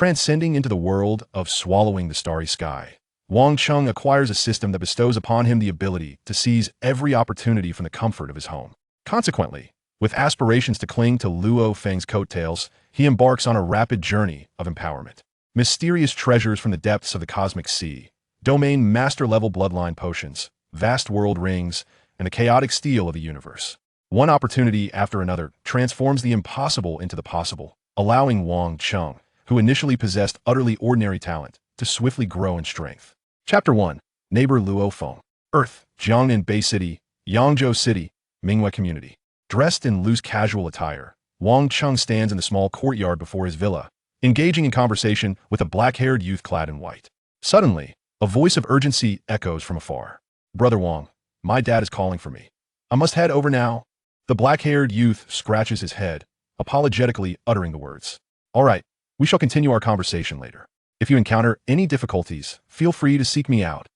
Transcending into the world of swallowing the starry sky, Wang Cheng acquires a system that bestows upon him the ability to seize every opportunity from the comfort of his home. Consequently, with aspirations to cling to Luo Feng's coattails, he embarks on a rapid journey of empowerment. Mysterious treasures from the depths of the cosmic sea, domain master-level bloodline potions, vast world rings, and the chaotic steel of the universe. One opportunity after another transforms the impossible into the possible, allowing Wang Cheng, who initially possessed utterly ordinary talent, to swiftly grow in strength. Chapter 1. Neighbor Luo Feng. Earth, Jiangnan Bay City, Yangzhou City, Mingyue Community. Dressed in loose casual attire, Wang Cheng stands in the small courtyard before his villa, engaging in conversation with a black-haired youth clad in white. Suddenly, a voice of urgency echoes from afar. "Brother Wang, my dad is calling for me. I must head over now." The black-haired youth scratches his head, apologetically uttering the words. "All right, we shall continue our conversation later. If you encounter any difficulties, feel free to seek me out."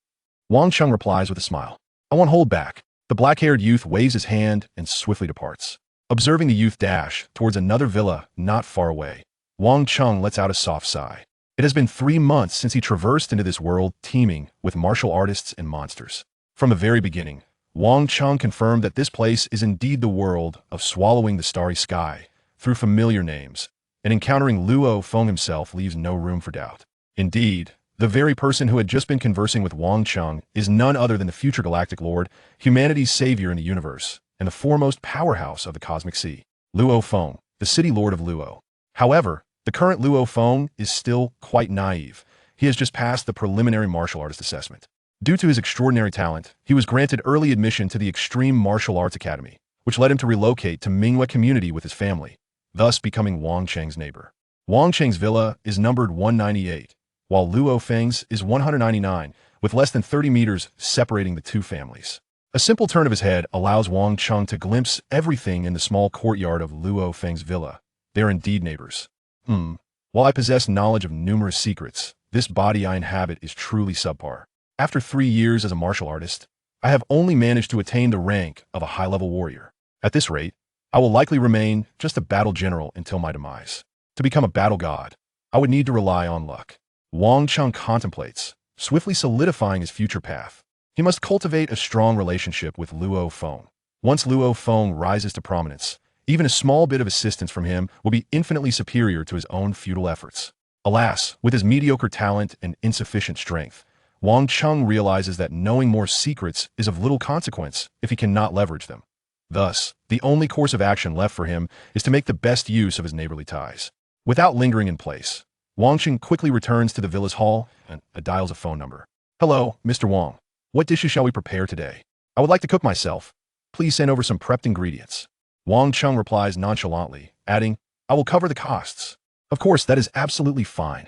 Wang Cheng replies with a smile. "I won't hold back." The black-haired youth waves his hand and swiftly departs. Observing the youth dash towards another villa not far away, Wang Cheng lets out a soft sigh. It has been 3 months since he traversed into this world teeming with martial artists and monsters. From the very beginning, Wang Cheng confirmed that this place is indeed the world of swallowing the starry sky through familiar names, and encountering Luo Feng himself leaves no room for doubt. Indeed, the very person who had just been conversing with Wang Cheng is none other than the future Galactic Lord, humanity's savior in the universe, and the foremost powerhouse of the cosmic sea, Luo Feng, the city lord of Luo. However, the current Luo Feng is still quite naive. He has just passed the preliminary martial artist assessment. Due to his extraordinary talent, he was granted early admission to the Extreme Martial Arts Academy, which led him to relocate to Mingyue Community with his family, thus becoming Wang Cheng's neighbor. Wang Cheng's villa is numbered 198, while Luo Feng's is 199, with less than 30 meters separating the two families. A simple turn of his head allows Wang Cheng to glimpse everything in the small courtyard of Luo Feng's villa. They are indeed neighbors. While I possess knowledge of numerous secrets, this body I inhabit is truly subpar. After 3 years as a martial artist, I have only managed to attain the rank of a high-level warrior. At this rate, I will likely remain just a battle general until my demise. To become a battle god, I would need to rely on luck. Wang Cheng contemplates, swiftly solidifying his future path. He must cultivate a strong relationship with Luo Feng. Once Luo Feng rises to prominence, even a small bit of assistance from him will be infinitely superior to his own futile efforts. Alas, with his mediocre talent and insufficient strength, Wang Cheng realizes that knowing more secrets is of little consequence if he cannot leverage them. Thus, the only course of action left for him is to make the best use of his neighborly ties. Without lingering in place, Wang Cheng quickly returns to the villa's hall and dials a phone number. "Hello, Mr. Wang. What dishes shall we prepare today? I would like to cook myself. Please send over some prepped ingredients." Wang Cheng replies nonchalantly, adding, "I will cover the costs." "Of course, that is absolutely fine."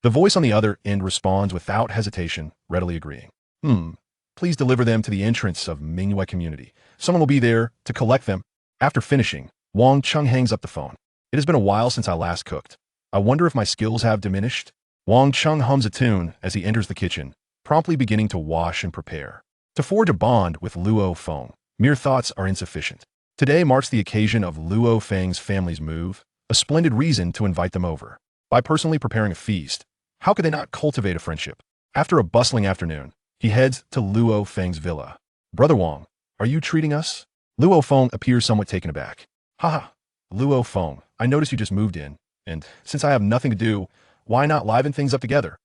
The voice on the other end responds without hesitation, readily agreeing. Please deliver them to the entrance of Mingyue Community. Someone will be there to collect them." After finishing, Wang Cheng hangs up the phone. "It has been a while since I last cooked. I wonder if my skills have diminished?" Wang Cheng hums a tune as he enters the kitchen, promptly beginning to wash and prepare. To forge a bond with Luo Feng, mere thoughts are insufficient. Today marks the occasion of Luo Feng's family's move, a splendid reason to invite them over. By personally preparing a feast, how could they not cultivate a friendship? After a bustling afternoon, he heads to Luo Feng's villa. "Brother Wang, are you treating us?" Luo Feng appears somewhat taken aback. "Haha, Luo Feng, I notice you just moved in, and since I have nothing to do, why not liven things up together?"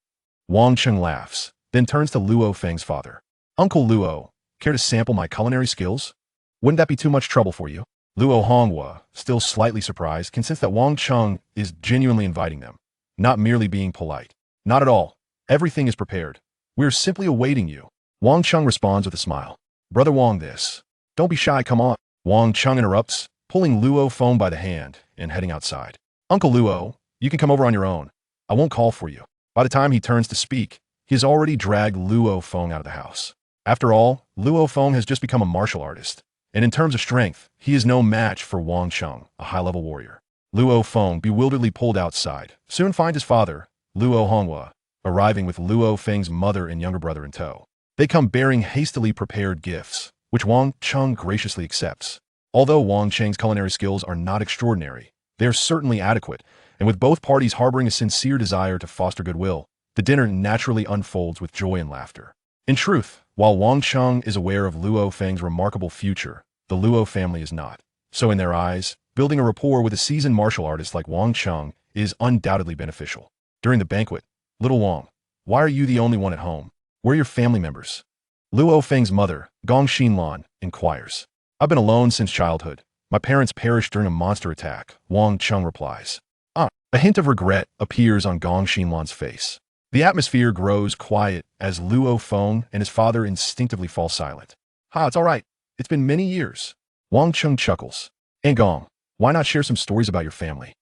Wang Cheng laughs, then turns to Luo Feng's father. "Uncle Luo, care to sample my culinary skills? Wouldn't that be too much trouble for you?" Luo Hongwa, still slightly surprised, can sense that Wang Cheng is genuinely inviting them, not merely being polite. "Not at all. Everything is prepared. We are simply awaiting you." Wang Cheng responds with a smile. "Brother Wang, don't be shy, come on." Wang Cheng interrupts, pulling Luo Feng by the hand and heading outside. "Uncle Luo, you can come over on your own. I won't call for you." By the time he turns to speak, he has already dragged Luo Feng out of the house. After all, Luo Feng has just become a martial artist, and in terms of strength, he is no match for Wang Cheng, a high-level warrior. Luo Feng, bewilderedly pulled outside, soon finds his father, Luo Hongwa, arriving with Luo Feng's mother and younger brother in tow. They come bearing hastily prepared gifts, which Wang Cheng graciously accepts. Although Wang Cheng's culinary skills are not extraordinary, they are certainly adequate, and with both parties harboring a sincere desire to foster goodwill, the dinner naturally unfolds with joy and laughter. In truth, while Wang Cheng is aware of Luo Feng's remarkable future, the Luo family is not. So in their eyes, building a rapport with a seasoned martial artist like Wang Cheng is undoubtedly beneficial. During the banquet, "Little Wang, why are you the only one at home? Where are your family members?" Luo Feng's mother, Gong Xinlan, inquires. "I've been alone since childhood. My parents perished during a monster attack," Wang Cheng replies. A hint of regret appears on Gong Xinlan's face. The atmosphere grows quiet as Luo Feng and his father instinctively fall silent. It's all right. It's been many years." Wang Cheng chuckles. "And Gong, why not share some stories about your family?"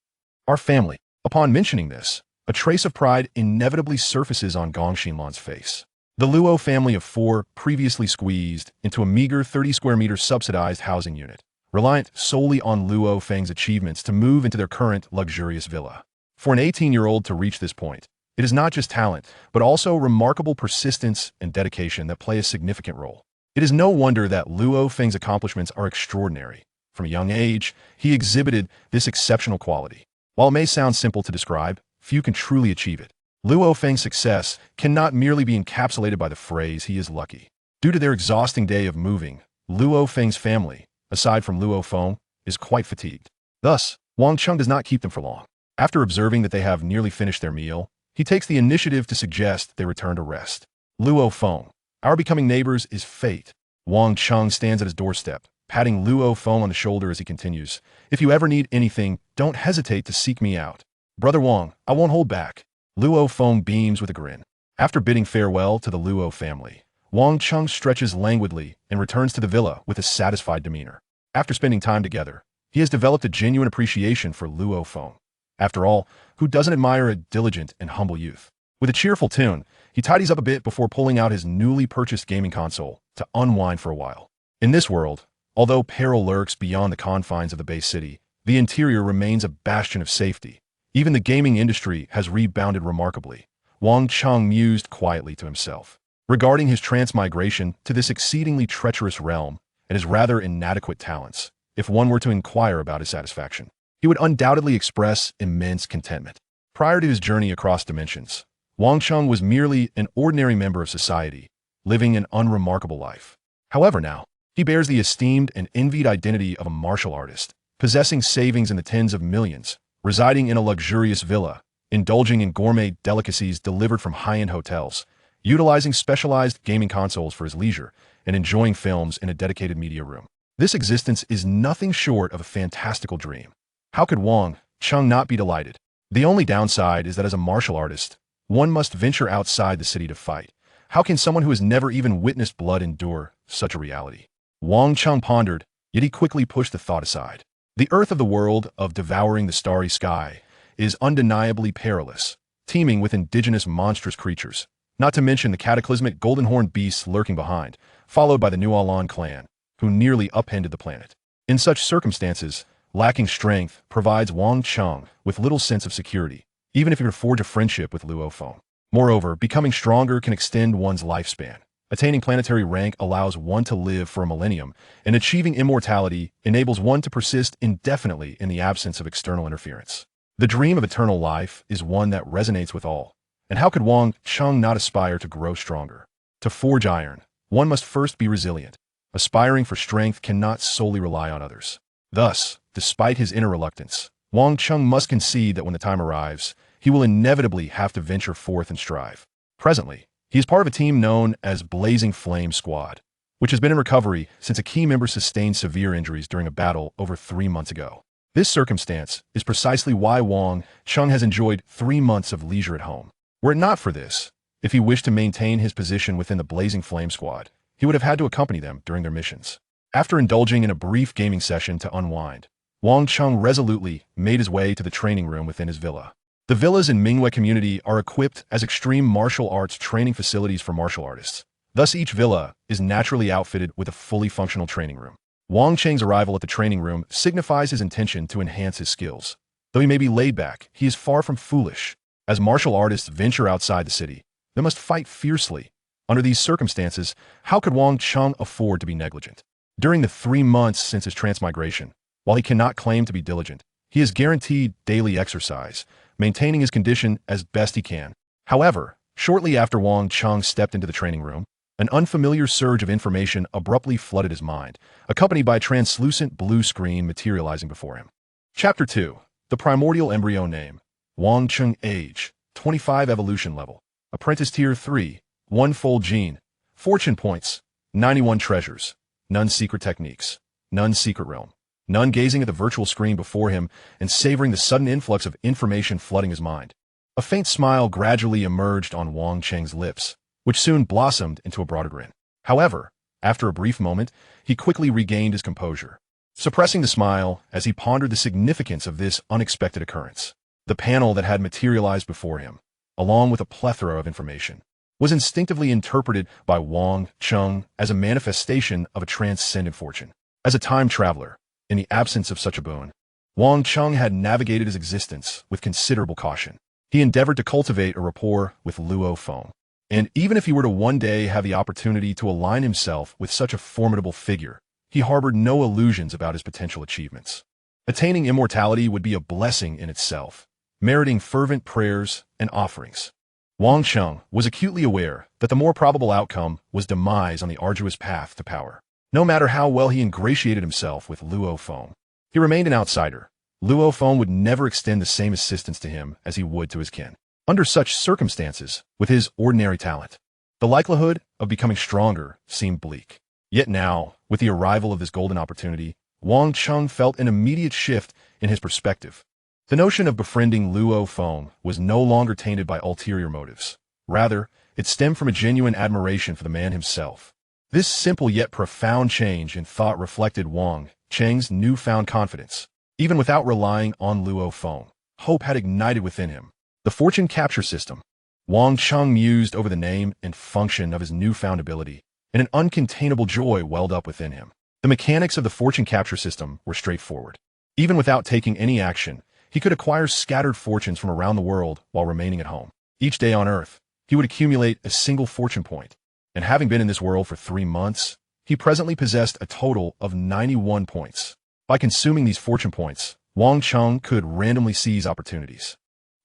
"Our family." Upon mentioning this, a trace of pride inevitably surfaces on Gong Xinlan's face. The Luo family of four previously squeezed into a meager 30 square meter subsidized housing unit, reliant solely on Luo Feng's achievements to move into their current luxurious villa. For an 18-year-old to reach this point, it is not just talent, but also remarkable persistence and dedication that play a significant role. It is no wonder that Luo Feng's accomplishments are extraordinary. From a young age, he exhibited this exceptional quality. While it may sound simple to describe, few can truly achieve it. Luo Feng's success cannot merely be encapsulated by the phrase "he is lucky." Due to their exhausting day of moving, Luo Feng's family, aside from Luo Feng, is quite fatigued. Thus, Wang Cheng does not keep them for long. After observing that they have nearly finished their meal, he takes the initiative to suggest they return to rest. "Luo Feng, our becoming neighbors is fate." Wang Cheng stands at his doorstep, patting Luo Feng on the shoulder as he continues. "If you ever need anything, don't hesitate to seek me out. Brother Wang, I won't hold back." Luo Feng beams with a grin. After bidding farewell to the Luo family, Wang Cheng stretches languidly and returns to the villa with a satisfied demeanor. After spending time together, he has developed a genuine appreciation for Luo Feng. After all, who doesn't admire a diligent and humble youth? With a cheerful tune, he tidies up a bit before pulling out his newly purchased gaming console to unwind for a while. In this world, although peril lurks beyond the confines of the base city, the interior remains a bastion of safety. Even the gaming industry has rebounded remarkably. Wang Cheng mused quietly to himself, regarding his transmigration to this exceedingly treacherous realm and his rather inadequate talents. If one were to inquire about his satisfaction, he would undoubtedly express immense contentment. Prior to his journey across dimensions, Wang Cheng was merely an ordinary member of society, living an unremarkable life. However now, he bears the esteemed and envied identity of a martial artist, possessing savings in the tens of millions, residing in a luxurious villa, indulging in gourmet delicacies delivered from high-end hotels, utilizing specialized gaming consoles for his leisure, and enjoying films in a dedicated media room. This existence is nothing short of a fantastical dream. How could Wang Cheng not be delighted? The only downside is that as a martial artist, one must venture outside the city to fight. How can someone who has never even witnessed blood endure such a reality? Wang Cheng pondered, yet he quickly pushed the thought aside. The earth of the world of Devouring the Starry Sky is undeniably perilous, teeming with indigenous monstrous creatures, not to mention the cataclysmic golden-horned beasts lurking behind, followed by the Nualan clan, who nearly upended the planet. In such circumstances, lacking strength provides Wang Cheng with little sense of security, even if he were to forge a friendship with Luo Feng. Moreover, becoming stronger can extend one's lifespan. Attaining planetary rank allows one to live for a millennium, and achieving immortality enables one to persist indefinitely in the absence of external interference. The dream of eternal life is one that resonates with all, and how could Wang Cheng not aspire to grow stronger? To forge iron, one must first be resilient. Aspiring for strength cannot solely rely on others. Thus, despite his inner reluctance, Wang Cheng must concede that when the time arrives, he will inevitably have to venture forth and strive. Presently, he is part of a team known as Blazing Flame Squad, which has been in recovery since a key member sustained severe injuries during a battle over 3 months ago. This circumstance is precisely why Wang Cheng has enjoyed 3 months of leisure at home. Were it not for this, if he wished to maintain his position within the Blazing Flame Squad, he would have had to accompany them during their missions. After indulging in a brief gaming session to unwind, Wang Cheng resolutely made his way to the training room within his villa. The villas in Mingwei community are equipped as extreme martial arts training facilities for martial artists. Thus, each villa is naturally outfitted with a fully functional training room. Wang Cheng's arrival at the training room signifies his intention to enhance his skills. Though he may be laid back, he is far from foolish. As martial artists venture outside the city, they must fight fiercely. Under these circumstances, how could Wang Cheng afford to be negligent? During the 3 months since his transmigration, while he cannot claim to be diligent, He is guaranteed daily exercise, maintaining his condition as best he can. However, shortly after Wang Cheng stepped into the training room, an unfamiliar surge of information abruptly flooded his mind, accompanied by a translucent blue screen materializing before him. Chapter 2. The Primordial Embryo Name. Wang Cheng Age. 25 Evolution Level. Apprentice Tier 3. 1 Fold Gene. Fortune Points. 91 Treasures. None Secret Techniques. None Secret Realm. None gazing at the virtual screen before him and savoring the sudden influx of information flooding his mind. A faint smile gradually emerged on Wang Cheng's lips, which soon blossomed into a broader grin. However, after a brief moment, he quickly regained his composure, suppressing the smile as he pondered the significance of this unexpected occurrence. The panel that had materialized before him, along with a plethora of information, was instinctively interpreted by Wang Cheng as a manifestation of a transcendent fortune. As a time traveler, in the absence of such a boon, Wang Cheng had navigated his existence with considerable caution. He endeavored to cultivate a rapport with Luo Feng. And even if he were to one day have the opportunity to align himself with such a formidable figure, he harbored no illusions about his potential achievements. Attaining immortality would be a blessing in itself, meriting fervent prayers and offerings. Wang Cheng was acutely aware that the more probable outcome was demise on the arduous path to power. No matter how well he ingratiated himself with Luo Feng, he remained an outsider. Luo Feng would never extend the same assistance to him as he would to his kin. Under such circumstances, with his ordinary talent, the likelihood of becoming stronger seemed bleak. Yet now, with the arrival of this golden opportunity, Wang Cheng felt an immediate shift in his perspective. The notion of befriending Luo Feng was no longer tainted by ulterior motives. Rather, it stemmed from a genuine admiration for the man himself. This simple yet profound change in thought reflected Wang Cheng's newfound confidence. Even without relying on Luo Feng, hope had ignited within him. The Fortune Capture System. Wang Cheng mused over the name and function of his newfound ability, and an uncontainable joy welled up within him. The mechanics of the Fortune Capture System were straightforward. Even without taking any action, he could acquire scattered fortunes from around the world while remaining at home. Each day on Earth, he would accumulate a single fortune point, and having been in this world for 3 months, he presently possessed a total of 91 points. By consuming these fortune points, Wang Cheng could randomly seize opportunities.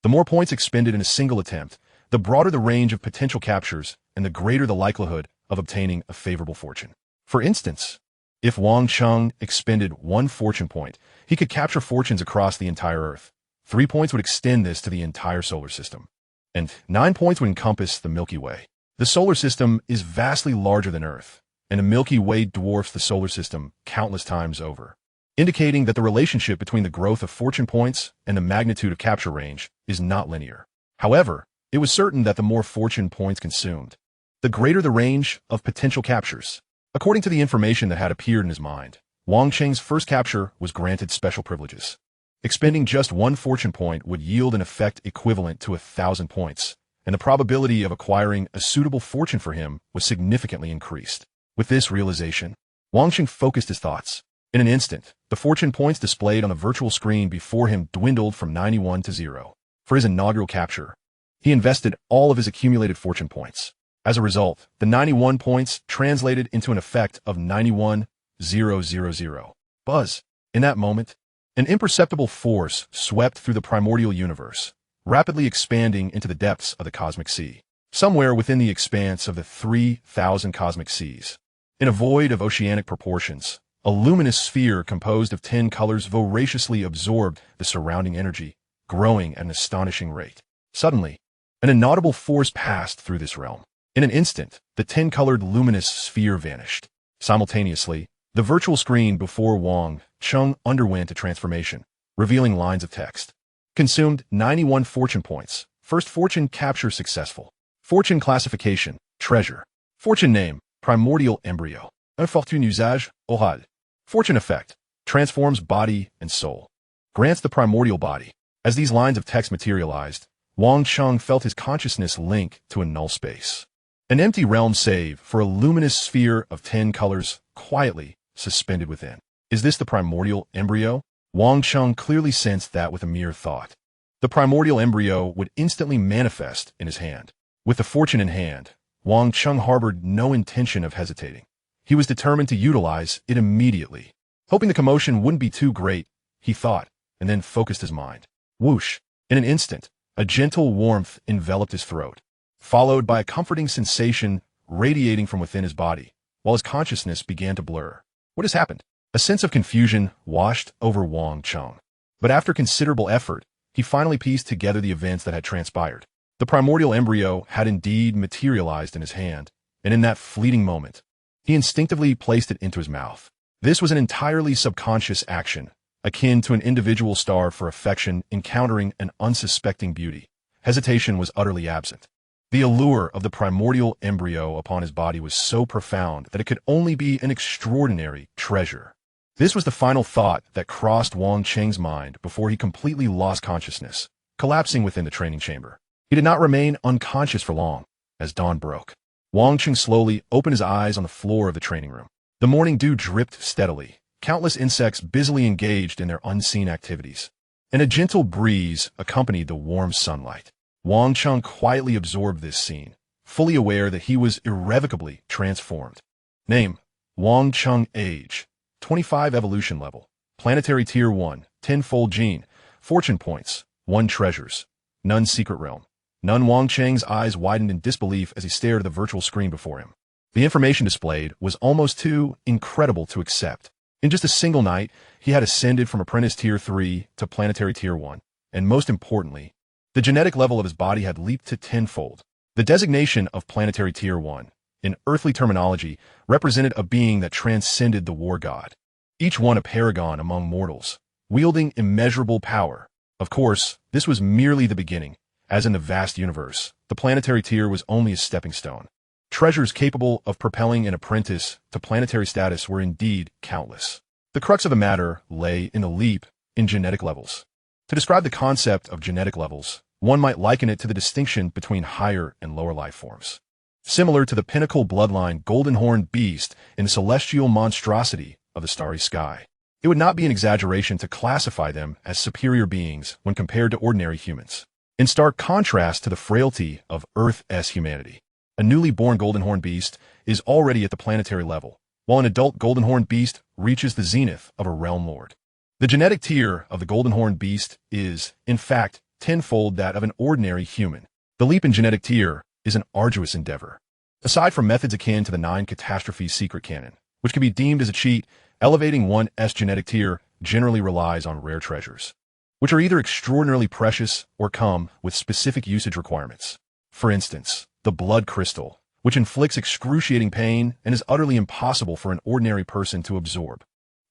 The more points expended in a single attempt, the broader the range of potential captures and the greater the likelihood of obtaining a favorable fortune. For instance, if Wang Cheng expended 1 fortune point, he could capture fortunes across the entire Earth. 3 points would extend this to the entire solar system, and 9 points would encompass the Milky Way. The solar system is vastly larger than Earth, and the Milky Way dwarfs the solar system countless times over, indicating that the relationship between the growth of fortune points and the magnitude of capture range is not linear. However, it was certain that the more fortune points consumed, the greater the range of potential captures. According to the information that had appeared in his mind, Wang Cheng's first capture was granted special privileges. Expending just 1 fortune point would yield an effect equivalent to 1,000 points, and the probability of acquiring a suitable fortune for him was significantly increased. With this realization, Wang Cheng focused his thoughts. In an instant, the fortune points displayed on the virtual screen before him dwindled from 91 to 0. For his inaugural capture, he invested all of his accumulated fortune points. As a result, the 91 points translated into an effect of 91,000. Buzz. In that moment, an imperceptible force swept through the primordial universe, rapidly expanding into the depths of the cosmic sea. Somewhere within the expanse of the 3,000 cosmic seas, in a void of oceanic proportions, a luminous sphere composed of 10 colors voraciously absorbed the surrounding energy, growing at an astonishing rate. Suddenly, an inaudible force passed through this realm. In an instant, the 10-colored luminous sphere vanished. Simultaneously, the virtual screen before Wang Cheng underwent a transformation, revealing lines of text. Consumed 91 fortune points. First fortune capture successful. Fortune classification, treasure. Fortune name, primordial embryo. Infortune usage, oral. Fortune effect, transforms body and soul. Grants the primordial body. As these lines of text materialized, Wang Cheng felt his consciousness link to a null space. An empty realm save for a luminous sphere of 10 colors quietly suspended within. Is this the primordial embryo? Wang Cheng clearly sensed that with a mere thought. The primordial embryo would instantly manifest in his hand. With the fortune in hand, Wang Cheng harbored no intention of hesitating. He was determined to utilize it immediately. Hoping the commotion wouldn't be too great, he thought, and then focused his mind. Whoosh! In an instant, a gentle warmth enveloped his throat, followed by a comforting sensation radiating from within his body, while his consciousness began to blur. What has happened? A sense of confusion washed over Wang Cheng. But after considerable effort, he finally pieced together the events that had transpired. The primordial embryo had indeed materialized in his hand, and in that fleeting moment, he instinctively placed it into his mouth. This was an entirely subconscious action, akin to an individual starved for affection encountering an unsuspecting beauty. Hesitation was utterly absent. The allure of the primordial embryo upon his body was so profound that it could only be an extraordinary treasure. This was the final thought that crossed Wang Cheng's mind before he completely lost consciousness, collapsing within the training chamber. He did not remain unconscious for long. As dawn broke, Wang Cheng slowly opened his eyes on the floor of the training room. The morning dew dripped steadily, countless insects busily engaged in their unseen activities, and a gentle breeze accompanied the warm sunlight. Wang Cheng quietly absorbed this scene, fully aware that he was irrevocably transformed. Name: Wang Cheng. Age: 25. Evolution level: Planetary Tier 1, 10-fold gene. Fortune points: 1 treasures. None secret realm. None. Wang Cheng's eyes widened in disbelief as he stared at the virtual screen before him. The information displayed was almost too incredible to accept. In just a single night, he had ascended from Apprentice Tier 3 to Planetary Tier 1, and most importantly, the genetic level of his body had leaped to 10-fold. The designation of Planetary Tier 1, in earthly terminology, represented a being that transcended the war god, each one a paragon among mortals, wielding immeasurable power. Of course, this was merely the beginning. As in the vast universe, the planetary tier was only a stepping stone. Treasures capable of propelling an apprentice to planetary status were indeed countless. The crux of the matter lay in the leap in genetic levels. To describe the concept of genetic levels, one might liken it to the distinction between higher and lower life forms. Similar to the pinnacle bloodline golden-horned beast in the celestial monstrosity of the starry sky. It would not be an exaggeration to classify them as superior beings when compared to ordinary humans. In stark contrast to the frailty of Earth's humanity, a newly born golden-horned beast is already at the planetary level, while an adult golden-horned beast reaches the zenith of a realm lord. The genetic tier of the golden-horned beast is, in fact, 10-fold that of an ordinary human. The leap in genetic tier is an arduous endeavor. Aside from methods akin to the 9 catastrophes secret canon, which can be deemed as a cheat, elevating one's genetic tier generally relies on rare treasures, which are either extraordinarily precious or come with specific usage requirements. For instance, the blood crystal, which inflicts excruciating pain and is utterly impossible for an ordinary person to absorb.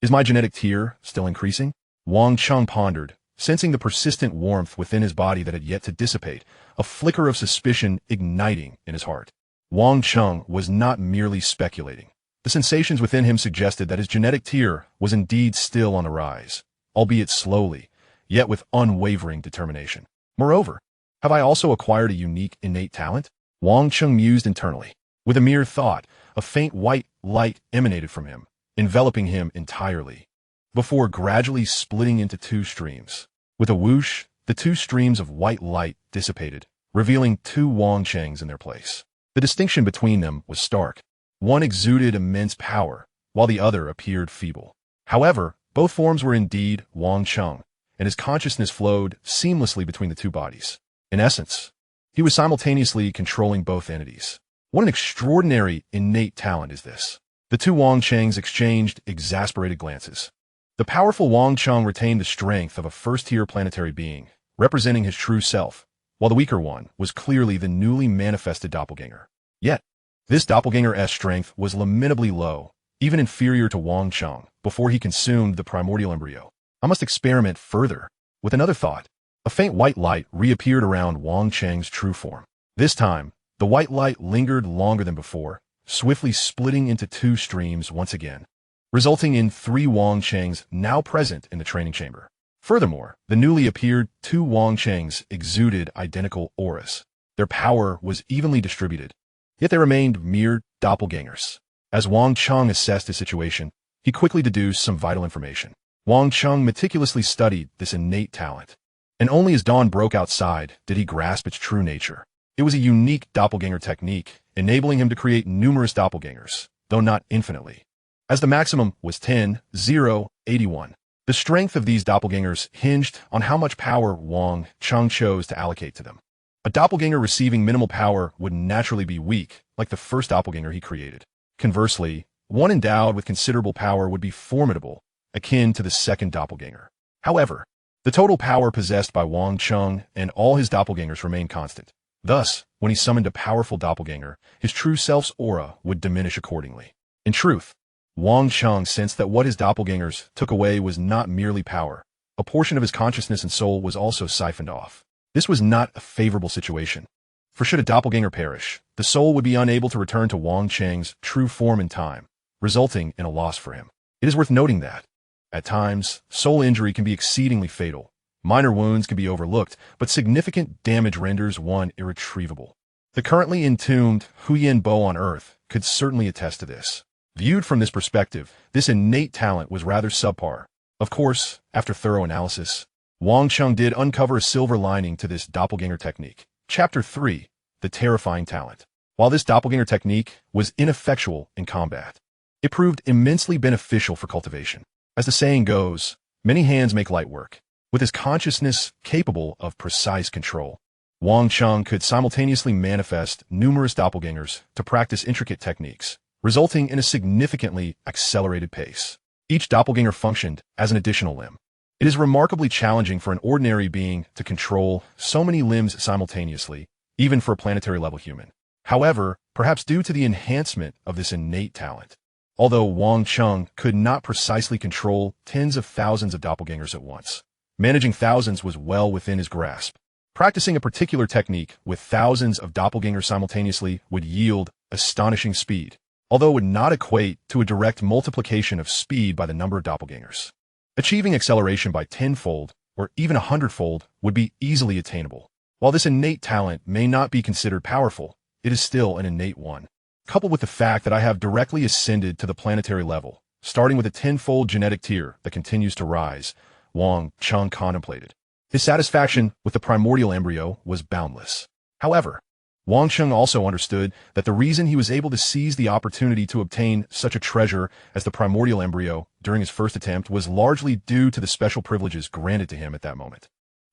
Is my genetic tier still increasing? Wang Cheng pondered, sensing the persistent warmth within his body that had yet to dissipate, a flicker of suspicion igniting in his heart. Wang Cheng was not merely speculating. The sensations within him suggested that his genetic tier was indeed still on the rise, albeit slowly, yet with unwavering determination. Moreover, have I also acquired a unique innate talent? Wang Cheng mused internally. With a mere thought, a faint white light emanated from him, enveloping him entirely, before gradually splitting into 2 streams. With a whoosh, the 2 streams of white light dissipated, revealing 2 Wang Chengs in their place. The distinction between them was stark. One exuded immense power, while the other appeared feeble. However, both forms were indeed Wang Cheng, and his consciousness flowed seamlessly between the 2 bodies. In essence, he was simultaneously controlling both entities. What an extraordinary innate talent is this? The 2 Wang Chengs exchanged exasperated glances. The powerful Wang Cheng retained the strength of a first-tier planetary being, representing his true self, while the weaker one was clearly the newly manifested doppelganger. Yet, this doppelganger's strength was lamentably low, even inferior to Wang Cheng, before he consumed the primordial embryo. I must experiment further. With another thought, a faint white light reappeared around Wang Cheng's true form. This time, the white light lingered longer than before, swiftly splitting into 2 streams once again, resulting in 3 Wang Chengs now present in the training chamber. Furthermore, the newly appeared 2 Wang Chengs exuded identical auras. Their power was evenly distributed, yet they remained mere doppelgangers. As Wang Cheng assessed his situation, he quickly deduced some vital information. Wang Cheng meticulously studied this innate talent, and only as dawn broke outside did he grasp its true nature. It was a unique doppelganger technique, enabling him to create numerous doppelgangers, though not infinitely, as the maximum was 10, 0, 81. The strength of these doppelgangers hinged on how much power Wang Cheng chose to allocate to them. A doppelganger receiving minimal power would naturally be weak, like the first doppelganger he created. Conversely, one endowed with considerable power would be formidable, akin to the second doppelganger. However, the total power possessed by Wang Cheng and all his doppelgangers remained constant. Thus, when he summoned a powerful doppelganger, his true self's aura would diminish accordingly. In truth, Wang Cheng sensed that what his doppelgangers took away was not merely power. A portion of his consciousness and soul was also siphoned off. This was not a favorable situation. For should a doppelganger perish, the soul would be unable to return to Wang Cheng's true form in time, resulting in a loss for him. It is worth noting that, at times, soul injury can be exceedingly fatal. Minor wounds can be overlooked, but significant damage renders one irretrievable. The currently entombed Huyen Bo on Earth could certainly attest to this. Viewed from this perspective, this innate talent was rather subpar. Of course, after thorough analysis, Wang Cheng did uncover a silver lining to this doppelganger technique. Chapter 3. The Terrifying Talent. While this doppelganger technique was ineffectual in combat, it proved immensely beneficial for cultivation. As the saying goes, many hands make light work. With his consciousness capable of precise control, Wang Cheng could simultaneously manifest numerous doppelgangers to practice intricate techniques, resulting in a significantly accelerated pace. Each doppelganger functioned as an additional limb. It is remarkably challenging for an ordinary being to control so many limbs simultaneously, even for a planetary-level human. However, perhaps due to the enhancement of this innate talent, although Wang Cheng could not precisely control tens of thousands of doppelgangers at once, managing thousands was well within his grasp. Practicing a particular technique with thousands of doppelgangers simultaneously would yield astonishing speed, although it would not equate to a direct multiplication of speed by the number of doppelgangers. Achieving acceleration by tenfold or even 100-fold would be easily attainable. While this innate talent may not be considered powerful, it is still an innate one. Coupled with the fact that I have directly ascended to the planetary level, starting with a tenfold genetic tier that continues to rise, Wang Cheng contemplated. His satisfaction with the primordial embryo was boundless. However, Wang Cheng also understood that the reason he was able to seize the opportunity to obtain such a treasure as the primordial embryo during his first attempt was largely due to the special privileges granted to him at that moment.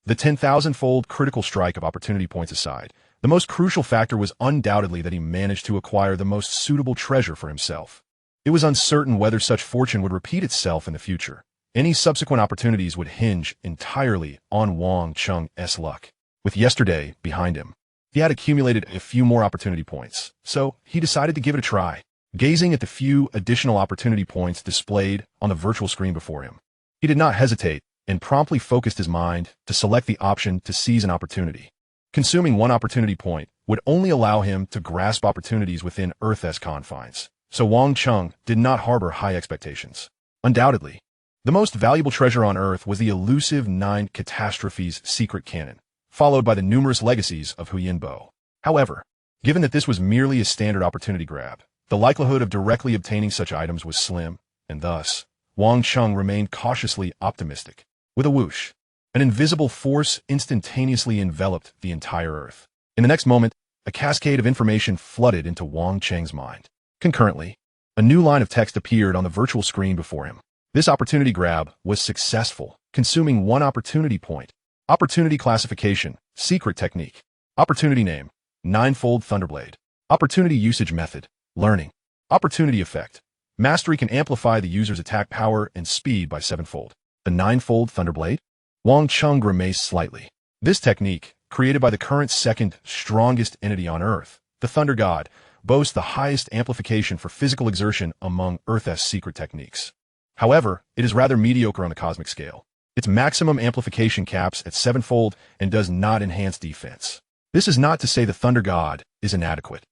The 10,000-fold critical strike of opportunity points aside, the most crucial factor was undoubtedly that he managed to acquire the most suitable treasure for himself. It was uncertain whether such fortune would repeat itself in the future. Any subsequent opportunities would hinge entirely on Wang Cheng's luck. With yesterday behind him, he had accumulated a few more opportunity points, so he decided to give it a try. Gazing at the few additional opportunity points displayed on the virtual screen before him, he did not hesitate and promptly focused his mind to select the option to seize an opportunity. Consuming one opportunity point would only allow him to grasp opportunities within Earth's confines, so Wang Cheng did not harbor high expectations. Undoubtedly, the most valuable treasure on Earth was the elusive 9 Catastrophes secret canon, followed by the numerous legacies of Huyen Bo. However, given that this was merely a standard opportunity grab, the likelihood of directly obtaining such items was slim, and thus, Wang Cheng remained cautiously optimistic. With a whoosh, an invisible force instantaneously enveloped the entire Earth. In the next moment, a cascade of information flooded into Wang Cheng's mind. Concurrently, a new line of text appeared on the virtual screen before him. This opportunity grab was successful, consuming one opportunity point. Opportunity classification, secret technique. Opportunity name, 9-fold Thunderblade. Opportunity usage method, learning. Opportunity effect. Mastery can amplify the user's attack power and speed by 7-fold. The 9-fold Thunderblade? Wang Cheng grimaced slightly. This technique, created by the current second strongest entity on Earth, the Thunder God, boasts the highest amplification for physical exertion among Earth's secret techniques. However, it is rather mediocre on the cosmic scale. Its maximum amplification caps at 7-fold and does not enhance defense. This is not to say the Thunder God is inadequate.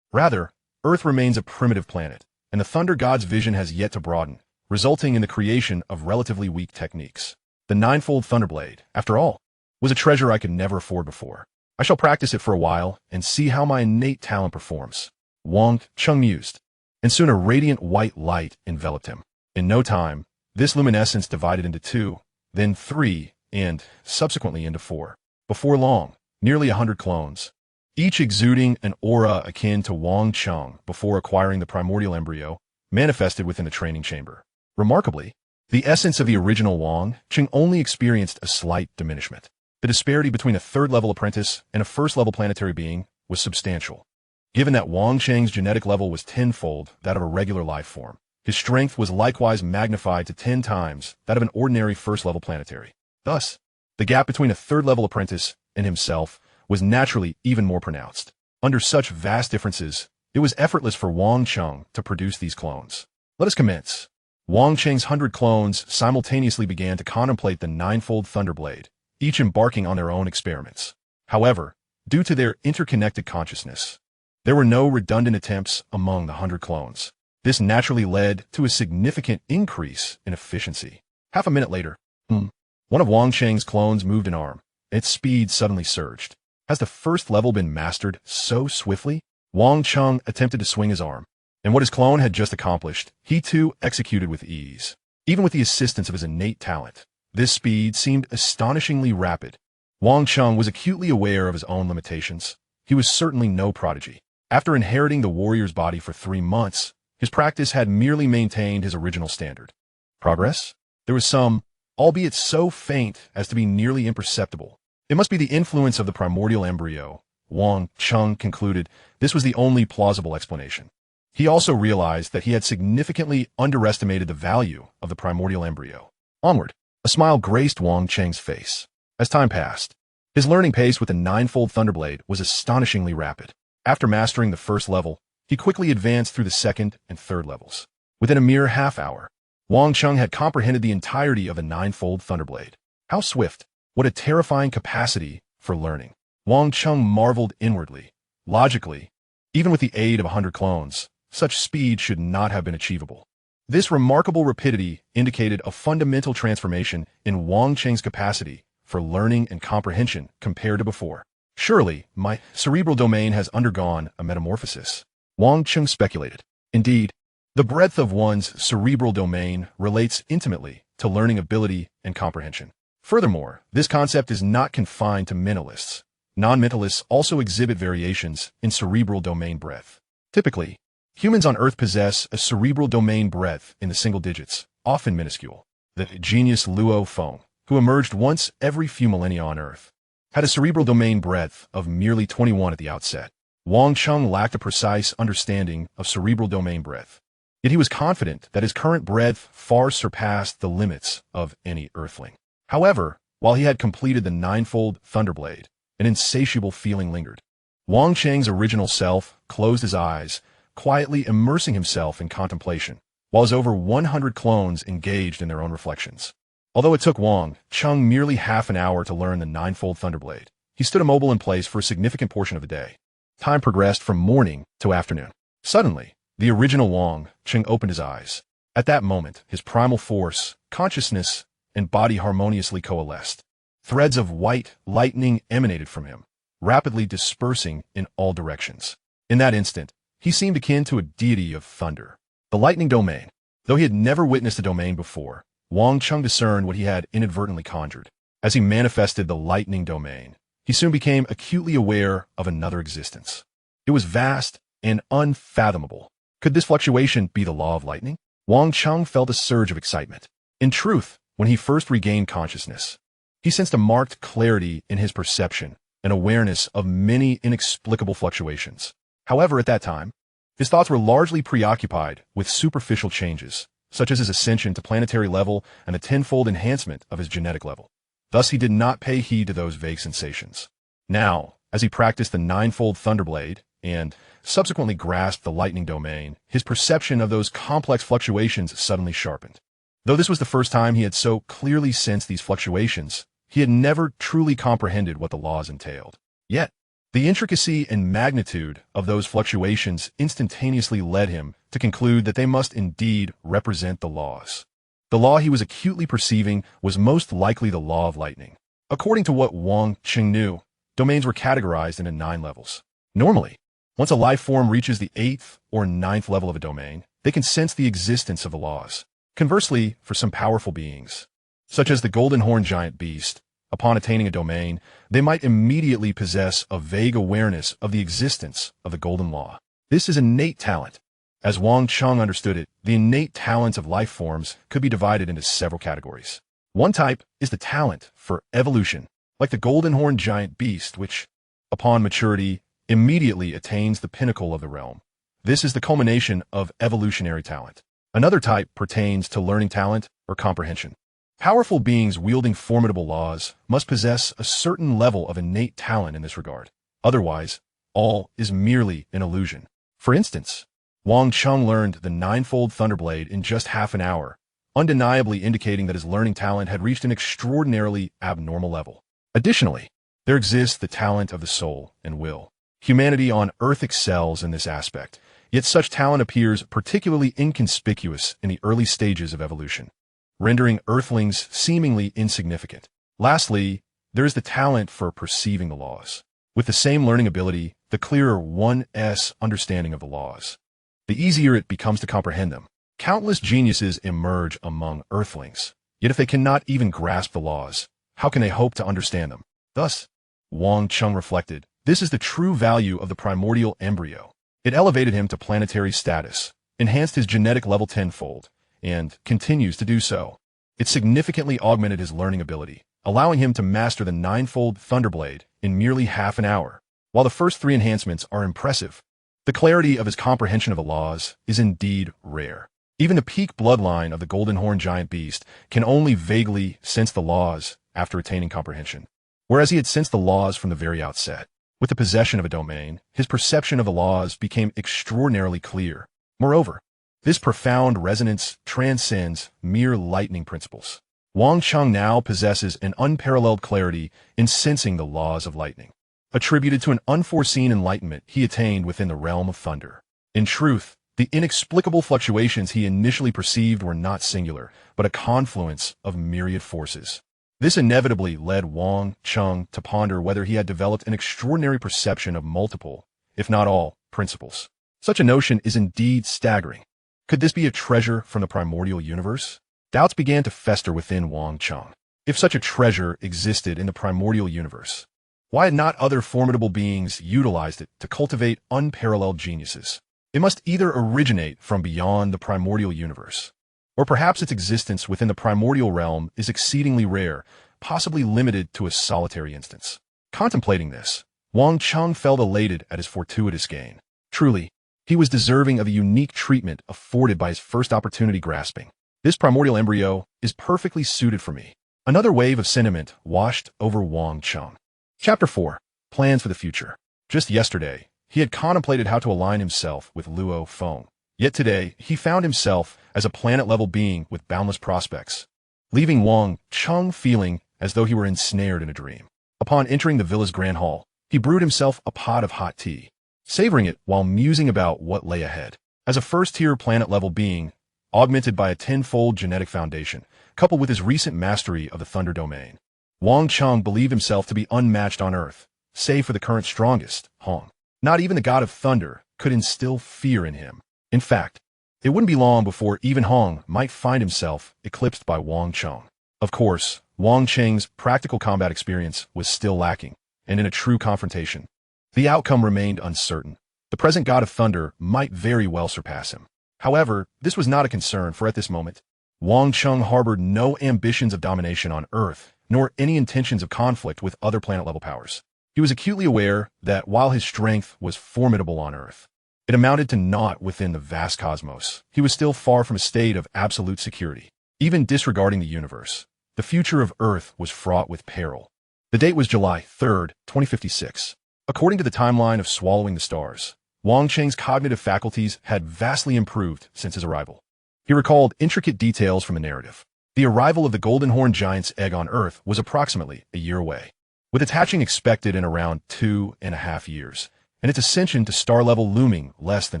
Rather, Earth remains a primitive planet, and the Thunder God's vision has yet to broaden, resulting in the creation of relatively weak techniques. The 9-fold Thunderblade, after all, was a treasure I could never afford before. I shall practice it for a while and see how my innate talent performs. Wang Cheng mused, and soon a radiant white light enveloped him. In no time, this luminescence divided into 2, then 3, and subsequently into 4. Before long, nearly 100 clones, each exuding an aura akin to Wang Cheng before acquiring the primordial embryo, manifested within the training chamber. Remarkably, The essence of the original Wang Cheng only experienced a slight diminishment. The disparity between a third-level apprentice and a first-level planetary being was substantial. Given that Wang Cheng's genetic level was tenfold that of a regular life form, his strength was likewise magnified to 10 times that of an ordinary first-level planetary. Thus, the gap between a third-level apprentice and himself was naturally even more pronounced. Under such vast differences, it was effortless for Wang Cheng to produce these clones. Let us commence. Wang Cheng's 100 clones simultaneously began to contemplate the ninefold Thunderblade, each embarking on their own experiments. However, due to their interconnected consciousness, there were no redundant attempts among the 100 clones. This naturally led to a significant increase in efficiency. Half a minute later, one of Wang Cheng's clones moved an arm. Its speed suddenly surged. Has the first level been mastered so swiftly? Wang Cheng attempted to swing his arm, and what his clone had just accomplished, he too executed with ease. Even with the assistance of his innate talent, this speed seemed astonishingly rapid. Wang Cheng was acutely aware of his own limitations. He was certainly no prodigy. After inheriting the warrior's body for 3 months, his practice had merely maintained his original standard. Progress? There was some, albeit so faint as to be nearly imperceptible. It must be the influence of the primordial embryo. Wang Cheng concluded this was the only plausible explanation. He also realized that he had significantly underestimated the value of the primordial embryo. Onward, a smile graced Wang Cheng's face. As time passed, his learning pace with the ninefold Thunderblade was astonishingly rapid. After mastering the first level, he quickly advanced through the second and third levels. Within a mere half hour, Wang Cheng had comprehended the entirety of the ninefold Thunderblade. How swift! What a terrifying capacity for learning! Wang Cheng marveled inwardly. Logically, even with the aid of 100 clones, such speed should not have been achievable. This remarkable rapidity indicated a fundamental transformation in Wang Cheng's capacity for learning and comprehension compared to before. Surely, my cerebral domain has undergone a metamorphosis. Wang Cheng speculated. Indeed, the breadth of one's cerebral domain relates intimately to learning ability and comprehension. Furthermore, this concept is not confined to mentalists. Non-mentalists also exhibit variations in cerebral domain breadth. Typically, humans on Earth possess a cerebral domain breadth in the single digits, often minuscule. The genius Luo Feng, who emerged once every few millennia on Earth, had a cerebral domain breadth of merely 21 at the outset. Wang Cheng lacked a precise understanding of cerebral domain breadth, yet he was confident that his current breadth far surpassed the limits of any Earthling. However, while he had completed the ninefold Thunderblade, an insatiable feeling lingered. Wang Cheng's original self closed his eyes, quietly immersing himself in contemplation, while his over 100 clones engaged in their own reflections. Although it took Wang Cheng merely half an hour to learn the ninefold Thunderblade, he stood immobile in place for a significant portion of the day. Time progressed from morning to afternoon. Suddenly, the original Wang Cheng opened his eyes. At that moment, his primal force, consciousness, and body harmoniously coalesced. Threads of white lightning emanated from him, rapidly dispersing in all directions. In that instant, he seemed akin to a deity of thunder. The lightning domain. Though he had never witnessed a domain before, Wang Cheng discerned what he had inadvertently conjured. As he manifested the lightning domain, he soon became acutely aware of another existence. It was vast and unfathomable. Could this fluctuation be the law of lightning? Wang Cheng felt a surge of excitement. In truth, when he first regained consciousness, he sensed a marked clarity in his perception and awareness of many inexplicable fluctuations. However, at that time, his thoughts were largely preoccupied with superficial changes, such as his ascension to planetary level and the tenfold enhancement of his genetic level. Thus, he did not pay heed to those vague sensations. Now, as he practiced the ninefold Thunderblade and subsequently grasped the lightning domain, his perception of those complex fluctuations suddenly sharpened. Though this was the first time he had so clearly sensed these fluctuations, he had never truly comprehended what the laws entailed. Yet, the intricacy and magnitude of those fluctuations instantaneously led him to conclude that they must indeed represent the laws. The law he was acutely perceiving was most likely the law of lightning. According to what Wang Cheng knew, domains were categorized into 9 levels. Normally, once a life form reaches the 8th or 9th level of a domain, they can sense the existence of the laws. Conversely, for some powerful beings, such as the golden horn giant beast, upon attaining a domain, they might immediately possess a vague awareness of the existence of the golden law. This is innate talent, As Wang Cheng understood it, the innate talents of life forms could be divided into several categories. One type is the talent for evolution, like the golden horned giant beast, which, upon maturity, immediately attains the pinnacle of the realm. This is the culmination of evolutionary talent. Another type pertains to learning talent or comprehension. Powerful beings wielding formidable laws must possess a certain level of innate talent in this regard. Otherwise, all is merely an illusion. For instance, Wang Cheng learned the ninefold Thunderblade in just half an hour, undeniably indicating that his learning talent had reached an extraordinarily abnormal level. Additionally, there exists the talent of the soul and will. Humanity on Earth excels in this aspect, yet such talent appears particularly inconspicuous in the early stages of evolution, rendering Earthlings seemingly insignificant. Lastly, there is the talent for perceiving the laws. With the same learning ability, the clearer one's understanding of the laws, the easier it becomes to comprehend them. Countless geniuses emerge among Earthlings, yet if they cannot even grasp the laws, how can they hope to understand them? Thus, Wang Cheng reflected, this is the true value of the primordial embryo. It elevated him to planetary status, enhanced his genetic level tenfold, and continues to do so. It significantly augmented his learning ability, allowing him to master the ninefold Thunderblade in merely half an hour. While the first three enhancements are impressive, the clarity of his comprehension of the laws is indeed rare. Even the peak bloodline of the golden horned giant beast can only vaguely sense the laws after attaining comprehension, whereas he had sensed the laws from the very outset. With the possession of a domain, his perception of the laws became extraordinarily clear. Moreover, this profound resonance transcends mere lightning principles. Wang Cheng now possesses an unparalleled clarity in sensing the laws of lightning, attributed to an unforeseen enlightenment he attained within the realm of thunder. In truth, the inexplicable fluctuations he initially perceived were not singular, but a confluence of myriad forces. This inevitably led Wang Cheng to ponder whether he had developed an extraordinary perception of multiple, if not all, principles. Such a notion is indeed staggering. Could this be a treasure from the primordial universe? Doubts began to fester within Wang Cheng. If such a treasure existed in the primordial universe, why had not other formidable beings utilized it to cultivate unparalleled geniuses? It must either originate from beyond the primordial universe, or perhaps its existence within the primordial realm is exceedingly rare, possibly limited to a solitary instance. Contemplating this, Wang Cheng felt elated at his fortuitous gain. Truly, he was deserving of the unique treatment afforded by his first opportunity grasping. This primordial embryo is perfectly suited for me. Another wave of sentiment washed over Wang Cheng. Chapter 4. Plans for the future. Just yesterday, he had contemplated how to align himself with Luo Feng. Yet today, he found himself as a planet-level being with boundless prospects, leaving Wang Cheng feeling as though he were ensnared in a dream. Upon entering the villa's grand hall, he brewed himself a pot of hot tea, savoring it while musing about what lay ahead. As a first-tier planet-level being, augmented by a tenfold genetic foundation, coupled with his recent mastery of the Thunder domain, Wang Cheng believed himself to be unmatched on Earth, save for the current strongest, Hong. Not even the god of thunder could instill fear in him. In fact, it wouldn't be long before even Hong might find himself eclipsed by Wang Cheng. Of course, Wang Cheng's practical combat experience was still lacking, and in a true confrontation, the outcome remained uncertain. The present god of thunder might very well surpass him. However, this was not a concern, for at this moment, Wang Cheng harbored no ambitions of domination on Earth, nor any intentions of conflict with other planet-level powers. He was acutely aware that while his strength was formidable on Earth, it amounted to naught within the vast cosmos. He was still far from a state of absolute security. Even disregarding the universe, the future of Earth was fraught with peril. The date was July 3rd, 2056. According to the timeline of Swallowing the Stars, Wang Cheng's cognitive faculties had vastly improved since his arrival. He recalled intricate details from the narrative. The arrival of the golden horned giant's egg on Earth was approximately a year away, with its hatching expected in around 2.5 years, and its ascension to star level looming less than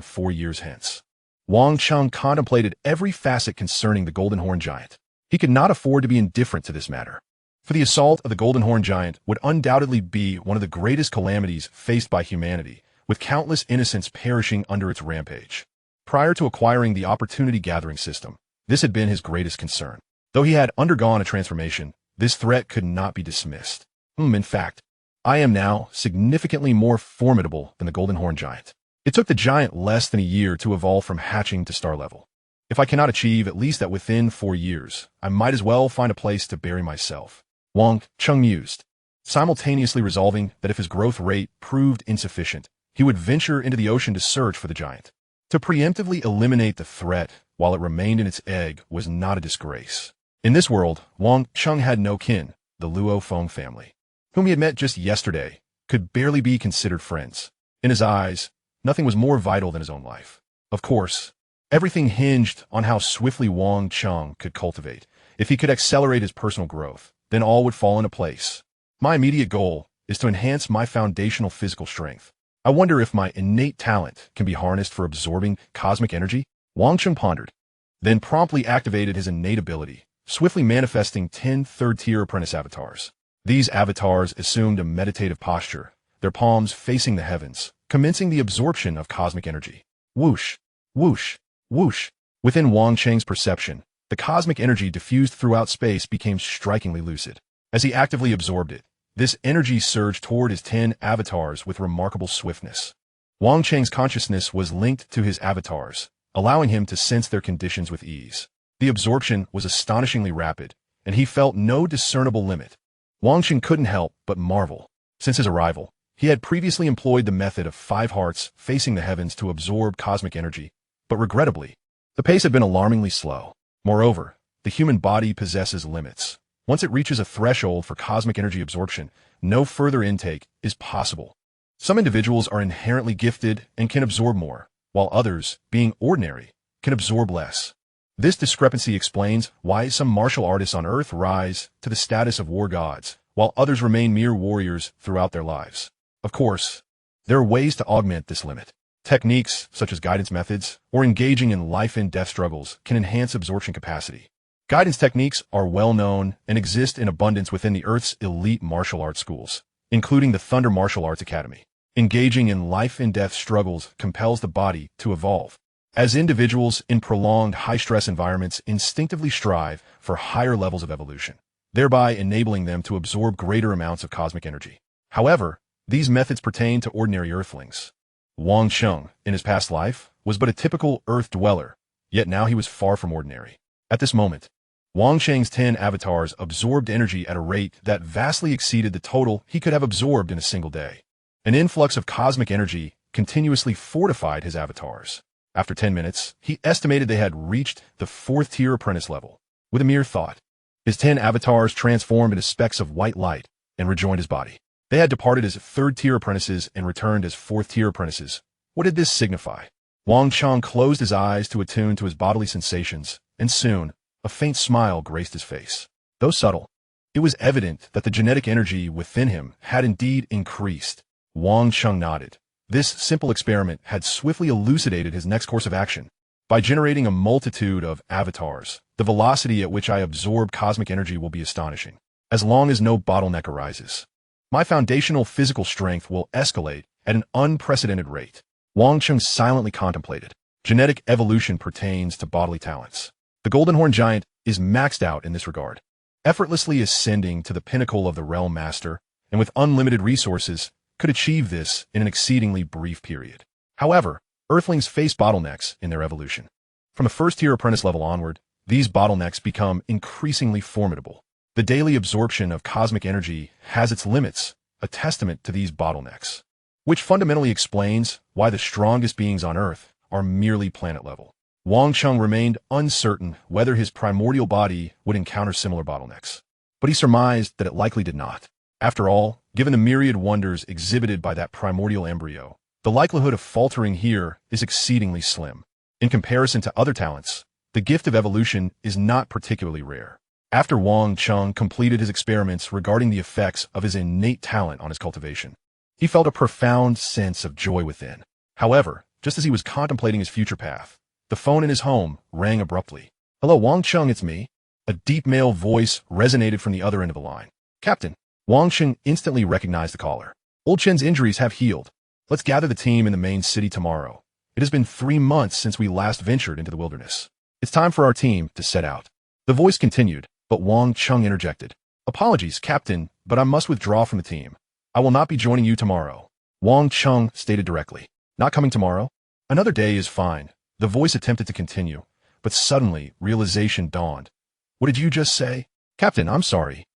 4 years hence. Wang Cheng contemplated every facet concerning the golden horned giant. He could not afford to be indifferent to this matter, for the assault of the golden horned giant would undoubtedly be one of the greatest calamities faced by humanity, with countless innocents perishing under its rampage. Prior to acquiring the opportunity gathering system, this had been his greatest concern. Though he had undergone a transformation, this threat could not be dismissed. In fact, I am now significantly more formidable than the golden horned giant. It took the giant less than a year to evolve from hatching to star level. If I cannot achieve at least that within 4 years, I might as well find a place to bury myself. Wang Cheng mused, simultaneously resolving that if his growth rate proved insufficient, he would venture into the ocean to search for the giant. To preemptively eliminate the threat while it remained in its egg was not a disgrace. In this world, Wang Cheng had no kin. The Luo Feng family, whom he had met just yesterday, could barely be considered friends. In his eyes, nothing was more vital than his own life. Of course, everything hinged on how swiftly Wang Cheng could cultivate. If he could accelerate his personal growth, then all would fall into place. My immediate goal is to enhance my foundational physical strength. I wonder if my innate talent can be harnessed for absorbing cosmic energy? Wang Cheng pondered, then promptly activated his innate ability, swiftly manifesting 10 third-tier apprentice avatars. These avatars assumed a meditative posture, their palms facing the heavens, commencing the absorption of cosmic energy. Whoosh, whoosh, whoosh. Within Wang Cheng's perception, the cosmic energy diffused throughout space became strikingly lucid. As he actively absorbed it, this energy surged toward his 10 avatars with remarkable swiftness. Wang Cheng's consciousness was linked to his avatars, allowing him to sense their conditions with ease. The absorption was astonishingly rapid, and he felt no discernible limit. Wang Cheng couldn't help but marvel. Since his arrival, he had previously employed the method of 5 hearts facing the heavens to absorb cosmic energy, but regrettably, the pace had been alarmingly slow. Moreover, the human body possesses limits. Once it reaches a threshold for cosmic energy absorption, no further intake is possible. Some individuals are inherently gifted and can absorb more, while others, being ordinary, can absorb less. This discrepancy explains why some martial artists on Earth rise to the status of war gods, while others remain mere warriors throughout their lives. Of course, there are ways to augment this limit. Techniques, such as guidance methods, or engaging in life-and-death struggles, can enhance absorption capacity. Guidance techniques are well known and exist in abundance within the Earth's elite martial arts schools, including the Thunder Martial Arts Academy. Engaging in life-and-death struggles compels the body to evolve, as individuals in prolonged high-stress environments instinctively strive for higher levels of evolution, thereby enabling them to absorb greater amounts of cosmic energy. However, these methods pertain to ordinary Earthlings. Wang Cheng, in his past life, was but a typical Earth dweller, yet now he was far from ordinary. At this moment, Wang Cheng's 10 avatars absorbed energy at a rate that vastly exceeded the total he could have absorbed in a single day. An influx of cosmic energy continuously fortified his avatars. After 10 minutes, he estimated they had reached the 4th-tier apprentice level. With a mere thought, his 10 avatars transformed into specks of white light and rejoined his body. They had departed as 3rd-tier apprentices and returned as 4th-tier apprentices. What did this signify? Wang Cheng closed his eyes to attune to his bodily sensations, and soon, a faint smile graced his face. Though subtle, it was evident that the genetic energy within him had indeed increased. Wang Cheng nodded. This simple experiment had swiftly elucidated his next course of action. By generating a multitude of avatars, the velocity at which I absorb cosmic energy will be astonishing. As long as no bottleneck arises, my foundational physical strength will escalate at an unprecedented rate. Wang Cheng silently contemplated. Genetic evolution pertains to bodily talents. The Golden Horn Giant is maxed out in this regard, effortlessly ascending to the pinnacle of the Realm Master, and with unlimited resources, could achieve this in an exceedingly brief period. However, Earthlings face bottlenecks in their evolution. From the 1st-tier apprentice level onward, these bottlenecks become increasingly formidable. The daily absorption of cosmic energy has its limits, a testament to these bottlenecks, which fundamentally explains why the strongest beings on Earth are merely planet level. Wang Cheng remained uncertain whether his primordial body would encounter similar bottlenecks, but he surmised that it likely did not. After all, given the myriad wonders exhibited by that primordial embryo, the likelihood of faltering here is exceedingly slim. In comparison to other talents, the gift of evolution is not particularly rare. After Wang Cheng completed his experiments regarding the effects of his innate talent on his cultivation, he felt a profound sense of joy within. However, just as he was contemplating his future path, the phone in his home rang abruptly. "Hello, Wang Cheng, it's me." A deep male voice resonated from the other end of the line. "Captain." Wang Cheng instantly recognized the caller. "Old Chen's injuries have healed. Let's gather the team in the main city tomorrow. It has been 3 months since we last ventured into the wilderness. It's time for our team to set out." The voice continued, but Wang Cheng interjected. "Apologies, Captain, but I must withdraw from the team. I will not be joining you tomorrow." Wang Cheng stated directly. Not coming tomorrow? Another day is fine. The voice attempted to continue, but suddenly realization dawned. What did you just say? Captain, I'm sorry,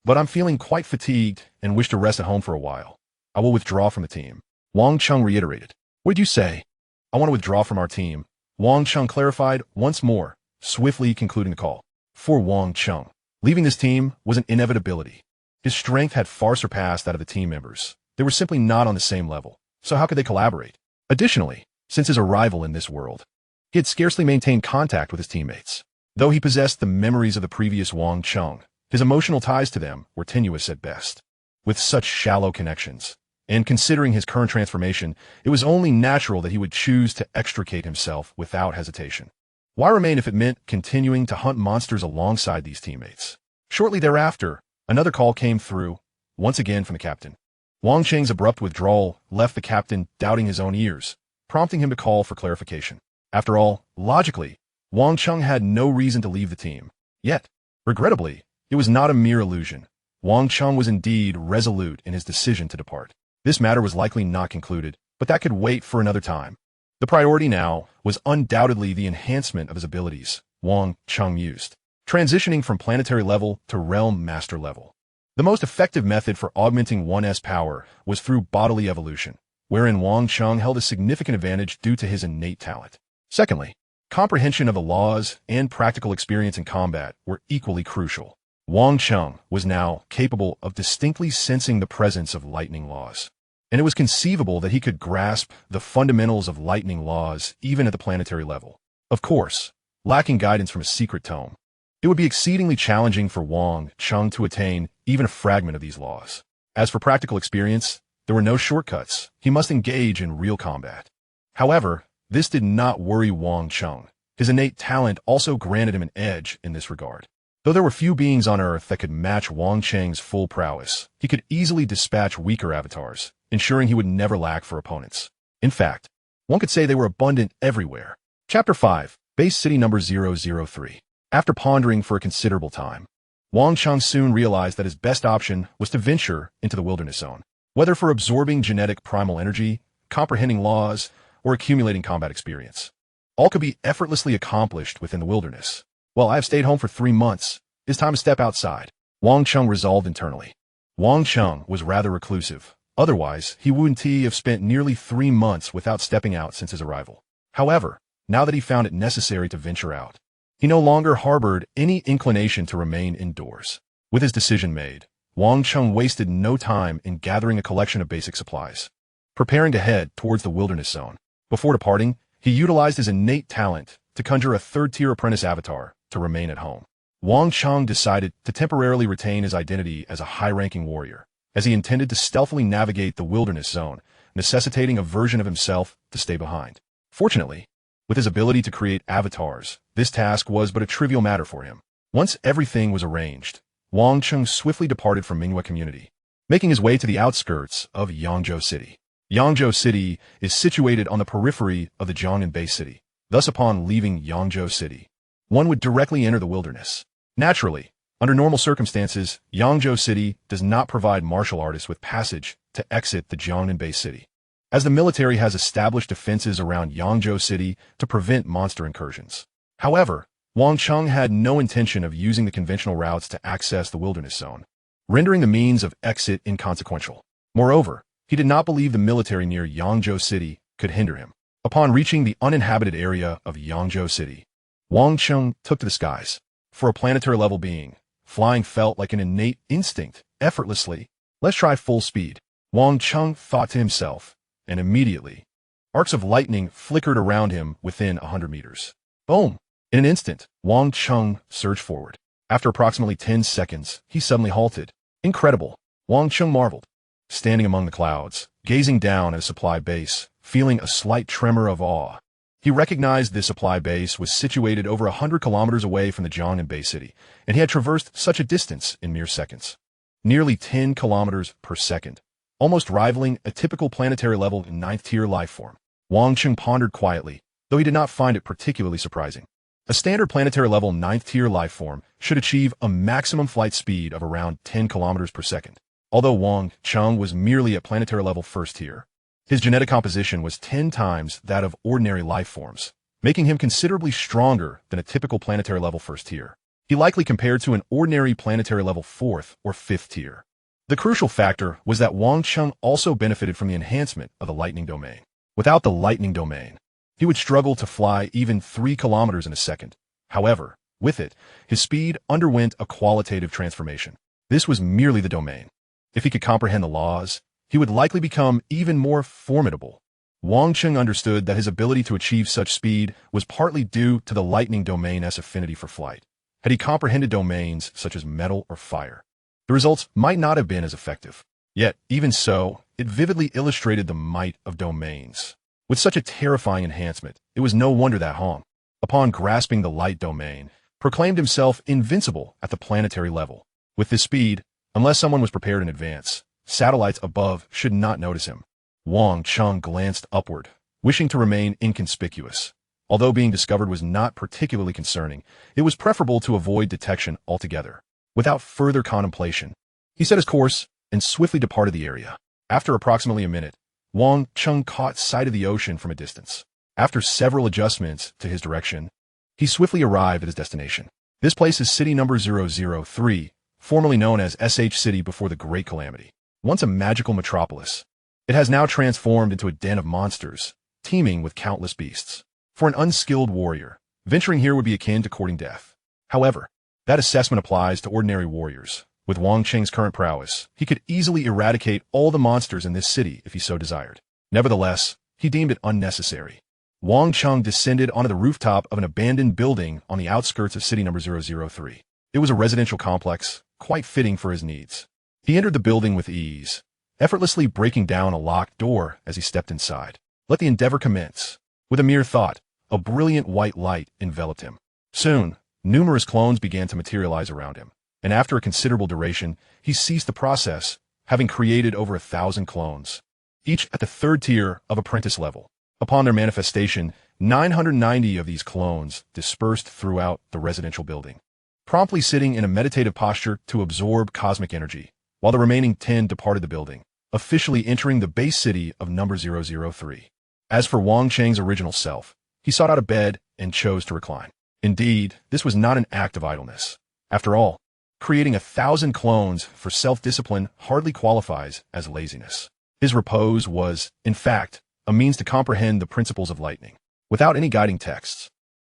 but I'm feeling quite fatigued and wish to rest at home for a while. I will withdraw from the team. Wang Cheng reiterated. What did you say? I want to withdraw from our team. Wang Cheng clarified once more, swiftly concluding the call. For Wang Cheng, leaving this team was an inevitability. His strength had far surpassed that of the team members. They were simply not on the same level, so how could they collaborate? Additionally, since his arrival in this world, he had scarcely maintained contact with his teammates. Though he possessed the memories of the previous Wang Cheng, his emotional ties to them were tenuous at best. With such shallow connections, and considering his current transformation, it was only natural that he would choose to extricate himself without hesitation. Why remain if it meant continuing to hunt monsters alongside these teammates? Shortly thereafter, another call came through, once again from the captain. Wang Cheng's abrupt withdrawal left the captain doubting his own ears, prompting him to call for clarification. After all, logically, Wang Cheng had no reason to leave the team. Yet, regrettably, it was not a mere illusion. Wang Cheng was indeed resolute in his decision to depart. This matter was likely not concluded, but that could wait for another time. The priority now was undoubtedly the enhancement of his abilities, Wang Cheng mused, transitioning from planetary level to realm master level. The most effective method for augmenting one's power was through bodily evolution, wherein Wang Cheng held a significant advantage due to his innate talent. Secondly, comprehension of the laws and practical experience in combat were equally crucial. Wang Cheng was now capable of distinctly sensing the presence of lightning laws, and it was conceivable that he could grasp the fundamentals of lightning laws even at the planetary level. Of course, lacking guidance from a secret tome, it would be exceedingly challenging for Wang Cheng to attain even a fragment of these laws. As for practical experience, there were no shortcuts. He must engage in real combat. However, this did not worry Wang Cheng. His innate talent also granted him an edge in this regard. Though there were few beings on Earth that could match Wang Cheng's full prowess, he could easily dispatch weaker avatars, ensuring he would never lack for opponents. In fact, one could say they were abundant everywhere. Chapter 5, Base City Number 003. After pondering for a considerable time, Wang Cheng soon realized that his best option was to venture into the wilderness zone. Whether for absorbing genetic primal energy, comprehending laws, or accumulating combat experience, all could be effortlessly accomplished within the wilderness. Well, I have stayed home for 3 months. It's time to step outside. Wang Cheng resolved internally. Wang Cheng was rather reclusive. Otherwise, he wouldn't have spent nearly 3 months without stepping out since his arrival. However, now that he found it necessary to venture out, he no longer harbored any inclination to remain indoors. With his decision made, Wang Cheng wasted no time in gathering a collection of basic supplies, preparing to head towards the wilderness zone. Before departing, he utilized his innate talent to conjure a third-tier apprentice avatar to remain at home. Wang Cheng decided to temporarily retain his identity as a high-ranking warrior, as he intended to stealthily navigate the wilderness zone, necessitating a version of himself to stay behind. Fortunately, with his ability to create avatars, this task was but a trivial matter for him. Once everything was arranged, Wang Cheng swiftly departed from Minghua community, making his way to the outskirts of Yangzhou City. Yangzhou City is situated on the periphery of the Jiangnan Bay City. Thus, upon leaving Yangzhou City, one would directly enter the wilderness. Naturally, under normal circumstances, Yangzhou City does not provide martial artists with passage to exit the Jiangnan Bay City, as the military has established defenses around Yangzhou City to prevent monster incursions. However, Wang Cheng had no intention of using the conventional routes to access the wilderness zone, rendering the means of exit inconsequential. Moreover, he did not believe the military near Yangzhou City could hinder him. Upon reaching the uninhabited area of Yangzhou City, Wang Cheng took to the skies. For a planetary-level being, flying felt like an innate instinct, effortlessly. Let's try full speed, Wang Cheng thought to himself, and immediately, arcs of lightning flickered around him within 100 meters. Boom! In an instant, Wang Cheng surged forward. After approximately 10 seconds, he suddenly halted. Incredible, Wang Cheng marveled. Standing among the clouds, gazing down at a supply base, feeling a slight tremor of awe, he recognized this supply base was situated over 100 kilometers away from the Jiangnan Bay City, and he had traversed such a distance in mere seconds. Nearly 10 kilometers per second, almost rivaling a typical planetary-level 9th-tier life form. Wang Cheng pondered quietly, though he did not find it particularly surprising. A standard planetary-level 9th-tier life form should achieve a maximum flight speed of around 10 kilometers per second. Although Wang Cheng was merely at planetary-level 1st tier, His genetic composition was 10 times that of ordinary life forms, making him considerably stronger than a typical planetary level first tier. He likely compared to an ordinary planetary level 4th or 5th tier. The crucial factor was that Wang Cheng also benefited from the enhancement of the lightning domain. Without the lightning domain, he would struggle to fly even 3 kilometers in a second. However, with it, his speed underwent a qualitative transformation. This was merely the domain. If he could comprehend the laws, he would likely become even more formidable. Wang Cheng understood that his ability to achieve such speed was partly due to the lightning domain's affinity for flight. Had he comprehended domains such as metal or fire, the results might not have been as effective. Yet, even so, it vividly illustrated the might of domains. With such a terrifying enhancement, it was no wonder that Hong, upon grasping the light domain, proclaimed himself invincible at the planetary level. With this speed, unless someone was prepared in advance, satellites above should not notice him. Wang Cheng glanced upward, wishing to remain inconspicuous. Although being discovered was not particularly concerning, it was preferable to avoid detection altogether. Without further contemplation, he set his course and swiftly departed the area. After approximately a minute, Wang Cheng caught sight of the ocean from a distance. After several adjustments to his direction, he swiftly arrived at his destination. This place is city number 003, formerly known as SH City before the Great Calamity. Once a magical metropolis, it has now transformed into a den of monsters, teeming with countless beasts. For an unskilled warrior, venturing here would be akin to courting death. However, that assessment applies to ordinary warriors. With Wang Cheng's current prowess, he could easily eradicate all the monsters in this city if he so desired. Nevertheless, he deemed it unnecessary. Wang Cheng descended onto the rooftop of an abandoned building on the outskirts of city number 003. It was a residential complex, quite fitting for his needs. He entered the building with ease, effortlessly breaking down a locked door as he stepped inside. Let the endeavor commence. With a mere thought, a brilliant white light enveloped him. Soon, numerous clones began to materialize around him, and after a considerable duration, he ceased the process, having created over 1,000 clones, each at the 3rd tier of apprentice level. Upon their manifestation, 990 of these clones dispersed throughout the residential building, promptly sitting in a meditative posture to absorb cosmic energy, while the remaining 10 departed the building, officially entering the base city of number 003. As for Wang Cheng's original self, he sought out a bed and chose to recline. Indeed, this was not an act of idleness. After all, creating 1,000 clones for self-discipline hardly qualifies as laziness. His repose was, in fact, a means to comprehend the principles of lightning. Without any guiding texts,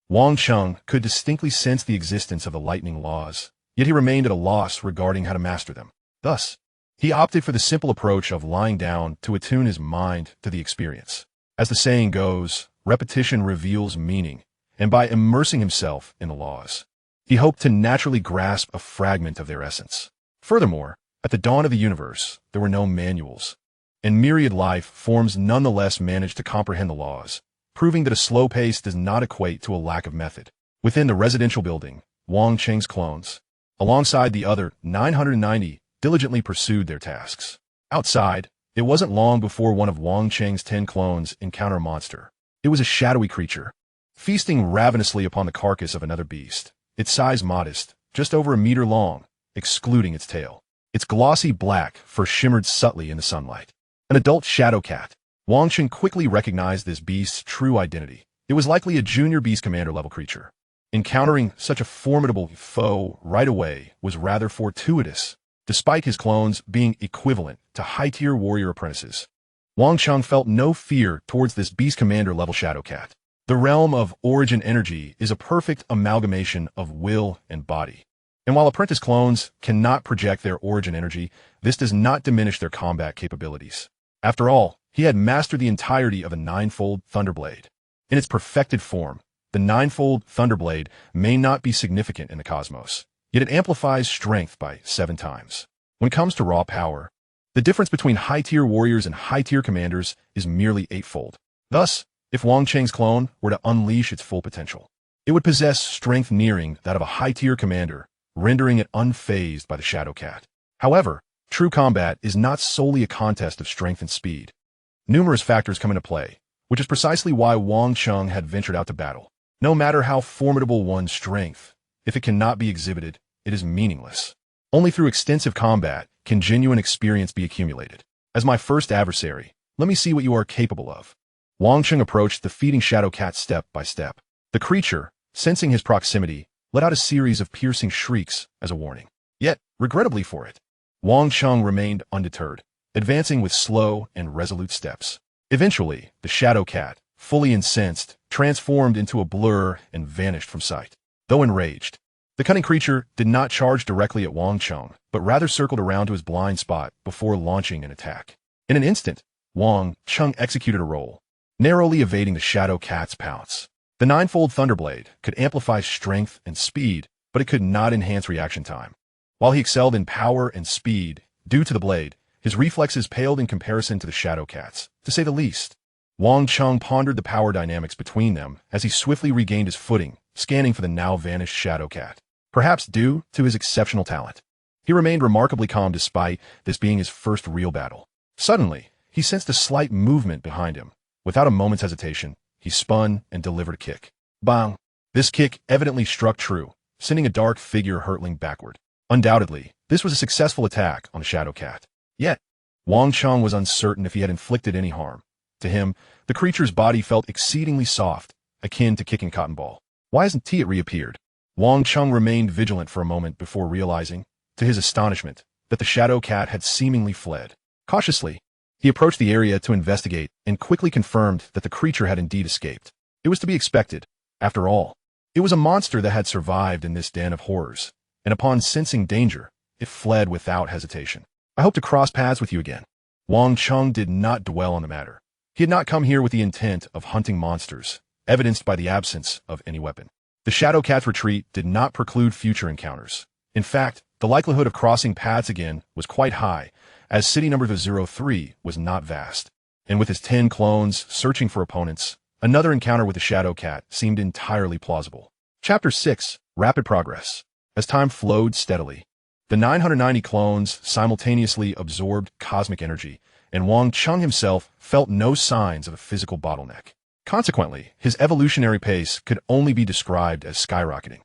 Wang Cheng could distinctly sense the existence of the lightning laws, yet he remained at a loss regarding how to master them. Thus, he opted for the simple approach of lying down to attune his mind to the experience. As the saying goes, repetition reveals meaning, and by immersing himself in the laws, he hoped to naturally grasp a fragment of their essence. Furthermore, at the dawn of the universe, there were no manuals, and myriad life forms nonetheless managed to comprehend the laws, proving that a slow pace does not equate to a lack of method. Within the residential building, Wang Cheng's clones, alongside the other 990, diligently pursued their tasks. Outside, it wasn't long before one of Wang Cheng's 10 clones encountered a monster. It was a shadowy creature, feasting ravenously upon the carcass of another beast, its size modest, just over 1 meter long, excluding its tail. Its glossy black fur shimmered subtly in the sunlight. An adult shadow cat. Wang Cheng quickly recognized this beast's true identity. It was likely a junior beast commander level creature. Encountering such a formidable foe right away was rather fortuitous, despite his clones being equivalent to high-tier warrior apprentices. Wang Cheng felt no fear towards this beast commander level shadow cat. The realm of origin energy is a perfect amalgamation of will and body. And while apprentice clones cannot project their origin energy, this does not diminish their combat capabilities. After all, he had mastered the entirety of a 9-fold Thunderblade. In its perfected form, the 9-fold Thunderblade may not be significant in the cosmos, yet it amplifies strength by 7 times. When it comes to raw power, the difference between high-tier warriors and high-tier commanders is merely 8-fold. Thus, if Wang Cheng's clone were to unleash its full potential, it would possess strength nearing that of a high-tier commander, rendering it unfazed by the Shadow Cat. However, true combat is not solely a contest of strength and speed. Numerous factors come into play, which is precisely why Wang Cheng had ventured out to battle. No matter how formidable one's strength, if it cannot be exhibited, it is meaningless. Only through extensive combat can genuine experience be accumulated. As my first adversary, Let me see what you are capable of. Wang Cheng approached the feeding shadow cat step by step. The creature, sensing his proximity, let out a series of piercing shrieks as a warning. Yet, regrettably for it, Wang Cheng remained undeterred, advancing with slow and resolute steps. Eventually, the shadow cat, fully incensed, transformed into a blur and vanished from sight. Though enraged, the cunning creature did not charge directly at Wang Cheng, but rather circled around to his blind spot before launching an attack. In an instant, Wang Cheng executed a roll, narrowly evading the shadow cat's pounce. The ninefold Thunderblade could amplify strength and speed, but it could not enhance reaction time. While he excelled in power and speed, due to the blade, his reflexes paled in comparison to the shadow cat's, to say the least. Wang Cheng pondered the power dynamics between them as he swiftly regained his footing, scanning for the now-vanished shadow cat. Perhaps due to his exceptional talent, he remained remarkably calm despite this being his first real battle. Suddenly, he sensed a slight movement behind him. Without a moment's hesitation, he spun and delivered a kick. Bang! This kick evidently struck true, sending a dark figure hurtling backward. Undoubtedly, this was a successful attack on the shadow cat. Yet, Wang Cheng was uncertain if he had inflicted any harm. To him, the creature's body felt exceedingly soft, akin to kicking a cotton ball. Why hasn't it reappeared? Wang Cheng remained vigilant for a moment before realizing, to his astonishment, that the shadow cat had seemingly fled. Cautiously, he approached the area to investigate and quickly confirmed that the creature had indeed escaped. It was to be expected. After all, it was a monster that had survived in this den of horrors, and upon sensing danger, it fled without hesitation. I hope to cross paths with you again. Wang Cheng did not dwell on the matter. He had not come here with the intent of hunting monsters, evidenced by the absence of any weapon. The shadow cat's retreat did not preclude future encounters. In fact, the likelihood of crossing paths again was quite high, as city number 03 was not vast. And with his 10 clones searching for opponents, another encounter with the shadow cat seemed entirely plausible. Chapter 6, Rapid Progress. As time flowed steadily, the 990 clones simultaneously absorbed cosmic energy, and Wang Cheng himself felt no signs of a physical bottleneck. Consequently, his evolutionary pace could only be described as skyrocketing.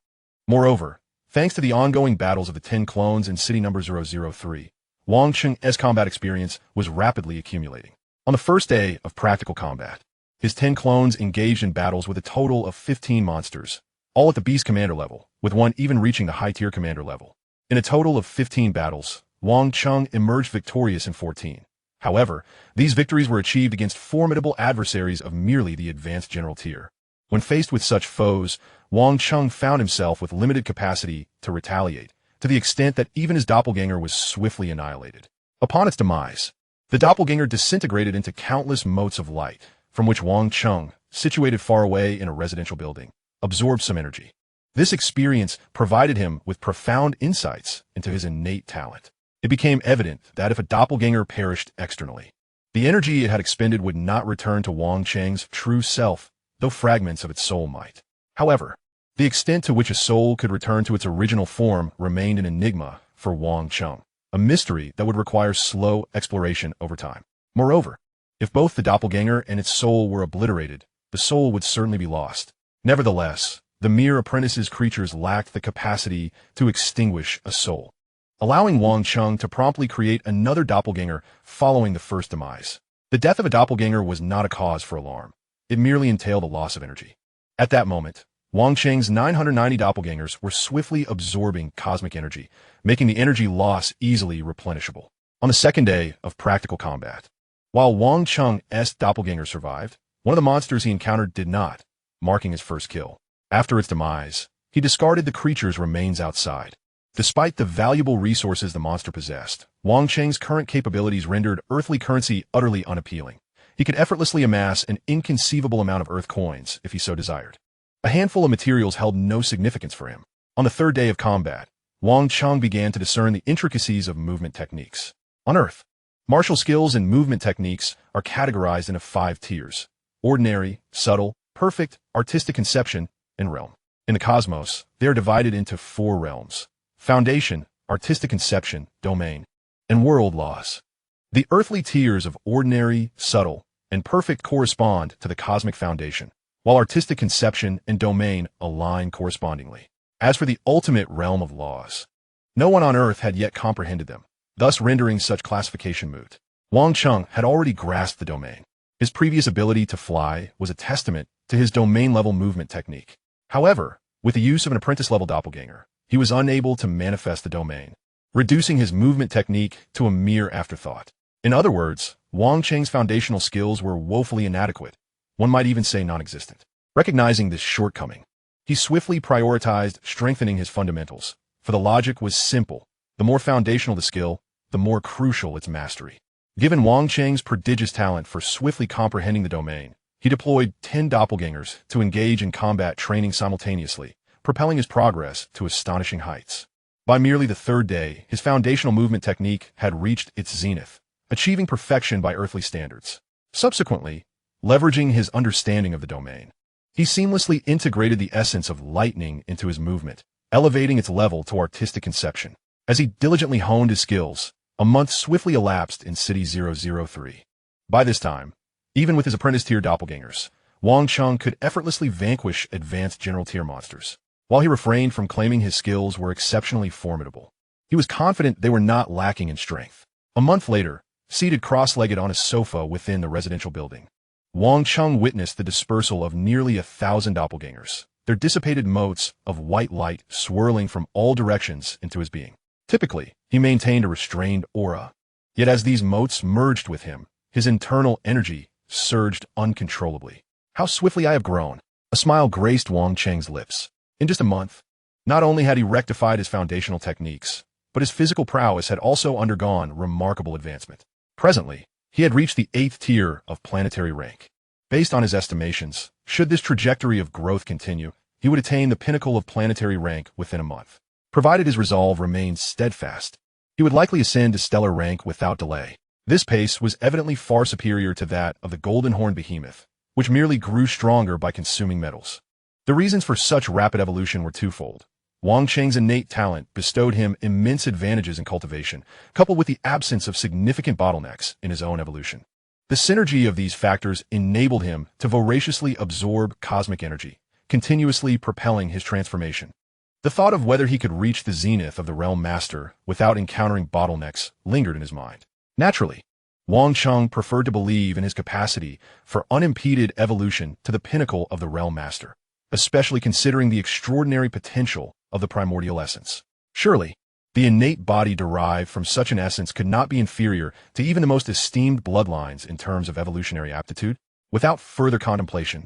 Moreover, thanks to the ongoing battles of the 10 clones in city number 003, Wang Cheng's combat experience was rapidly accumulating. On the first day of practical combat, his 10 clones engaged in battles with a total of 15 monsters, all at the beast commander level, with one even reaching the high-tier commander level. In a total of 15 battles, Wang Cheng emerged victorious in 14. However, these victories were achieved against formidable adversaries of merely the advanced general tier. When faced with such foes, Wang Cheng found himself with limited capacity to retaliate, to the extent that even his doppelganger was swiftly annihilated. Upon its demise, the doppelganger disintegrated into countless motes of light, from which Wang Cheng, situated far away in a residential building, absorbed some energy. This experience provided him with profound insights into his innate talent. It became evident that if a doppelganger perished externally, the energy it had expended would not return to Wang Cheng's true self, though fragments of its soul might. However, the extent to which a soul could return to its original form remained an enigma for Wang Cheng, a mystery that would require slow exploration over time. Moreover, if both the doppelganger and its soul were obliterated, the soul would certainly be lost. Nevertheless, the mere apprentice's creatures lacked the capacity to extinguish a soul, allowing Wang Cheng to promptly create another doppelganger following the first demise. The death of a doppelganger was not a cause for alarm. It merely entailed a loss of energy. At that moment, Wang Cheng's 990 doppelgangers were swiftly absorbing cosmic energy, making the energy loss easily replenishable. On the second day of practical combat, while Wang Cheng's doppelganger survived, one of the monsters he encountered did not, marking his first kill. After its demise, he discarded the creature's remains outside. Despite the valuable resources the monster possessed, Wang Cheng's current capabilities rendered earthly currency utterly unappealing. He could effortlessly amass an inconceivable amount of earth coins if he so desired. A handful of materials held no significance for him. On the third day of combat, Wang Cheng began to discern the intricacies of movement techniques. On Earth, martial skills and movement techniques are categorized into 5 tiers: ordinary, subtle, perfect, artistic conception, and realm. In the cosmos, they are divided into 4 realms: foundation, artistic conception, domain, and world laws. The earthly tiers of ordinary, subtle, and perfect correspond to the cosmic foundation, while artistic conception and domain align correspondingly. As for the ultimate realm of laws, no one on Earth had yet comprehended them, thus rendering such classification moot. Wang Cheng had already grasped the domain. His previous ability to fly was a testament to his domain-level movement technique. However, with the use of an apprentice-level doppelganger, he was unable to manifest the domain, reducing his movement technique to a mere afterthought. In other words, Wang Cheng's foundational skills were woefully inadequate, one might even say non-existent. Recognizing this shortcoming, he swiftly prioritized strengthening his fundamentals, for the logic was simple. The more foundational the skill, the more crucial its mastery. Given Wang Cheng's prodigious talent for swiftly comprehending the domain, he deployed 10 doppelgangers to engage in combat training simultaneously, propelling his progress to astonishing heights. By merely the third day, his foundational movement technique had reached its zenith, achieving perfection by earthly standards. Subsequently, leveraging his understanding of the domain, he seamlessly integrated the essence of lightning into his movement, elevating its level to artistic conception. As he diligently honed his skills, a month swiftly elapsed in City 003. By this time, even with his apprentice-tier doppelgangers, Wang Cheng could effortlessly vanquish advanced general-tier monsters. While he refrained from claiming his skills were exceptionally formidable, he was confident they were not lacking in strength. A month later, seated cross-legged on a sofa within the residential building, Wang Cheng witnessed the dispersal of nearly 1,000 doppelgangers, their dissipated motes of white light swirling from all directions into his being. Typically, he maintained a restrained aura. Yet as these motes merged with him, his internal energy surged uncontrollably. How swiftly I have grown! A smile graced Wang Cheng's lips. In just a month, not only had he rectified his foundational techniques, but his physical prowess had also undergone remarkable advancement. Presently, he had reached the 8th tier of planetary rank. Based on his estimations, should this trajectory of growth continue, he would attain the pinnacle of planetary rank within a month. Provided his resolve remained steadfast, he would likely ascend to stellar rank without delay. This pace was evidently far superior to that of the Golden Horn Behemoth, which merely grew stronger by consuming metals. The reasons for such rapid evolution were twofold. Wang Cheng's innate talent bestowed him immense advantages in cultivation, coupled with the absence of significant bottlenecks in his own evolution. The synergy of these factors enabled him to voraciously absorb cosmic energy, continuously propelling his transformation. The thought of whether he could reach the zenith of the Realm Master without encountering bottlenecks lingered in his mind. Naturally, Wang Cheng preferred to believe in his capacity for unimpeded evolution to the pinnacle of the Realm Master, especially considering the extraordinary potential of the primordial essence. Surely, the innate body derived from such an essence could not be inferior to even the most esteemed bloodlines in terms of evolutionary aptitude. Without further contemplation,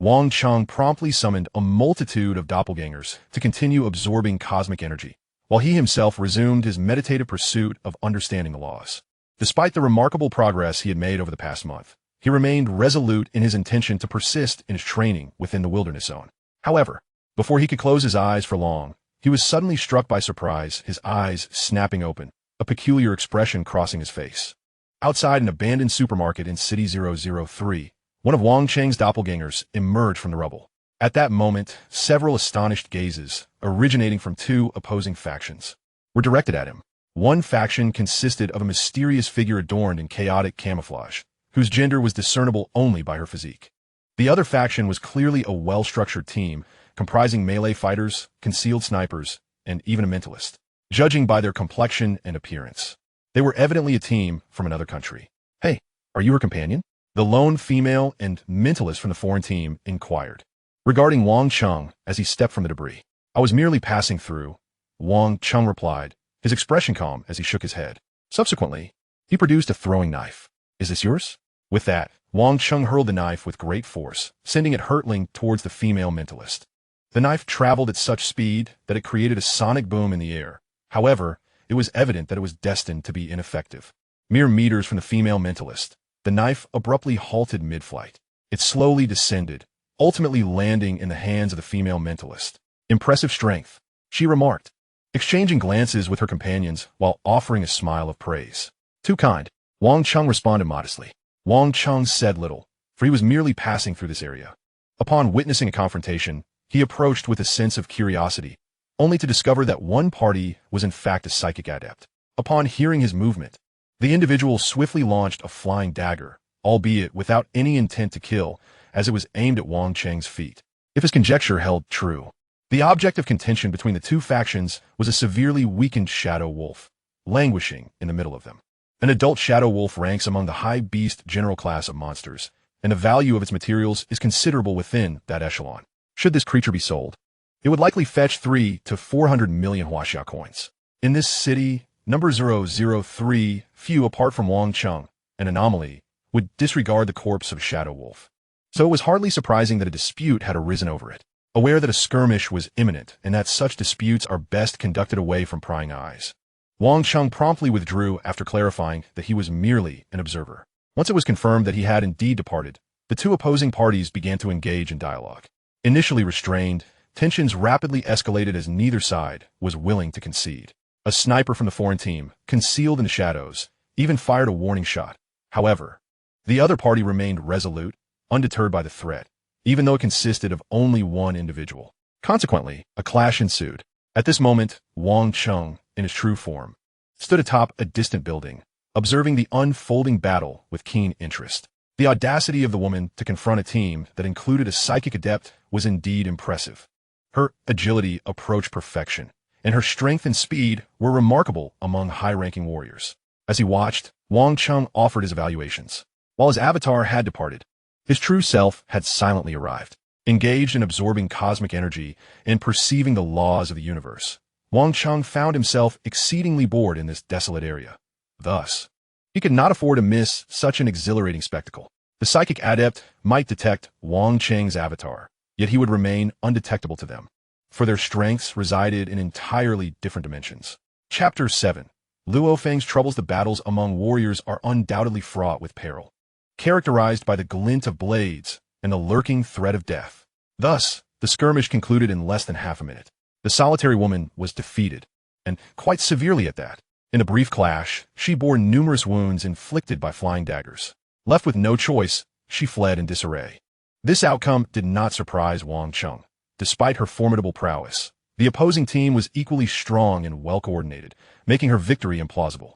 Wang Cheng promptly summoned a multitude of doppelgangers to continue absorbing cosmic energy, while he himself resumed his meditative pursuit of understanding the laws. Despite the remarkable progress he had made over the past month, he remained resolute in his intention to persist in his training within the wilderness zone. However, before he could close his eyes for long, he was suddenly struck by surprise, his eyes snapping open, a peculiar expression crossing his face. Outside an abandoned supermarket in City 003, one of Wang Cheng's doppelgangers emerged from the rubble. At that moment, several astonished gazes, originating from two opposing factions, were directed at him. One faction consisted of a mysterious figure adorned in chaotic camouflage, whose gender was discernible only by her physique. The other faction was clearly a well-structured team, comprising melee fighters, concealed snipers, and even a mentalist. Judging by their complexion and appearance, they were evidently a team from another country. "Hey, are you her companion?" the lone female and mentalist from the foreign team inquired, regarding Wang Cheng as he stepped from the debris. "I was merely passing through," Wang Cheng replied, his expression calm as he shook his head. Subsequently, he produced a throwing knife. "Is this yours?" With that, Wang Cheng hurled the knife with great force, sending it hurtling towards the female mentalist. The knife traveled at such speed that it created a sonic boom in the air. However, it was evident that it was destined to be ineffective. Mere meters from the female mentalist, the knife abruptly halted mid-flight. It slowly descended, ultimately landing in the hands of the female mentalist. "Impressive strength," she remarked, exchanging glances with her companions while offering a smile of praise. "Too kind," Wang Cheng responded modestly. Wang Cheng said little, for he was merely passing through this area. Upon witnessing a confrontation, he approached with a sense of curiosity, only to discover that one party was in fact a psychic adept. Upon hearing his movement, the individual swiftly launched a flying dagger, albeit without any intent to kill, as it was aimed at Wang Cheng's feet. If his conjecture held true, the object of contention between the two factions was a severely weakened shadow wolf, languishing in the middle of them. An adult shadow wolf ranks among the high beast general class of monsters, and the value of its materials is considerable within that echelon. Should this creature be sold, it would likely fetch 3 to 400 million huaxia coins. In this city, number 003, few apart from Wang Cheng, an anomaly, would disregard the corpse of a shadow wolf. So it was hardly surprising that a dispute had arisen over it. Aware that a skirmish was imminent and that such disputes are best conducted away from prying eyes, Wang Cheng promptly withdrew after clarifying that he was merely an observer. Once it was confirmed that he had indeed departed, the two opposing parties began to engage in dialogue. Initially restrained, tensions rapidly escalated as neither side was willing to concede. A sniper from the foreign team, concealed in the shadows, even fired a warning shot. However, the other party remained resolute, undeterred by the threat, even though it consisted of only one individual. Consequently, a clash ensued. At this moment, Wang Cheng, in his true form, stood atop a distant building, observing the unfolding battle with keen interest. The audacity of the woman to confront a team that included a psychic adept was indeed impressive. Her agility approached perfection, and her strength and speed were remarkable among high-ranking warriors. As he watched, Wang Cheng offered his evaluations. While his avatar had departed, his true self had silently arrived. Engaged in absorbing cosmic energy and perceiving the laws of the universe, Wang Cheng found himself exceedingly bored in this desolate area. Thus, he could not afford to miss such an exhilarating spectacle. The psychic adept might detect Wang Cheng's avatar, yet he would remain undetectable to them, for their strengths resided in entirely different dimensions. Chapter 7. Luo Feng's troubles. The battles among warriors are undoubtedly fraught with peril, characterized by the glint of blades and the lurking threat of death. Thus, the skirmish concluded in less than half a minute. The solitary woman was defeated, and quite severely at that. In a brief clash, she bore numerous wounds inflicted by flying daggers. Left with no choice, she fled in disarray. This outcome did not surprise Wang Cheng. Despite her formidable prowess, the opposing team was equally strong and well-coordinated, making her victory implausible.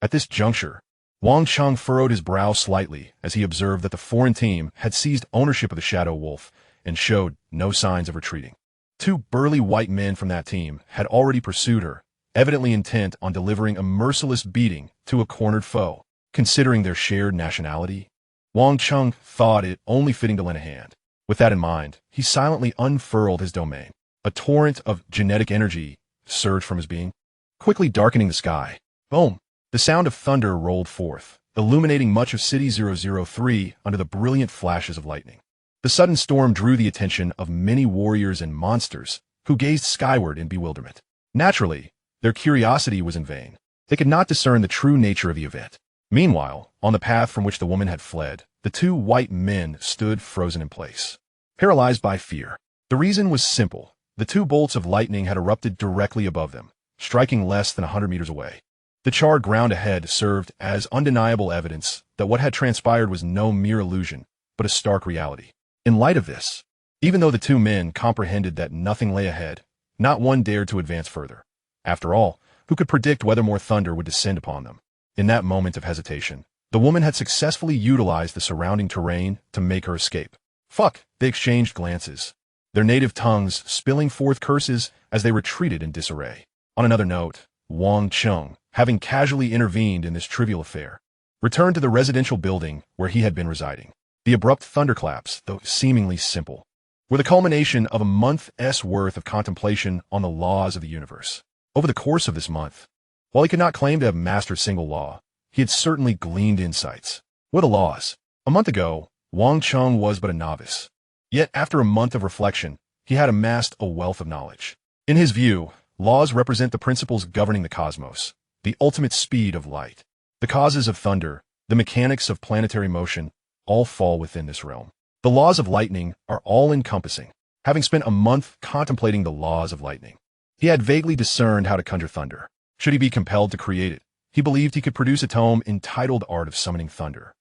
At this juncture, Wang Cheng furrowed his brow slightly as he observed that the foreign team had seized ownership of the Shadow Wolf and showed no signs of retreating. 2 burly white men from that team had already pursued her, evidently intent on delivering a merciless beating to a cornered foe. Considering their shared nationality, Wang Cheng thought it only fitting to lend a hand. With that in mind, he silently unfurled his domain. A torrent of genetic energy surged from his being, quickly darkening the sky. Boom! The sound of thunder rolled forth, illuminating much of City 003 under the brilliant flashes of lightning. The sudden storm drew the attention of many warriors and monsters, who gazed skyward in bewilderment. Naturally, their curiosity was in vain. They could not discern the true nature of the event. Meanwhile, on the path from which the woman had fled, the 2 white men stood frozen in place, paralyzed by fear. The reason was simple. The 2 bolts of lightning had erupted directly above them, striking less than 100 meters away. The charred ground ahead served as undeniable evidence that what had transpired was no mere illusion, but a stark reality. In light of this, even though the 2 men comprehended that nothing lay ahead, not one dared to advance further. After all, who could predict whether more thunder would descend upon them? In that moment of hesitation, the woman had successfully utilized the surrounding terrain to make her escape. Fuck! They exchanged glances, their native tongues spilling forth curses as they retreated in disarray. On another note, Wang Cheng, having casually intervened in this trivial affair, returned to the residential building where he had been residing. The abrupt thunderclaps, though seemingly simple, were the culmination of a month's worth of contemplation on the laws of the universe. Over the course of this month, while he could not claim to have mastered a single law, he had certainly gleaned insights. What are the laws? A month ago, Wang Cheng was but a novice. Yet after a month of reflection, he had amassed a wealth of knowledge. In his view, laws represent the principles governing the cosmos, the ultimate speed of light. The causes of thunder, the mechanics of planetary motion, all fall within this realm. The laws of lightning are all-encompassing. Having spent a month contemplating the laws of lightning, he had vaguely discerned how to conjure thunder. Should he be compelled to create it, he believed he could produce a tome entitled Art of Summoning Thunder.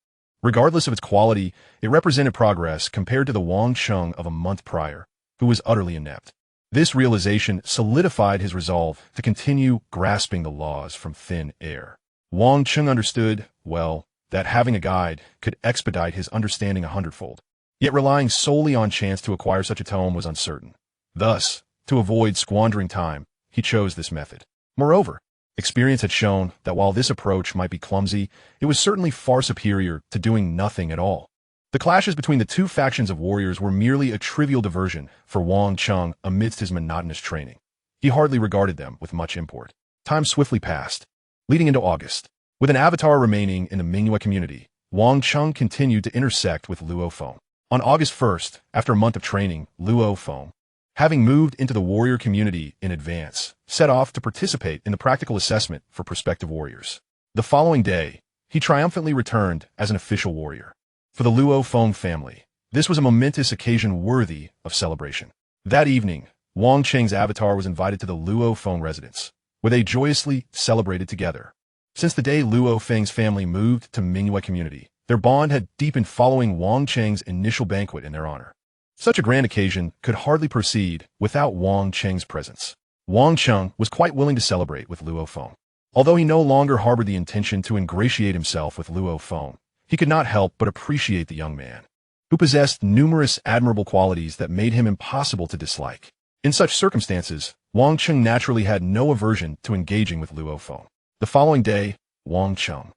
Regardless of its quality, it represented progress compared to the Wang Cheng of a month prior, who was utterly inept. This realization solidified his resolve to continue grasping the laws from thin air. Wang Cheng understood, well, that having a guide could expedite his understanding 100-fold. Yet relying solely on chance to acquire such a tome was uncertain. Thus, to avoid squandering time, he chose this method. Moreover, Experience had shown that while this approach might be clumsy, it was certainly far superior to doing nothing at all. The clashes between the two factions of warriors were merely a trivial diversion for Wang Cheng amidst his monotonous training. He hardly regarded them with much import. Time swiftly passed, leading into August. With an avatar remaining in the Mingyue community, Wang Cheng continued to intersect with Luo Feng. On August 1st, after a month of training, Luo Feng, having moved into the warrior community in advance, set off to participate in the practical assessment for prospective warriors. The following day, he triumphantly returned as an official warrior. For the Luo Feng family, this was a momentous occasion worthy of celebration. That evening, Wang Cheng's avatar was invited to the Luo Feng residence, where they joyously celebrated together. Since the day Luo Feng's family moved to Mingyue community, their bond had deepened following Wang Cheng's initial banquet in their honor. Such a grand occasion could hardly proceed without Wang Cheng's presence. Wang Cheng was quite willing to celebrate with Luo Feng. Although he no longer harbored the intention to ingratiate himself with Luo Feng, he could not help but appreciate the young man, who possessed numerous admirable qualities that made him impossible to dislike. In such circumstances, Wang Cheng naturally had no aversion to engaging with Luo Feng. The following day, Wang Cheng,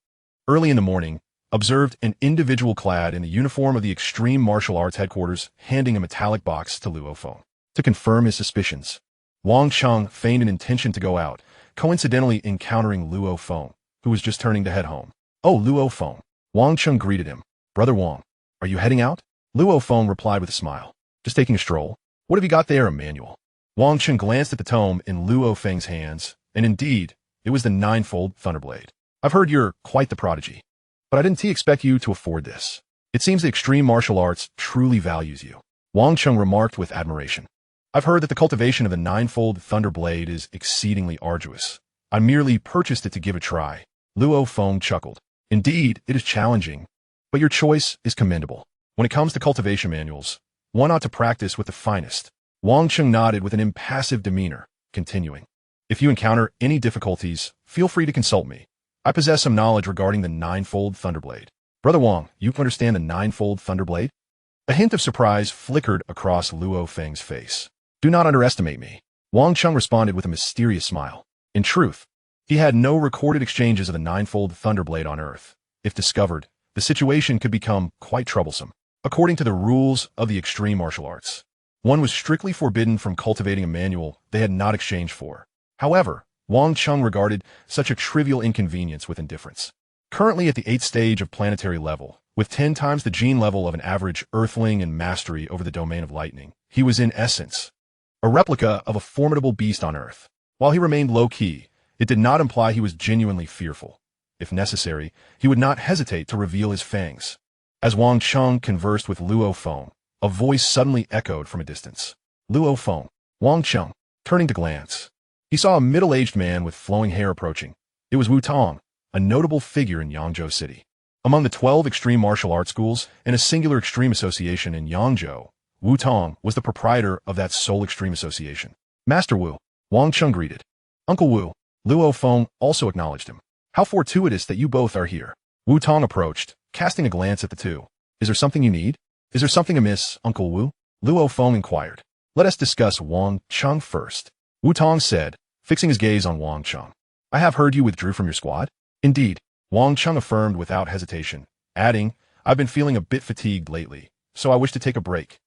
early in the morning, observed an individual clad in the uniform of the Extreme Martial Arts headquarters handing a metallic box to Luo Feng. To confirm his suspicions, Wang Cheng feigned an intention to go out, coincidentally encountering Luo Feng, who was just turning to head home. "Oh, Luo Feng." Wang Cheng greeted him. "Brother Wang, are you heading out?" Luo Feng replied with a smile. "Just taking a stroll." "What have you got there, a manual?" Wang Cheng glanced at the tome in Luo Feng's hands, and indeed, it was the ninefold Thunderblade. "I've heard you're quite the prodigy, but I didn't expect you to afford this. It seems the Extreme Martial Arts truly values you." Wang Cheng remarked with admiration. "I've heard that the cultivation of the ninefold Thunderblade is exceedingly arduous. I merely purchased it to give a try." Luo Feng chuckled. "Indeed, it is challenging, but your choice is commendable. When it comes to cultivation manuals, one ought to practice with the finest." Wang Cheng nodded with an impassive demeanor, continuing, "If you encounter any difficulties, feel free to consult me. I possess some knowledge regarding the ninefold Thunderblade." "Brother Wang, you understand the ninefold Thunderblade?" A hint of surprise flickered across Luo Feng's face. "Do not underestimate me," Wang Cheng responded with a mysterious smile. In truth, he had no recorded exchanges of the ninefold Thunderblade on Earth. If discovered, the situation could become quite troublesome. According to the rules of the extreme martial arts, one was strictly forbidden from cultivating a manual they had not exchanged for. However, Wang Cheng regarded such a trivial inconvenience with indifference. Currently at the 8th stage of planetary level, with 10 times the gene level of an average Earthling and mastery over the domain of lightning, he was in essence a replica of a formidable beast on Earth. While he remained low-key, it did not imply he was genuinely fearful. If necessary, he would not hesitate to reveal his fangs. As Wang Cheng conversed with Luo Feng, a voice suddenly echoed from a distance. "Luo Feng." Wang Cheng, turning to glance, he saw a middle-aged man with flowing hair approaching. It was Wu Tong, a notable figure in Yangzhou City. Among the 12 extreme martial arts schools and a singular extreme association in Yangzhou, Wu Tong was the proprietor of that sole extreme association. "Master Wu," Wang Cheng greeted. "Uncle Wu." Luo Feng also acknowledged him. "How fortuitous that you both are here." Wu Tong approached, casting a glance at the two. "Is there something you need?" "Is there something amiss, Uncle Wu?" Luo Feng inquired. "Let us discuss Wang Cheng first," Wu Tong said, fixing his gaze on Wang Cheng. "I have heard you withdrew from your squad?" "Indeed," Wang Cheng affirmed without hesitation, adding, "I've been feeling a bit fatigued lately, so I wish to take a break."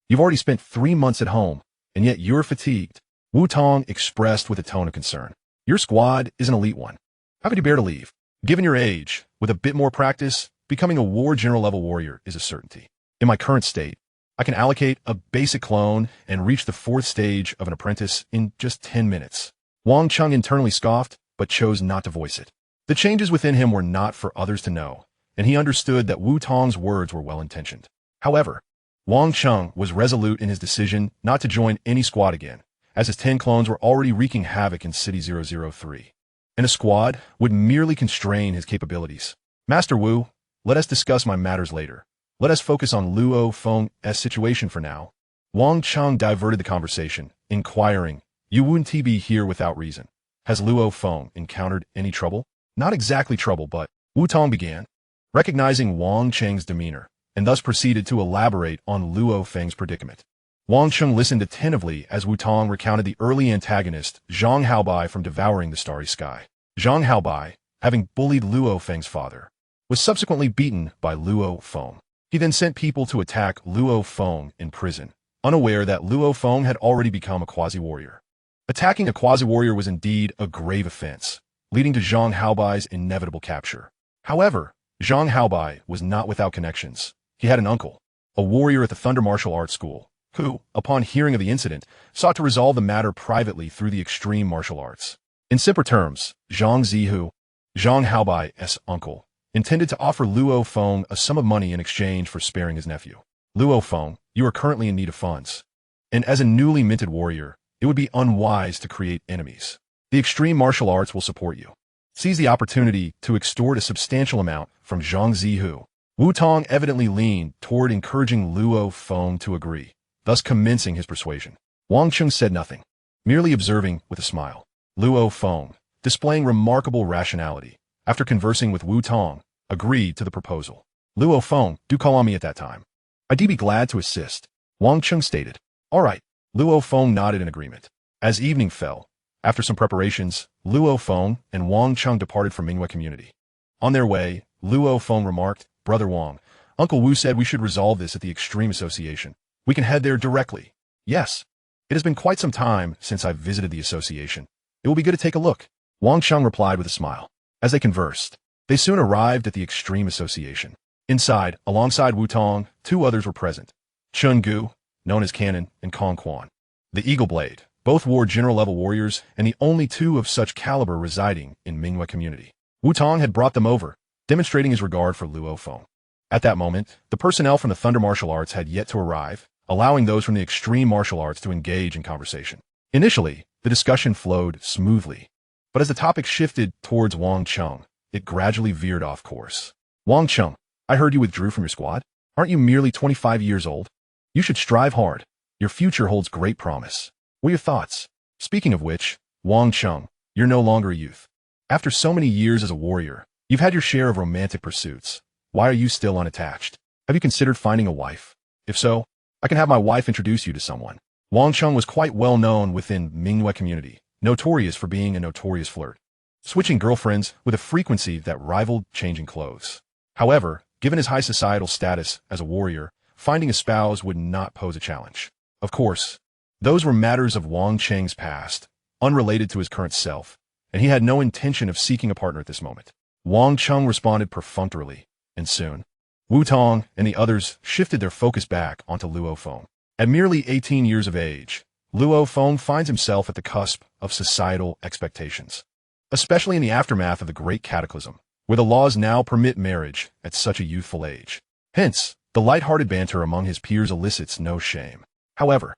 "You've already spent 3 months at home, and yet you're fatigued," Wu Tong expressed with a tone of concern. "Your squad is an elite one. How could you bear to leave? Given your age, with a bit more practice, becoming a war general level warrior is a certainty. In my current state, I can allocate a basic clone and reach the 4th stage of an apprentice in just 10 minutes. Wang Cheng internally scoffed, but chose not to voice it. The changes within him were not for others to know, and he understood that Wu Tong's words were well-intentioned. However, Wang Cheng was resolute in his decision not to join any squad again, as his 10 clones were already wreaking havoc in City 003. And a squad would merely constrain his capabilities. "Master Wu, let us discuss my matters later. Let us focus on Luo Feng's situation for now." Wang Cheng diverted the conversation, inquiring, "You wouldn't be here without reason. Has Luo Feng encountered any trouble?" "Not exactly trouble, but," Wu Tong began, recognizing Wang Cheng's demeanor, and thus proceeded to elaborate on Luo Feng's predicament. Wang Cheng listened attentively as Wu Tong recounted the early antagonist, Zhang Haobai from Devouring the Starry Sky. Zhang Haobai, having bullied Luo Feng's father, was subsequently beaten by Luo Feng. He then sent people to attack Luo Feng in prison, unaware that Luo Feng had already become a quasi-warrior. Attacking a quasi-warrior was indeed a grave offense, leading to Zhang Haobai's inevitable capture. However, Zhang Haobai was not without connections. He had an uncle, a warrior at the Thunder Martial Arts School, who, upon hearing of the incident, sought to resolve the matter privately through the extreme martial arts. In simpler terms, Zhang Zihu, Zhang Haobai's uncle, intended to offer Luo Feng a sum of money in exchange for sparing his nephew. Luo Feng, you are currently in need of funds, and as a newly minted warrior, it would be unwise to create enemies. The extreme martial arts will support you. Seize the opportunity to extort a substantial amount from Zhang Zihu. Wu Tong evidently leaned toward encouraging Luo Feng to agree, thus commencing his persuasion. Wang Cheng said nothing, merely observing with a smile. Luo Feng, displaying remarkable rationality, after conversing with Wu Tong, agreed to the proposal. Luo Feng, do call on me at that time. I'd be glad to assist, Wang Cheng stated. All right. Luo Feng nodded in agreement. As evening fell, after some preparations, Luo Feng and Wang Cheng departed from Mingyue community. On their way, Luo Feng remarked, Brother Wang, Uncle Wu said we should resolve this at the Extreme Association. We can head there directly. Yes. It has been quite some time since I've visited the association. It will be good to take a look. Wang Cheng replied with a smile. As they conversed, they soon arrived at the Extreme Association. Inside, alongside Wu Tong, two others were present. Chun Gu, known as Cannon, and Kong Quan. The Eagle Blade, both were general-level warriors and the only two of such caliber residing in Mingyue community. Wu Tong had brought them over, demonstrating his regard for Luo Feng. At that moment, the personnel from the Thunder Martial Arts had yet to arrive, allowing those from the Extreme Martial Arts to engage in conversation. Initially, the discussion flowed smoothly, but as the topic shifted towards Wang Cheng, it gradually veered off course. Wang Cheng, I heard you withdrew from your squad. Aren't you merely 25 years old? You should strive hard. Your future holds great promise. What are your thoughts? Speaking of which, Wang Cheng, you're no longer a youth. After so many years as a warrior, you've had your share of romantic pursuits. Why are you still unattached? Have you considered finding a wife? If so, I can have my wife introduce you to someone. Wang Cheng was quite well known within Mingyue community, notorious for being a notorious flirt, switching girlfriends with a frequency that rivaled changing clothes. However, given his high societal status as a warrior, finding a spouse would not pose a challenge. Of course, those were matters of Wang Cheng's past, unrelated to his current self, and he had no intention of seeking a partner at this moment. Wang Cheng responded perfunctorily, and soon, Wu Tong and the others shifted their focus back onto Luo Feng. At merely 18 years of age, Luo Feng finds himself at the cusp of societal expectations, especially in the aftermath of the Great Cataclysm, where the laws now permit marriage at such a youthful age. Hence, the light-hearted banter among his peers elicits no shame. However,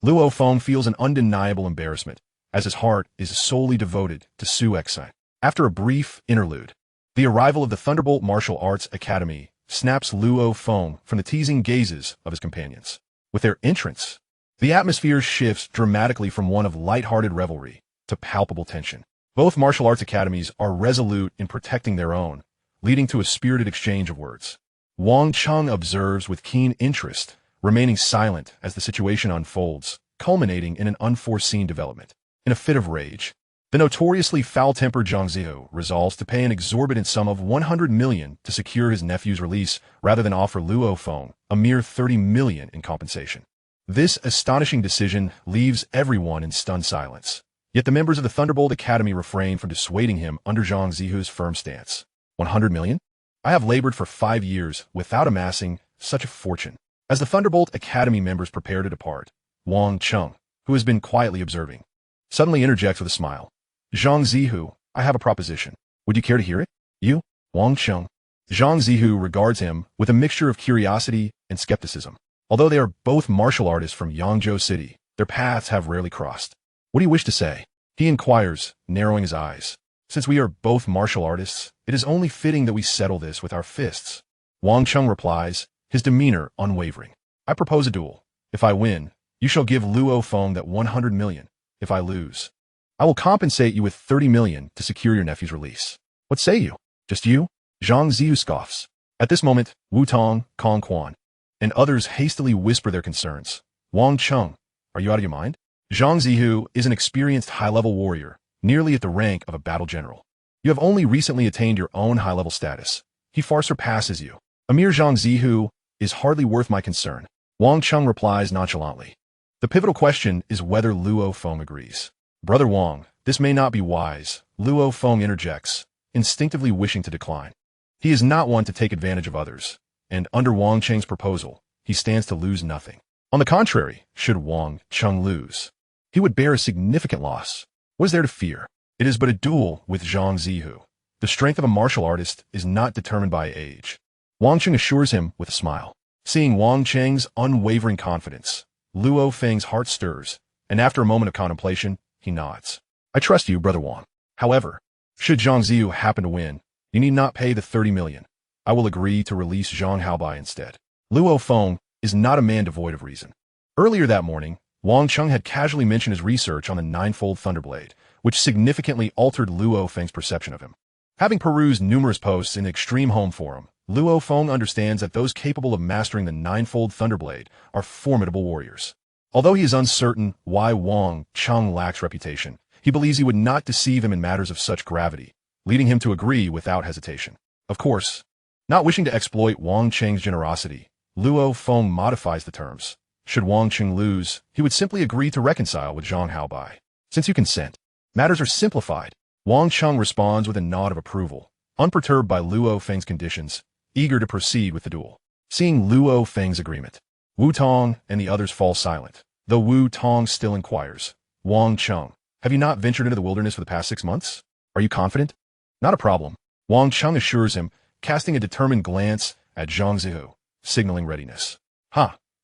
Luo Feng feels an undeniable embarrassment, as his heart is solely devoted to Su Exine. After a brief interlude, the arrival of the Thunderbolt Martial Arts Academy snaps Luo Feng from the teasing gazes of his companions. With their entrance, the atmosphere shifts dramatically from one of light-hearted revelry to palpable tension. Both martial arts academies are resolute in protecting their own, leading to a spirited exchange of words. Wang Cheng observes with keen interest, remaining silent as the situation unfolds, culminating in an unforeseen development. In a fit of rage, the notoriously foul-tempered Zhang Zihu resolves to pay an exorbitant sum of 100 million to secure his nephew's release rather than offer Luo Feng a mere 30 million in compensation. This astonishing decision leaves everyone in stunned silence. Yet the members of the Thunderbolt Academy refrain from dissuading him under Zhang Zihu's firm stance. 100 million? I have labored for 5 years without amassing such a fortune. As the Thunderbolt Academy members prepare to depart, Wang Cheng, who has been quietly observing, suddenly interjects with a smile. Zhang Zihu, I have a proposition. Would you care to hear it? You, Wang Cheng. Zhang Zihu regards him with a mixture of curiosity and skepticism. Although they are both martial artists from Yangzhou City, their paths have rarely crossed. What do you wish to say? He inquires, narrowing his eyes. Since we are both martial artists, it is only fitting that we settle this with our fists. Wang Cheng replies, his demeanor unwavering. I propose a duel. If I win, you shall give Luo Feng that 100 million. If I lose, I will compensate you with 30 million to secure your nephew's release. What say you? Just you? Zhang Zihu scoffs. At this moment, Wu Tong, Kong Quan, and others hastily whisper their concerns. Wang Cheng, are you out of your mind? Zhang Zihu is an experienced high-level warrior, nearly at the rank of a battle general. You have only recently attained your own high-level status. He far surpasses you. A mere Zhang Zihu is hardly worth my concern. Wang Cheng replies nonchalantly. The pivotal question is whether Luo Feng agrees. Brother Wang, this may not be wise, Luo Feng interjects, instinctively wishing to decline. He is not one to take advantage of others, and under Wang Cheng's proposal, he stands to lose nothing. On the contrary, should Wang Cheng lose, he would bear a significant loss. What is there to fear? It is but a duel with Zhang Zihu. The strength of a martial artist is not determined by age. Wang Cheng assures him with a smile. Seeing Wang Cheng's unwavering confidence, Luo Feng's heart stirs, and after a moment of contemplation, he nods. I trust you, Brother Wang. However, should Zhang Zihu happen to win, you need not pay the 30 million. I will agree to release Zhang Haobai instead. Luo Feng is not a man devoid of reason. Earlier that morning, Wang Cheng had casually mentioned his research on the ninefold Thunderblade, which significantly altered Luo Feng's perception of him. Having perused numerous posts in the Extreme Home Forum, Luo Feng understands that those capable of mastering the ninefold Thunderblade are formidable warriors. Although he is uncertain why Wang Cheng lacks reputation, he believes he would not deceive him in matters of such gravity, leading him to agree without hesitation. Of course, not wishing to exploit Wang Cheng's generosity, Luo Feng modifies the terms. Should Wang Cheng lose, he would simply agree to reconcile with Zhang Haobai. Since you consent, matters are simplified. Wang Cheng responds with a nod of approval, unperturbed by Luo Feng's conditions, eager to proceed with the duel. Seeing Luo Feng's agreement, Wu Tong and the others fall silent, though Wu Tong still inquires, Wang Cheng, have you not ventured into the wilderness for the past 6 months? Are you confident? Not a problem, Wang Cheng assures him, casting a determined glance at Zhang Zihu, signaling readiness.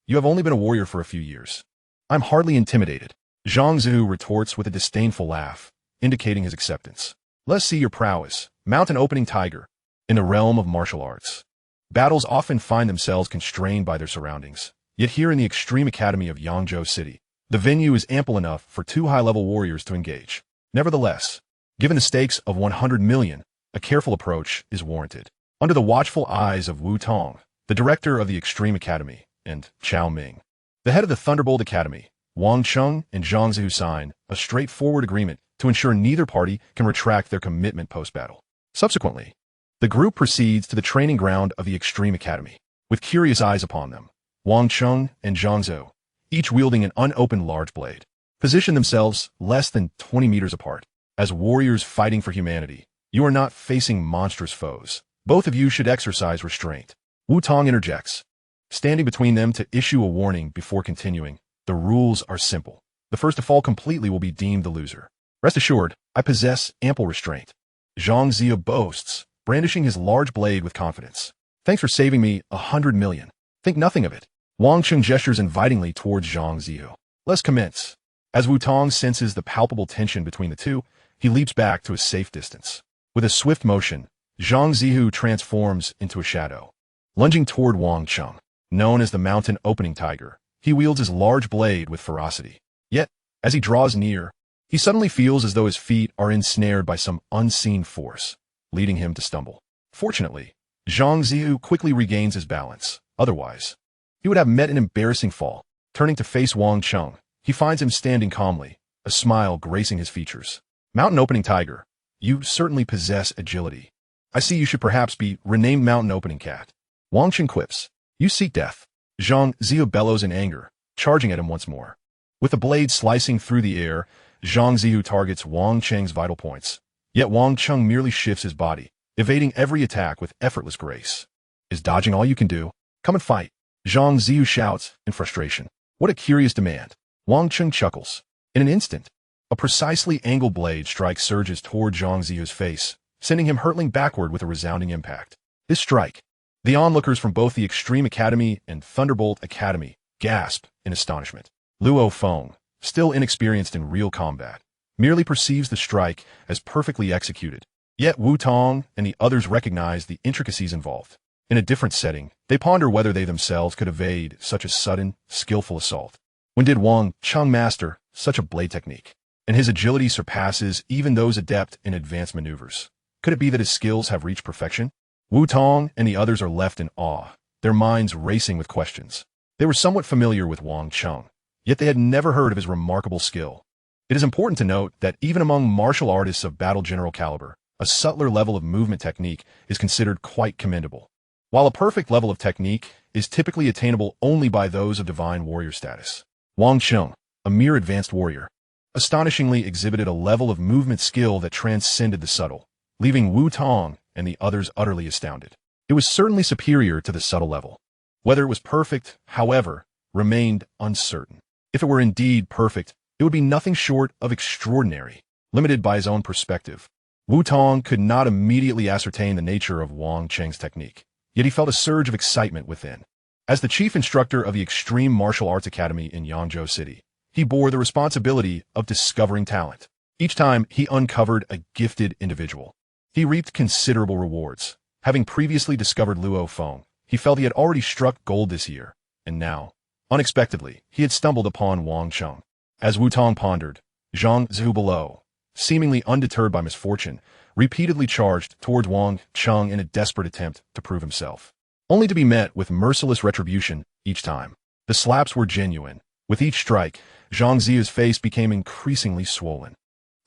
You have only been a warrior for a few years. I'm hardly intimidated. Zhang Zihu retorts with a disdainful laugh, indicating his acceptance. Let's see your prowess, mount an opening tiger. In the realm of martial arts, battles often find themselves constrained by their surroundings. Yet here in the Extreme Academy of Yangzhou City, the venue is ample enough for 2 high-level warriors to engage. Nevertheless, given the stakes of 100 million, a careful approach is warranted. Under the watchful eyes of Wu Tong, the director of the Extreme Academy, and Chao Ming, the head of the Thunderbolt Academy, Wang Cheng and Zhang Zihu sign a straightforward agreement to ensure neither party can retract their commitment post-battle. Subsequently, the group proceeds to the training ground of the Extreme Academy. With curious eyes upon them, Wang Cheng and Zhang Zihu, each wielding an unopened large blade, position themselves less than 20 meters apart. As warriors fighting for humanity, you are not facing monstrous foes. Both of you should exercise restraint. Wu Tong interjects, standing between them to issue a warning before continuing. The rules are simple. The first to fall completely will be deemed the loser. Rest assured, I possess ample restraint. Zhang Zihu boasts, brandishing his large blade with confidence. Thanks for saving me 100 million. Think nothing of it. Wang Cheng gestures invitingly towards Zhang Zihu. Let's commence. As Wu Tong senses the palpable tension between the two, he leaps back to a safe distance. With a swift motion, Zhang Zihu transforms into a shadow. Lunging toward Wang Cheng, known as the mountain opening tiger, he wields his large blade with ferocity. Yet, as he draws near, he suddenly feels as though his feet are ensnared by some unseen force, leading him to stumble. Fortunately, Zhang Zihu quickly regains his balance. Otherwise, he would have met an embarrassing fall. Turning to face Wang Cheng, he finds him standing calmly, a smile gracing his features. Mountain Opening Tiger, you certainly possess agility. I see you should perhaps be renamed Mountain Opening Cat. Wang Cheng quips, you seek death. Zhang Zihu bellows in anger, charging at him once more. With the blade slicing through the air, Zhang Zihu targets Wang Cheng's vital points. Yet Wang Cheng merely shifts his body, evading every attack with effortless grace. Is dodging all you can do? Come and fight. Zhang Zihu shouts in frustration. What a curious demand. Wang Cheng chuckles. In an instant, a precisely angled blade strike surges toward Zhang Zihu's face, sending him hurtling backward with a resounding impact. This strike, the onlookers from both the Extreme Academy and Thunderbolt Academy gasp in astonishment. Luo Feng, still inexperienced in real combat, merely perceives the strike as perfectly executed. Yet Wu Tong and the others recognize the intricacies involved. In a different setting, they ponder whether they themselves could evade such a sudden, skillful assault. When did Wang Cheng master such a blade technique? And his agility surpasses even those adept in advanced maneuvers. Could it be that his skills have reached perfection? Wu Tong and the others are left in awe, their minds racing with questions. They were somewhat familiar with Wang Cheng, yet they had never heard of his remarkable skill. It is important to note that even among martial artists of battle general caliber, a subtler level of movement technique is considered quite commendable, while a perfect level of technique is typically attainable only by those of divine warrior status. Wang Cheng, a mere advanced warrior, astonishingly exhibited a level of movement skill that transcended the subtle, leaving Wu Tong and the others utterly astounded. It was certainly superior to the subtle level. Whether it was perfect, however, remained uncertain. If it were indeed perfect, it would be nothing short of extraordinary. Limited by his own perspective, Wu Tong could not immediately ascertain the nature of Wang Cheng's technique, yet he felt a surge of excitement within. As the chief instructor of the Extreme Martial Arts Academy in Yangzhou City, he bore the responsibility of discovering talent. Each time he uncovered a gifted individual, he reaped considerable rewards. Having previously discovered Luo Feng, he felt he had already struck gold this year, and now, unexpectedly, he had stumbled upon Wang Cheng. As Wu Tong pondered, Zhang Zhu below, seemingly undeterred by misfortune, repeatedly charged towards Wang Cheng in a desperate attempt to prove himself, only to be met with merciless retribution each time. The slaps were genuine. With each strike, Zhang Ziya's face became increasingly swollen,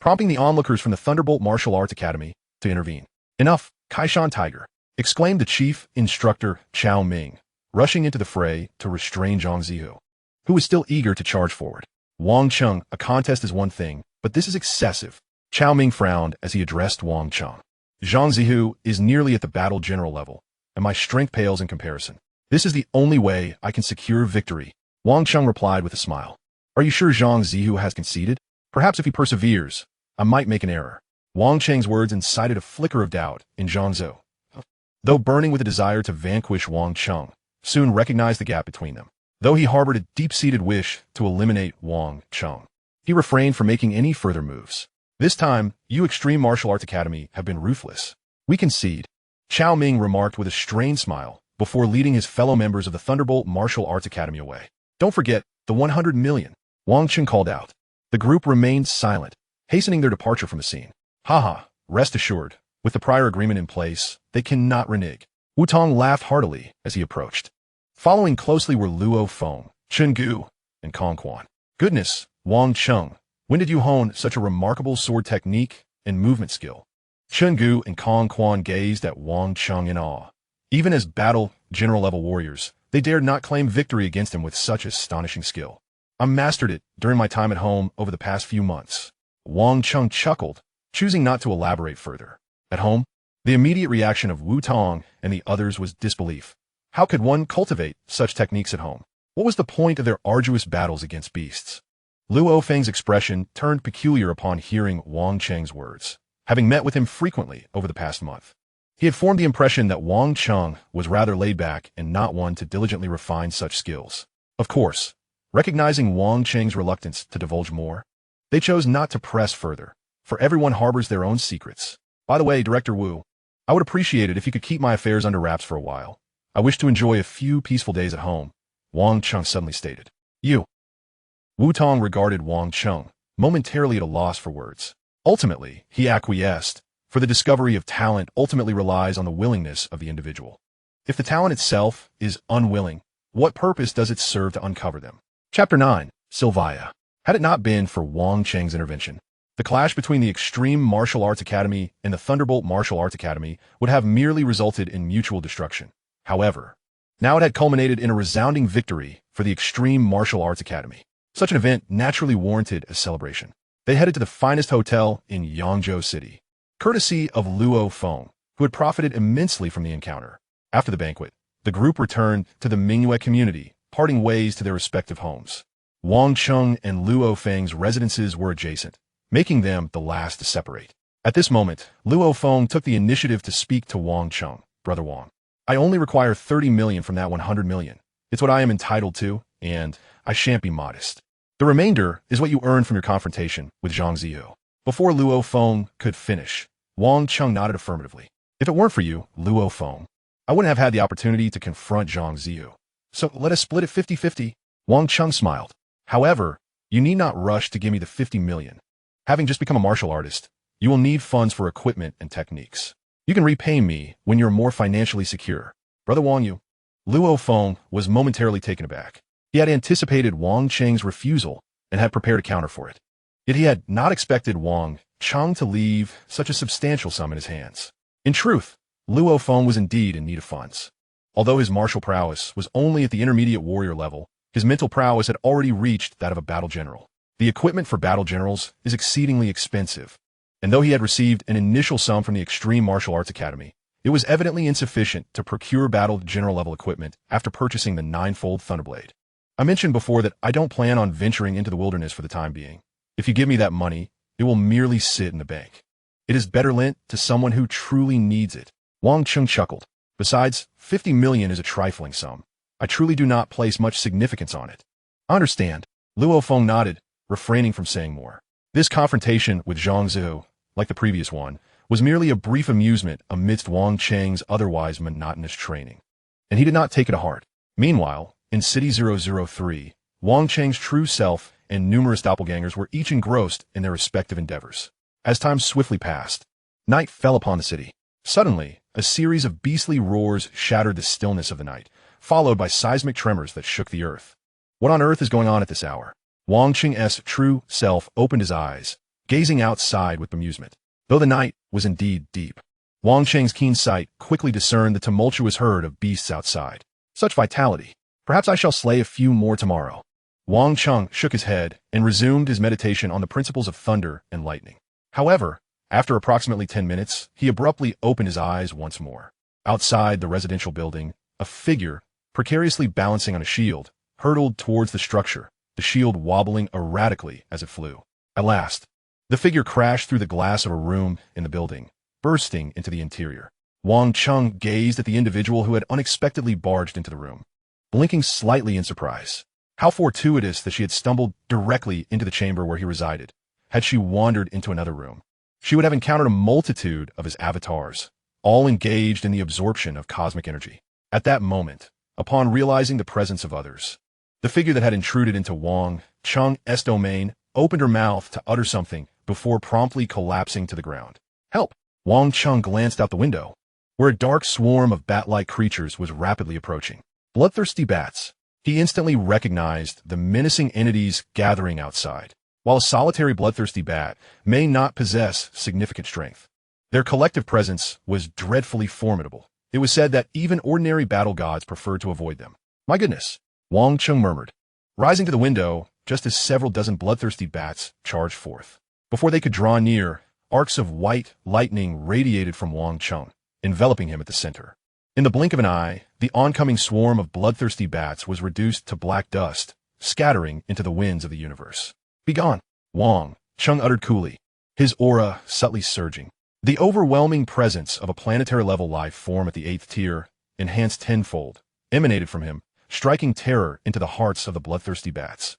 prompting the onlookers from the Thunderbolt Martial Arts Academy to intervene. "Enough, Kaishan Tiger!" exclaimed the chief instructor Chao Ming, rushing into the fray to restrain Zhang Ziyu, who was still eager to charge forward. "Wang Cheng, a contest is one thing, but this is excessive." Chao Ming frowned as he addressed Wang Cheng. "Zhang Ziyu is nearly at the battle general level, and my strength pales in comparison. This is the only way I can secure victory." Wang Cheng replied with a smile. "Are you sure Zhang Ziyu has conceded? Perhaps if he perseveres, I might make an error." Wang Cheng's words incited a flicker of doubt in Zhang Zhou, though burning with a desire to vanquish Wang Cheng, soon recognized the gap between them. Though he harbored a deep-seated wish to eliminate Wang Cheng, he refrained from making any further moves. "This time, you Extreme Martial Arts Academy have been ruthless. We concede," Chao Ming remarked with a strained smile before leading his fellow members of the Thunderbolt Martial Arts Academy away. "Don't forget the 100 million, Wang Cheng called out. The group remained silent, hastening their departure from the scene. "Haha, rest assured, with the prior agreement in place, they cannot renege." Wu Tong laughed heartily as he approached. Following closely were Luo Feng, Chen Gu, and Kong Quan. "Goodness, Wang Cheng, when did you hone such a remarkable sword technique and movement skill?" Chen Gu and Kong Quan gazed at Wang Cheng in awe. Even as battle general-level warriors, they dared not claim victory against him with such astonishing skill. "I mastered it during my time at home over the past few months." Wang Cheng chuckled, choosing not to elaborate further. At home, the immediate reaction of Wu Tong and the others was disbelief. How could one cultivate such techniques at home? What was the point of their arduous battles against beasts? Luo Feng's expression turned peculiar upon hearing Wang Cheng's words. Having met with him frequently over the past month, he had formed the impression that Wang Cheng was rather laid back and not one to diligently refine such skills. Of course, recognizing Wang Cheng's reluctance to divulge more, they chose not to press further, for everyone harbors their own secrets. "By the way, Director Wu, I would appreciate it if you could keep my affairs under wraps for a while. I wish to enjoy a few peaceful days at home," Wang Cheng suddenly stated. "You." Wu Tong regarded Wang Cheng, momentarily at a loss for words. Ultimately, he acquiesced, for the discovery of talent ultimately relies on the willingness of the individual. If the talent itself is unwilling, what purpose does it serve to uncover them? Chapter 9, Sylvia. Had it not been for Wang Cheng's intervention, the clash between the Extreme Martial Arts Academy and the Thunderbolt Martial Arts Academy would have merely resulted in mutual destruction. However, now it had culminated in a resounding victory for the Extreme Martial Arts Academy. Such an event naturally warranted a celebration. They headed to the finest hotel in Yangzhou City, courtesy of Luo Feng, who had profited immensely from the encounter. After the banquet, the group returned to the Mingyue community, parting ways to their respective homes. Wang Cheng and Luo Feng's residences were adjacent, making them the last to separate. At this moment, Luo Feng took the initiative to speak to Wang Cheng. "Brother Wang, I only require 30 million from that 100 million. It's what I am entitled to, and I shan't be modest. The remainder is what you earned from your confrontation with Zhang Ziyu." Before Luo Feng could finish, Wang Cheng nodded affirmatively. "If it weren't for you, Luo Feng, I wouldn't have had the opportunity to confront Zhang Ziyu. So let us split it 50-50. Wang Cheng smiled. "However, you need not rush to give me the 50 million. Having just become a martial artist, you will need funds for equipment and techniques. You can repay me when you're more financially secure. Brother Wang Yu." Luo Feng was momentarily taken aback. He had anticipated Wang Cheng's refusal and had prepared a counter for it. Yet he had not expected Wang Cheng to leave such a substantial sum in his hands. In truth, Luo Feng was indeed in need of funds. Although his martial prowess was only at the intermediate warrior level, his mental prowess had already reached that of a battle general. The equipment for battle generals is exceedingly expensive, and though he had received an initial sum from the Extreme Martial Arts Academy, it was evidently insufficient to procure battle general level equipment after purchasing the ninefold Thunderblade. I mentioned before that I don't plan on venturing into the wilderness for the time being. If you give me that money, it will merely sit in the bank. It is better lent to someone who truly needs it. Wang Cheng chuckled. Besides, 50 million is a trifling sum. I truly do not place much significance on it. I understand. Luo Feng nodded, refraining from saying more. This confrontation with Zhang Zhu, like the previous one, was merely a brief amusement amidst Wang Cheng's otherwise monotonous training. And he did not take it to heart. Meanwhile, in City 003, Wang Cheng's true self and numerous doppelgangers were each engrossed in their respective endeavors. As time swiftly passed, night fell upon the city. Suddenly, a series of beastly roars shattered the stillness of the night, followed by seismic tremors that shook the earth. What on earth is going on at this hour? Wang Cheng's true self opened his eyes, gazing outside with bemusement. Though the night was indeed deep, Wang Cheng's keen sight quickly discerned the tumultuous herd of beasts outside. Such vitality! Perhaps I shall slay a few more tomorrow. Wang Cheng shook his head and resumed his meditation on the principles of thunder and lightning. However, after approximately 10 minutes, he abruptly opened his eyes once more. Outside the residential building, a figure, precariously balancing on a shield, hurtled towards the structure, the shield wobbling erratically as it flew. At last, the figure crashed through the glass of a room in the building, bursting into the interior. Wang Cheng gazed at the individual who had unexpectedly barged into the room, blinking slightly in surprise. How fortuitous that she had stumbled directly into the chamber where he resided. Had she wandered into another room, she would have encountered a multitude of his avatars, all engaged in the absorption of cosmic energy. At that moment, upon realizing the presence of others, the figure that had intruded into Wang Cheng's domain opened her mouth to utter something before promptly collapsing to the ground. Help! Wang Cheng glanced out the window, where a dark swarm of bat-like creatures was rapidly approaching. Bloodthirsty bats. He instantly recognized the menacing entities gathering outside. While a solitary bloodthirsty bat may not possess significant strength, their collective presence was dreadfully formidable. It was said that even ordinary battle gods preferred to avoid them. My goodness, Wang Cheng murmured, rising to the window just as several dozen bloodthirsty bats charged forth. Before they could draw near, arcs of white lightning radiated from Wang Cheng, enveloping him at the center. In the blink of an eye, the oncoming swarm of bloodthirsty bats was reduced to black dust, scattering into the winds of the universe. Begone! Wang Cheng uttered coolly, his aura subtly surging. The overwhelming presence of a planetary-level life form at the 8th tier, enhanced tenfold, emanated from him, striking terror into the hearts of the bloodthirsty bats,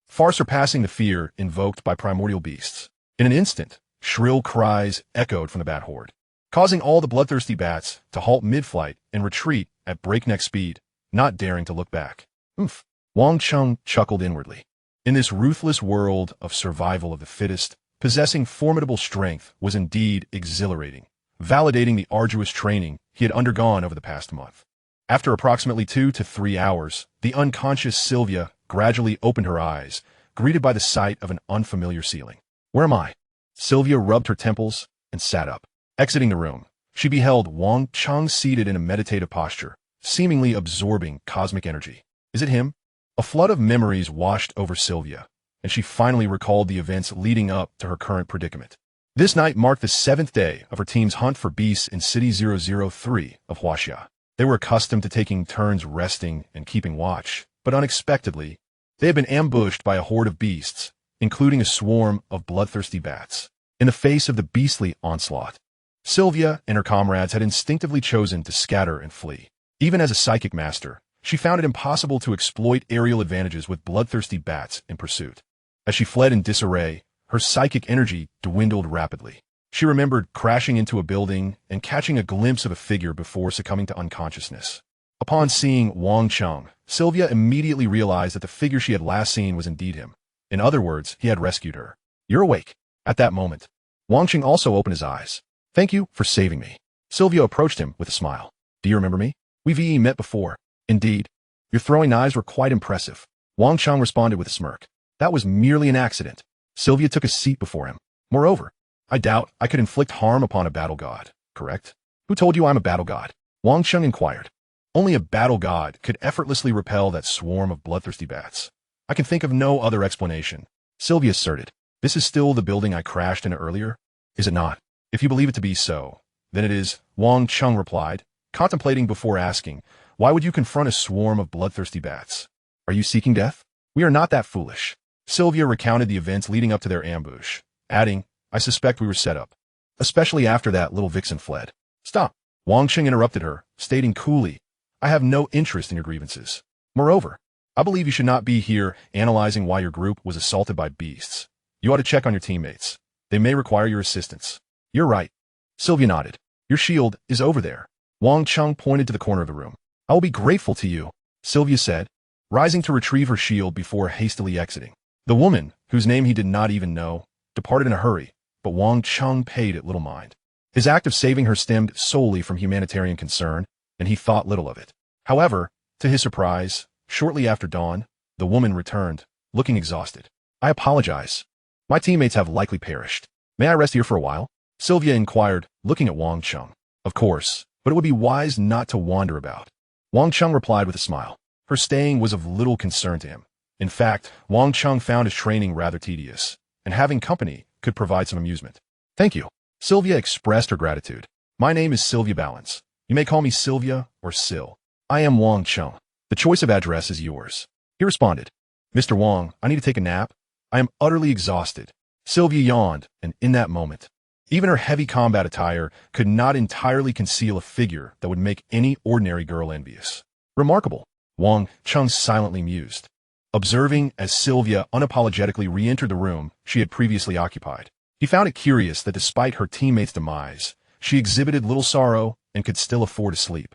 far surpassing the fear invoked by primordial beasts. In an instant, shrill cries echoed from the bat horde, causing all the bloodthirsty bats to halt mid-flight and retreat at breakneck speed, not daring to look back. Oomph! Wang Cheng chuckled inwardly. In this ruthless world of survival of the fittest, possessing formidable strength was indeed exhilarating, validating the arduous training he had undergone over the past month. After approximately 2 to 3 hours, the unconscious Sylvia gradually opened her eyes, greeted by the sight of an unfamiliar ceiling. Where am I? Sylvia rubbed her temples and sat up. Exiting the room, she beheld Wang Cheng seated in a meditative posture, seemingly absorbing cosmic energy. Is it him? A flood of memories washed over Sylvia, and she finally recalled the events leading up to her current predicament. This night marked the 7th day of her team's hunt for beasts in City 003 of Huaxia. They were accustomed to taking turns resting and keeping watch, but unexpectedly, they had been ambushed by a horde of beasts, including a swarm of bloodthirsty bats. In the face of the beastly onslaught, Sylvia and her comrades had instinctively chosen to scatter and flee. Even as a psychic master, she found it impossible to exploit aerial advantages with bloodthirsty bats in pursuit. As she fled in disarray, her psychic energy dwindled rapidly. She remembered crashing into a building and catching a glimpse of a figure before succumbing to unconsciousness. Upon seeing Wang Cheng, Sylvia immediately realized that the figure she had last seen was indeed him. In other words, he had rescued her. You're awake. At that moment, Wang Cheng also opened his eyes. Thank you for saving me. Sylvia approached him with a smile. Do you remember me? We've met before. Indeed. Your throwing knives were quite impressive. Wang Cheng responded with a smirk. That was merely an accident. Sylvia took a seat before him. Moreover, I doubt I could inflict harm upon a battle god, correct? Who told you I'm a battle god? Wang Cheng inquired. Only a battle god could effortlessly repel that swarm of bloodthirsty bats. I can think of no other explanation. Sylvia asserted. This is still the building I crashed into earlier? Is it not? If you believe it to be so, then it is, Wang Cheng replied, contemplating before asking, why would you confront a swarm of bloodthirsty bats? Are you seeking death? We are not that foolish. Sylvia recounted the events leading up to their ambush, adding, I suspect we were set up. Especially after that little vixen fled. Stop. Wang Cheng interrupted her, stating coolly, I have no interest in your grievances. Moreover, I believe you should not be here analyzing why your group was assaulted by beasts. You ought to check on your teammates. They may require your assistance. You're right. Sylvia nodded. Your shield is over there. Wang Cheng pointed to the corner of the room. I will be grateful to you, Sylvia said, rising to retrieve her shield before hastily exiting. The woman, whose name he did not even know, departed in a hurry, but Wang Cheng paid it little mind. His act of saving her stemmed solely from humanitarian concern, and he thought little of it. However, to his surprise, shortly after dawn, the woman returned, looking exhausted. I apologize. My teammates have likely perished. May I rest here for a while? Sylvia inquired, looking at Wang Cheng. Of course, but it would be wise not to wander about. Wang Cheng replied with a smile. Her staying was of little concern to him. In fact, Wang Cheng found his training rather tedious, and having company could provide some amusement. Thank you. Sylvia expressed her gratitude. My name is Sylvia Balance. You may call me Sylvia or Sil. I am Wang Cheng. The choice of address is yours. He responded. Mr. Wang, I need to take a nap. I am utterly exhausted. Sylvia yawned, and in that moment, even her heavy combat attire could not entirely conceal a figure that would make any ordinary girl envious. Remarkable, Wang Cheng silently mused, observing as Sylvia unapologetically re-entered the room she had previously occupied. He found it curious that despite her teammate's demise, she exhibited little sorrow and could still afford to sleep.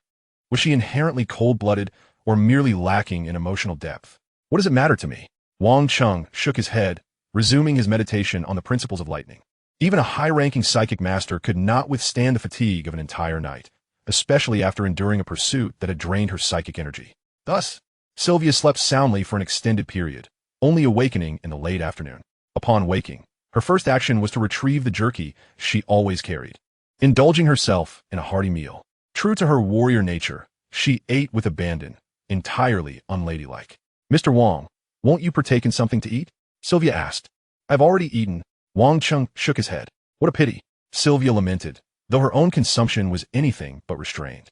Was she inherently cold-blooded or merely lacking in emotional depth? What does it matter to me? Wang Cheng shook his head, resuming his meditation on the principles of lightning. Even a high-ranking psychic master could not withstand the fatigue of an entire night, especially after enduring a pursuit that had drained her psychic energy. Thus, Sylvia slept soundly for an extended period, only awakening in the late afternoon. Upon waking, her first action was to retrieve the jerky she always carried, indulging herself in a hearty meal. True to her warrior nature, she ate with abandon, entirely unladylike. Mr. Wang, won't you partake in something to eat? Sylvia asked. I've already eaten. Wang Cheng shook his head. What a pity, Sylvia lamented, though her own consumption was anything but restrained.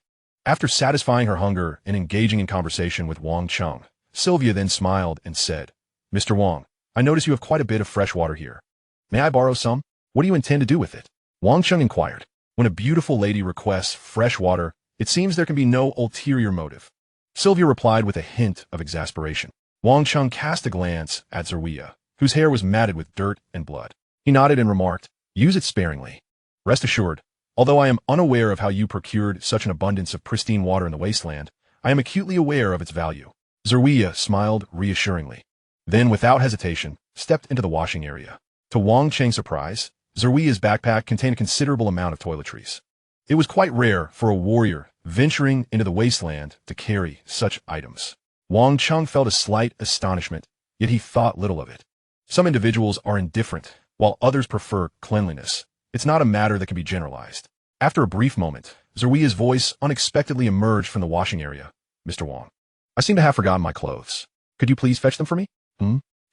After satisfying her hunger and engaging in conversation with Wang Cheng, Sylvia then smiled and said, Mr. Wang, I notice you have quite a bit of fresh water here. May I borrow some? What do you intend to do with it? Wang Cheng inquired. When a beautiful lady requests fresh water, it seems there can be no ulterior motive. Sylvia replied with a hint of exasperation. Wang Cheng cast a glance at Zerwia, whose hair was matted with dirt and blood. He nodded and remarked, use it sparingly. Rest assured, although I am unaware of how you procured such an abundance of pristine water in the wasteland, I am acutely aware of its value. Zerwia smiled reassuringly. Then, without hesitation, stepped into the washing area. To Wang Cheng's surprise, Zerwia's backpack contained a considerable amount of toiletries. It was quite rare for a warrior venturing into the wasteland to carry such items. Wang Cheng felt a slight astonishment, yet he thought little of it. Some individuals are indifferent, while others prefer cleanliness. It's not a matter that can be generalized. After a brief moment, Zerwia's voice unexpectedly emerged from the washing area. Mr. Wang, I seem to have forgotten my clothes. Could you please fetch them for me?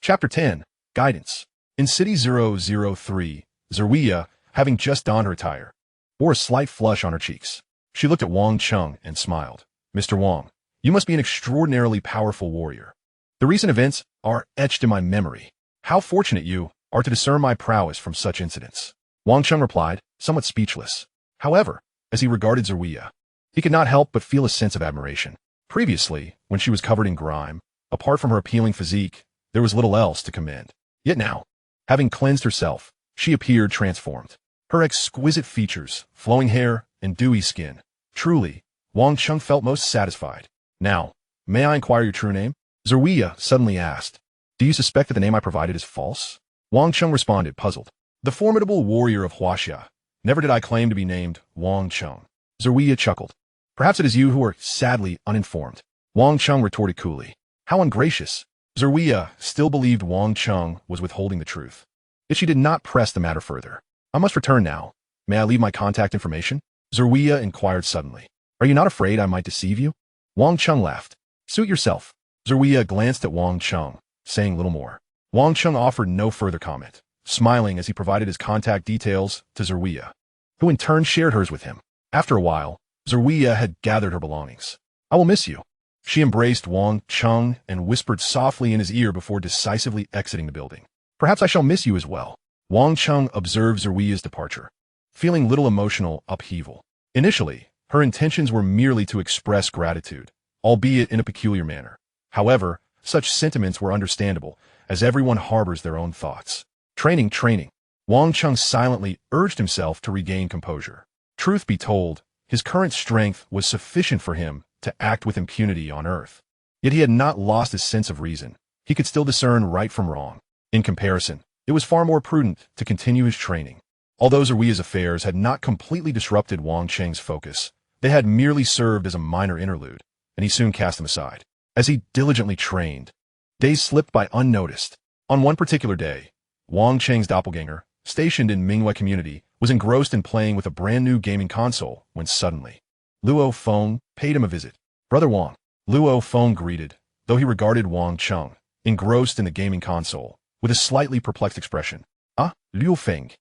Chapter 10, Guidance. In City 003, Zerwia, having just donned her attire, bore a slight flush on her cheeks. She looked at Wang Cheng and smiled. Mr. Wang, you must be an extraordinarily powerful warrior. The recent events are etched in my memory. How fortunate you are to discern my prowess from such incidents. Wang Cheng replied, somewhat speechless. However, as he regarded Zerwia, he could not help but feel a sense of admiration. Previously, when she was covered in grime, apart from her appealing physique, there was little else to commend. Yet now, having cleansed herself, she appeared transformed. Her exquisite features, flowing hair, and dewy skin. Truly, Wang Cheng felt most satisfied. Now, may I inquire your true name? Zerwia suddenly asked. Do you suspect that the name I provided is false? Wang Cheng responded, puzzled. The formidable warrior of Huaxia. Never did I claim to be named Wang Cheng. Zerwia chuckled. Perhaps it is you who are sadly uninformed. Wang Cheng retorted coolly. How ungracious. Zerwia still believed Wang Cheng was withholding the truth. Yet she did not press the matter further. I must return now. May I leave my contact information? Zeruiah inquired suddenly. Are you not afraid I might deceive you? Wang Cheng laughed. Suit yourself. Zeruiah glanced at Wang Cheng, saying little more. Wang Cheng offered no further comment, smiling as he provided his contact details to Zeruiah, who in turn shared hers with him. After a while, Zeruiah had gathered her belongings. I will miss you. She embraced Wang Cheng and whispered softly in his ear before decisively exiting the building. Perhaps I shall miss you as well. Wang Cheng observed Zeruiah's departure, feeling little emotional upheaval. Initially, her intentions were merely to express gratitude, albeit in a peculiar manner. However, such sentiments were understandable, as everyone harbors their own thoughts. Training. Wang Cheng silently urged himself to regain composure. Truth be told, his current strength was sufficient for him to act with impunity on Earth. Yet he had not lost his sense of reason. He could still discern right from wrong. In comparison, it was far more prudent to continue his training. Although Zeruiah's affairs had not completely disrupted Wang Cheng's focus, they had merely served as a minor interlude, and he soon cast them aside. As he diligently trained, days slipped by unnoticed. On one particular day, Wang Cheng's doppelganger, stationed in Mingyue community, was engrossed in playing with a brand new gaming console when suddenly, Luo Feng paid him a visit. Brother Wang. Luo Feng greeted, though he regarded Wang Cheng, engrossed in the gaming console, with a slightly perplexed expression. Ah, Luo Feng.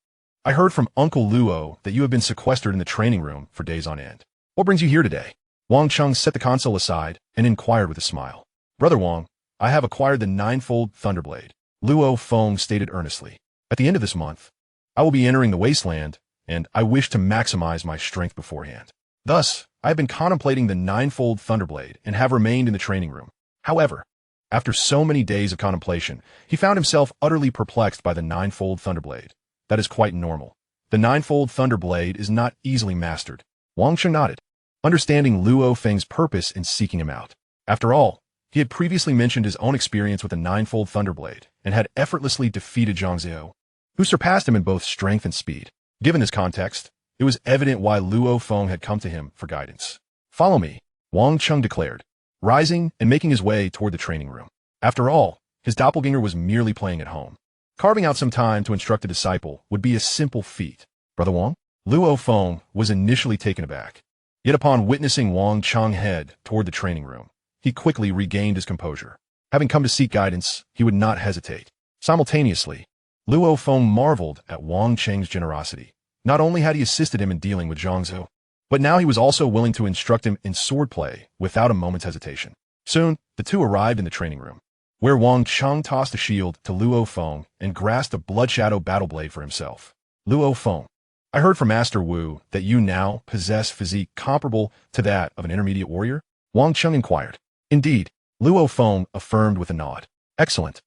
I heard from Uncle Luo that you have been sequestered in the training room for days on end. What brings you here today? Wang Cheng set the console aside and inquired with a smile. Brother Wang, I have acquired the ninefold Thunderblade, Luo Feng stated earnestly. At the end of this month, I will be entering the wasteland, and I wish to maximize my strength beforehand. Thus, I have been contemplating the ninefold Thunderblade and have remained in the training room. However, after so many days of contemplation, he found himself utterly perplexed by the ninefold Thunderblade. That is quite normal. The ninefold Thunderblade is not easily mastered. Wang Cheng nodded, understanding Luo Feng's purpose in seeking him out. After all, he had previously mentioned his own experience with the ninefold Thunderblade and had effortlessly defeated Zhang Xiao, who surpassed him in both strength and speed. Given this context, it was evident why Luo Feng had come to him for guidance. Follow me, Wang Cheng declared, rising and making his way toward the training room. After all, his doppelganger was merely playing at home. Carving out some time to instruct a disciple would be a simple feat. Brother Wang? Luo Feng was initially taken aback. Yet upon witnessing Wang Cheng head toward the training room, he quickly regained his composure. Having come to seek guidance, he would not hesitate. Simultaneously, Luo Feng marveled at Wang Cheng's generosity. Not only had he assisted him in dealing with Zhang Xiao, but now he was also willing to instruct him in swordplay without a moment's hesitation. Soon, the two arrived in the training room, where Wang Cheng tossed a shield to Luo Feng and grasped a Blood Shadow battle blade for himself. Luo Feng, I heard from Master Wu that you now possess physique comparable to that of an intermediate warrior? Wang Cheng inquired. Indeed, Luo Feng affirmed with a nod. Excellent.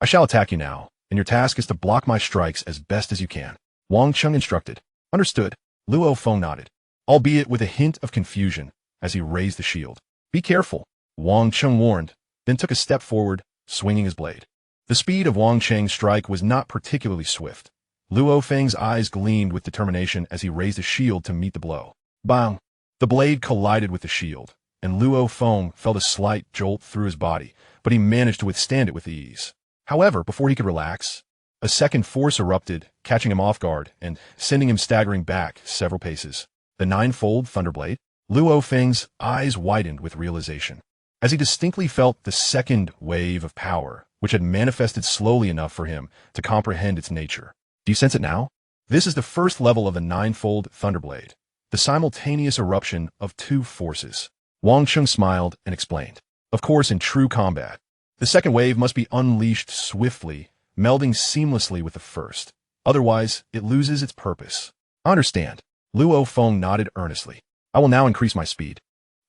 I shall attack you now, and your task is to block my strikes as best as you can. Wang Cheng instructed. Understood. Luo Feng nodded, albeit with a hint of confusion as he raised the shield. Be careful, Wang Cheng warned, then took a step forward, swinging his blade. The speed of Wang Cheng's strike was not particularly swift. Luo Feng's eyes gleamed with determination as he raised his shield to meet the blow. Bang! The blade collided with the shield, and Luo Feng felt a slight jolt through his body, but he managed to withstand it with ease. However, before he could relax, a second force erupted, catching him off guard and sending him staggering back several paces. The ninefold Thunderblade? Luo Feng's eyes widened with realization, as he distinctly felt the second wave of power, which had manifested slowly enough for him to comprehend its nature. Do you sense it now? This is the first level of the ninefold Thunderblade, the simultaneous eruption of two forces. Wang Cheng smiled and explained. Of course, in true combat, the second wave must be unleashed swiftly, melding seamlessly with the first. Otherwise, it loses its purpose. I understand. Luo Feng nodded earnestly. I will now increase my speed.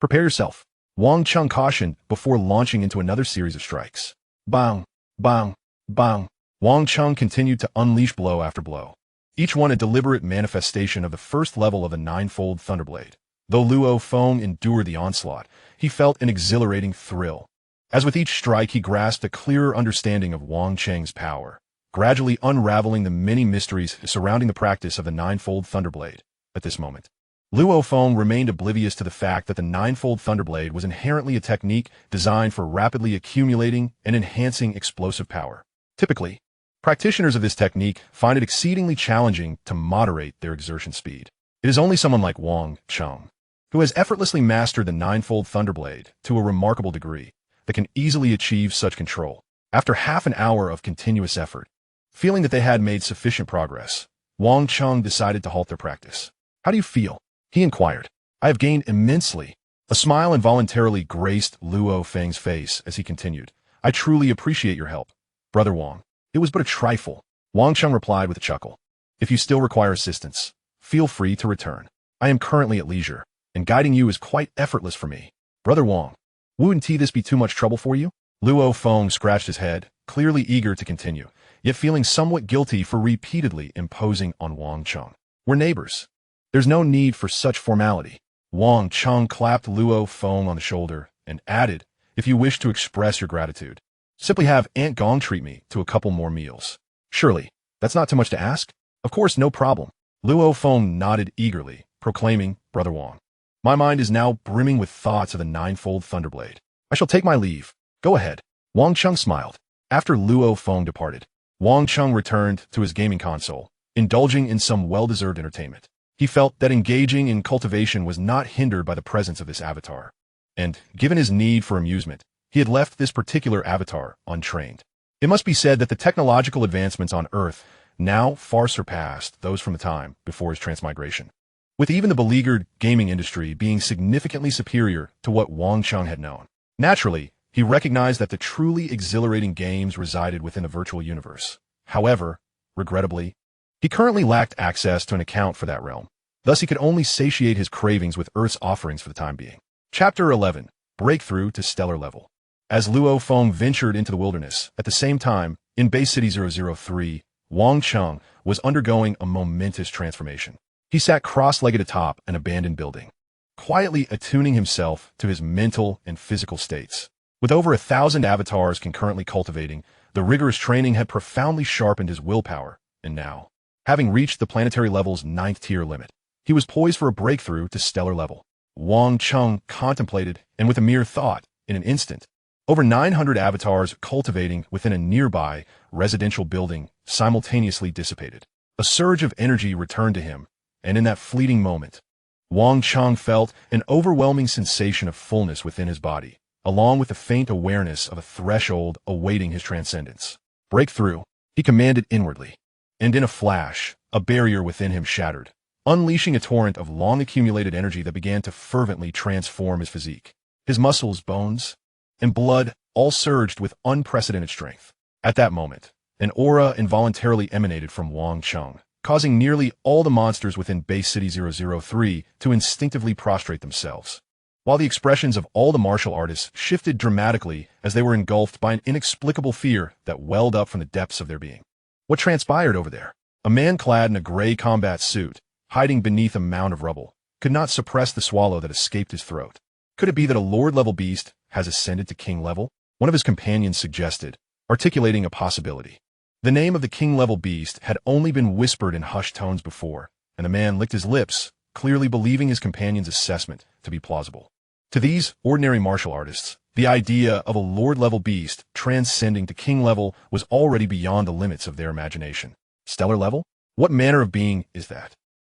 Prepare yourself. Wang Cheng cautioned before launching into another series of strikes. Bang, bang, bang. Wang Cheng continued to unleash blow after blow, each one a deliberate manifestation of the first level of the ninefold Thunderblade. Though Luo Feng endured the onslaught, he felt an exhilarating thrill. As with each strike, he grasped a clearer understanding of Wang Cheng's power, gradually unraveling the many mysteries surrounding the practice of the ninefold Thunderblade. At this moment, Luo Feng remained oblivious to the fact that the ninefold Thunderblade was inherently a technique designed for rapidly accumulating and enhancing explosive power. Typically, Practitioners of this technique find it exceedingly challenging to moderate their exertion speed. It is only someone like Wang Cheng, who has effortlessly mastered the ninefold Thunderblade to a remarkable degree, that can easily achieve such control. After half an hour of continuous effort, feeling that they had made sufficient progress, Wang Cheng decided to halt their practice. "How do you feel?" he inquired. "I have gained immensely." A smile involuntarily graced Luo Feng's face as he continued. "I truly appreciate your help, Brother Wang." "It was but a trifle," Wang Cheng replied with a chuckle. "If you still require assistance, feel free to return. I am currently at leisure, and guiding you is quite effortless for me." "Brother Wang, wouldn't this be too much trouble for you?" Luo Feng scratched his head, clearly eager to continue, yet feeling somewhat guilty for repeatedly imposing on Wang Cheng. "We're neighbors. There's no need for such formality." Wang Cheng clapped Luo Feng on the shoulder and added, "If you wish to express your gratitude, simply have Aunt Gong treat me to a couple more meals." "Surely, that's not too much to ask?" "Of course, no problem." Luo Feng nodded eagerly, proclaiming, "Brother Wang, my mind is now brimming with thoughts of the ninefold Thunderblade. I shall take my leave. Go ahead." Wang Cheng smiled. After Luo Feng departed, Wang Cheng returned to his gaming console, indulging in some well-deserved entertainment. He felt that engaging in cultivation was not hindered by the presence of this avatar, and, given his need for amusement, he had left this particular avatar untrained. It must be said that the technological advancements on Earth now far surpassed those from the time before his transmigration, with even the beleaguered gaming industry being significantly superior to what Wang Cheng had known. Naturally, he recognized that the truly exhilarating games resided within the virtual universe. However, regrettably, he currently lacked access to an account for that realm. Thus, he could only satiate his cravings with Earth's offerings for the time being. Chapter 11. Breakthrough to Stellar Level. As Luo Feng ventured into the wilderness, at the same time, in Base City 003, Wang Cheng was undergoing a momentous transformation. He sat cross-legged atop an abandoned building, quietly attuning himself to his mental and physical states. With over 1,000 avatars concurrently cultivating, the rigorous training had profoundly sharpened his willpower, and now, having reached the planetary level's 9th tier limit, he was poised for a breakthrough to stellar level. Wang Cheng contemplated, and with a mere thought, in an instant, over 900 avatars cultivating within a nearby residential building simultaneously dissipated. A surge of energy returned to him, and in that fleeting moment, Wang Cheng felt an overwhelming sensation of fullness within his body, along with the faint awareness of a threshold awaiting his transcendence. "Breakthrough," he commanded inwardly, and in a flash, a barrier within him shattered, unleashing a torrent of long-accumulated energy that began to fervently transform his physique. His muscles, bones, and blood all surged with unprecedented strength. At that moment, an aura involuntarily emanated from Wang Cheng, causing nearly all the monsters within Base City 003 to instinctively prostrate themselves, while the expressions of all the martial artists shifted dramatically as they were engulfed by an inexplicable fear that welled up from the depths of their being. What transpired over there? A man clad in a gray combat suit, hiding beneath a mound of rubble, could not suppress the swallow that escaped his throat. Could it be that a Lord-level beast has ascended to King level? One of his companions suggested, articulating a possibility. The name of the King-level beast had only been whispered in hushed tones before, and the man licked his lips, clearly believing his companion's assessment to be plausible. To these ordinary martial artists, the idea of a Lord-level beast transcending to King level was already beyond the limits of their imagination. Stellar level? What manner of being is that?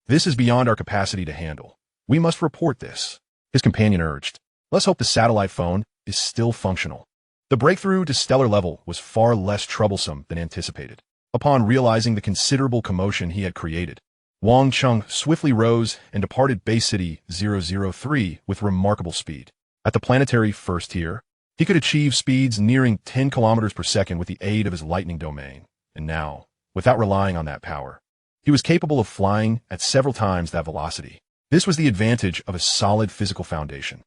This is beyond our capacity to handle. We must report this, his companion urged. Let's hope the satellite phone is still functional. The breakthrough to stellar level was far less troublesome than anticipated. Upon realizing the considerable commotion he had created, Wang Cheng swiftly rose and departed Base City 003 with remarkable speed. At the planetary first tier, he could achieve speeds nearing 10 kilometers per second with the aid of his lightning domain, and now, without relying on that power, he was capable of flying at several times that velocity. This was the advantage of a solid physical foundation.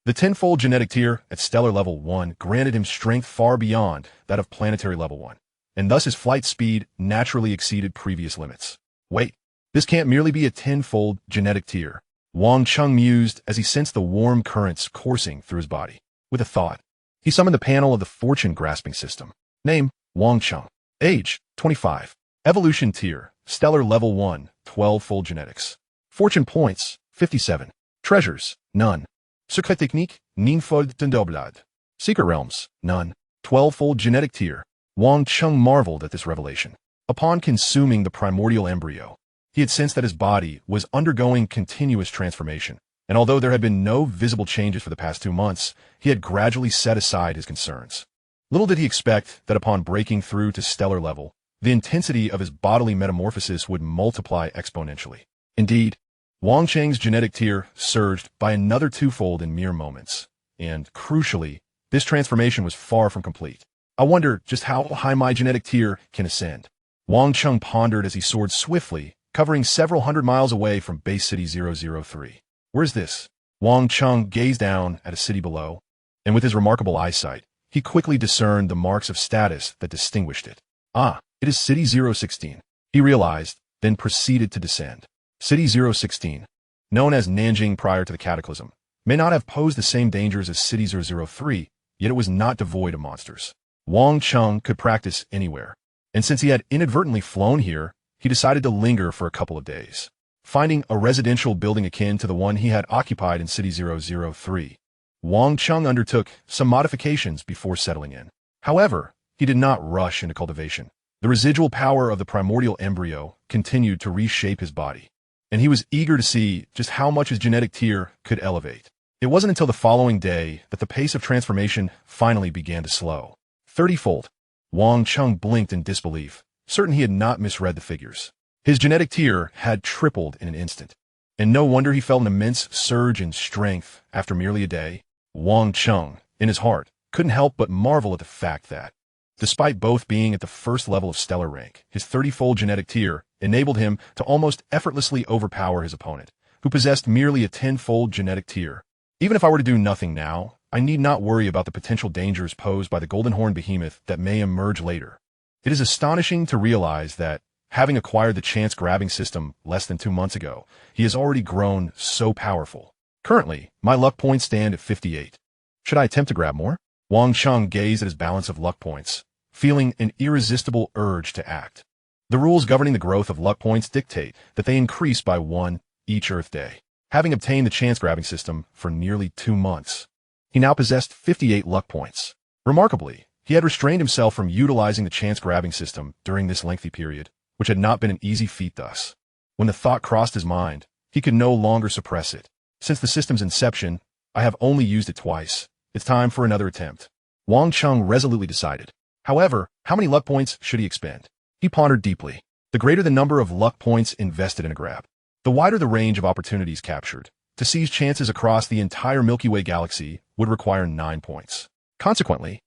The tenfold genetic tier at stellar level 1 granted him strength far beyond that of planetary level 1, and thus his flight speed naturally exceeded previous limits. Wait, this can't merely be a tenfold genetic tier, Wang Cheng mused as he sensed the warm currents coursing through his body. With a thought, he summoned the panel of the fortune grasping system. Name, Wang Cheng. Age, 25. Evolution tier, stellar level 1, 12-fold genetics. Fortune points, 57. Treasures, none. Secret technique, ninefold Thunderblade. Secret realms, none. 12-fold genetic tier. Wang Cheng marveled at this revelation. Upon consuming the primordial embryo, he had sensed that his body was undergoing continuous transformation, and although there had been no visible changes for the past 2 months, he had gradually set aside his concerns. Little did he expect that upon breaking through to stellar level, the intensity of his bodily metamorphosis would multiply exponentially. Indeed, Wang Cheng's genetic tier surged by another twofold in mere moments, and, crucially, this transformation was far from complete. I wonder just how high my genetic tier can ascend. Wang Cheng pondered as he soared swiftly, covering several hundred miles away from base city 003. Where's this? Wang Cheng gazed down at a city below, and with his remarkable eyesight, he quickly discerned the marks of status that distinguished it. Ah, it is City 016, he realized, then proceeded to descend. City 016, known as Nanjing prior to the Cataclysm, may not have posed the same dangers as City 003, yet it was not devoid of monsters. Wang Cheng could practice anywhere, and since he had inadvertently flown here, he decided to linger for a couple of days. Finding a residential building akin to the one he had occupied in City 003, Wang Cheng undertook some modifications before settling in. However, he did not rush into cultivation. The residual power of the primordial embryo continued to reshape his body, and he was eager to see just how much his genetic tier could elevate. It wasn't until the following day that the pace of transformation finally began to slow. 30-fold. Wang Cheng blinked in disbelief, certain he had not misread the figures. His genetic tier had tripled in an instant, and no wonder he felt an immense surge in strength after merely a day. Wang Cheng, in his heart, couldn't help but marvel at the fact that, despite both being at the first level of stellar rank, his 30-fold genetic tier enabled him to almost effortlessly overpower his opponent, who possessed merely a 10-fold genetic tier. Even if I were to do nothing now, I need not worry about the potential dangers posed by the golden horn behemoth that may emerge later. It is astonishing to realize that, having acquired the chance-grabbing system less than 2 months ago, he has already grown so powerful. Currently, my luck points stand at 58. Should I attempt to grab more? Wang Cheng gazed at his balance of luck points, feeling an irresistible urge to act. The rules governing the growth of luck points dictate that they increase by 1 each Earth day. Having obtained the chance-grabbing system for nearly 2 months, he now possessed 58 luck points. Remarkably, he had restrained himself from utilizing the chance-grabbing system during this lengthy period, which had not been an easy feat thus. When the thought crossed his mind, he could no longer suppress it. Since the system's inception, I have only used it twice. It's time for another attempt. Wang Cheng resolutely decided. However, how many luck points should he expend? He pondered deeply. The greater the number of luck points invested in a grab, the wider the range of opportunities captured. To seize chances across the entire Milky Way galaxy would require 9 points. Consequently,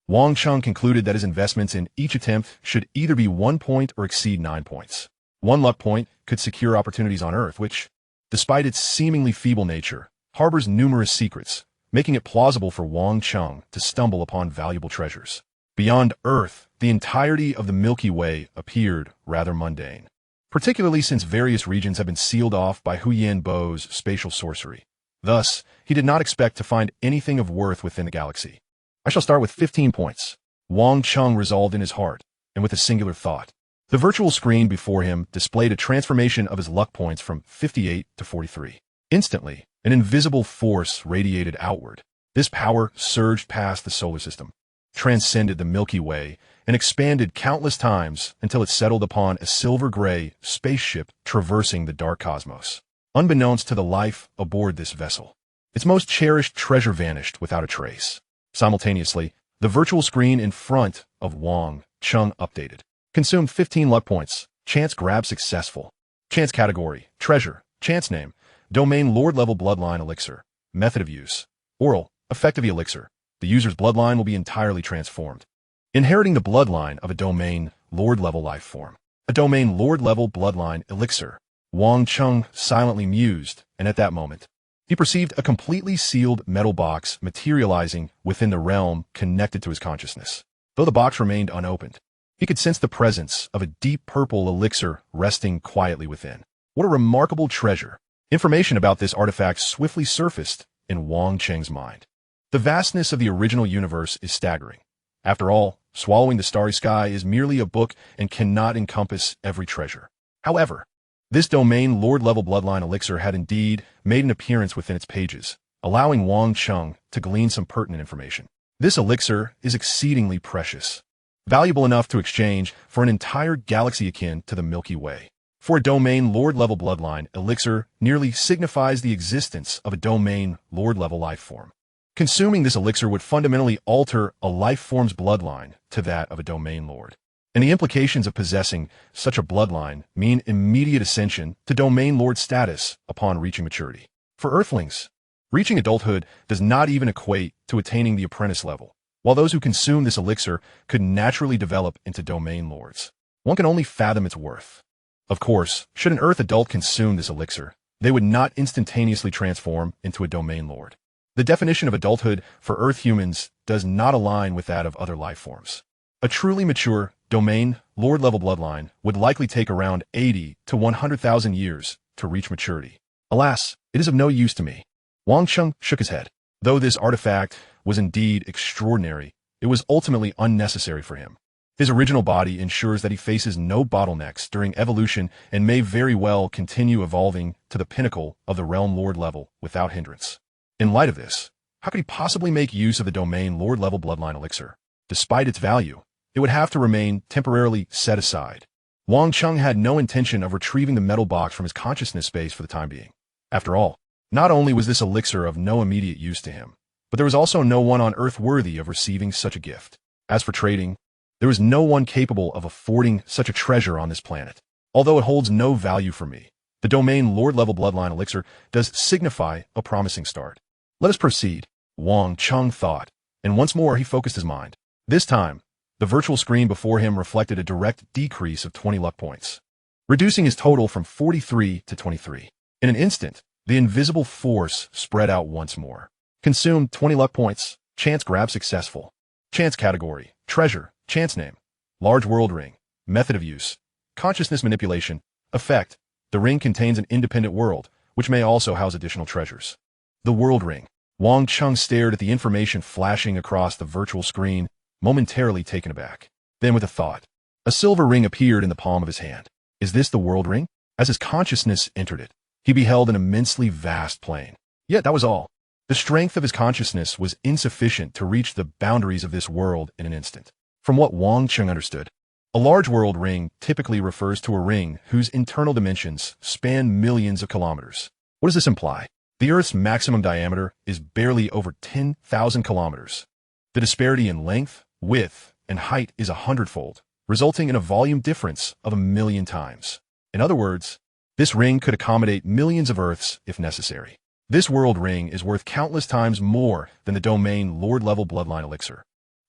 Wang Cheng concluded that his investments in each attempt should either be 1 point or exceed 9 points. 1 luck point could secure opportunities on Earth, which, despite its seemingly feeble nature, harbors numerous secrets, making it plausible for Wang Cheng to stumble upon valuable treasures. Beyond Earth, the entirety of the Milky Way appeared rather mundane, particularly since various regions have been sealed off by Huyan Bo's spatial sorcery. Thus, he did not expect to find anything of worth within the galaxy. I shall start with 15 points. Wang Cheng resolved in his heart, and with a singular thought. The virtual screen before him displayed a transformation of his luck points from 58 to 43. Instantly, an invisible force radiated outward. This power surged past the solar system, transcended the Milky Way, and expanded countless times until it settled upon a silver-gray spaceship traversing the dark cosmos. Unbeknownst to the life aboard this vessel, its most cherished treasure vanished without a trace. Simultaneously, the virtual screen in front of Wang Cheng updated. Consumed 15 luck points. Chance grab successful. Chance category, treasure. Chance name, domain lord-level bloodline elixir. Method of use, oral, effective elixir. The user's bloodline will be entirely transformed, inheriting the bloodline of a domain lord-level life form. A domain lord-level bloodline elixir. Wang Cheng silently mused, and at that moment, he perceived a completely sealed metal box materializing within the realm connected to his consciousness. Though the box remained unopened, he could sense the presence of a deep purple elixir resting quietly within. What a remarkable treasure! Information about this artifact swiftly surfaced in Wang Cheng's mind. The vastness of the original universe is staggering. After all, Swallowing the Starry Sky is merely a book and cannot encompass every treasure. However, this domain lord-level bloodline elixir had indeed made an appearance within its pages, allowing Wang Cheng to glean some pertinent information. This elixir is exceedingly precious. valuable enough to exchange for an entire galaxy akin to the Milky Way. For a domain Lord-level bloodline, elixir nearly signifies the existence of a domain Lord-level life form. Consuming this elixir would fundamentally alter a life form's bloodline to that of a domain lord. And the implications of possessing such a bloodline mean immediate ascension to domain lord status upon reaching maturity. For Earthlings, reaching adulthood does not even equate to attaining the apprentice level, while those who consume this elixir could naturally develop into domain lords. One can only fathom its worth. Of course, should an Earth adult consume this elixir, they would not instantaneously transform into a domain lord. The definition of adulthood for Earth humans does not align with that of other life forms. A truly mature, domain, lord-level bloodline would likely take around 80 to 100,000 years to reach maturity. Alas, it is of no use to me. Wang Cheng shook his head. Though this artifact was indeed extraordinary, it was ultimately unnecessary for him. His original body ensures that he faces no bottlenecks during evolution and may very well continue evolving to the pinnacle of the realm lord level without hindrance. In light of this, how could he possibly make use of the domain lord-level bloodline elixir? Despite its value, it would have to remain temporarily set aside. Wang Cheng had no intention of retrieving the metal box from his consciousness space for the time being. After all, not only was this elixir of no immediate use to him, but there was also no one on Earth worthy of receiving such a gift. As for trading, there was no one capable of affording such a treasure on this planet. Although it holds no value for me, the domain lord-level bloodline elixir does signify a promising start. Let us proceed, Wang Cheng thought, and once more he focused his mind. This time, the virtual screen before him reflected a direct decrease of 20 luck points, reducing his total from 43 to 23. In an instant, the invisible force spread out once more. Consumed 20 luck points, chance grab successful. Chance category, treasure, chance name, large world ring, method of use, consciousness manipulation, effect. The ring contains an independent world, which may also house additional treasures. The world ring. Wang Cheng stared at the information flashing across the virtual screen, momentarily taken aback. Then with a thought, a silver ring appeared in the palm of his hand. Is this the world ring? As his consciousness entered it, he beheld an immensely vast plain. Yet that was all. The strength of his consciousness was insufficient to reach the boundaries of this world in an instant. From what Wang Cheng understood, a large world ring typically refers to a ring whose internal dimensions span millions of kilometers. What does this imply? The Earth's maximum diameter is barely over 10,000 kilometers. The disparity in length, width, and height is 100-fold, resulting in a volume difference of 1,000,000 times. In other words, this ring could accommodate millions of Earths if necessary. This world ring is worth countless times more than the domain lord-level bloodline elixir,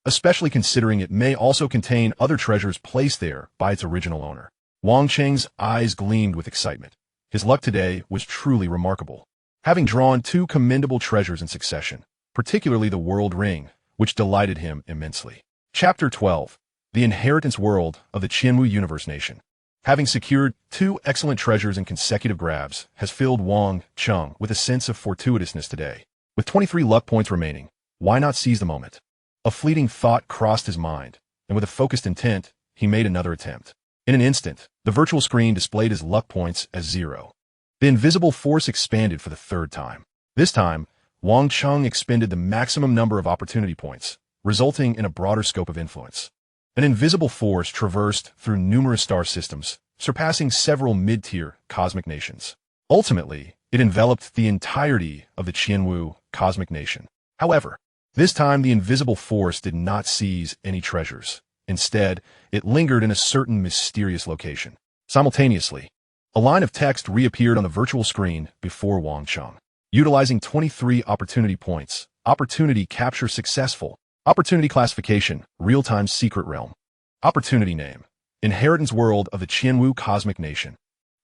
especially considering it may also contain other treasures placed there by its original owner. Wang Cheng's eyes gleamed with excitement. His luck today was truly remarkable. Having drawn 2 commendable treasures in succession, particularly the world ring, which delighted him immensely. Chapter 12. The Inheritance World of the Qianwu Universe Nation. Having secured 2 excellent treasures in consecutive grabs has filled Wang Cheng with a sense of fortuitousness today. With 23 luck points remaining, why not seize the moment? A fleeting thought crossed his mind, and with a focused intent, he made another attempt. In an instant, the virtual screen displayed his luck points as 0. The invisible force expanded for the 3rd time. This time, Wang Cheng expended the maximum number of opportunity points, resulting in a broader scope of influence. An invisible force traversed through numerous star systems, surpassing several mid-tier cosmic nations. Ultimately, it enveloped the entirety of the Qianwu cosmic nation. However, this time the invisible force did not seize any treasures. Instead, it lingered in a certain mysterious location. Simultaneously, a line of text reappeared on the virtual screen before Wang Cheng. Utilizing 23 opportunity points, opportunity capture successful. Opportunity classification, real-time secret realm. Opportunity name, Inheritance World of the Qianwu Cosmic Nation.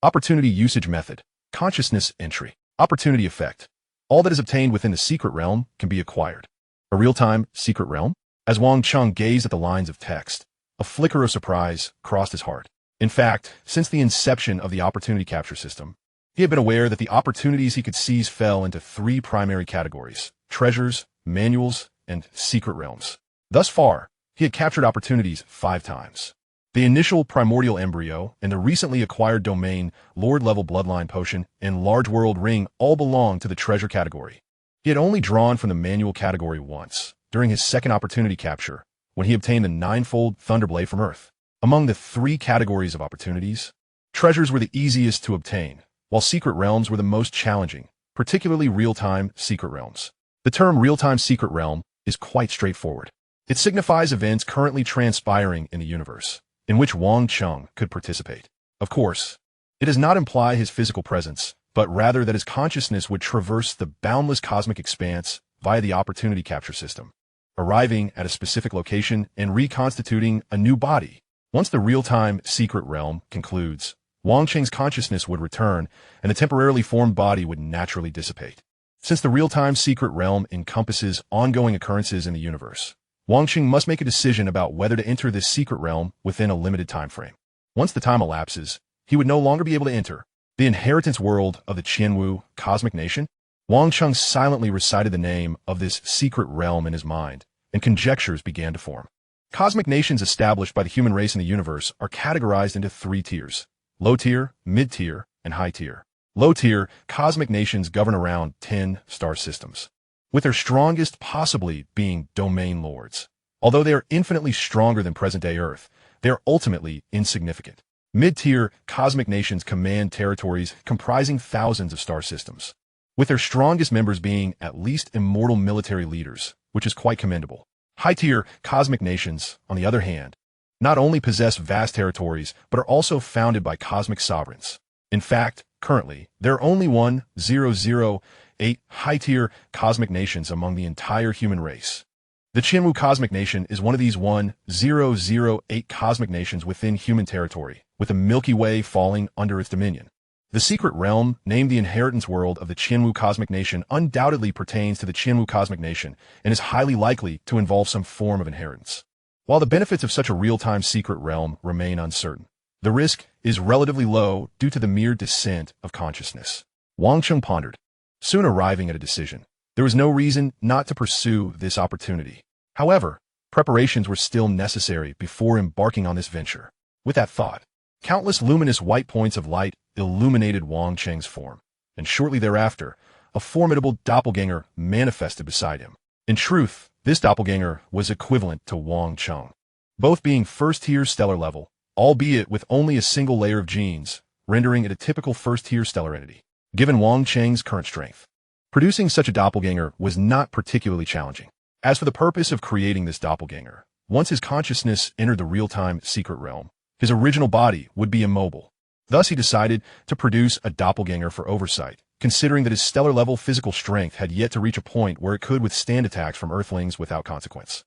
Opportunity usage method, consciousness entry. Opportunity effect, all that is obtained within the secret realm can be acquired. A real-time secret realm? As Wang Cheng gazed at the lines of text, a flicker of surprise crossed his heart. In fact, since the inception of the opportunity capture system, he had been aware that the opportunities he could seize fell into 3 primary categories: treasures, manuals, and secret realms. Thus far, he had captured opportunities 5 times. The initial primordial embryo and the recently acquired domain lord-level bloodline potion and large world ring all belong to the treasure category. He had only drawn from the manual category once, during his second opportunity capture, when he obtained the ninefold Thunderblade from Earth. Among the three categories of opportunities, treasures were the easiest to obtain, while secret realms were the most challenging, particularly real-time secret realms. The term real-time secret realm is quite straightforward. It signifies events currently transpiring in the universe, in which Wang Cheng could participate. Of course, it does not imply his physical presence, but rather that his consciousness would traverse the boundless cosmic expanse via the opportunity capture system, arriving at a specific location and reconstituting a new body. Once the real-time secret realm concludes, Wang Cheng's consciousness would return, and the temporarily formed body would naturally dissipate. Since the real-time secret realm encompasses ongoing occurrences in the universe, Wang Cheng must make a decision about whether to enter this secret realm within a limited time frame. Once the time elapses, he would no longer be able to enter the inheritance world of the Qianwu cosmic nation. Wang Cheng silently recited the name of this secret realm in his mind, and conjectures began to form. Cosmic nations established by the human race in the universe are categorized into three tiers: low tier, mid tier, and high tier. Low tier cosmic nations govern around 10 star systems, with their strongest possibly being domain lords. Although they are infinitely stronger than present-day Earth, they are ultimately insignificant. Mid-tier cosmic nations command territories comprising thousands of star systems, with their strongest members being at least immortal military leaders, which is quite commendable. High-tier cosmic nations, on the other hand, not only possess vast territories, but are also founded by cosmic sovereigns. In fact, currently, there are only 1,008 high-tier cosmic nations among the entire human race. The Qianwu cosmic nation is one of these 1,008 cosmic nations within human territory, with the Milky Way falling under its dominion. The secret realm, named the inheritance world of the Qianwu cosmic nation, undoubtedly pertains to the Qianwu cosmic nation and is highly likely to involve some form of inheritance. While the benefits of such a real-time secret realm remain uncertain, the risk is relatively low due to the mere descent of consciousness. Wang Cheng pondered, soon arriving at a decision. There was no reason not to pursue this opportunity. However, preparations were still necessary before embarking on this venture. With that thought, countless luminous white points of light illuminated Wang Cheng's form, and shortly thereafter, a formidable doppelganger manifested beside him. In truth, this doppelganger was equivalent to Wang Cheng, both being first-tier stellar level, albeit with only a single layer of genes, rendering it a typical first-tier stellar entity. Given Wang Cheng's current strength, producing such a doppelganger was not particularly challenging. As for the purpose of creating this doppelganger, once his consciousness entered the real-time secret realm, his original body would be immobile. Thus he decided to produce a doppelganger for oversight, considering that his stellar-level physical strength had yet to reach a point where it could withstand attacks from Earthlings without consequence.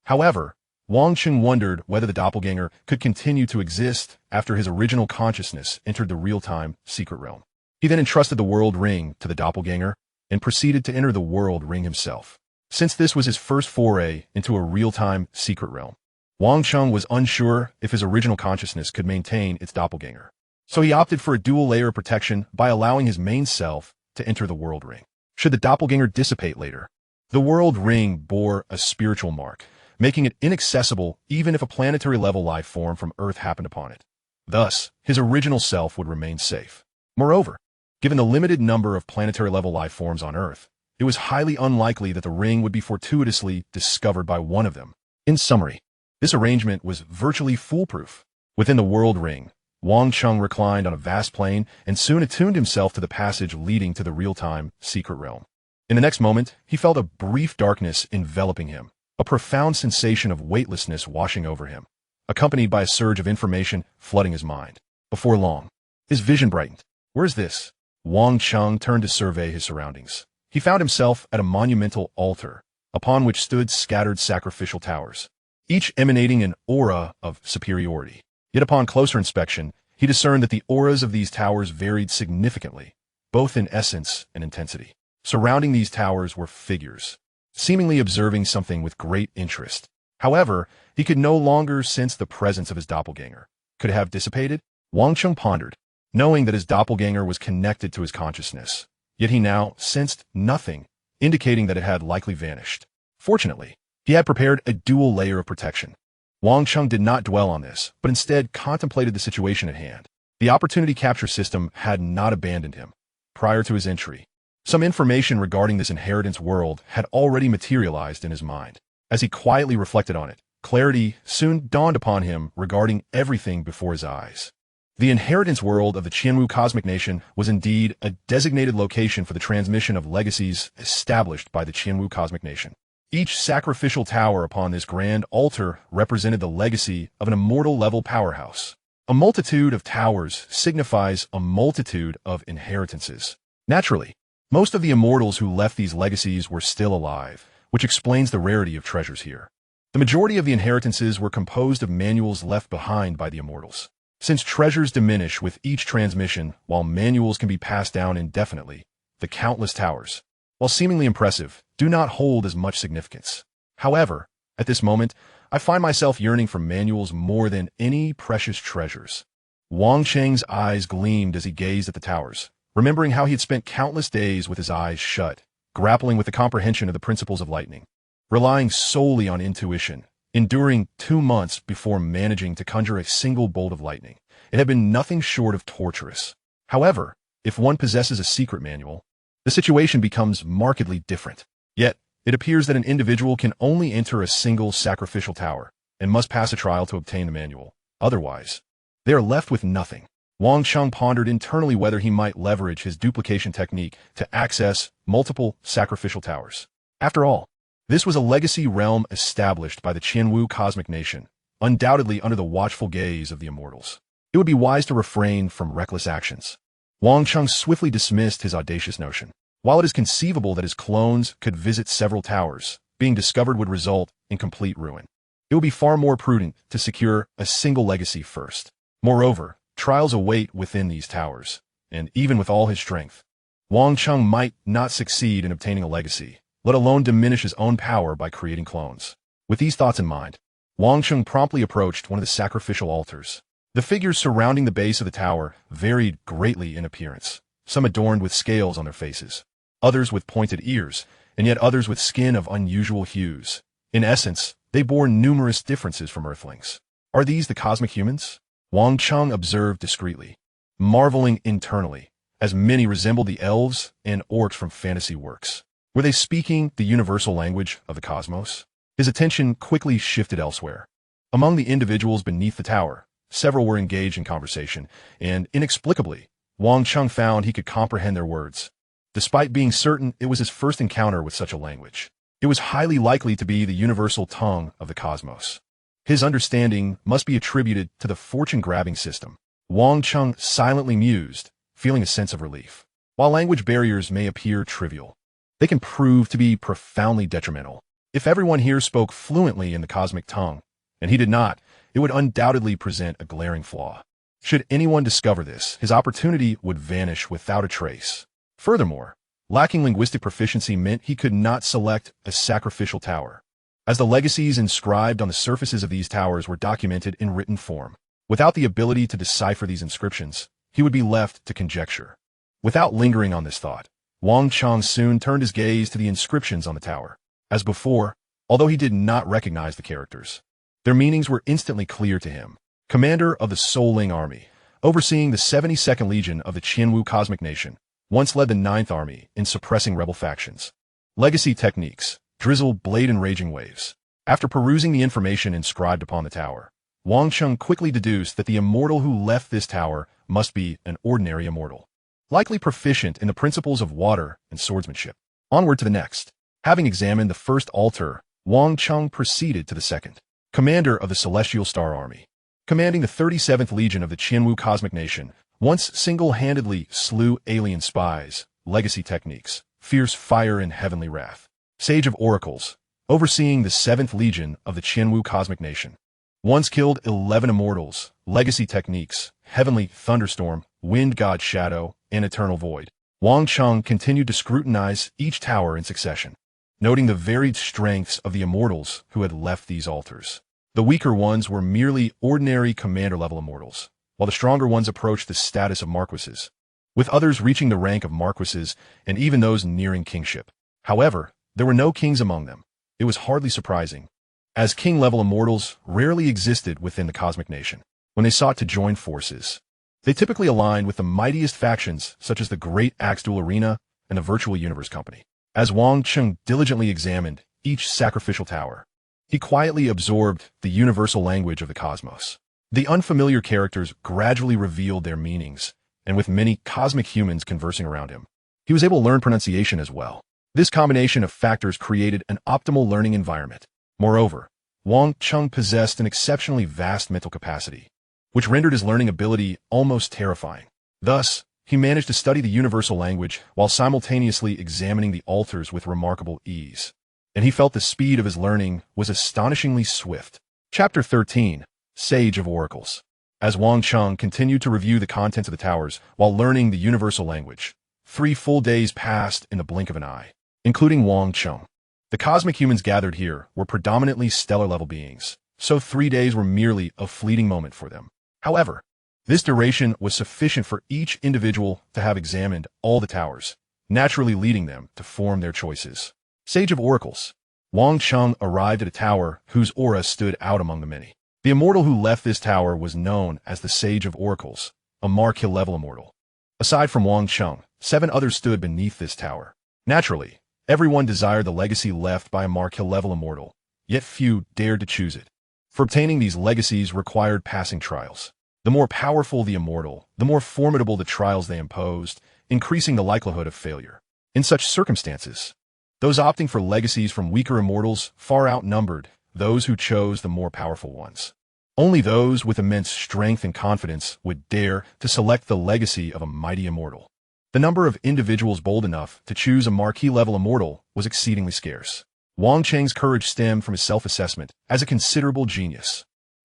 However, Wang Cheng wondered whether the doppelganger could continue to exist after his original consciousness entered the real-time secret realm. He then entrusted the world ring to the doppelganger and proceeded to enter the world ring himself. Since this was his first foray into a real-time secret realm, Wang Cheng was unsure if his original consciousness could maintain its doppelganger. So he opted for a dual layer of protection by allowing his main self to enter the world ring. Should the doppelganger dissipate later, the world ring bore a spiritual mark, making it inaccessible even if a planetary-level life form from Earth happened upon it. Thus, his original self would remain safe. Moreover, given the limited number of planetary-level life forms on Earth, it was highly unlikely that the ring would be fortuitously discovered by one of them. In summary, this arrangement was virtually foolproof. Within the world ring, Wang Cheng reclined on a vast plain and soon attuned himself to the passage leading to the real-time secret realm. In the next moment, he felt a brief darkness enveloping him, a profound sensation of weightlessness washing over him, accompanied by a surge of information flooding his mind. Before long, his vision brightened. Where is this? Wang Cheng turned to survey his surroundings. He found himself at a monumental altar, upon which stood scattered sacrificial towers, each emanating an aura of superiority. Yet upon closer inspection, he discerned that the auras of these towers varied significantly, both in essence and intensity. Surrounding these towers were figures, seemingly observing something with great interest. However, he could no longer sense the presence of his doppelganger. Could it have dissipated? Wang Cheng pondered, knowing that his doppelganger was connected to his consciousness. Yet he now sensed nothing, indicating that it had likely vanished. Fortunately, he had prepared a dual layer of protection. Wang Cheng did not dwell on this, but instead contemplated the situation at hand. The opportunity capture system had not abandoned him. Prior to his entry, some information regarding this inheritance world had already materialized in his mind. As he quietly reflected on it, Clarity soon dawned upon him regarding everything before his eyes. The inheritance world of the Qianwu Cosmic Nation was indeed a designated location for the transmission of legacies established by the Qianwu Cosmic Nation. Each sacrificial tower upon this grand altar represented the legacy of an immortal-level powerhouse. A multitude of towers signifies a multitude of inheritances. Naturally, most of the immortals who left these legacies were still alive, which explains the rarity of treasures here. The majority of the inheritances were composed of manuals left behind by the immortals. Since treasures diminish with each transmission, while manuals can be passed down indefinitely, the countless towers, while seemingly impressive, do not hold as much significance. However, at this moment, I find myself yearning for manuals more than any precious treasures. Wang Cheng's eyes gleamed as he gazed at the towers, remembering how he had spent countless days with his eyes shut, grappling with the comprehension of the principles of lightning, relying solely on intuition, enduring 2 months before managing to conjure a single bolt of lightning. It had been nothing short of torturous. However, if one possesses a secret manual, the situation becomes markedly different. Yet, it appears that an individual can only enter a single sacrificial tower and must pass a trial to obtain the manual. Otherwise, they are left with nothing. Wang Cheng pondered internally whether he might leverage his duplication technique to access multiple sacrificial towers. After all, this was a legacy realm established by the Qianwu Cosmic Nation, undoubtedly under the watchful gaze of the immortals. It would be wise to refrain from reckless actions. Wang Cheng swiftly dismissed his audacious notion. While it is conceivable that his clones could visit several towers, being discovered would result in complete ruin. It would be far more prudent to secure a single legacy first. Moreover, trials await within these towers, and even with all his strength, Wang Cheng might not succeed in obtaining a legacy, let alone diminish his own power by creating clones. With these thoughts in mind, Wang Cheng promptly approached one of the sacrificial altars. The figures surrounding the base of the tower varied greatly in appearance, some adorned with scales on their faces, others with pointed ears, and yet others with skin of unusual hues. In essence, they bore numerous differences from Earthlings. Are these the cosmic humans? Wang Cheng observed discreetly, marveling internally, as many resembled the elves and orcs from fantasy works. Were they speaking the universal language of the cosmos? His attention quickly shifted elsewhere. Among the individuals beneath the tower, several were engaged in conversation, and inexplicably, Wang Cheng found he could comprehend their words. Despite being certain it was his first encounter with such a language, it was highly likely to be the universal tongue of the cosmos. His understanding must be attributed to the fortune-grabbing system. Wang Cheng silently mused, feeling a sense of relief. While language barriers may appear trivial, they can prove to be profoundly detrimental. If everyone here spoke fluently in the cosmic tongue, and he did not, it would undoubtedly present a glaring flaw. Should anyone discover this, his opportunity would vanish without a trace. Furthermore, lacking linguistic proficiency meant he could not select a sacrificial tower, as the legacies inscribed on the surfaces of these towers were documented in written form. Without the ability to decipher these inscriptions, he would be left to conjecture. Without lingering on this thought, Wang Cheng soon turned his gaze to the inscriptions on the tower. As before, although he did not recognize the characters, their meanings were instantly clear to him. Commander of the Soling Army, overseeing the 72nd Legion of the Qianwu Cosmic Nation, once led the 9th Army in suppressing rebel factions. Legacy techniques, drizzle, blade, and raging waves. After perusing the information inscribed upon the tower, Wang Cheng quickly deduced that the immortal who left this tower must be an ordinary immortal, likely proficient in the principles of water and swordsmanship. Onward to the next. Having examined the first altar, Wang Cheng proceeded to the second. Commander of the Celestial Star Army, commanding the 37th Legion of the Qianwu Cosmic Nation, once single-handedly slew alien spies, legacy techniques, fierce fire and heavenly wrath. Sage of Oracles, overseeing the 7th Legion of the Qianwu Cosmic Nation, once killed 11 immortals, legacy techniques, heavenly thunderstorm, wind god shadow, and eternal void. Wang Cheng continued to scrutinize each tower in succession, noting the varied strengths of the immortals who had left these altars. The weaker ones were merely ordinary commander-level immortals, while the stronger ones approached the status of marquises, with others reaching the rank of marquises and even those nearing kingship. However, there were no kings among them. It was hardly surprising, as king-level immortals rarely existed within the Cosmic Nation. When they sought to join forces, they typically aligned with the mightiest factions such as the Great Axe Duel Arena and the Virtual Universe Company. As Wang Cheng diligently examined each sacrificial tower, He quietly absorbed the universal language of the cosmos. The unfamiliar characters gradually revealed their meanings, and with many cosmic humans conversing around him, he was able to learn pronunciation as well. This combination of factors created an optimal learning environment. Moreover, Wang Cheng possessed an exceptionally vast mental capacity, which rendered his learning ability almost terrifying. Thus, he managed to study the universal language while simultaneously examining the altars with remarkable ease. And he felt the speed of his learning was astonishingly swift. Chapter 13. Sage of Oracles. As Wang Cheng continued to review the contents of the towers while learning the universal language, 3 full days passed in the blink of an eye, including Wang Cheng. The cosmic humans gathered here were predominantly stellar-level beings, so 3 days were merely a fleeting moment for them. However, this duration was sufficient for each individual to have examined all the towers, naturally leading them to form their choices. Sage of Oracles. Wang Cheng arrived at a tower whose aura stood out among the many. The immortal who left this tower was known as the Sage of Oracles, a Mark-level immortal. Aside from Wang Cheng, 7 others stood beneath this tower. Naturally, everyone desired the legacy left by a Mark-level immortal, yet few dared to choose it. For obtaining these legacies required passing trials. The more powerful the immortal, the more formidable the trials they imposed, increasing the likelihood of failure. In such circumstances, those opting for legacies from weaker immortals far outnumbered those who chose the more powerful ones. Only those with immense strength and confidence would dare to select the legacy of a mighty immortal. The number of individuals bold enough to choose a marquee-level immortal was exceedingly scarce. Wang Cheng's courage stemmed from his self-assessment as a considerable genius.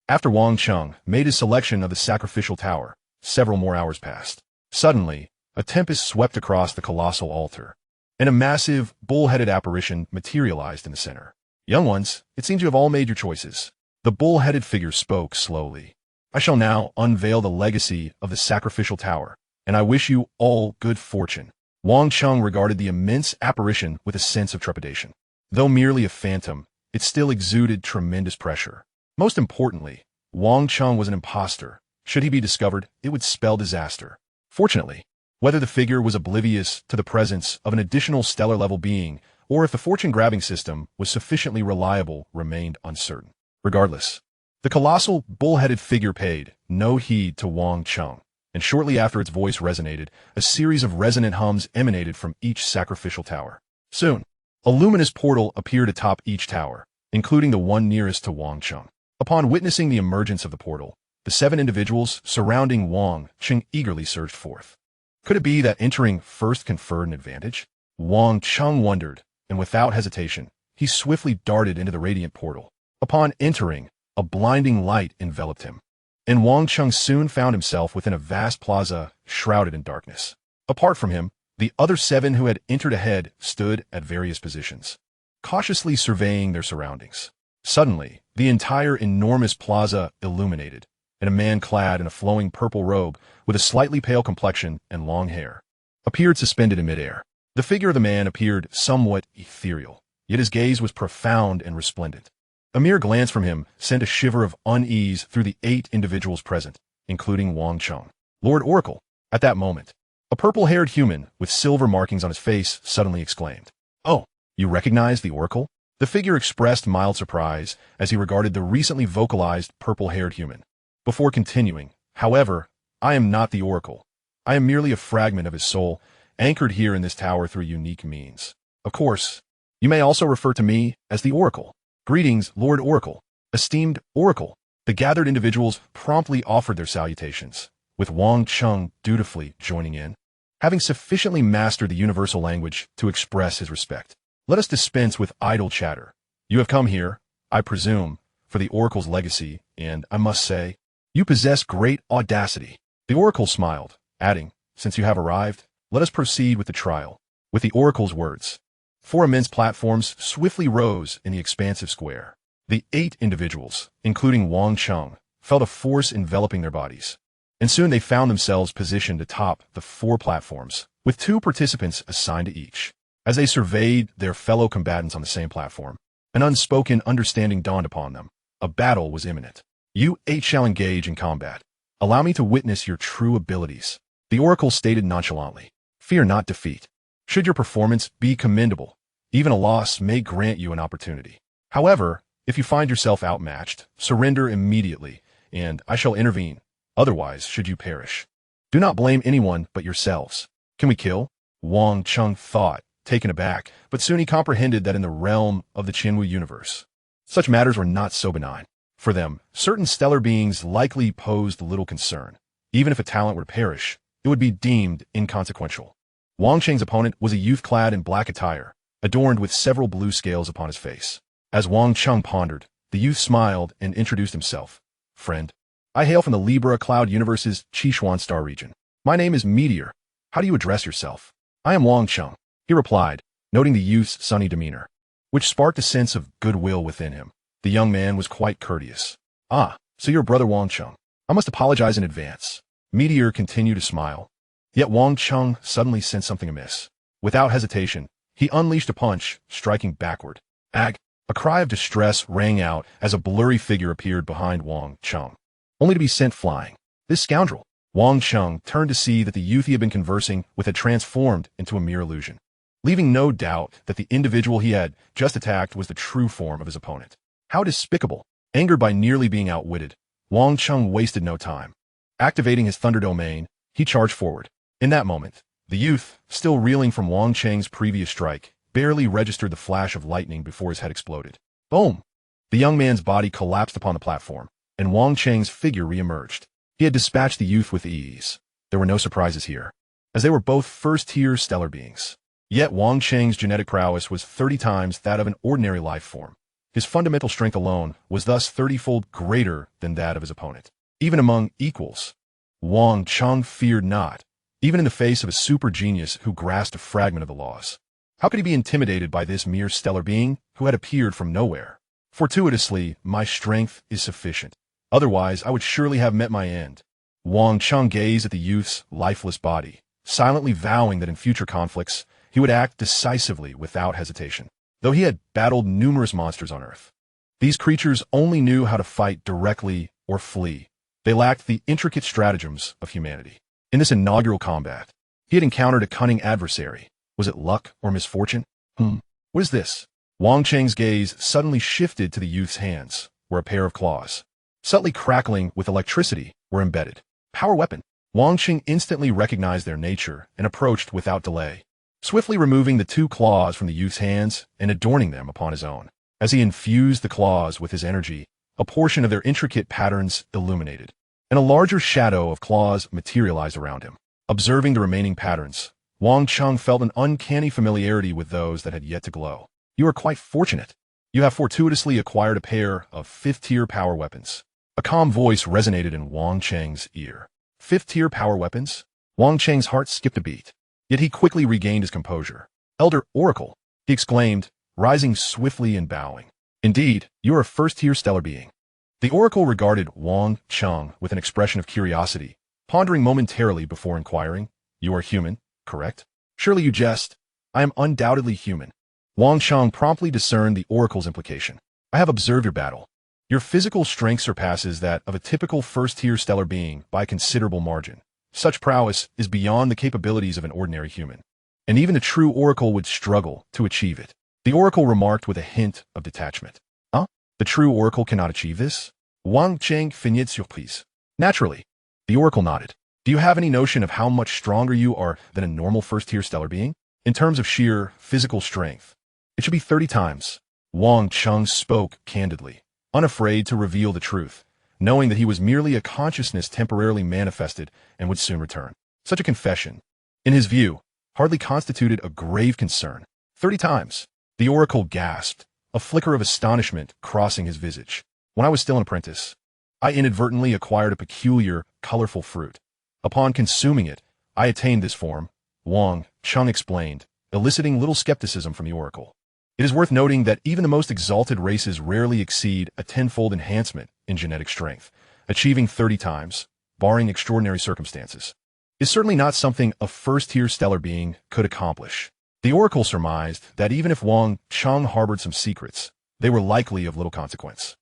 After Wang Cheng made his selection of the sacrificial tower, several more hours passed. Suddenly, a tempest swept across the colossal altar, and a massive, bull-headed apparition materialized in the center. Young ones, it seems you have all made your choices. The bull-headed figure spoke slowly. I shall now unveil the legacy of the sacrificial tower, and I wish you all good fortune. Wang Cheng regarded the immense apparition with a sense of trepidation. Though merely a phantom, it still exuded tremendous pressure. Most importantly, Wang Cheng was an imposter. Should he be discovered, it would spell disaster. Fortunately, whether the figure was oblivious to the presence of an additional stellar-level being, or if the fortune-grabbing system was sufficiently reliable, remained uncertain. Regardless, the colossal, bull-headed figure paid no heed to Wang Cheng, and shortly after its voice resonated, a series of resonant hums emanated from each sacrificial tower. Soon, a luminous portal appeared atop each tower, including the one nearest to Wang Cheng. Upon witnessing the emergence of the portal, the 7 individuals surrounding Wang Cheng eagerly surged forth. Could it be that entering first conferred an advantage? Wang Cheng wondered, and without hesitation, he swiftly darted into the radiant portal. Upon entering, a blinding light enveloped him, and Wang Cheng soon found himself within a vast plaza shrouded in darkness. Apart from him, the other 7 who had entered ahead stood at various positions, cautiously surveying their surroundings. Suddenly, the entire enormous plaza illuminated, and a man clad in a flowing purple robe with a slightly pale complexion and long hair appeared suspended in midair. The figure of the man appeared somewhat ethereal, yet his gaze was profound and resplendent. A mere glance from him sent a shiver of unease through the 8 individuals present, including Wang Cheng. Lord Oracle. At that moment, a purple-haired human with silver markings on his face suddenly exclaimed, "Oh, you recognize the Oracle?" The figure expressed mild surprise as he regarded the recently vocalized purple-haired human. Before continuing, however, I am not the Oracle. I am merely a fragment of his soul, anchored here in this tower through unique means. Of course, you may also refer to me as the Oracle. Greetings, Lord Oracle. Esteemed Oracle. The gathered individuals promptly offered their salutations, with Wang Cheng dutifully joining in, having sufficiently mastered the universal language to express his respect. Let us dispense with idle chatter. You have come here, I presume, for the Oracle's legacy, and I must say, you possess great audacity. The Oracle smiled, adding, since you have arrived, let us proceed with the trial. With the Oracle's words, 4 immense platforms swiftly rose in the expansive square. The 8 individuals, including Wang Cheng, felt a force enveloping their bodies, and soon they found themselves positioned atop the 4 platforms, with 2 participants assigned to each. As they surveyed their fellow combatants on the same platform, an unspoken understanding dawned upon them. A battle was imminent. You 8 shall engage in combat. Allow me to witness your true abilities. The Oracle stated nonchalantly. Fear not defeat. Should your performance be commendable, even a loss may grant you an opportunity. However, If you find yourself outmatched, surrender immediately, and I shall intervene. Otherwise, should you perish. Do not blame anyone but yourselves. Can we kill? Wang Cheng thought, taken aback, but soon he comprehended that in the realm of the Qianwu universe, such matters were not so benign. For them, certain stellar beings likely posed little concern. Even if a talent were to perish, it would be deemed inconsequential. Wang Cheng's opponent was a youth clad in black attire, adorned with several blue scales upon his face. As Wang Cheng pondered, the youth smiled and introduced himself. Friend, I hail from the Libra Cloud Universe's Qishuan star region. My name is Meteor. How do you address yourself? I am Wang Cheng, he replied, noting the youth's sunny demeanor, which sparked a sense of goodwill within him. The young man was quite courteous. Ah, so you're brother Wang Cheng. I must apologize in advance. Meteor continued to smile. Yet Wang Cheng suddenly sensed something amiss. Without hesitation, he unleashed a punch, striking backward. Ag! A cry of distress rang out as a blurry figure appeared behind Wang Cheng, only to be sent flying. This scoundrel! Wang Cheng turned to see that the youth he had been conversing with had transformed into a mere illusion, leaving no doubt that the individual he had just attacked was the true form of his opponent. How despicable! Angered by nearly being outwitted, Wang Cheng wasted no time. Activating his thunder domain, he charged forward. In that moment, the youth, still reeling from Wang Cheng's previous strike, barely registered the flash of lightning before his head exploded. Boom! The young man's body collapsed upon the platform, and Wang Cheng's figure re-emerged. He had dispatched the youth with ease. There were no surprises here, as they were both first-tier stellar beings. Yet Wang Cheng's genetic prowess was 30 times that of an ordinary life form. His fundamental strength alone was thus 30-fold greater than that of his opponent. Even among equals, Wang Cheng feared not, even in the face of a super genius who grasped a fragment of the laws. How could he be intimidated by this mere stellar being who had appeared from nowhere? Fortuitously, my strength is sufficient. Otherwise, I would surely have met my end. Wang Cheng gazed at the youth's lifeless body, silently vowing that in future conflicts, he would act decisively without hesitation. Though he had battled numerous monsters on Earth, these creatures only knew how to fight directly or flee. They lacked the intricate stratagems of humanity. In this inaugural combat, he had encountered a cunning adversary. Was it luck or misfortune? What is this? Wang Cheng's gaze suddenly shifted to the youth's hands, where a pair of claws, subtly crackling with electricity, were embedded. Power weapon. Wang Cheng instantly recognized their nature and approached without delay, swiftly removing the two claws from the youth's hands and adorning them upon his own. As he infused the claws with his energy, a portion of their intricate patterns illuminated, and a larger shadow of claws materialized around him. Observing the remaining patterns, Wang Cheng felt an uncanny familiarity with those that had yet to glow. You are quite fortunate. You have fortuitously acquired a pair of 5th-tier power weapons. A calm voice resonated in Wang Cheng's ear. 5th-tier power weapons? Wang Cheng's heart skipped a beat. Yet he quickly regained his composure. Elder Oracle, he exclaimed, rising swiftly and bowing. Indeed, you are a first-tier stellar being. The Oracle regarded Wang Cheng with an expression of curiosity, pondering momentarily before inquiring, You are human, correct? Surely you jest. I am undoubtedly human. Wang Cheng promptly discerned the Oracle's implication. I have observed your battle. Your physical strength surpasses that of a typical first-tier stellar being by a considerable margin. Such prowess is beyond the capabilities of an ordinary human, and even a true Oracle would struggle to achieve it. The Oracle remarked with a hint of detachment. Huh? The true Oracle cannot achieve this? Wang Cheng feigned surprise. Naturally. The Oracle nodded. Do you have any notion of how much stronger you are than a normal first-tier stellar being? In terms of sheer physical strength, it should be 30 times. Wang Cheng spoke candidly, unafraid to reveal the truth, knowing that he was merely a consciousness temporarily manifested and would soon return. Such a confession, in his view, hardly constituted a grave concern. 30 times. The Oracle gasped, a flicker of astonishment crossing his visage. When I was still an apprentice, I inadvertently acquired a peculiar, colorful fruit. Upon consuming it, I attained this form, Wang Cheng explained, eliciting little skepticism from the Oracle. It is worth noting that even the most exalted races rarely exceed a 10-fold enhancement in genetic strength. Achieving 30 times, barring extraordinary circumstances, is certainly not something a first-tier stellar being could accomplish. The Oracle surmised that even if Wang Cheng harbored some secrets, they were likely of little consequence.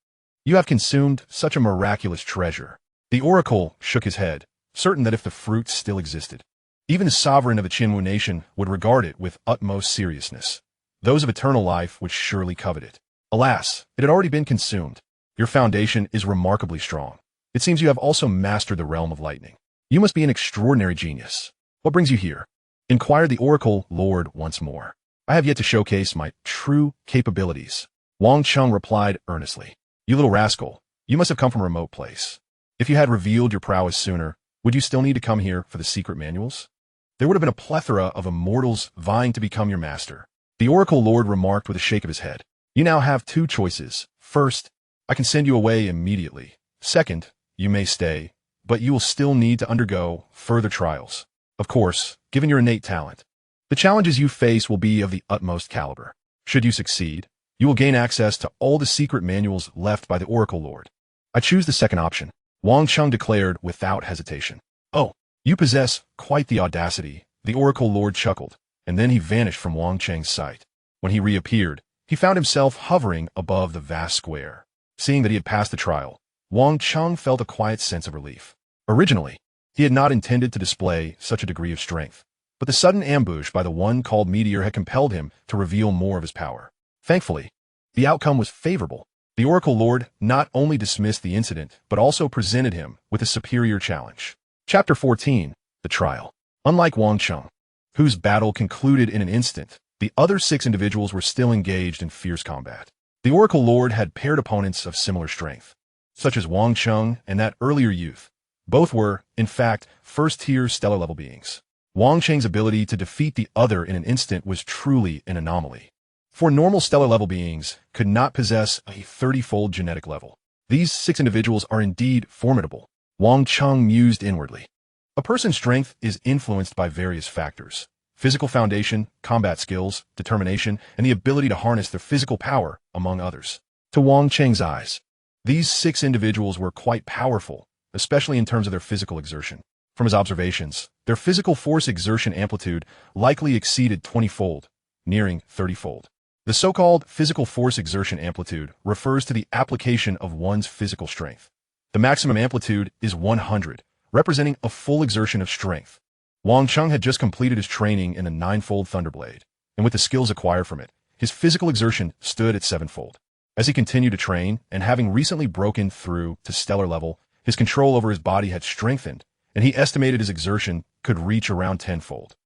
You have consumed such a miraculous treasure. The Oracle shook his head, certain that if the fruit still existed, even the sovereign of the Qianwu nation would regard it with utmost seriousness. Those of eternal life would surely covet it. Alas, it had already been consumed. Your foundation is remarkably strong. It seems you have also mastered the realm of lightning. You must be an extraordinary genius. What brings you here? Inquired the Oracle Lord once more. I have yet to showcase my true capabilities. Wang Cheng replied earnestly. You little rascal, you must have come from a remote place. If you had revealed your prowess sooner, would you still need to come here for the secret manuals? There would have been a plethora of immortals vying to become your master. The Oracle Lord remarked with a shake of his head. You now have two choices. First, I can send you away immediately. Second, you may stay, but you will still need to undergo further trials. Of course, given your innate talent, the challenges you face will be of the utmost caliber. Should you succeed, you will gain access to all the secret manuals left by the Oracle Lord. I choose the second option, Wang Cheng declared without hesitation. Oh, you possess quite the audacity, the Oracle Lord chuckled, and then he vanished from Wang Cheng's sight. When he reappeared, he found himself hovering above the vast square. Seeing that he had passed the trial, Wang Cheng felt a quiet sense of relief. Originally, he had not intended to display such a degree of strength, but the sudden ambush by the one called Meteor had compelled him to reveal more of his power. Thankfully, the outcome was favorable. The Oracle Lord not only dismissed the incident, but also presented him with a superior challenge. Chapter 14, The Trial. Unlike Wang Cheng, whose battle concluded in an instant, the other 6 individuals were still engaged in fierce combat. The Oracle Lord had paired opponents of similar strength, such as Wang Cheng and that earlier youth. Both were, in fact, first-tier stellar-level beings. Wang Cheng's ability to defeat the other in an instant was truly an anomaly. For normal stellar-level beings could not possess a 30-fold genetic level. These 6 individuals are indeed formidable, Wang Cheng mused inwardly. A person's strength is influenced by various factors: physical foundation, combat skills, determination, and the ability to harness their physical power, among others. To Wang Cheng's eyes, these 6 individuals were quite powerful, especially in terms of their physical exertion. From his observations, their physical force exertion amplitude likely exceeded 20-fold, nearing 30-fold. The so-called physical force exertion amplitude refers to the application of one's physical strength. The maximum amplitude is 100, representing a full exertion of strength. Wang Cheng had just completed his training in a 9-fold Thunderblade, and with the skills acquired from it, his physical exertion stood at 7-fold. As he continued to train, and having recently broken through to stellar level, his control over his body had strengthened, and he estimated his exertion could reach around 10-fold.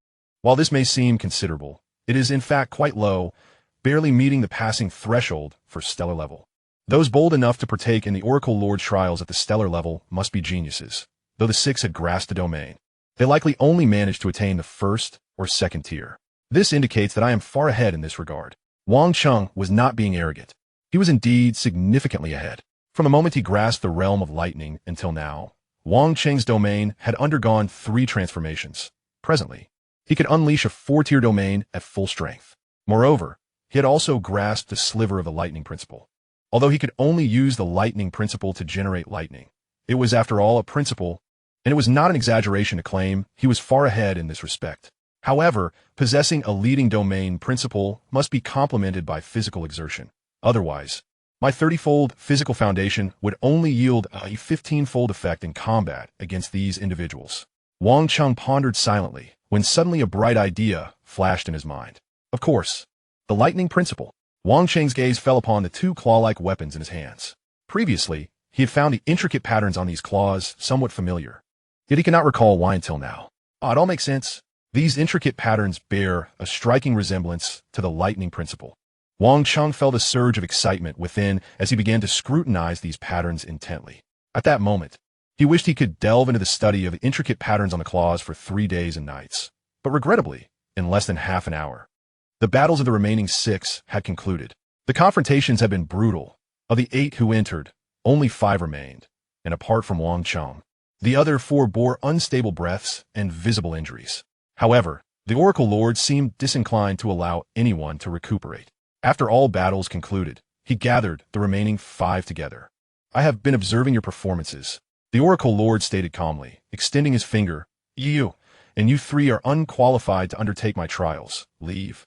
While this may seem considerable, it is in fact quite low, barely meeting the passing threshold for stellar level. Those bold enough to partake in the Oracle Lord's trials at the stellar level must be geniuses, though the 6 had grasped the domain. They likely only managed to attain the 1st or 2nd tier. This indicates that I am far ahead in this regard. Wang Cheng was not being arrogant. He was indeed significantly ahead. From the moment he grasped the realm of lightning until now, Wang Cheng's domain had undergone 3 transformations. Presently, he could unleash a 4-tier domain at full strength. Moreover, he had also grasped a sliver of the lightning principle. Although he could only use the lightning principle to generate lightning, it was after all a principle, and it was not an exaggeration to claim he was far ahead in this respect. However, possessing a leading domain principle must be complemented by physical exertion. Otherwise, my 30-fold physical foundation would only yield a 15-fold effect in combat against these individuals. Wang Cheng pondered silently when suddenly a bright idea flashed in his mind. Of course, the lightning principle. Wang Cheng's gaze fell upon the 2 claw-like weapons in his hands. Previously, he had found the intricate patterns on these claws somewhat familiar, yet he could not recall why until now. It all makes sense. These intricate patterns bear a striking resemblance to the lightning principle. Wang Cheng felt a surge of excitement within as he began to scrutinize these patterns intently. At that moment, he wished he could delve into the study of the intricate patterns on the claws for 3 days and nights. But regrettably, in less than half an hour, the battles of the remaining 6 had concluded. The confrontations had been brutal. Of the 8 who entered, only 5 remained, and apart from Wang Cheng, the other 4 bore unstable breaths and visible injuries. However, the Oracle Lord seemed disinclined to allow anyone to recuperate. After all battles concluded, he gathered the remaining 5 together. I have been observing your performances, the Oracle Lord stated calmly, extending his finger. You, and you 3 are unqualified to undertake my trials. Leave.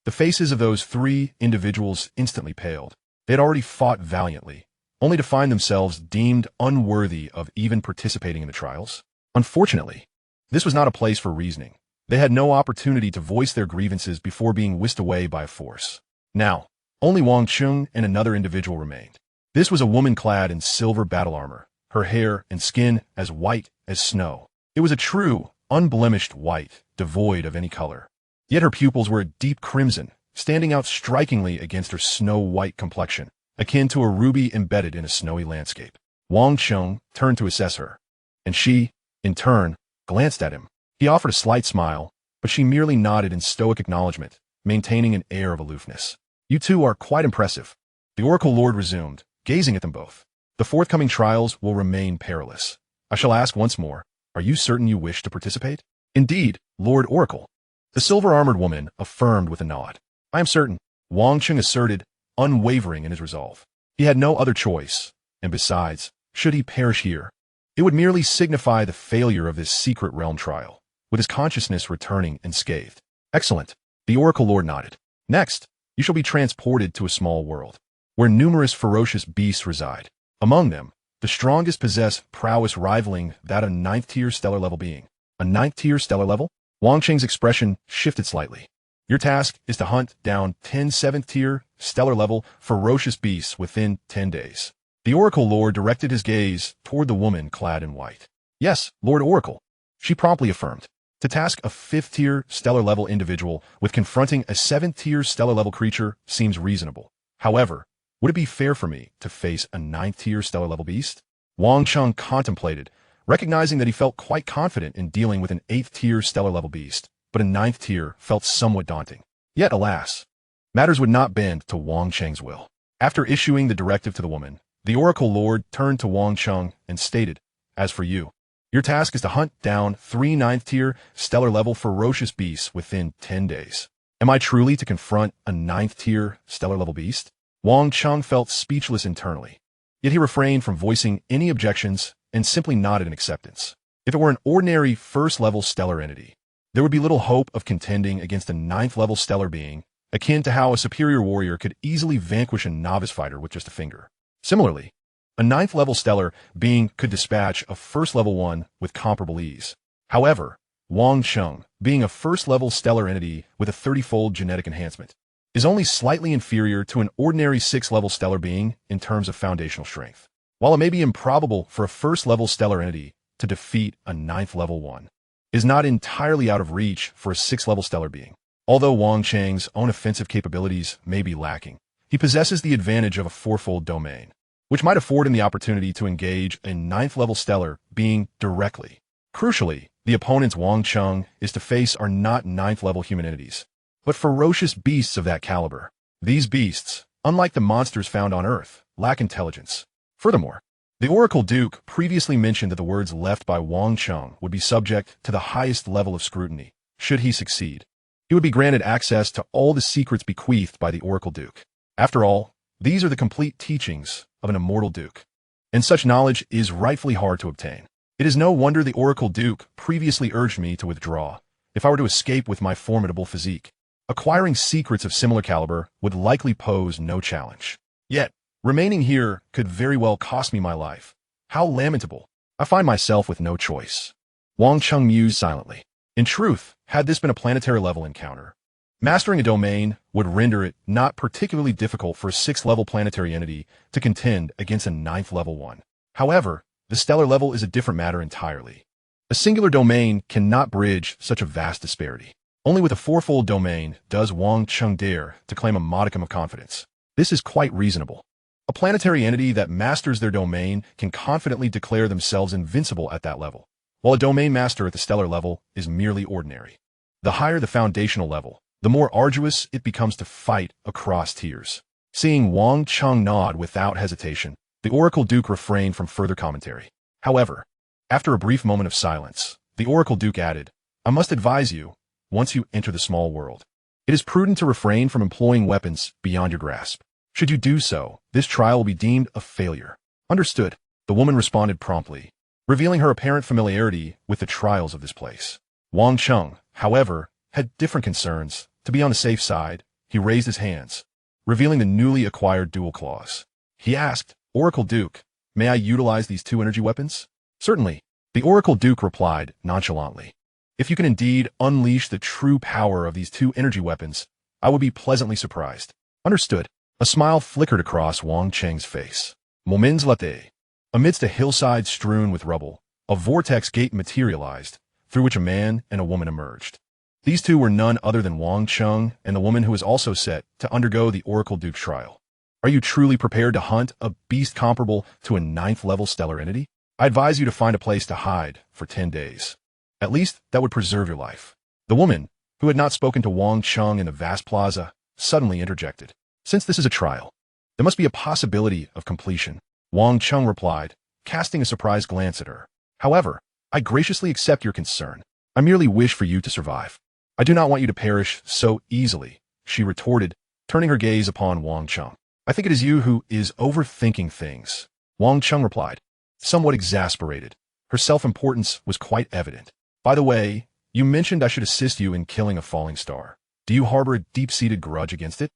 The faces of those 3 individuals instantly paled. They had already fought valiantly, only to find themselves deemed unworthy of even participating in the trials. Unfortunately, this was not a place for reasoning. They had no opportunity to voice their grievances before being whisked away by force. Now, Only Wang Cheng and another individual remained. This was a woman clad in silver battle armor, her hair and skin as white as snow. It was a true, unblemished white, devoid of any color. Yet her pupils were a deep crimson, standing out strikingly against her snow-white complexion, akin to a ruby embedded in a snowy landscape. Wang Cheng turned to assess her, and she, in turn, glanced at him. He offered a slight smile, but she merely nodded in stoic acknowledgement, maintaining an air of aloofness. "You two are quite impressive," the Oracle Lord resumed, gazing at them both. "The forthcoming trials will remain perilous. I shall ask once more, are you certain you wish to participate?" "Indeed, Lord Oracle." The silver-armored woman affirmed with a nod. "I am certain," Wang Cheng asserted, unwavering in his resolve. He had no other choice, and besides, should he perish here, it would merely signify the failure of this secret realm trial, with his consciousness returning unscathed. "Excellent," the Oracle Lord nodded. "Next, you shall be transported to a small world, where numerous ferocious beasts reside. Among them, the strongest possess prowess rivaling that of a 9th-tier stellar-level being." "A 9th-tier stellar level?" Wang Cheng's expression shifted slightly. "Your task is to hunt down 10 7th-tier, stellar-level, ferocious beasts within 10 days. The Oracle Lord directed his gaze toward the woman clad in white. "Yes, Lord Oracle," she promptly affirmed. To task a 5th-tier, stellar-level individual with confronting a 7th-tier stellar-level creature seems reasonable. However, would it be fair for me to face a 9th-tier stellar-level beast? Wang Cheng contemplated, recognizing that he felt quite confident in dealing with an 8th-tier stellar-level beast, but a 9th tier felt somewhat daunting. Yet, alas, matters would not bend to Wang Cheng's will. After issuing the directive to the woman, the Oracle Lord turned to Wang Cheng and stated, "As for you, your task is to hunt down 3 9th-tier, stellar-level ferocious beasts within 10 days. Am I truly to confront a 9th-tier, stellar-level beast?" Wang Cheng felt speechless internally. Yet he refrained from voicing any objections and simply nodded in acceptance. If it were an ordinary first-level stellar entity, there would be little hope of contending against a 9th-level stellar being, akin to how a superior warrior could easily vanquish a novice fighter with just a finger. Similarly, a 9th-level stellar being could dispatch a first-level one with comparable ease. However, Wang Cheng, being a first-level stellar entity with a 30-fold genetic enhancement, is only slightly inferior to an ordinary 6th-level stellar being in terms of foundational strength. While it may be improbable for a first-level stellar entity to defeat a 9th-level one, it is not entirely out of reach for a 6th-level stellar being. Although Wang Cheng's own offensive capabilities may be lacking, he possesses the advantage of a 4-fold domain, which might afford him the opportunity to engage a 9th-level stellar being directly. Crucially, the opponents Wang Cheng is to face are not 9th-level human entities, but ferocious beasts of that caliber. These beasts, unlike the monsters found on Earth, lack intelligence. Furthermore, the Oracle Duke previously mentioned that the words left by Wang Cheng would be subject to the highest level of scrutiny. Should he succeed, he would be granted access to all the secrets bequeathed by the Oracle Duke. After all, these are the complete teachings of an immortal Duke, and such knowledge is rightfully hard to obtain. It is no wonder the Oracle Duke previously urged me to withdraw if I were to escape with my formidable physique. Acquiring secrets of similar caliber would likely pose no challenge. Yet, remaining here could very well cost me my life. How lamentable. I find myself with no choice. Wang Cheng mused silently. In truth, had this been a planetary-level encounter, mastering a domain would render it not particularly difficult for a 6th-level planetary entity to contend against a 9th-level one. However, the stellar level is a different matter entirely. A singular domain cannot bridge such a vast disparity. Only with a 4-fold domain does Wang Cheng dare to claim a modicum of confidence. This is quite reasonable. A planetary entity that masters their domain can confidently declare themselves invincible at that level, while a domain master at the stellar level is merely ordinary. The higher the foundational level, the more arduous it becomes to fight across tiers. Seeing Wang Cheng nod without hesitation, the Oracle Duke refrained from further commentary. However, after a brief moment of silence, the Oracle Duke added, "I must advise you, once you enter the small world, it is prudent to refrain from employing weapons beyond your grasp. Should you do so, this trial will be deemed a failure." "Understood," the woman responded promptly, revealing her apparent familiarity with the trials of this place. Wang Cheng, however, had different concerns. To be on the safe side, he raised his hands, revealing the newly acquired dual claws. He asked, "Oracle Duke, may I utilize these 2 energy weapons?" "Certainly," the Oracle Duke replied nonchalantly. "If you can indeed unleash the true power of these 2 energy weapons, I would be pleasantly surprised." "Understood." A smile flickered across Wang Cheng's face. Moments latte. Amidst a hillside strewn with rubble, a vortex gate materialized, through which a man and a woman emerged. These two were none other than Wang Cheng and the woman who was also set to undergo the Oracle Duke's trial. Are you truly prepared to hunt a beast comparable to a 9th-level stellar entity? I advise you to find a place to hide for 10 days. At least that would preserve your life. The woman, who had not spoken to Wang Cheng in the vast plaza, suddenly interjected. Since this is a trial, there must be a possibility of completion. Wang Cheng replied, casting a surprised glance at her. However, I graciously accept your concern. I merely wish for you to survive. I do not want you to perish so easily, she retorted, turning her gaze upon Wang Cheng. I think it is you who is overthinking things. Wang Cheng replied, somewhat exasperated. Her self-importance was quite evident. By the way, you mentioned I should assist you in killing a falling star. Do you harbor a deep-seated grudge against it?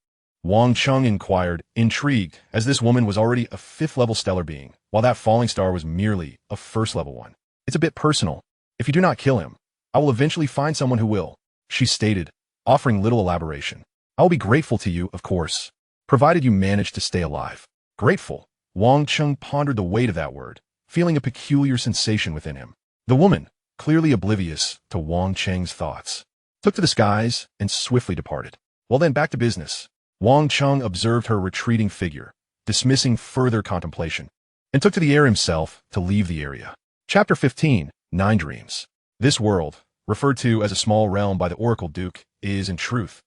Wang Cheng inquired, intrigued, as this woman was already a 5th-level stellar being, while that falling star was merely a 1st-level one. It's a bit personal. If you do not kill him, I will eventually find someone who will, she stated, offering little elaboration. I will be grateful to you, of course, provided you manage to stay alive. Grateful? Wang Cheng pondered the weight of that word, feeling a peculiar sensation within him. The woman, clearly oblivious to Wang Cheng's thoughts, took to the skies and swiftly departed. Well then, back to business. Wang Cheng observed her retreating figure, dismissing further contemplation, and took to the air himself to leave the area. Chapter 15, 9 Dreams. This world, referred to as a small realm by the Oracle Duke, is, in truth,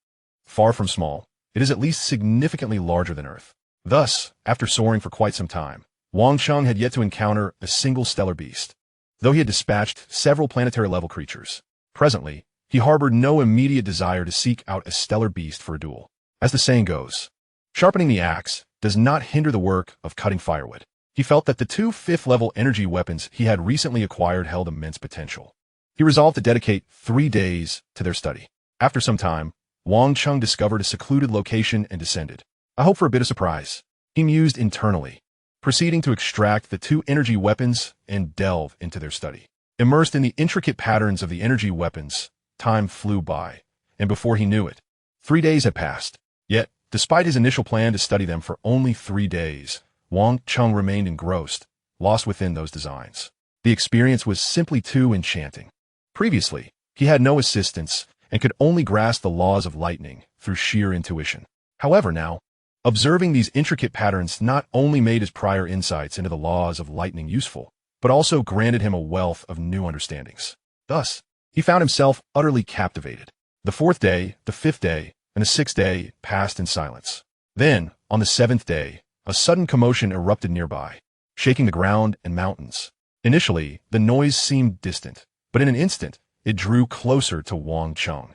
far from small. It is at least significantly larger than Earth. Thus, after soaring for quite some time, Wang Cheng had yet to encounter a single stellar beast, though he had dispatched several planetary-level creatures. Presently, he harbored no immediate desire to seek out a stellar beast for a duel. As the saying goes, sharpening the axe does not hinder the work of cutting firewood. He felt that the 2 5th-level energy weapons he had recently acquired held immense potential. He resolved to dedicate 3 days to their study. After some time, Wang Cheng discovered a secluded location and descended. I hope for a bit of surprise, he mused internally, proceeding to extract the 2 energy weapons and delve into their study. Immersed in the intricate patterns of the energy weapons, time flew by, and before he knew it, 3 days had passed. Yet, despite his initial plan to study them for only 3 days, Wang Cheng remained engrossed, lost within those designs. The experience was simply too enchanting. Previously, he had no assistance and could only grasp the laws of lightning through sheer intuition. However, now, observing these intricate patterns not only made his prior insights into the laws of lightning useful, but also granted him a wealth of new understandings. Thus, he found himself utterly captivated. The 4th day, the 5th day, and the 6th day passed in silence. Then, on the 7th day, a sudden commotion erupted nearby, shaking the ground and mountains. Initially, the noise seemed distant, but in an instant, it drew closer to Wang Cheng.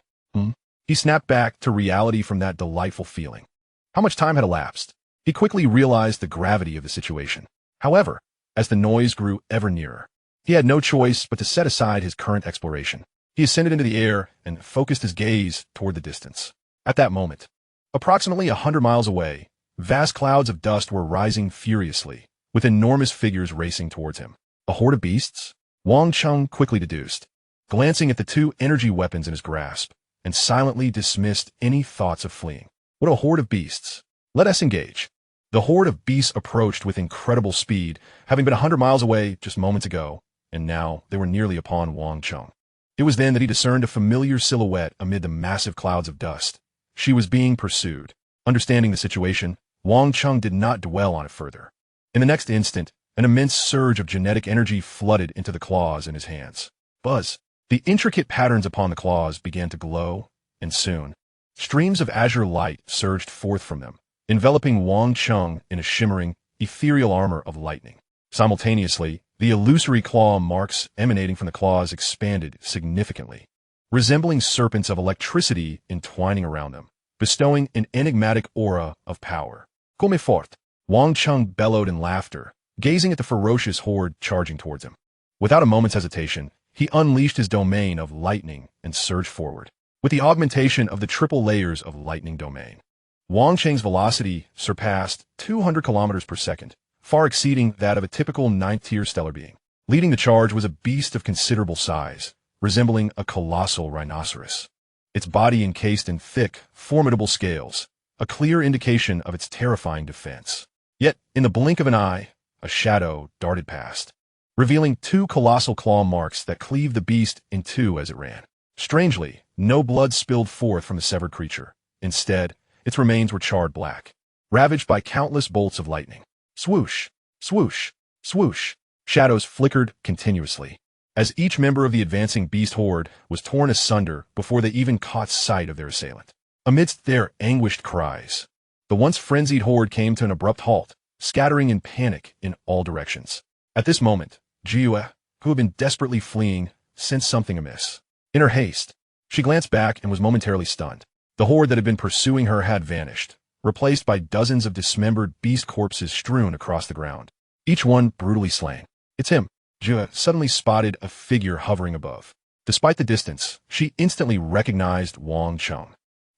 He snapped back to reality from that delightful feeling. How much time had elapsed? He quickly realized the gravity of the situation. However, as the noise grew ever nearer, he had no choice but to set aside his current exploration. He ascended into the air and focused his gaze toward the distance. At that moment, approximately 100 miles away, vast clouds of dust were rising furiously, with enormous figures racing towards him. A horde of beasts? Wang Cheng quickly deduced, glancing at the 2 energy weapons in his grasp, and silently dismissed any thoughts of fleeing. What a horde of beasts! Let us engage. The horde of beasts approached with incredible speed, having been 100 miles away just moments ago, and now they were nearly upon Wang Cheng. It was then that he discerned a familiar silhouette amid the massive clouds of dust. She was being pursued. Understanding the situation, Wang Cheng did not dwell on it further. In the next instant, an immense surge of genetic energy flooded into the claws in his hands. Buzz! The intricate patterns upon the claws began to glow, and soon, streams of azure light surged forth from them, enveloping Wang Cheng in a shimmering, ethereal armor of lightning. Simultaneously, the illusory claw marks emanating from the claws expanded significantly, resembling serpents of electricity entwining around them, bestowing an enigmatic aura of power. Come fort! Wang Cheng bellowed in laughter, gazing at the ferocious horde charging towards him. Without a moment's hesitation, he unleashed his domain of lightning and surged forward. With the augmentation of the triple layers of lightning domain, Wang Cheng's velocity surpassed 200 kilometers per second, far exceeding that of a typical 9th-tier stellar being. Leading the charge was a beast of considerable size, resembling a colossal rhinoceros. Its body encased in thick, formidable scales, a clear indication of its terrifying defense. Yet, in the blink of an eye, a shadow darted past, revealing two colossal claw marks that cleaved the beast in two as it ran. Strangely, no blood spilled forth from the severed creature. Instead, its remains were charred black, ravaged by countless bolts of lightning. Swoosh, swoosh, swoosh. Shadows flickered continuously, as each member of the advancing beast horde was torn asunder before they even caught sight of their assailant. Amidst their anguished cries, the once frenzied horde came to an abrupt halt, scattering in panic in all directions. At this moment, Jiyue, who had been desperately fleeing, sensed something amiss. In her haste, she glanced back and was momentarily stunned. The horde that had been pursuing her had vanished, replaced by dozens of dismembered beast corpses strewn across the ground, each one brutally slain. It's him. Jiyue suddenly spotted a figure hovering above. Despite the distance, she instantly recognized Wang Cheng.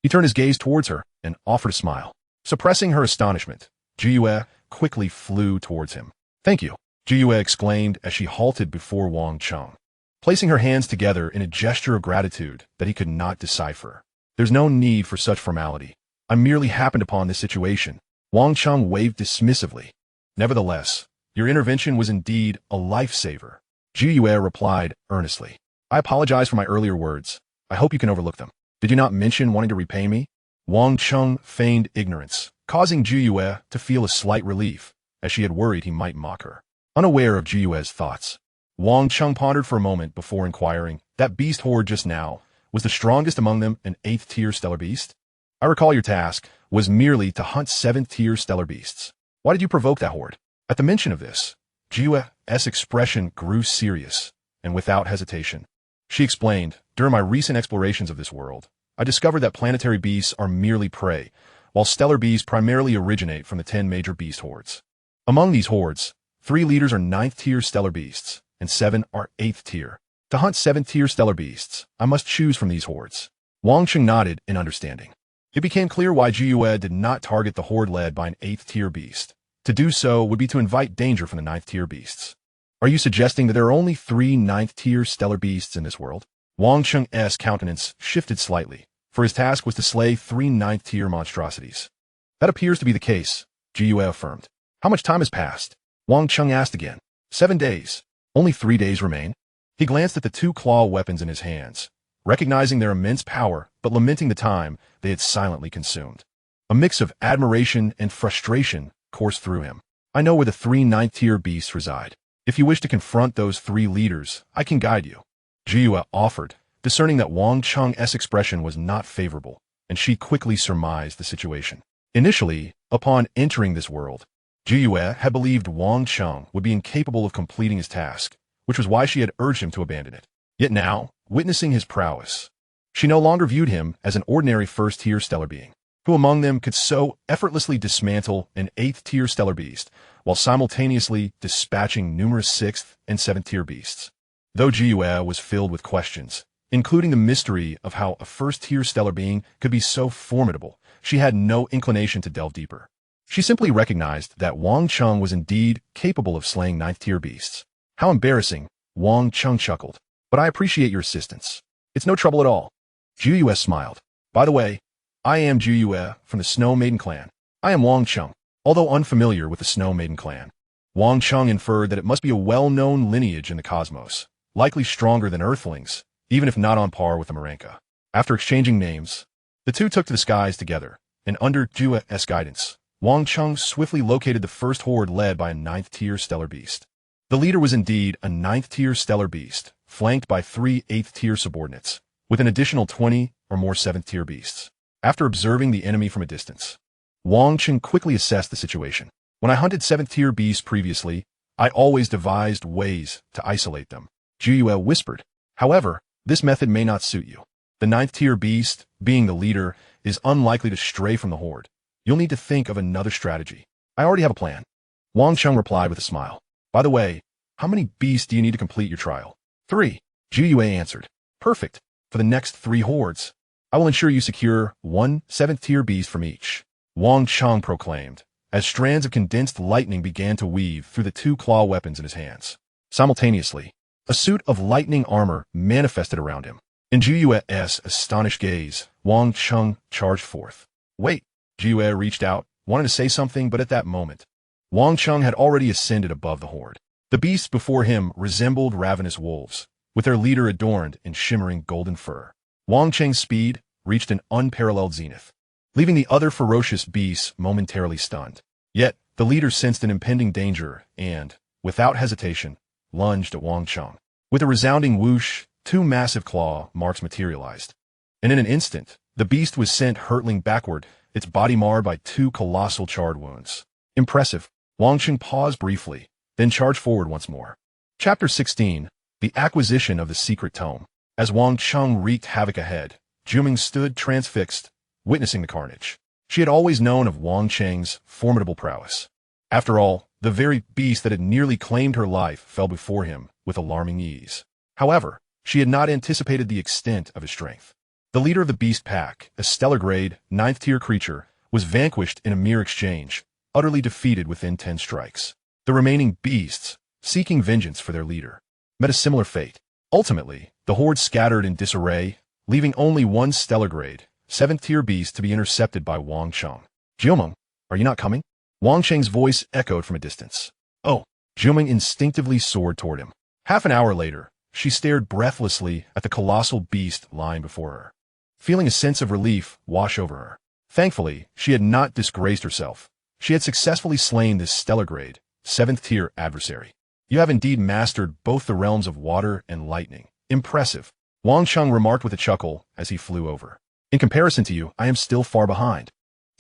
He turned his gaze towards her and offered a smile. Suppressing her astonishment, Jiyue quickly flew towards him. "Thank you," Jiyue exclaimed as she halted before Wang Cheng, placing her hands together in a gesture of gratitude that he could not decipher. "There's no need for such formality. I merely happened upon this situation." Wang Cheng waved dismissively. "Nevertheless, your intervention was indeed a lifesaver," Jiyue replied earnestly. "I apologize for my earlier words. I hope you can overlook them. Did you not mention wanting to repay me?" Wang Cheng feigned ignorance, causing Jiyue to feel a slight relief, as she had worried he might mock her. Unaware of Jiyue's thoughts, Wang Cheng pondered for a moment before inquiring, "That beast horde just now, was the strongest among them an 8th-tier stellar beast? I recall your task was merely to hunt 7th-tier stellar beasts. Why did you provoke that horde?" At the mention of this, Jiyue's expression grew serious, and without hesitation, she explained, "During my recent explorations of this world, I discovered that planetary beasts are merely prey, while stellar beasts primarily originate from the 10 major beast hordes. Among these hordes, 3 leaders are 9th-tier stellar beasts, and 7 are 8th-tier. To hunt 7th-tier stellar beasts, I must choose from these hordes." Wang Cheng nodded in understanding. It became clear why Jiyue did not target the horde led by an 8th-tier beast. To do so would be to invite danger from the 9th-tier beasts. "Are you suggesting that there are only 3 9th-tier stellar beasts in this world?" Wang Cheng's countenance shifted slightly, for his task was to slay 3 9th-tier monstrosities. "That appears to be the case," Jiyue affirmed. "How much time has passed?" Wang Cheng asked again. 7 days. Only 3 days remain." He glanced at the 2 claw weapons in his hands, recognizing their immense power, but lamenting the time they had silently consumed. A mix of admiration and frustration coursed through him. "I know where the 3 9th-tier beasts reside. If you wish to confront those 3 leaders, I can guide you," Jiyue offered, discerning that Wang Cheng's expression was not favorable, and she quickly surmised the situation. Initially, upon entering this world, Jiyue had believed Wang Cheng would be incapable of completing his task, which was why she had urged him to abandon it. Yet now, witnessing his prowess, she no longer viewed him as an ordinary 1st-tier stellar being. Who among them could so effortlessly dismantle an 8th-tier stellar beast, while simultaneously dispatching numerous 6th and 7th-tier beasts? Though Jiyue was filled with questions, including the mystery of how a 1st-tier stellar being could be so formidable, she had no inclination to delve deeper. She simply recognized that Wang Cheng was indeed capable of slaying 9th-tier beasts. "How embarrassing," Wang Cheng chuckled. "But I appreciate your assistance. It's no trouble at all." Jiyue smiled. "By the way, I am Jiyue from the Snow Maiden clan. I am Wang Cheng." Although unfamiliar with the Snow Maiden clan, Wang Cheng inferred that it must be a well-known lineage in the cosmos, likely stronger than Earthlings, even if not on par with the Marenka. After exchanging names, the two took to the skies together, and under Jiyue's guidance, Wang Cheng swiftly located the first horde led by a 9th-tier stellar beast. The leader was indeed a 9th-tier stellar beast, flanked by 3 8th-tier subordinates, with an additional 20 or more 7th-tier beasts. After observing the enemy from a distance, Wang Cheng quickly assessed the situation. "When I hunted 7th-tier beasts previously, I always devised ways to isolate them," Jiyue whispered. "However, this method may not suit you. The 9th-tier beast, being the leader, is unlikely to stray from the horde. You'll need to think of another strategy." "I already have a plan," Wang Cheng replied with a smile. "By the way, how many beasts do you need to complete your trial?" 3, Jiyue answered. "Perfect. For the next 3 hordes, I will ensure you secure 1 7th-tier beast from each," Wang Cheng proclaimed, as strands of condensed lightning began to weave through the 2 claw weapons in his hands. Simultaneously, a suit of lightning armor manifested around him. In Jiyue's astonished gaze, Wang Cheng charged forth. "Wait, Jiwei reached out, wanting to say something, but at that moment, Wang Cheng had already ascended above the horde. The beasts before him resembled ravenous wolves, with their leader adorned in shimmering golden fur. Wang Cheng's speed reached an unparalleled zenith, leaving the other ferocious beasts momentarily stunned. Yet, the leader sensed an impending danger and, without hesitation, lunged at Wang Cheng. With a resounding whoosh, two massive claw marks materialized, and in an instant, the beast was sent hurtling backward, its body marred by two colossal charred wounds. Impressive. Wang Cheng paused briefly, then charged forward once more. Chapter 16. The Acquisition of the Secret Tome. As Wang Cheng wreaked havoc ahead, Juming stood transfixed, witnessing the carnage. She had always known of Wang Cheng's formidable prowess. After all, the very beast that had nearly claimed her life fell before him with alarming ease. However, she had not anticipated the extent of his strength. The leader of the beast pack, a stellar-grade, 9th-tier creature, was vanquished in a mere exchange, utterly defeated within 10 strikes. The remaining beasts, seeking vengeance for their leader, met a similar fate. Ultimately, the horde scattered in disarray, leaving only one stellar-grade, 7th-tier beast to be intercepted by Wang Cheng. Jiumeng, are you not coming? Wang Cheng's voice echoed from a distance. Oh, Jiumeng instinctively soared toward him. Half an hour later, she stared breathlessly at the colossal beast lying before her, feeling a sense of relief wash over her. Thankfully, she had not disgraced herself. She had successfully slain this stellar-grade, 7th-tier adversary. You have indeed mastered both the realms of water and lightning. Impressive. Wang Cheng remarked with a chuckle as he flew over. In comparison to you, I am still far behind.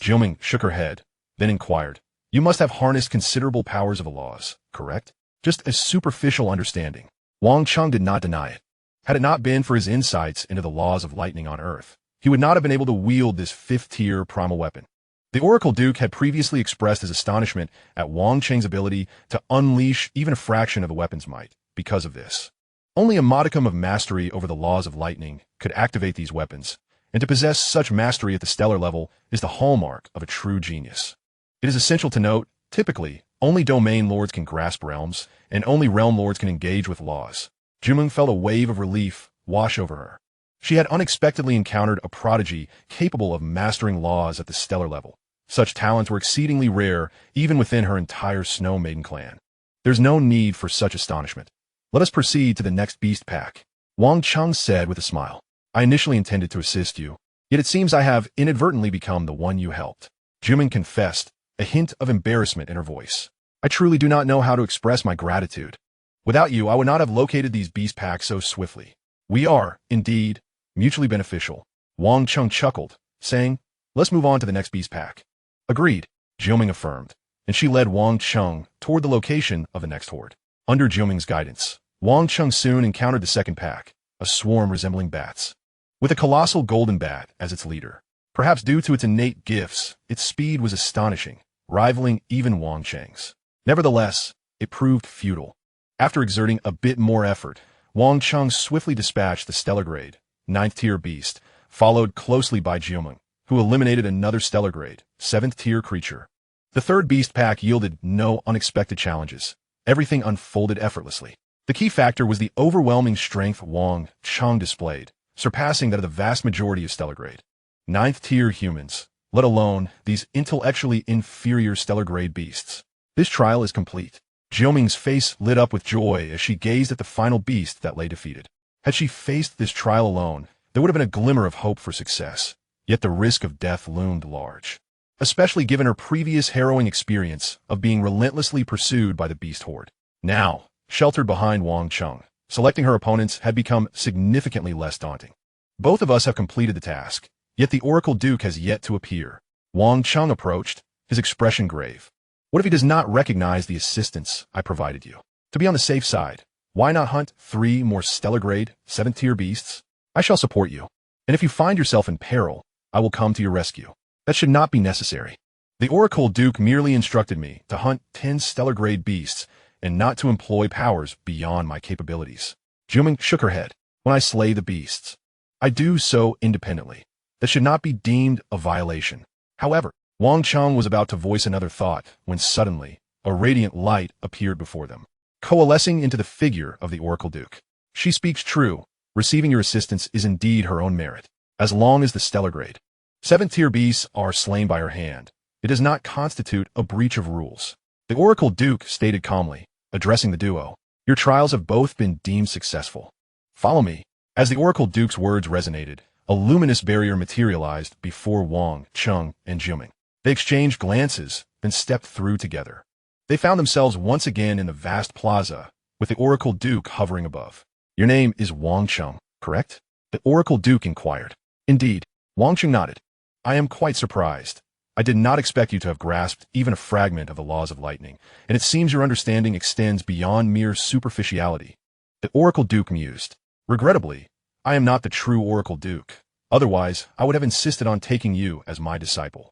Jiumeng shook her head, then inquired. You must have harnessed considerable powers of the laws, correct? Just a superficial understanding. Wang Cheng did not deny it. Had it not been for his insights into the laws of lightning on Earth, he would not have been able to wield this 5th-tier primal weapon. The Oracle Duke had previously expressed his astonishment at Wang Cheng's ability to unleash even a fraction of the weapon's might because of this. Only a modicum of mastery over the laws of lightning could activate these weapons, and to possess such mastery at the stellar level is the hallmark of a true genius. It is essential to note, typically, only domain lords can grasp realms, and only realm lords can engage with laws. Jiumeng felt a wave of relief wash over her. She had unexpectedly encountered a prodigy capable of mastering laws at the stellar level. Such talents were exceedingly rare, even within her entire Snow Maiden clan. There's no need for such astonishment. Let us proceed to the next beast pack. Wang Cheng said with a smile. I initially intended to assist you, yet it seems I have inadvertently become the one you helped. Jiumeng confessed, a hint of embarrassment in her voice. I truly do not know how to express my gratitude. Without you, I would not have located these beast packs so swiftly. We are, indeed, mutually beneficial. Wang Cheng chuckled, saying, let's move on to the next beast pack. Agreed, Jiumeng affirmed, and she led Wang Cheng toward the location of the next horde. Under Jiumeng's guidance, Wang Cheng soon encountered the second pack, a swarm resembling bats. With a colossal golden bat as its leader. Perhaps due to its innate gifts, its speed was astonishing, rivaling even Wang Cheng's. Nevertheless, it proved futile. After exerting a bit more effort, Wang Cheng swiftly dispatched the stellar-grade, 9th-tier beast, followed closely by Jiumeng, who eliminated another stellar-grade, 7th-tier creature. The third beast pack yielded no unexpected challenges. Everything unfolded effortlessly. The key factor was the overwhelming strength Wang Cheng displayed, surpassing that of the vast majority of stellar-grade, 9th-tier humans, let alone these intellectually inferior stellar-grade beasts. This trial is complete. Jiumeng's face lit up with joy as she gazed at the final beast that lay defeated. Had she faced this trial alone, there would have been a glimmer of hope for success, yet the risk of death loomed large, especially given her previous harrowing experience of being relentlessly pursued by the beast horde. Now, sheltered behind Wang Cheng, selecting her opponents had become significantly less daunting. Both of us have completed the task, yet the Oracle Duke has yet to appear. Wang Cheng approached, his expression grave. What if he does not recognize the assistance I provided you? To be on the safe side, why not hunt 3 more stellar-grade, 7th-tier beasts? I shall support you, and if you find yourself in peril, I will come to your rescue. That should not be necessary. The Oracle Duke merely instructed me to hunt 10 stellar-grade beasts and not to employ powers beyond my capabilities. Jiumeng shook her head. When I slay the beasts, I do so independently. That should not be deemed a violation. However, Wang Cheng was about to voice another thought when suddenly a radiant light appeared before them, coalescing into the figure of the Oracle Duke. She speaks true. Receiving your assistance is indeed her own merit, as long as the stellar grade, 7th-tier beasts are slain by her hand. It does not constitute a breach of rules. The Oracle Duke stated calmly, addressing the duo. Your trials have both been deemed successful. Follow me. As the Oracle Duke's words resonated, a luminous barrier materialized before Wang, Cheng, and Jiuming. They exchanged glances, then stepped through together. They found themselves once again in the vast plaza, with the Oracle Duke hovering above. Your name is Wang Cheng, correct? The Oracle Duke inquired. Indeed. Wang Cheng nodded. I am quite surprised. I did not expect you to have grasped even a fragment of the laws of lightning, and it seems your understanding extends beyond mere superficiality. The Oracle Duke mused. Regrettably, I am not the true Oracle Duke. Otherwise, I would have insisted on taking you as my disciple.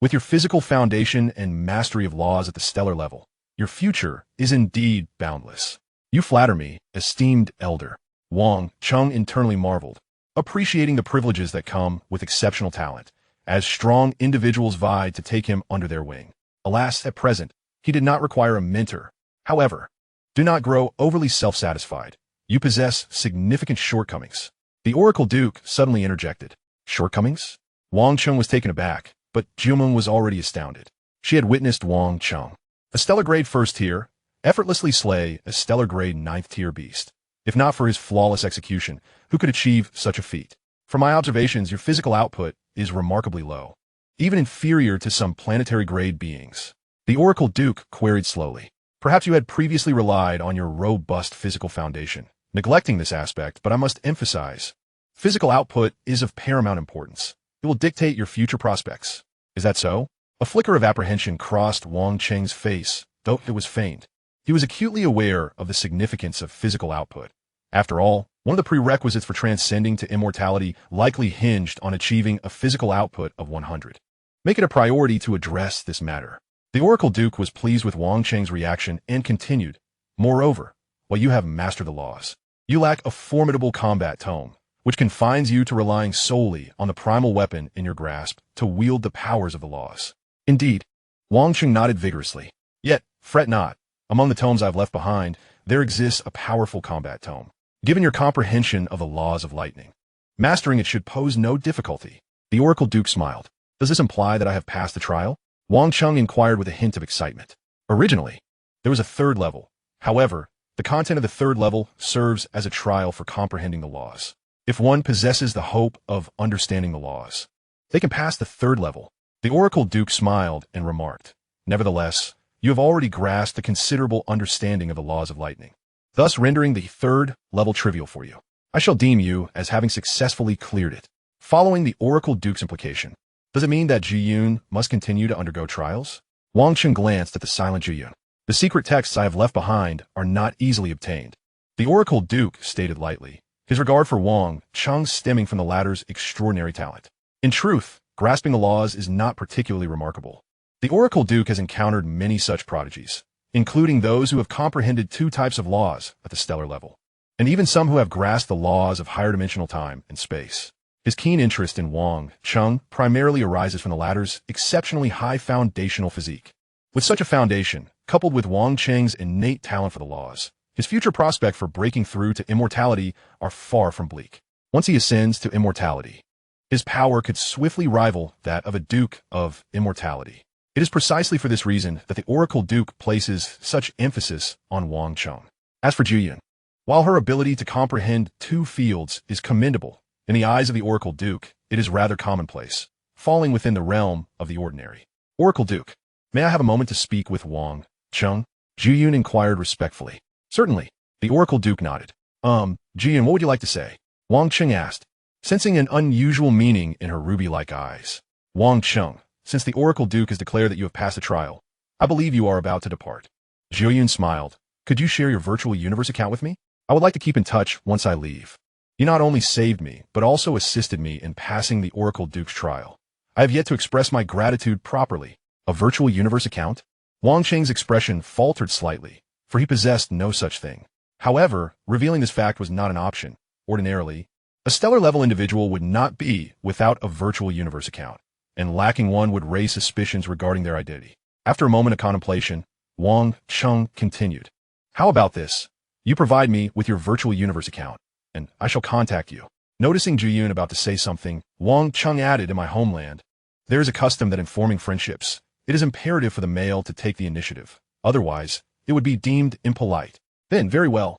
With your physical foundation and mastery of laws at the stellar level, your future is indeed boundless. You flatter me, esteemed elder. Wang Cheng internally marveled, appreciating the privileges that come with exceptional talent, as strong individuals vied to take him under their wing. Alas, at present, he did not require a mentor. However, do not grow overly self-satisfied. You possess significant shortcomings. The Oracle Duke suddenly interjected. Shortcomings? Wang Cheng was taken aback, but Jiumeng was already astounded. She had witnessed Wang Cheng, a stellar grade 1st tier, effortlessly slay a stellar grade 9th tier beast. If not for his flawless execution, who could achieve such a feat? From my observations, your physical output is remarkably low, even inferior to some planetary grade beings. The Oracle Duke queried slowly. Perhaps you had previously relied on your robust physical foundation, neglecting this aspect, but I must emphasize, physical output is of paramount importance. It will dictate your future prospects. Is that so? A flicker of apprehension crossed Wang Cheng's face, though it was faint. He was acutely aware of the significance of physical output. After all, one of the prerequisites for transcending to immortality likely hinged on achieving a physical output of 100. Make it a priority to address this matter. The Oracle Duke was pleased with Wang Cheng's reaction and continued. Moreover, while you have mastered the laws, you lack a formidable combat tome, which confines you to relying solely on the primal weapon in your grasp to wield the powers of the laws. Indeed, Wang Cheng nodded vigorously. Yet, fret not. Among the tomes I've left behind, there exists a powerful combat tome. Given your comprehension of the laws of lightning, mastering it should pose no difficulty. The Oracle Duke smiled. Does this imply that I have passed the trial? Wang Cheng inquired with a hint of excitement. Originally, there was a 3rd level. However, the content of the 3rd level serves as a trial for comprehending the laws. If one possesses the hope of understanding the laws, they can pass the 3rd level. The Oracle Duke smiled and remarked, nevertheless, you have already grasped a considerable understanding of the laws of lightning, thus rendering the 3rd level trivial for you. I shall deem you as having successfully cleared it. Following the Oracle Duke's implication, does it mean that Jiyun must continue to undergo trials? Wang Cheng glanced at the silent Jiyun. The secret texts I have left behind are not easily obtained. The Oracle Duke stated lightly, his regard for Wang Cheng stemming from the latter's extraordinary talent. In truth, grasping the laws is not particularly remarkable. The Oracle Duke has encountered many such prodigies, including those who have comprehended 2 types of laws at the stellar level, and even some who have grasped the laws of higher dimensional time and space. His keen interest in Wang Cheng primarily arises from the latter's exceptionally high foundational physique. With such a foundation, coupled with Wang Cheng's innate talent for the laws, his future prospect for breaking through to immortality are far from bleak. Once he ascends to immortality, his power could swiftly rival that of a Duke of Immortality. It is precisely for this reason that the Oracle Duke places such emphasis on Wang Cheng. As for Jiyun, while her ability to comprehend 2 fields is commendable, in the eyes of the Oracle Duke, it is rather commonplace, falling within the realm of the ordinary. Oracle Duke, may I have a moment to speak with Wang Cheng? Jiyun inquired respectfully. Certainly. The Oracle Duke nodded. Jiyun, what would you like to say? Wang Cheng asked, sensing an unusual meaning in her ruby-like eyes. Wang Cheng, since the Oracle Duke has declared that you have passed the trial, I believe you are about to depart. Jiuyun smiled. Could you share your virtual universe account with me? I would like to keep in touch once I leave. You not only saved me, but also assisted me in passing the Oracle Duke's trial. I have yet to express my gratitude properly. A virtual universe account? Wang Cheng's expression faltered slightly, for he possessed no such thing. However, revealing this fact was not an option. Ordinarily, a stellar-level individual would not be without a virtual universe account, and lacking one would raise suspicions regarding their identity. After a moment of contemplation, Wang Cheng continued. How about this? You provide me with your virtual universe account, and I shall contact you. Noticing Juyun about to say something, Wang Cheng added, in my homeland, there is a custom that in forming friendships, it is imperative for the male to take the initiative. Otherwise, it would be deemed impolite. Then, very well.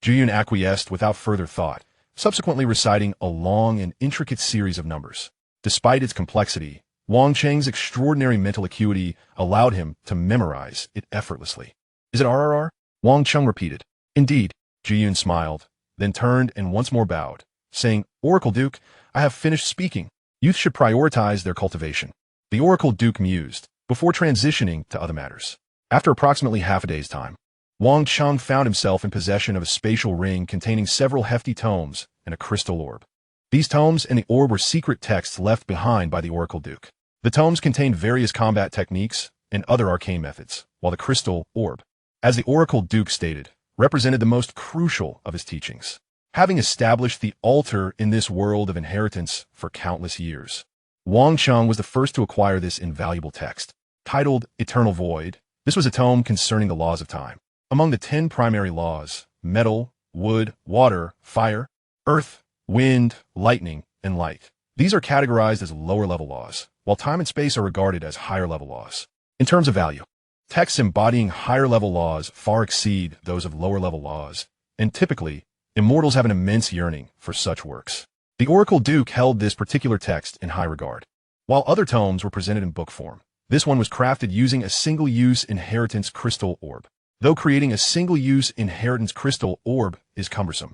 Juyun acquiesced without further thought, subsequently reciting a long and intricate series of numbers. Despite its complexity, Wang Cheng's extraordinary mental acuity allowed him to memorize it effortlessly. Is it RRR? Wang Cheng repeated. Indeed. Juyun smiled, then turned and once more bowed, saying, Oracle Duke, I have finished speaking. Youth should prioritize their cultivation. The Oracle Duke mused, before transitioning to other matters. After approximately half a day's time, Wang Cheng found himself in possession of a spatial ring containing several hefty tomes and a crystal orb. These tomes and the orb were secret texts left behind by the Oracle Duke. The tomes contained various combat techniques and other arcane methods, while the crystal orb, as the Oracle Duke stated, represented the most crucial of his teachings. Having established the altar in this world of inheritance for countless years, Wang Cheng was the first to acquire this invaluable text. Titled Eternal Void, this was a tome concerning the laws of time. Among the 10 primary laws, metal, wood, water, fire, earth, wind, lightning, and light. These are categorized as lower-level laws, while time and space are regarded as higher-level laws. In terms of value, texts embodying higher-level laws far exceed those of lower-level laws, and typically, immortals have an immense yearning for such works. The Oracle Duke held this particular text in high regard. While other tomes were presented in book form, this one was crafted using a single-use inheritance crystal orb. Though creating a single-use inheritance crystal orb is cumbersome,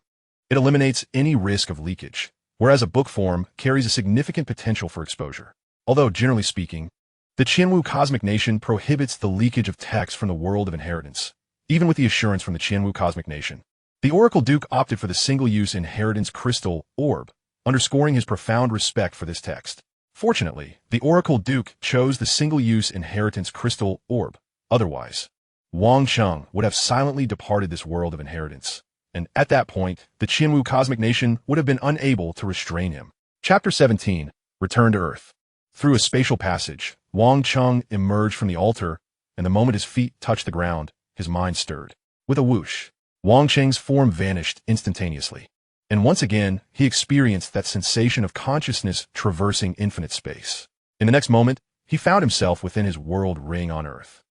it eliminates any risk of leakage, whereas a book form carries a significant potential for exposure. Although, generally speaking, the Qianwu Cosmic Nation prohibits the leakage of text from the world of inheritance, even with the assurance from the Qianwu Cosmic Nation. The Oracle Duke opted for the single-use inheritance crystal orb, underscoring his profound respect for this text. Fortunately, the Oracle Duke chose the single-use inheritance crystal orb. Otherwise, Wang Cheng would have silently departed this world of inheritance, and at that point, the Qianwu Cosmic Nation would have been unable to restrain him. Chapter 17, Return to Earth. Through a spatial passage, Wang Cheng emerged from the altar, and the moment his feet touched the ground, his mind stirred. With a whoosh, Wang Cheng's form vanished instantaneously, and once again, he experienced that sensation of consciousness traversing infinite space. In the next moment, he found himself within his world ring on Earth.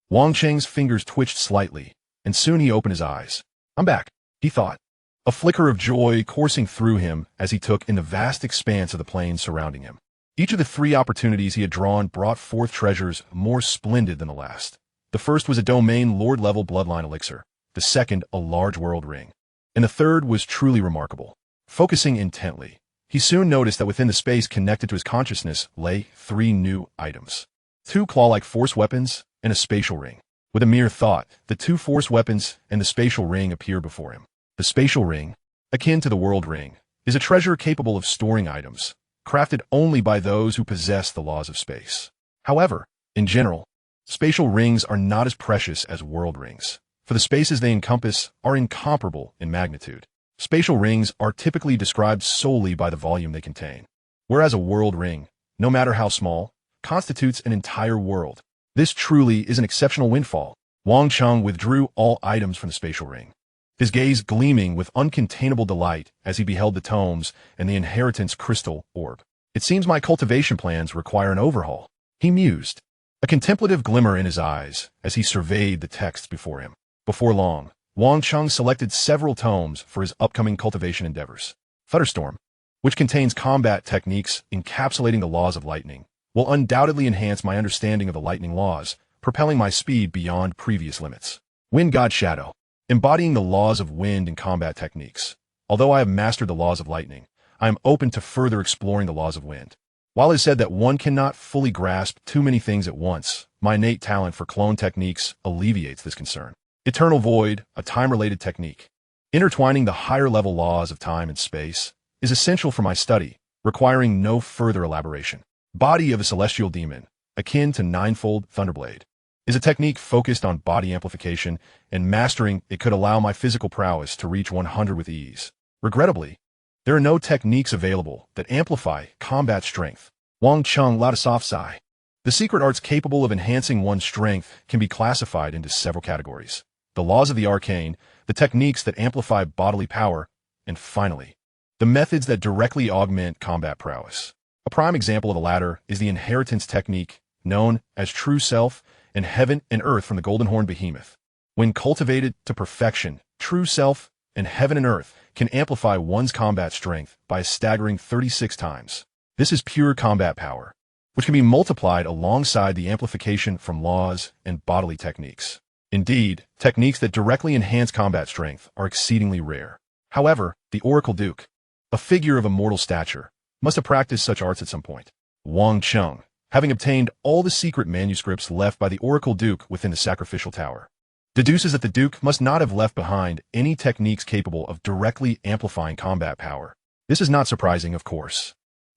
Wang Cheng's fingers twitched slightly, and soon he opened his eyes. I'm back, he thought. A flicker of joy coursing through him as he took in the vast expanse of the plains surrounding him. Each of the 3 opportunities he had drawn brought forth treasures more splendid than the last. The first was a domain lord-level bloodline elixir, the second a large world ring, and the third was truly remarkable. Focusing intently, he soon noticed that within the space connected to his consciousness lay 3 new items. 2 claw-like force weapons and a spatial ring. With a mere thought, the 2 force weapons and the spatial ring appeared before him. The spatial ring, akin to the world ring, is a treasure capable of storing items, crafted only by those who possess the laws of space. However, in general, spatial rings are not as precious as world rings, for the spaces they encompass are incomparable in magnitude. Spatial rings are typically described solely by the volume they contain, whereas a world ring, no matter how small, constitutes an entire world. This truly is an exceptional windfall. Wang Cheng withdrew all items from the spatial ring, his gaze gleaming with uncontainable delight as he beheld the tomes and the inheritance crystal orb. It seems my cultivation plans require an overhaul, he mused, a contemplative glimmer in his eyes as he surveyed the texts before him. Before long, Wang Cheng selected several tomes for his upcoming cultivation endeavors. Thunderstorm, which contains combat techniques encapsulating the laws of lightning, will undoubtedly enhance my understanding of the lightning laws, propelling my speed beyond previous limits. Wind God Shadow, embodying the laws of wind and combat techniques. Although I have mastered the laws of lightning, I am open to further exploring the laws of wind. While it is said that one cannot fully grasp too many things at once, my innate talent for clone techniques alleviates this concern. Eternal Void, a time-related technique, intertwining the higher-level laws of time and space, is essential for my study, requiring no further elaboration. Body of a Celestial Demon, akin to Ninefold Thunderblade, is a technique focused on body amplification, and mastering it could allow my physical prowess to reach 100 with ease. Regrettably, there are no techniques available that amplify combat strength. Wang Cheng let a soft sigh. The secret arts capable of enhancing one's strength can be classified into several categories: the laws of the arcane, the techniques that amplify bodily power, and finally, the methods that directly augment combat prowess. A prime example of the latter is the inheritance technique known as True Self in Heaven and Earth from the Golden Horn Behemoth. When cultivated to perfection, True Self in Heaven and Earth can amplify one's combat strength by a staggering 36 times. This is pure combat power, which can be multiplied alongside the amplification from laws and bodily techniques. Indeed, techniques that directly enhance combat strength are exceedingly rare. However, the Oracle Duke, a figure of immortal stature, must have practiced such arts at some point. Wang Cheng, having obtained all the secret manuscripts left by the Oracle Duke within the sacrificial tower, deduces that the Duke must not have left behind any techniques capable of directly amplifying combat power. This is not surprising, of course.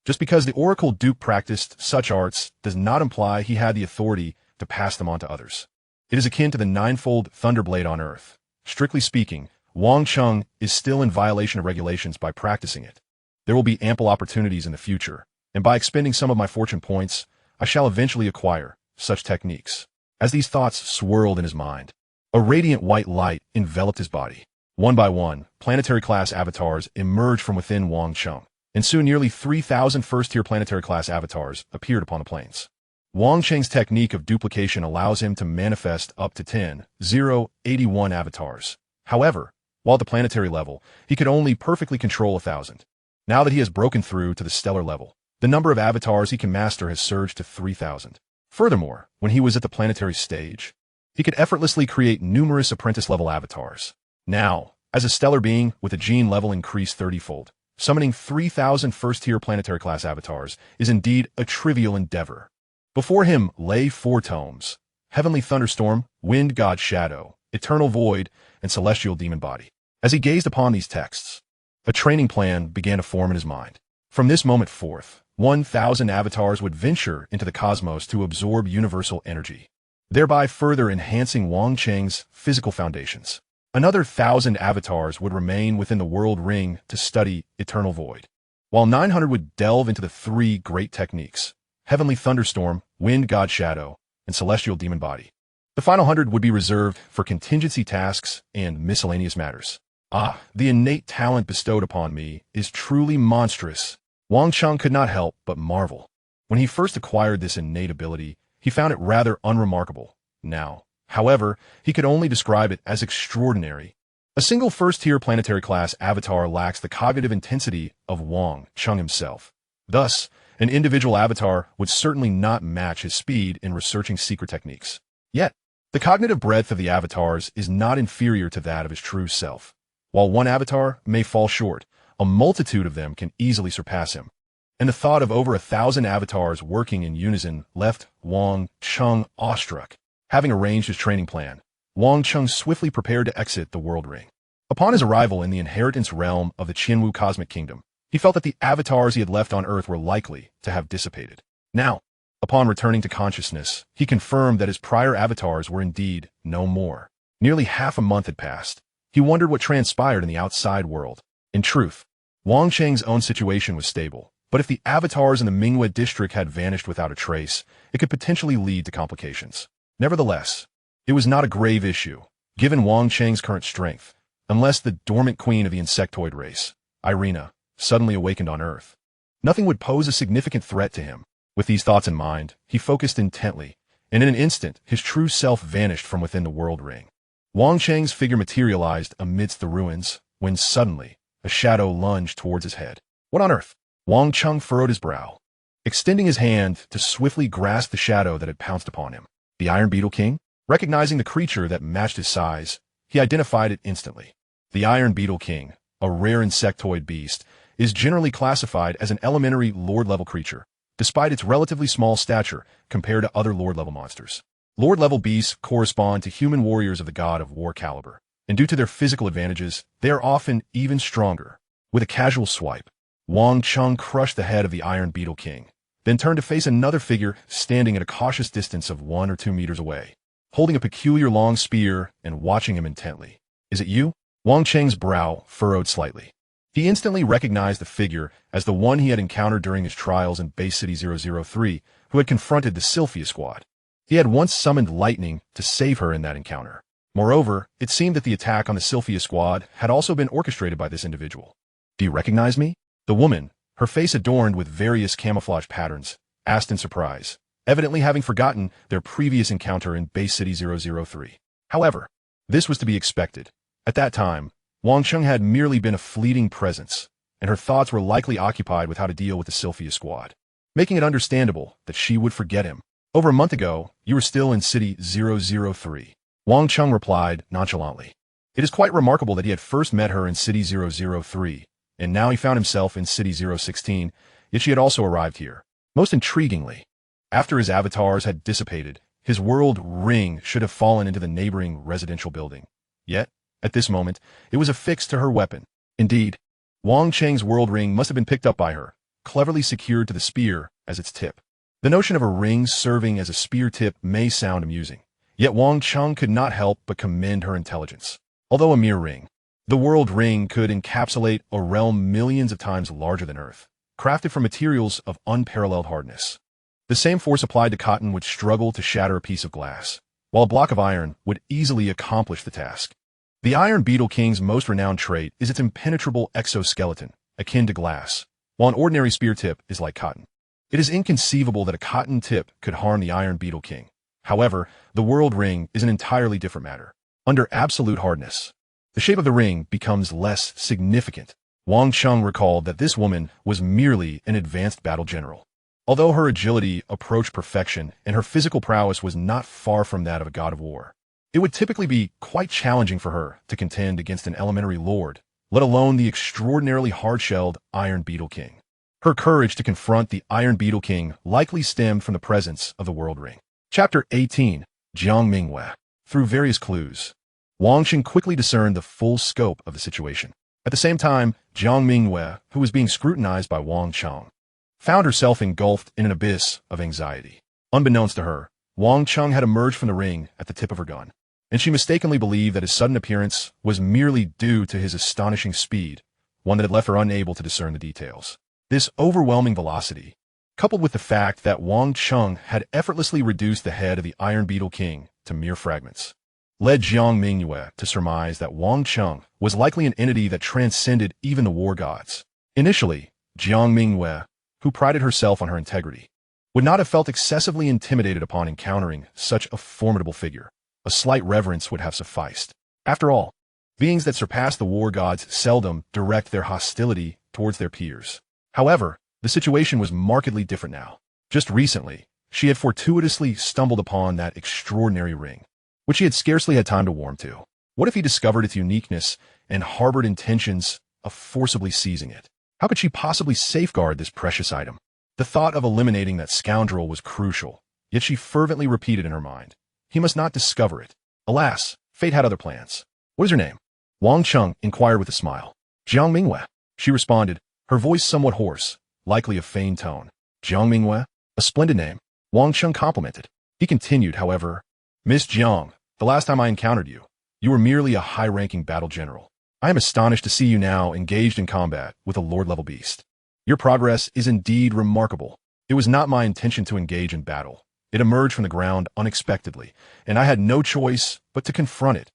Just because the Oracle Duke practiced such arts does not imply he had the authority to pass them on to others. It is akin to the ninefold Thunderblade on Earth. Strictly speaking, Wang Cheng is still in violation of regulations by practicing it. There will be ample opportunities in the future, and by expending some of my fortune points, I shall eventually acquire such techniques. As these thoughts swirled in his mind, a radiant white light enveloped his body. One by one, planetary-class avatars emerged from within Wang Cheng, and soon nearly 3,000 first-tier planetary-class avatars appeared upon the plains. Wang Cheng's technique of duplication allows him to manifest up to 10,081 avatars. However, while at the planetary level, he could only perfectly control 1,000. Now that he has broken through to the stellar level, the number of avatars he can master has surged to 3,000. Furthermore, when he was at the planetary stage, he could effortlessly create numerous apprentice-level avatars. Now, as a stellar being with a gene level increased 30-fold, summoning 3,000 first-tier planetary-class avatars is indeed a trivial endeavor. Before him lay 4 tomes: Heavenly Thunderstorm, Wind God Shadow, Eternal Void, and Celestial Demon Body. As he gazed upon these texts, a training plan began to form in his mind. From this moment forth, 1,000 avatars would venture into the cosmos to absorb universal energy, thereby further enhancing Wang Cheng's physical foundations. Another 1,000 avatars would remain within the world ring to study Eternal Void, while 900 would delve into the 3 great techniques: Heavenly Thunderstorm, Wind God Shadow, and Celestial Demon Body. The final 100 would be reserved for contingency tasks and miscellaneous matters. Ah, the innate talent bestowed upon me is truly monstrous. Wang Cheng could not help but marvel. When he first acquired this innate ability, he found it rather unremarkable. Now, however, he could only describe it as extraordinary. A single first-tier planetary-class avatar lacks the cognitive intensity of Wang Cheng himself. Thus, an individual avatar would certainly not match his speed in researching secret techniques. Yet, the cognitive breadth of the avatars is not inferior to that of his true self. While one avatar may fall short, a multitude of them can easily surpass him. And the thought of over 1,000 avatars working in unison left Wang Cheng awestruck. Having arranged his training plan, Wang Cheng swiftly prepared to exit the world ring. Upon his arrival in the inheritance realm of the Qianwu Cosmic Kingdom, he felt that the avatars he had left on Earth were likely to have dissipated. Now, upon returning to consciousness, he confirmed that his prior avatars were indeed no more. Nearly half a month had passed. He wondered what transpired in the outside world. In truth, Wang Cheng's own situation was stable, but if the avatars in the Mingwe district had vanished without a trace, it could potentially lead to complications. Nevertheless, it was not a grave issue, given Wang Cheng's current strength, unless the dormant queen of the insectoid race, Irina, suddenly awakened on Earth. Nothing would pose a significant threat to him. With these thoughts in mind, he focused intently, and in an instant, his true self vanished from within the world ring. Wang Cheng's figure materialized amidst the ruins, when suddenly, a shadow lunged towards his head. What on earth? Wang Cheng furrowed his brow, extending his hand to swiftly grasp the shadow that had pounced upon him. The Iron Beetle King? Recognizing the creature that matched his size, he identified it instantly. The Iron Beetle King, a rare insectoid beast, is generally classified as an elementary Lord-level creature, despite its relatively small stature compared to other Lord-level monsters. Lord-level beasts correspond to human warriors of the god of war caliber, and due to their physical advantages, they are often even stronger. With a casual swipe, Wang Cheng crushed the head of the Iron Beetle King, then turned to face another figure standing at a cautious distance of 1 or 2 meters away, holding a peculiar long spear and watching him intently. Is it you? Wang Cheng's brow furrowed slightly. He instantly recognized the figure as the one he had encountered during his trials in Base City 003, who had confronted the Sylphia squad. He had once summoned lightning to save her in that encounter. Moreover, it seemed that the attack on the Sylphia squad had also been orchestrated by this individual. Do you recognize me? The woman, her face adorned with various camouflage patterns, asked in surprise, evidently having forgotten their previous encounter in Base City 003. However, this was to be expected. At that time, Wang Cheng had merely been a fleeting presence, and her thoughts were likely occupied with how to deal with the Sylphia squad, making it understandable that she would forget him. Over a month ago, you were still in City 003. Wang Cheng replied nonchalantly. It is quite remarkable that he had first met her in City 003, and now he found himself in City 016, yet she had also arrived here. Most intriguingly, after his avatars had dissipated, his world ring should have fallen into the neighboring residential building. Yet, at this moment, it was affixed to her weapon. Indeed, Wang Cheng's world ring must have been picked up by her, cleverly secured to the spear as its tip. The notion of a ring serving as a spear tip may sound amusing, yet Wang Cheng could not help but commend her intelligence. Although a mere ring, the world ring could encapsulate a realm millions of times larger than Earth, crafted from materials of unparalleled hardness. The same force applied to cotton would struggle to shatter a piece of glass, while a block of iron would easily accomplish the task. The Iron Beetle King's most renowned trait is its impenetrable exoskeleton, akin to glass, while an ordinary spear tip is like cotton. It is inconceivable that a cotton tip could harm the Iron Beetle King. However, the world ring is an entirely different matter. Under absolute hardness, the shape of the ring becomes less significant. Wang Cheng recalled that this woman was merely an advanced battle general. Although her agility approached perfection and her physical prowess was not far from that of a god of war, it would typically be quite challenging for her to contend against an elementary lord, let alone the extraordinarily hard-shelled Iron Beetle King. Her courage to confront the Iron Beetle King likely stemmed from the presence of the World Ring. Chapter 18. Jiang Mingwei. Through various clues, Wang Cheng quickly discerned the full scope of the situation. At the same time, Jiang Mingwei, who was being scrutinized by Wang Cheng, found herself engulfed in an abyss of anxiety. Unbeknownst to her, Wang Cheng had emerged from the ring at the tip of her gun, and she mistakenly believed that his sudden appearance was merely due to his astonishing speed, one that had left her unable to discern the details. This overwhelming velocity, coupled with the fact that Wang Cheng had effortlessly reduced the head of the Iron Beetle King to mere fragments, led Jiang Mingwei to surmise that Wang Cheng was likely an entity that transcended even the war gods. Initially, Jiang Mingwei, who prided herself on her integrity, would not have felt excessively intimidated upon encountering such a formidable figure. A slight reverence would have sufficed. After all, beings that surpass the war gods seldom direct their hostility towards their peers. However, the situation was markedly different now. Just recently, she had fortuitously stumbled upon that extraordinary ring, which she had scarcely had time to warm to. What if he discovered its uniqueness and harbored intentions of forcibly seizing it? How could she possibly safeguard this precious item? The thought of eliminating that scoundrel was crucial, yet she fervently repeated in her mind, he must not discover it. Alas, fate had other plans. What is your name? Wang Cheng inquired with a smile. Jiang Mingwei, she responded, her voice somewhat hoarse, likely a feigned tone. Jiang Mingwei? A splendid name. Wang Cheng complimented. He continued, however, Miss Jiang, the last time I encountered you, you were merely a high-ranking battle general. I am astonished to see you now engaged in combat with a lord-level beast. Your progress is indeed remarkable. It was not my intention to engage in battle. It emerged from the ground unexpectedly, and I had no choice but to confront it.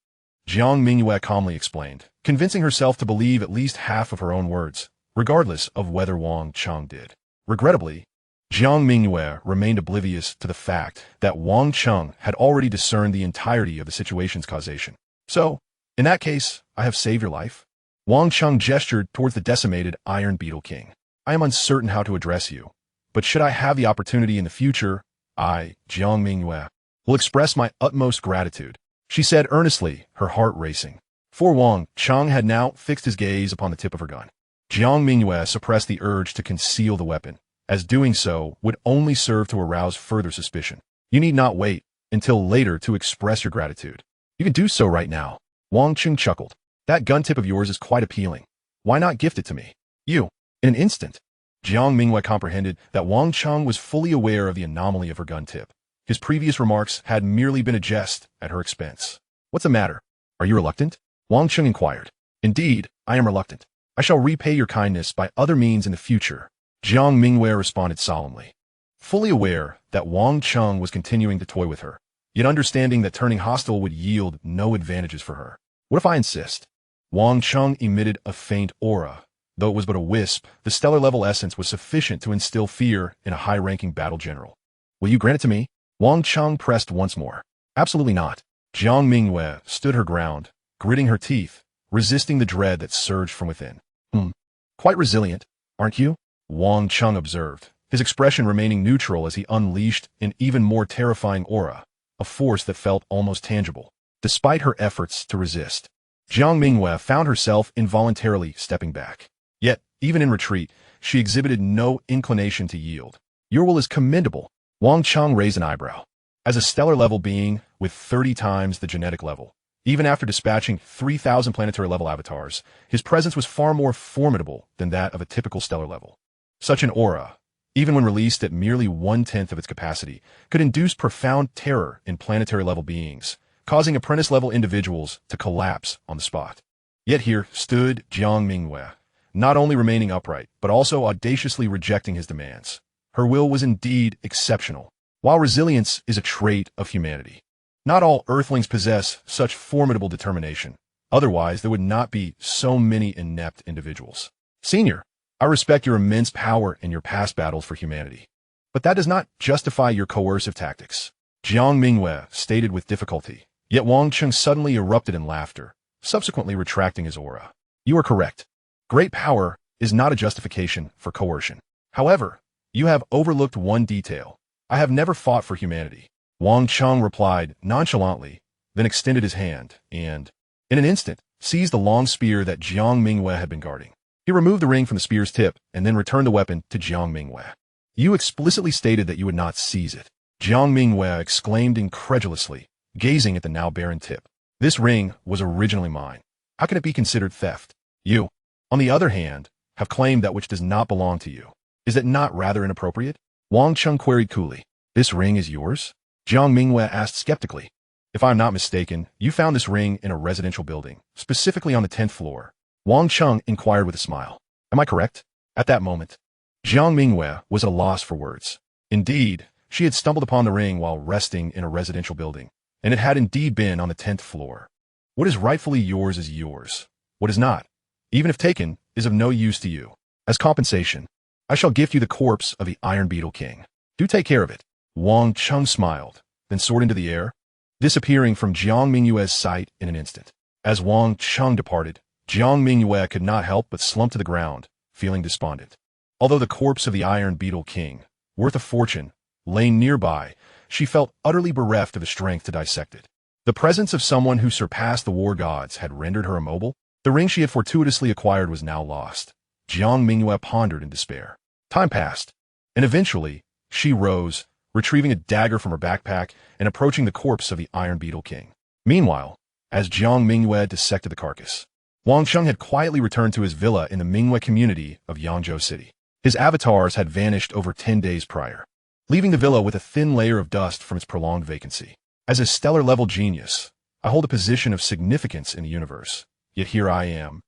Jiang Mingwei calmly explained, convincing herself to believe at least half of her own words, regardless of whether Wang Cheng did. Regrettably, Jiang Mingwei remained oblivious to the fact that Wang Cheng had already discerned the entirety of the situation's causation. So, in that case, I have saved your life? Wang Cheng gestured towards the decimated Iron Beetle King. I am uncertain how to address you, but should I have the opportunity in the future, I, Jiang Mingwei, will express my utmost gratitude, she said earnestly, her heart racing. For Wang Cheng had now fixed his gaze upon the tip of her gun. Jiang Mingwei suppressed the urge to conceal the weapon, as doing so would only serve to arouse further suspicion. You need not wait until later to express your gratitude. You can do so right now. Wang Cheng chuckled. That gun tip of yours is quite appealing. Why not gift it to me? You. In an instant, Jiang Mingwei comprehended that Wang Cheng was fully aware of the anomaly of her gun tip. His previous remarks had merely been a jest at her expense. What's the matter? Are you reluctant? Wang Cheng inquired. Indeed, I am reluctant. I shall repay your kindness by other means in the future, Jiang Mingwei responded solemnly. Fully aware that Wang Cheng was continuing to toy with her, yet understanding that turning hostile would yield no advantages for her. What if I insist? Wang Cheng emitted a faint aura, Though it was but a wisp, the stellar-level essence was sufficient to instill fear in a high-ranking battle general. Will you grant it to me? Wang Cheng pressed once more. Absolutely not. Jiang Mingyue stood her ground, gritting her teeth, resisting the dread that surged from within. Quite resilient, aren't you? Wang Cheng observed, his expression remaining neutral as he unleashed an even more terrifying aura, a force that felt almost tangible. Despite her efforts to resist, Jiang Mingyue found herself involuntarily stepping back. Yet, even in retreat, she exhibited no inclination to yield. Your will is commendable. Wang Cheng raised an eyebrow. As a stellar-level being with 30 times the genetic level, even after dispatching 3,000 planetary-level avatars, his presence was far more formidable than that of a typical stellar level. Such an aura, even when released at merely 1/10 of its capacity, could induce profound terror in planetary-level beings, causing apprentice-level individuals to collapse on the spot. Yet here stood Jiang Mingyue, not only remaining upright, but also audaciously rejecting his demands. Her will was indeed exceptional. While resilience is a trait of humanity, not all Earthlings possess such formidable determination. Otherwise, there would not be so many inept individuals. Senior, I respect your immense power in your past battles for humanity. But that does not justify your coercive tactics. Jiang Mingyue stated with difficulty, yet Wang Cheng suddenly erupted in laughter, subsequently retracting his aura. You are correct. Great power is not a justification for coercion. However, you have overlooked one detail. I have never fought for humanity. Wang Cheng replied nonchalantly, then extended his hand and, in an instant, seized the long spear that Jiang Mingyue had been guarding. He removed the ring from the spear's tip and then returned the weapon to Jiang Mingyue. You explicitly stated that you would not seize it. Jiang Mingyue exclaimed incredulously, gazing at the now barren tip. This ring was originally mine. How can it be considered theft? You, on the other hand, have claimed that which does not belong to you. Is it not rather inappropriate? Wang Cheng queried coolly. This ring is yours? Jiang Mingyue asked skeptically. If I am not mistaken, you found this ring in a residential building, specifically on the 10th floor. Wang Cheng inquired with a smile. Am I correct? At that moment, Jiang Mingyue was at a loss for words. Indeed, she had stumbled upon the ring while resting in a residential building, and it had indeed been on the 10th floor. What is rightfully yours is yours. What is not, even if taken, is of no use to you. As compensation, I shall gift you the corpse of the Iron Beetle King. Do take care of it. Wang Cheng smiled, then soared into the air, disappearing from Jiang Mingyue's sight in an instant. As Wang Cheng departed, Jiang Mingyue could not help but slump to the ground, feeling despondent. Although the corpse of the Iron Beetle King, worth a fortune, lay nearby, she felt utterly bereft of the strength to dissect it. The presence of someone who surpassed the war gods had rendered her immobile. The ring she had fortuitously acquired was now lost. Jiang Mingyue pondered in despair. Time passed, and eventually, she rose, retrieving a dagger from her backpack and approaching the corpse of the Iron Beetle King. Meanwhile, as Jiang Mingyue dissected the carcass, Wang Cheng had quietly returned to his villa in the Mingyue community of Yangzhou City. His avatars had vanished over 10 days prior, leaving the villa with a thin layer of dust from its prolonged vacancy. As a stellar-level genius, I hold a position of significance in the universe, yet here I am,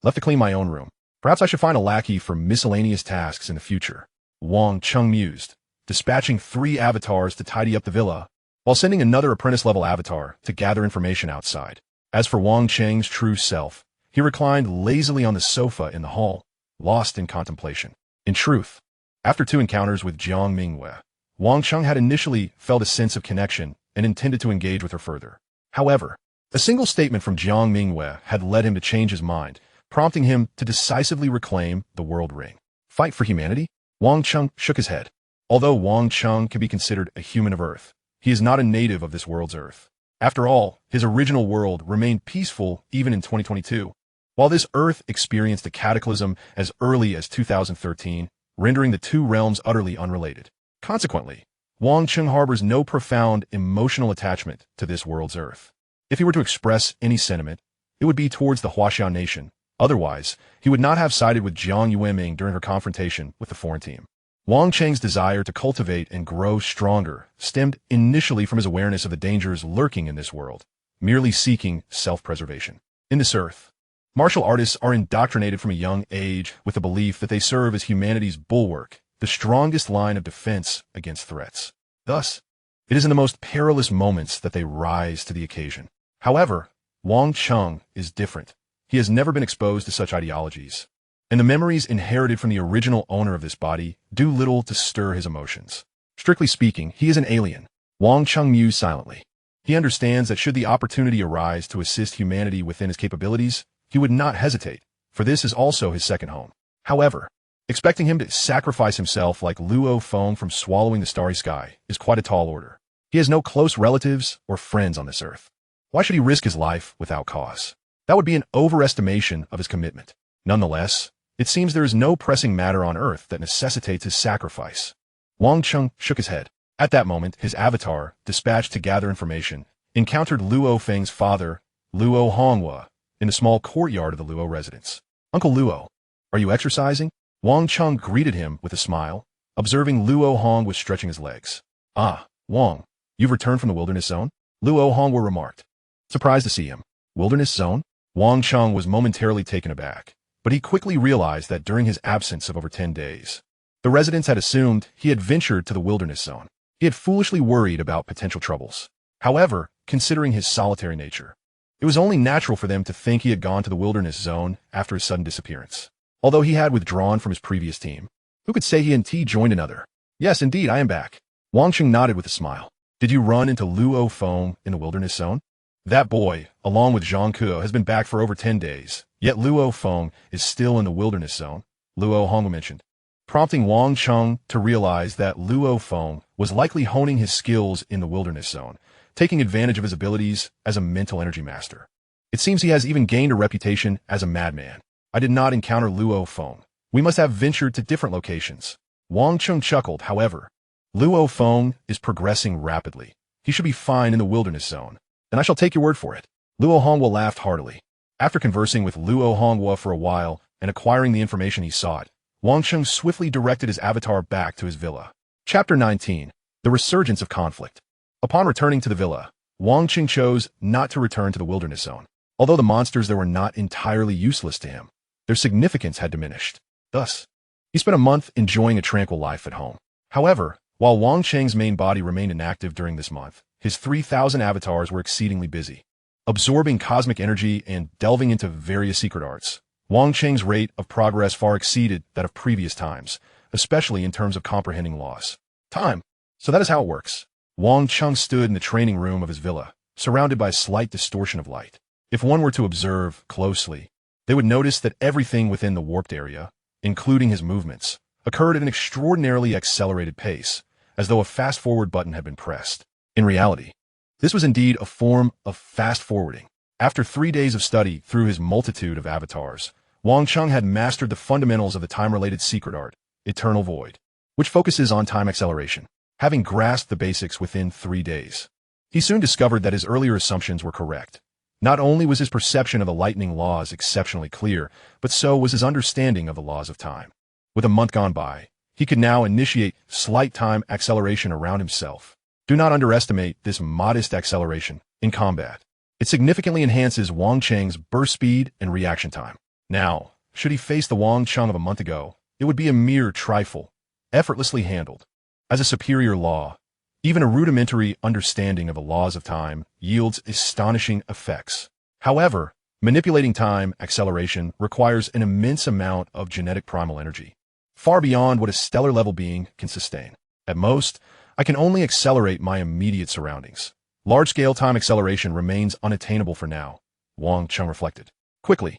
left to clean my own room. Perhaps I should find a lackey for miscellaneous tasks in the future. Wang Cheng mused, dispatching 3 avatars to tidy up the villa, while sending another apprentice-level avatar to gather information outside. As for Wang Cheng's true self, he reclined lazily on the sofa in the hall, lost in contemplation. In truth, after 2 encounters with Jiang Mingyue, Wang Cheng had initially felt a sense of connection and intended to engage with her further. However, a single statement from Jiang Mingyue had led him to change his mind, prompting him to decisively reclaim the World Ring. Fight for humanity? Wang Cheng shook his head. Although Wang Cheng can be considered a human of Earth, he is not a native of this world's Earth. After all, his original world remained peaceful even in 2022, while this Earth experienced a cataclysm as early as 2013, rendering the 2 realms utterly unrelated. Consequently, Wang Cheng harbors no profound emotional attachment to this world's Earth. If he were to express any sentiment, it would be towards the Huaxiao nation. Otherwise, he would not have sided with Jiang Yueming during her confrontation with the foreign team. Wang Cheng's desire to cultivate and grow stronger stemmed initially from his awareness of the dangers lurking in this world, merely seeking self-preservation. In this Earth, martial artists are indoctrinated from a young age with the belief that they serve as humanity's bulwark, the strongest line of defense against threats. Thus, it is in the most perilous moments that they rise to the occasion. However, Wang Cheng is different. He has never been exposed to such ideologies. and the memories inherited from the original owner of this body do little to stir his emotions. Strictly speaking, he is an alien. Wang Cheng mused silently. He understands that should the opportunity arise to assist humanity within his capabilities, he would not hesitate, for this is also his second home. However, expecting him to sacrifice himself like Luo Feng from Swallowing the Starry Sky is quite a tall order. He has no close relatives or friends on this earth. Why should he risk his life without cause? That would be an overestimation of his commitment. Nonetheless, it seems there is no pressing matter on earth that necessitates his sacrifice. Wang Cheng shook his head. At that moment, his avatar, dispatched to gather information, encountered Luo Feng's father, Luo Honghua, in the small courtyard of the Luo residence. Uncle Luo, are you exercising? Wang Cheng greeted him with a smile, observing Luo Hong was stretching his legs. Ah, Wang, you've returned from the wilderness zone? Luo Honghua remarked. Surprised to see him. Wilderness zone? Wang Cheng was momentarily taken aback, but he quickly realized that during his absence of over 10 days, the residents had assumed he had ventured to the wilderness zone. He had foolishly worried about potential troubles. However, considering his solitary nature, it was only natural for them to think he had gone to the wilderness zone after his sudden disappearance. Although he had withdrawn from his previous team, who could say he and T joined another? Yes, indeed, I am back. Wang Cheng nodded with a smile. Did you run into Luo Feng in the wilderness zone? That boy, along with Zhang Kuo, has been back for over 10 days, yet Luo Feng is still in the wilderness zone, Luo Hong mentioned, prompting Wang Cheng to realize that Luo Feng was likely honing his skills in the wilderness zone, taking advantage of his abilities as a mental energy master. It seems he has even gained a reputation as a madman. I did not encounter Luo Feng. We must have ventured to different locations. Wang Cheng chuckled, however. Luo Feng is progressing rapidly. He should be fine in the wilderness zone, and I shall take your word for it. Luo Honghua laughed heartily. After conversing with Luo Honghua for a while and acquiring the information he sought, Wang Cheng swiftly directed his avatar back to his villa. Chapter 19. The Resurgence of Conflict. Upon returning to the villa, Wang Cheng chose not to return to the wilderness zone. Although the monsters there were not entirely useless to him, their significance had diminished. Thus, he spent a month enjoying a tranquil life at home. However, while Wang Cheng's main body remained inactive during this month, his 3,000 avatars were exceedingly busy, absorbing cosmic energy and delving into various secret arts. Wang Cheng's rate of progress far exceeded that of previous times, especially in terms of comprehending laws. Time. So that is how it works. Wang Cheng stood in the training room of his villa, surrounded by a slight distortion of light. If one were to observe closely, they would notice that everything within the warped area, including his movements, occurred at an extraordinarily accelerated pace, as though a fast-forward button had been pressed. In reality, this was indeed a form of fast-forwarding. After 3 days of study through his multitude of avatars, Wang Cheng had mastered the fundamentals of the time-related secret art, Eternal Void, which focuses on time acceleration. Having grasped the basics within 3 days, he soon discovered that his earlier assumptions were correct. Not only was his perception of the lightning laws exceptionally clear, but so was his understanding of the laws of time. With a month gone by, he could now initiate slight time acceleration around himself. Do not underestimate this modest acceleration in combat. It significantly enhances Wang Cheng's burst speed and reaction time. Now, should he face the Wang Cheng of a month ago, it would be a mere trifle, effortlessly handled. As a superior law, even a rudimentary understanding of the laws of time yields astonishing effects. However, manipulating time acceleration requires an immense amount of genetic primal energy, far beyond what a stellar-level being can sustain. At most, I can only accelerate my immediate surroundings. Large-scale time acceleration remains unattainable for now, Wang Cheng reflected. Quickly,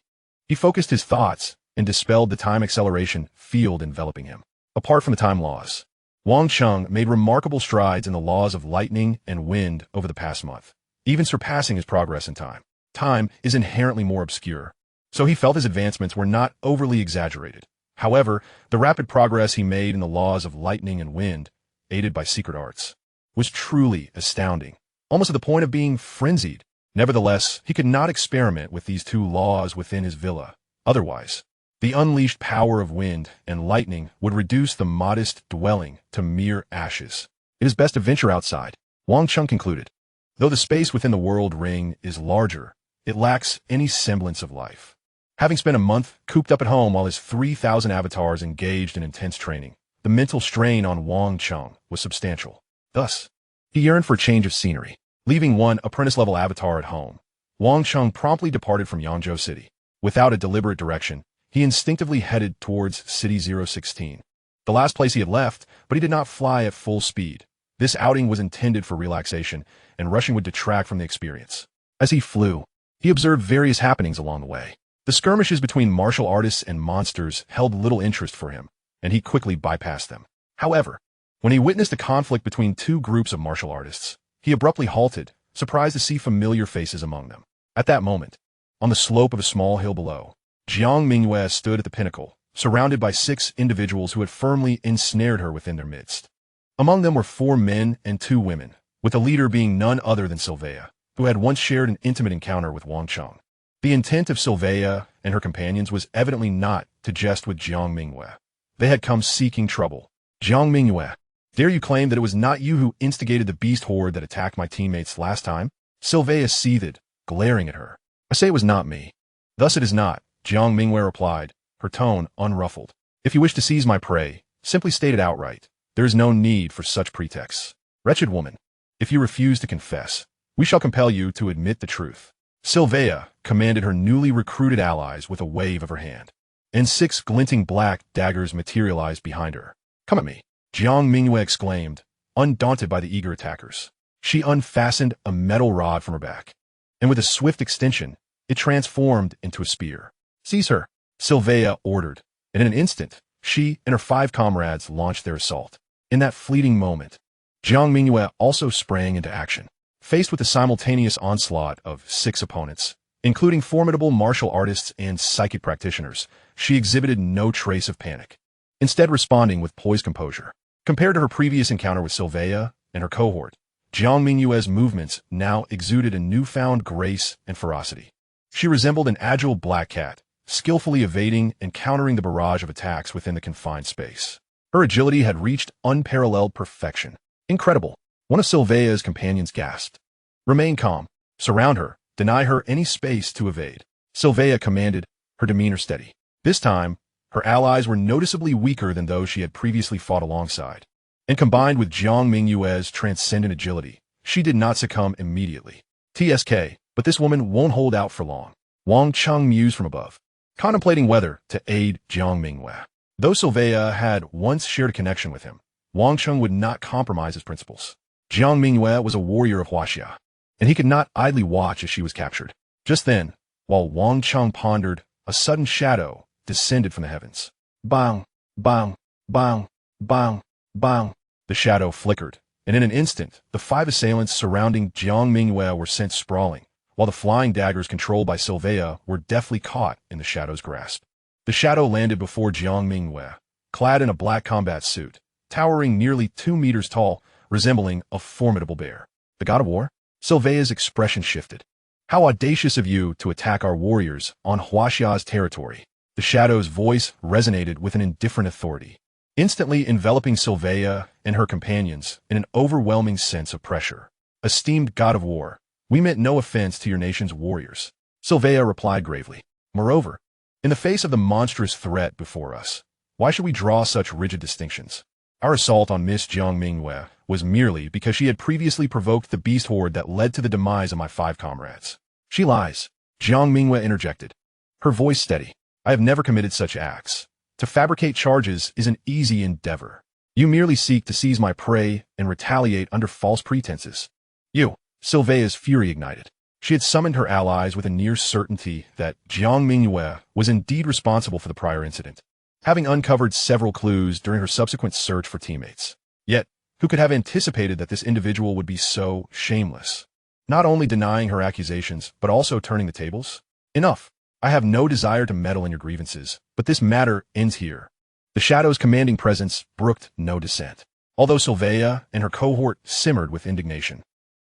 he focused his thoughts and dispelled the time acceleration field enveloping him. Apart from the time laws, Wang Cheng made remarkable strides in the laws of lightning and wind over the past month, even surpassing his progress in time. Time is inherently more obscure, so he felt his advancements were not overly exaggerated. However, the rapid progress he made in the laws of lightning and wind, aided by secret arts, was truly astounding, almost to the point of being frenzied. Nevertheless, he could not experiment with these two laws within his villa. Otherwise, the unleashed power of wind and lightning would reduce the modest dwelling to mere ashes. It is best to venture outside, Wang Cheng concluded. Though the space within the world ring is larger, it lacks any semblance of life. Having spent a month cooped up at home while his 3,000 avatars engaged in intense training, the mental strain on Wang Cheng was substantial. Thus, he yearned for a change of scenery. Leaving one apprentice-level avatar at home, Wang Cheng promptly departed from Yangzhou City. Without a deliberate direction, he instinctively headed towards City 016, the last place he had left, but he did not fly at full speed. This outing was intended for relaxation, and rushing would detract from the experience. As he flew, he observed various happenings along the way. The skirmishes between martial artists and monsters held little interest for him, and he quickly bypassed them. However, when he witnessed a conflict between two groups of martial artists, he abruptly halted, surprised to see familiar faces among them. At that moment, on the slope of a small hill below, Jiang Mingyue stood at the pinnacle, surrounded by 6 individuals who had firmly ensnared her within their midst. Among them were 4 men and 2 women, with the leader being none other than Sylvia, who had once shared an intimate encounter with Wang Cheng. The intent of Sylvia and her companions was evidently not to jest with Jiang Mingyue. They had come seeking trouble. Jiang Mingyue, dare you claim that it was not you who instigated the beast horde that attacked my teammates last time? Sylvia seethed, glaring at her. I say it was not me. Thus it is not, Jiang Mingyue replied, her tone unruffled. If you wish to seize my prey, simply state it outright. There is no need for such pretexts. Wretched woman, if you refuse to confess, we shall compel you to admit the truth. Sylvia commanded her newly recruited allies with a wave of her hand, and 6 glinting black daggers materialized behind her. Come at me, Jiang Mingyue exclaimed, undaunted by the eager attackers. She unfastened a metal rod from her back, and with a swift extension, it transformed into a spear. Seize her, Sylvia ordered, and in an instant, she and her 5 comrades launched their assault. In that fleeting moment, Jiang Mingyue also sprang into action. Faced with the simultaneous onslaught of 6 opponents, including formidable martial artists and psychic practitioners, she exhibited no trace of panic, instead responding with poised composure. Compared to her previous encounter with Sylvia and her cohort, Jiang Mingyue's movements now exuded a newfound grace and ferocity. She resembled an agile black cat, skillfully evading and countering the barrage of attacks within the confined space. Her agility had reached unparalleled perfection. Incredible, one of Sylvia's companions gasped. Remain calm. Surround her. Deny her any space to evade. Sylvia commanded, her demeanor steady. This time, her allies were noticeably weaker than those she had previously fought alongside. And combined with Jiang Mingyue's transcendent agility, she did not succumb immediately. TSK, but this woman won't hold out for long. Wang Cheng mused from above, contemplating whether to aid Jiang Mingyue. Though Sylvia had once shared a connection with him, Wang Cheng would not compromise his principles. Jiang Mingyue was a warrior of Huaxia, and he could not idly watch as she was captured. Just then, while Wang Cheng pondered, a sudden shadow descended from the heavens. Bang, bang, bang, bang, bang. The shadow flickered, and in an instant, the 5 assailants surrounding Jiang Mingyue were sent sprawling, while the flying daggers controlled by Sylvia were deftly caught in the shadow's grasp. The shadow landed before Jiang Mingyue, clad in a black combat suit, towering nearly 2 meters tall, resembling a formidable bear. The god of war? Sylvia's expression shifted. How audacious of you to attack our warriors on Huaxia's territory. The shadow's voice resonated with an indifferent authority, instantly enveloping Sylvia and her companions in an overwhelming sense of pressure. Esteemed god of war, we meant no offense to your nation's warriors. Sylvia replied gravely. Moreover, in the face of the monstrous threat before us, why should we draw such rigid distinctions? Our assault on Miss Jiang Mingyue was merely because she had previously provoked the beast horde that led to the demise of my 5 comrades. She lies, Jiang Mingyue interjected, her voice steady. I have never committed such acts. To fabricate charges is an easy endeavor. You merely seek to seize my prey and retaliate under false pretenses. You, Sylvia's fury ignited. She had summoned her allies with a near certainty that Jiang Mingyue was indeed responsible for the prior incident, having uncovered several clues during her subsequent search for teammates. Yet, who could have anticipated that this individual would be so shameless? Not only denying her accusations, but also turning the tables? Enough. I have no desire to meddle in your grievances, but this matter ends here. The Shadow's commanding presence brooked no dissent. Although Sylvia and her cohort simmered with indignation,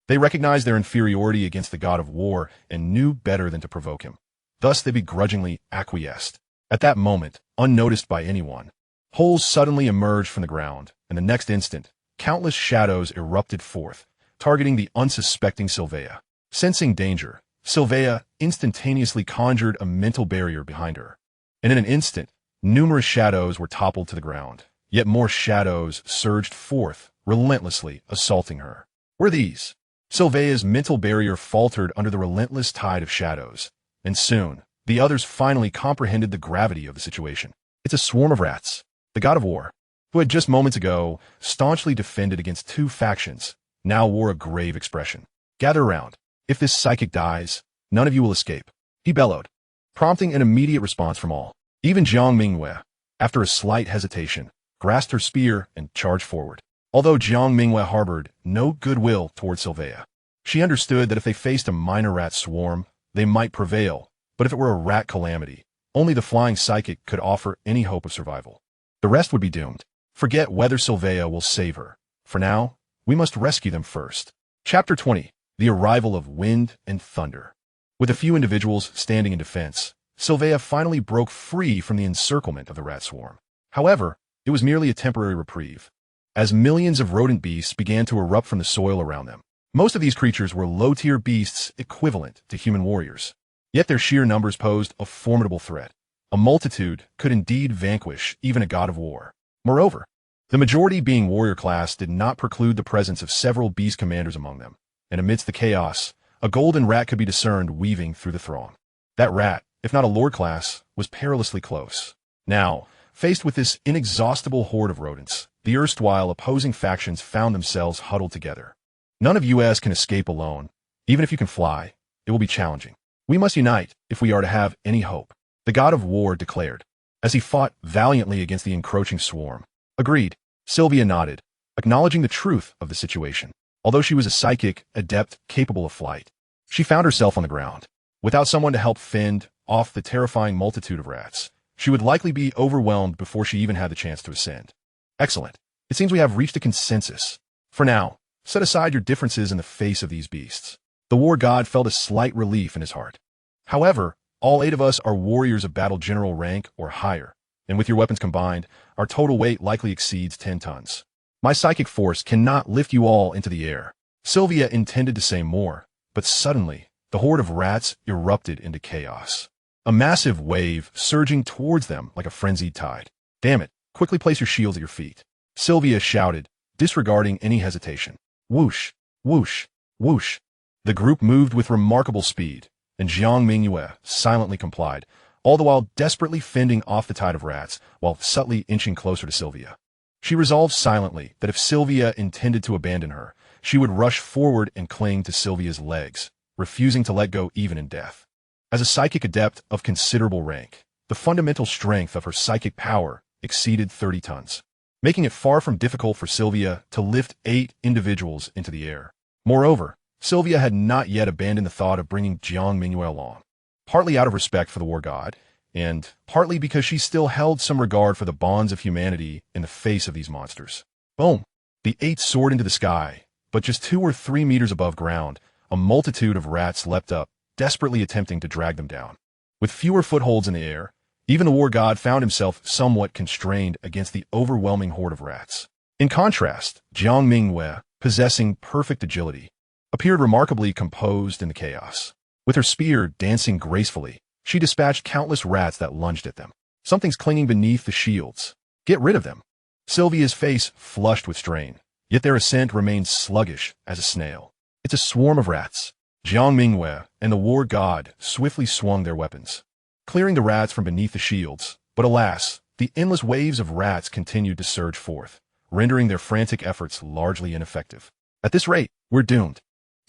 they recognized their inferiority against the god of war and knew better than to provoke him. Thus they begrudgingly acquiesced. At that moment, unnoticed by anyone, holes suddenly emerged from the ground, and the next instant, countless shadows erupted forth, targeting the unsuspecting Sylvia. Sensing danger, Sylvia instantaneously conjured a mental barrier behind her, and in an instant, numerous shadows were toppled to the ground. Yet more shadows surged forth, relentlessly assaulting her. Were these? Sylvia's mental barrier faltered under the relentless tide of shadows, and soon, the others finally comprehended the gravity of the situation. It's a swarm of rats. The god of war, who had just moments ago staunchly defended against two factions, now wore a grave expression. Gather around. If this psychic dies, none of you will escape, he bellowed, prompting an immediate response from all. Even Jiang Mingyue, after a slight hesitation, grasped her spear and charged forward. Although Jiang Mingyue harbored no goodwill toward Sylvia, she understood that if they faced a minor rat swarm, they might prevail, but if it were a rat calamity, only the flying psychic could offer any hope of survival. The rest would be doomed. Forget whether Sylvia will save her. For now, we must rescue them first. Chapter 20. The Arrival of Wind and Thunder. With a few individuals standing in defense, Sylvia finally broke free from the encirclement of the rat swarm. However, it was merely a temporary reprieve, as millions of rodent beasts began to erupt from the soil around them. Most of these creatures were low-tier beasts equivalent to human warriors, yet their sheer numbers posed a formidable threat. A multitude could indeed vanquish even a god of war. Moreover, the majority being warrior class did not preclude the presence of several beast commanders among them, and amidst the chaos, a golden rat could be discerned weaving through the throng. That rat, if not a lord class, was perilously close. Now, faced with this inexhaustible horde of rodents, the erstwhile opposing factions found themselves huddled together. None of us can escape alone. Even if you can fly, it will be challenging. We must unite if we are to have any hope, the god of war declared, as he fought valiantly against the encroaching swarm. Agreed, Sylvia nodded, acknowledging the truth of the situation. Although she was a psychic adept capable of flight, she found herself on the ground. Without someone to help fend off the terrifying multitude of rats, she would likely be overwhelmed before she even had the chance to ascend. Excellent. It seems we have reached a consensus. For now, set aside your differences in the face of these beasts. The war god felt a slight relief in his heart. However, all 8 of us are warriors of battle general rank or higher, and with your weapons combined, our total weight likely exceeds 10 tons. My psychic force cannot lift you all into the air. Sylvia intended to say more, but suddenly, the horde of rats erupted into chaos. A massive wave surging towards them like a frenzied tide. Damn it, quickly place your shields at your feet, Sylvia shouted, disregarding any hesitation. Whoosh, whoosh, whoosh. The group moved with remarkable speed, and Jiang Mingyue silently complied, all the while desperately fending off the tide of rats while subtly inching closer to Sylvia. She resolved silently that if Sylvia intended to abandon her, she would rush forward and cling to Sylvia's legs, refusing to let go even in death. As a psychic adept of considerable rank, the fundamental strength of her psychic power exceeded 30 tons, making it far from difficult for Sylvia to lift 8 individuals into the air. Moreover, Sylvia had not yet abandoned the thought of bringing Jiang Mingyue along, partly out of respect for the war god, and partly because she still held some regard for the bonds of humanity in the face of these monsters. Boom! The 8 soared into the sky, but just 2 or 3 meters above ground, a multitude of rats leapt up, desperately attempting to drag them down. With fewer footholds in the air, even the war god found himself somewhat constrained against the overwhelming horde of rats. In contrast, Jiang Mingyue, possessing perfect agility, appeared remarkably composed in the chaos. With her spear dancing gracefully, she dispatched countless rats that lunged at them. Something's clinging beneath the shields. Get rid of them. Sylvia's face flushed with strain, yet their ascent remained sluggish as a snail. It's a swarm of rats. Jiang Mingyue and the war god swiftly swung their weapons, clearing the rats from beneath the shields, but alas, the endless waves of rats continued to surge forth, rendering their frantic efforts largely ineffective. At this rate, we're doomed.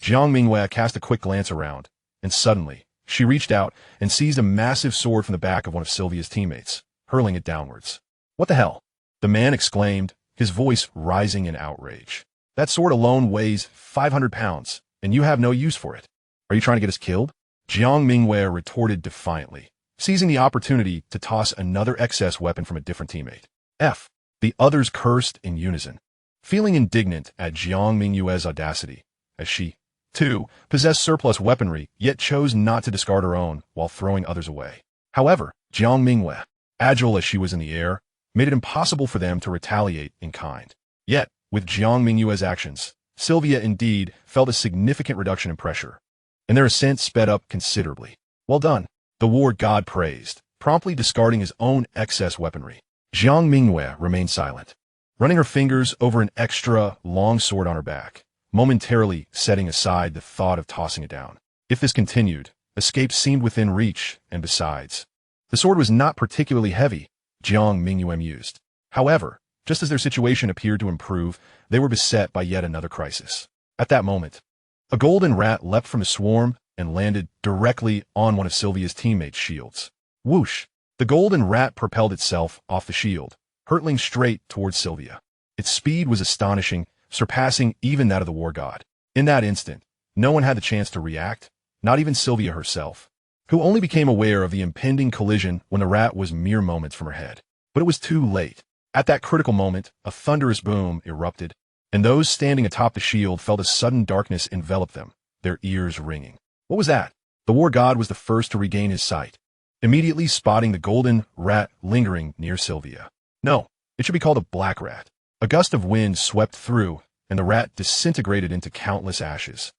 Jiang Mingyue cast a quick glance around, and suddenly, she reached out and seized a massive sword from the back of one of Sylvia's teammates, hurling it downwards. What the hell? The man exclaimed, his voice rising in outrage. That sword alone weighs 500 pounds, and you have no use for it. Are you trying to get us killed? Jiang Mingyue retorted defiantly, seizing the opportunity to toss another excess weapon from a different teammate. F. The others cursed in unison, feeling indignant at Jiang Mingyue's audacity, as she, too, possessed surplus weaponry, yet chose not to discard her own while throwing others away. However, Jiang Mingyue, agile as she was in the air, made it impossible for them to retaliate in kind. Yet, with Jiang Mingyue's actions, Sylvia indeed felt a significant reduction in pressure, and their ascent sped up considerably. Well done, the war god praised, promptly discarding his own excess weaponry. Jiang Mingyue remained silent, running her fingers over an extra long sword on her back, momentarily setting aside the thought of tossing it down. If this continued, Escape seemed within reach, and besides, the sword was not particularly heavy, Jiang Mingyue mused. However, just as their situation appeared to improve, they were beset by yet another crisis. At that moment, a golden rat leapt from a swarm and landed directly on one of Sylvia's teammates' shields. Whoosh! The golden rat propelled itself off the shield, hurtling straight towards Sylvia. Its speed was astonishing, surpassing even that of the war god. In that instant, no one had the chance to react, not even Sylvia herself, who only became aware of the impending collision when the rat was mere moments from her head. But it was too late. At that critical moment, a thunderous boom erupted, and those standing atop the shield felt a sudden darkness envelop them, their ears ringing. What was that? The war god was the first to regain his sight, immediately spotting the golden rat lingering near Sylvia. No, it should be called a black rat. A gust of wind swept through, and the rat disintegrated into countless ashes,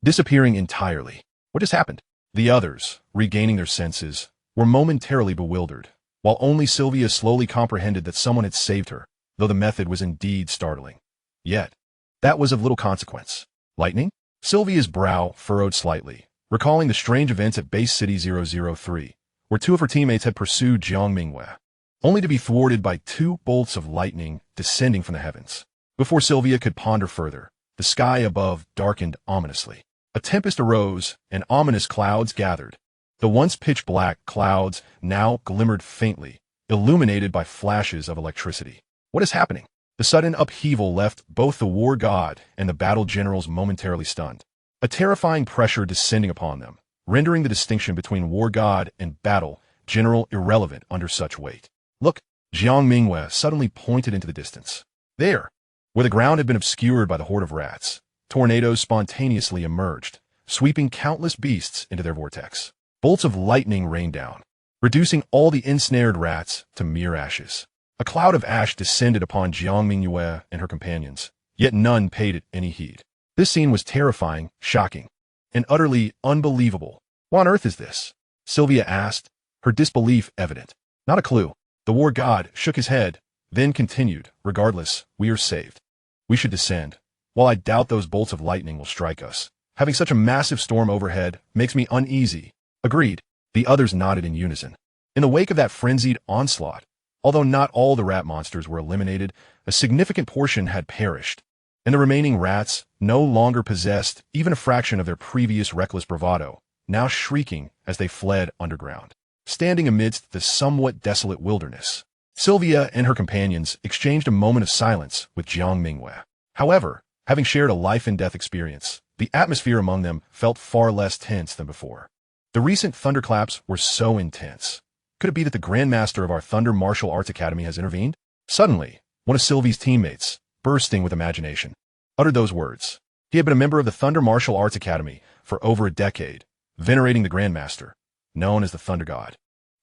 disappearing entirely. What just happened? The others, regaining their senses, were momentarily bewildered, while only Sylvia slowly comprehended that someone had saved her, though the method was indeed startling. Yet, that was of little consequence. Lightning? Sylvia's brow furrowed slightly, recalling the strange events at Base City 003, where two of her teammates had pursued Jiang Mingyue, only to be thwarted by two bolts of lightning descending from the heavens. Before Sylvia could ponder further, the sky above darkened ominously. A tempest arose, and ominous clouds gathered. The once pitch-black clouds now glimmered faintly, illuminated by flashes of electricity. What is happening? The sudden upheaval left both the war god and the battle generals momentarily stunned, a terrifying pressure descending upon them, rendering the distinction between war god and battle general irrelevant under such weight. Look, Jiang Mingyue suddenly pointed into the distance. There, where the ground had been obscured by the horde of rats, tornadoes spontaneously emerged, sweeping countless beasts into their vortex. Bolts of lightning rained down, reducing all the ensnared rats to mere ashes. A cloud of ash descended upon Jiang Mingyue and her companions, yet none paid it any heed. This scene was terrifying, shocking, and utterly unbelievable. What on earth is this? Sylvia asked, her disbelief evident. Not a clue. The war god shook his head, then continued, regardless, we are saved. We should descend. While I doubt those bolts of lightning will strike us, having such a massive storm overhead makes me uneasy. Agreed. The others nodded in unison. In the wake of that frenzied onslaught, although not all the rat monsters were eliminated, a significant portion had perished, and the remaining rats no longer possessed even a fraction of their previous reckless bravado, now shrieking as they fled underground. Standing amidst the somewhat desolate wilderness, Sylvia and her companions exchanged a moment of silence with Jiang Mingyue. However, having shared a life-and-death experience, the atmosphere among them felt far less tense than before. The recent thunderclaps were so intense. Could it be that the Grandmaster of our Thunder Martial Arts Academy has intervened? Suddenly, one of Sylvie's teammates, bursting with imagination, uttered those words. He had been a member of the Thunder Martial Arts Academy for over a decade, venerating the Grandmaster, known as the Thunder God,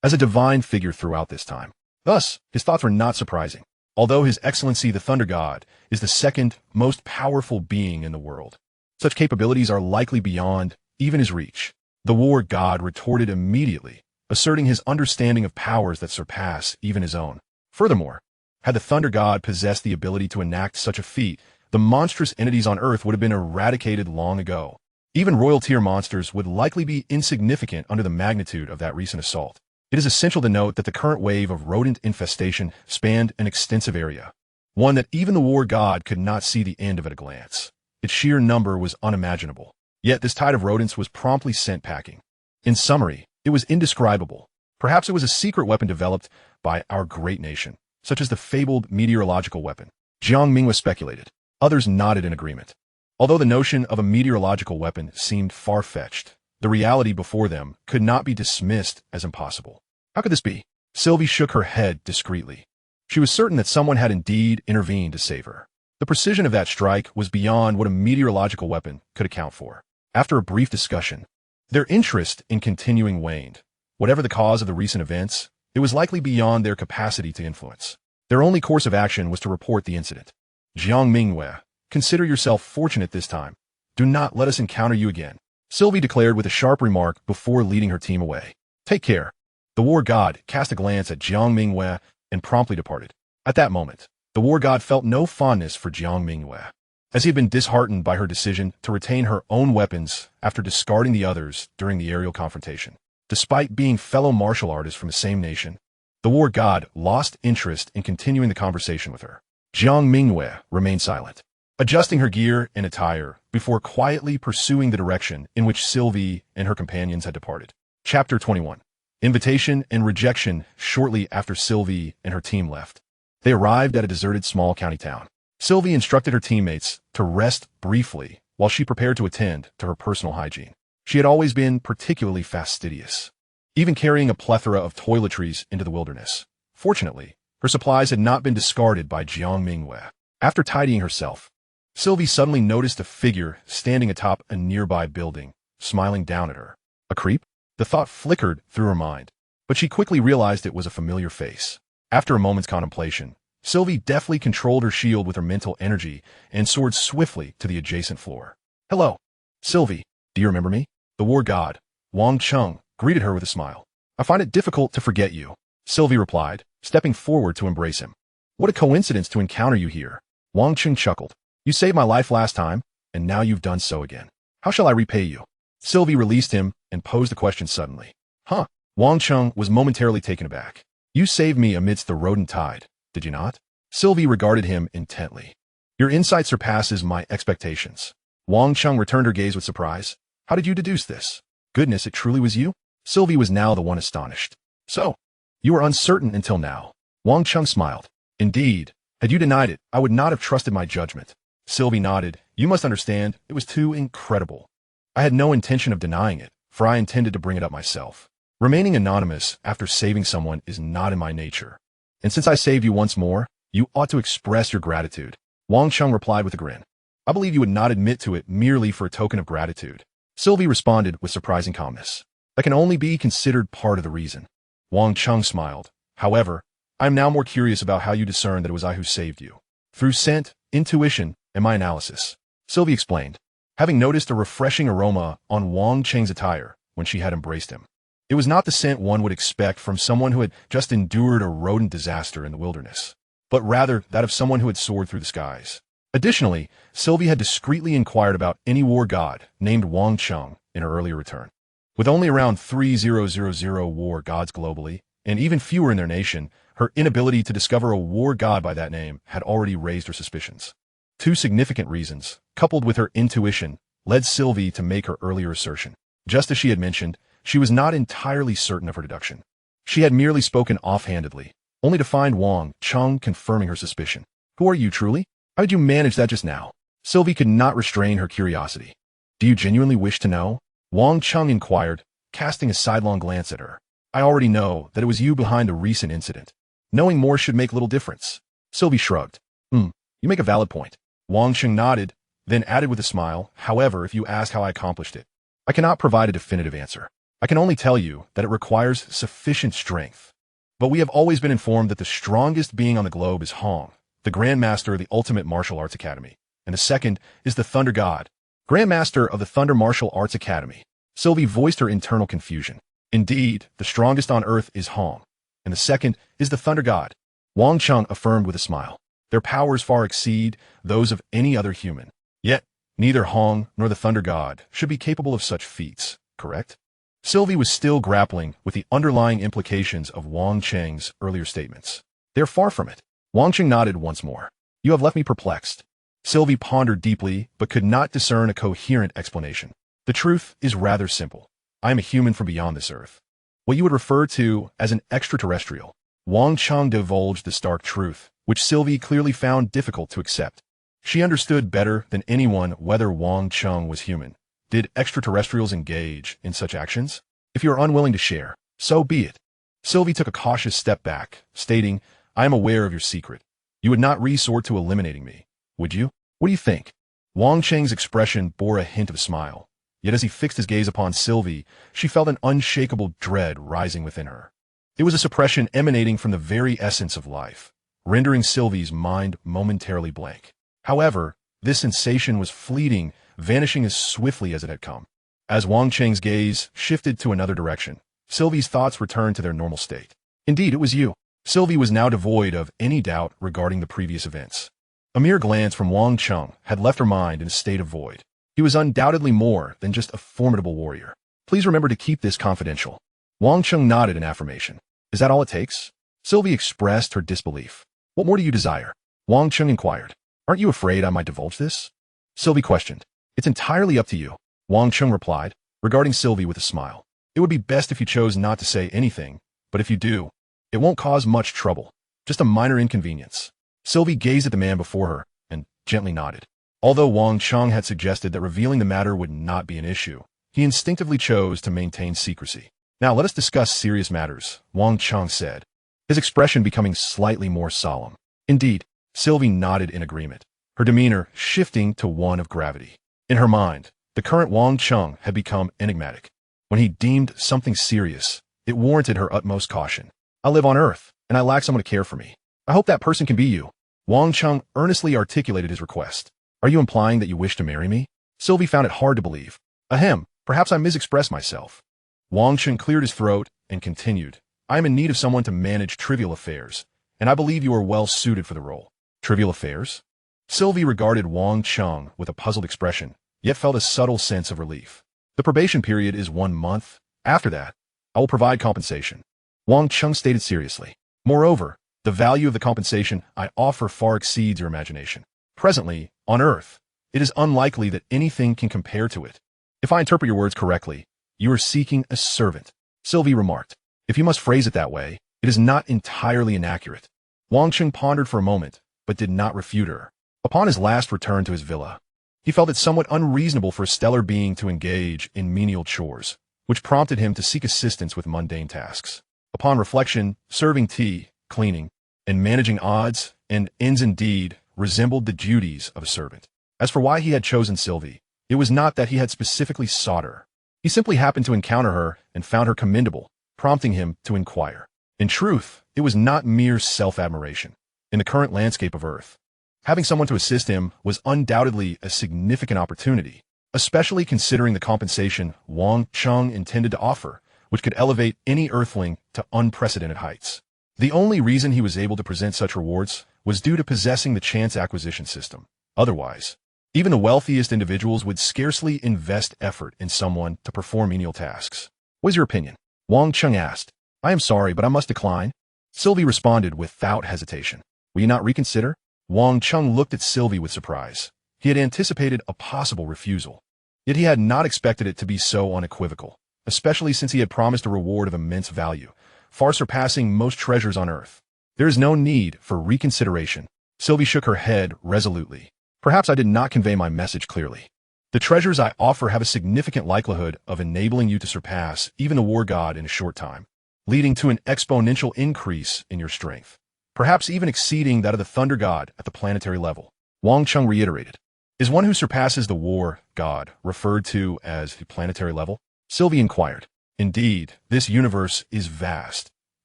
as a divine figure throughout this time. Thus, his thoughts were not surprising. Although His Excellency the Thunder God is the second most powerful being in the world, such capabilities are likely beyond even his reach. The war god retorted immediately, asserting his understanding of powers that surpass even his own. Furthermore, had the Thunder God possessed the ability to enact such a feat, the monstrous entities on Earth would have been eradicated long ago. Even royal-tier monsters would likely be insignificant under the magnitude of that recent assault. It is essential to note that the current wave of rodent infestation spanned an extensive area, one that even the war god could not see the end of at a glance. Its sheer number was unimaginable. Yet this tide of rodents was promptly sent packing. In summary, it was indescribable. Perhaps it was a secret weapon developed by our great nation, such as the fabled meteorological weapon. Jiang Mingyue speculated. Others nodded in agreement. Although the notion of a meteorological weapon seemed far-fetched, the reality before them could not be dismissed as impossible. How could this be? Sylvie shook her head discreetly. She was certain that someone had indeed intervened to save her. The precision of that strike was beyond what a meteorological weapon could account for. After a brief discussion, their interest in continuing waned. Whatever the cause of the recent events, it was likely beyond their capacity to influence. Their only course of action was to report the incident. Jiang Mingyue, consider yourself fortunate this time. Do not let us encounter you again, Sylvie declared with a sharp remark before leading her team away. Take care. The war god cast a glance at Jiang Mingyue and promptly departed. At that moment, the war god felt no fondness for Jiang Mingyue. as he had been disheartened by her decision to retain her own weapons after discarding the others during the aerial confrontation. Despite being fellow martial artists from the same nation, the war god lost interest in continuing the conversation with her. Jiang Mingyue remained silent, adjusting her gear and attire before quietly pursuing the direction in which Sylvie and her companions had departed. Chapter 21. Invitation and rejection. Shortly after Sylvie and her team left, they arrived at a deserted small county town. Sylvie instructed her teammates to rest briefly while she prepared to attend to her personal hygiene. She had always been particularly fastidious, even carrying a plethora of toiletries into the wilderness. Fortunately, her supplies had not been discarded by Jiang Mingyue. After tidying herself, Sylvie suddenly noticed a figure standing atop a nearby building, smiling down at her. A creep? The thought flickered through her mind, but she quickly realized it was a familiar face. After a moment's contemplation, Sylvie deftly controlled her shield with her mental energy and soared swiftly to the adjacent floor. "Hello, Sylvie. Do you remember me?" The war god, Wang Cheng, greeted her with a smile. "I find it difficult to forget you," Sylvie replied, stepping forward to embrace him. "What a coincidence to encounter you here." Wang Cheng chuckled. "You saved my life last time, and now you've done so again. How shall I repay you?" Sylvie released him and posed the question suddenly. "Huh?" Wang Cheng was momentarily taken aback. "You saved me amidst the rodent tide, did you not?" Sylvie regarded him intently. "Your insight surpasses my expectations." Wang Cheng returned her gaze with surprise. "How did you deduce this?" "Goodness, it truly was you?" Sylvie was now the one astonished. "So, you were uncertain until now." Wang Cheng smiled. "Indeed. Had you denied it, I would not have trusted my judgment." Sylvie nodded. "You must understand, it was too incredible. I had no intention of denying it, for I intended to bring it up myself. Remaining anonymous after saving someone is not in my nature. And since I saved you once more, you ought to express your gratitude." Wang Cheng replied with a grin. "I believe you would not admit to it merely for a token of gratitude." Sylvie responded with surprising calmness. "That can only be considered part of the reason." Wang Cheng smiled. "However, I am now more curious about how you discerned that it was I who saved you." "Through scent, intuition, and my analysis," Sylvie explained, having noticed a refreshing aroma on Wang Cheng's attire when she had embraced him. It was not the scent one would expect from someone who had just endured a rodent disaster in the wilderness, but rather that of someone who had soared through the skies. Additionally, Sylvie had discreetly inquired about any war god named Wang Cheng in her earlier return. With only around 3,000 war gods globally, and even fewer in their nation, her inability to discover a war god by that name had already raised her suspicions. Two significant reasons, coupled with her intuition, led Sylvie to make her earlier assertion. Just as she had mentioned, she was not entirely certain of her deduction. She had merely spoken offhandedly, only to find Wang Cheng confirming her suspicion. "Who are you truly? How did you manage that just now?" Sylvie could not restrain her curiosity. "Do you genuinely wish to know?" Wang Cheng inquired, casting a sidelong glance at her. "I already know that it was you behind a recent incident. Knowing more should make little difference." Sylvie shrugged. You make a valid point." Wang Cheng nodded, then added with a smile, "However, if you ask how I accomplished it, I cannot provide a definitive answer. I can only tell you that it requires sufficient strength. But we have always been informed that the strongest being on the globe is Hong, the Grand Master of the Ultimate Martial Arts Academy, and the second is the Thunder God, Grand Master of the Thunder Martial Arts Academy." Sylvie voiced her internal confusion. "Indeed, the strongest on Earth is Hong, and the second is the Thunder God," Wang Cheng affirmed with a smile. "Their powers far exceed those of any other human. Yet, neither Hong nor the Thunder God should be capable of such feats, correct?" Sylvie was still grappling with the underlying implications of Wang Cheng's earlier statements. "They're far from it." Wang Cheng nodded once more. "You have left me perplexed." Sylvie pondered deeply, but could not discern a coherent explanation. "The truth is rather simple. I am a human from beyond this earth. What you would refer to as an extraterrestrial." Wang Cheng divulged the stark truth, which Sylvie clearly found difficult to accept. She understood better than anyone whether Wang Cheng was human. Did extraterrestrials engage in such actions? If you are unwilling to share, so be it. Sylvie took a cautious step back, stating, "I am aware of your secret. You would not resort to eliminating me, would you? What do you think?" Wang Cheng's expression bore a hint of a smile. Yet as he fixed his gaze upon Sylvie, she felt an unshakable dread rising within her. It was a suppression emanating from the very essence of life, rendering Sylvie's mind momentarily blank. However, this sensation was fleeting, vanishing as swiftly as it had come. As Wang Cheng's gaze shifted to another direction, Sylvie's thoughts returned to their normal state. "Indeed, it was you." Sylvie was now devoid of any doubt regarding the previous events. A mere glance from Wang Cheng had left her mind in a state of void. He was undoubtedly more than just a formidable warrior. Please remember to keep this confidential. Wang Cheng nodded in affirmation. Is that all it takes? Sylvie expressed her disbelief. What more do you desire? Wang Cheng inquired. Aren't you afraid I might divulge this? Sylvie questioned. It's entirely up to you. Wang Cheng replied, regarding Sylvie with a smile. It would be best if you chose not to say anything, but if you do, it won't cause much trouble. Just a minor inconvenience. Sylvie gazed at the man before her and gently nodded. Although Wang Cheng had suggested that revealing the matter would not be an issue, he instinctively chose to maintain secrecy. Now let us discuss serious matters, Wang Cheng said, his expression becoming slightly more solemn. Indeed, Sylvie nodded in agreement, her demeanor shifting to one of gravity. In her mind, the current Wang Cheng had become enigmatic. When he deemed something serious, it warranted her utmost caution. I live on Earth, and I lack someone to care for me. I hope that person can be you. Wang Cheng earnestly articulated his request. Are you implying that you wish to marry me? Sylvie found it hard to believe. Ahem, perhaps I misexpressed myself. Wang Cheng cleared his throat and continued. I am in need of someone to manage trivial affairs, and I believe you are well suited for the role. Trivial affairs? Sylvie regarded Wang Cheng with a puzzled expression, yet felt a subtle sense of relief. The probation period is 1 month. After that, I will provide compensation. Wang Cheng stated seriously. Moreover, the value of the compensation I offer far exceeds your imagination. Presently, on Earth, it is unlikely that anything can compare to it. If I interpret your words correctly, you are seeking a servant. Sylvie remarked. If you must phrase it that way, it is not entirely inaccurate. Wang Cheng pondered for a moment, but did not refute her. Upon his last return to his villa, he felt it somewhat unreasonable for a stellar being to engage in menial chores, which prompted him to seek assistance with mundane tasks. Upon reflection, serving tea, cleaning, and managing odds and ends indeed resembled the duties of a servant. As for why he had chosen Sylvie, it was not that he had specifically sought her. He simply happened to encounter her and found her commendable, prompting him to inquire. In truth, it was not mere self-admiration. In the current landscape of Earth, having someone to assist him was undoubtedly a significant opportunity, especially considering the compensation Wang Cheng intended to offer, which could elevate any Earthling to unprecedented heights. The only reason he was able to present such rewards was due to possessing the chance acquisition system. Otherwise, even the wealthiest individuals would scarcely invest effort in someone to perform menial tasks. What is your opinion? Wang Cheng asked. I am sorry, but I must decline. Sylvie responded without hesitation. Will you not reconsider? Wang Cheng looked at Sylvie with surprise. He had anticipated a possible refusal, yet he had not expected it to be so unequivocal, especially since he had promised a reward of immense value, far surpassing most treasures on Earth. There is no need for reconsideration. Sylvie shook her head resolutely. Perhaps I did not convey my message clearly. The treasures I offer have a significant likelihood of enabling you to surpass even the war god in a short time, leading to an exponential increase in your strength, perhaps even exceeding that of the thunder god at the planetary level. Wang Cheng reiterated. Is one who surpasses the war god referred to as the planetary level? Sylvie inquired. Indeed, this universe is vast.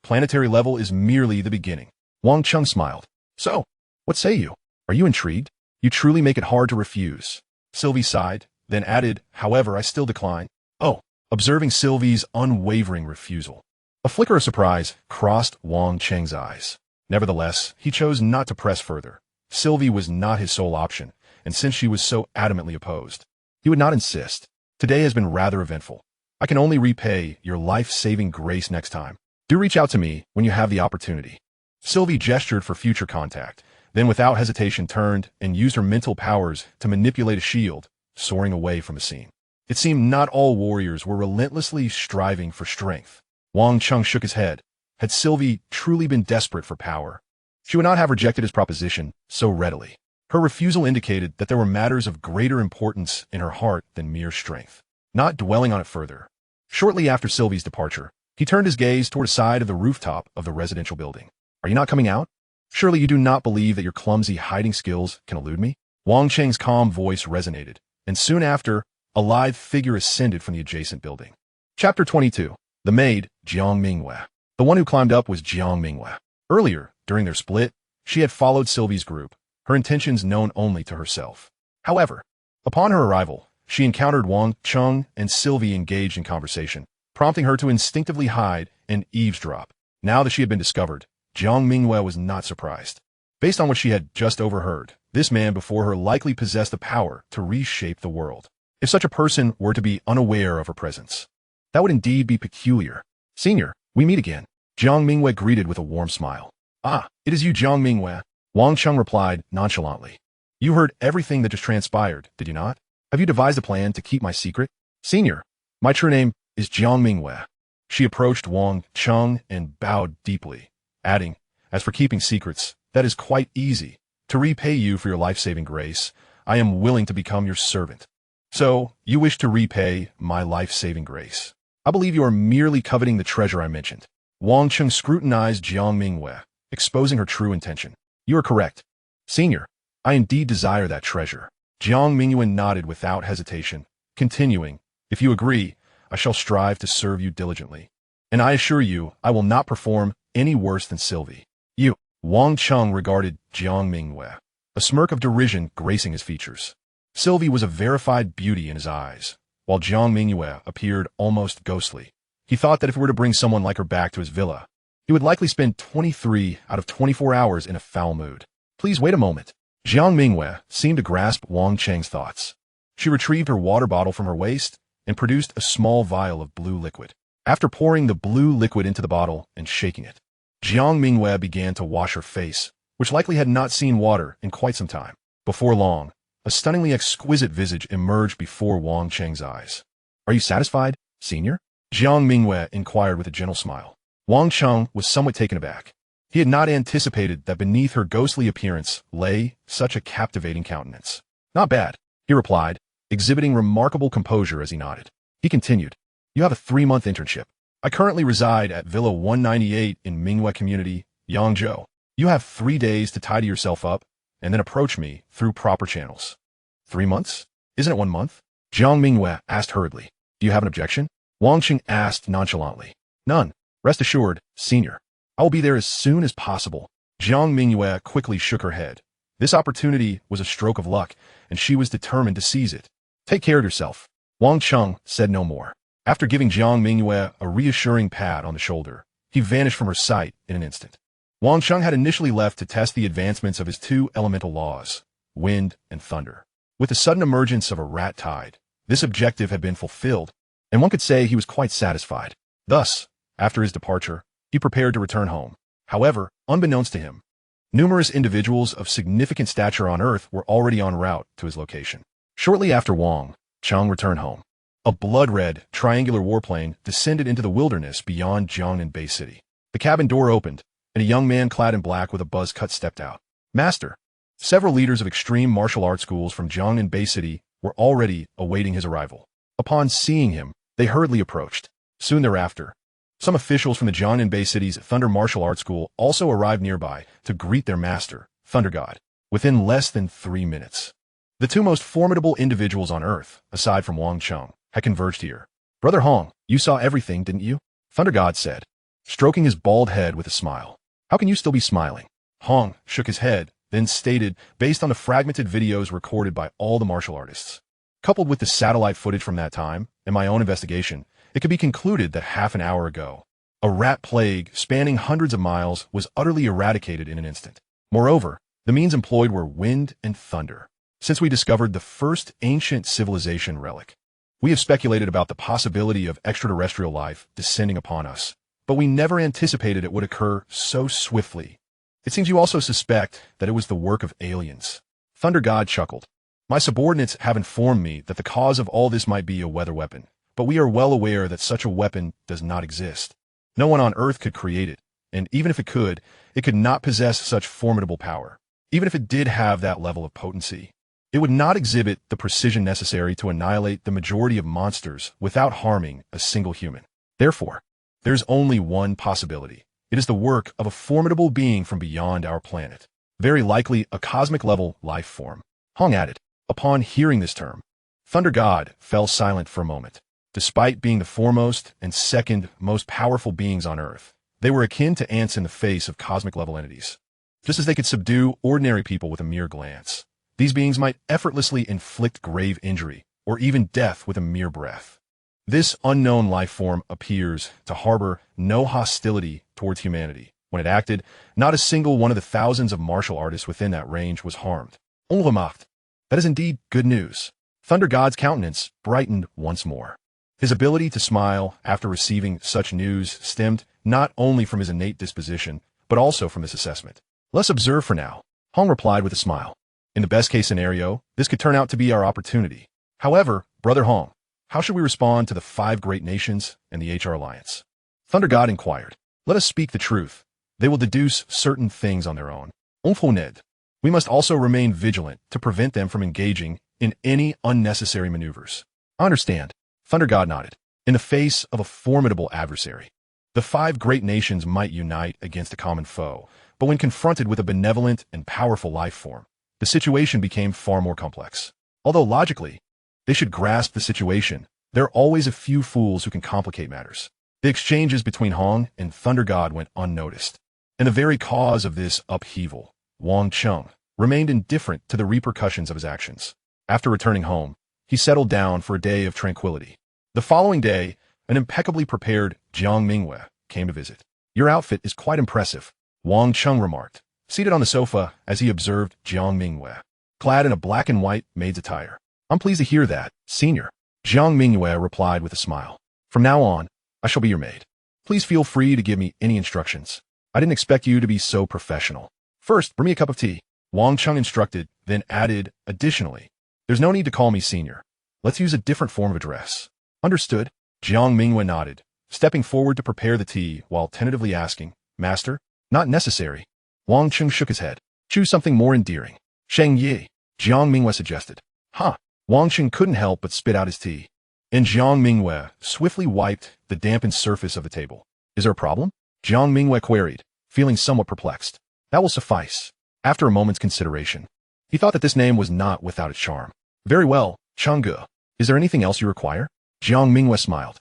Planetary level is merely the beginning. Wang Cheng smiled. So, what say you? Are you intrigued? You truly make it hard to refuse. Sylvie sighed, then added, however, I still decline. Oh, observing Sylvie's unwavering refusal. A flicker of surprise crossed Wang Cheng's eyes. Nevertheless, he chose not to press further. Sylvie was not his sole option, and since she was so adamantly opposed, he would not insist. Today has been rather eventful. I can only repay your life-saving grace next time. Do reach out to me when you have the opportunity. Sylvie gestured for future contact, then without hesitation turned and used her mental powers to manipulate a shield, soaring away from the scene. It seemed not all warriors were relentlessly striving for strength. Wang Cheng shook his head. Had Sylvie truly been desperate for power, she would not have rejected his proposition so readily. Her refusal indicated that there were matters of greater importance in her heart than mere strength. Not dwelling on it further, shortly after Sylvie's departure, he turned his gaze toward the side of the rooftop of the residential building. Are you not coming out? Surely you do not believe that your clumsy hiding skills can elude me? Wang Cheng's calm voice resonated, and soon after, a lithe figure ascended from the adjacent building. Chapter 22. The maid, Jiang Mingwei. The one who climbed up was Jiang Mingwei. Earlier, during their split, she had followed Sylvie's group, her intentions known only to herself. However, upon her arrival, she encountered Wang Cheng and Sylvie engaged in conversation, prompting her to instinctively hide and eavesdrop. Now that she had been discovered, Jiang Mingwei was not surprised. Based on what she had just overheard, this man before her likely possessed the power to reshape the world. If such a person were to be unaware of her presence, that would indeed be peculiar. Senior, we meet again. Jiang Mingwei greeted with a warm smile. Ah, it is you, Jiang Mingwei. Wang Cheng replied nonchalantly. You heard everything that just transpired, did you not? Have you devised a plan to keep my secret? Senior, my true name is Jiang Mingwei. She approached Wang Cheng and bowed deeply, adding, as for keeping secrets, that is quite easy. To repay you for your life-saving grace, I am willing to become your servant. So, you wish to repay my life-saving grace. I believe you are merely coveting the treasure I mentioned. Wang Cheng scrutinized Jiang Mingwei, exposing her true intention. You are correct. Senior, I indeed desire that treasure. Jiang Mingwei nodded without hesitation, continuing, if you agree, I shall strive to serve you diligently. And I assure you, I will not perform any worse than Sylvie. You. Wang Cheng regarded Jiang Mingwei, a smirk of derision gracing his features. Sylvie was a verified beauty in his eyes, while Jiang Mingwei appeared almost ghostly. He thought that if he were to bring someone like her back to his villa, he would likely spend 23 out of 24 hours in a foul mood. Please wait a moment. Jiang Mingwei seemed to grasp Wang Cheng's thoughts. She retrieved her water bottle from her waist and produced a small vial of blue liquid. After pouring the blue liquid into the bottle and shaking it, Jiang Mingwei began to wash her face, which likely had not seen water in quite some time. Before long, a stunningly exquisite visage emerged before Wang Cheng's eyes. Are you satisfied, Senior? Jiang Mingwei inquired with a gentle smile. Wang Cheng was somewhat taken aback. He had not anticipated that beneath her ghostly appearance lay such a captivating countenance. Not bad, he replied, exhibiting remarkable composure as he nodded. He continued, you have a 3-month internship. I currently reside at Villa 198 in Mingwei Community, Yangzhou. You have 3 days to tidy yourself up, and then approach me through proper channels. 3 months? Isn't it 1 month? Jiang Mingwei asked hurriedly. Do you have an objection? Wang Cheng asked nonchalantly. None. Rest assured, Senior. I will be there as soon as possible. Jiang Mingwei quickly shook her head. This opportunity was a stroke of luck, and she was determined to seize it. Take care of yourself. Wang Cheng said no more. After giving Jiang Mingwei a reassuring pat on the shoulder, he vanished from her sight in an instant. Wang Cheng had initially left to test the advancements of his 2 elemental laws, wind and thunder. With the sudden emergence of a rat tide, this objective had been fulfilled, and one could say he was quite satisfied. Thus, after his departure, he prepared to return home. However, unbeknownst to him, numerous individuals of significant stature on Earth were already en route to his location. Shortly after Wang Cheng returned home, a blood-red, triangular warplane descended into the wilderness beyond Jiangnan Bay City. The cabin door opened, and a young man clad in black with a buzz cut stepped out. Master, several leaders of extreme martial arts schools from Jiangnan Bay City were already awaiting his arrival. Upon seeing him, they hurriedly approached. Soon thereafter, some officials from the Jiangnan Bay City's Thunder Martial Arts School also arrived nearby to greet their master, Thunder God, within less than 3 minutes. The 2 most formidable individuals on Earth, aside from Wang Cheng, had converged here. Brother Hong, you saw everything, didn't you? Thunder God said, stroking his bald head with a smile. How can you still be smiling? Hong shook his head, then stated, based on the fragmented videos recorded by all the martial artists, coupled with the satellite footage from that time, and my own investigation, it could be concluded that half an hour ago, a rat plague spanning hundreds of miles was utterly eradicated in an instant. Moreover, the means employed were wind and thunder. Since we discovered the first ancient civilization relic, we have speculated about the possibility of extraterrestrial life descending upon us, but we never anticipated it would occur so swiftly. It seems you also suspect that it was the work of aliens. Thunder God chuckled. My subordinates have informed me that the cause of all this might be a weather weapon, but we are well aware that such a weapon does not exist. No one on Earth could create it, and even if it could not possess such formidable power. Even if it did have that level of potency, it would not exhibit the precision necessary to annihilate the majority of monsters without harming a single human. Therefore, there's only one possibility. It is the work of a formidable being from beyond our planet, very likely a cosmic-level life form. Hong added. Upon hearing this term, Thunder God fell silent for a moment. Despite being the foremost and second most powerful beings on Earth, they were akin to ants in the face of cosmic-level entities. Just as they could subdue ordinary people with a mere glance, these beings might effortlessly inflict grave injury, or even death with a mere breath. This unknown life form appears to harbor no hostility towards humanity, When it acted, not a single one of the thousands of martial artists within that range was harmed. On remarked. That is indeed good news. Thunder God's countenance brightened once more. His ability to smile after receiving such news stemmed not only from his innate disposition, but also from this assessment. Let's observe for now, Hong replied with a smile. In the best-case scenario, this could turn out to be our opportunity. However, Brother Hong, how should we respond to the 5 great nations and the HR Alliance? Thunder God inquired. Let us speak the truth. They will deduce certain things on their own. Ned. We must also remain vigilant to prevent them from engaging in any unnecessary maneuvers. I understand. Thunder God nodded. In the face of a formidable adversary, the 5 great nations might unite against a common foe, but when confronted with a benevolent and powerful life form, the situation became far more complex. Although logically, they should grasp the situation, there are always a few fools who can complicate matters. The exchanges between Hong and Thunder God went unnoticed. And the very cause of this upheaval, Wang Cheng, remained indifferent to the repercussions of his actions. After returning home, he settled down for a day of tranquility. The following day, an impeccably prepared Jiang Mingwei came to visit. Your outfit is quite impressive, Wang Cheng remarked, seated on the sofa as he observed Jiang Mingwei, clad in a black and white maid's attire. I'm pleased to hear that, senior. Jiang Mingwei replied with a smile. From now on, I shall be your maid. Please feel free to give me any instructions. I didn't expect you to be so professional. First, bring me a cup of tea. Wang Cheng instructed, then added, additionally, there's no need to call me senior. Let's use a different form of address. Understood. Jiang Mingwei nodded, stepping forward to prepare the tea while tentatively asking, Master? Not necessary. Wang Cheng shook his head. Choose something more endearing. Sheng Yi, Jiang Mingwei suggested. Huh. Wang Cheng couldn't help but spit out his tea. And Jiang Mingwei swiftly wiped the dampened surface of the table. Is there a problem? Jiang Mingwei queried, feeling somewhat perplexed. That will suffice. After a moment's consideration, he thought that this name was not without its charm. Very well, Changge. Is there anything else you require? Jiang Mingwei smiled.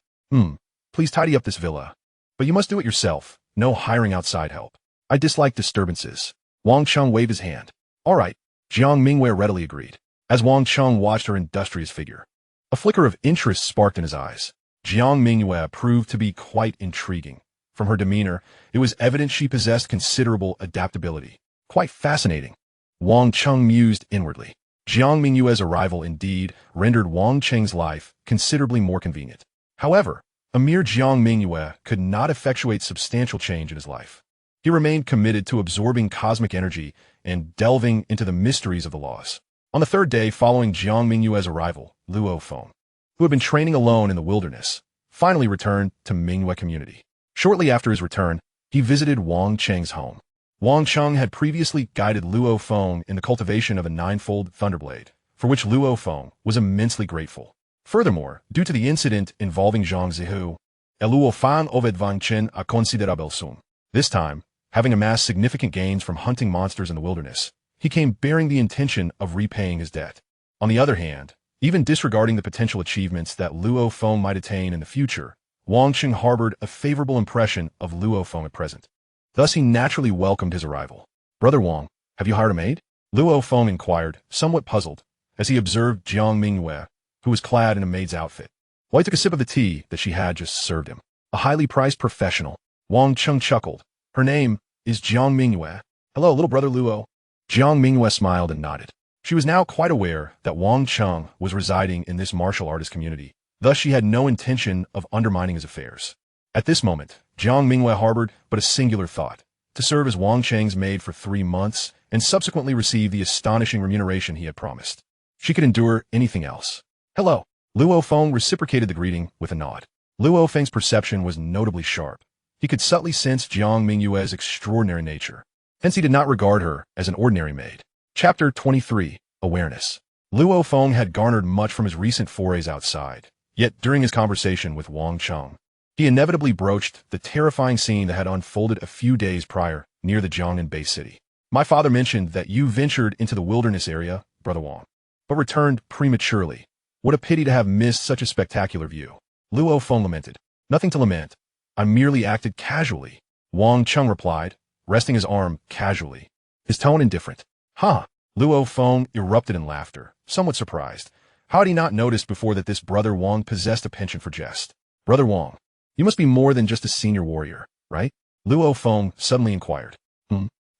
Please tidy up this villa. But you must do it yourself, no hiring outside help. I dislike disturbances. Wang Cheng waved his hand. All right, Jiang Mingwei readily agreed, as Wang Cheng watched her industrious figure. A flicker of interest sparked in his eyes. Jiang Mingwei proved to be quite intriguing. From her demeanor, it was evident she possessed considerable adaptability. Quite fascinating. Wang Cheng mused inwardly. Jiang Mingwei's arrival indeed rendered Wang Cheng's life considerably more convenient. However, a mere Jiang Mingwei could not effectuate substantial change in his life. He remained committed to absorbing cosmic energy and delving into the mysteries of the laws. On the 3rd day following Jiang Mingwei's arrival, Luo Feng, who had been training alone in the wilderness, finally returned to Mingwei community. Shortly after his return, he visited Wang Cheng's home. Wang Cheng had previously guided Luo Feng in the cultivation of a 9-fold thunderblade, for which Luo Feng was immensely grateful. Furthermore, due to the incident involving Zhang Zihu, Luo Feng oved Wang Cheng a considerable sum. This time, having amassed significant gains from hunting monsters in the wilderness, he came bearing the intention of repaying his debt. On the other hand, even disregarding the potential achievements that Luo Feng might attain in the future, Wang Cheng harbored a favorable impression of Luo Feng at present. Thus he naturally welcomed his arrival. Brother Wang, have you hired a maid? Luo Feng inquired, somewhat puzzled, as he observed Jiang Mingwei, who was clad in a maid's outfit. While he took a sip of the tea that she had just served him. A highly prized professional. Wang Cheng chuckled. Her name is Jiang Mingwei. Hello, little brother Luo. Jiang Mingwei smiled and nodded. She was now quite aware that Wang Cheng was residing in this martial artist community. Thus she had no intention of undermining his affairs. At this moment, Jiang Mingwei harbored but a singular thought, to serve as Wang Cheng's maid for 3 months and subsequently receive the astonishing remuneration he had promised. She could endure anything else. Hello. Luo Feng reciprocated the greeting with a nod. Luo Feng's perception was notably sharp. He could subtly sense Jiang Mingwei's extraordinary nature. Hence he did not regard her as an ordinary maid. Chapter 23. Awareness. Luo Feng had garnered much from his recent forays outside. Yet during his conversation with Wang Cheng, he inevitably broached the terrifying scene that had unfolded a few days prior near the Jiangnan Bay City. My father mentioned that you ventured into the wilderness area, Brother Wang, but returned prematurely. What a pity to have missed such a spectacular view. Luo Feng lamented. Nothing to lament. I merely acted casually. Wang Cheng replied, resting his arm casually, his tone indifferent. Huh. Luo Feng erupted in laughter, somewhat surprised. How had he not noticed before that this Brother Wang possessed a penchant for jest? Brother Wang, you must be more than just a senior warrior, right? Luo Feng suddenly inquired.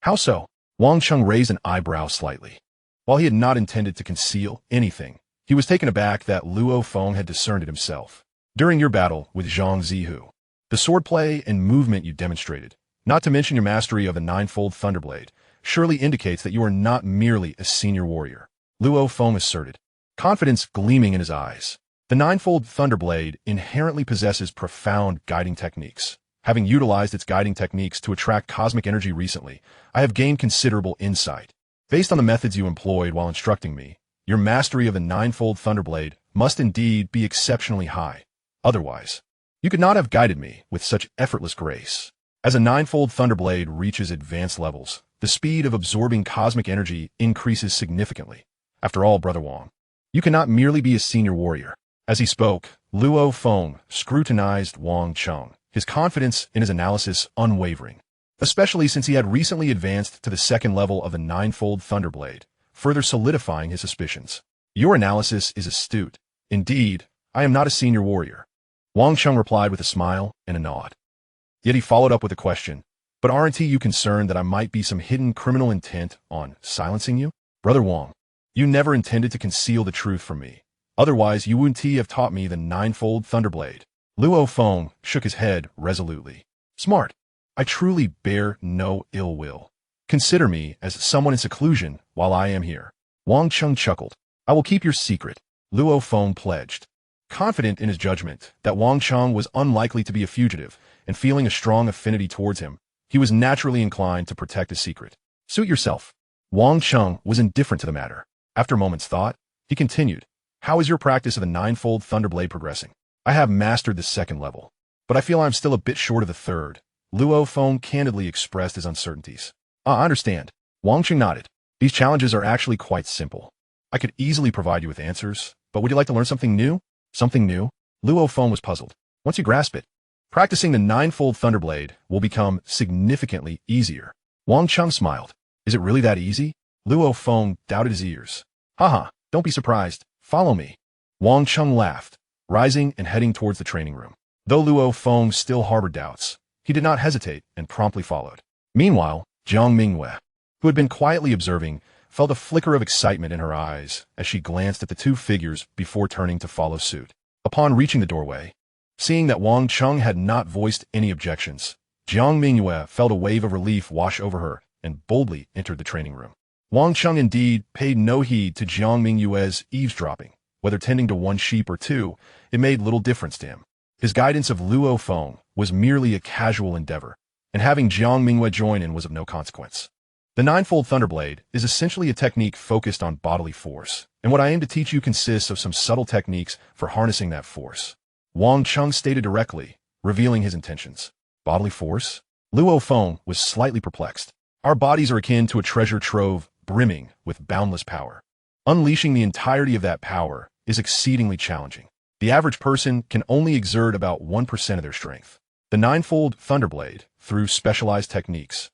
How so? Wang Cheng raised an eyebrow slightly. While he had not intended to conceal anything, he was taken aback that Luo Feng had discerned it himself. During your battle with Zhang Zihu, the swordplay and movement you demonstrated, not to mention your mastery of the ninefold Thunderblade, surely indicates that you are not merely a senior warrior, Luo Feng asserted, confidence gleaming in his eyes. The ninefold Thunderblade inherently possesses profound guiding techniques. Having utilized its guiding techniques to attract cosmic energy recently, I have gained considerable insight. Based on the methods you employed while instructing me, your mastery of the ninefold Thunderblade must indeed be exceptionally high. Otherwise, you could not have guided me with such effortless grace. As a ninefold Thunderblade reaches advanced levels, the speed of absorbing cosmic energy increases significantly. After all, Brother Wang, you cannot merely be a senior warrior. As he spoke, Luo Feng scrutinized Wang Cheng, his confidence in his analysis unwavering, especially since he had recently advanced to the second level of the ninefold Thunderblade, further solidifying his suspicions. Your analysis is astute. Indeed, I am not a senior warrior. Wang Cheng replied with a smile and a nod. Yet he followed up with a question. But aren't you concerned that I might be some hidden criminal intent on silencing you? Brother Wang, you never intended to conceal the truth from me. Otherwise, you wouldn't have taught me the ninefold Thunderblade. Luo Feng shook his head resolutely. Smart. I truly bear no ill will. Consider me as someone in seclusion while I am here. Wang Cheng chuckled. I will keep your secret, Luo Feng pledged. Confident in his judgment that Wang Cheng was unlikely to be a fugitive and feeling a strong affinity towards him, he was naturally inclined to protect his secret. Suit yourself. Wang Cheng was indifferent to the matter. After a moment's thought, he continued. How is your practice of the ninefold Thunderblade progressing? I have mastered the second level, but I feel I'm still a bit short of the third. Luo Feng candidly expressed his uncertainties. I understand. Wang Cheng nodded. These challenges are actually quite simple. I could easily provide you with answers, but would you like to learn something new? Something new? Luo Feng was puzzled. Once you grasp it, practicing the ninefold Thunderblade will become significantly easier. Wang Cheng smiled. Is it really that easy? Luo Feng doubted his ears. Haha, don't be surprised. Follow me. Wang Cheng laughed, rising and heading towards the training room. Though Luo Feng still harbored doubts, he did not hesitate and promptly followed. Meanwhile, Jiang Mingyue, who had been quietly observing, felt a flicker of excitement in her eyes as she glanced at the two figures before turning to follow suit. Upon reaching the doorway, seeing that Wang Cheng had not voiced any objections, Jiang Mingyue felt a wave of relief wash over her and boldly entered the training room. Wang Cheng indeed paid no heed to Jiang Mingyue's eavesdropping. Whether tending to one sheep or two, it made little difference to him. His guidance of Luo Feng was merely a casual endeavor, and having Jiang Mingyue join in was of no consequence. The ninefold Thunderblade is essentially a technique focused on bodily force, and what I aim to teach you consists of some subtle techniques for harnessing that force. Wang Cheng stated directly, revealing his intentions. Bodily force? Luo Feng was slightly perplexed. Our bodies are akin to a treasure trove brimming with boundless power. Unleashing the entirety of that power is exceedingly challenging. The average person can only exert about 1% of their strength. The ninefold Thunderblade, through specialized techniques,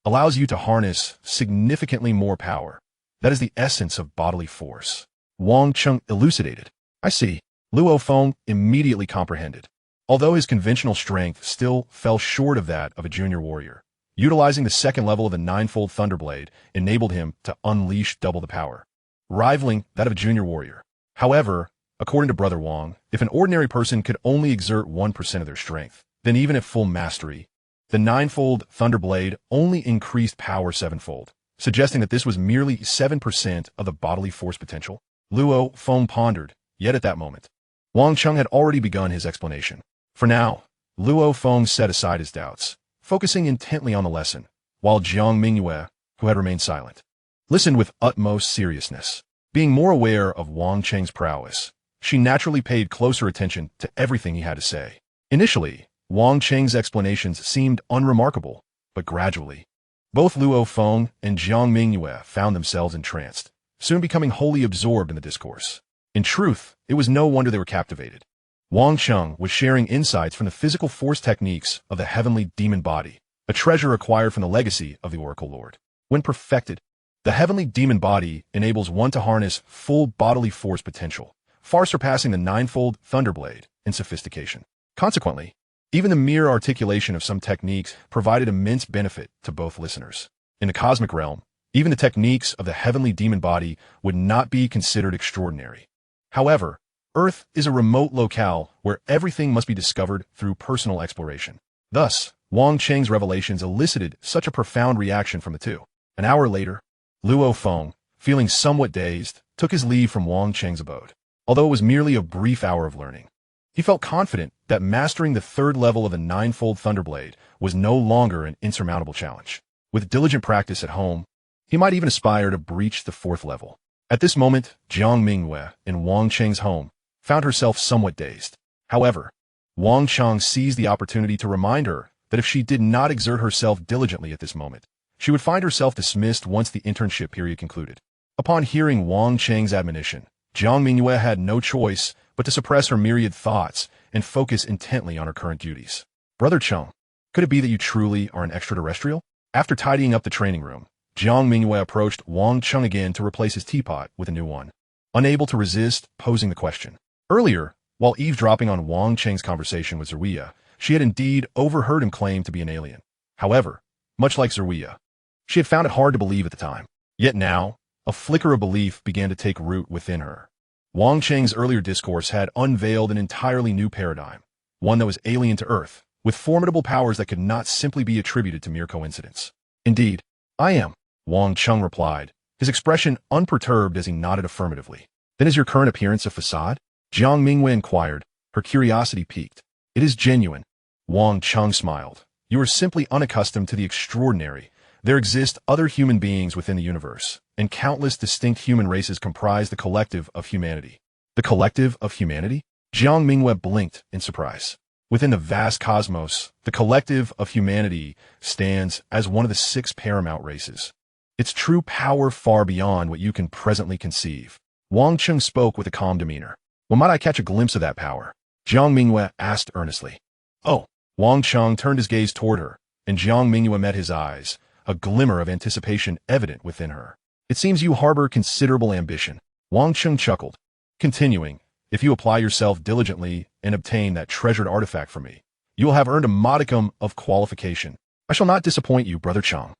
allows you to harness significantly more power. That is the essence of bodily force. Wang Cheng elucidated. I see. Luo Feng immediately comprehended. Although his conventional strength still fell short of that of a junior warrior, utilizing the second level of the ninefold Thunderblade enabled him to unleash double the power, rivaling that of a junior warrior. However, according to Brother Wang, if an ordinary person could only exert 1% of their strength, then even at full mastery, the ninefold Thunderblade only increased power sevenfold, suggesting that this was merely 7% of the bodily force potential. Luo Feng pondered, yet at that moment, Wang Cheng had already begun his explanation. For now, Luo Feng set aside his doubts, focusing intently on the lesson, while Jiang Mingyue, who had remained silent, listened with utmost seriousness. Being more aware of Wang Cheng's prowess, she naturally paid closer attention to everything he had to say. Initially, Wang Cheng's explanations seemed unremarkable, but gradually, both Luo Feng and Jiang Mingyue found themselves entranced, soon becoming wholly absorbed in the discourse. In truth, it was no wonder they were captivated. Wang Cheng was sharing insights from the physical force techniques of the heavenly demon body, a treasure acquired from the legacy of the Oracle Lord. When perfected, the heavenly demon body enables one to harness full bodily force potential, far surpassing the ninefold Thunderblade in sophistication. Consequently, Even the mere articulation of some techniques provided immense benefit to both listeners. In the cosmic realm, even the techniques of the heavenly demon body would not be considered extraordinary. However, Earth is a remote locale where everything must be discovered through personal exploration. Thus, Wang Cheng's revelations elicited such a profound reaction from the two. An hour later, Luo Feng, feeling somewhat dazed, took his leave from Wang Cheng's abode. Although it was merely a brief hour of learning, he felt confident that mastering the third level of the ninefold Thunderblade was no longer an insurmountable challenge. With diligent practice at home, he might even aspire to breach the fourth level. At this moment, Jiang Mingyue, in Wang Cheng's home, found herself somewhat dazed. However, Wang Cheng seized the opportunity to remind her that if she did not exert herself diligently at this moment, she would find herself dismissed once the internship period concluded. Upon hearing Wang Cheng's admonition, Jiang Mingyue had no choice but to suppress her myriad thoughts and focus intently on her current duties. Brother Cheng, could it be that you truly are an extraterrestrial? After tidying up the training room, Jiang Mingyue approached Wang Cheng again to replace his teapot with a new one. Unable to resist posing the question. Earlier, while eavesdropping on Wang Cheng's conversation with Zeruiah, she had indeed overheard him claim to be an alien. However, much like Zeruiah, she had found it hard to believe at the time. Yet now, a flicker of belief began to take root within her. Wang Cheng's earlier discourse had unveiled an entirely new paradigm, one that was alien to Earth, with formidable powers that could not simply be attributed to mere coincidence. Indeed, I am, Wang Cheng replied, his expression unperturbed as he nodded affirmatively. Then is your current appearance a facade? Jiang Mingyue inquired, her curiosity piqued. It is genuine. Wang Cheng smiled. You are simply unaccustomed to the extraordinary. There exist other human beings within the universe, and countless distinct human races comprise the collective of humanity. The collective of humanity? Jiang Mingyue blinked in surprise. Within the vast cosmos, the collective of humanity stands as one of the 6 paramount races. Its true power far beyond what you can presently conceive. Wang Cheng spoke with a calm demeanor. When might I catch a glimpse of that power? Jiang Mingyue asked earnestly. Oh, Wang Cheng turned his gaze toward her, and Jiang Mingyue met his eyes, a glimmer of anticipation evident within her. It seems you harbor considerable ambition. Wang Cheng chuckled, continuing, if you apply yourself diligently and obtain that treasured artifact from me, you will have earned a modicum of qualification. I shall not disappoint you, Brother Cheng.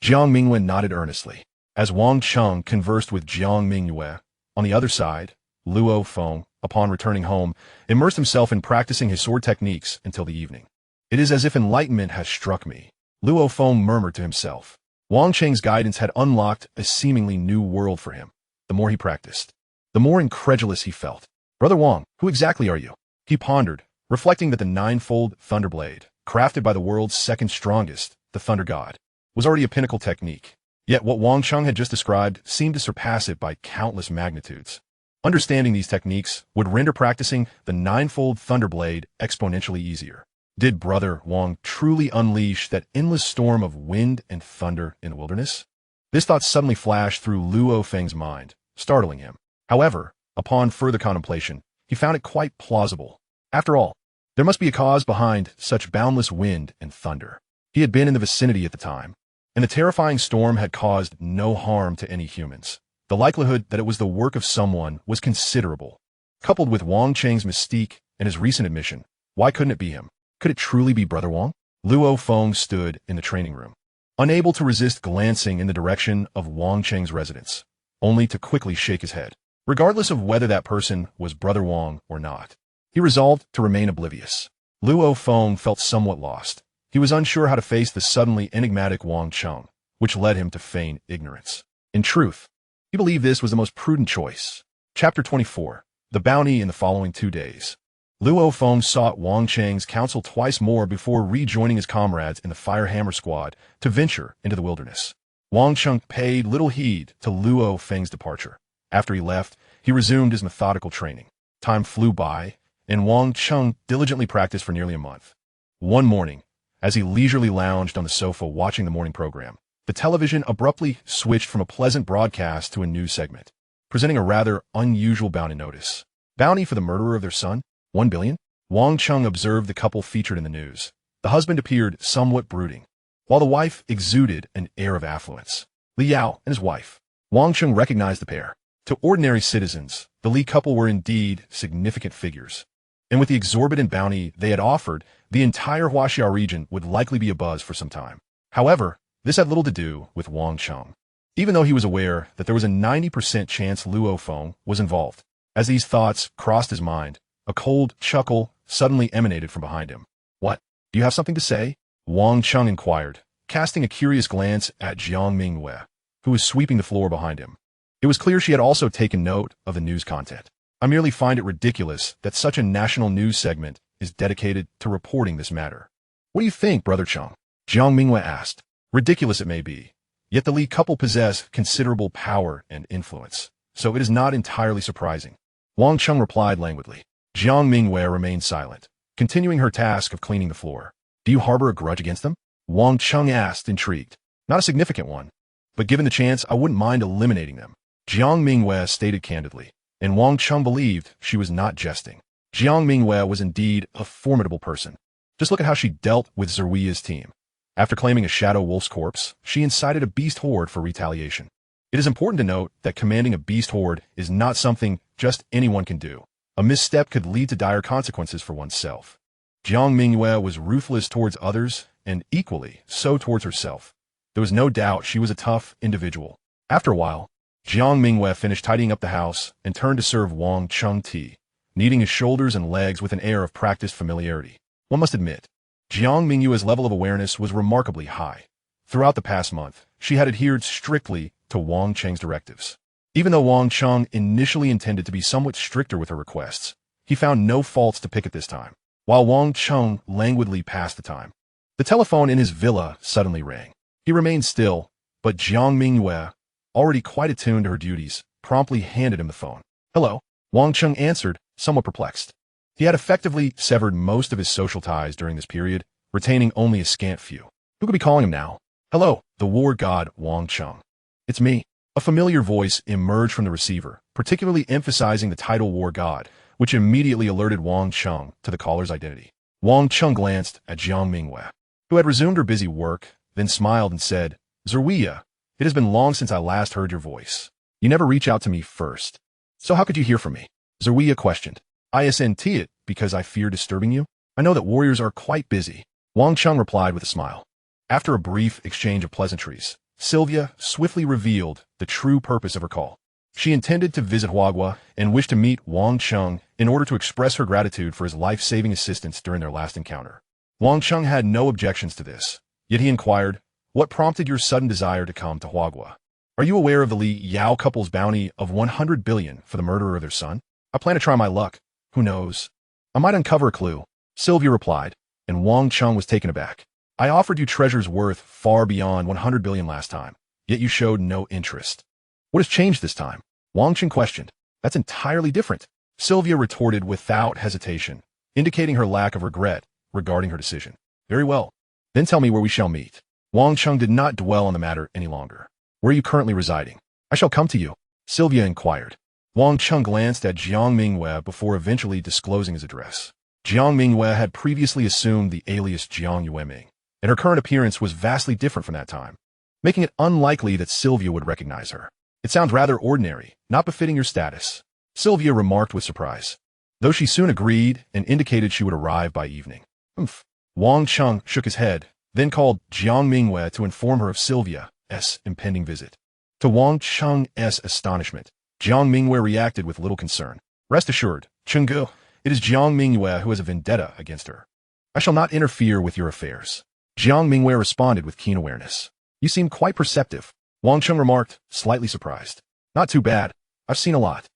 Jiang Mingyue nodded earnestly. As Wang Cheng conversed with Jiang Mingyue, on the other side, Luo Feng, upon returning home, immersed himself in practicing his sword techniques until the evening. It is as if enlightenment has struck me, Luo Feng murmured to himself. Wang Cheng's guidance had unlocked a seemingly new world for him. The more he practiced, the more incredulous he felt. Brother Wang, who exactly are you? He pondered, reflecting that the ninefold Thunderblade, crafted by the world's second strongest, the Thunder God, was already a pinnacle technique. Yet what Wang Cheng had just described seemed to surpass it by countless magnitudes. Understanding these techniques would render practicing the ninefold Thunderblade exponentially easier. Did Brother Wang truly unleash that endless storm of wind and thunder in the wilderness? This thought suddenly flashed through Luo Feng's mind, startling him. However, upon further contemplation, he found it quite plausible. After all, there must be a cause behind such boundless wind and thunder. He had been in the vicinity at the time, and the terrifying storm had caused no harm to any humans. The likelihood that it was the work of someone was considerable. Coupled with Wang Cheng's mystique and his recent admission, why couldn't it be him? Could it truly be Brother Wang? Luo Feng stood in the training room, unable to resist glancing in the direction of Wang Cheng's residence, only to quickly shake his head. Regardless of whether that person was Brother Wang or not, he resolved to remain oblivious. Luo Feng felt somewhat lost. He was unsure how to face the suddenly enigmatic Wang Cheng, which led him to feign ignorance. In truth, he believed this was the most prudent choice. Chapter 24. The Bounty in the following 2 days. Luo Feng sought Wang Cheng's counsel twice more before rejoining his comrades in the Firehammer Squad to venture into the wilderness. Wang Cheng paid little heed to Luo Feng's departure. After he left, he resumed his methodical training. Time flew by, and Wang Cheng diligently practiced for nearly a month. One morning, as he leisurely lounged on the sofa watching the morning program, the television abruptly switched from a pleasant broadcast to a news segment, presenting a rather unusual bounty notice. Bounty for the murderer of their son? 1 billion? Wang Cheng observed the couple featured in the news. The husband appeared somewhat brooding, while the wife exuded an air of affluence. Li Yao and his wife. Wang Cheng recognized the pair. To ordinary citizens, the Li couple were indeed significant figures, and with the exorbitant bounty they had offered, the entire Huaxia region would likely be abuzz for some time. However, this had little to do with Wang Cheng. Even though he was aware that there was a 90% chance Luo Feng was involved. As these thoughts crossed his mind, a cold chuckle suddenly emanated from behind him. "What? Do you have something to say?" Wang Cheng inquired, casting a curious glance at Jiang Mingyue, who was sweeping the floor behind him. It was clear she had also taken note of the news content. "I merely find it ridiculous that such a national news segment is dedicated to reporting this matter." "What do you think, Brother Cheng?" Jiang Mingyue asked. "Ridiculous it may be, yet the Li couple possess considerable power and influence, so it is not entirely surprising." Wang Cheng replied languidly. Jiang Mingyue remained silent, continuing her task of cleaning the floor. "Do you harbor a grudge against them?" Wang Cheng asked, intrigued. "Not a significant one, but given the chance, I wouldn't mind eliminating them," Jiang Mingyue stated candidly, and Wang Cheng believed she was not jesting. Jiang Mingyue was indeed a formidable person. Just look at how she dealt with Zerwia's team. After claiming a shadow wolf's corpse, she incited a beast horde for retaliation. It is important to note that commanding a beast horde is not something just anyone can do. A misstep could lead to dire consequences for oneself. Jiang Mingyue was ruthless towards others and equally so towards herself. There was no doubt she was a tough individual. After a while, Jiang Mingyue finished tidying up the house and turned to serve Wang Cheng tea, kneading his shoulders and legs with an air of practiced familiarity. One must admit, Jiang Mingyue's level of awareness was remarkably high. Throughout the past month, she had adhered strictly to Wang Cheng's directives. Even though Wang Cheng initially intended to be somewhat stricter with her requests, he found no faults to pick at this time. While Wang Cheng languidly passed the time, the telephone in his villa suddenly rang. He remained still, but Jiang Mingyue, already quite attuned to her duties, promptly handed him the phone. "Hello," Wang Cheng answered, somewhat perplexed. He had effectively severed most of his social ties during this period, retaining only a scant few. Who could be calling him now? "Hello, the war god Wang Cheng." "It's me." A familiar voice emerged from the receiver, particularly emphasizing the title war god, which immediately alerted Wang Cheng to the caller's identity. Wang Cheng glanced at Jiang Mingyue, who had resumed her busy work, then smiled and said, "Zerwia, it has been long since I last heard your voice. You never reach out to me first. So how could you hear from me?" Zerwia questioned. "Isn't it because I fear disturbing you? I know that warriors are quite busy." Wang Cheng replied with a smile. After a brief exchange of pleasantries, Sylvia swiftly revealed the true purpose of her call. She intended to visit Huagua and wished to meet Wang Cheng in order to express her gratitude for his life-saving assistance during their last encounter. Wang Cheng had no objections to this, yet he inquired, "What prompted your sudden desire to come to Huagua? Are you aware of the Li Yao couple's bounty of 100 billion for the murder of their son? I plan to try my luck. Who knows? I might uncover a clue," Sylvia replied, and Wang Cheng was taken aback. "I offered you treasures worth far beyond 100 billion last time, yet you showed no interest. What has changed this time?" Wang Cheng questioned. "That's entirely different," Sylvia retorted without hesitation, indicating her lack of regret regarding her decision. "Very well. Then tell me where we shall meet." Wang Cheng did not dwell on the matter any longer. "Where are you currently residing?" "I shall come to you," Sylvia inquired. Wang Cheng glanced at Jiang Mingyue before eventually disclosing his address. Jiang Mingyue had previously assumed the alias Jiang Yueming, and her current appearance was vastly different from that time, making it unlikely that Sylvia would recognize her. "It sounds rather ordinary, not befitting your status," Sylvia remarked with surprise, though she soon agreed and indicated she would arrive by evening. "Humph." Wang Cheng shook his head, then called Jiang Mingyue to inform her of Sylvia's impending visit. To Wang Cheng's astonishment, Jiang Mingyue reacted with little concern. "Rest assured, Chenggu, it is Jiang Mingyue who has a vendetta against her. I shall not interfere with your affairs." Jiang Mingyue responded with keen awareness. "You seem quite perceptive," Wang Cheng remarked, slightly surprised. "Not too bad. I've seen a lot."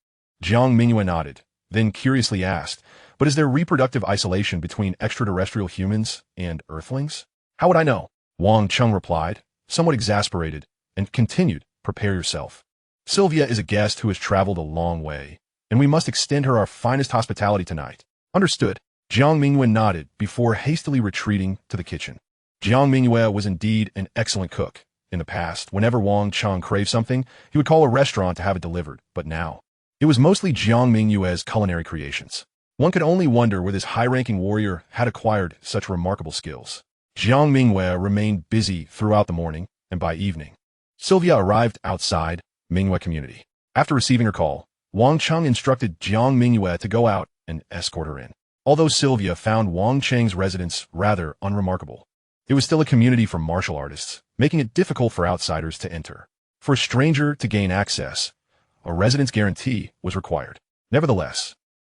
Jiang Mingyue nodded, then curiously asked, "But is there reproductive isolation between extraterrestrial humans and Earthlings?" "How would I know?" Wang Cheng replied, somewhat exasperated, and continued, "Prepare yourself. Sylvia is a guest who has traveled a long way, and we must extend her our finest hospitality tonight." "Understood." Jiang Mingyue nodded before hastily retreating to the kitchen. Jiang Mingyue was indeed an excellent cook. In the past, whenever Wang Cheng craved something, he would call a restaurant to have it delivered, but now, it was mostly Jiang Mingyue's culinary creations. One could only wonder where this high-ranking warrior had acquired such remarkable skills. Jiang Mingyue remained busy throughout the morning, and by evening, Sylvia arrived outside Mingyue community. After receiving her call, Wang Cheng instructed Jiang Mingyue to go out and escort her in. Although Sylvia found Wang Cheng's residence rather unremarkable, it was still a community for martial artists, making it difficult for outsiders to enter. For a stranger to gain access, a residence guarantee was required. Nevertheless,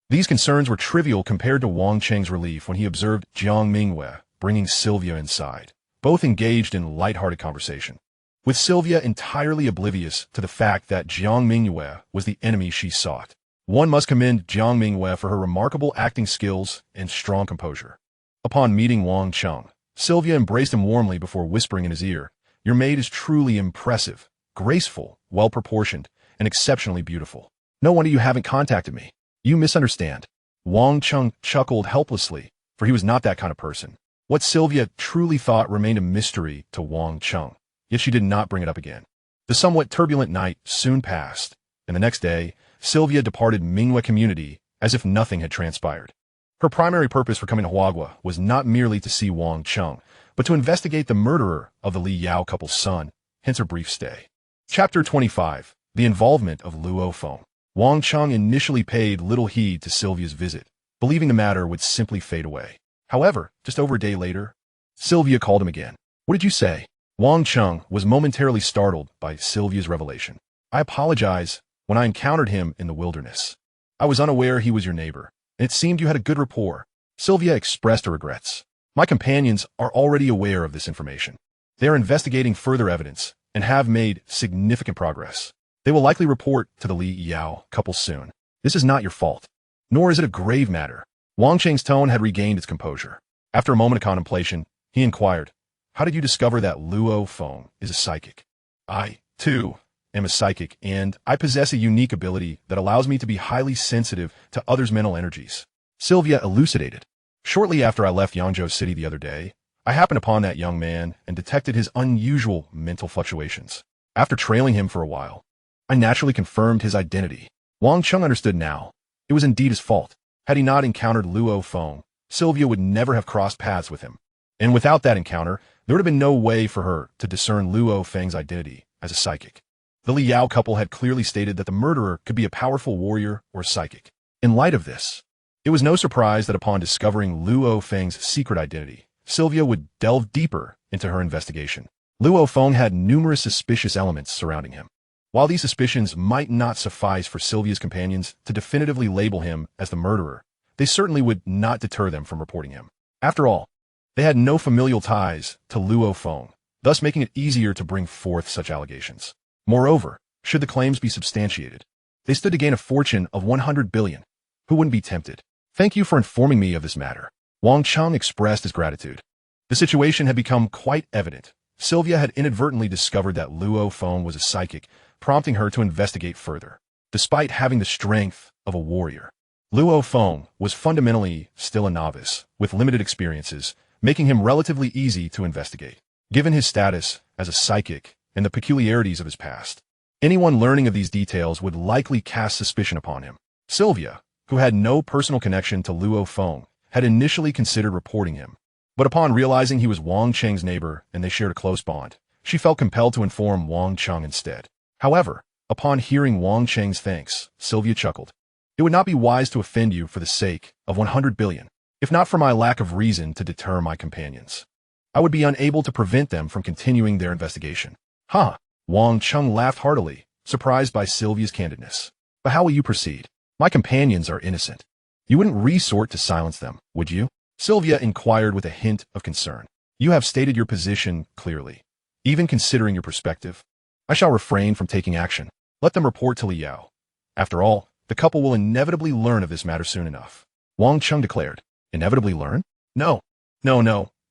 these concerns were trivial compared to Wang Cheng's relief when he observed Jiang Mingyue bringing Sylvia inside. Both engaged in light-hearted conversation, with Sylvia entirely oblivious to the fact that Jiang Mingyue was the enemy she sought. One must commend Jiang Mingyue for her remarkable acting skills and strong composure. Upon meeting Wang Cheng, Sylvia embraced him warmly before whispering in his ear, "Your maid is truly impressive, graceful, well-proportioned, and exceptionally beautiful. No wonder you haven't contacted me. You misunderstand." Wang Cheng chuckled helplessly, for he was not that kind of person. What Sylvia truly thought remained a mystery to Wang Cheng, yet she did not bring it up again. The somewhat turbulent night soon passed, and the next day, Sylvia departed Mingyue community as if nothing had transpired. Her primary purpose for coming to Huagua was not merely to see Wang Cheng, but to investigate the murderer of the Li Yao couple's son, hence her brief stay. Chapter 25. The Involvement of Luo Feng. Wang Cheng initially paid little heed to Sylvia's visit, believing the matter would simply fade away. However, just over a day later, Sylvia called him again. "What did you say?" Wang Cheng was momentarily startled by Sylvia's revelation. "I apologize. When I encountered him in the wilderness, I was unaware he was your neighbor, and it seemed you had a good rapport." Sylvia expressed her regrets. "My companions are already aware of this information. They are investigating further evidence and have made significant progress. They will likely report to the Li Yao couple soon. This is not your fault, nor is it a grave matter." Wang Cheng's tone had regained its composure. After a moment of contemplation, he inquired, "How did you discover that Luo Feng is a psychic?" "I, too, am a psychic, and I possess a unique ability that allows me to be highly sensitive to others' mental energies," Sylvia elucidated. "Shortly after I left Yangzhou City the other day, I happened upon that young man and detected his unusual mental fluctuations. After trailing him for a while, I naturally confirmed his identity." Wang Cheng understood now. It was indeed his fault. Had he not encountered Luo Feng, Sylvia would never have crossed paths with him. And without that encounter, there would have been no way for her to discern Luo Feng's identity as a psychic. The Li Yao couple had clearly stated that the murderer could be a powerful warrior or psychic. In light of this, it was no surprise that upon discovering Luo Feng's secret identity, Sylvia would delve deeper into her investigation. Luo Feng had numerous suspicious elements surrounding him. While these suspicions might not suffice for Sylvia's companions to definitively label him as the murderer, they certainly would not deter them from reporting him. After all, they had no familial ties to Luo Feng, thus making it easier to bring forth such allegations. Moreover, should the claims be substantiated, they stood to gain a fortune of 100 billion. Who wouldn't be tempted? "Thank you for informing me of this matter." Wang Cheng expressed his gratitude. The situation had become quite evident. Sylvia had inadvertently discovered that Luo Feng was a psychic, prompting her to investigate further. Despite having the strength of a warrior, Luo Feng was fundamentally still a novice, with limited experiences, making him relatively easy to investigate. Given his status as a psychic and the peculiarities of his past, anyone learning of these details would likely cast suspicion upon him. Sylvia, who had no personal connection to Luo Feng, had initially considered reporting him. But upon realizing he was Wang Cheng's neighbor and they shared a close bond, she felt compelled to inform Wang Cheng instead. However, upon hearing Wang Cheng's thanks, Sylvia chuckled. "It would not be wise to offend you for the sake of 100 billion, if not for my lack of reason to deter my companions. I would be unable to prevent them from continuing their investigation." "Huh?" Wang Cheng laughed heartily, surprised by Sylvia's candidness. "But how will you proceed? My companions are innocent. You wouldn't resort to silence them, would you?" Sylvia inquired with a hint of concern. "You have stated your position clearly. Even considering your perspective, I shall refrain from taking action. Let them report to Li Yao. After all, the couple will inevitably learn of this matter soon enough." Wang Cheng declared. "Inevitably learn? No.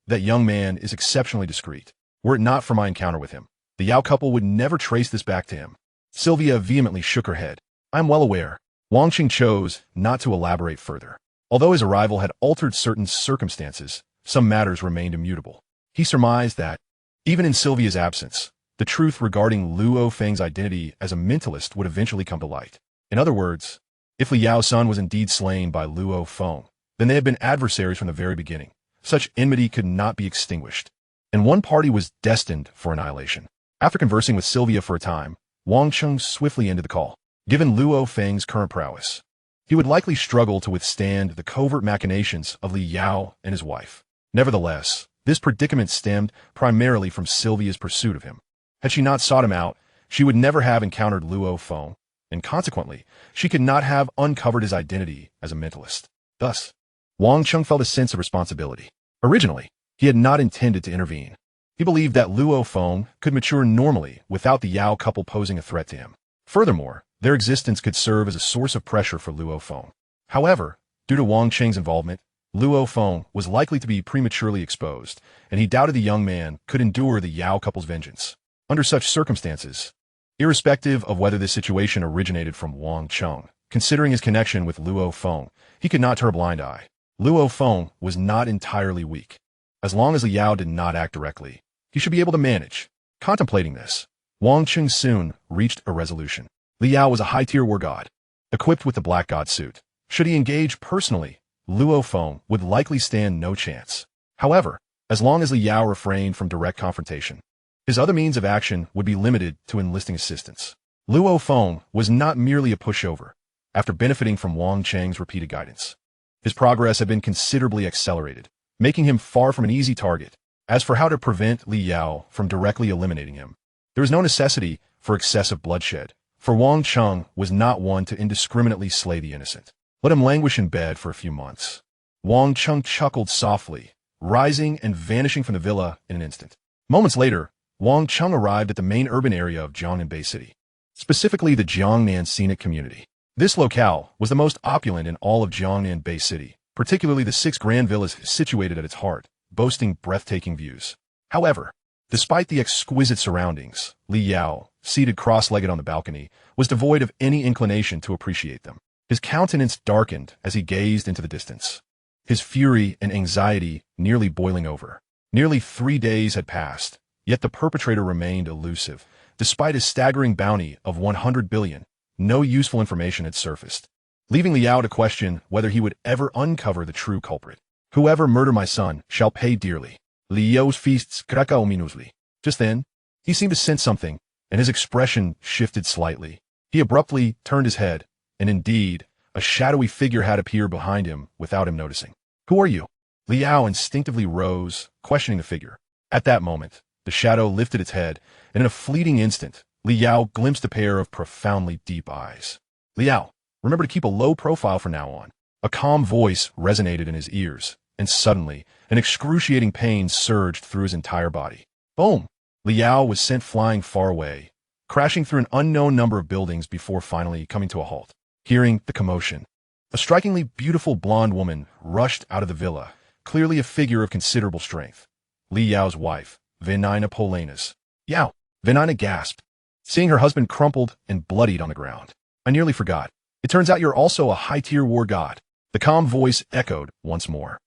That young man is exceptionally discreet. Were it not for my encounter with him, the Yao couple would never trace this back to him." Sylvia vehemently shook her head. "I am well aware." Wang Cheng chose not to elaborate further. Although his arrival had altered certain circumstances, some matters remained immutable. He surmised that, even in Sylvia's absence, the truth regarding Luo Feng's identity as a mentalist would eventually come to light. In other words, if Li Yao's son was indeed slain by Luo Feng, then they had been adversaries from the very beginning. Such enmity could not be extinguished, and one party was destined for annihilation. After conversing with Sylvia for a time, Wang Cheng swiftly ended the call. Given Luo Feng's current prowess, he would likely struggle to withstand the covert machinations of Li Yao and his wife. Nevertheless, this predicament stemmed primarily from Sylvia's pursuit of him. Had she not sought him out, she would never have encountered Luo Feng, and consequently, she could not have uncovered his identity as a mentalist. Thus, Wang Cheng felt a sense of responsibility. Originally, he had not intended to intervene. He believed that Luo Feng could mature normally without the Yao couple posing a threat to him. Furthermore, their existence could serve as a source of pressure for Luo Feng. However, due to Wang Cheng's involvement, Luo Feng was likely to be prematurely exposed, and he doubted the young man could endure the Yao couple's vengeance. Under such circumstances, irrespective of whether this situation originated from Wang Cheng, considering his connection with Luo Feng, he could not turn a blind eye. Luo Feng was not entirely weak. As long as Li Yao did not act directly, he should be able to manage. Contemplating this, Wang Cheng soon reached a resolution. Li Yao was a high-tier war god, equipped with the Black God suit. Should he engage personally, Luo Feng would likely stand no chance. However, as long as Li Yao refrained from direct confrontation, his other means of action would be limited to enlisting assistance. Luo Feng was not merely a pushover. After benefiting from Wang Cheng's repeated guidance, his progress had been considerably accelerated, making him far from an easy target. As for how to prevent Li Yao from directly eliminating him, there was no necessity for excessive bloodshed, for Wang Cheng was not one to indiscriminately slay the innocent. Let him languish in bed for a few months. Wang Cheng chuckled softly, rising and vanishing from the villa in an instant. Moments later, Wang Cheng arrived at the main urban area of Jiangnan Bay City, specifically the Jiangnan Scenic Community. This locale was the most opulent in all of Jiangnan Bay City, particularly the 6 grand villas situated at its heart, boasting breathtaking views. However, despite the exquisite surroundings, Li Yao, seated cross-legged on the balcony, was devoid of any inclination to appreciate them. His countenance darkened as he gazed into the distance, his fury and anxiety nearly boiling over. Nearly 3 days had passed, yet the perpetrator remained elusive. Despite his staggering bounty of 100 billion, no useful information had surfaced, leaving Li Yao to question whether he would ever uncover the true culprit. Whoever murdered my son shall pay dearly. Li Yao's feasts cracka ominously. Just then, he seemed to sense something, and his expression shifted slightly. He abruptly turned his head, and indeed, a shadowy figure had appeared behind him without him noticing. Who are you? Li Yao instinctively rose, questioning the figure. At that moment, the shadow lifted its head, and in a fleeting instant, Li Yao glimpsed a pair of profoundly deep eyes. Li Yao, remember to keep a low profile from now on. A calm voice resonated in his ears, and suddenly, an excruciating pain surged through his entire body. Boom! Li Yao was sent flying far away, crashing through an unknown number of buildings before finally coming to a halt. Hearing the commotion, a strikingly beautiful blonde woman rushed out of the villa, clearly a figure of considerable strength. Li Yao's wife, Venina Polanas. Yao! Venina gasped, seeing her husband crumpled and bloodied on the ground. I nearly forgot. It turns out you're also a high-tier war god. The calm voice echoed once more.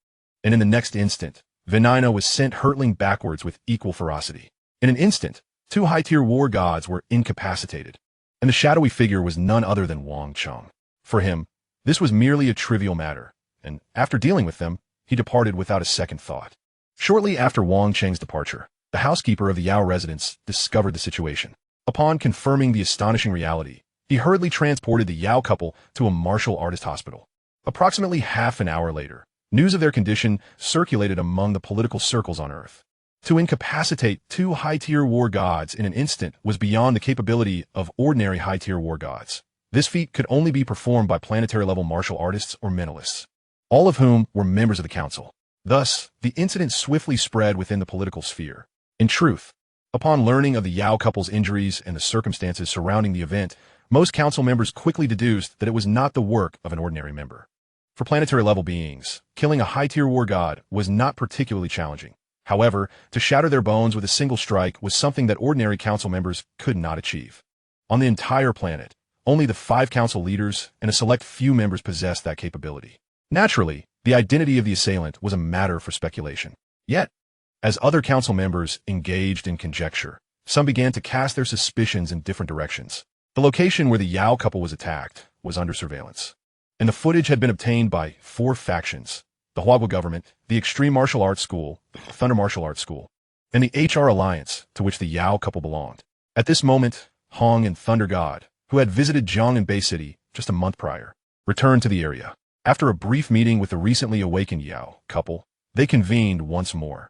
And in the next instant, Venina was sent hurtling backwards with equal ferocity. In an instant, 2 high-tier war gods were incapacitated, and the shadowy figure was none other than Wang Cheng. For him, this was merely a trivial matter, and after dealing with them, he departed without a second thought. Shortly after Wang Cheng's departure, the housekeeper of the Yao residence discovered the situation. Upon confirming the astonishing reality, he hurriedly transported the Yao couple to a martial artist hospital. Approximately half an hour later, news of their condition circulated among the political circles on Earth. To incapacitate 2 high-tier war gods in an instant was beyond the capability of ordinary high-tier war gods. This feat could only be performed by planetary-level martial artists or mentalists, all of whom were members of the council. Thus, the incident swiftly spread within the political sphere. In truth, upon learning of the Yao couple's injuries and the circumstances surrounding the event, most council members quickly deduced that it was not the work of an ordinary member. For planetary-level beings, killing a high-tier war god was not particularly challenging. However, to shatter their bones with a single strike was something that ordinary council members could not achieve. On the entire planet, only the 5 council leaders and a select few members possessed that capability. Naturally, the identity of the assailant was a matter for speculation. Yet, as other council members engaged in conjecture, some began to cast their suspicions in different directions. The location where the Yao couple was attacked was under surveillance, and the footage had been obtained by 4 factions: the Huagua government, the Extreme Martial Arts School, the Thunder Martial Arts School, and the HR Alliance, to which the Yao couple belonged. At this moment, Hong and Thunder God, who had visited Jiangnan Bay City just a month prior, returned to the area. After a brief meeting with the recently awakened Yao couple, they convened once more.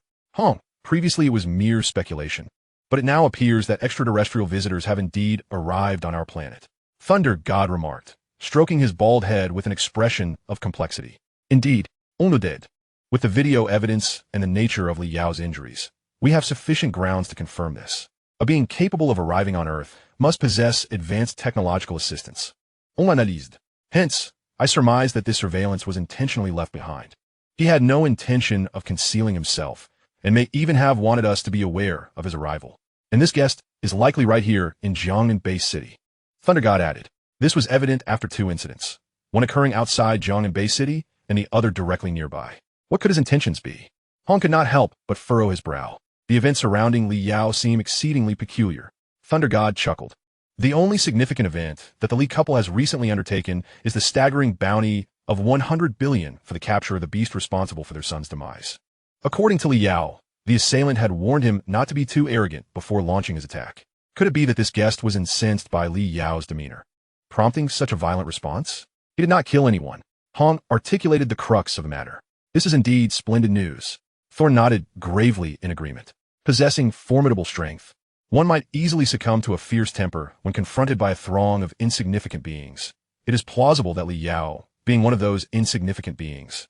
Previously it was mere speculation, but it now appears that extraterrestrial visitors have indeed arrived on our planet. Thunder God remarked, stroking his bald head with an expression of complexity. Indeed, only dead. With the video evidence and the nature of Li Yao's injuries, we have sufficient grounds to confirm this. A being capable of arriving on Earth must possess advanced technological assistance. On l'analyse. Hence, I surmise that this surveillance was intentionally left behind. He had no intention of concealing himself, and may even have wanted us to be aware of his arrival. And this guest is likely right here in Jiangnan Base City. Thunder God added. This was evident after two incidents, one occurring outside Jiangnan Base City and the other directly nearby. What could his intentions be? Hong could not help but furrow his brow. The events surrounding Li Yao seem exceedingly peculiar. Thunder God chuckled. The only significant event that the Li couple has recently undertaken is the staggering bounty of 100 billion for the capture of the beast responsible for their son's demise. According to Li Yao, the assailant had warned him not to be too arrogant before launching his attack. Could it be that this guest was incensed by Li Yao's demeanor, prompting such a violent response? He did not kill anyone. Hong articulated the crux of the matter. This is indeed splendid news. Thor nodded gravely in agreement. Possessing formidable strength, one might easily succumb to a fierce temper when confronted by a throng of insignificant beings. It is plausible that Li Yao, being one of those insignificant beings,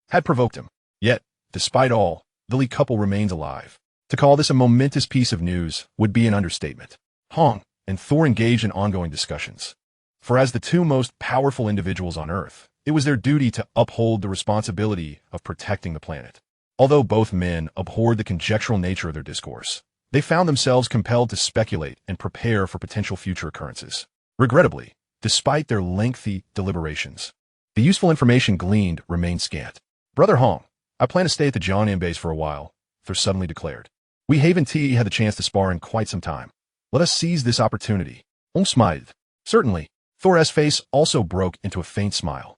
had provoked him. Yet, despite all, the Li couple remains alive. To call this a momentous piece of news would be an understatement. Hong and Thor engaged in ongoing discussions. For as the two most powerful individuals on Earth, it was their duty to uphold the responsibility of protecting the planet. Although both men abhorred the conjectural nature of their discourse, they found themselves compelled to speculate and prepare for potential future occurrences. Regrettably, despite their lengthy deliberations, the useful information gleaned remained scant. Brother Hong, I plan to stay at the Jiangnan base for a while, Thor suddenly declared. We haven't had the chance to spar in quite some time. Let us seize this opportunity. Hong smiled. Certainly. Thor's face also broke into a faint smile.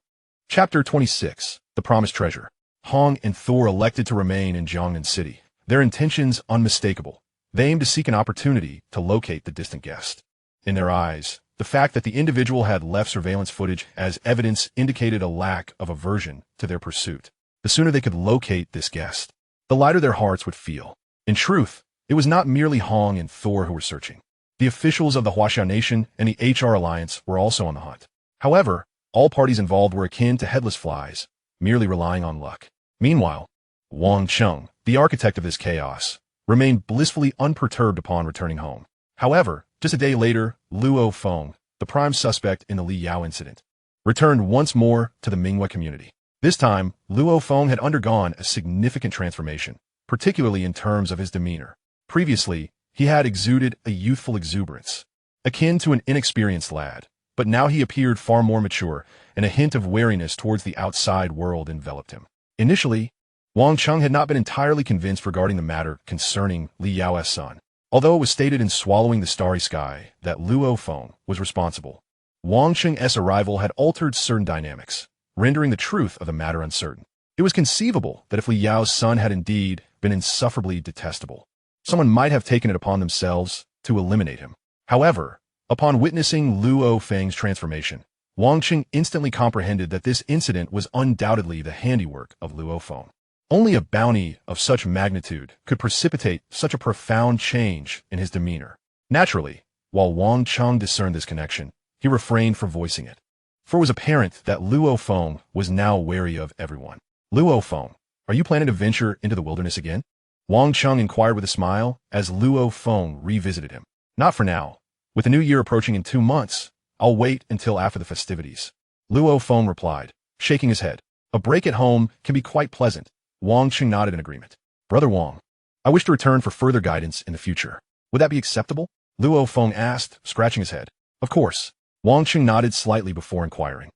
Chapter 26. The Promised Treasure. Hong and Thor elected to remain in Jiangnan City. Their intentions unmistakable. They aimed to seek an opportunity to locate the distant guest. In their eyes, the fact that the individual had left surveillance footage as evidence indicated a lack of aversion to their pursuit. The sooner they could locate this guest, the lighter their hearts would feel. In truth, it was not merely Hong and Thor who were searching. The officials of the Huaxiao Nation and the HR Alliance were also on the hunt. However, all parties involved were akin to headless flies, merely relying on luck. Meanwhile, Wang Cheng, the architect of this chaos, remained blissfully unperturbed upon returning home. However, just a day later, Luo Feng, the prime suspect in the Li Yao incident, returned once more to the Minghua community. This time, Luo Feng had undergone a significant transformation, particularly in terms of his demeanor. Previously, he had exuded a youthful exuberance, akin to an inexperienced lad, but now he appeared far more mature, and a hint of wariness towards the outside world enveloped him. Initially, Wang Cheng had not been entirely convinced regarding the matter concerning Li Yao's son. Although it was stated in Swallowing the Starry Sky that Luo Feng was responsible, Wang Cheng's arrival had altered certain dynamics, rendering the truth of the matter uncertain. It was conceivable that if Li Yao's son had indeed been insufferably detestable, someone might have taken it upon themselves to eliminate him. However, upon witnessing Luo Feng's transformation, Wang Cheng instantly comprehended that this incident was undoubtedly the handiwork of Luo Feng. Only a bounty of such magnitude could precipitate such a profound change in his demeanor. Naturally, while Wang Cheng discerned this connection, he refrained from voicing it. For it was apparent that Luo Feng was now wary of everyone. Luo Feng, are you planning to venture into the wilderness again? Wang Cheng inquired with a smile as Luo Feng revisited him. Not for now. With the new year approaching in 2 months, I'll wait until after the festivities. Luo Feng replied, shaking his head. A break at home can be quite pleasant. Wang Cheng nodded in agreement. Brother Wang, I wish to return for further guidance in the future. Would that be acceptable? Luo Feng asked, scratching his head. Of course. Wang Cheng nodded slightly before inquiring.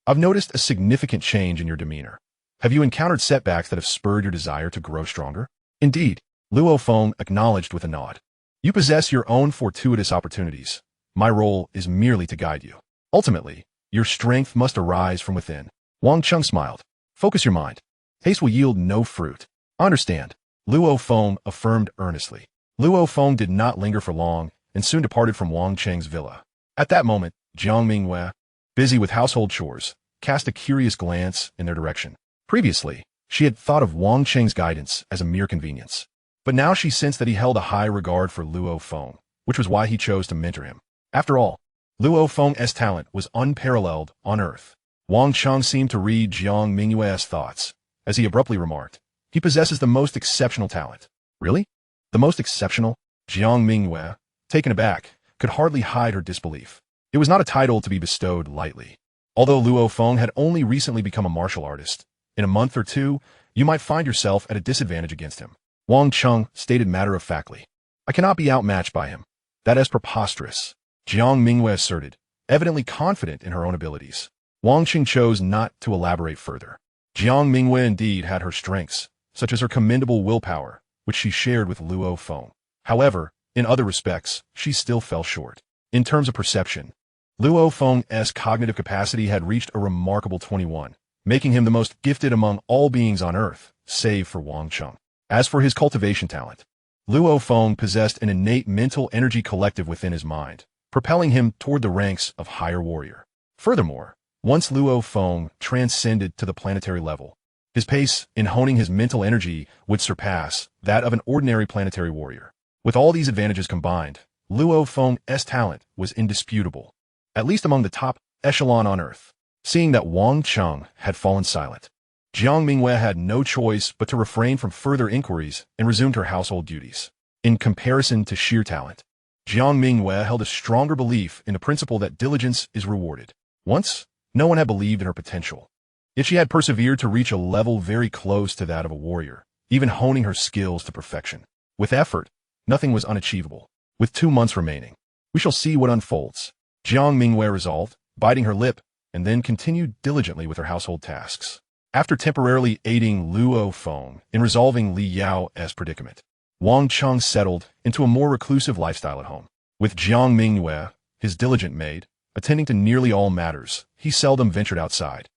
I've noticed a significant change in your demeanor. Have you encountered setbacks that have spurred your desire to grow stronger? Indeed, Luo Feng acknowledged with a nod. You possess your own fortuitous opportunities. My role is merely to guide you. Ultimately, your strength must arise from within. Wang Cheng smiled. Focus your mind. Haste will yield no fruit. I understand. Luo Feng affirmed earnestly. Luo Feng did not linger for long and soon departed from Wang Cheng's villa. At that moment, Jiang Minghua, busy with household chores, cast a curious glance in their direction. Previously, she had thought of Wang Cheng's guidance as a mere convenience. But now she sensed that he held a high regard for Luo Feng, which was why he chose to mentor him. After all, Luo Feng's talent was unparalleled on Earth. Wang Cheng seemed to read Jiang Mingyue's thoughts, as he abruptly remarked, "He possesses the most exceptional talent." Really? The most exceptional? Jiang Mingyue, taken aback, could hardly hide her disbelief. It was not a title to be bestowed lightly. Although Luo Feng had only recently become a martial artist, in a month or two, you might find yourself at a disadvantage against him. Wang Cheng stated matter-of-factly, "I cannot be outmatched by him. That is preposterous," Jiang Mingyue asserted, evidently confident in her own abilities. Wang Cheng chose not to elaborate further. Jiang Mingyue indeed had her strengths, such as her commendable willpower, which she shared with Luo Feng. However, in other respects, she still fell short. In terms of perception, Luo Feng's cognitive capacity had reached a remarkable 21, making him the most gifted among all beings on Earth, save for Wang Cheng. As for his cultivation talent, Luo Feng possessed an innate mental energy collective within his mind, propelling him toward the ranks of higher warrior. Furthermore, once Luo Feng transcended to the planetary level, his pace in honing his mental energy would surpass that of an ordinary planetary warrior. With all these advantages combined, Luo Feng's talent was indisputable, at least among the top echelon on Earth. Seeing that Wang Cheng had fallen silent, Jiang Mingyue had no choice but to refrain from further inquiries and resumed her household duties. In comparison to sheer talent, Jiang Mingyue held a stronger belief in the principle that diligence is rewarded. Once, no one had believed in her potential. Yet she had persevered to reach a level very close to that of a warrior, even honing her skills to perfection. With effort, nothing was unachievable. With 2 months remaining, we shall see what unfolds, Jiang Mingyue resolved, biting her lip, and then continued diligently with her household tasks. After temporarily aiding Luo Feng in resolving Li Yao's predicament, Wang Cheng settled into a more reclusive lifestyle at home. With Jiang Mingyue, his diligent maid, attending to nearly all matters, he seldom ventured outside,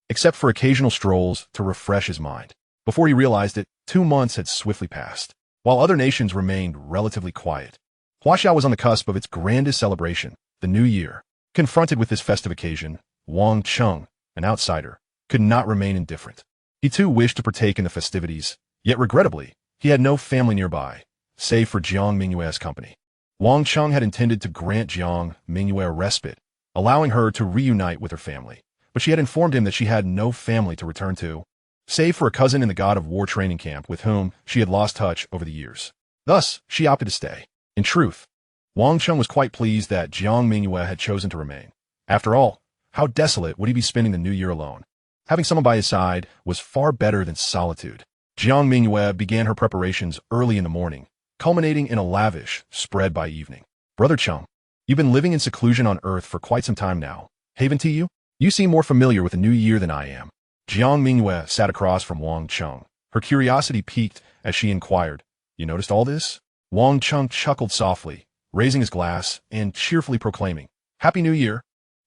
except for occasional strolls to refresh his mind. Before he realized it, 2 months had swiftly passed. While other nations remained relatively quiet, Huaxiao was on the cusp of its grandest celebration, the New Year. Confronted with this festive occasion, Wang Cheng, an outsider, could not remain indifferent. He too wished to partake in the festivities, yet regrettably, he had no family nearby, save for Jiang Mingyue's company. Wang Cheng had intended to grant Jiang Mingyue a respite, allowing her to reunite with her family, but she had informed him that she had no family to return to, save for a cousin in the God of War training camp with whom she had lost touch over the years. Thus, she opted to stay. In truth, Wang Cheng was quite pleased that Jiang Mingyue had chosen to remain. After all, how desolate would he be spending the New Year alone? Having someone by his side was far better than solitude. Jiang Mingyue began her preparations early in the morning, culminating in a lavish spread by evening. "Brother Cheng, you've been living in seclusion on Earth for quite some time now, haven't you? You seem more familiar with the New Year than I am." Jiang Mingyue sat across from Wang Cheng. Her curiosity piqued as she inquired, "You noticed all this?" Wang Cheng chuckled softly, raising his glass and cheerfully proclaiming, "Happy New Year."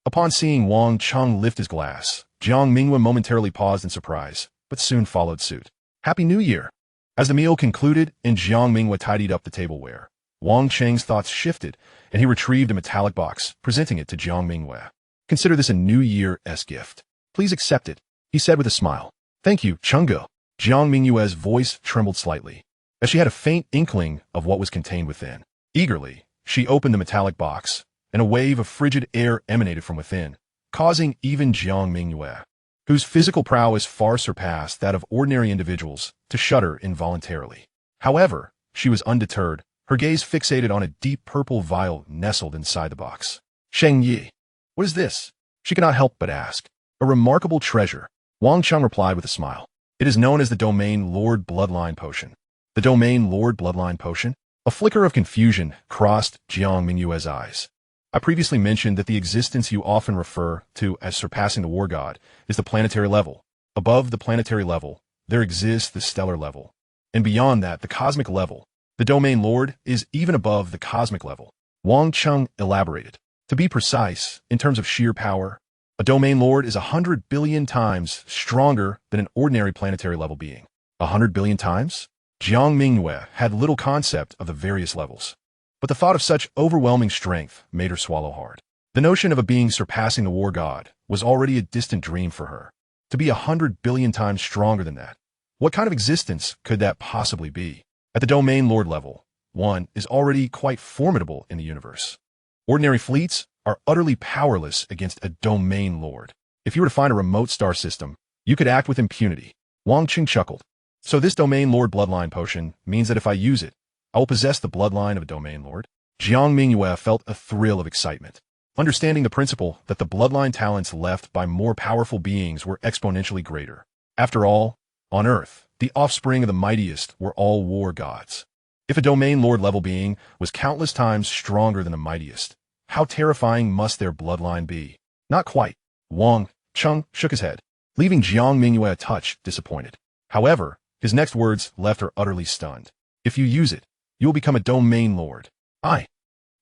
Upon seeing Wang Cheng lift his glass, Jiang Mingyue momentarily paused in surprise, but soon followed suit. "Happy New Year." As the meal concluded and Jiang Mingyue tidied up the tableware, Wang Cheng's thoughts shifted, and he retrieved a metallic box, presenting it to Jiang Mingyue. "Consider this a New Year's gift. Please accept it," he said with a smile. "Thank you, Chengge." Jiang Mingyue's voice trembled slightly, as she had a faint inkling of what was contained within. Eagerly, she opened the metallic box, and a wave of frigid air emanated from within, causing even Jiang Mingyue, whose physical prowess far surpassed that of ordinary individuals, to shudder involuntarily. However, she was undeterred, her gaze fixated on a deep purple vial nestled inside the box. "Sheng Yi, what is this?" she could not help but ask. "A remarkable treasure," Wang Cheng replied with a smile. "It is known as the Domain Lord Bloodline Potion." "The Domain Lord Bloodline Potion?" A flicker of confusion crossed Jiang Mingyue's eyes. "I previously mentioned that the existence you often refer to as surpassing the war god is the planetary level. Above the planetary level, there exists the stellar level. And beyond that, the cosmic level. The Domain Lord is even above the cosmic level." Wang Cheng elaborated. "To be precise, in terms of sheer power, a Domain Lord is 100 billion times stronger than an ordinary planetary level being." 100 billion times? Jiang Mingyue had little concept of the various levels, but the thought of such overwhelming strength made her swallow hard. The notion of a being surpassing the war god was already a distant dream for her. To be 100 billion times stronger than that. What kind of existence could that possibly be? At the domain lord level, one is already quite formidable in the universe. Ordinary fleets are utterly powerless against a domain lord. If you were to find a remote star system, you could act with impunity. Wang Cheng chuckled. So this domain lord bloodline potion means that if I use it, I will possess the bloodline of a domain lord? Jiang Mingyue felt a thrill of excitement. Understanding the principle that the bloodline talents left by more powerful beings were exponentially greater. After all, on Earth, the offspring of the mightiest were all war gods. If a domain lord level being was countless times stronger than the mightiest, how terrifying must their bloodline be? Not quite. Wang Cheng shook his head, leaving Jiang Mingyue a touch disappointed. However, his next words left her utterly stunned. If you use it, you will become a domain lord. I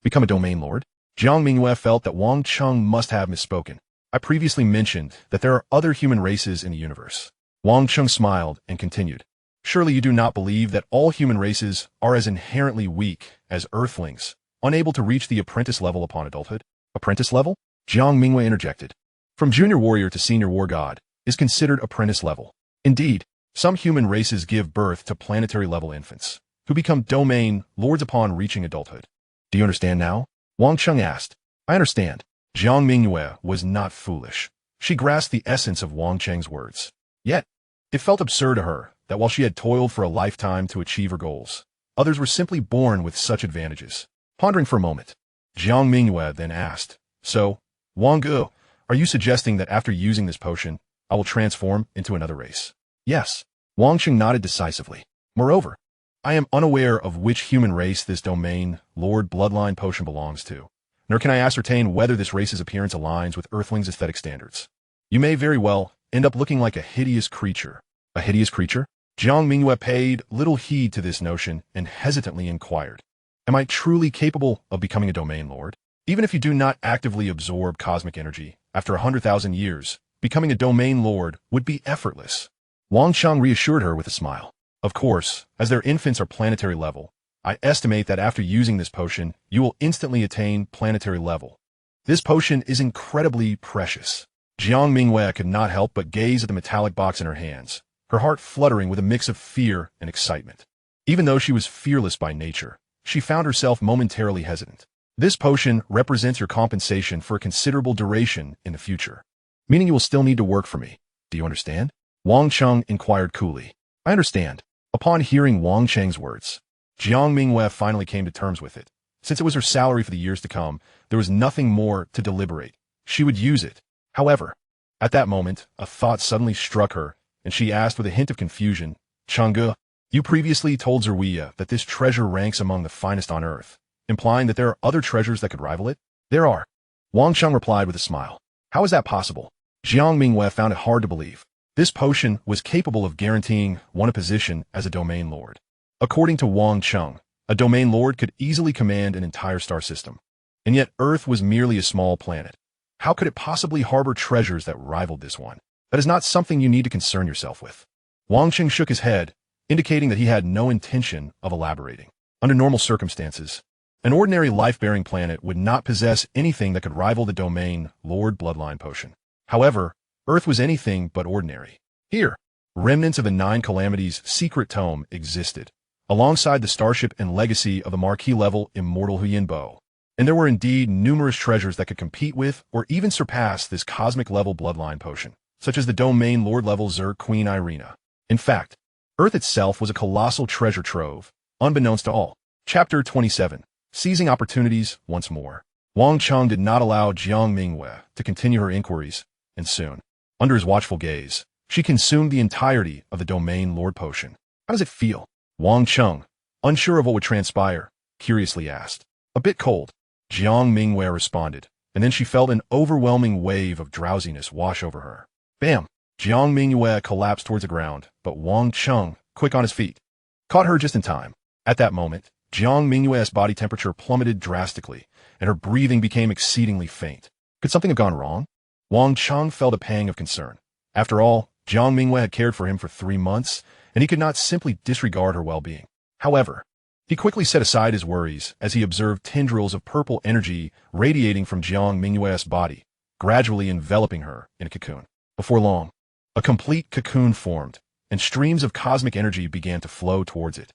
become a domain lord? Jiang Mingyue felt that Wang Cheng must have misspoken. I previously mentioned that there are other human races in the universe. Wang Cheng smiled and continued. Surely you do not believe that all human races are as inherently weak as earthlings, unable to reach the apprentice level upon adulthood? Apprentice level? Jiang Mingyue interjected. From junior warrior to senior war god is considered apprentice level. Indeed, some human races give birth to planetary level infants, who become domain lords upon reaching adulthood. Do you understand now? Wang Cheng asked. I understand. Jiang Mingyue was not foolish. She grasped the essence of Wang Cheng's words. Yet, it felt absurd to her that while she had toiled for a lifetime to achieve her goals, others were simply born with such advantages. Pondering for a moment, Jiang Mingyue then asked, So, Wang Gu, are you suggesting that after using this potion, I will transform into another race? Yes. Wang Cheng nodded decisively. Moreover, I am unaware of which human race this domain lord bloodline potion belongs to, nor can I ascertain whether this race's appearance aligns with Earthlings' aesthetic standards. You may very well end up looking like a hideous creature. A hideous creature? Jiang Mingyue paid little heed to this notion and hesitantly inquired. Am I truly capable of becoming a domain lord? Even if you do not actively absorb cosmic energy, after 100,000 years, becoming a domain lord would be effortless. Wang Cheng reassured her with a smile. Of course, as their infants are planetary level, I estimate that after using this potion, you will instantly attain planetary level. This potion is incredibly precious. Jiang Mingyue could not help but gaze at the metallic box in her hands, her heart fluttering with a mix of fear and excitement. Even though she was fearless by nature, she found herself momentarily hesitant. This potion represents your compensation for a considerable duration in the future, meaning you will still need to work for me. Do you understand? Wang Cheng inquired coolly. I understand. Upon hearing Wang Cheng's words, Jiang Mingyue finally came to terms with it. Since it was her salary for the years to come, there was nothing more to deliberate. She would use it. However, at that moment, a thought suddenly struck her, and she asked with a hint of confusion, Changge, you previously told Zerwia that this treasure ranks among the finest on Earth, implying that there are other treasures that could rival it? There are. Wang Cheng replied with a smile. How is that possible? Jiang Mingyue found it hard to believe. This potion was capable of guaranteeing one a position as a domain lord. According to Wang Cheng, a domain lord could easily command an entire star system. And yet Earth was merely a small planet. How could it possibly harbor treasures that rivaled this one? That is not something you need to concern yourself with. Wang Cheng shook his head, indicating that he had no intention of elaborating. Under normal circumstances, an ordinary life-bearing planet would not possess anything that could rival the domain lord bloodline potion. However, Earth was anything but ordinary. Here, remnants of the Nine Calamities' secret tome existed, alongside the starship and legacy of the marquee-level immortal Huyin-Bo. And there were indeed numerous treasures that could compete with or even surpass this cosmic-level bloodline potion, such as the domain lord-level Zerg Queen Irina. In fact, Earth itself was a colossal treasure trove, unbeknownst to all. Chapter 27. Seizing Opportunities Once More. Wang Cheng did not allow Jiang Mingyue to continue her inquiries, and soon, under his watchful gaze, she consumed the entirety of the domain lord potion. How does it feel? Wang Cheng, unsure of what would transpire, curiously asked. A bit cold, Jiang Mingyue responded, and then she felt an overwhelming wave of drowsiness wash over her. Bam! Jiang Mingyue collapsed towards the ground, but Wang Cheng, quick on his feet, caught her just in time. At that moment, Jiang Mingyue's body temperature plummeted drastically, and her breathing became exceedingly faint. Could something have gone wrong? Wang Cheng felt a pang of concern. After all, Jiang Mingyue had cared for him for 3 months, and he could not simply disregard her well-being. However, He quickly set aside his worries as he observed tendrils of purple energy radiating from Jiang Mingyue's body, gradually enveloping her in a cocoon. Before long, a complete cocoon formed, and streams of cosmic energy began to flow towards it.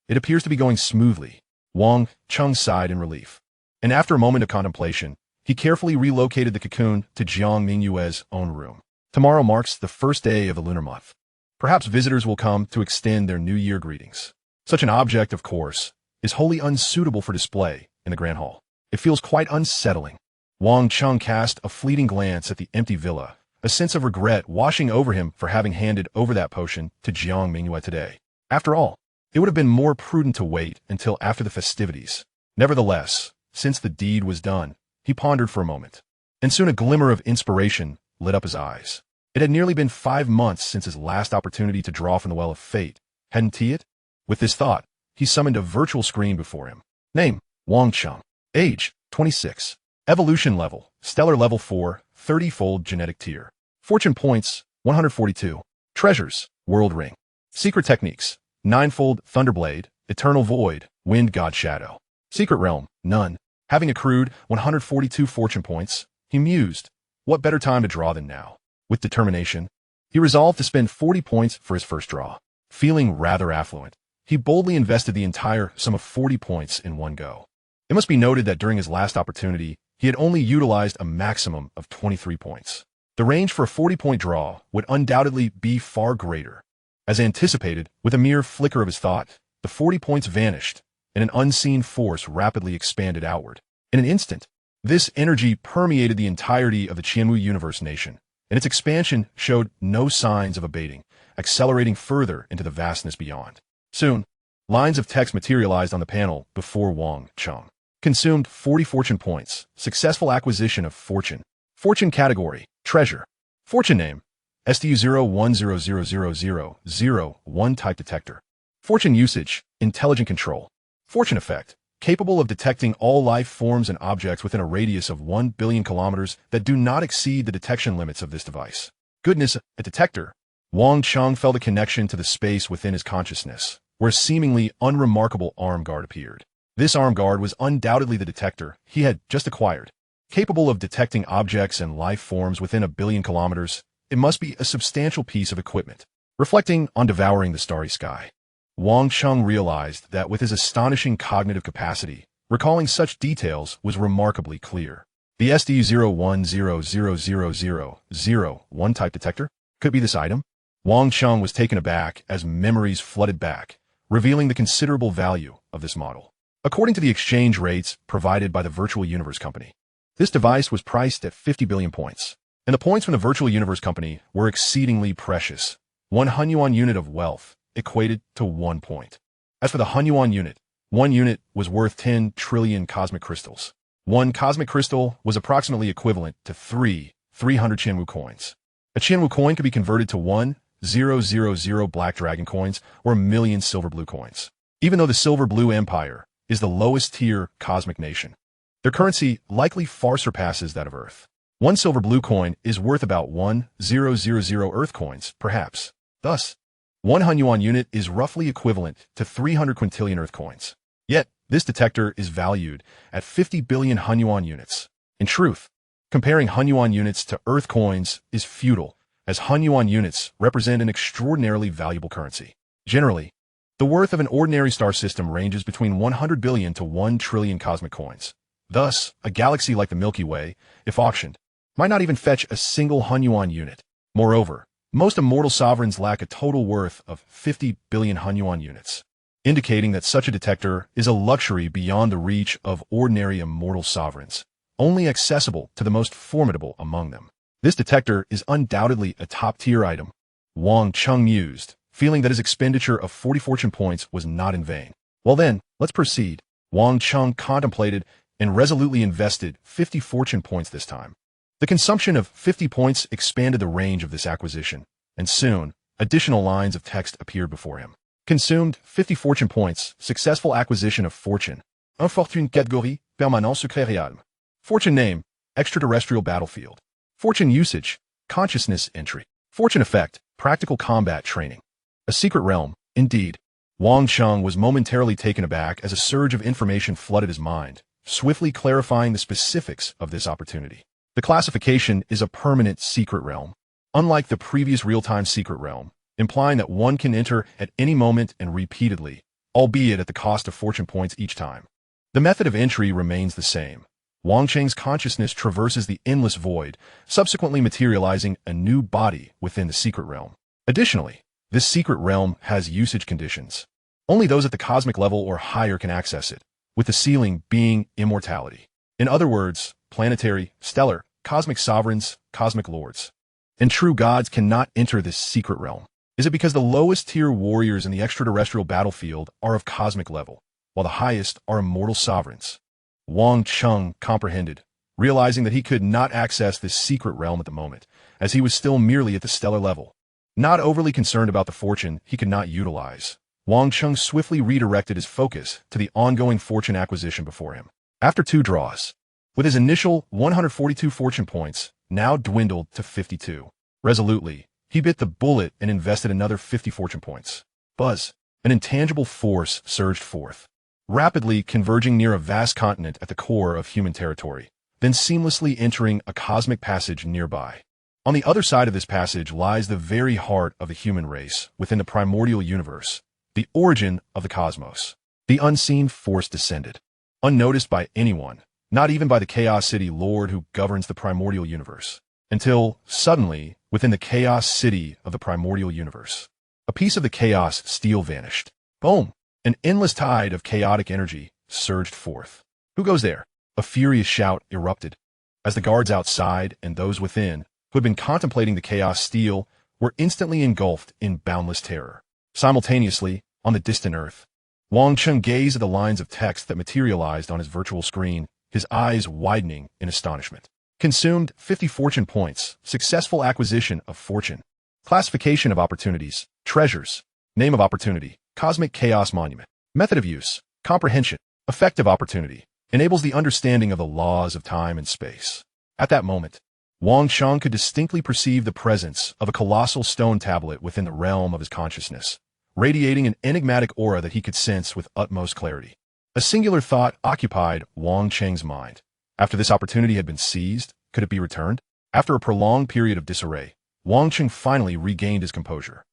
It appears to be going smoothly. Wang Cheng sighed in relief. And after a moment of contemplation, he carefully relocated the cocoon to Jiang Mingyue's own room. Tomorrow marks the first day of the lunar month. Perhaps visitors will come to extend their New Year greetings. Such an object, of course, is wholly unsuitable for display in the Grand Hall. It feels quite unsettling. Wang Cheng cast a fleeting glance at the empty villa, a sense of regret washing over him for having handed over that potion to Jiang Mingyue today. After all, it would have been more prudent to wait until after the festivities. Nevertheless, since the deed was done, he pondered for a moment, and soon a glimmer of inspiration lit up his eyes. It had nearly been 5 months since his last opportunity to draw from the Well of Fate, hadn't he it? With this thought, he summoned a virtual screen before him. Name, Wang Cheng. Age, 26. Evolution level, Stellar level 4, 30-fold genetic tier. Fortune points, 142. Treasures, World Ring. Secret techniques, 9-fold Thunderblade, Eternal Void, Wind God Shadow. Secret realm, none. Having accrued 142 fortune points, he mused, what better time to draw than now? With determination, he resolved to spend 40 points for his first draw. Feeling rather affluent, he boldly invested the entire sum of 40 points in one go. It must be noted that during his last opportunity, he had only utilized a maximum of 23 points. The range for a 40-point draw would undoubtedly be far greater. As anticipated, with a mere flicker of his thought, the 40 points vanished, and an unseen force rapidly expanded outward. In an instant, this energy permeated the entirety of the Qianwu Universe Nation, and its expansion showed no signs of abating, accelerating further into the vastness beyond. Soon, lines of text materialized on the panel before Wang Cheng. Consumed 40 fortune points. Successful acquisition of fortune. Fortune category, treasure. Fortune name, STU01000001 type detector. Fortune usage, intelligent control. Fortune effect, capable of detecting all life forms and objects within a radius of 1 billion kilometers that do not exceed the detection limits of this device. Goodness, a detector. Wang Cheng felt a connection to the space within his consciousness, where a seemingly unremarkable arm guard appeared. This arm guard was undoubtedly the detector he had just acquired. Capable of detecting objects and life forms within 1 billion kilometers, it must be a substantial piece of equipment. Reflecting on Devouring the Starry Sky, Wang Cheng realized that with his astonishing cognitive capacity, recalling such details was remarkably clear. The STU01000001 type detector could be this item. Wang Cheng was taken aback as memories flooded back, revealing the considerable value of this model. According to the exchange rates provided by the Virtual Universe Company, this device was priced at 50 billion points, and the points from the Virtual Universe Company were exceedingly precious. 1 Hunyuan unit of wealth equated to 1 point. As for the Hunyuan unit, 1 unit was worth 10 trillion cosmic crystals. 1 cosmic crystal was approximately equivalent to 300 Qianwu coins. A Qianwu coin could be converted to 1,000 Black Dragon coins or 1,000,000 Silver Blue coins. Even though the Silver Blue Empire is the lowest tier cosmic nation, their currency likely far surpasses that of Earth. 1 Silver Blue coin is worth about 1,000 Earth coins, perhaps. Thus, 1 Hunyuan unit is roughly equivalent to 300 quintillion Earth coins. Yet, this detector is valued at 50 billion Hunyuan units. In truth, comparing Hunyuan units to Earth coins is futile, as Hunyuan units represent an extraordinarily valuable currency. Generally, the worth of an ordinary star system ranges between 100 billion to 1 trillion cosmic coins. Thus, a galaxy like the Milky Way, if auctioned, might not even fetch a single Hunyuan unit. Moreover, most immortal sovereigns lack a total worth of 50 billion Hunyuan units, indicating that such a detector is a luxury beyond the reach of ordinary immortal sovereigns, only accessible to the most formidable among them. This detector is undoubtedly a top-tier item. Wang Cheng mused, feeling that his expenditure of 40 fortune points was not in vain. Well then, let's proceed. Wang Cheng contemplated and resolutely invested 50 fortune points this time. The consumption of 50 points expanded the range of this acquisition, and soon, additional lines of text appeared before him. Consumed 50 fortune points, successful acquisition of fortune. Un fortune catégorie, permanent secret realm. Fortune name, extraterrestrial battlefield. Fortune usage, consciousness entry. Fortune effect, practical combat training. A secret realm, indeed. Wang Cheng was momentarily taken aback as a surge of information flooded his mind, swiftly clarifying the specifics of this opportunity. The classification is a permanent secret realm, unlike the previous real-time secret realm, implying that one can enter at any moment and repeatedly, albeit at the cost of fortune points each time. The method of entry remains the same. Wang Cheng's consciousness traverses the endless void, subsequently materializing a new body within the secret realm. Additionally, this secret realm has usage conditions. Only those at the cosmic level or higher can access it, with the ceiling being immortality. In other words, planetary, stellar, cosmic sovereigns, cosmic lords, and true gods cannot enter this secret realm. Is it because the lowest tier warriors in the extraterrestrial battlefield are of cosmic level, while the highest are immortal sovereigns? Wang Cheng comprehended, realizing that he could not access this secret realm at the moment, as he was still merely at the stellar level. Not overly concerned about the fortune he could not utilize, Wang Cheng swiftly redirected his focus to the ongoing fortune acquisition before him. After 2 draws, with his initial 142 fortune points now dwindled to 52. Resolutely, he bit the bullet and invested another 50 fortune points. Buzz, an intangible force surged forth, rapidly converging near a vast continent at the core of human territory, then seamlessly entering a cosmic passage nearby. On the other side of this passage lies the very heart of the human race within the primordial universe, the origin of the cosmos. The unseen force descended, unnoticed by anyone, not even by the Chaos City Lord who governs the primordial universe, until, suddenly, within the Chaos City of the primordial universe, a piece of the chaos steel vanished. Boom! An endless tide of chaotic energy surged forth. Who goes there? A furious shout erupted, as the guards outside and those within, who had been contemplating the chaos steel, were instantly engulfed in boundless terror. Simultaneously, on the distant earth, Wang Cheng gazed at the lines of text that materialized on his virtual screen, his eyes widening in astonishment. Consumed 50 fortune points, successful acquisition of fortune. Classification of opportunities, treasures. Name of opportunity, Cosmic Chaos Monument. Method of use, comprehension. Effective opportunity, enables the understanding of the laws of time and space. At that moment, Wang Cheng could distinctly perceive the presence of a colossal stone tablet within the realm of his consciousness, radiating an enigmatic aura that he could sense with utmost clarity. A singular thought occupied Wang Cheng's mind. After this opportunity had been seized, could it be returned? After a prolonged period of disarray, Wang Cheng finally regained his composure.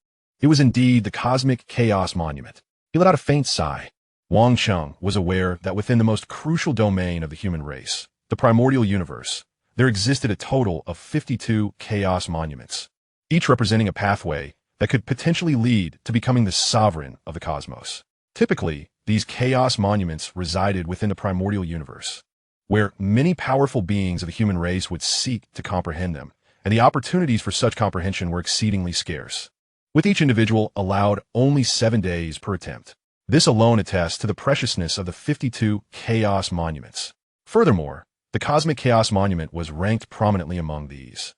It was indeed the Cosmic Chaos Monument. He let out a faint sigh. Wang Cheng was aware that within the most crucial domain of the human race, the primordial universe, there existed a total of 52 chaos monuments, each representing a pathway that could potentially lead to becoming the sovereign of the cosmos. Typically, these chaos monuments resided within the primordial universe, where many powerful beings of the human race would seek to comprehend them, and the opportunities for such comprehension were exceedingly scarce, with each individual allowed only 7 days per attempt. This alone attests to the preciousness of the 52 chaos monuments. Furthermore, the Cosmic Chaos Monument was ranked prominently among these,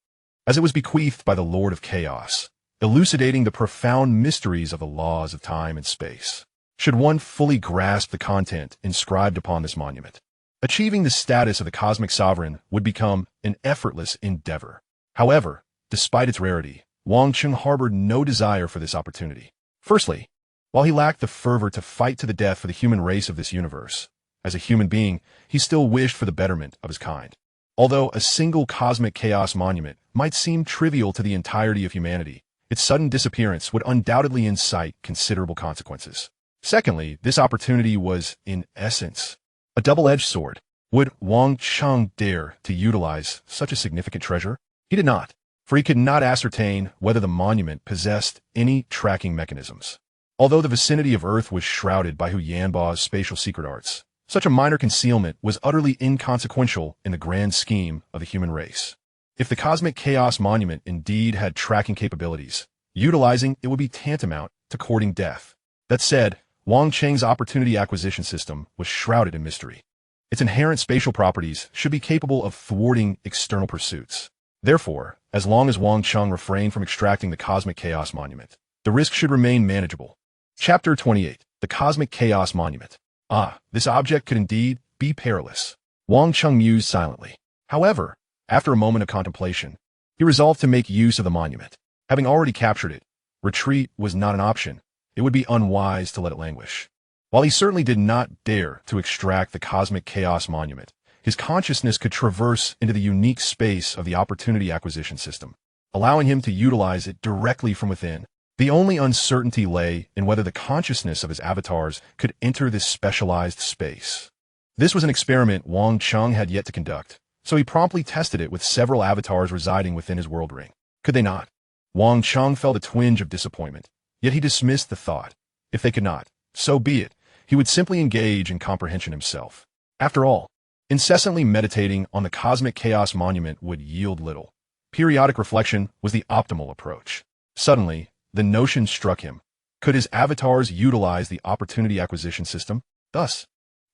as it was bequeathed by the Lord of Chaos, elucidating the profound mysteries of the laws of time and space. Should one fully grasp the content inscribed upon this monument, achieving the status of the Cosmic Sovereign would become an effortless endeavor. However, despite its rarity, Wang Cheng harbored no desire for this opportunity. Firstly, while he lacked the fervor to fight to the death for the human race of this universe, as a human being, he still wished for the betterment of his kind. Although a single Cosmic Chaos Monument might seem trivial to the entirety of humanity, its sudden disappearance would undoubtedly incite considerable consequences. Secondly, this opportunity was, in essence, a double-edged sword. Would Wang Cheng dare to utilize such a significant treasure? He did not, for he could not ascertain whether the monument possessed any tracking mechanisms. Although the vicinity of Earth was shrouded by Hu Yanba's spatial secret arts, such a minor concealment was utterly inconsequential in the grand scheme of the human race. If the Cosmic Chaos Monument indeed had tracking capabilities, utilizing it would be tantamount to courting death. That said, Wang Cheng's opportunity acquisition system was shrouded in mystery. Its inherent spatial properties should be capable of thwarting external pursuits. Therefore, as long as Wang Cheng refrained from extracting the Cosmic Chaos Monument, the risk should remain manageable. Chapter 28. The Cosmic Chaos Monument. This object could indeed be perilous. Wang Cheng mused silently. However, after a moment of contemplation, he resolved to make use of the monument. Having already captured it, retreat was not an option, it would be unwise to let it languish. While he certainly did not dare to extract the cosmic chaos monument, his consciousness could traverse into the unique space of the opportunity acquisition system, allowing him to utilize it directly from within. The only uncertainty lay in whether the consciousness of his avatars could enter this specialized space. This was an experiment Wang Cheng had yet to conduct, so he promptly tested it with several avatars residing within his world ring. Could they not? Wang Cheng felt a twinge of disappointment, yet he dismissed the thought. If they could not, so be it. He would simply engage in comprehension himself. After all, incessantly meditating on the cosmic chaos monument would yield little. Periodic reflection was the optimal approach. Suddenly, the notion struck him. Could his avatars utilize the opportunity acquisition system? Thus,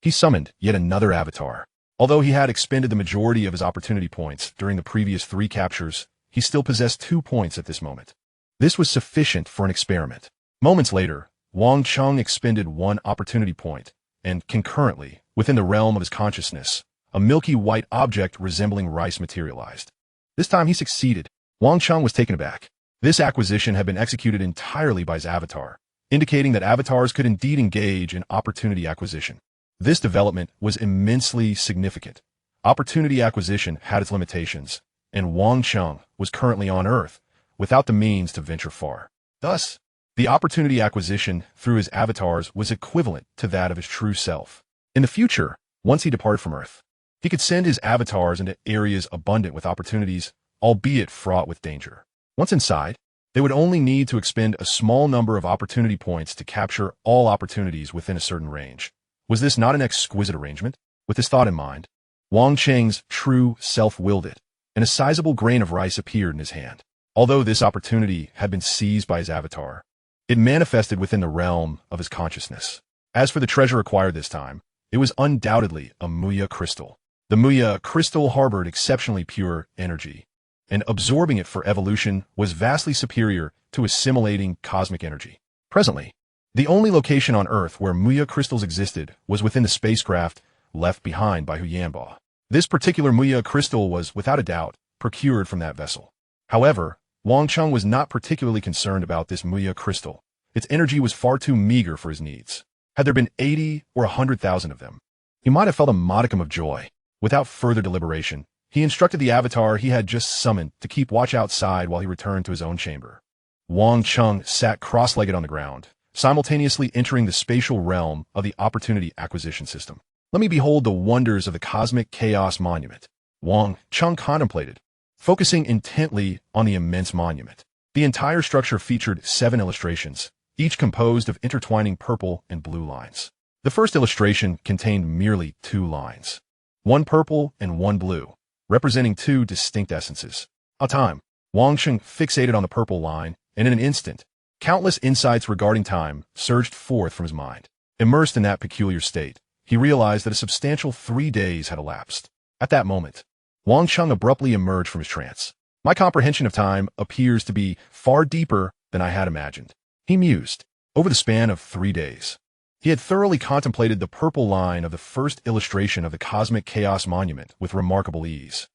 he summoned yet another avatar. Although he had expended the majority of his opportunity points during the previous 3 captures, he still possessed 2 points at this moment. This was sufficient for an experiment. Moments later, Wang Cheng expended 1 opportunity point, and concurrently, within the realm of his consciousness, a milky white object resembling rice materialized. This time he succeeded. Wang Cheng was taken aback. This acquisition had been executed entirely by his avatar, indicating that avatars could indeed engage in opportunity acquisition. This development was immensely significant. Opportunity acquisition had its limitations, and Wang Cheng was currently on Earth, without the means to venture far. Thus, the opportunity acquisition through his avatars was equivalent to that of his true self. In the future, once he departed from Earth, he could send his avatars into areas abundant with opportunities, albeit fraught with danger. Once inside, they would only need to expend a small number of opportunity points to capture all opportunities within a certain range. Was this not an exquisite arrangement? With this thought in mind, Wang Cheng's true self willed it, and a sizable grain of rice appeared in his hand. Although this opportunity had been seized by his avatar, it manifested within the realm of his consciousness. As for the treasure acquired this time, it was undoubtedly a Muya crystal. The Muya crystal harbored exceptionally pure energy, and absorbing it for evolution was vastly superior to assimilating cosmic energy. Presently, the only location on Earth where Muya crystals existed was within the spacecraft left behind by Huyanba. This particular Muya crystal was, without a doubt, procured from that vessel. However, Wang Cheng was not particularly concerned about this Muya crystal. Its energy was far too meager for his needs. Had there been 80 or 100,000 of them, he might have felt a modicum of joy. Without further deliberation, he instructed the avatar he had just summoned to keep watch outside while he returned to his own chamber. Wang Cheng sat cross-legged on the ground, simultaneously entering the spatial realm of the opportunity acquisition system. Let me behold the wonders of the cosmic chaos monument, Wang Cheng contemplated, focusing intently on the immense monument. The entire structure featured 7 illustrations, each composed of intertwining purple and blue lines. The first illustration contained merely 2 lines, 1 purple and 1 blue, representing 2 distinct essences. A time, Wang Cheng fixated on the purple line, and in an instant, countless insights regarding time surged forth from his mind. Immersed in that peculiar state, he realized that a substantial 3 days had elapsed. At that moment, Wang Cheng abruptly emerged from his trance. My comprehension of time appears to be far deeper than I had imagined, he mused. Over the span of 3 days, he had thoroughly contemplated the purple line of the first illustration of the cosmic chaos monument with remarkable ease.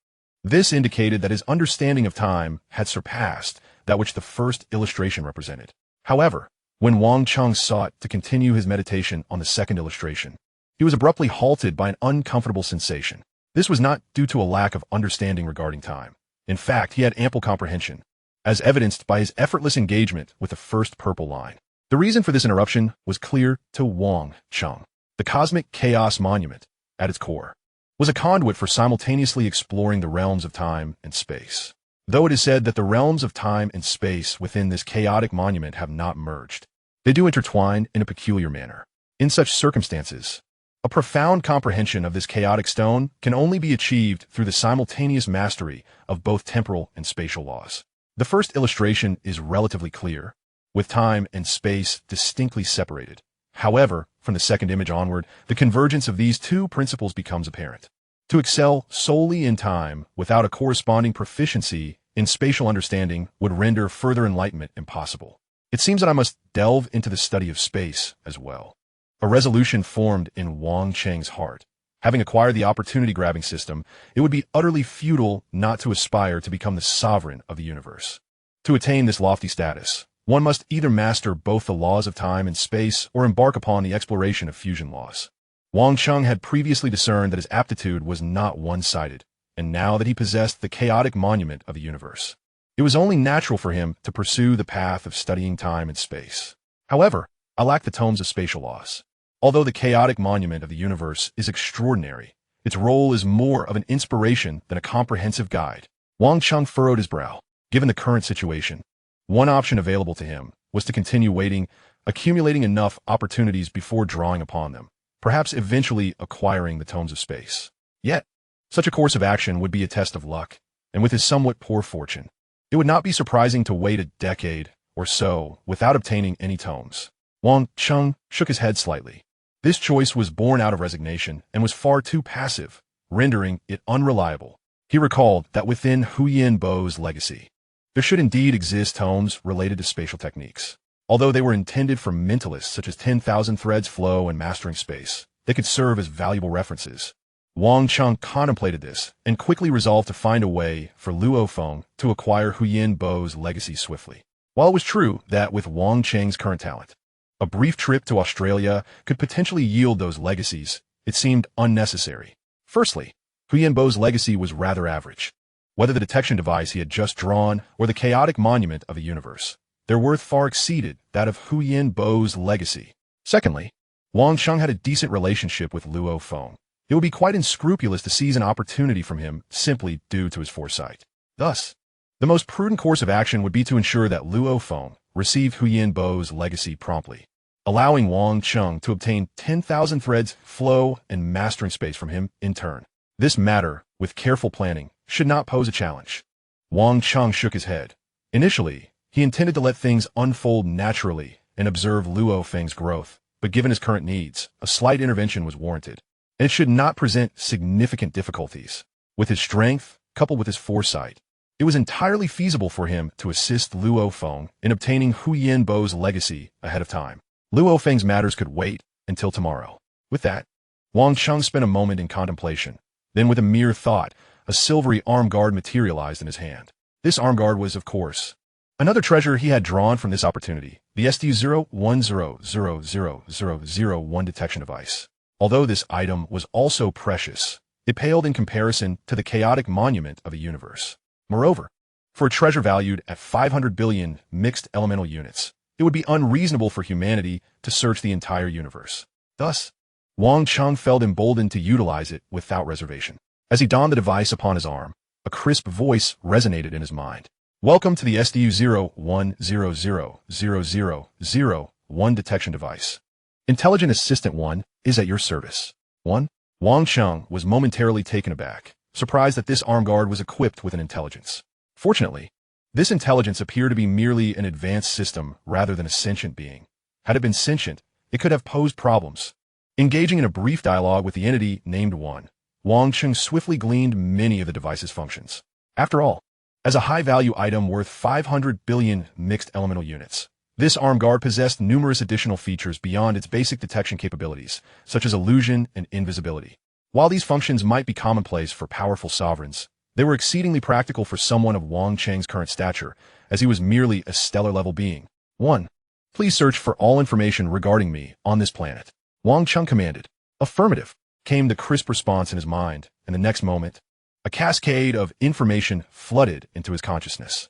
This indicated that his understanding of time had surpassed that which the first illustration represented. However, when Wang Cheng sought to continue his meditation on the second illustration, he was abruptly halted by an uncomfortable sensation. This was not due to a lack of understanding regarding time. In fact, he had ample comprehension, as evidenced by his effortless engagement with the first purple line. The reason for this interruption was clear to Wang Cheng. The cosmic chaos monument, at its core, was a conduit for simultaneously exploring the realms of time and space. Though it is said that the realms of time and space within this chaotic monument have not merged, they do intertwine in a peculiar manner. In such circumstances, a profound comprehension of this chaotic stone can only be achieved through the simultaneous mastery of both temporal and spatial laws. The first illustration is relatively clear, with time and space distinctly separated. However, from the second image onward, the convergence of these 2 principles becomes apparent. To excel solely in time without a corresponding proficiency in spatial understanding would render further enlightenment impossible. It seems that I must delve into the study of space as well. A resolution formed in Wang Cheng's heart. Having acquired the opportunity-grabbing system, it would be utterly futile not to aspire to become the sovereign of the universe. To attain this lofty status, One must either master both the laws of time and space or embark upon the exploration of fusion laws. Wang Cheng had previously discerned that his aptitude was not one-sided, and now that he possessed the chaotic monument of the universe, it was only natural for him to pursue the path of studying time and space. However, I lack the tomes of spatial laws. Although the chaotic monument of the universe is extraordinary, its role is more of an inspiration than a comprehensive guide. Wang Cheng furrowed his brow. Given the current situation, one option available to him was to continue waiting, accumulating enough opportunities before drawing upon them, perhaps eventually acquiring the tomes of space. Yet, such a course of action would be a test of luck, and with his somewhat poor fortune, it would not be surprising to wait a decade or so without obtaining any tomes. Wang Cheng shook his head slightly. This choice was born out of resignation and was far too passive, rendering it unreliable. He recalled that within Huyen Bo's legacy, there should indeed exist tomes related to spatial techniques. Although they were intended for mentalists such as 10,000 Threads Flow and Mastering Space, they could serve as valuable references. Wang Cheng contemplated this and quickly resolved to find a way for Luo Feng to acquire Huyen Bo's legacy swiftly. While it was true that with Wang Cheng's current talent, a brief trip to Australia could potentially yield those legacies, it seemed unnecessary. Firstly, Huyen Bo's legacy was rather average. Whether the detection device he had just drawn or the chaotic monument of a universe, their worth far exceeded that of Huyen Bo's legacy. Secondly, Wang Cheng had a decent relationship with Luo Feng. It would be quite unscrupulous to seize an opportunity from him simply due to his foresight. Thus, the most prudent course of action would be to ensure that Luo Feng received Huyen Bo's legacy promptly, allowing Wang Cheng to obtain 10,000 Threads Flow and Mastering Space from him in turn. This matter, with careful planning, should not pose a challenge. Wang Cheng shook his head. Initially, he intended to let things unfold naturally and observe Luo Feng's growth, but given his current needs, a slight intervention was warranted, and it should not present significant difficulties. With his strength, coupled with his foresight, it was entirely feasible for him to assist Luo Feng in obtaining Huyen Bo's legacy ahead of time. Luo Feng's matters could wait until tomorrow. With that, Wang Cheng spent a moment in contemplation. Then with a mere thought, a silvery arm guard materialized in his hand. This arm guard was, of course, another treasure he had drawn from this opportunity, the STU-01000001 detection device. Although this item was also precious, it paled in comparison to the chaotic monument of a universe. Moreover, for a treasure valued at 500 billion mixed elemental units, it would be unreasonable for humanity to search the entire universe. Thus, Wang Cheng felt emboldened to utilize it without reservation. As he donned the device upon his arm, a crisp voice resonated in his mind. Welcome to the STU-01000001 detection device. Intelligent Assistant 1 is at your service. 1. Wang Cheng was momentarily taken aback, surprised that this arm guard was equipped with an intelligence. Fortunately, this intelligence appeared to be merely an advanced system rather than a sentient being. Had it been sentient, it could have posed problems. Engaging in a brief dialogue with the entity named 1, Wang Cheng swiftly gleaned many of the device's functions. After all, as a high-value item worth 500 billion mixed elemental units, this arm guard possessed numerous additional features beyond its basic detection capabilities, such as illusion and invisibility. While these functions might be commonplace for powerful sovereigns, they were exceedingly practical for someone of Wang Cheng's current stature, as he was merely a stellar-level being. 1. Please search for all information regarding me on this planet. Wang Cheng commanded. Affirmative, came the crisp response in his mind, and the next moment, a cascade of information flooded into his consciousness.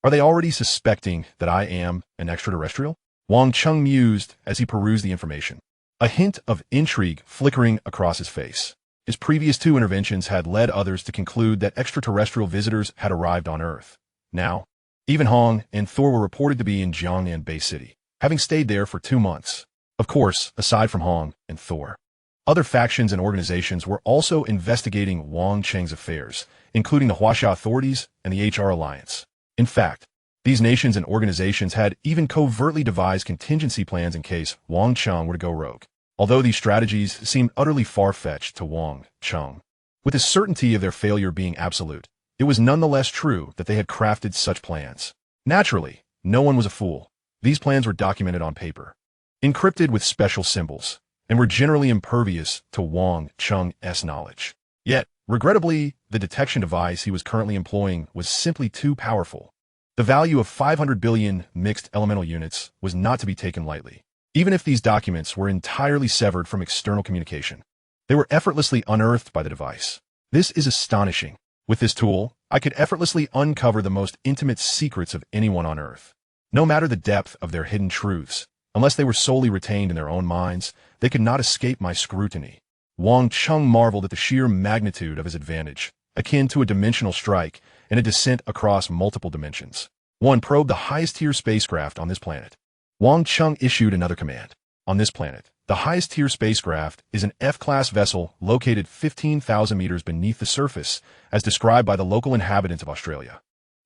Are they already suspecting that I am an extraterrestrial? Wang Cheng mused as he perused the information, a hint of intrigue flickering across his face. His previous 2 interventions had led others to conclude that extraterrestrial visitors had arrived on Earth. Now, even Hong and Thor were reported to be in Jiangnan Bay City, having stayed there for 2 months. Of course, aside from Hong and Thor, other factions and organizations were also investigating Wang Cheng's affairs, including the Huaxia authorities and the HR Alliance. In fact, these nations and organizations had even covertly devised contingency plans in case Wang Cheng were to go rogue. Although these strategies seemed utterly far-fetched to Wang Cheng, with the certainty of their failure being absolute, it was nonetheless true that they had crafted such plans. Naturally, no one was a fool. These plans were documented on paper, encrypted with special symbols, and were generally impervious to Wang Cheng's knowledge. Yet, regrettably, the detection device he was currently employing was simply too powerful. The value of 500 billion mixed elemental units was not to be taken lightly. Even if these documents were entirely severed from external communication, they were effortlessly unearthed by the device. This is astonishing. With this tool, I could effortlessly uncover the most intimate secrets of anyone on Earth. No matter the depth of their hidden truths, unless they were solely retained in their own minds, they could not escape my scrutiny. Wang Cheng marveled at the sheer magnitude of his advantage, akin to a dimensional strike and a descent across multiple dimensions. One probed the highest-tier spacecraft on this planet. Wang Cheng issued another command. On this planet, the highest-tier spacecraft is an F-class vessel located 15,000 meters beneath the surface, as described by the local inhabitants of Australia.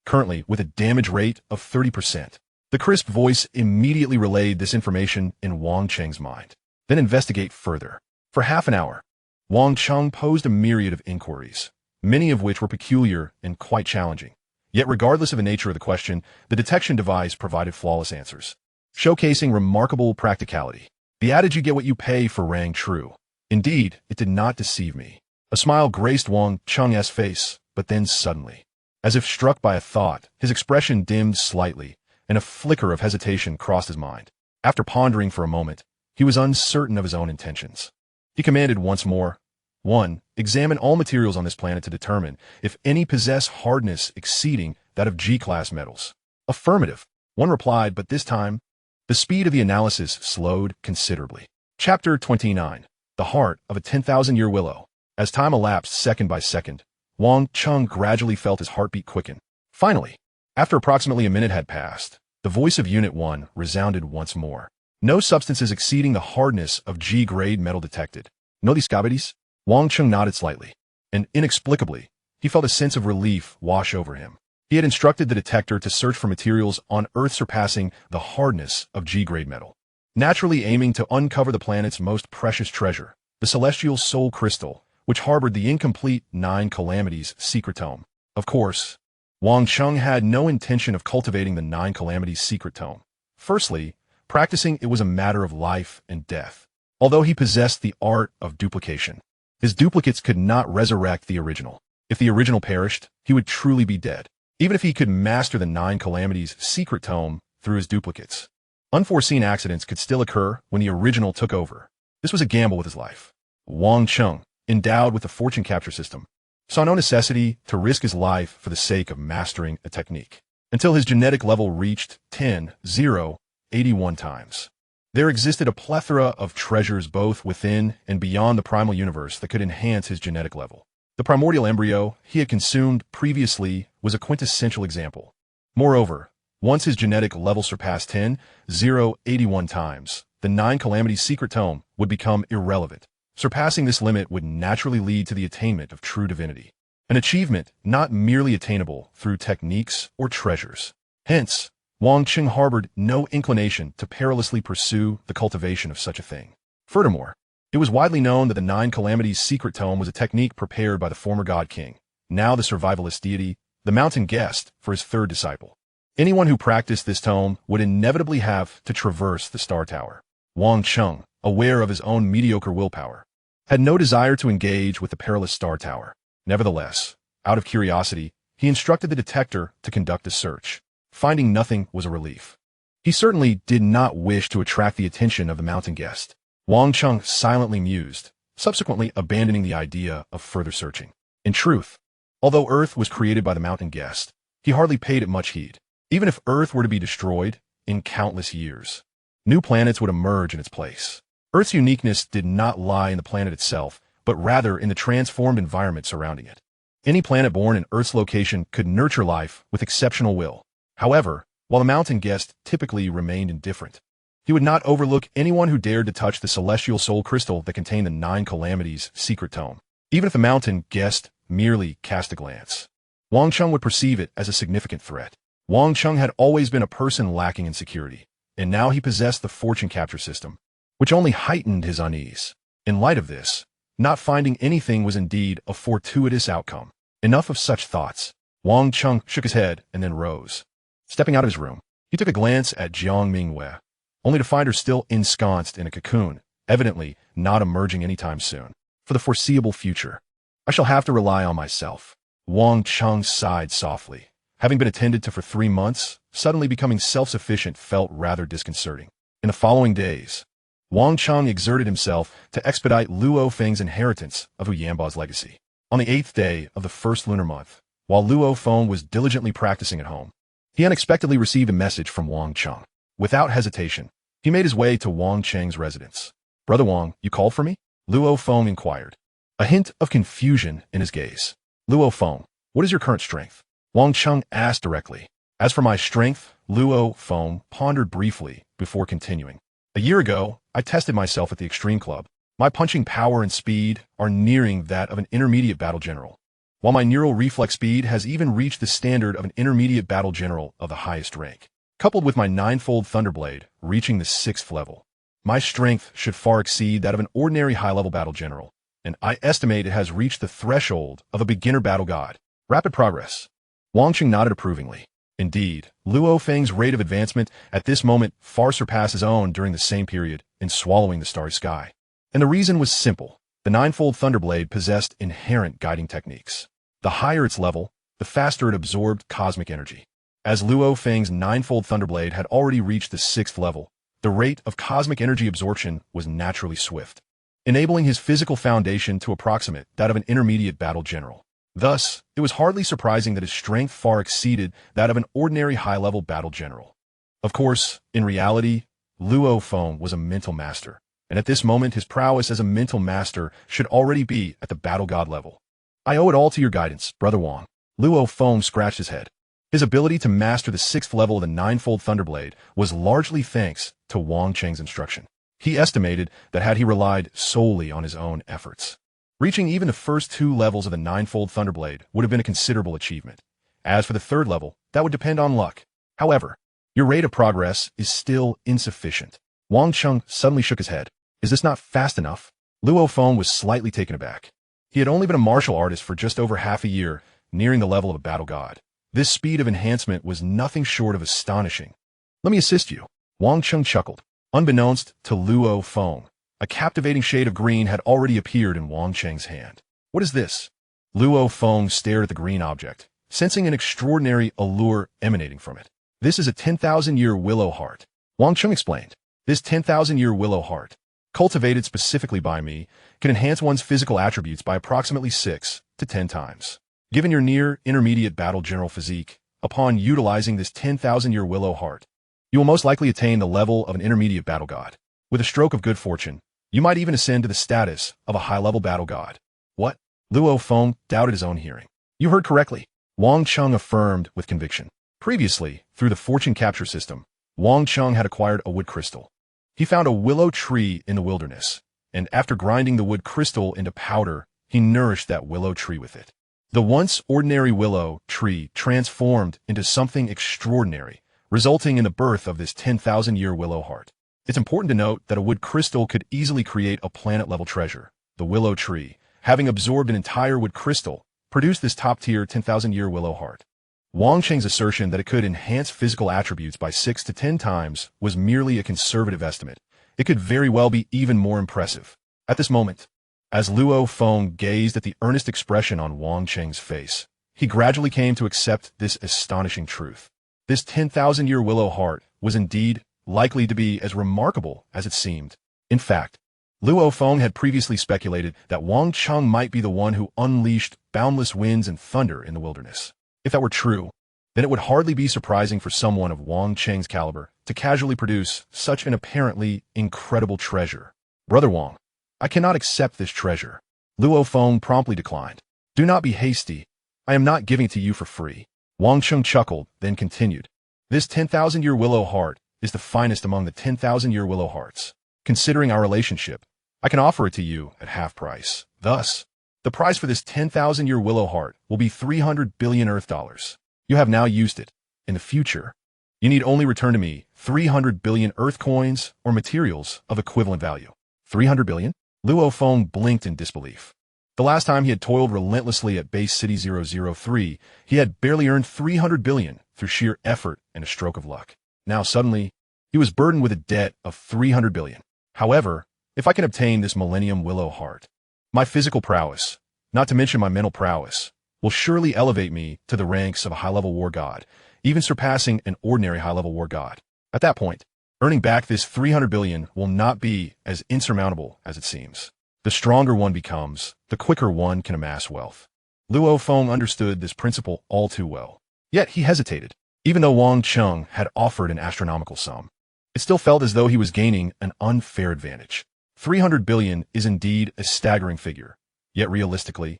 Currently, with a damage rate of 30%. The crisp voice immediately relayed this information in Wang Cheng's mind. Then investigate further. For half an hour, Wang Cheng posed a myriad of inquiries, many of which were peculiar and quite challenging. Yet regardless of the nature of the question, the detection device provided flawless answers, showcasing remarkable practicality. The adage you get what you pay for rang true. Indeed, it did not deceive me. A smile graced Wang Cheng's face, but then suddenly, as if struck by a thought, his expression dimmed slightly, and a flicker of hesitation crossed his mind. After pondering for a moment, he was uncertain of his own intentions. He commanded once more, 1. Examine all materials on this planet to determine if any possess hardness exceeding that of G-class metals. Affirmative. One replied, but this time, the speed of the analysis slowed considerably. Chapter 29. The Heart of a 10,000-Year Willow. As time elapsed second by second, Wang Cheng gradually felt his heartbeat quicken. Finally, after approximately a minute had passed, the voice of Unit 1 resounded once more. No substances exceeding the hardness of G-grade metal detected. No discavities? Wang Cheng nodded slightly, and inexplicably, he felt a sense of relief wash over him. He had instructed the detector to search for materials on Earth surpassing the hardness of G-grade metal, naturally aiming to uncover the planet's most precious treasure, the celestial soul crystal, which harbored the incomplete 9 Calamities secret tome. Of course, Wang Cheng had no intention of cultivating the 9 Calamities secret tome. Firstly, practicing it was a matter of life and death. Although he possessed the art of duplication, his duplicates could not resurrect the original. If the original perished, he would truly be dead, even if he could master the 9 Calamities secret tome through his duplicates. Unforeseen accidents could still occur when the original took over. This was a gamble with his life. Wang Cheng, endowed with the fortune capture system, saw no necessity to risk his life for the sake of mastering a technique, until his genetic level reached 10,081 times. There existed a plethora of treasures both within and beyond the primal universe that could enhance his genetic level. The primordial embryo he had consumed previously was a quintessential example. Moreover, once his genetic level surpassed 10,081 times, the 9 Calamities secret tome would become irrelevant. Surpassing this limit would naturally lead to the attainment of true divinity, an achievement not merely attainable through techniques or treasures. Hence, Wang Cheng harbored no inclination to perilously pursue the cultivation of such a thing. Furthermore, it was widely known that the 9 Calamities secret tome was a technique prepared by the former God King, now the survivalist deity, the mountain guest, for his third disciple. Anyone who practiced this tome would inevitably have to traverse the Star Tower. Wang Cheng, aware of his own mediocre willpower, had no desire to engage with the perilous Star Tower. Nevertheless, out of curiosity, he instructed the detector to conduct a search. Finding nothing was a relief. He certainly did not wish to attract the attention of the mountain guest. Wang Cheng silently mused, subsequently abandoning the idea of further searching. In truth, although Earth was created by the mountain guest, he hardly paid it much heed. Even if Earth were to be destroyed in countless years, new planets would emerge in its place. Earth's uniqueness did not lie in the planet itself, but rather in the transformed environment surrounding it. Any planet born in Earth's location could nurture life with exceptional will. However, while the mountain guest typically remained indifferent, he would not overlook anyone who dared to touch the celestial soul crystal that contained the 9 Calamities secret tome. Even if the mountain guest merely cast a glance, Wang Cheng would perceive it as a significant threat. Wang Cheng had always been a person lacking in security, and now he possessed the fortune capture system, which only heightened his unease. In light of this, not finding anything was indeed a fortuitous outcome. Enough of such thoughts. Wang Cheng shook his head and then rose. Stepping out of his room, he took a glance at Jiang Mingwei, only to find her still ensconced in a cocoon, evidently not emerging anytime soon. For the foreseeable future, I shall have to rely on myself. Wang Cheng sighed softly, Having been attended to for 3 months, suddenly becoming self-sufficient felt rather disconcerting. In the following days, Wang Cheng exerted himself to expedite Luo Feng's inheritance of Yamba's legacy. On the 8th day of the first lunar month, while Luo Feng was diligently practicing at home, he unexpectedly received a message from Wang Cheng. Without hesitation, he made his way to Wang Cheng's residence. "Brother Wang, you called for me?" Luo Feng inquired, a hint of confusion in his gaze. "Luo Feng, what is your current strength?" Wang Cheng asked directly. "As for my strength," Luo Feng pondered briefly before continuing. "A year ago, I tested myself at the Extreme Club. My punching power and speed are nearing that of an intermediate battle general, while my neural reflex speed has even reached the standard of an intermediate battle general of the highest rank. Coupled with my 9-fold Thunderblade reaching the 6th level, my strength should far exceed that of an ordinary high-level battle general, and I estimate it has reached the threshold of a beginner battle god. Rapid progress." Wang Cheng nodded approvingly. Indeed, Luo Feng's rate of advancement at this moment far surpassed his own during the same period in Swallowing the Starry Sky. And the reason was simple. The 9-fold Thunderblade possessed inherent guiding techniques. The higher its level, the faster it absorbed cosmic energy. As Luo Feng's 9-fold Thunderblade had already reached the 6th level, the rate of cosmic energy absorption was naturally swift, enabling his physical foundation to approximate that of an intermediate battle general. Thus, it was hardly surprising that his strength far exceeded that of an ordinary high-level battle general. Of course, in reality, Luo Feng was a mental master, and at this moment his prowess as a mental master should already be at the battle god level. "I owe it all to your guidance, Brother Wang." Luo Feng scratched his head. His ability to master the 6th level of the 9-fold Thunderblade was largely thanks to Wang Cheng's instruction. He estimated that had he relied solely on his own efforts, reaching even the first 2 levels of the 9-fold Thunderblade would have been a considerable achievement. As for the 3rd level, that would depend on luck. However, your rate of progress is still insufficient. Wang Cheng suddenly shook his head. "Is this not fast enough?" Luo Feng was slightly taken aback. He had only been a martial artist for just over half a year, nearing the level of a battle god. This speed of enhancement was nothing short of astonishing. "Let me assist you." Wang Cheng chuckled. Unbeknownst to Luo Feng, a captivating shade of green had already appeared in Wang Cheng's hand. "What is this?" Luo Feng stared at the green object, sensing an extraordinary allure emanating from it. "This is a 10,000-year willow heart," Wang Cheng explained. "This 10,000-year willow heart, cultivated specifically by me, can enhance one's physical attributes by approximately 6 to 10 times. Given your near-intermediate battle general physique, upon utilizing this 10,000-year willow heart, you will most likely attain the level of an intermediate battle god. With a stroke of good fortune, you might even ascend to the status of a high-level battle god." "What?" Luo Feng doubted his own hearing. "You heard correctly," Wang Cheng affirmed with conviction. Previously, through the fortune capture system, Wang Cheng had acquired a wood crystal. He found a willow tree in the wilderness, and after grinding the wood crystal into powder, he nourished that willow tree with it. The once ordinary willow tree transformed into something extraordinary, resulting in the birth of this 10,000-year willow heart. It's important to note that a wood crystal could easily create a planet-level treasure. The willow tree, having absorbed an entire wood crystal, produced this top-tier 10,000-year willow heart. Wang Cheng's assertion that it could enhance physical attributes by 6 to 10 times was merely a conservative estimate. It could very well be even more impressive. At this moment, as Luo Feng gazed at the earnest expression on Wang Cheng's face, he gradually came to accept this astonishing truth. This 10,000-year willow heart was indeed likely to be as remarkable as it seemed. In fact, Luo Feng had previously speculated that Wang Cheng might be the one who unleashed boundless winds and thunder in the wilderness. If that were true, then it would hardly be surprising for someone of Wang Cheng's caliber to casually produce such an apparently incredible treasure. "Brother Wang, I cannot accept this treasure." Luo Feng promptly declined. "Do not be hasty. I am not giving it to you for free." Wang Cheng chuckled, then continued. "This 10,000-year willow heart is the finest among the 10,000-year willow hearts. Considering our relationship, I can offer it to you at half price. Thus, the price for this 10,000-year willow heart will be 300 billion Earth dollars. You have now used it. In the future, you need only return to me 300 billion Earth coins or materials of equivalent value." 300 billion? Luo Feng blinked in disbelief. The last time he had toiled relentlessly at Base City 003, he had barely earned 300 billion through sheer effort and a stroke of luck. Now suddenly, he was burdened with a debt of 300 billion. However, if I can obtain this Millennium Willow Heart, my physical prowess, not to mention my mental prowess, will surely elevate me to the ranks of a high-level war god, even surpassing an ordinary high-level war god. At that point, earning back this 300 billion will not be as insurmountable as it seems. The stronger one becomes, the quicker one can amass wealth. Luo Feng understood this principle all too well. Yet he hesitated. Even though Wang Cheng had offered an astronomical sum, it still felt as though he was gaining an unfair advantage. 300 billion is indeed a staggering figure. Yet realistically,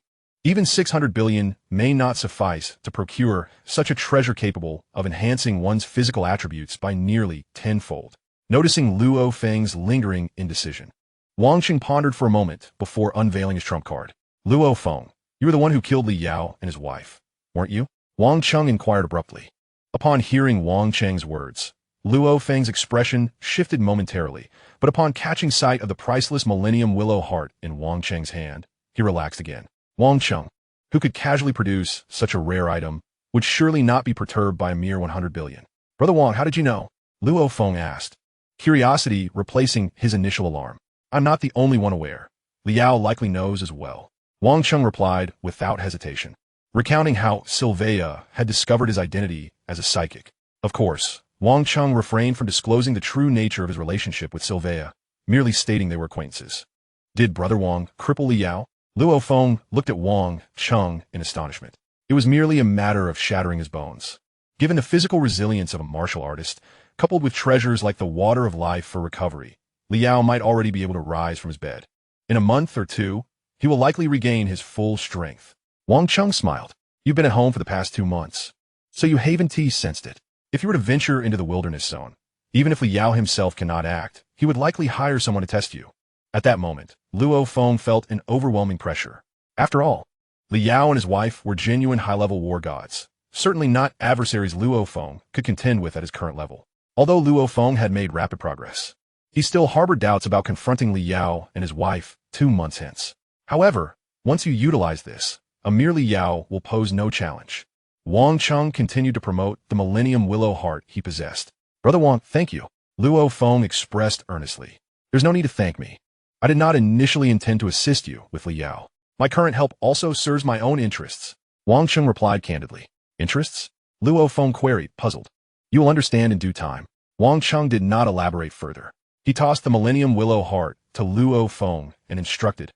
even 600 billion may not suffice to procure such a treasure capable of enhancing one's physical attributes by nearly tenfold. Noticing Luo Feng's lingering indecision, Wang Cheng pondered for a moment before unveiling his trump card. Luo Feng, you were the one who killed Li Yao and his wife, weren't you? Wang Cheng inquired abruptly. Upon hearing Wang Cheng's words, Luo Feng's expression shifted momentarily, but upon catching sight of the priceless Millennium Willow Heart in Wang Cheng's hand, he relaxed again. Wang Cheng, who could casually produce such a rare item, would surely not be perturbed by a mere 100 billion. Brother Wang, how did you know? Luo Feng asked, curiosity replacing his initial alarm. I'm not the only one aware. Liao likely knows as well. Wang Cheng replied without hesitation, recounting how Sylvia had discovered his identity as a psychic. Of course, Wang Cheng refrained from disclosing the true nature of his relationship with Sylvia, merely stating they were acquaintances. Did Brother Wang cripple Liao? Luo Feng looked at Wang Cheng in astonishment. It was merely a matter of shattering his bones. Given the physical resilience of a martial artist, coupled with treasures like the water of life for recovery, Liao might already be able to rise from his bed. In a month or two, he will likely regain his full strength. Wang Cheng smiled. You've been at home for the past 2 months, so you haven't sensed it. If you were to venture into the wilderness zone, even if Liao himself cannot act, he would likely hire someone to test you. At that moment, Luo Feng felt an overwhelming pressure. After all, Liao and his wife were genuine high-level war gods, certainly not adversaries Luo Feng could contend with at his current level. Although Luo Feng had made rapid progress, he still harbored doubts about confronting Liao and his wife 2 months hence. However, once you utilize this, a mere Liao will pose no challenge. Wang Cheng continued to promote the Millennium Willow Heart he possessed. Brother Wang, thank you. Luo Feng expressed earnestly. There's no need to thank me. I did not initially intend to assist you with Liao. My current help also serves my own interests. Wang Cheng replied candidly. Interests? Luo Feng queried, puzzled. You will understand in due time. Wang Cheng did not elaborate further. He tossed the Millennium Willow Heart to Luo Feng and instructed,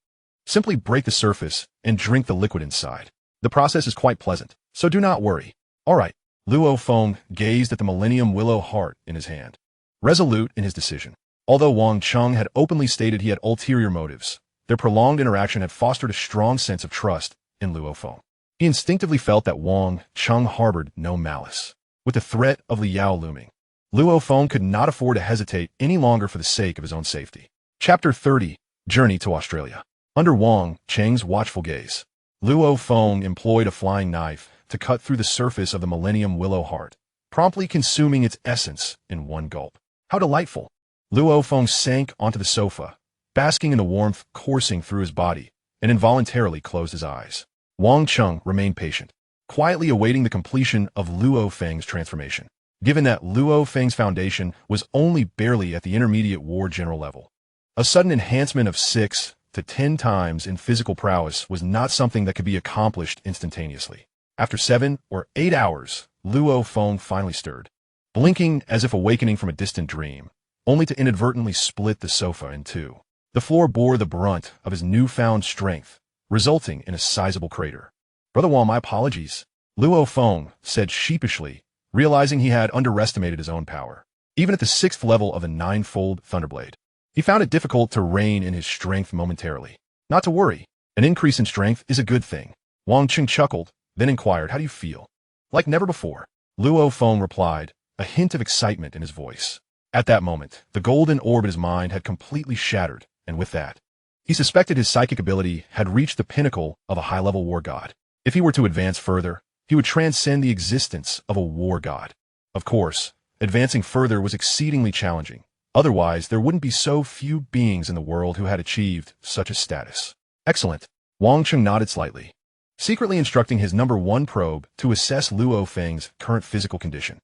simply break the surface and drink the liquid inside. The process is quite pleasant, so do not worry. All right. Luo Feng gazed at the Millennium Willow Heart in his hand, resolute in his decision. Although Wang Cheng had openly stated he had ulterior motives, their prolonged interaction had fostered a strong sense of trust in Luo Feng. He instinctively felt that Wang Cheng harbored no malice. With the threat of Liao looming, Luo Feng could not afford to hesitate any longer for the sake of his own safety. Chapter 30. Journey to Australia. Under Wang Cheng's watchful gaze, Luo Feng employed a flying knife to cut through the surface of the Millennium Willow Heart, promptly consuming its essence in one gulp. How delightful! Luo Feng sank onto the sofa, basking in the warmth coursing through his body, and involuntarily closed his eyes. Wang Cheng remained patient, quietly awaiting the completion of Luo Feng's transformation. Given that Luo Feng's foundation was only barely at the intermediate war general level, a sudden enhancement of 6 to 10 times in physical prowess was not something that could be accomplished instantaneously. After 7 or 8 hours, Luo Feng finally stirred, blinking as if awakening from a distant dream, only to inadvertently split the sofa in two. The floor bore the brunt of his newfound strength, resulting in a sizable crater. Brother Wang, my apologies, Luo Feng said sheepishly, realizing he had underestimated his own power. Even at the 6th level of a 9-fold Thunderblade, he found it difficult to rein in his strength momentarily. Not to worry, an increase in strength is a good thing. Wang Cheng chuckled, then inquired, how do you feel? Like never before. Luo Feng replied, a hint of excitement in his voice. At that moment, the golden orb in his mind had completely shattered, and with that, he suspected his psychic ability had reached the pinnacle of a high-level war god. If he were to advance further, he would transcend the existence of a war god. Of course, advancing further was exceedingly challenging. Otherwise, there wouldn't be so few beings in the world who had achieved such a status. Excellent. Wang Cheng nodded slightly, secretly instructing his number 1 probe to assess Luo Feng's current physical condition.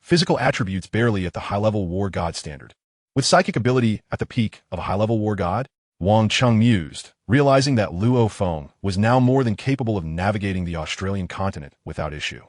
Physical attributes barely at the high-level war god standard. With psychic ability at the peak of a high-level war god, Wang Cheng mused, realizing that Luo Feng was now more than capable of navigating the Australian continent without issue.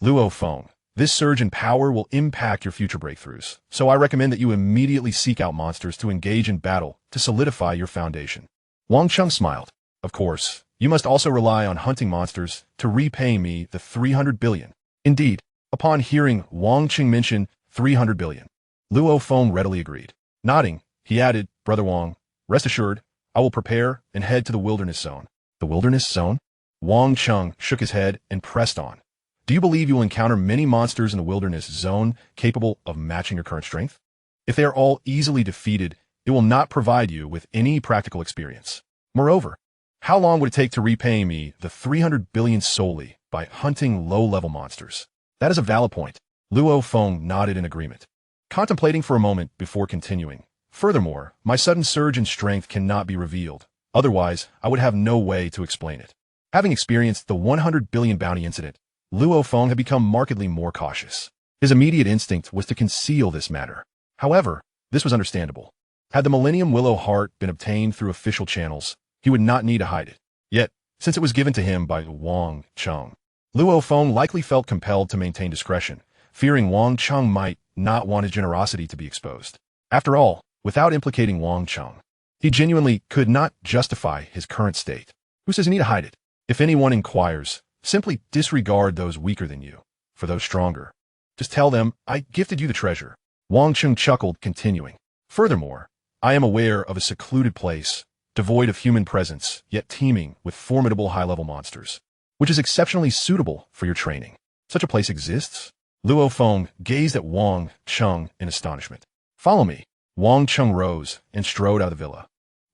Luo Feng, this surge in power will impact your future breakthroughs, so I recommend that you immediately seek out monsters to engage in battle to solidify your foundation. Wang Cheng smiled. Of course, you must also rely on hunting monsters to repay me the 300 billion. Indeed, upon hearing Wang Cheng mention 300 billion, Luo Feng readily agreed. Nodding, he added, Brother Wang, rest assured, I will prepare and head to the wilderness zone. The wilderness zone? Wang Cheng shook his head and pressed on. Do you believe you will encounter many monsters in the wilderness zone capable of matching your current strength? If they are all easily defeated, it will not provide you with any practical experience. Moreover, how long would it take to repay me the 300 billion solely by hunting low-level monsters? That is a valid point. Luo Feng nodded in agreement, contemplating for a moment before continuing. Furthermore, my sudden surge in strength cannot be revealed. Otherwise, I would have no way to explain it. Having experienced the 100 billion bounty incident, Luo Feng had become markedly more cautious. His immediate instinct was to conceal this matter. However, this was understandable. Had the Millennium Willow Heart been obtained through official channels, he would not need to hide it. Yet, since it was given to him by Wang Cheng, Luo Feng likely felt compelled to maintain discretion, fearing Wang Cheng might not want his generosity to be exposed. After all, without implicating Wang Cheng, he genuinely could not justify his current state. Who says you need to hide it? If anyone inquires, simply disregard those weaker than you. For those stronger, just tell them, I gifted you the treasure. Wang Cheng chuckled, continuing. Furthermore, I am aware of a secluded place, devoid of human presence, yet teeming with formidable high-level monsters, which is exceptionally suitable for your training. Such a place exists? Luo Feng gazed at Wang Cheng in astonishment. Follow me. Wang Cheng rose and strode out of the villa.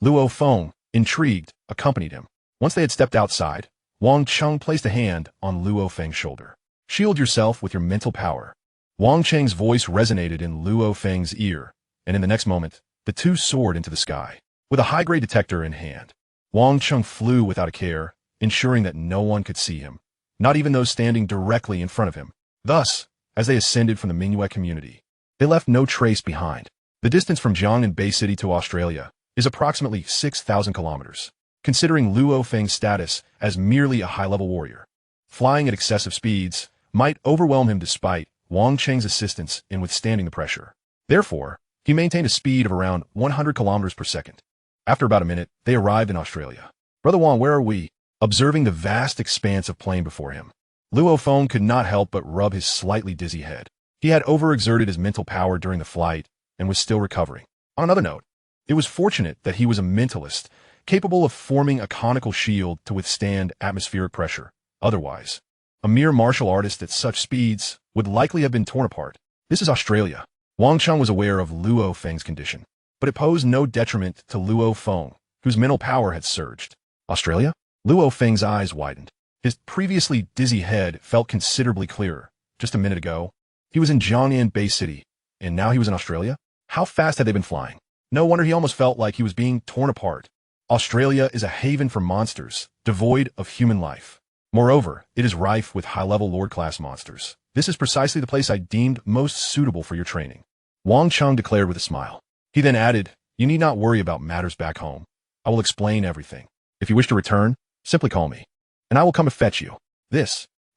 Luo Feng, intrigued, accompanied him. Once they had stepped outside, Wang Cheng placed a hand on Luo Feng's shoulder. Shield yourself with your mental power. Wang Cheng's voice resonated in Luo Feng's ear, and in the next moment, the two soared into the sky. With a high-grade detector in hand, Wang Cheng flew without a care, ensuring that no one could see him, not even those standing directly in front of him. Thus, as they ascended from the Minuet community, they left no trace behind. The distance from Jiangnan Bay City to Australia is approximately 6,000 kilometers. Considering Luo Feng's status as merely a high-level warrior, flying at excessive speeds might overwhelm him despite Wang Cheng's assistance in withstanding the pressure. Therefore, he maintained a speed of around 100 kilometers per second. After about a minute, they arrived in Australia. Brother Wang, where are we? Observing the vast expanse of plain before him, Luo Feng could not help but rub his slightly dizzy head. He had overexerted his mental power during the flight and was still recovering. On another note, it was fortunate that he was a mentalist, capable of forming a conical shield to withstand atmospheric pressure. Otherwise, a mere martial artist at such speeds would likely have been torn apart. This is Australia. Wang Cheng was aware of Luo Feng's condition, but it posed no detriment to Luo Feng, whose mental power had surged. Australia? Luo Feng's eyes widened. His previously dizzy head felt considerably clearer. Just a minute ago, he was in Jiangnan Bay City, and now he was in Australia? How fast had they been flying? No wonder he almost felt like he was being torn apart. Australia is a haven for monsters, devoid of human life. Moreover, it is rife with high-level Lord-class monsters. This is precisely the place I deemed most suitable for your training. Wang Cheng declared with a smile. He then added, you need not worry about matters back home. I will explain everything. If you wish to return, simply call me, and I will come to fetch you.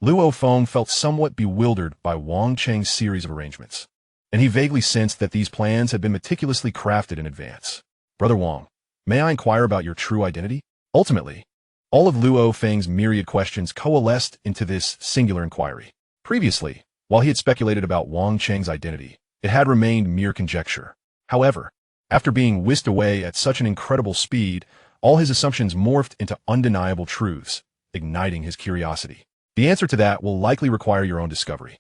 Luo Feng felt somewhat bewildered by Wang Cheng's series of arrangements, and he vaguely sensed that these plans had been meticulously crafted in advance. Brother Wang, may I inquire about your true identity? Ultimately, all of Luo Feng's myriad questions coalesced into this singular inquiry. Previously, while he had speculated about Wang Cheng's identity, it had remained mere conjecture. However, after being whisked away at such an incredible speed, all his assumptions morphed into undeniable truths, igniting his curiosity. The answer to that will likely require your own discovery.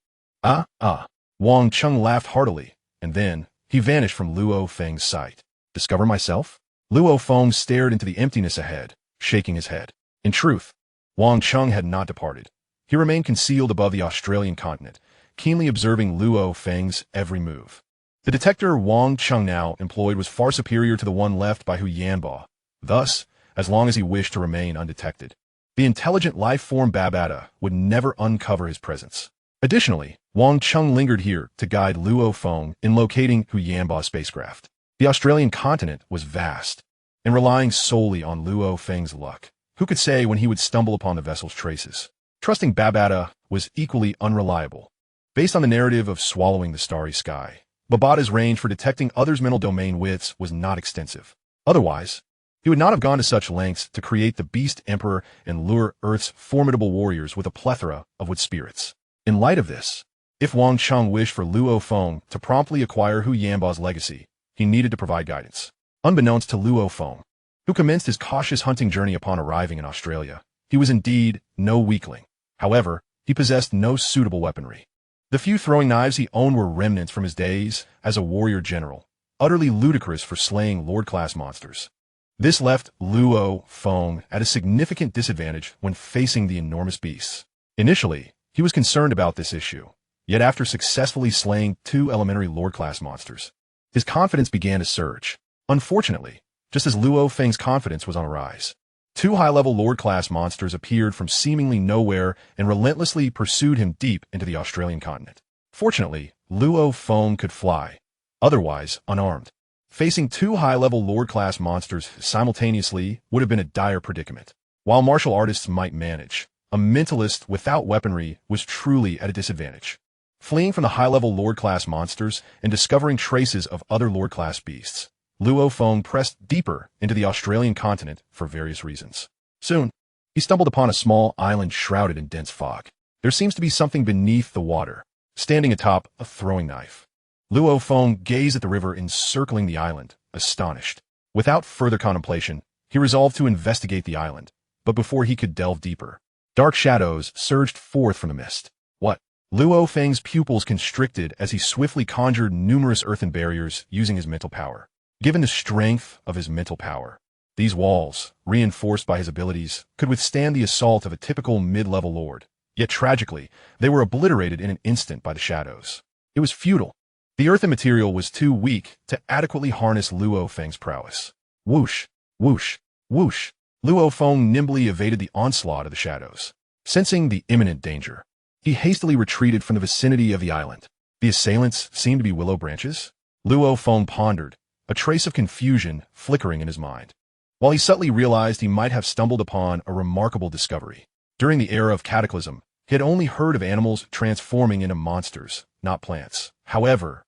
Wang Cheng laughed heartily, and then he vanished from Luo Feng's sight. Discover myself? Luo Feng stared into the emptiness ahead, shaking his head. In truth, Wang Cheng had not departed. He remained concealed above the Australian continent, keenly observing Luo Feng's every move. The detector Wang Cheng now employed was far superior to the one left by Hu Yanbo. Thus, as long as he wished to remain undetected, the intelligent life-form Babata would never uncover his presence. Additionally, Wang Cheng lingered here to guide Luo Feng in locating Hu Yanbo's spacecraft. The Australian continent was vast, and relying solely on Luo Feng's luck. Who could say when he would stumble upon the vessel's traces? Trusting Babata was equally unreliable. Based on the narrative of swallowing the starry sky, Babata's range for detecting others' mental domain wits was not extensive. Otherwise, he would not have gone to such lengths to create the Beast Emperor and lure Earth's formidable warriors with a plethora of wood spirits. In light of this, if Wang Cheng wished for Luo Feng to promptly acquire Hu Yanba's legacy, he needed to provide guidance. Unbeknownst to Luo Feng, who commenced his cautious hunting journey upon arriving in Australia, he was indeed no weakling. However, he possessed no suitable weaponry. The few throwing knives he owned were remnants from his days as a warrior general, utterly ludicrous for slaying Lord-class monsters. This left Luo Feng at a significant disadvantage when facing the enormous beasts. Initially, he was concerned about this issue, yet after successfully slaying 2 elementary Lord-class monsters, his confidence began to surge. Unfortunately, just as Luo Feng's confidence was on a rise, 2 high-level Lord-class monsters appeared from seemingly nowhere and relentlessly pursued him deep into the Australian continent. Fortunately, Luo Feng could fly, otherwise unarmed. Facing 2 high-level Lord-class monsters simultaneously would have been a dire predicament. While martial artists might manage, a mentalist without weaponry was truly at a disadvantage. Fleeing from the high-level Lord-class monsters and discovering traces of other Lord-class beasts, Luo Feng pressed deeper into the Australian continent for various reasons. Soon, he stumbled upon a small island shrouded in dense fog. There seems to be something beneath the water, standing atop a throwing knife. Luo Feng gazed at the river encircling the island, astonished. Without further contemplation, he resolved to investigate the island, but before he could delve deeper, dark shadows surged forth from the mist. What? Luo Feng's pupils constricted as he swiftly conjured numerous earthen barriers using his mental power. Given the strength of his mental power, these walls, reinforced by his abilities, could withstand the assault of a typical mid-level lord. Yet tragically, they were obliterated in an instant by the shadows. It was futile. The earthen material was too weak to adequately harness Luo Feng's prowess. Whoosh, whoosh, whoosh. Luo Feng nimbly evaded the onslaught of the shadows. Sensing the imminent danger, he hastily retreated from the vicinity of the island. The assailants seemed to be willow branches. Luo Feng pondered, a trace of confusion flickering in his mind. While he subtly realized he might have stumbled upon a remarkable discovery. During the era of Cataclysm, he had only heard of animals transforming into monsters, not plants. However,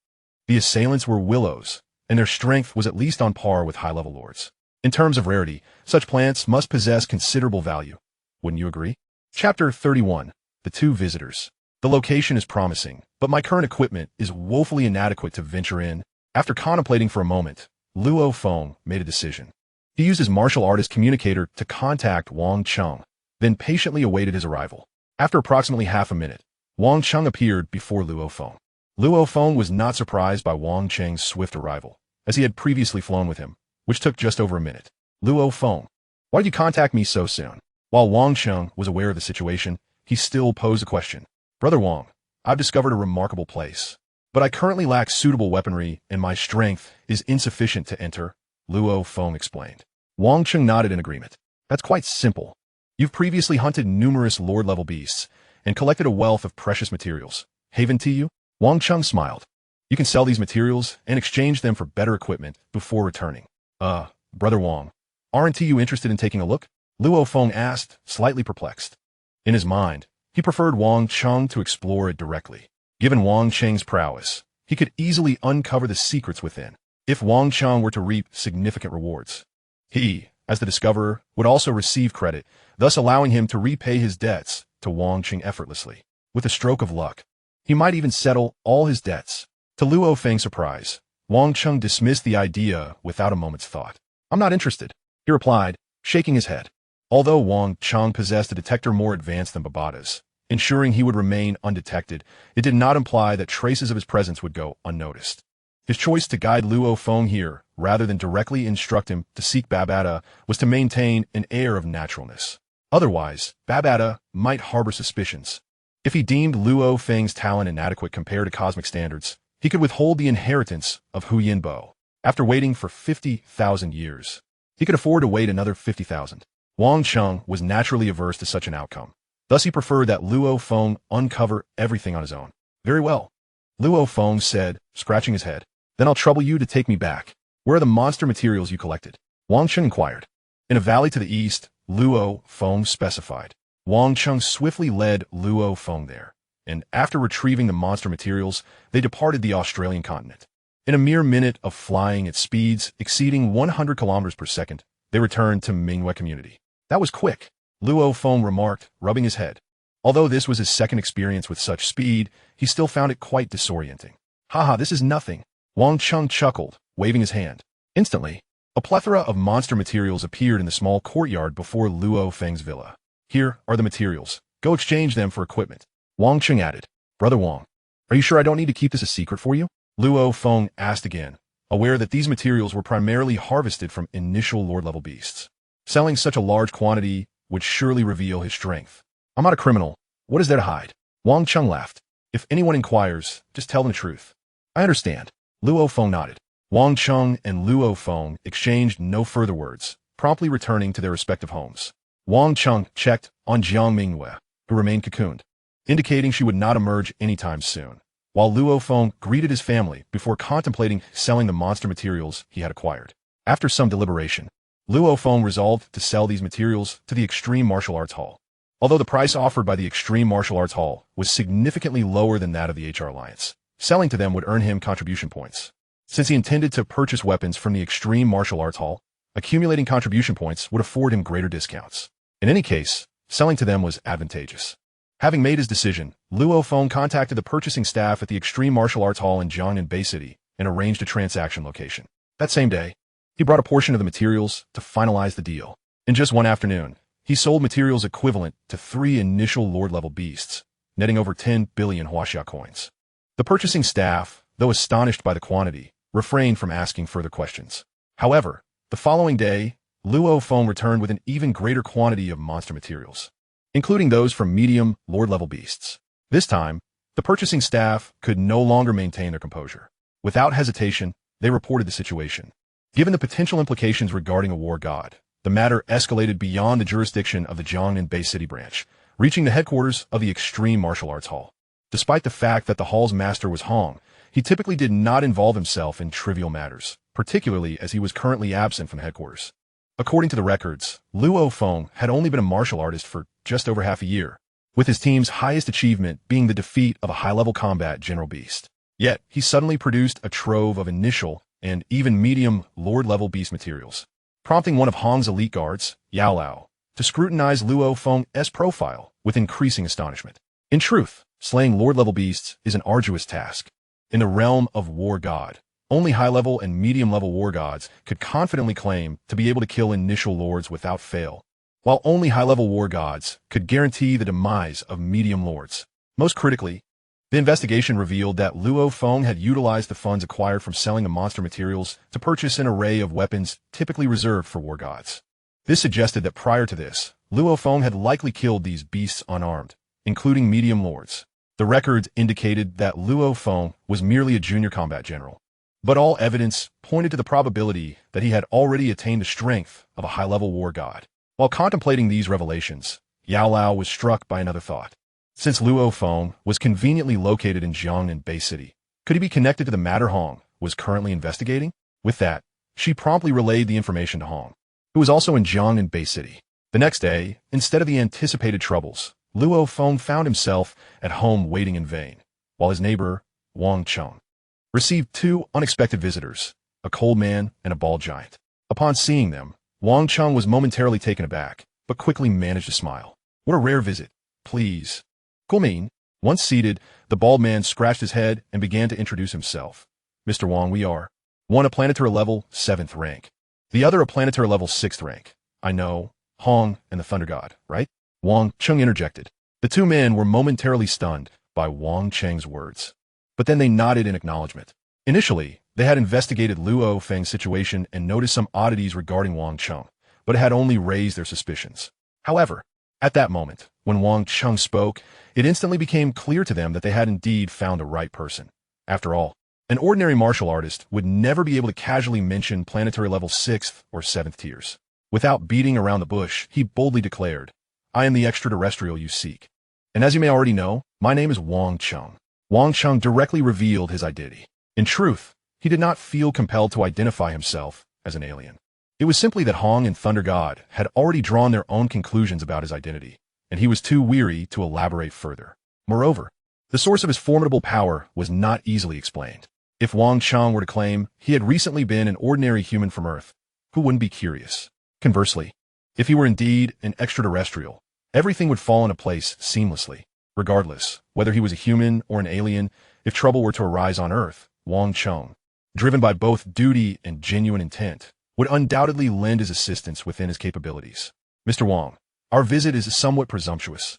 the assailants were willows, and their strength was at least on par with high-level lords. In terms of rarity, such plants must possess considerable value. Wouldn't you agree? Chapter 31. The 2 Visitors. The location is promising, but my current equipment is woefully inadequate to venture in. After contemplating for a moment, Luo Feng made a decision. He used his martial artist communicator to contact Wang Cheng, then patiently awaited his arrival. After approximately half a minute, Wang Cheng appeared before Luo Feng. Luo Feng was not surprised by Wang Cheng's swift arrival, as he had previously flown with him, which took just over a minute. Luo Feng, why did you contact me so soon? While Wang Cheng was aware of the situation, he still posed a question. Brother Wang, I've discovered a remarkable place, but I currently lack suitable weaponry and my strength is insufficient to enter, Luo Feng explained. Wang Cheng nodded in agreement. That's quite simple. You've previously hunted numerous lord-level beasts and collected a wealth of precious materials. Haven to you? Wang Cheng smiled. You can sell these materials and exchange them for better equipment before returning. Brother Wang, aren't you interested in taking a look? Luo Feng asked, slightly perplexed. In his mind, he preferred Wang Cheng to explore it directly. Given Wang Cheng's prowess, he could easily uncover the secrets within. If Wang Cheng were to reap significant rewards, he, as the discoverer, would also receive credit, thus allowing him to repay his debts to Wang Cheng effortlessly. With a stroke of luck, he might even settle all his debts. To Luo Feng's surprise, Wang Cheng dismissed the idea without a moment's thought. I'm not interested, he replied, shaking his head. Although Wang Cheng possessed a detector more advanced than Babata's, ensuring he would remain undetected, it did not imply that traces of his presence would go unnoticed. His choice to guide Luo Feng here, rather than directly instruct him to seek Babata, was to maintain an air of naturalness. Otherwise, Babata might harbor suspicions. If he deemed Luo Feng's talent inadequate compared to cosmic standards, he could withhold the inheritance of Hu Yanbo. After waiting for 50,000 years, he could afford to wait another 50,000. Wang Cheng was naturally averse to such an outcome. Thus he preferred that Luo Feng uncover everything on his own. Very well, Luo Feng said, scratching his head. Then I'll trouble you to take me back. Where are the monster materials you collected? Wang Cheng inquired. In a valley to the east, Luo Feng specified. Wang Cheng swiftly led Luo Feng there, and after retrieving the monster materials, they departed the Australian continent. In a mere minute of flying at speeds exceeding 100 kilometers per second, they returned to Mingwei community. That was quick, Luo Feng remarked, rubbing his head. Although this was his second experience with such speed, he still found it quite disorienting. Haha, this is nothing, Wang Cheng chuckled, waving his hand. Instantly, a plethora of monster materials appeared in the small courtyard before Luo Feng's villa. Here are the materials. Go exchange them for equipment. Wang Cheng added. Brother Wang, are you sure I don't need to keep this a secret for you? Luo Feng asked again, aware that these materials were primarily harvested from initial Lord-level beasts. Selling such a large quantity would surely reveal his strength. I'm not a criminal. What is there to hide? Wang Cheng laughed. If anyone inquires, just tell them the truth. I understand. Luo Feng nodded. Wang Cheng and Luo Feng exchanged no further words, promptly returning to their respective homes. Wang Cheng checked on Jiang Mingwei, who remained cocooned, indicating she would not emerge anytime soon, while Luo Feng greeted his family before contemplating selling the monster materials he had acquired. After some deliberation, Luo Feng resolved to sell these materials to the Extreme Martial Arts Hall. Although the price offered by the Extreme Martial Arts Hall was significantly lower than that of the HR Alliance, selling to them would earn him contribution points. Since he intended to purchase weapons from the Extreme Martial Arts Hall, accumulating contribution points would afford him greater discounts. In any case, selling to them was advantageous. Having made his decision, Luo Feng contacted the purchasing staff at the Extreme Martial Arts Hall in Jiangnan Bay City and arranged a transaction location. That same day, he brought a portion of the materials to finalize the deal. In just one afternoon, he sold materials equivalent to 3 initial Lord-level beasts, netting over 10 billion Huaxia coins. The purchasing staff, though astonished by the quantity, refrained from asking further questions. However, the following day, Luo Feng returned with an even greater quantity of monster materials, including those from medium Lord-level beasts. This time, the purchasing staff could no longer maintain their composure. Without hesitation, they reported the situation. Given the potential implications regarding a war god, the matter escalated beyond the jurisdiction of the Jiangnan Bay City branch, reaching the headquarters of the Extreme Martial Arts Hall. Despite the fact that the hall's master was Hong, he typically did not involve himself in trivial matters, particularly as he was currently absent from headquarters. According to the records, Luo Feng had only been a martial artist for just over half a year, with his team's highest achievement being the defeat of a high-level combat General Beast. Yet, he suddenly produced a trove of initial and even medium Lord-level beast materials, prompting one of Hong's elite guards, Yao Lao, to scrutinize Luo Feng's profile with increasing astonishment. In truth, slaying Lord-level beasts is an arduous task. In the realm of War God, only high-level and medium-level war gods could confidently claim to be able to kill initial lords without fail, while only high-level war gods could guarantee the demise of medium lords. Most critically, the investigation revealed that Luo Feng had utilized the funds acquired from selling the monster materials to purchase an array of weapons typically reserved for war gods. This suggested that prior to this, Luo Feng had likely killed these beasts unarmed, including medium lords. The records indicated that Luo Feng was merely a junior combat general, but all evidence pointed to the probability that he had already attained the strength of a high-level war god. While contemplating these revelations, Yao Lao was struck by another thought. Since Luo Feng was conveniently located in Jiangnan Bay City, could he be connected to the matter Hong was currently investigating? With that, she promptly relayed the information to Hong, who was also in Jiangnan Bay City. The next day, instead of the anticipated troubles, Luo Feng found himself at home waiting in vain, while his neighbor, Wang Cheng, received 2 unexpected visitors, a cold man and a bald giant. Upon seeing them, Wang Cheng was momentarily taken aback, but quickly managed to smile. What a rare visit. Please. Guomin. Once seated, the bald man scratched his head and began to introduce himself. Mr. Wang, we are. One a planetary level 7th rank. The other a planetary level 6th rank. I know. Hong and the Thunder God, right? Wang Cheng interjected. The 2 men were momentarily stunned by Wang Cheng's words, but then they nodded in acknowledgement. Initially, they had investigated Luo Feng's situation and noticed some oddities regarding Wang Cheng, but it had only raised their suspicions. However, at that moment, when Wang Cheng spoke, it instantly became clear to them that they had indeed found the right person. After all, an ordinary martial artist would never be able to casually mention planetary level 6th or 7th tiers. Without beating around the bush, he boldly declared, I am the extraterrestrial you seek. And as you may already know, my name is Wang Cheng. Wang Cheng directly revealed his identity. In truth, he did not feel compelled to identify himself as an alien. It It was simply that Hong and Thunder God had already drawn their own conclusions about his identity, and he was too weary to elaborate further. Moreover, the source of his formidable power was not easily explained. If Wang Cheng were to claim he had recently been an ordinary human from Earth, who wouldn't be curious? Conversely, if he were indeed an extraterrestrial, everything would fall into place seamlessly. Regardless, whether he was a human or an alien, if trouble were to arise on Earth, Wang Cheng, driven by both duty and genuine intent, would undoubtedly lend his assistance within his capabilities. Mr. Wang, our visit is somewhat presumptuous,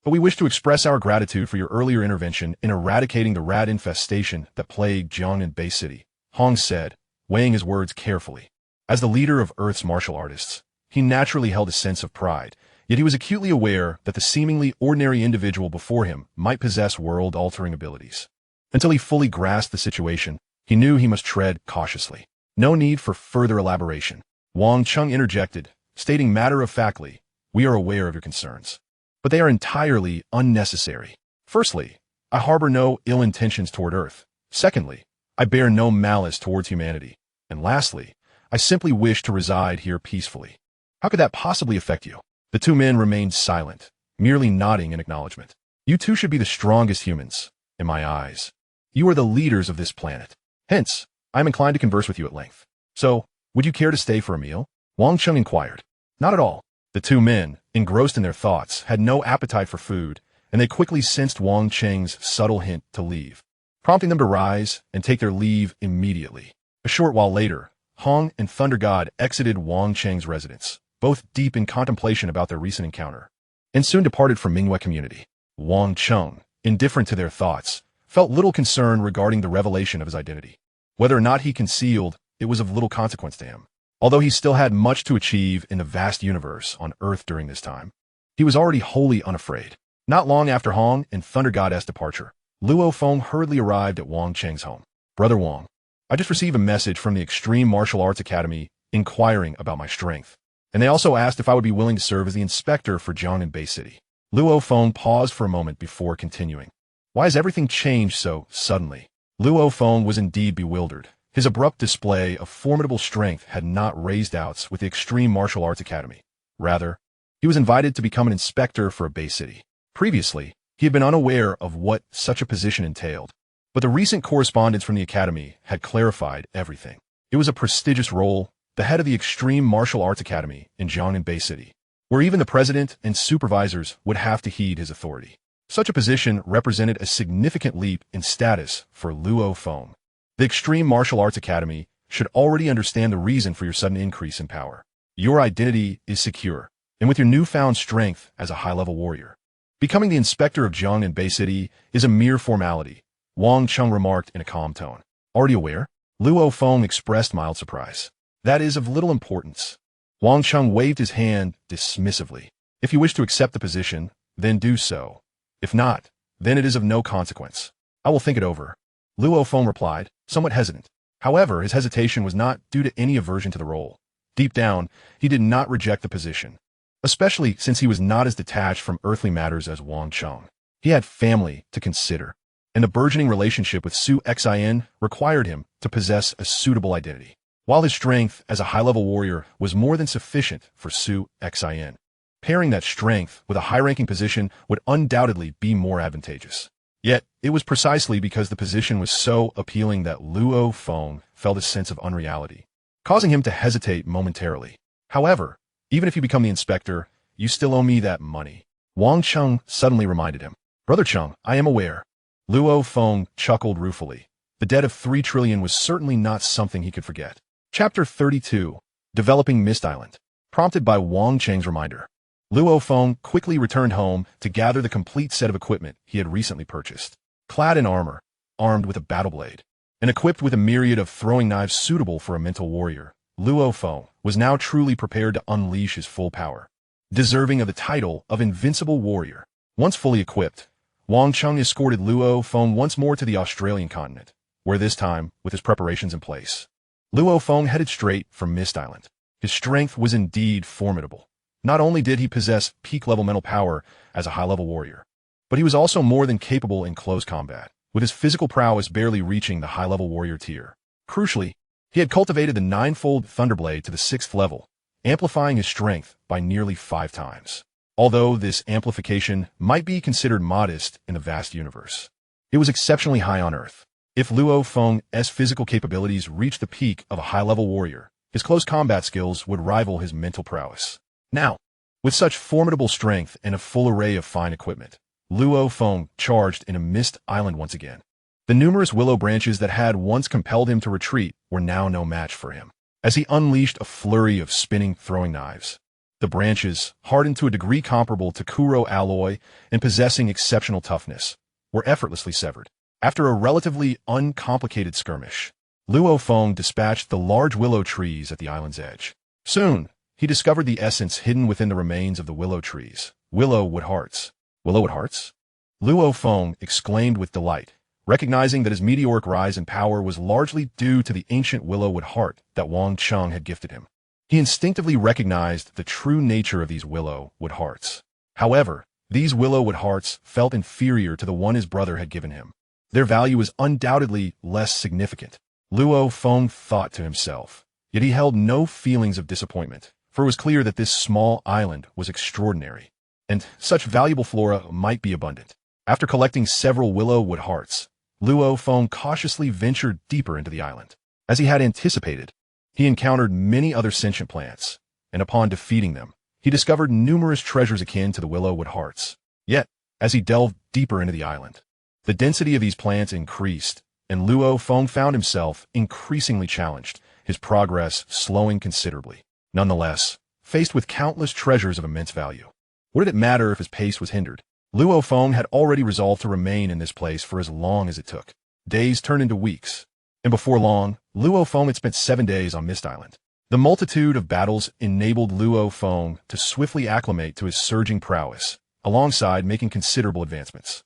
but we wish to express our gratitude for your earlier intervention in eradicating the rat infestation that plagued Jiangnan Bay City, Hong said, weighing his words carefully. As the leader of Earth's martial artists, he naturally held a sense of pride, yet he was acutely aware that the seemingly ordinary individual before him might possess world-altering abilities. Until he fully grasped the situation, he knew he must tread cautiously. No need for further elaboration. Wang Cheng interjected, stating matter-of-factly, "We are aware of your concerns, but they are entirely unnecessary. Firstly, I harbor no ill intentions toward Earth. Secondly, I bear no malice towards humanity. And lastly, I simply wish to reside here peacefully. How could that possibly affect you?" The two men remained silent, merely nodding in acknowledgement. "You two should be the strongest humans, in my eyes. You are the leaders of this planet. Hence, I am inclined to converse with you at length. So, would you care to stay for a meal?" Wang Cheng inquired. Not at all. The two men, engrossed in their thoughts, had no appetite for food, and they quickly sensed Wang Cheng's subtle hint to leave, prompting them to rise and take their leave immediately. A short while later, Hong and Thunder God exited Wang Cheng's residence, both deep in contemplation about their recent encounter, and soon departed from Mingyue community. Wang Cheng, indifferent to their thoughts, felt little concern regarding the revelation of his identity. Whether or not he concealed, it was of little consequence to him. Although he still had much to achieve in the vast universe on Earth during this time, he was already wholly unafraid. Not long after Hong and Thunder God's departure, Luo Feng hurriedly arrived at Wang Cheng's home. "Brother Wang, I just received a message from the Extreme Martial Arts Academy inquiring about my strength, and they also asked if I would be willing to serve as the inspector for Jiangnan Bay City." Luo Feng paused for a moment before continuing. "Why has everything changed so suddenly?" Luo Feng was indeed bewildered. His abrupt display of formidable strength had not raised doubts with the Extreme Martial Arts Academy. Rather, he was invited to become an inspector for a Bay City. Previously, he had been unaware of what such a position entailed, but the recent correspondence from the Academy had clarified everything. It was a prestigious role, the head of the Extreme Martial Arts Academy in Jiangnan Bay City, where even the president and supervisors would have to heed his authority. Such a position represented a significant leap in status for Luo Feng. The Extreme Martial Arts Academy should already understand the reason for your sudden increase in power. Your identity is secure, and with your newfound strength as a high-level warrior, becoming the inspector of Jiangnan Bay City is a mere formality, Wang Cheng remarked in a calm tone. "Already aware?" Luo Feng expressed mild surprise. "That is of little importance." Wang Cheng waved his hand dismissively. "If you wish to accept the position, then do so. If not, then it is of no consequence. I will think it over." Luo Feng replied, somewhat hesitant. However, his hesitation was not due to any aversion to the role. Deep down, he did not reject the position, especially since he was not as detached from earthly matters as Wang Cheng. He had family to consider, and the burgeoning relationship with Su Xin required him to possess a suitable identity. While his strength as a high-level warrior was more than sufficient for Su Xin, pairing that strength with a high-ranking position would undoubtedly be more advantageous. Yet, it was precisely because the position was so appealing that Luo Feng felt a sense of unreality, causing him to hesitate momentarily. "However, even if you become the inspector, you still owe me that money," Wang Cheng suddenly reminded him. "Brother Cheng, I am aware." Luo Feng chuckled ruefully. The debt of 3 trillion was certainly not something he could forget. Chapter 32, Developing Mist Island. Prompted by Wang Cheng's reminder, Luo Feng quickly returned home to gather the complete set of equipment he had recently purchased. Clad in armor, armed with a battle blade, and equipped with a myriad of throwing knives suitable for a mental warrior, Luo Feng was now truly prepared to unleash his full power, deserving of the title of Invincible Warrior. Once fully equipped, Wang Cheng escorted Luo Feng once more to the Australian continent, where this time, with his preparations in place, Luo Feng headed straight for Mist Island. His strength was indeed formidable. Not only did he possess peak-level mental power as a high-level warrior, but he was also more than capable in close combat, with his physical prowess barely reaching the high-level warrior tier. Crucially, He had cultivated the ninefold Thunderblade to the 6th level, amplifying his strength by nearly 5 times. Although this amplification might be considered modest in the vast universe, it was exceptionally high on Earth. If Luo Feng's physical capabilities reached the peak of a high-level warrior, his close combat skills would rival his mental prowess. Now, with such formidable strength and a full array of fine equipment, Luo Feng charged into Mist Island once again. The numerous willow branches that had once compelled him to retreat were now no match for him, as he unleashed a flurry of spinning throwing knives. The branches, hardened to a degree comparable to Kuro alloy and possessing exceptional toughness, were effortlessly severed. After a relatively uncomplicated skirmish, Luo Feng dispatched the large willow trees at the island's edge. Soon, he discovered the essence hidden within the remains of the willow trees. Willow wood hearts. Willow wood hearts? Luo Feng exclaimed with delight, recognizing that his meteoric rise in power was largely due to the ancient willow wood heart that Wang Cheng had gifted him. He instinctively recognized the true nature of these willow wood hearts. However, these willow wood hearts felt inferior to the one his brother had given him. Their value was undoubtedly less significant, Luo Feng thought to himself. Yet he held no feelings of disappointment, for it was clear that this small island was extraordinary, and such valuable flora might be abundant. After collecting several willow wood hearts, Luo Feng cautiously ventured deeper into the island. As he had anticipated, he encountered many other sentient plants, and upon defeating them, he discovered numerous treasures akin to the willow wood hearts. Yet, as he delved deeper into the island, the density of these plants increased, and Luo Feng found himself increasingly challenged, his progress slowing considerably. Nonetheless, faced with countless treasures of immense value, what did it matter if his pace was hindered? Luo Feng had already resolved to remain in this place for as long as it took. Days turned into weeks, and before long, Luo Feng had spent 7 days on Mist Island. The multitude of battles enabled Luo Feng to swiftly acclimate to his surging prowess, alongside making considerable advancements.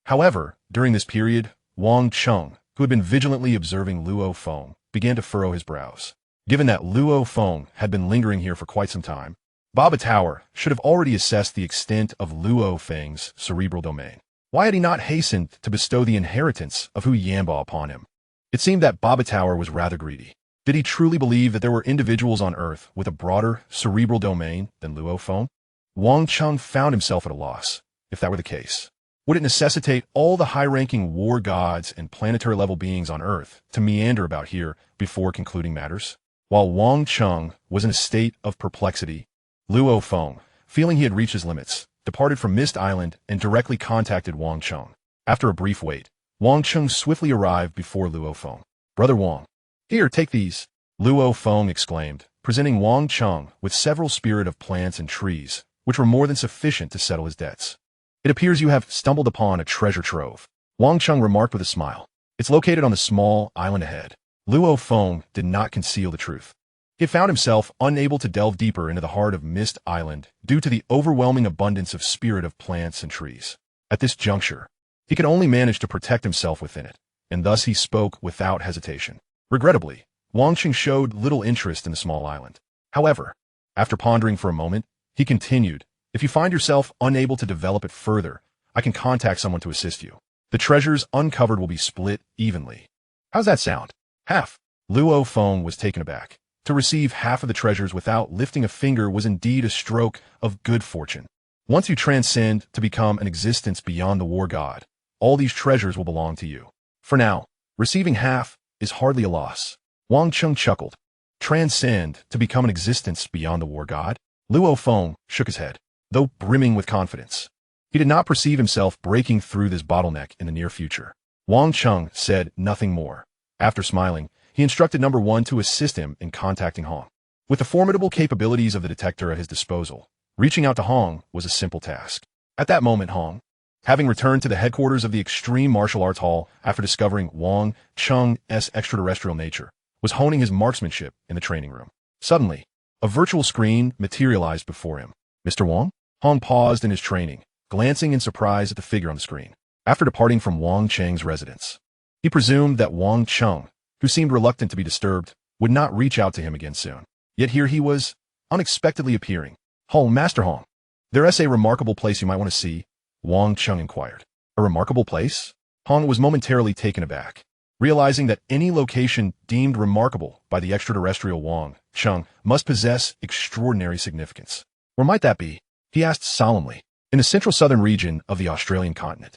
However, during this period, Wang Cheng, who had been vigilantly observing Luo Feng, began to furrow his brows. Given that Luo Feng had been lingering here for quite some time, Baba Tower should have already assessed the extent of Luo Feng's cerebral domain. Why had he not hastened to bestow the inheritance of Hu Yanba upon him? It seemed that Baba Tower was rather greedy. Did he truly believe that there were individuals on Earth with a broader cerebral domain than Luo Feng? Wang Cheng found himself at a loss. If that were the case, would it necessitate all the high-ranking war gods and planetary-level beings on Earth to meander about here before concluding matters? While Wang Cheng was in a state of perplexity, Luo Feng, feeling he had reached his limits, departed from Mist Island and directly contacted Wang Cheng. After a brief wait, Wang Cheng swiftly arrived before Luo Feng. "Brother Wang, here, take these," Luo Feng exclaimed, presenting Wang Cheng with several spirit of plants and trees, which were more than sufficient to settle his debts. "It appears you have stumbled upon a treasure trove," Wang Cheng remarked with a smile. "It's located on the small island ahead." Luo Feng did not conceal the truth. He found himself unable to delve deeper into the heart of Mist Island due to the overwhelming abundance of spirit of plants and trees. At this juncture, he could only manage to protect himself within it, and thus he spoke without hesitation. Regrettably, Wang Cheng showed little interest in the small island. However, after pondering for a moment, he continued, "If you find yourself unable to develop it further, I can contact someone to assist you. The treasures uncovered will be split evenly." "How's that sound?" "Half." Luo Feng was taken aback. To receive half of the treasures without lifting a finger was indeed a stroke of good fortune. Once you transcend to become an existence beyond the war god, all these treasures will belong to you. For now, receiving half is hardly a loss. Wang Cheng chuckled. Transcend to become an existence beyond the war god? Luo Feng shook his head, though brimming with confidence. He did not perceive himself breaking through this bottleneck in the near future. Wang Cheng said nothing more. After smiling, he instructed number 1 to assist him in contacting Hong. With the formidable capabilities of the detector at his disposal, reaching out to Hong was a simple task. At that moment, Hong, having returned to the headquarters of the Extreme Martial Arts Hall after discovering Wang Cheng's extraterrestrial nature, was honing his marksmanship in the training room. Suddenly, a virtual screen materialized before him. "Mr. Wang?" Hong paused in his training, glancing in surprise at the figure on the screen. After departing from Wang Cheng's residence, he presumed that Wang Cheng, who seemed reluctant to be disturbed, would not reach out to him again soon. Yet here he was, unexpectedly appearing. "Hong, Master Hong, there's a remarkable place you might want to see," Wang Cheng inquired. "A remarkable place?" Hong was momentarily taken aback. realizing that any location deemed remarkable by the extraterrestrial Wang Cheng must possess extraordinary significance. Where might that be? He asked solemnly. In the central southern region of the Australian continent.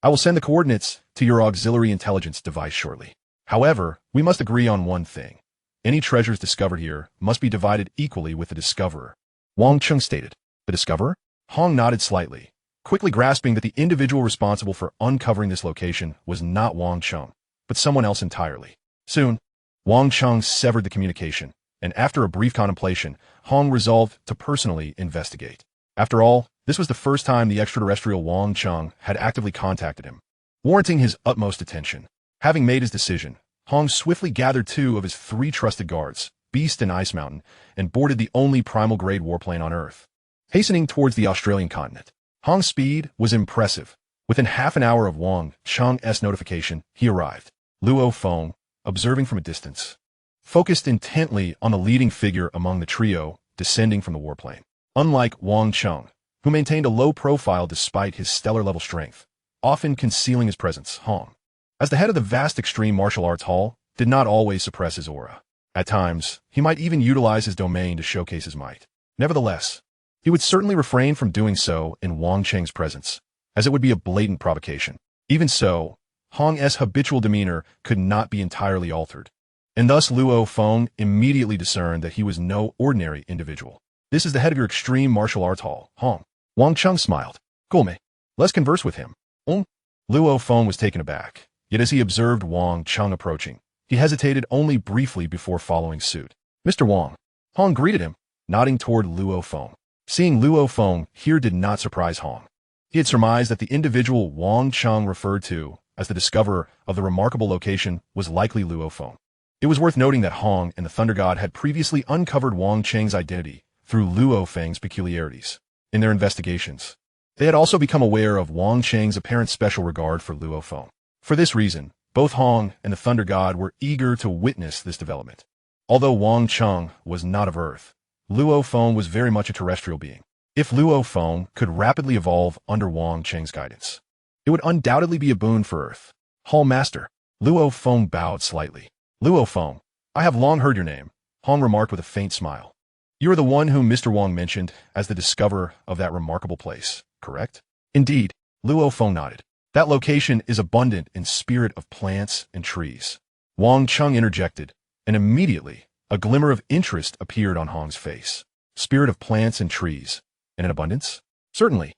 I will send the coordinates to your auxiliary intelligence device shortly. However, we must agree on one thing. Any treasures discovered here must be divided equally with the discoverer. Wang Cheng stated. The discoverer? Hong nodded slightly, quickly grasping that the individual responsible for uncovering this location was not Wang Cheng, but someone else entirely. Soon, Wang Cheng severed the communication, and after a brief contemplation, Hong resolved to personally investigate. After all, this was the first time the extraterrestrial Wang Cheng had actively contacted him, warranting his utmost attention. Having made his decision, Hong swiftly gathered 2 of his 3 trusted guards, Beast and Ice Mountain, and boarded the only primal-grade warplane on Earth. Hastening towards the Australian continent, Hong's speed was impressive. Within half an hour of Wang Cheng's notification, he arrived. Luo Feng, observing from a distance, focused intently on the leading figure among the trio descending from the warplane. Unlike Wang Cheng, who maintained a low profile despite his stellar-level strength, often concealing his presence, Hong, as the head of the vast extreme martial arts hall, did not always suppress his aura. At times, he might even utilize his domain to showcase his might. Nevertheless, he would certainly refrain from doing so in Wang Cheng's presence, as it would be a blatant provocation. Even so, Hong's habitual demeanor could not be entirely altered, and thus Luo Feng immediately discerned that he was no ordinary individual. This is the head of your extreme martial arts hall, Hong. Wang Cheng smiled. Cool, me. Let's converse with him. Luo Feng was taken aback, yet as he observed Wang Cheng approaching, he hesitated only briefly before following suit. Mr. Wang. Hong greeted him, nodding toward Luo Feng. Seeing Luo Feng here did not surprise Hong. He had surmised that the individual Wang Cheng referred to as the discoverer of the remarkable location was likely Luo Feng. It was worth noting that Hong and the Thunder God had previously uncovered Wang Cheng's identity through Luo Feng's peculiarities. In their investigations, they had also become aware of Wang Cheng's apparent special regard for Luo Feng. For this reason, both Hong and the Thunder God were eager to witness this development. Although Wang Cheng was not of Earth, Luo Feng was very much a terrestrial being. If Luo Feng could rapidly evolve under Wang Cheng's guidance, it would undoubtedly be a boon for Earth. Hall Master. Luo Feng bowed slightly. Luo Feng, I have long heard your name, Hong remarked with a faint smile. You are the one whom Mr. Wang mentioned as the discoverer of that remarkable place, correct? Indeed, Luo Feng nodded. That location is abundant in spirit of plants and trees. Wang Cheng interjected, and immediately a glimmer of interest appeared on Hong's face. Spirit of plants and trees, and in abundance? Certainly.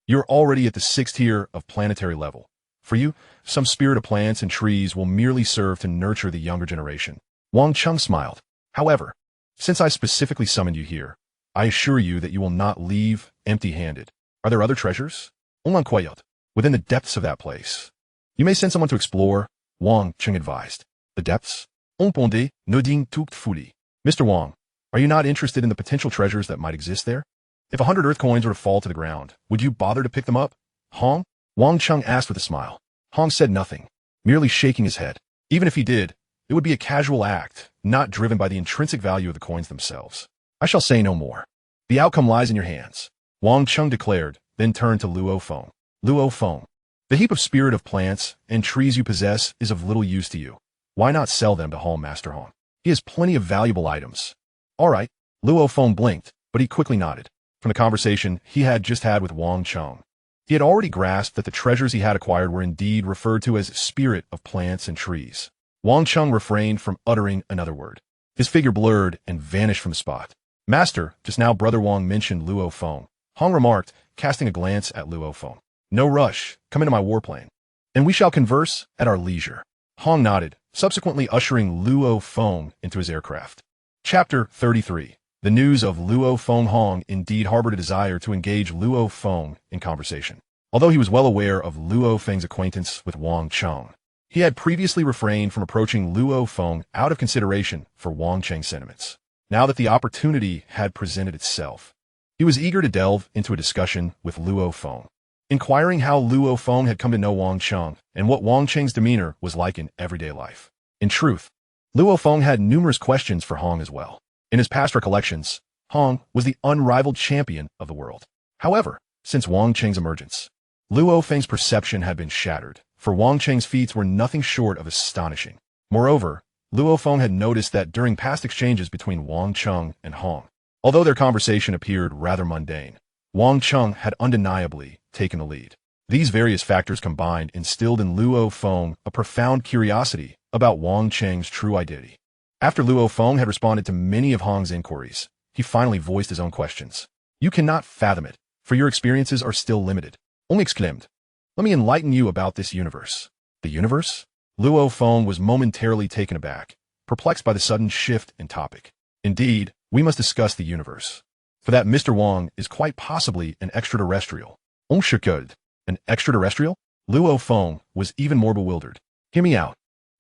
You're already at the 6th tier of planetary level. For you, some spirit of plants and trees will merely serve to nurture the younger generation. Wang Cheng smiled. However, since I specifically summoned you here, I assure you that you will not leave empty-handed. Are there other treasures? Within the depths of that place. You may send someone to explore, Wang Cheng advised. The depths? Mr. Wang, are you not interested in the potential treasures that might exist there? If 100 Earth coins were to fall to the ground, would you bother to pick them up? Hong? Wang Cheng asked with a smile. Hong said nothing, merely shaking his head. Even if he did, it would be a casual act, not driven by the intrinsic value of the coins themselves. I shall say no more. The outcome lies in your hands, Wang Cheng declared, then turned to Luo Feng. Luo Feng, the heap of spirit of plants and trees you possess is of little use to you. Why not sell them to Hall Master Hong? He has plenty of valuable items. All right, Luo Feng blinked, but he quickly nodded. From the conversation he had just had with Wang Cheng, he had already grasped that the treasures he had acquired were indeed referred to as spirit of plants and trees. Wang Cheng refrained from uttering another word. His figure blurred and vanished from the spot. Master, just now Brother Wang mentioned Luo Feng, Hong remarked, casting a glance at Luo Feng. No rush, come into my warplane, and we shall converse at our leisure. Hong nodded, subsequently ushering Luo Feng into his aircraft. Chapter 33. The news of Luo Feng. Hong indeed harbored a desire to engage Luo Feng in conversation. Although he was well aware of Luo Feng's acquaintance with Wang Cheng, he had previously refrained from approaching Luo Feng out of consideration for Wang Cheng's sentiments. Now that the opportunity had presented itself, he was eager to delve into a discussion with Luo Feng, inquiring how Luo Feng had come to know Wang Cheng and what Wang Cheng's demeanor was like in everyday life. In truth, Luo Feng had numerous questions for Hong as well. In his past recollections, Hong was the unrivaled champion of the world. However, since Wang Cheng's emergence, Luo Feng's perception had been shattered, for Wang Cheng's feats were nothing short of astonishing. Moreover, Luo Feng had noticed that during past exchanges between Wang Cheng and Hong, although their conversation appeared rather mundane, Wang Cheng had undeniably taken the lead. These various factors combined instilled in Luo Feng a profound curiosity about Wang Cheng's true identity. After Luo Feng had responded to many of Hong's inquiries, he finally voiced his own questions. "You cannot fathom it, for your experiences are still limited." Hong exclaimed. "Let me enlighten you about this universe." The universe? Luo Feng was momentarily taken aback, perplexed by the sudden shift in topic. "Indeed, we must discuss the universe. For that Mr. Wang is quite possibly an extraterrestrial." "On should. An extraterrestrial?" Luo Feng was even more bewildered. "Hear me out."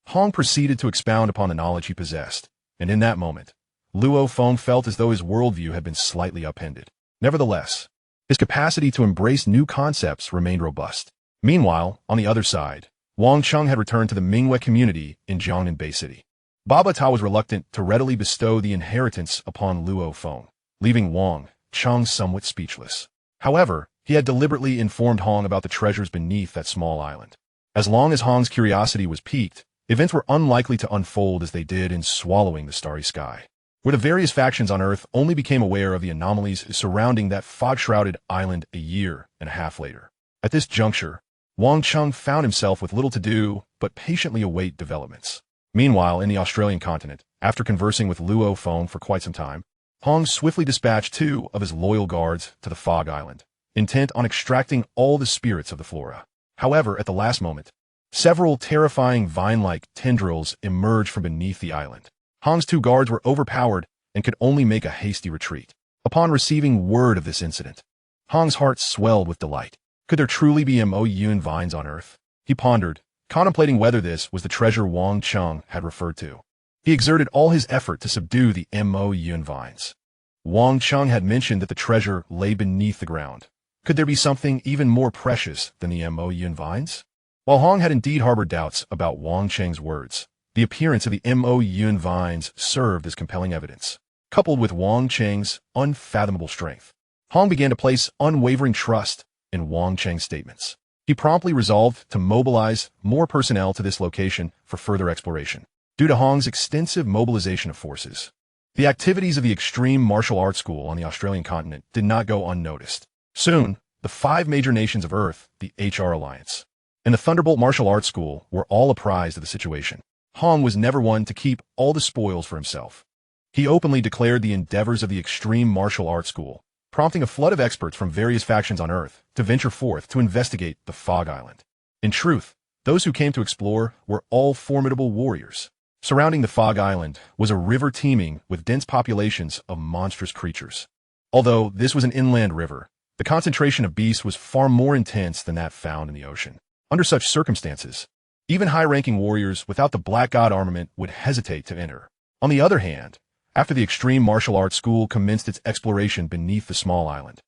Hong proceeded to expound upon the knowledge he possessed, and in that moment, Luo Feng felt as though his worldview had been slightly upended. Nevertheless, his capacity to embrace new concepts remained robust. Meanwhile, on the other side, Wang Cheng had returned to the Minghui community in Jiangnan Bay City. Baba Ta was reluctant to readily bestow the inheritance upon Luo Feng, leaving Wang Cheng somewhat speechless. However, he had deliberately informed Hong about the treasures beneath that small island. As long as Hong's curiosity was piqued, events were unlikely to unfold as they did in Swallowing the Starry Sky, where the various factions on Earth only became aware of the anomalies surrounding that fog-shrouded island a year and a half later. At this juncture, Wang Cheng found himself with little to do but patiently await developments. Meanwhile, in the Australian continent, after conversing with Luo Feng for quite some time, Hong swiftly dispatched 2 of his loyal guards to the Fog Island, intent on extracting all the spirits of the flora. However, at the last moment, several terrifying vine-like tendrils emerged from beneath the island. Hong's 2 guards were overpowered and could only make a hasty retreat. Upon receiving word of this incident, Hong's heart swelled with delight. Could there truly be Mo Yun vines on Earth? He pondered, contemplating whether this was the treasure Wang Cheng had referred to. He exerted all his effort to subdue the Mo Yun vines. Wang Cheng had mentioned that the treasure lay beneath the ground. Could there be something even more precious than the Mo Yun vines? While Hong had indeed harbored doubts about Wang Cheng's words, the appearance of the Mo Yun vines served as compelling evidence. Coupled with Wang Cheng's unfathomable strength, Hong began to place unwavering trust in Wang Cheng's statements. He promptly resolved to mobilize more personnel to this location for further exploration. Due to Hong's extensive mobilization of forces, the activities of the Extreme Martial Arts School on the Australian continent did not go unnoticed. Soon, the 5 major nations of Earth, the HR Alliance, and the Thunderbolt Martial Arts School were all apprised of the situation. Hong was never one to keep all the spoils for himself. He openly declared the endeavors of the Extreme Martial Arts School, prompting a flood of experts from various factions on Earth to venture forth to investigate the Fog Island. In truth, those who came to explore were all formidable warriors. Surrounding the Fog Island was a river teeming with dense populations of monstrous creatures. Although this was an inland river, the concentration of beasts was far more intense than that found in the ocean. Under such circumstances, even high-ranking warriors without the Black God armament would hesitate to enter. On the other hand, after the Extreme Martial Arts School commenced its exploration beneath the small island,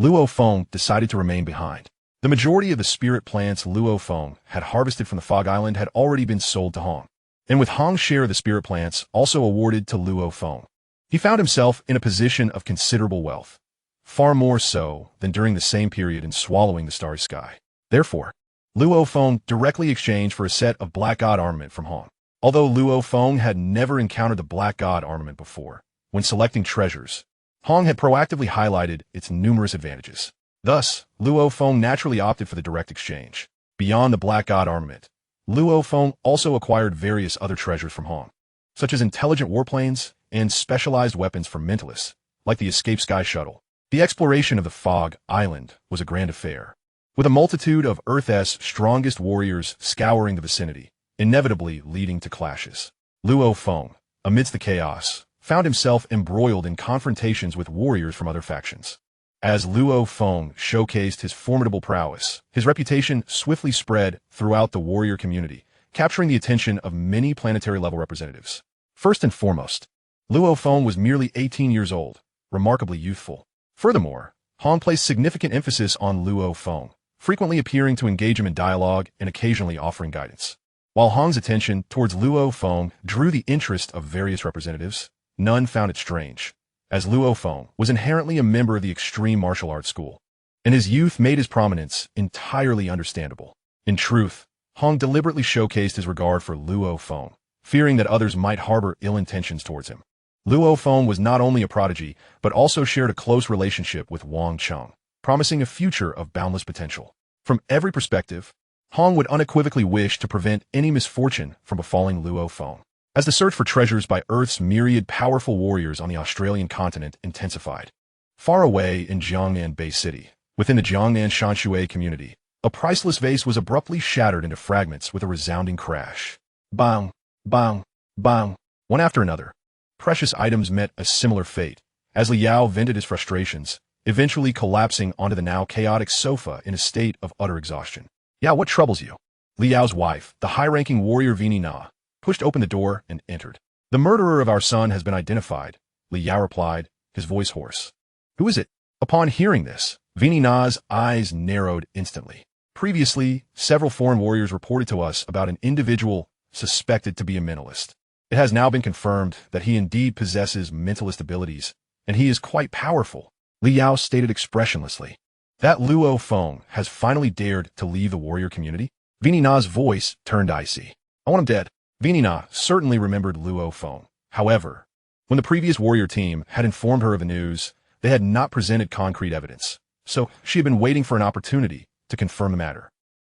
Luo Feng decided to remain behind. The majority of the spirit plants Luo Feng had harvested from the Fog Island had already been sold to Hong, and with Hong's share of the spirit plants also awarded to Luo Feng, he found himself in a position of considerable wealth, far more so than during the same period in Swallowing the Starry Sky. Therefore, Luo Feng directly exchanged for a set of Black God armament from Hong. Although Luo Feng had never encountered the Black God armament before, when selecting treasures, Hong had proactively highlighted its numerous advantages. Thus, Luo Feng naturally opted for the direct exchange. Beyond the Black God armament, Luo Feng also acquired various other treasures from Hong, such as intelligent warplanes and specialized weapons for mentalists, like the Escape Sky Shuttle. The exploration of the Fog Island was a grand affair, with a multitude of Earth's strongest warriors scouring the vicinity, inevitably leading to clashes. Luo Feng, amidst the chaos, found himself embroiled in confrontations with warriors from other factions. As Luo Feng showcased his formidable prowess, his reputation swiftly spread throughout the warrior community, capturing the attention of many planetary-level representatives. First and foremost, Luo Feng was merely 18 years old, remarkably youthful. Furthermore, Hong placed significant emphasis on Luo Feng, frequently appearing to engage him in dialogue and occasionally offering guidance. While Hong's attention towards Luo Feng drew the interest of various representatives, none found it strange, as Luo Feng was inherently a member of the Extreme Martial Arts School, and his youth made his prominence entirely understandable. In truth, Hong deliberately showcased his regard for Luo Feng, fearing that others might harbor ill intentions towards him. Luo Feng was not only a prodigy, but also shared a close relationship with Wang Cheng, promising a future of boundless potential. From every perspective, Hong would unequivocally wish to prevent any misfortune from befalling Luo Feng. As the search for treasures by Earth's myriad powerful warriors on the Australian continent intensified. Far away in Jiangnan Bay City, within the Jiangnan Shanshui community, a priceless vase was abruptly shattered into fragments with a resounding crash. Bang, bang, bang. One after another, precious items met a similar fate, as Liao vented his frustrations, eventually collapsing onto the now chaotic sofa in a state of utter exhaustion. "Yeah, what troubles you?" Liao's wife, the high-ranking warrior Vini Na, pushed open the door and entered. "The murderer of our son has been identified," Liao replied, his voice hoarse. "Who is it?" Upon hearing this, Vini Na's eyes narrowed instantly. Previously, several foreign warriors reported to us about an individual suspected to be a mentalist. It has now been confirmed that he indeed possesses mentalist abilities, and he is quite powerful, Liao stated expressionlessly. "That Luo Feng has finally dared to leave the warrior community?" Vini Na's voice turned icy. "I want him dead." Vini Na certainly remembered Luo Feng. However, when the previous warrior team had informed her of the news, they had not presented concrete evidence, so she had been waiting for an opportunity to confirm the matter.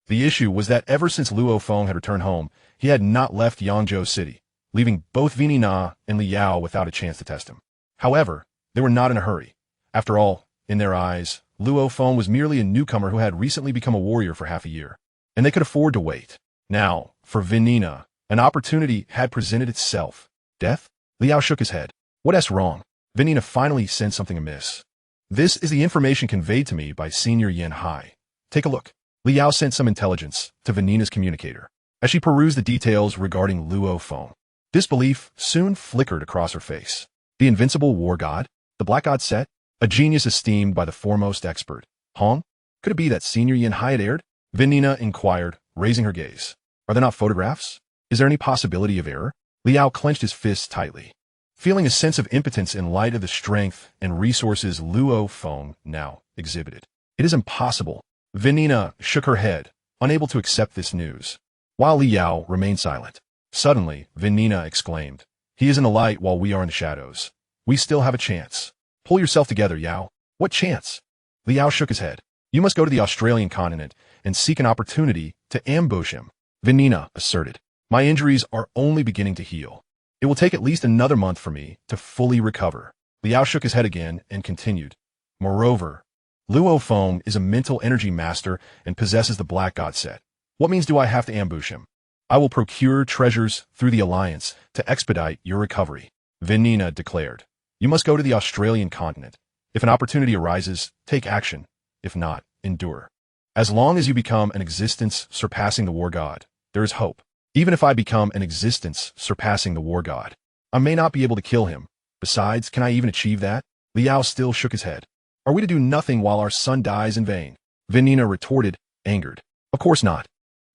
The issue was that ever since Luo Feng had returned home, he had not left Yangzhou City, leaving both Vini Na and Liao without a chance to test him. However, they were not in a hurry. After all, in their eyes, Luo Feng was merely a newcomer who had recently become a warrior for half a year, and they could afford to wait. Now, for Vini Na, an opportunity had presented itself. Death? Liao shook his head. "What's wrong?" Vini Na finally sensed something amiss. "This is the information conveyed to me by Senior Yan Hai. Take a look." Liao sent some intelligence to Vini Na's communicator. As she perused the details regarding Luo Feng, disbelief soon flickered across her face. The invincible war god? The black god Set? A genius esteemed by the foremost expert. Hong? Could it be that Senior Yan Hai had erred? Vini Na inquired, raising her gaze. "Are there not photographs? Is there any possibility of error?" Liao clenched his fists tightly, feeling a sense of impotence in light of the strength and resources Luo Feng now exhibited. "It is impossible." Vini Na shook her head, unable to accept this news, while Liao remained silent. Suddenly, Vini Na exclaimed, "He is in the light while we are in the shadows. We still have a chance. Pull yourself together, Yao." "What chance?" Liao shook his head. "You must go to the Australian continent and seek an opportunity to ambush him," Vini Na asserted. "My injuries are only beginning to heal. It will take at least another month for me to fully recover." Liao shook his head again and continued. "Moreover, Luo Feng is a mental energy master and possesses the black god Set. What means do I have to ambush him? I will procure treasures through the alliance to expedite your recovery," Vini Na declared. "You must go to the Australian continent. If an opportunity arises, take action. If not, endure. As long as you become an existence surpassing the war god, there is hope. Even if I become an existence surpassing the war god, I may not be able to kill him. Besides, can I even achieve that?" Liao still shook his head. "Are we to do nothing while our son dies in vain?" Vini Na retorted, angered. "Of course not."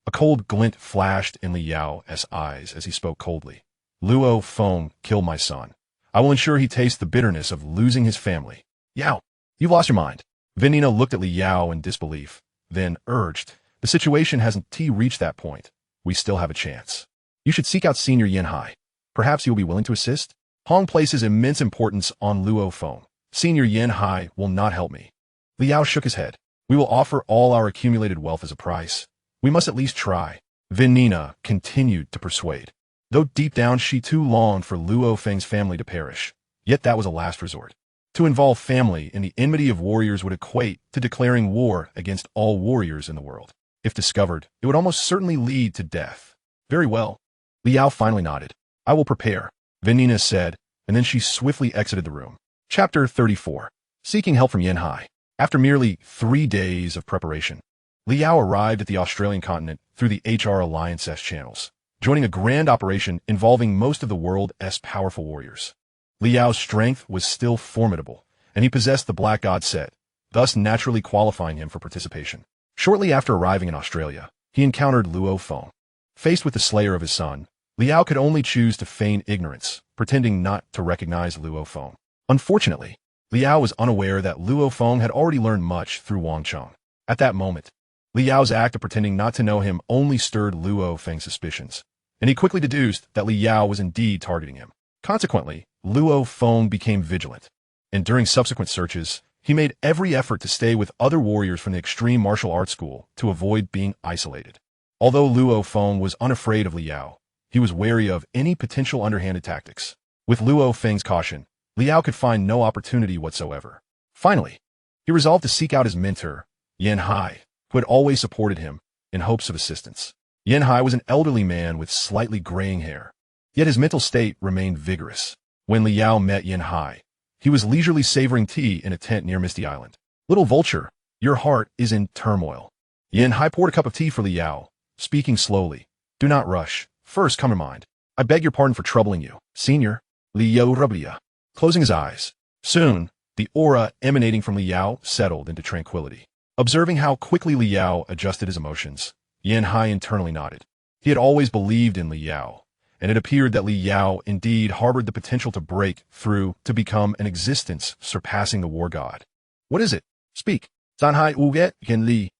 A cold glint flashed in Liao's eyes as he spoke coldly. "Luo Feng killed my son. I will ensure he tastes the bitterness of losing his family." "Yao, you've lost your mind." Vini Na looked at Liao in disbelief, then urged, "The situation hasn't reached that point. We still have a chance. You should seek out Senior Yan Hai. Perhaps he will be willing to assist." Hong places immense importance on Luo Feng. "Senior Yan Hai will not help me." Liao shook his head. "We will offer all our accumulated wealth as a price. We must at least try." Vini Na continued to persuade, though deep down she too longed for Luo Feng's family to perish. Yet that was a last resort. To involve family in the enmity of warriors would equate to declaring war against all warriors in the world. If discovered, it would almost certainly lead to death. "Very well." Liao finally nodded. "I will prepare," Vini Na said, and then she swiftly exited the room. Chapter 34. Seeking help from Yan Hai. After merely 3 days of preparation, Liao arrived at the Australian continent through the HR Alliance channels, joining a grand operation involving most of the world's powerful warriors. Liao's strength was still formidable, and he possessed the black god Set, thus naturally qualifying him for participation. Shortly after arriving in Australia, he encountered Luo Feng. Faced with the slayer of his son, Liao could only choose to feign ignorance, pretending not to recognize Luo Feng. Unfortunately, Liao was unaware that Luo Feng had already learned much through Wang Cheng. At that moment, Li Yao's act of pretending not to know him only stirred Luo Feng's suspicions, and he quickly deduced that Li Yao was indeed targeting him. Consequently, Luo Feng became vigilant, and during subsequent searches, he made every effort to stay with other warriors from the extreme martial arts school to avoid being isolated. Although Luo Feng was unafraid of Li Yao, he was wary of any potential underhanded tactics. With Luo Feng's caution, Li Yao could find no opportunity whatsoever. Finally, he resolved to seek out his mentor, Yan Hai, who had always supported him, in hopes of assistance. Yan Hai was an elderly man with slightly graying hair, yet his mental state remained vigorous. When Li Yao met Yan Hai, he was leisurely savoring tea in a tent near Misty Island. "Little vulture, your heart is in turmoil." Yan Hai poured a cup of tea for Li Yao, speaking slowly. "Do not rush. First, come to mind. I beg your pardon for troubling you, senior." Li Yao rubbed, closing his eyes. Soon, the aura emanating from Li Yao settled into tranquility. Observing how quickly Li Yao adjusted his emotions, Yan Hai internally nodded. He had always believed in Li Yao, and it appeared that Li Yao indeed harbored the potential to break through to become an existence surpassing the war god. "What is it? Speak." "Zanhai uget gen Li."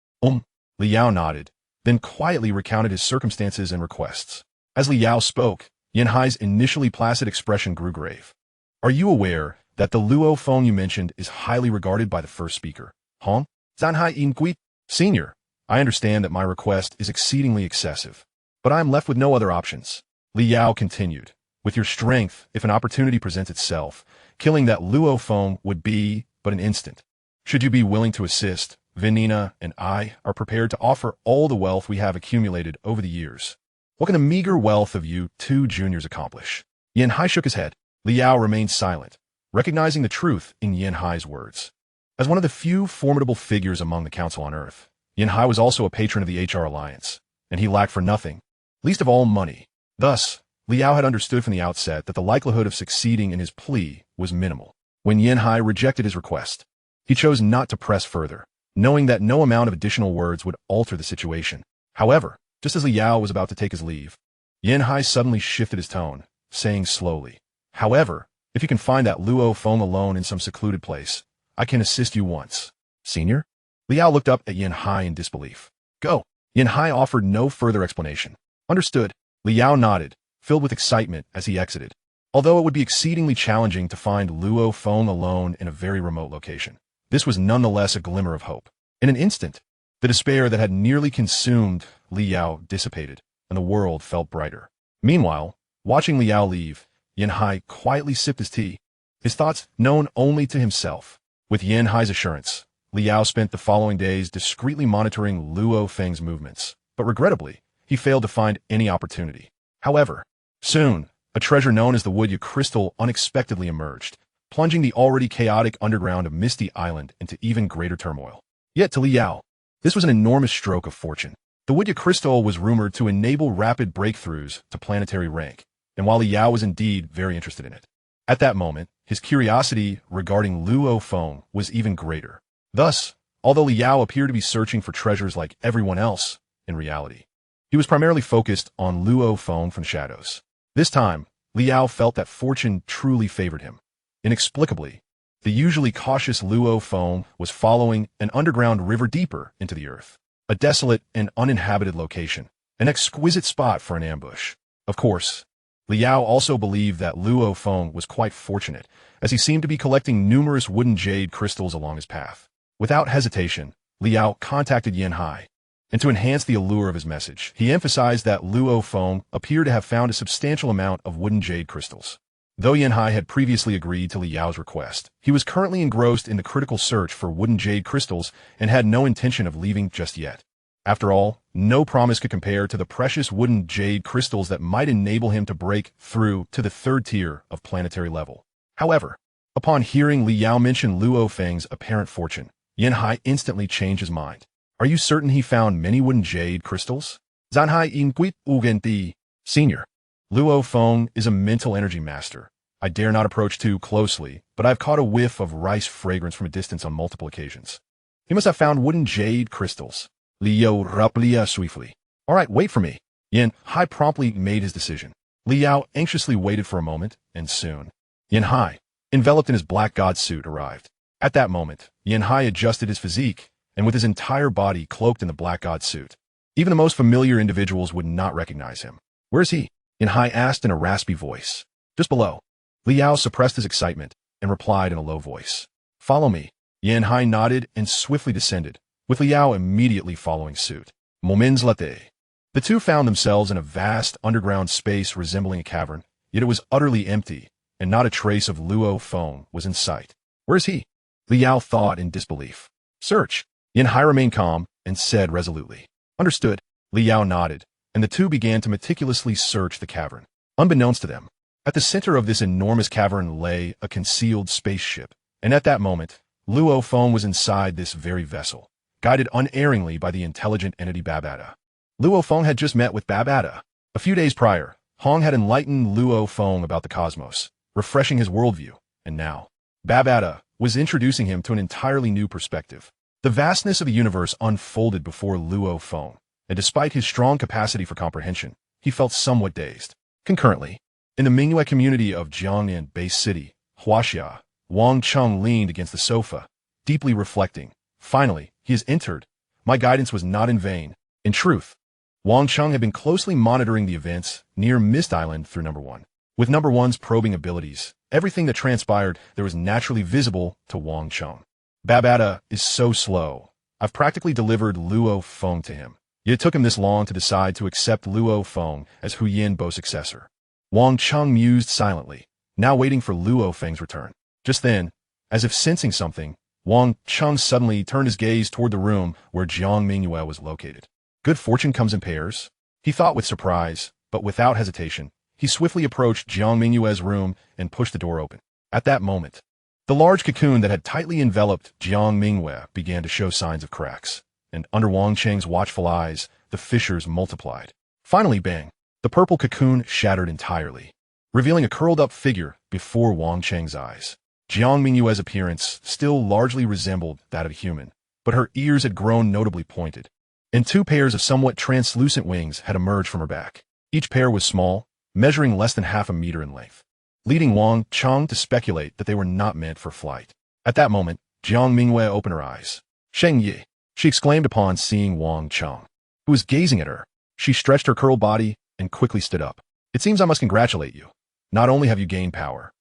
Li Yao nodded, then quietly recounted his circumstances and requests. As Li Yao spoke, Yan Hai's initially placid expression grew grave. "Are you aware that the Luo Feng you mentioned is highly regarded by the first speaker?" "Huh?" "Zanhai inquit." "Senior, I understand that my request is exceedingly excessive, but I am left with no other options." Li Yao continued, "With your strength, if an opportunity presents itself, killing that Luo Feng would be but an instant. Should you be willing to assist, Venina and I are prepared to offer all the wealth we have accumulated over the years." "What can the meager wealth of you two juniors accomplish?" Yan Hai shook his head. Li Yao remained silent, recognizing the truth in Yan Hai's words. As one of the few formidable figures among the Council on Earth, Yan Hai was also a patron of the HR Alliance, and he lacked for nothing, least of all money. Thus, Li Yao had understood from the outset that the likelihood of succeeding in his plea was minimal. When Yan Hai rejected his request, he chose not to press further, knowing that no amount of additional words would alter the situation. However, just as Li Yao was about to take his leave, Yan Hai suddenly shifted his tone, saying slowly, "However, if you can find that Luo Feng alone in some secluded place, I can assist you once." "Senior?" Li Yao looked up at Yan Hai in disbelief. "Go." Yan Hai offered no further explanation. "Understood." Li Yao nodded, filled with excitement as he exited. Although it would be exceedingly challenging to find Luo Feng alone in a very remote location, this was nonetheless a glimmer of hope. In an instant, the despair that had nearly consumed Li Yao dissipated, and the world felt brighter. Meanwhile, watching Li Yao leave, Yan Hai quietly sipped his tea, his thoughts known only to himself. With Yan Hai's assurance, Li Yao spent the following days discreetly monitoring Luo Feng's movements, but regrettably, he failed to find any opportunity. However, soon, a treasure known as the Woodya crystal unexpectedly emerged, plunging the already chaotic underground of Misty Island into even greater turmoil. Yet to Li Yao, this was an enormous stroke of fortune. The Woodya crystal was rumored to enable rapid breakthroughs to planetary rank, and while Li Yao was indeed very interested in it, at that moment, his curiosity regarding Luo Feng was even greater. Thus, although Li Yao appeared to be searching for treasures like everyone else, in reality, he was primarily focused on Luo Feng from the shadows. This time, Li Yao felt that fortune truly favored him. Inexplicably, the usually cautious Luo Feng was following an underground river deeper into the earth, a desolate and uninhabited location, an exquisite spot for an ambush. Of course, Li Yao also believed that Luo Feng was quite fortunate, as he seemed to be collecting numerous wooden jade crystals along his path. Without hesitation, Li Yao contacted Yan Hai, and to enhance the allure of his message, he emphasized that Luo Feng appeared to have found a substantial amount of wooden jade crystals. Though Yan Hai had previously agreed to Li Yao's request, he was currently engrossed in the critical search for wooden jade crystals and had no intention of leaving just yet. After all, no promise could compare to the precious wooden jade crystals that might enable him to break through to the third tier of planetary level. However, upon hearing Li Yao mention Luo Feng's apparent fortune, Yan Hai instantly changed his mind. "Are you certain he found many wooden jade crystals?" "Zanhai inquit ugenti." "Senior, Luo Feng is a mental energy master. I dare not approach too closely, but I've caught a whiff of rice fragrance from a distance on multiple occasions. He must have found wooden jade crystals." Li Yao raplia swiftly. "All right, wait for me." Yan Hai promptly made his decision. Li Yao anxiously waited for a moment, and soon, Yan Hai, enveloped in his black god suit, arrived. At that moment, Yan Hai adjusted his physique, and with his entire body cloaked in the Black God suit. Even the most familiar individuals would not recognize him. "Where is he?" Yin Hai asked in a raspy voice. "Just below." Liao suppressed his excitement and replied in a low voice. "Follow me." Yin Hai nodded and swiftly descended, with Liao immediately following suit. Moments later, the two found themselves in a vast underground space resembling a cavern, yet it was utterly empty, and not a trace of Luo Feng was in sight. "Where is he?" Liao thought in disbelief. "Search." Yin Hai remained calm and said resolutely. "Understood." Liao nodded, and the two began to meticulously search the cavern. Unbeknownst to them, at the center of this enormous cavern lay a concealed spaceship, and at that moment, Luo Feng was inside this very vessel, guided unerringly by the intelligent entity Babata. Luo Feng had just met with Babata. A few days prior, Hong had enlightened Luo Feng about the cosmos, refreshing his worldview, and now, Babata was introducing him to an entirely new perspective. The vastness of the universe unfolded before Luo Feng, and despite his strong capacity for comprehension, he felt somewhat dazed. Concurrently, in the Mingyue community of Jiangnan Base City, Huaxia, Wang Cheng leaned against the sofa, deeply reflecting. Finally, he has entered. My guidance was not in vain. In truth, Wang Cheng had been closely monitoring the events near Mist Island through Number 1. With Number 1's probing abilities, everything that transpired there was naturally visible to Wang Cheng. Babata is so slow. I've practically delivered Luo Feng to him. Yet it took him this long to decide to accept Luo Feng as Hu Yinbo's successor. Wang Cheng mused silently, now waiting for Luo Feng's return. Just then, as if sensing something, Wang Cheng suddenly turned his gaze toward the room where Jiang Mingyue was located. Good fortune comes in pairs, he thought with surprise, but without hesitation. He swiftly approached Jiang Mingyue's room and pushed the door open. At that moment, the large cocoon that had tightly enveloped Jiang Mingyue began to show signs of cracks, and under Wang Cheng's watchful eyes, the fissures multiplied. Finally, bang! The purple cocoon shattered entirely, revealing a curled-up figure before Wang Cheng's eyes. Jiang Mingyue's appearance still largely resembled that of a human, but her ears had grown notably pointed, and two pairs of somewhat translucent wings had emerged from her back. Each pair was small, measuring less than half a meter in length, leading Wang Cheng to speculate that they were not meant for flight. At that moment, Jiang Mingyue opened her eyes. "Sheng Yi," she exclaimed upon seeing Wang Cheng, who was gazing at her. She stretched her curled body and quickly stood up. "It seems I must congratulate you. Not only have you gained power,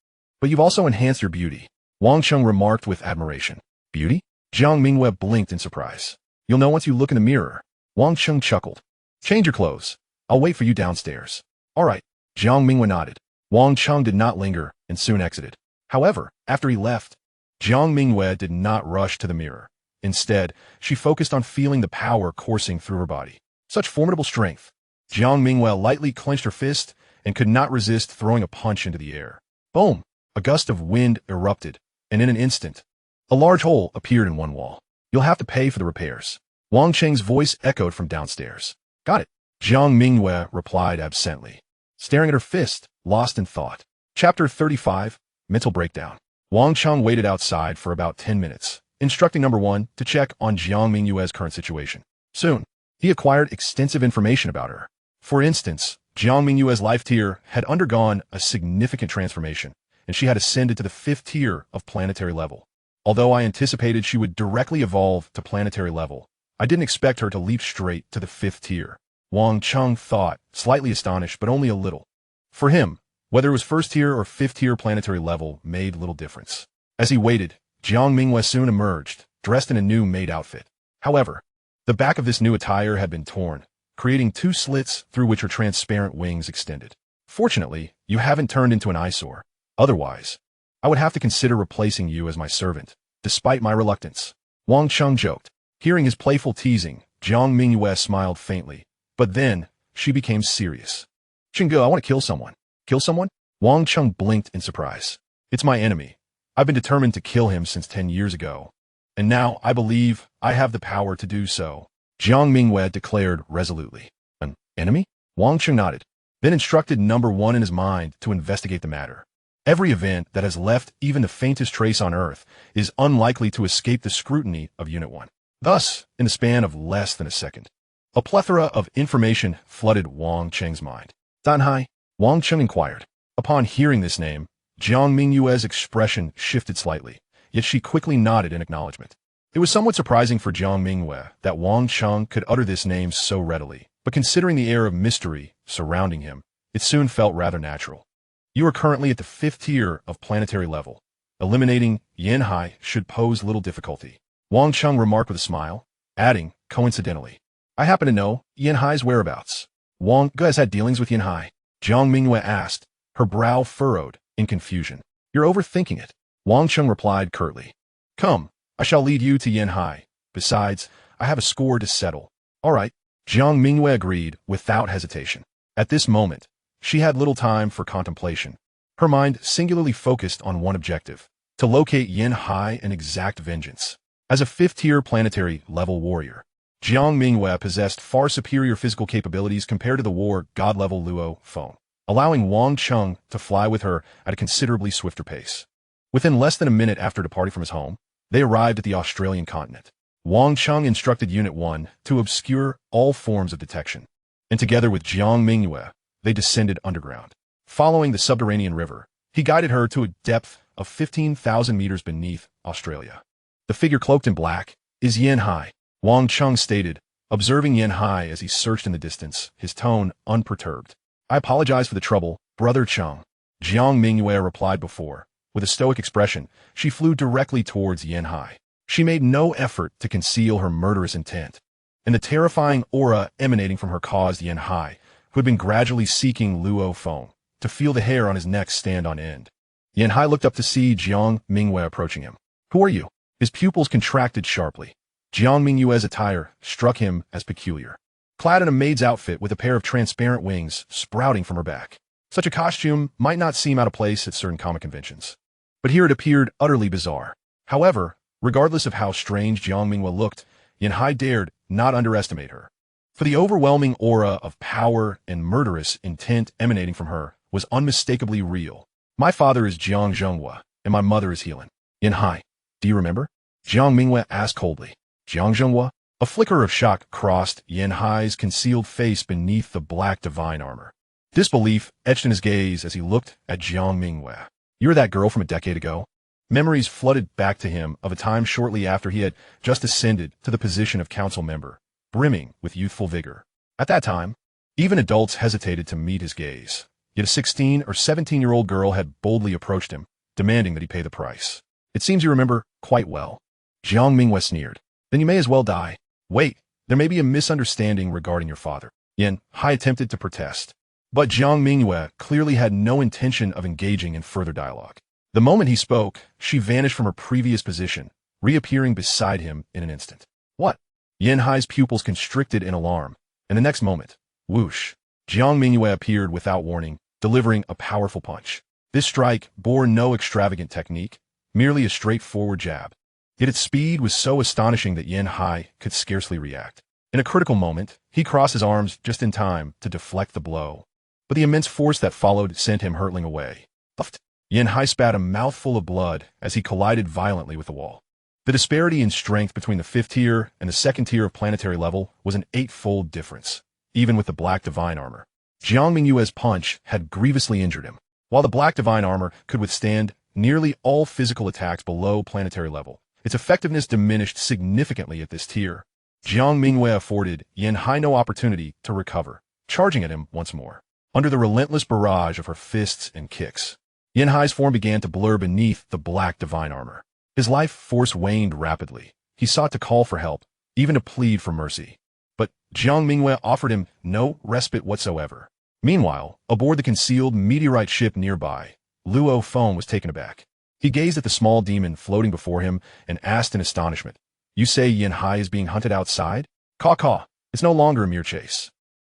but you've also enhanced your beauty," Wang Cheng remarked with admiration. "Beauty?" Jiang Mingyue blinked in surprise. "You'll know once you look in the mirror." Wang Cheng chuckled. "Change your clothes. I'll wait for you downstairs." "All right." Jiang Mingyue nodded. Wang Cheng did not linger and soon exited. However, after he left, Jiang Mingyue did not rush to the mirror. Instead, she focused on feeling the power coursing through her body. Such formidable strength. Jiang Mingyue lightly clenched her fist and could not resist throwing a punch into the air. Boom! A gust of wind erupted, and in an instant, a large hole appeared in one wall. "You'll have to pay for the repairs." Wang Cheng's voice echoed from downstairs. "Got it," Jiang Mingyue replied absently, staring at her fist, lost in thought. Chapter 35, Mental Breakdown. Wang Cheng waited outside for about 10 minutes, instructing Number 1 to check on Jiang Mingyue's current situation. Soon, he acquired extensive information about her. For instance, Jiang Mingyue's life tier had undergone a significant transformation, and she had ascended to the 5th tier of planetary level. Although I anticipated she would directly evolve to planetary level, I didn't expect her to leap straight to the 5th tier. Wang Cheng thought, slightly astonished, but only a little. For him, whether it was 1st tier or 5th tier planetary level made little difference. As he waited, Jiang Mingyue soon emerged, dressed in a new maid outfit. However, the back of this new attire had been torn, creating 2 slits through which her transparent wings extended. "Fortunately, you haven't turned into an eyesore. Otherwise, I would have to consider replacing you as my servant, despite my reluctance," Wang Cheng joked. Hearing his playful teasing, Jiang Mingyue smiled faintly, but then she became serious. "Chengge, I want to kill someone." "Kill someone?" Wang Cheng blinked in surprise. "It's my enemy. I've been determined to kill him since 10 years ago, and now I believe I have the power to do so," Jiang Mingyue declared resolutely. "An enemy?" Wang Cheng nodded, then instructed Number 1 in his mind to investigate the matter. Every event that has left even the faintest trace on Earth is unlikely to escape the scrutiny of Unit 1. Thus, in the span of less than a second, a plethora of information flooded Wang Cheng's mind. "Danhai?" Wang Cheng inquired. Upon hearing this name, Jiang Mingyue's expression shifted slightly, yet she quickly nodded in acknowledgement. It was somewhat surprising for Jiang Mingyue that Wang Cheng could utter this name so readily, but considering the air of mystery surrounding him, it soon felt rather natural. You are currently at the 5th tier of planetary level. Eliminating Yanhai should pose little difficulty. Wang Cheng remarked with a smile, adding, coincidentally, I happen to know Yanhai's whereabouts. Wang has had dealings with Yanhai? Jiang Mingyue asked, her brow furrowed in confusion. You're overthinking it. Wang Cheng replied curtly. Come, I shall lead you to Yanhai. Besides, I have a score to settle. All right. Jiang Mingyue agreed without hesitation. At this moment, she had little time for contemplation. Her mind singularly focused on one objective, to locate Yanhai and exact vengeance. As a 5th-tier planetary level warrior, Jiang Mingyue possessed far superior physical capabilities compared to the war god-level Luo Feng, allowing Wang Cheng to fly with her at a considerably swifter pace. Within less than a minute after departing from his home, they arrived at the Australian continent. Wang Cheng instructed Unit 1 to obscure all forms of detection, and together with Jiang Mingyue, they descended underground. Following the subterranean river, he guided her to a depth of 15,000 meters beneath Australia. The figure cloaked in black is Yanhai, Wang Cheng stated, observing Yanhai as he searched in the distance, his tone unperturbed. I apologize for the trouble, Brother Cheng. Jiang Mingyue replied before. With a stoic expression, she flew directly towards Yanhai. She made no effort to conceal her murderous intent, and the terrifying aura emanating from her caused Yanhai, who had been gradually seeking Luo Feng, to feel the hair on his neck stand on end. Yanhai looked up to see Jiang Mingyue approaching him. Who are you? His pupils contracted sharply. Jiang Mingyue's attire struck him as peculiar. Clad in a maid's outfit with a pair of transparent wings sprouting from her back. Such a costume might not seem out of place at certain comic conventions. But here it appeared utterly bizarre. However, regardless of how strange Jiang Mingyue looked, Yanhai dared not underestimate her. For the overwhelming aura of power and murderous intent emanating from her was unmistakably real. My father is Jiang Zhenghua, and my mother is Healan. Yanhai, do you remember? Jiang Mingyue asked coldly. Jiang Zhenghua? A flicker of shock crossed Yanhai's concealed face beneath the black divine armor. Disbelief etched in his gaze as he looked at Jiang Mingyue. You're that girl from a decade ago? Memories flooded back to him of a time shortly after he had just ascended to the position of council member, brimming with youthful vigor. At that time, even adults hesitated to meet his gaze. Yet a 16 or 17-year-old girl had boldly approached him, demanding that he pay the price. It seems you remember quite well. Jiang Mingyue sneered. Then you may as well die. Wait, there may be a misunderstanding regarding your father. Yanhai attempted to protest. But Jiang Mingyue clearly had no intention of engaging in further dialogue. The moment he spoke, she vanished from her previous position, reappearing beside him in an instant. What? Yanhai's pupils constricted in alarm, and the next moment, whoosh, Jiang Mingyue appeared without warning, delivering a powerful punch. This strike bore no extravagant technique, merely a straightforward jab. Yet its speed was so astonishing that Yanhai could scarcely react. In a critical moment, he crossed his arms just in time to deflect the blow. But the immense force that followed sent him hurtling away. Puffed. Yanhai spat a mouthful of blood as he collided violently with the wall. The disparity in strength between the 5th tier and the 2nd tier of planetary level was an 8-fold difference, even with the black divine armor. Jiang Mingyue's punch had grievously injured him. While the black divine armor could withstand nearly all physical attacks below planetary level, its effectiveness diminished significantly at this tier. Jiang Mingyue afforded Yanhai no opportunity to recover, charging at him once more. Under the relentless barrage of her fists and kicks, Yanhai's form began to blur beneath the black divine armor. His life force waned rapidly. He sought to call for help, even to plead for mercy. But Jiang Mingyue offered him no respite whatsoever. Meanwhile, aboard the concealed meteorite ship nearby, Luo Feng was taken aback. He gazed at the small demon floating before him and asked in astonishment, You say Yanhai is being hunted outside? Caw. It's no longer a mere chase.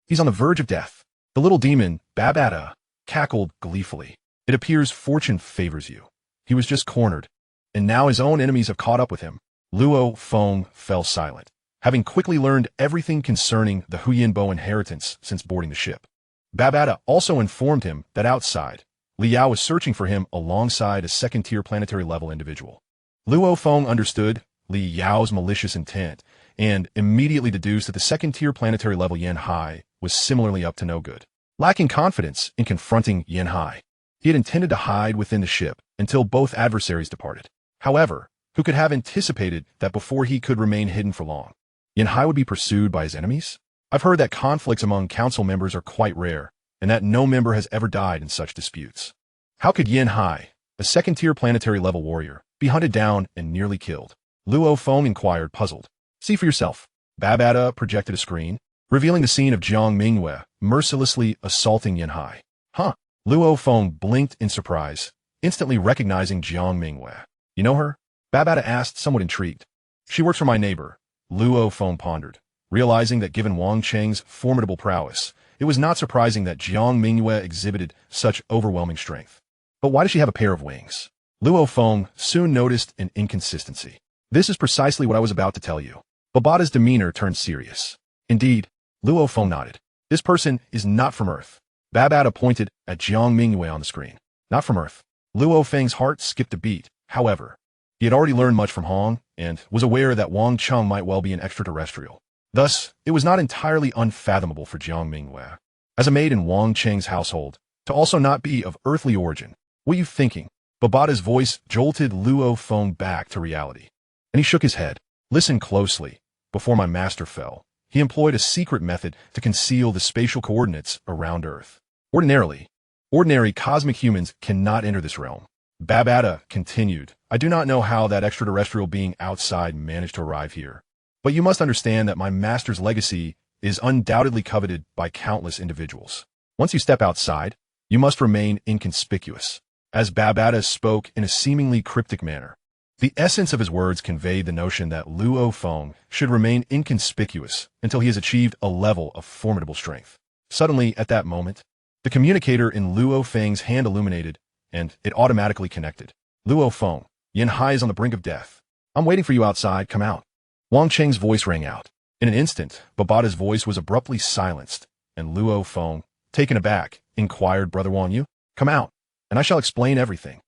He's on the verge of death. The little demon, Babata, cackled gleefully. It appears fortune favors you. He was just cornered, and now his own enemies have caught up with him. Luo Feng fell silent, having quickly learned everything concerning the Huyanbo inheritance since boarding the ship. Babata also informed him that outside, Li Yao was searching for him alongside a 2nd-tier planetary-level individual. Luo Feng understood Li Yao's malicious intent and immediately deduced that the 2nd-tier planetary-level Yanhai was similarly up to no good. Lacking confidence in confronting Yanhai, he had intended to hide within the ship until both adversaries departed. However, Who could have anticipated that before he could remain hidden for long, Yin Hai would be pursued by his enemies? I've heard that conflicts among council members are quite rare, and that no member has ever died in such disputes. How could Yin Hai, a second-tier planetary-level warrior, be hunted down and nearly killed? Luo Feng inquired, puzzled. See for yourself. Babata projected a screen, revealing the scene of Jiang Mingyue mercilessly assaulting Yin Hai. Huh? Luo Feng blinked in surprise, instantly recognizing Jiang Mingyue. You know her? Babata asked, somewhat intrigued. She works for my neighbor, Luo Feng pondered, realizing that given Wang Cheng's formidable prowess, it was not surprising that Jiang Mingyue exhibited such overwhelming strength. But why does she have a pair of wings? Luo Feng soon noticed an inconsistency. This is precisely what I was about to tell you. Babata's demeanor turned serious. Indeed, Luo Feng nodded. This person is not from Earth. Babata pointed at Jiang Mingyue on the screen. Not from Earth. Luo Feng's heart skipped a beat. However, he had already learned much from Hong, and was aware that Wang Cheng might well be an extraterrestrial. Thus, it was not entirely unfathomable for Jiang Mingyue, as a maid in Wang Cheng's household, to also not be of earthly origin. What are you thinking? Babata's voice jolted Luo Feng back to reality, and he shook his head. Listen closely. Before my master fell, he employed a secret method to conceal the spatial coordinates around Earth. Ordinary cosmic humans cannot enter this realm. Babata continued, I do not know how that extraterrestrial being outside managed to arrive here. But you must understand that my master's legacy is undoubtedly coveted by countless individuals. Once you step outside, you must remain inconspicuous. As Babata spoke in a seemingly cryptic manner, the essence of his words conveyed the notion that Luo Feng should remain inconspicuous until he has achieved a level of formidable strength. Suddenly, at that moment, the communicator in Luo Feng's hand illuminated, and it automatically connected. Luo Feng, Yin Hai is on the brink of death. I'm waiting for you outside, come out. Wang Cheng's voice rang out. In an instant, Babata's voice was abruptly silenced, and Luo Feng, taken aback, inquired, Brother Wang Yu, come out, and I shall explain everything.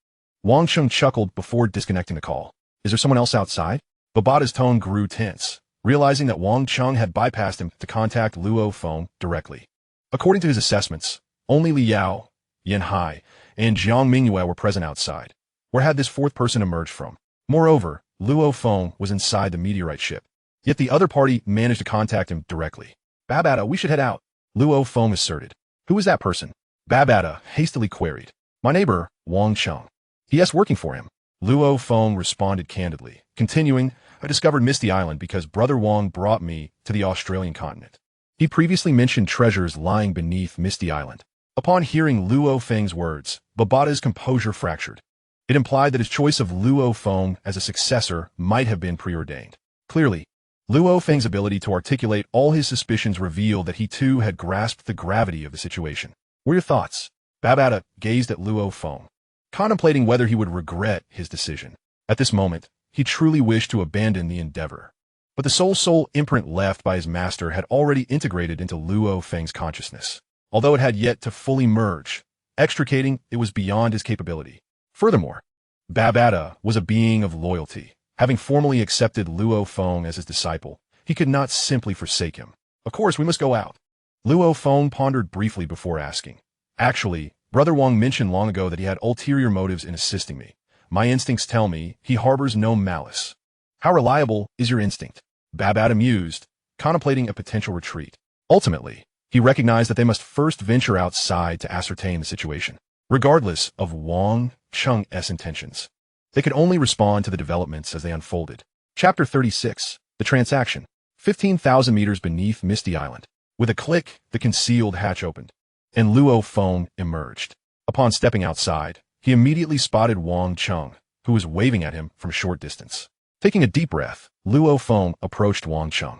Wang Cheng chuckled before disconnecting the call. Is there someone else outside? Babata's tone grew tense, realizing that Wang Cheng had bypassed him to contact Luo Feng directly. According to his assessments, only Liao, Yin Hai, and Jiang Mingyue were present outside. Where had this fourth person emerged from? Moreover, Luo Feng was inside the meteorite ship. Yet the other party managed to contact him directly. Babata, we should head out, Luo Feng asserted. Who is that person? Babata hastily queried. My neighbor, Wang Cheng. Yes, working for him. Luo Feng responded candidly, continuing, I discovered Misty Island because Brother Wang brought me to the Australian continent. He previously mentioned treasures lying beneath Misty Island. Upon hearing Luo Feng's words, Babata's composure fractured. It implied that his choice of Luo Feng as a successor might have been preordained. Clearly, Luo Feng's ability to articulate all his suspicions revealed that he too had grasped the gravity of the situation. What are your thoughts? Babata gazed at Luo Feng, contemplating whether he would regret his decision. At this moment, he truly wished to abandon the endeavor. But the soul imprint left by his master had already integrated into Luo Feng's consciousness. Although it had yet to fully merge, extricating it was beyond his capability. Furthermore, Babata was a being of loyalty. Having formally accepted Luo Feng as his disciple, he could not simply forsake him. Of course, we must go out. Luo Feng pondered briefly before asking. Actually, Brother Wang mentioned long ago that he had ulterior motives in assisting me. My instincts tell me he harbors no malice. How reliable is your instinct? Babata mused, contemplating a potential retreat. Ultimately, he recognized that they must first venture outside to ascertain the situation. Regardless of Wang Cheng's intentions, they could only respond to the developments as they unfolded. Chapter 36, The Transaction. 15,000 meters beneath Misty Island. With a click, the concealed hatch opened, and Luo Feng emerged. Upon stepping outside, he immediately spotted Wang Cheng, who was waving at him from a short distance. Taking a deep breath, Luo Feng approached Wang Cheng.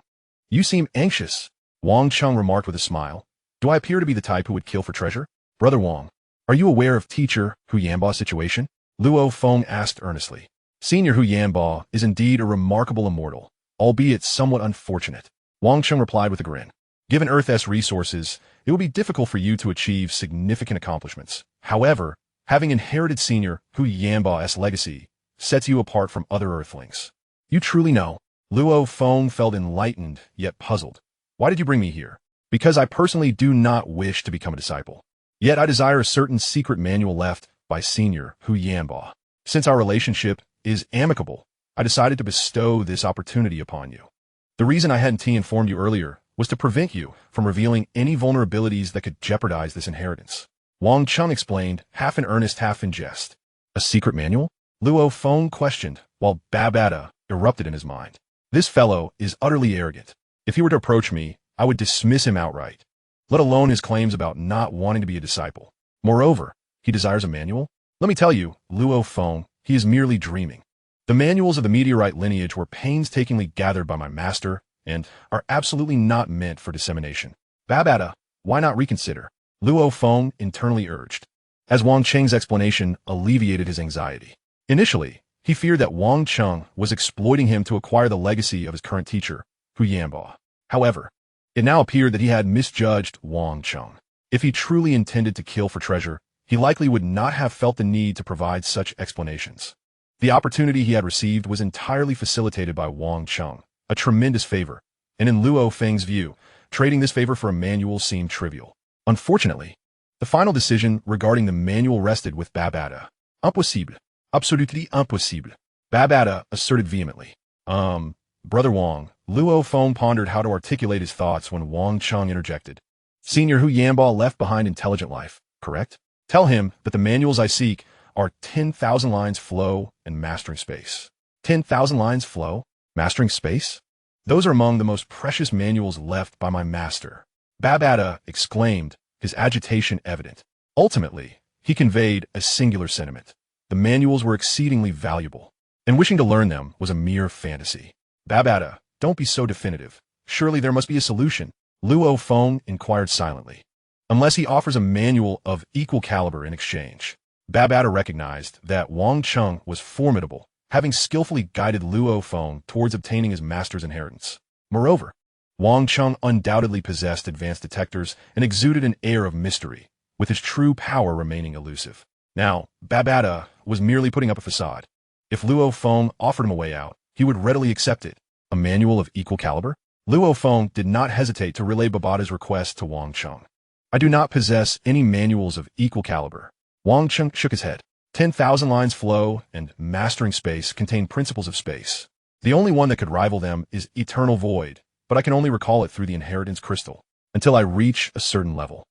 You seem anxious, Wang Cheng remarked with a smile. Do I appear to be the type who would kill for treasure? Brother Wang, are you aware of teacher Hu Yanba's situation? Luo Feng asked earnestly. Senior Hu Yanba is indeed a remarkable immortal, albeit somewhat unfortunate. Wang Cheng replied with a grin. Given Earth's resources, it will be difficult for you to achieve significant accomplishments. However, having inherited Senior Hu Yanba's legacy sets you apart from other Earthlings. You truly know. Luo Feng felt enlightened, yet puzzled. Why did you bring me here? Because I personally do not wish to become a disciple. Yet I desire a certain secret manual left by Senior Hu Yanba. Since our relationship is amicable, I decided to bestow this opportunity upon you. The reason I hadn't informed you earlier was to prevent you from revealing any vulnerabilities that could jeopardize this inheritance. Wang Cheng explained, half in earnest, half in jest. A secret manual? Luo Feng questioned, while Babata erupted in his mind. This fellow is utterly arrogant. If he were to approach me, I would dismiss him outright, let alone his claims about not wanting to be a disciple. Moreover, he desires a manual? Let me tell you, Luo Feng, he is merely dreaming. The manuals of the meteorite lineage were painstakingly gathered by my master and are absolutely not meant for dissemination. Babata, why not reconsider? Luo Feng internally urged, as Wang Cheng's explanation alleviated his anxiety. Initially, he feared that Wang Cheng was exploiting him to acquire the legacy of his current teacher, Hu Yanbo. However, it now appeared that he had misjudged Wang Cheng. If he truly intended to kill for treasure, he likely would not have felt the need to provide such explanations. The opportunity he had received was entirely facilitated by Wang Cheng, a tremendous favor, and in Luo Feng's view, trading this favor for a manual seemed trivial. Unfortunately, the final decision regarding the manual rested with Babata. Impossible. Absolutely impossible. Babata asserted vehemently. Brother Wang. Luo Feng pondered how to articulate his thoughts when Wang Cheng interjected. Senior Hu Yanbo left behind intelligent life, correct? Tell him that the manuals I seek are 10,000 lines flow and mastering space. 10,000 lines flow? Mastering space? Those are among the most precious manuals left by my master. Babata exclaimed, his agitation evident. Ultimately, he conveyed a singular sentiment. The manuals were exceedingly valuable, and wishing to learn them was a mere fantasy. Babata, don't be so definitive. Surely there must be a solution. Luo Feng inquired silently. Unless he offers a manual of equal caliber in exchange. Babata recognized that Wang Cheng was formidable, having skillfully guided Luo Feng towards obtaining his master's inheritance. Moreover, Wang Cheng undoubtedly possessed advanced detectors and exuded an air of mystery, with his true power remaining elusive. Now, Babata was merely putting up a facade. If Luo Feng offered him a way out, he would readily accept it. A manual of equal caliber? Luo Feng did not hesitate to relay Babata's request to Wang Cheng. I do not possess any manuals of equal caliber. Wang Cheng shook his head. 10,000 lines flow and mastering space contain principles of space. The only one that could rival them is eternal void, but I can only recall it through the inheritance crystal, until I reach a certain level.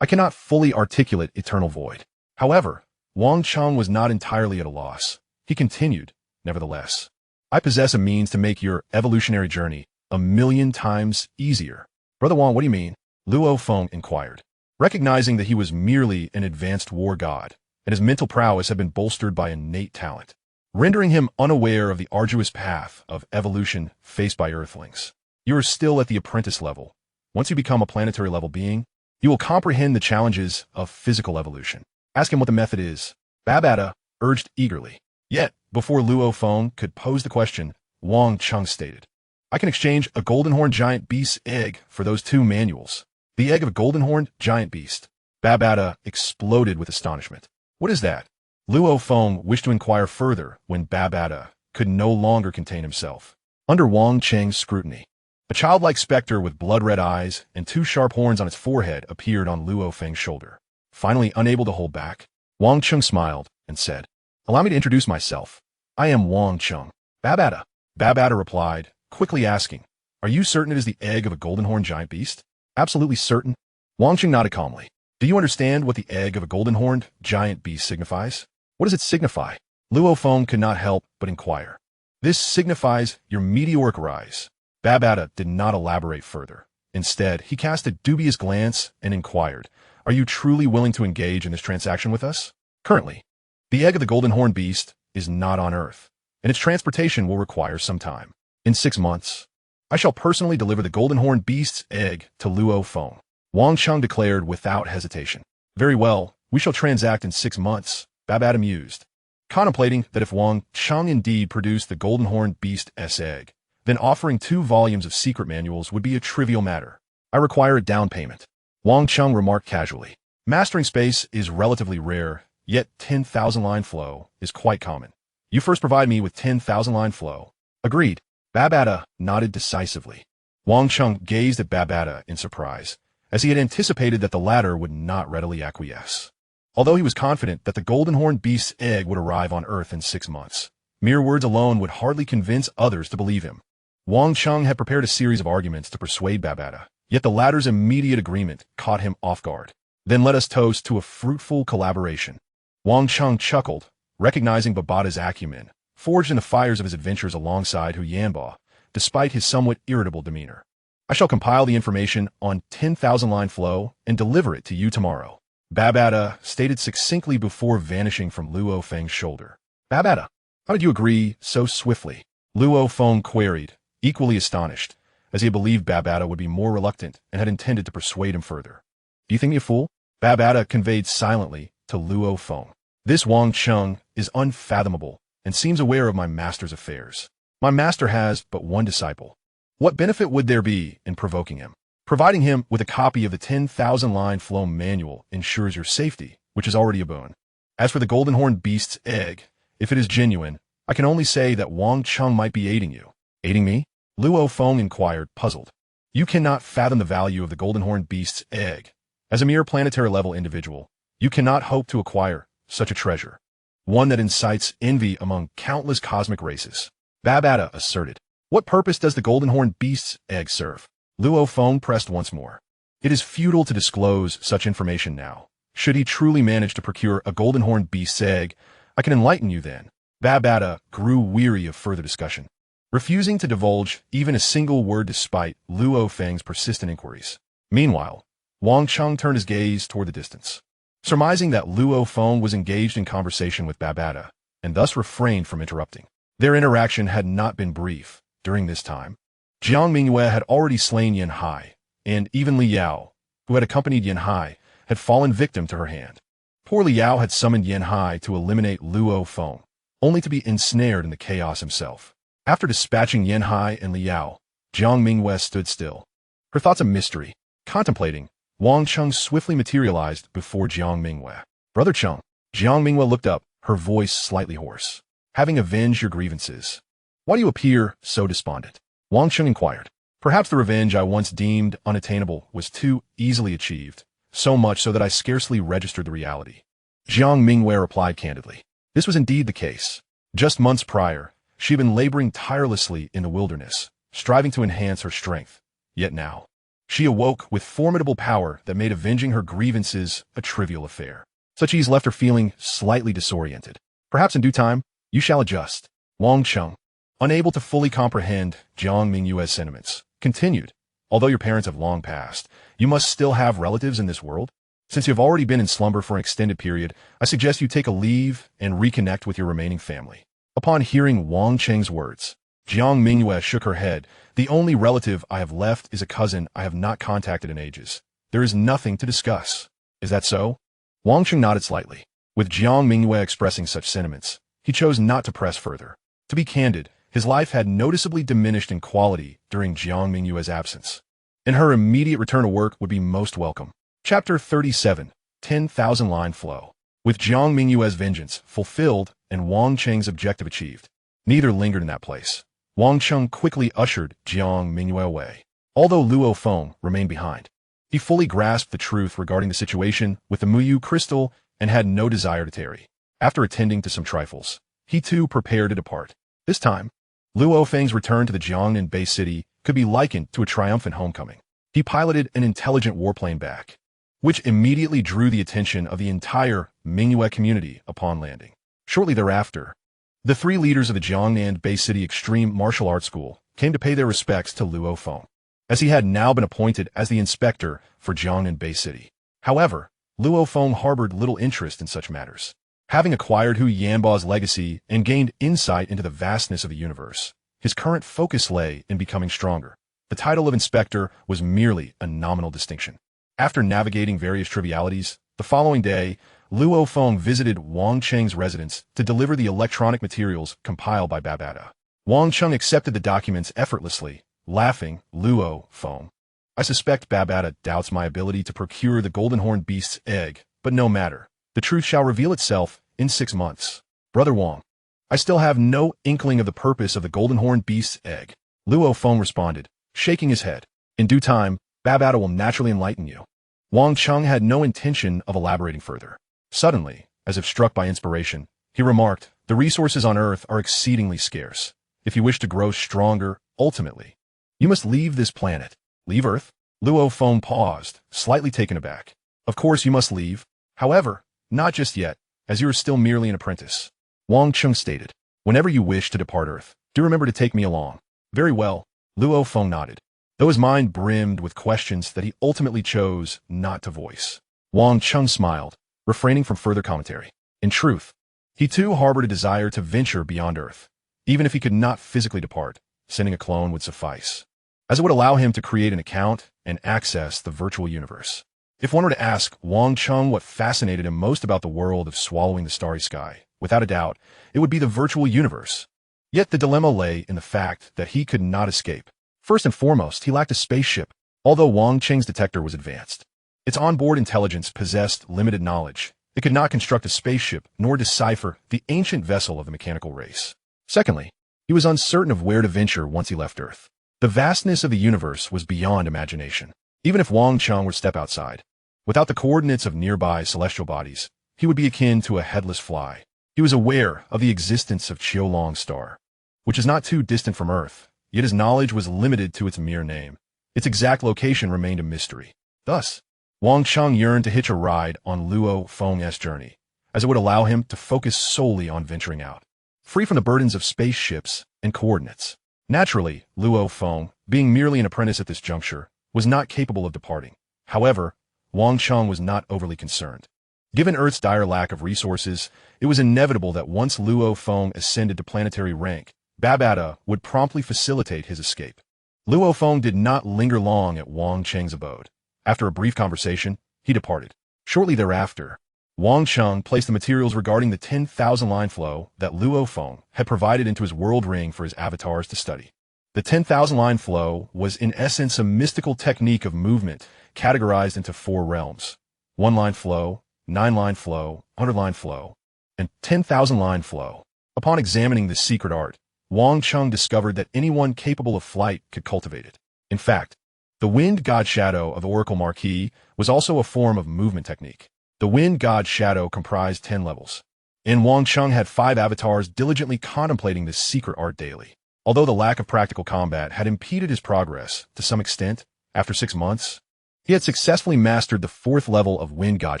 I cannot fully articulate eternal void. However, Wang Cheng was not entirely at a loss. He continued, nevertheless. I possess a means to make your evolutionary journey 1,000,000 times easier. Brother Wang, what do you mean? Luo Feng inquired. Recognizing that he was merely an advanced war god, and his mental prowess had been bolstered by innate talent, rendering him unaware of the arduous path of evolution faced by Earthlings. You are still at the apprentice level. Once you become a planetary level being, you will comprehend the challenges of physical evolution. Ask him what the method is. Babata urged eagerly. Yet, before Luo Feng could pose the question, Wang Cheng stated, I can exchange a golden-horned giant beast's egg for those 2 manuals. The egg of a golden-horned giant beast. Babata exploded with astonishment. What is that? Luo Feng wished to inquire further when Babata could no longer contain himself. Under Wang Cheng's scrutiny, a childlike specter with blood-red eyes and 2 sharp horns on its forehead appeared on Luo Feng's shoulder. Finally unable to hold back, Wang Cheng smiled and said, Allow me to introduce myself. I am Wang Cheng. Babata. Babata replied, quickly asking, Are you certain it is the egg of a golden-horned giant beast? Absolutely certain. Wang Cheng nodded calmly. Do you understand what the egg of a golden-horned giant beast signifies? What does it signify? Luo Feng could not help but inquire. This signifies your meteoric rise. Babata did not elaborate further. Instead, he cast a dubious glance and inquired, Are you truly willing to engage in this transaction with us? Currently, the egg of the golden-horned beast is not on Earth, and its transportation will require some time. In 6 months, I shall personally deliver the golden-horned beast's egg to Luo Feng. Wang Cheng declared without hesitation. Very well, we shall transact in 6 months, Babata mused, contemplating that if Wang Cheng indeed produced the golden-horned beast's egg, then offering 2 volumes of secret manuals would be a trivial matter. I require a down payment. Wang Cheng remarked casually. Mastering space is relatively rare, yet 10,000 line flow is quite common. You first provide me with 10,000 line flow. Agreed. Babata nodded decisively. Wang Cheng gazed at Babata in surprise, as he had anticipated that the latter would not readily acquiesce. Although he was confident that the golden-horned beast's egg would arrive on Earth in 6 months, Mere words alone would hardly convince others to believe him. Wang Cheng had prepared a series of arguments to persuade Babata, yet the latter's immediate agreement caught him off guard. Then let us toast to a fruitful collaboration. Wang Cheng chuckled, recognizing Babata's acumen, forged in the fires of his adventures alongside Hu Yanbo, despite his somewhat irritable demeanor. I shall compile the information on 10,000-line flow and deliver it to you tomorrow, Babata stated succinctly before vanishing from Luo Feng's shoulder. Babata, how did you agree so swiftly? Luo Feng queried, equally astonished, as he believed Babata would be more reluctant and had intended to persuade him further. Do you think me a fool? Babata conveyed silently to Luo Feng. This Wang Cheng is unfathomable and seems aware of my master's affairs. My master has but one disciple. What benefit would there be in provoking him? Providing him with a copy of the 10,000-line flow manual ensures your safety, which is already a boon. As for the golden horned beast's egg, if it is genuine, I can only say that Wang Cheng might be aiding you. Aiding me? Luo Feng inquired, puzzled. You cannot fathom the value of the golden horned beast's egg. As a mere planetary-level individual, you cannot hope to acquire such a treasure, one that incites envy among countless cosmic races. Babata asserted. What purpose does the golden horned beast's egg serve? Luo Feng pressed once more. It is futile to disclose such information now. Should he truly manage to procure a golden horned beast's egg, I can enlighten you then. Babata grew weary of further discussion, refusing to divulge even a single word despite Luo Feng's persistent inquiries. Meanwhile, Wang Cheng turned his gaze toward the distance, surmising that Luo Feng was engaged in conversation with Babata, and thus refrained from interrupting. Their interaction had not been brief. During this time, Jiang Mingyue had already slain Yan Hai, and even Li Yao, who had accompanied Yan Hai, had fallen victim to her hand. Poor Li Yao had summoned Yan Hai to eliminate Luo Feng, only to be ensnared in the chaos himself. After dispatching Yan Hai and Li Yao, Jiang Mingyue stood still, her thoughts a mystery. Contemplating, Wang Cheng swiftly materialized before Jiang Mingyue. Brother Cheng. Jiang Mingyue looked up, her voice slightly hoarse. Having avenged your grievances, why do you appear so despondent? Wang Cheng inquired. Perhaps the revenge I once deemed unattainable was too easily achieved, so much so that I scarcely registered the reality. Jiang Mingyue replied candidly. This was indeed the case. Just months prior, she had been laboring tirelessly in the wilderness, striving to enhance her strength. Yet now, she awoke with formidable power that made avenging her grievances a trivial affair. Such ease left her feeling slightly disoriented. Perhaps in due time, you shall adjust. Wang Cheng, unable to fully comprehend Jiang Mingyue's sentiments, continued, although your parents have long passed, you must still have relatives in this world? Since you have already been in slumber for an extended period, I suggest you take a leave and reconnect with your remaining family. Upon hearing Wang Cheng's words, Jiang Mingyue shook her head. The only relative I have left is a cousin I have not contacted in ages. There is nothing to discuss. Is that so? Wang Cheng nodded slightly. With Jiang Mingyue expressing such sentiments, he chose not to press further. To be candid, his life had noticeably diminished in quality during Jiang Mingyue's absence, and her immediate return to work would be most welcome. Chapter 37, 10,000-line flow. With Jiang Mingyue's vengeance fulfilled and Wang Cheng's objective achieved, neither lingered in that place. Wang Cheng quickly ushered Jiang Mingyue away, although Luo Feng remained behind. He fully grasped the truth regarding the situation with the Muyu crystal and had no desire to tarry. After attending to some trifles, he too prepared to depart. This time, Luo Feng's return to the Jiangnan base city could be likened to a triumphant homecoming. He piloted an intelligent warplane back, which immediately drew the attention of the entire Mingyue community upon landing. Shortly thereafter, the three leaders of the Jiangnan base city Extreme Martial Arts School came to pay their respects to Luo Feng, as he had now been appointed as the inspector for Jiangnan base city. However, Luo Feng harbored little interest in such matters. Having acquired Hu Yanbo's legacy and gained insight into the vastness of the universe, his current focus lay in becoming stronger. The title of inspector was merely a nominal distinction. After navigating various trivialities, the following day, Luo Feng visited Wang Cheng's residence to deliver the electronic materials compiled by Babata. Wang Cheng accepted the documents effortlessly, laughing. Luo Feng, I suspect Babata doubts my ability to procure the golden horned beast's egg, but no matter. The truth shall reveal itself in 6 months. Brother Wang, I still have no inkling of the purpose of the golden horned beast's egg. Luo Feng responded, shaking his head. In due time, Babata will naturally enlighten you. Wang Cheng had no intention of elaborating further. Suddenly, as if struck by inspiration, he remarked, The resources on Earth are exceedingly scarce. If you wish to grow stronger, ultimately, you must leave this planet. Leave Earth? Luo Feng paused, slightly taken aback. Of course you must leave. However, not just yet, as you are still merely an apprentice. Wang Cheng stated. Whenever you wish to depart Earth, do remember to take me along. Very well, Luo Feng nodded, though his mind brimmed with questions that he ultimately chose not to voice. Wang Cheng smiled, refraining from further commentary. In truth, he too harbored a desire to venture beyond Earth. Even if he could not physically depart, sending a clone would suffice, as it would allow him to create an account and access the virtual universe. If one were to ask Wang Cheng what fascinated him most about the world of Swallowing the Starry Sky, without a doubt, it would be the virtual universe. Yet the dilemma lay in the fact that he could not escape. First and foremost, he lacked a spaceship, although Wang Cheng's detector was advanced. Its onboard intelligence possessed limited knowledge. It could not construct a spaceship nor decipher the ancient vessel of the mechanical race. Secondly, he was uncertain of where to venture once he left Earth. The vastness of the universe was beyond imagination. Even if Wang Cheng were to step outside, without the coordinates of nearby celestial bodies, he would be akin to a headless fly. He was aware of the existence of Qiulong's star, which is not too distant from Earth, yet his knowledge was limited to its mere name. Its exact location remained a mystery. Thus, Wang Cheng yearned to hitch a ride on Luo Feng's journey, as it would allow him to focus solely on venturing out, free from the burdens of spaceships and coordinates. Naturally, Luo Feng, being merely an apprentice at this juncture, was not capable of departing. However, Wang Cheng was not overly concerned. Given Earth's dire lack of resources, it was inevitable that once Luo Feng ascended to planetary rank, Babata would promptly facilitate his escape. Luo Feng did not linger long at Wang Cheng's abode. After a brief conversation, he departed. Shortly thereafter, Wang Cheng placed the materials regarding the 10,000 line flow that Luo Feng had provided into his world ring for his avatars to study. The 10,000 line flow was in essence a mystical technique of movement categorized into 4 realms: 1 line flow, 9 line flow, 100 line flow, and 10,000 line flow. Upon examining this secret art, Wang Cheng discovered that anyone capable of flight could cultivate it. In fact, the wind god shadow of the Oracle Marquis was also a form of movement technique. The wind god shadow comprised 10 levels, and Wang Cheng had 5 avatars diligently contemplating this secret art daily. Although the lack of practical combat had impeded his progress to some extent, after 6 months, he had successfully mastered the 4th level of wind god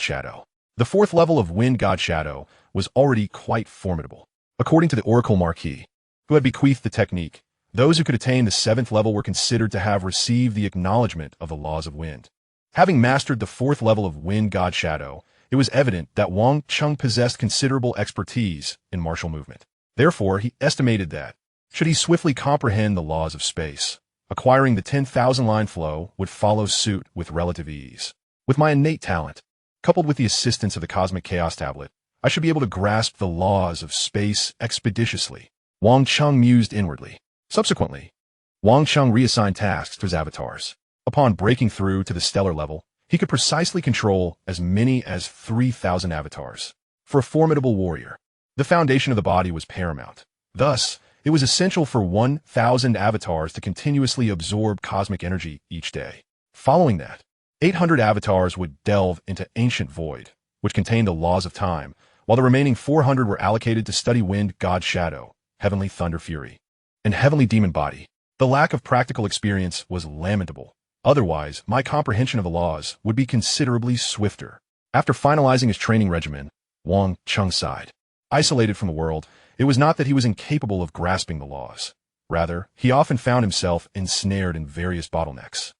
shadow. The 4th level of wind god shadow was already quite formidable. According to the Oracle Marquis, who had bequeathed the technique, those who could attain the 7th level were considered to have received the acknowledgement of the laws of wind. Having mastered the 4th level of wind god shadow, it was evident that Wang Cheng possessed considerable expertise in martial movement. Therefore, he estimated that, should he swiftly comprehend the laws of space, acquiring the 10,000 line flow would follow suit with relative ease. With my innate talent, coupled with the assistance of the Cosmic Chaos Tablet, I should be able to grasp the laws of space expeditiously. Wang Cheng mused inwardly. Subsequently, Wang Cheng reassigned tasks to his avatars. Upon breaking through to the stellar level, he could precisely control as many as 3,000 avatars. For a formidable warrior, the foundation of the body was paramount. Thus, it was essential for 1,000 avatars to continuously absorb cosmic energy each day. Following that, 800 avatars would delve into ancient void, which contained the laws of time, while the remaining 400 were allocated to study wind god shadow, heavenly thunder fury, and heavenly demon body. The lack of practical experience was lamentable. Otherwise, my comprehension of the laws would be considerably swifter. After finalizing his training regimen, Wang Cheng sighed. Isolated from the world, it was not that he was incapable of grasping the laws. Rather, he often found himself ensnared in various bottlenecks,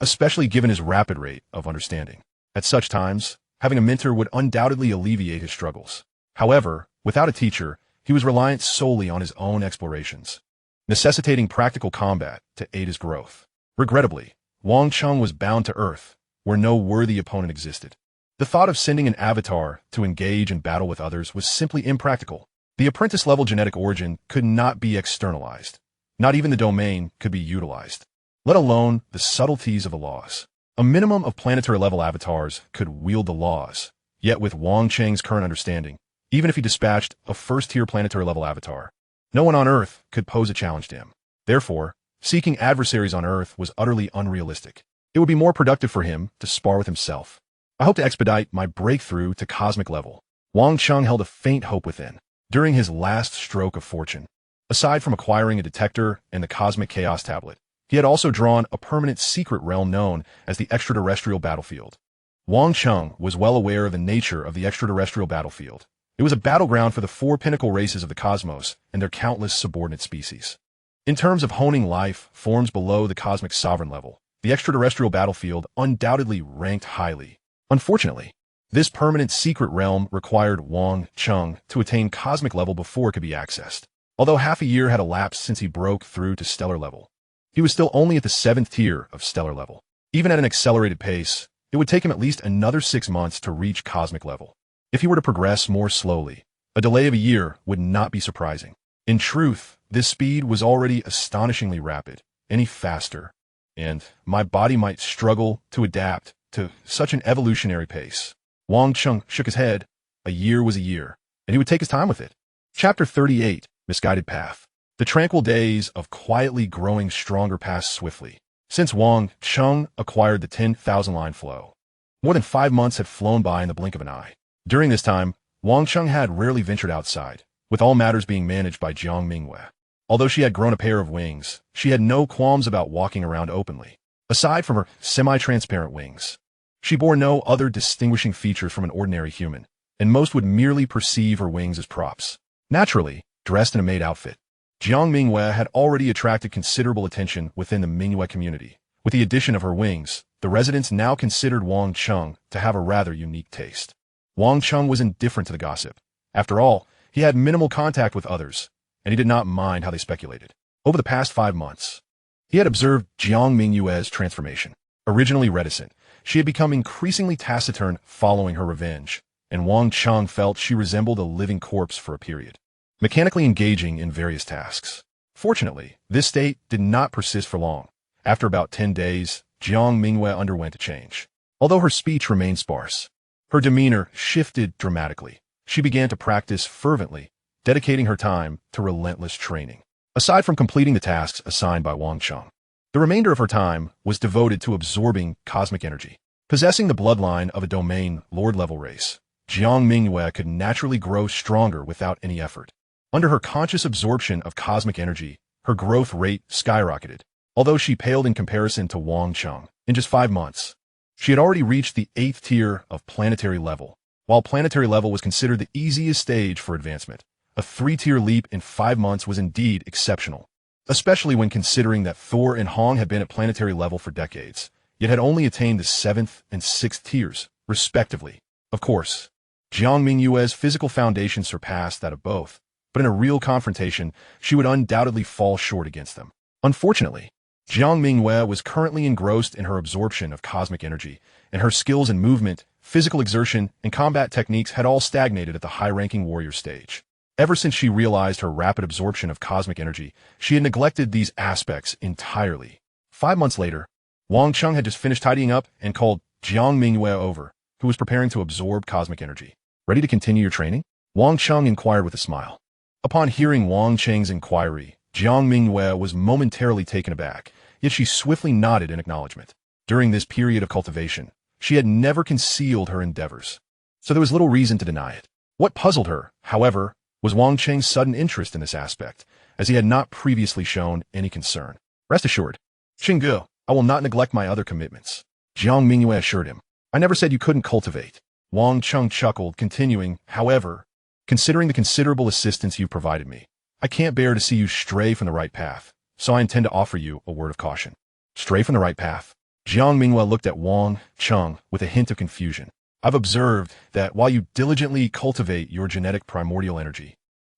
especially given his rapid rate of understanding. At such times, having a mentor would undoubtedly alleviate his struggles. However, without a teacher, he was reliant solely on his own explorations, necessitating practical combat to aid his growth. Regrettably, Wang Cheng was bound to Earth, where no worthy opponent existed. The thought of sending an avatar to engage in battle with others was simply impractical. The apprentice-level genetic origin could not be externalized. Not even the domain could be utilized, let alone the subtleties of the laws. A minimum of planetary-level avatars could wield the laws. Yet with Wang Cheng's current understanding, even if he dispatched a first-tier planetary-level avatar, no one on Earth could pose a challenge to him. Therefore, seeking adversaries on Earth was utterly unrealistic. It would be more productive for him to spar with himself. I hope to expedite my breakthrough to cosmic level. Wang Cheng held a faint hope within. during his last stroke of fortune. Aside from acquiring a detector and the Cosmic Chaos Tablet, he had also drawn a permanent secret realm known as the extraterrestrial battlefield. Wang Cheng was well aware of the nature of the extraterrestrial battlefield. It was a battleground for the four pinnacle races of the cosmos and their countless subordinate species. In terms of honing life forms below the cosmic sovereign level, the extraterrestrial battlefield undoubtedly ranked highly. Unfortunately, this permanent secret realm required Wang Cheng to attain cosmic level before it could be accessed. Although half a year had elapsed since he broke through to stellar level, he was still only at the 7th tier of stellar level. Even at an accelerated pace, it would take him at least another 6 months to reach cosmic level. If he were to progress more slowly, a delay of a year would not be surprising. In truth, this speed was already astonishingly rapid. Any faster, and my body might struggle to adapt to such an evolutionary pace. Wang Cheng shook his head. A year was a year, and he would take his time with it. Chapter 38, Misguided Path. The tranquil days of quietly growing stronger passed swiftly. Since Wang Cheng acquired the 10,000 line flow, more than 5 months had flown by in the blink of an eye. During this time, Wang Cheng had rarely ventured outside, with all matters being managed by Jiang Mingwei. Although she had grown a pair of wings, she had no qualms about walking around openly. Aside from her semi-transparent wings, she bore no other distinguishing features from an ordinary human, and most would merely perceive her wings as props. Naturally, dressed in a maid outfit, Jiang Mingwei had already attracted considerable attention within the Mingwei community. With the addition of her wings, the residents now considered Wang Cheng to have a rather unique taste. Wang Cheng was indifferent to the gossip. After all, he had minimal contact with others, and he did not mind how they speculated. Over the past 5 months, he had observed Jiang Mingwei's transformation. Originally reticent, she had become increasingly taciturn following her revenge, and Wang Cheng felt she resembled a living corpse for a period, mechanically engaging in various tasks. Fortunately, this state did not persist for long. After about 10 days, Jiang Mingwei underwent a change. Although her speech remained sparse, her demeanor shifted dramatically. She began to practice fervently, dedicating her time to relentless training. Aside from completing the tasks assigned by Wang Cheng, the remainder of her time was devoted to absorbing cosmic energy. Possessing the bloodline of a domain Lord-level race, Jiang Mingwei could naturally grow stronger without any effort. Under her conscious absorption of cosmic energy, her growth rate skyrocketed. Although she paled in comparison to Wang Cheng, in just 5 months, she had already reached the 8th tier of planetary level. While planetary level was considered the easiest stage for advancement, a 3-tier leap in 5 months was indeed exceptional, especially when considering that Thor and Hong had been at planetary level for decades, yet had only attained the 7th and 6th tiers, respectively. Of course, Jiang Mingwei's physical foundation surpassed that of both, but in a real confrontation, she would undoubtedly fall short against them. Unfortunately, Jiang Mingwei was currently engrossed in her absorption of cosmic energy, and her skills in movement, physical exertion, and combat techniques had all stagnated at the high-ranking warrior stage. Ever since she realized her rapid absorption of cosmic energy, she had neglected these aspects entirely. 5 months later, Wang Cheng had just finished tidying up and called Jiang Mingwei over, who was preparing to absorb cosmic energy. Ready to continue your training? Wang Cheng inquired with a smile. Upon hearing Wang Cheng's inquiry, Jiang Mingwei was momentarily taken aback, yet she swiftly nodded in acknowledgement. During this period of cultivation, she had never concealed her endeavors, so there was little reason to deny it. What puzzled her, however, was Wang Cheng's sudden interest in this aspect, as he had not previously shown any concern. Rest assured, Xingge, I will not neglect my other commitments, Jiang Mingwei assured him. I never said you couldn't cultivate. Wang Cheng chuckled, continuing, however, considering the considerable assistance you've provided me, I can't bear to see you stray from the right path, so I intend to offer you a word of caution. Stray from the right path? Jiang Mingwei looked at Wang Cheng with a hint of confusion. I've observed that while you diligently cultivate your genetic primordial energy,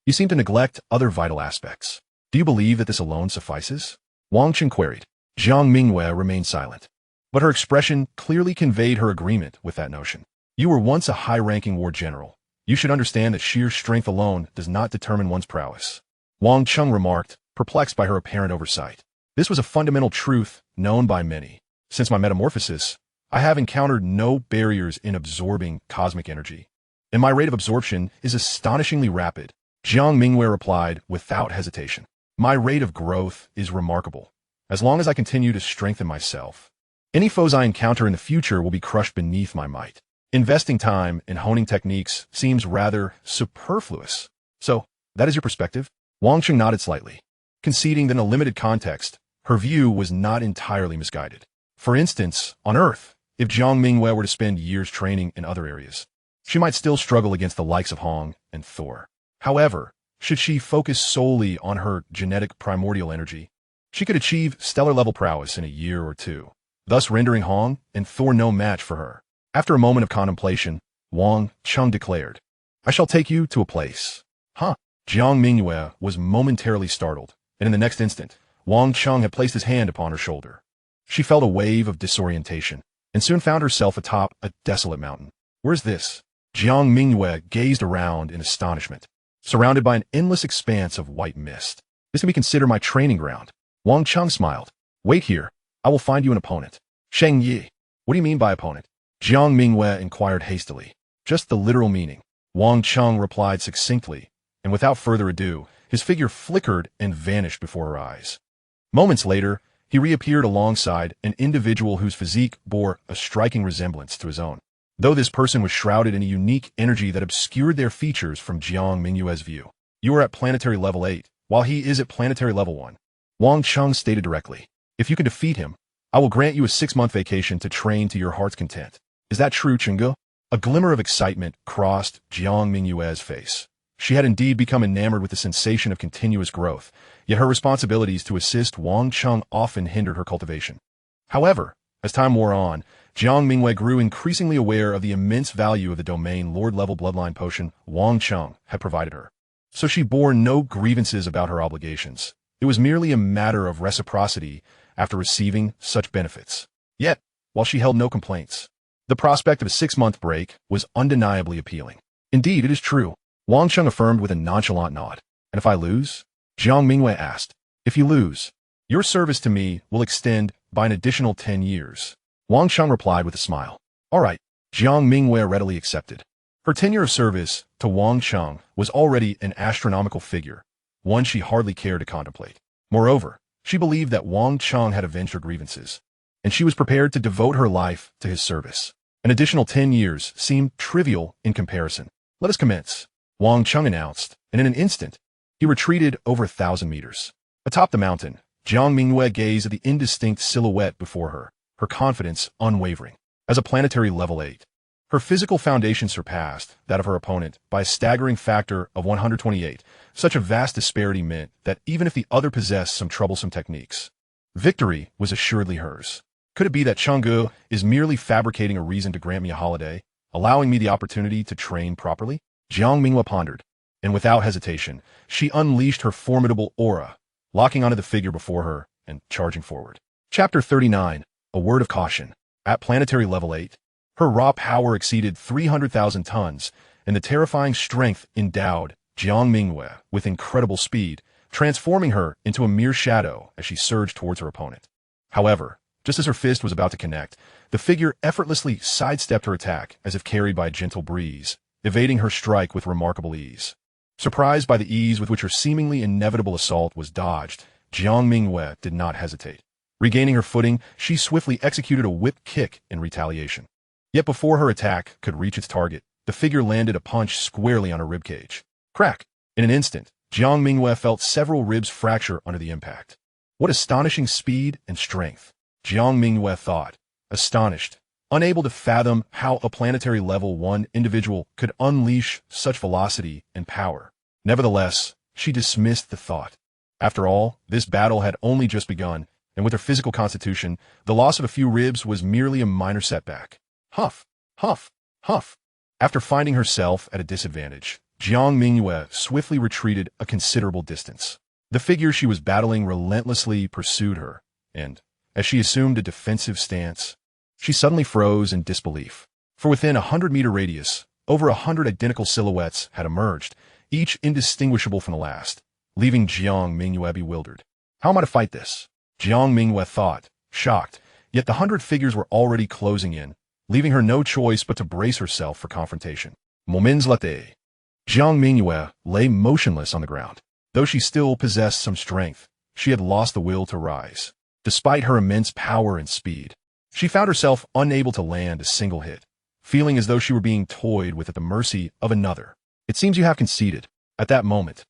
you seem to neglect other vital aspects. Do you believe that this alone suffices? Wang Cheng queried. Jiang Mingwei remained silent, but her expression clearly conveyed her agreement with that notion. You were once a high-ranking war general. You should understand that sheer strength alone does not determine one's prowess. Wang Cheng remarked, perplexed by her apparent oversight. This was a fundamental truth known by many. Since my metamorphosis, I have encountered no barriers in absorbing cosmic energy, and my rate of absorption is astonishingly rapid. Jiang Mingwei replied without hesitation. My rate of growth is remarkable. As long as I continue to strengthen myself, any foes I encounter in the future will be crushed beneath my might. Investing time in honing techniques seems rather superfluous. So, that is your perspective? Wang Cheng nodded slightly, conceding that in a limited context, her view was not entirely misguided. For instance, on Earth, if Jiang Mingwei were to spend years training in other areas, she might still struggle against the likes of Hong and Thor. However, should she focus solely on her genetic primordial energy, she could achieve stellar-level prowess in a year or two, thus rendering Hong and Thor no match for her. After a moment of contemplation, Wang Cheng declared, "I shall take you to a place." Huh? Jiang Mingwei was momentarily startled, and in the next instant, Wang Cheng had placed his hand upon her shoulder. She felt a wave of disorientation, and soon found herself atop a desolate mountain. "Where's this?" Jiang Mingwei gazed around in astonishment, surrounded by an endless expanse of white mist. "This can be considered my training ground." Wang Cheng smiled. "Wait here. I will find you an opponent." "Sheng Yi, what do you mean by opponent?" Jiang Mingwei inquired hastily. "Just the literal meaning," Wang Cheng replied succinctly, and without further ado, his figure flickered and vanished before her eyes. Moments later, he reappeared alongside an individual whose physique bore a striking resemblance to his own, though this person was shrouded in a unique energy that obscured their features from Jiang Mingwei's view. "You are at planetary level 8, while he is at planetary level 1. Wang Cheng stated directly. "If you can defeat him, I will grant you a 6-month vacation to train to your heart's content. Is that true, Chengge?" A glimmer of excitement crossed Jiang Mingwei's face. She had indeed become enamored with the sensation of continuous growth, yet her responsibilities to assist Wang Cheng often hindered her cultivation. However, as time wore on, Jiang Mingwei grew increasingly aware of the immense value of the domain Lord-level bloodline potion Wang Cheng had provided her. So she bore no grievances about her obligations. It was merely a matter of reciprocity after receiving such benefits. Yet, while she held no complaints, the prospect of a 6-month break was undeniably appealing. "Indeed, it is true," Wang Cheng affirmed with a nonchalant nod. "And if I lose?" Jiang Mingwei asked. "If you lose, your service to me will extend by an additional 10 years. Wang Cheng replied with a smile. "All right," Jiang Mingwei readily accepted. Her tenure of service to Wang Cheng was already an astronomical figure, one she hardly cared to contemplate. Moreover, she believed that Wang Cheng had avenged her grievances, and she was prepared to devote her life to his service. An additional 10 years seemed trivial in comparison. "Let us commence," Wang Cheng announced, and in an instant, he retreated over 1,000 meters. Atop the mountain, Jiang Mingwei gazed at the indistinct silhouette before her, her confidence unwavering. As a planetary level 8, her physical foundation surpassed that of her opponent by a staggering factor of 128. Such a vast disparity meant that even if the other possessed some troublesome techniques, victory was assuredly hers. Could it be that Chengge is merely fabricating a reason to grant me a holiday, allowing me the opportunity to train properly? Jiang Mingwei pondered, and without hesitation, she unleashed her formidable aura, locking onto the figure before her and charging forward. Chapter 39, A Word of Caution. At planetary level 8, her raw power exceeded 300,000 tons, and the terrifying strength endowed Jiang Mingwei with incredible speed, transforming her into a mere shadow as she surged towards her opponent. However, just as her fist was about to connect, the figure effortlessly sidestepped her attack as if carried by a gentle breeze, evading her strike with remarkable ease. Surprised by the ease with which her seemingly inevitable assault was dodged, Jiang Mingwei did not hesitate. Regaining her footing, she swiftly executed a whip kick in retaliation. Yet before her attack could reach its target, the figure landed a punch squarely on her ribcage. Crack! In an instant, Jiang Mingwei felt several ribs fracture under the impact. What astonishing speed and strength, Jiang Mingwei thought, astonished, unable to fathom how a planetary level 1 individual could unleash such velocity and power. Nevertheless, she dismissed the thought. After all, this battle had only just begun, and with her physical constitution, the loss of a few ribs was merely a minor setback. Huff, huff, huff. After finding herself at a disadvantage, Jiang Mingwei swiftly retreated a considerable distance. The figure she was battling relentlessly pursued her, and, as she assumed a defensive stance, she suddenly froze in disbelief. For within a 100-meter radius, over 100 identical silhouettes had emerged, each indistinguishable from the last, leaving Jiang Mingwei bewildered. How am I to fight this? Jiang Mingwei thought, shocked, yet the 100 figures were already closing in, leaving her no choice but to brace herself for confrontation. Moments later, Jiang Mingwei lay motionless on the ground. Though she still possessed some strength, she had lost the will to rise. Despite her immense power and speed, she found herself unable to land a single hit, feeling as though she were being toyed with at the mercy of another. "It seems you have conceded," At that moment,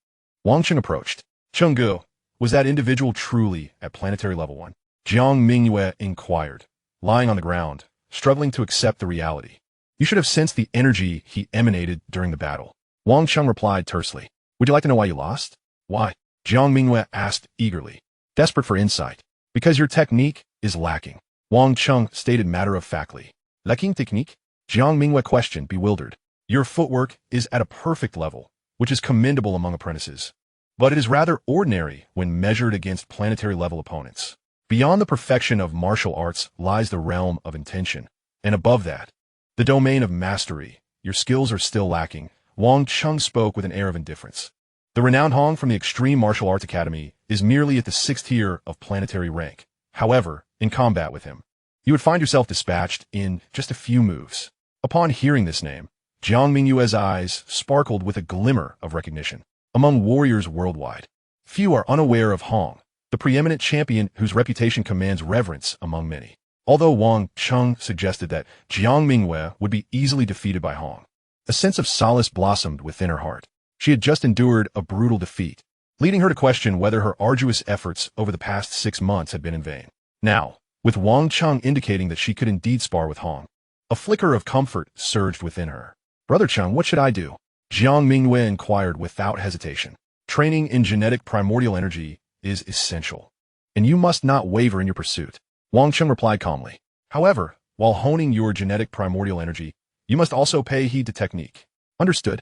Wang Cheng approached. Chenggu, was that individual truly at planetary level 1? Jiang Mingyue inquired, lying on the ground, struggling to accept the reality. You should have sensed the energy he emanated during the battle. Wang Cheng replied tersely. Would you like to know why you lost? Why? Jiang Mingyue asked eagerly, desperate for insight. Because your technique is lacking. Wang Cheng stated matter-of-factly. Lacking technique? Jiang Mingyue questioned, bewildered. Your footwork is at a perfect level, which is commendable among apprentices. But it is rather ordinary when measured against planetary-level opponents. Beyond the perfection of martial arts lies the realm of intention, and above that, the domain of mastery. Your skills are still lacking. Wang Cheng spoke with an air of indifference. The renowned Hong from the Extreme Martial Arts Academy is merely at the 6th tier of planetary rank. However, in combat with him, you would find yourself dispatched in just a few moves. Upon hearing this name, Jiang Mingyue's eyes sparkled with a glimmer of recognition. Among warriors worldwide, few are unaware of Hong, the preeminent champion whose reputation commands reverence among many. Although Wang Cheng suggested that Jiang Mingyue would be easily defeated by Hong, a sense of solace blossomed within her heart. She had just endured a brutal defeat, leading her to question whether her arduous efforts over the past 6 months had been in vain. Now, with Wang Cheng indicating that she could indeed spar with Hong, a flicker of comfort surged within her. Brother Cheng, what should I do? Jiang Mingyue inquired without hesitation. Training in genetic primordial energy is essential, and you must not waver in your pursuit. Wang Cheng replied calmly. However, while honing your genetic primordial energy, you must also pay heed to technique. Understood?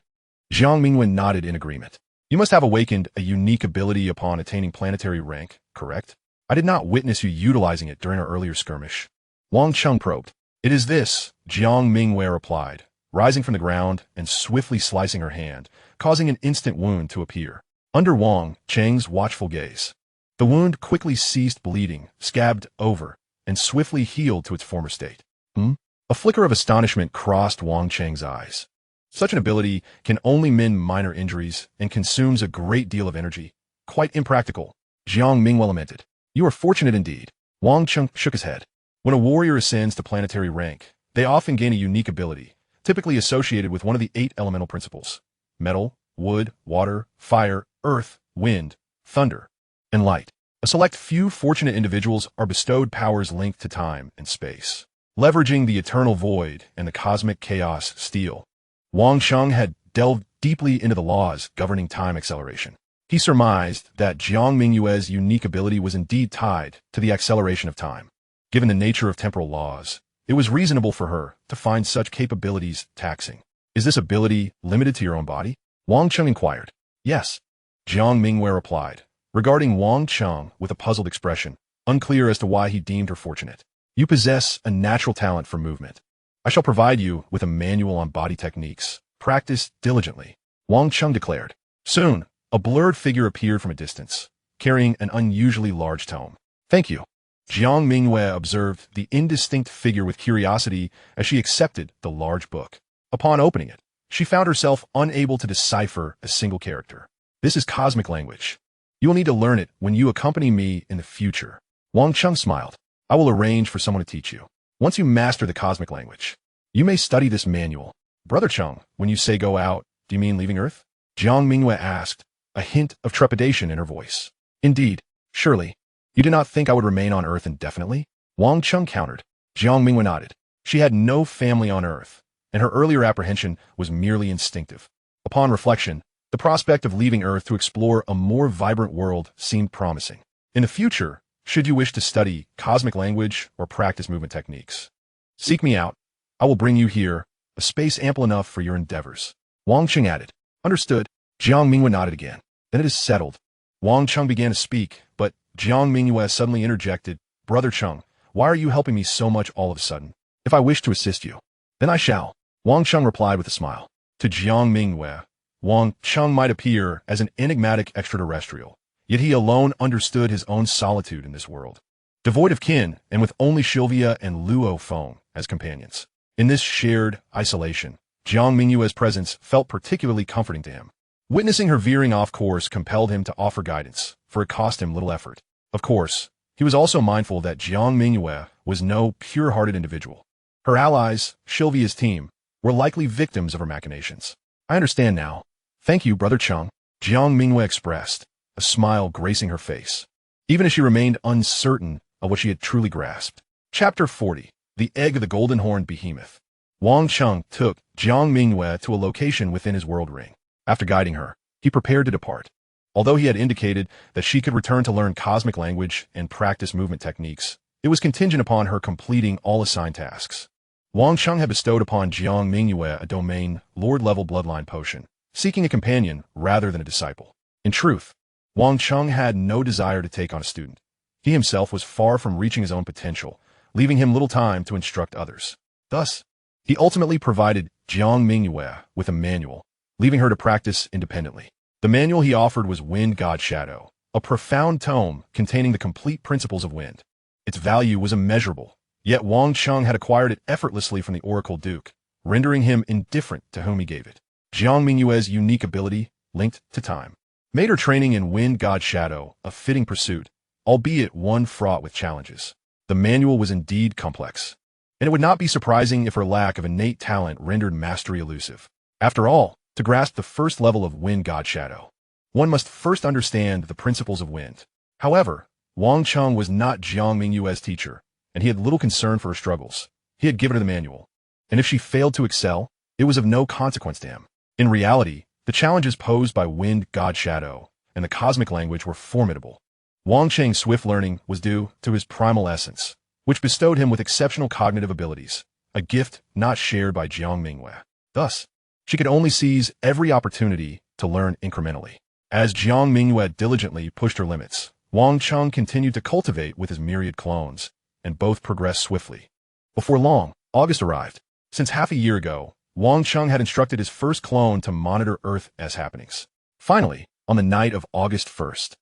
Jiang Mingyue nodded in agreement. You must have awakened a unique ability upon attaining planetary rank, correct? I did not witness you utilizing it during our earlier skirmish. Wang Cheng probed. It is this, Jiang Mingyue replied, rising from the ground and swiftly slicing her hand, causing an instant wound to appear. Under Wang Cheng's watchful gaze, the wound quickly ceased bleeding, scabbed over, and swiftly healed to its former state. A flicker of astonishment crossed Wang Cheng's eyes. Such an ability can only mend minor injuries and consumes a great deal of energy. Quite impractical. Jiang Mingyue lamented. You are fortunate indeed. Wang Cheng shook his head. When a warrior ascends to planetary rank, they often gain a unique ability, typically associated with one of the 8 elemental principles: metal, wood, water, fire, earth, wind, thunder, and light. A select few fortunate individuals are bestowed powers linked to time and space. Leveraging the eternal void and the cosmic chaos steel, Wang Cheng had delved deeply into the laws governing time acceleration. He surmised that Jiang Mingyue's unique ability was indeed tied to the acceleration of time. Given the nature of temporal laws, it was reasonable for her to find such capabilities taxing. Is this ability limited to your own body? Wang Cheng inquired. Yes. Jiang Mingyue replied, regarding Wang Cheng with a puzzled expression, unclear as to why he deemed her fortunate. You possess a natural talent for movement. I shall provide you with a manual on body techniques. Practice diligently, Wang Cheng declared. Soon, a blurred figure appeared from a distance, carrying an unusually large tome. Thank you. Jiang Mingyue observed the indistinct figure with curiosity as she accepted the large book. Upon opening it, she found herself unable to decipher a single character. This is cosmic language. You will need to learn it when you accompany me in the future. Wang Cheng smiled. I will arrange for someone to teach you. Once you master the cosmic language, you may study this manual. Brother Cheng, when you say go out, do you mean leaving Earth? Jiang Mingyue asked, a hint of trepidation in her voice. Indeed, surely. You did not think I would remain on Earth indefinitely? Wang Cheng countered. Jiang Mingyue nodded. She had no family on Earth, and her earlier apprehension was merely instinctive. Upon reflection, the prospect of leaving Earth to explore a more vibrant world seemed promising. In the future, should you wish to study cosmic language or practice movement techniques, seek me out. I will bring you here, a space ample enough for your endeavors. Wang Cheng added. Understood. Jiang Mingyue nodded again. Then it is settled. Wang Cheng began to speak, but Jiang Mingyue suddenly interjected. Brother Cheng, why are you helping me so much all of a sudden? If I wish to assist you, then I shall. Wang Cheng replied with a smile. To Jiang Mingyue, Wang Cheng might appear as an enigmatic extraterrestrial, yet he alone understood his own solitude in this world. Devoid of kin, and with only Sylvia and Luo Feng as companions. In this shared isolation, Jiang Mingyue's presence felt particularly comforting to him. Witnessing her veering off course compelled him to offer guidance, for it cost him little effort. Of course, he was also mindful that Jiang Mingyue was no pure-hearted individual. Her allies, Sylvia's team, were likely victims of her machinations. I understand now. Thank you, Brother Cheng. Jiang Mingyue expressed, a smile gracing her face, even as she remained uncertain of what she had truly grasped. Chapter 40. The Egg of the Golden-Horned Behemoth. Wang Cheng took Jiang Mingyue to a location within his world ring. After guiding her, he prepared to depart. Although he had indicated that she could return to learn cosmic language and practice movement techniques, it was contingent upon her completing all assigned tasks. Wang Cheng had bestowed upon Jiang Mingyue a domain, Lord-level bloodline potion, seeking a companion rather than a disciple. In truth, Wang Cheng had no desire to take on a student. He himself was far from reaching his own potential, leaving him little time to instruct others. Thus, he ultimately provided Jiang Mingyue with a manual, leaving her to practice independently. The manual he offered was Wind God Shadow, a profound tome containing the complete principles of wind. Its value was immeasurable, yet Wang Cheng had acquired it effortlessly from the Oracle Duke, rendering him indifferent to whom he gave it. Jiang Mingyue's unique ability, linked to time, made her training in Wind God Shadow a fitting pursuit, albeit one fraught with challenges. The manual was indeed complex, and it would not be surprising if her lack of innate talent rendered mastery elusive. After all, to grasp the first level of Wind God Shadow, one must first understand the principles of wind. However, Wang Cheng was not Jiang Mingyue's teacher, and he had little concern for her struggles. He had given her the manual, and if she failed to excel, it was of no consequence to him. In reality, the challenges posed by Wind God Shadow and the cosmic language were formidable. Wang Cheng's swift learning was due to his primal essence, which bestowed him with exceptional cognitive abilities, a gift not shared by Jiang Mingyue. Thus, she could only seize every opportunity to learn incrementally. As Jiang Mingyue diligently pushed her limits, Wang Cheng continued to cultivate with his myriad clones, and both progressed swiftly. Before long, August arrived. Since half a year ago, Wang Cheng had instructed his first clone to monitor Earth's happenings. Finally, on the night of August 1st,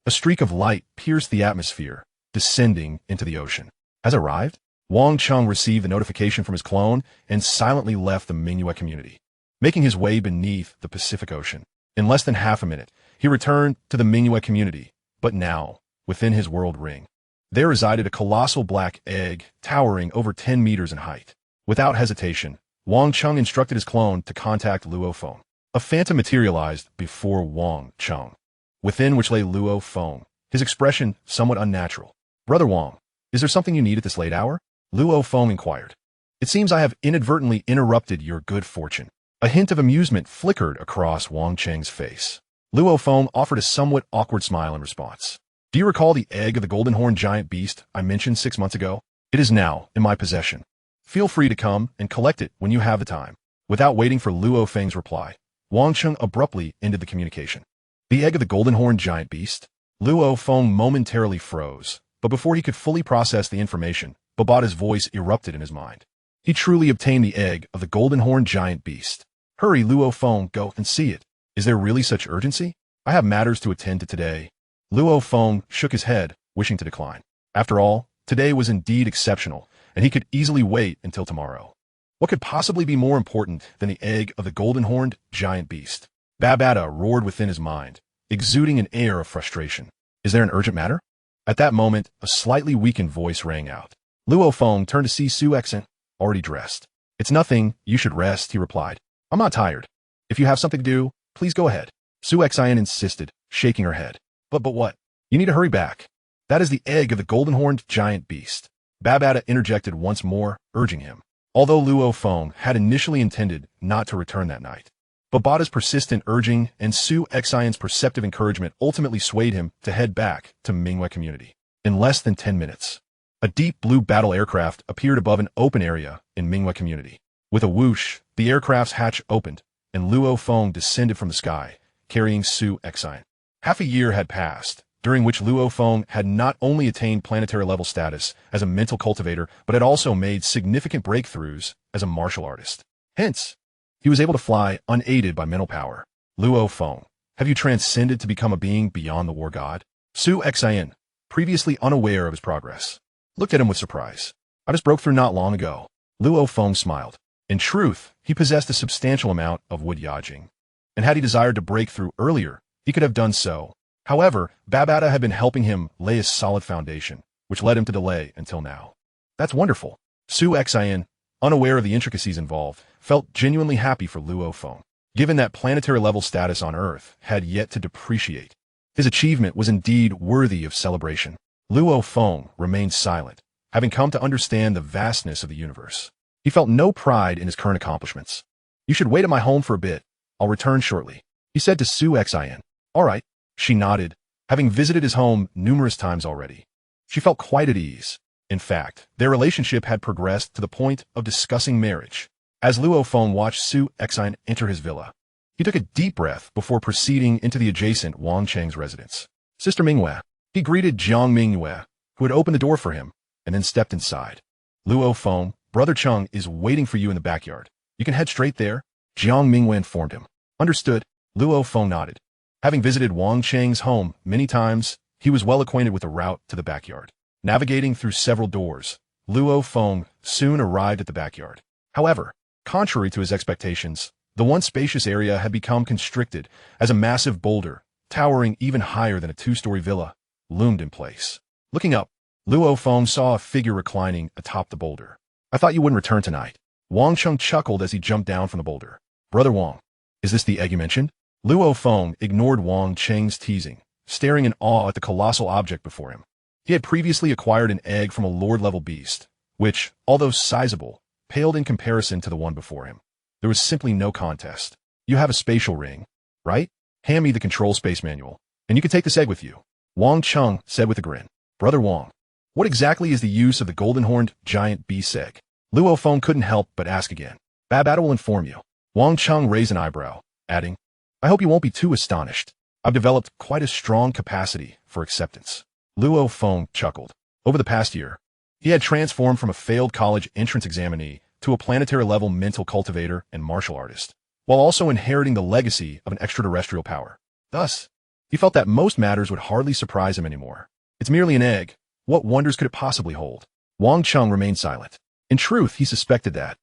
a streak of light pierced the atmosphere, descending into the ocean. As it arrived, Wang Cheng received the notification from his clone and silently left the Mingyue community, making his way beneath the Pacific Ocean. In less than half a minute, he returned to the Mingyue community, but now, within his world ring, there resided a colossal black egg towering over 10 meters in height. Without hesitation, Wang Cheng instructed his clone to contact Luo Feng. A phantom materialized before Wang Cheng, within which lay Luo Feng, his expression somewhat unnatural. "Brother Wang, is there something you need at this late hour?" Luo Feng inquired. "It seems I have inadvertently interrupted your good fortune." A hint of amusement flickered across Wang Cheng's face. Luo Feng offered a somewhat awkward smile in response. "Do you recall the egg of the golden-horned giant beast I mentioned 6 months ago? It is now in my possession. Feel free to come and collect it when you have the time." Without waiting for Luo Feng's reply, Wang Cheng abruptly ended the communication. The egg of the golden-horned giant beast? Luo Feng momentarily froze, but before he could fully process the information, Babata's voice erupted in his mind. He truly obtained the egg of the golden-horned giant beast. "Hurry, Luo Feng, go and see it. Is there really such urgency? I have matters to attend to today." Luo Feng shook his head, wishing to decline. After all, today was indeed exceptional, and he could easily wait until tomorrow. What could possibly be more important than the egg of the golden-horned giant beast? Babata roared within his mind, exuding an air of frustration. "Is there an urgent matter?" At that moment, a slightly weakened voice rang out. Luo Feng turned to see Su Exen, already dressed. "It's nothing, you should rest," he replied. "I'm not tired. If you have something to do, please go ahead." Su Exen insisted, shaking her head. But what? You need to hurry back. That is the egg of the golden-horned giant beast." Babata interjected once more, urging him. Although Luo Feng had initially intended not to return that night, Babata's persistent urging and Su Exen's perceptive encouragement ultimately swayed him to head back to Mingyue community. In less than 10 minutes, a deep blue battle aircraft appeared above an open area in Mingyue community. With a whoosh, the aircraft's hatch opened, and Luo Feng descended from the sky, carrying Su Exen. Half a year had passed, during which Luo Feng had not only attained planetary-level status as a mental cultivator, but had also made significant breakthroughs as a martial artist. Hence, he was able to fly unaided by mental power. "Luo Feng, have you transcended to become a being beyond the war god?" Su Exen, previously unaware of his progress, looked at him with surprise. "I just broke through not long ago." Luo Feng smiled. In truth, he possessed a substantial amount of wood yajing, and had he desired to break through earlier, he could have done so. However, Babata had been helping him lay a solid foundation, which led him to delay until now. "That's wonderful." Su Exen, unaware of the intricacies involved, felt genuinely happy for Luo Feng. given that planetary-level status on Earth had yet to depreciate. His achievement was indeed worthy of celebration. Luo Feng remained silent, having come to understand the vastness of the universe. He felt no pride in his current accomplishments. "You should wait at my home for a bit. I'll return shortly," he said to Su Xin. "All right," she nodded, having visited his home numerous times already. She felt quite at ease. In fact, their relationship had progressed to the point of discussing marriage. As Luo Feng watched Su Xin enter his villa, he took a deep breath before proceeding into the adjacent Wang Cheng's residence. "Sister Mingyue." He greeted Jiang Mingyue, who had opened the door for him, and then stepped inside. "Luo Feng, Brother Cheng is waiting for you in the backyard. You can head straight there," Jiang Mingyue informed him. "Understood," Luo Feng nodded. Having visited Wang Cheng's home many times, he was well acquainted with the route to the backyard. Navigating through several doors, Luo Feng soon arrived at the backyard. However, contrary to his expectations, the once spacious area had become constricted as a massive boulder, towering even higher than a two-story villa, loomed in place. Looking up, Luo Feng saw a figure reclining atop the boulder. "I thought you wouldn't return tonight." Wang Cheng chuckled as he jumped down from the boulder. "Brother Wang, is this the egg you mentioned?" Luo Feng ignored Wang Cheng's teasing, staring in awe at the colossal object before him. He had previously acquired an egg from a lord-level beast, which, although sizable, paled in comparison to the one before him. There was simply no contest. "You have a spatial ring, right? Hand me the control space manual, and you can take this egg with you," Wang Cheng said with a grin. "Brother Wang, what exactly is the use of the golden-horned giant beast's egg?" Luo Feng couldn't help but ask again. "Babata will inform you." Wang Cheng raised an eyebrow, adding, "I hope you won't be too astonished. I've developed quite a strong capacity for acceptance." Luo Feng chuckled. Over the past year, he had transformed from a failed college entrance examinee to a planetary-level mental cultivator and martial artist, while also inheriting the legacy of an extraterrestrial power. Thus, he felt that most matters would hardly surprise him anymore. "It's merely an egg. What wonders could it possibly hold?" Wang Cheng remained silent. In truth, he suspected that,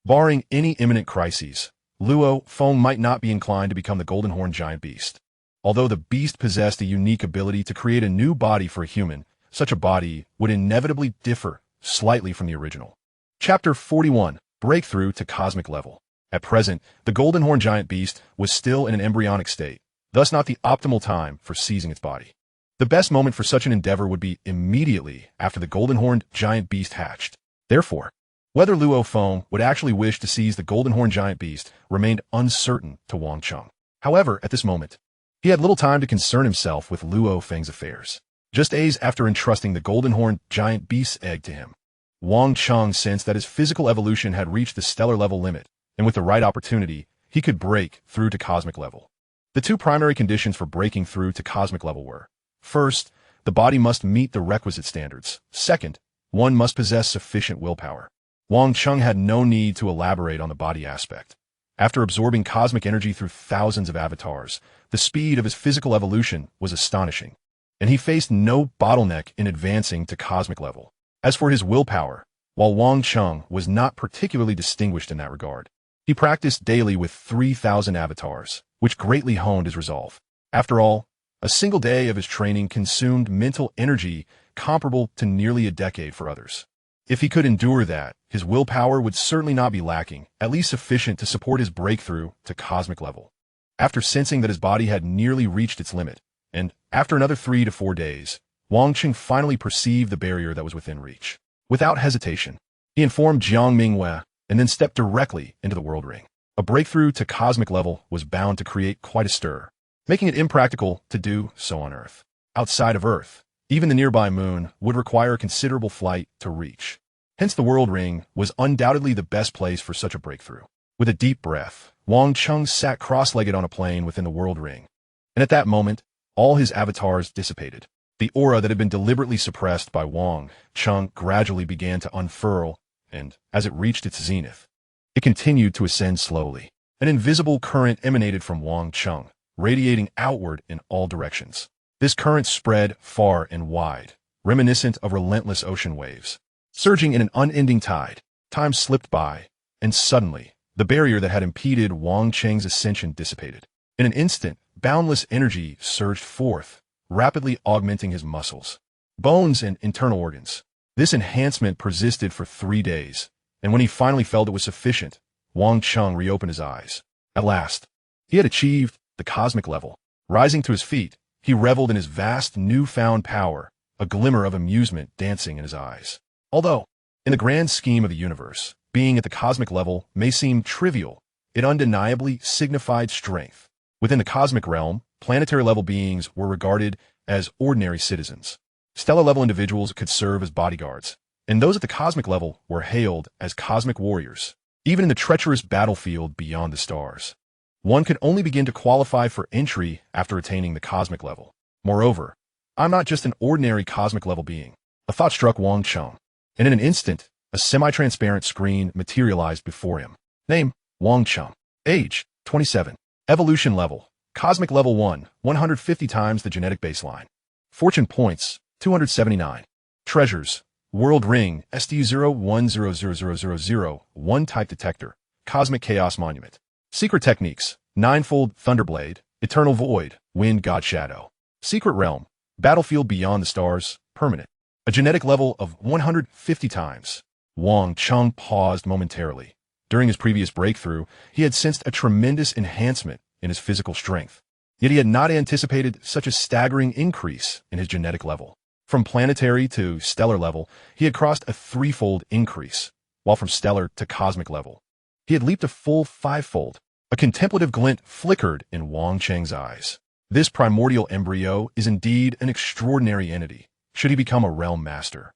barring any imminent crises, Luo Feng might not be inclined to become the golden-horned giant beast. Although the beast possessed a unique ability to create a new body for a human, such a body would inevitably differ slightly from the original. Chapter 41. Breakthrough to Cosmic Level. At present, the golden-horned giant beast was still in an embryonic state, thus not the optimal time for seizing its body. The best moment for such an endeavor would be immediately after the golden-horned giant beast hatched. Therefore, whether Luo Feng would actually wish to seize the golden-horned giant beast remained uncertain to Wang Cheng. However, at this moment, he had little time to concern himself with Luo Feng's affairs. Just days after entrusting the golden-horned giant beast's egg to him, Wang Cheng sensed that his physical evolution had reached the stellar-level limit, and with the right opportunity, he could break through to cosmic level. The two primary conditions for breaking through to cosmic level were: first, the body must meet the requisite standards. Second, one must possess sufficient willpower. Wang Cheng had no need to elaborate on the body aspect. After absorbing cosmic energy through thousands of avatars, the speed of his physical evolution was astonishing, and he faced no bottleneck in advancing to cosmic level. As for his willpower, while Wang Cheng was not particularly distinguished in that regard, he practiced daily with 3,000 avatars, which greatly honed his resolve. After all, a single day of his training consumed mental energy comparable to nearly a decade for others. If he could endure that, his willpower would certainly not be lacking, at least sufficient to support his breakthrough to cosmic level. After sensing that his body had nearly reached its limit, and after another 3 to 4 days, Wang Cheng finally perceived the barrier that was within reach. Without hesitation, he informed Jiang Mingyue and then stepped directly into the world ring. A breakthrough to cosmic level was bound to create quite a stir, making it impractical to do so on Earth. Outside of Earth, even the nearby moon would require considerable flight to reach. Hence the world ring was undoubtedly the best place for such a breakthrough. With a deep breath, Wang Cheng sat cross-legged on a plane within the world ring. And at that moment, all his avatars dissipated. The aura that had been deliberately suppressed by Wang Cheng gradually began to unfurl, and as it reached its zenith, it continued to ascend slowly. An invisible current emanated from Wang Cheng, radiating outward in all directions. This current spread far and wide, reminiscent of relentless ocean waves. Surging in an unending tide, time slipped by, and suddenly, the barrier that had impeded Wang Cheng's ascension dissipated. In an instant, boundless energy surged forth, rapidly augmenting his muscles, bones, and internal organs. This enhancement persisted for 3 days, and when he finally felt it was sufficient, Wang Cheng reopened his eyes. At last, He had achieved the cosmic level. Rising to his feet, he reveled in his vast newfound power, a glimmer of amusement dancing in his eyes. Although, in the grand scheme of the universe, being at the cosmic level may seem trivial, it undeniably signified strength. Within the cosmic realm, planetary-level beings were regarded as ordinary citizens. Stellar-level individuals could serve as bodyguards, and those at the cosmic level were hailed as cosmic warriors. Even in the treacherous battlefield beyond the stars, one could only begin to qualify for entry after attaining the cosmic level. Moreover, I'm not just an ordinary cosmic-level being. A thought struck Wang Cheng, and in an instant, a semi-transparent screen materialized before him. Name, Wang Cheng. Age, 27. Evolution level, cosmic level 1, 150 times the genetic baseline. Fortune points, 279. Treasures, world ring, ST01000001 type detector, cosmic chaos monument. Secret techniques, ninefold thunderblade, eternal void, wind god shadow. Secret realm, battlefield beyond the stars, permanent. A genetic level of 150 times. Wang Cheng paused momentarily. During his previous breakthrough, he had sensed a tremendous enhancement in his physical strength. Yet he had not anticipated such a staggering increase in his genetic level. From planetary to stellar level, he had crossed a threefold increase, while from stellar to cosmic level, he had leaped a full fivefold. A contemplative glint flickered in Wang Cheng's eyes. This primordial embryo is indeed an extraordinary entity, should he become a realm master.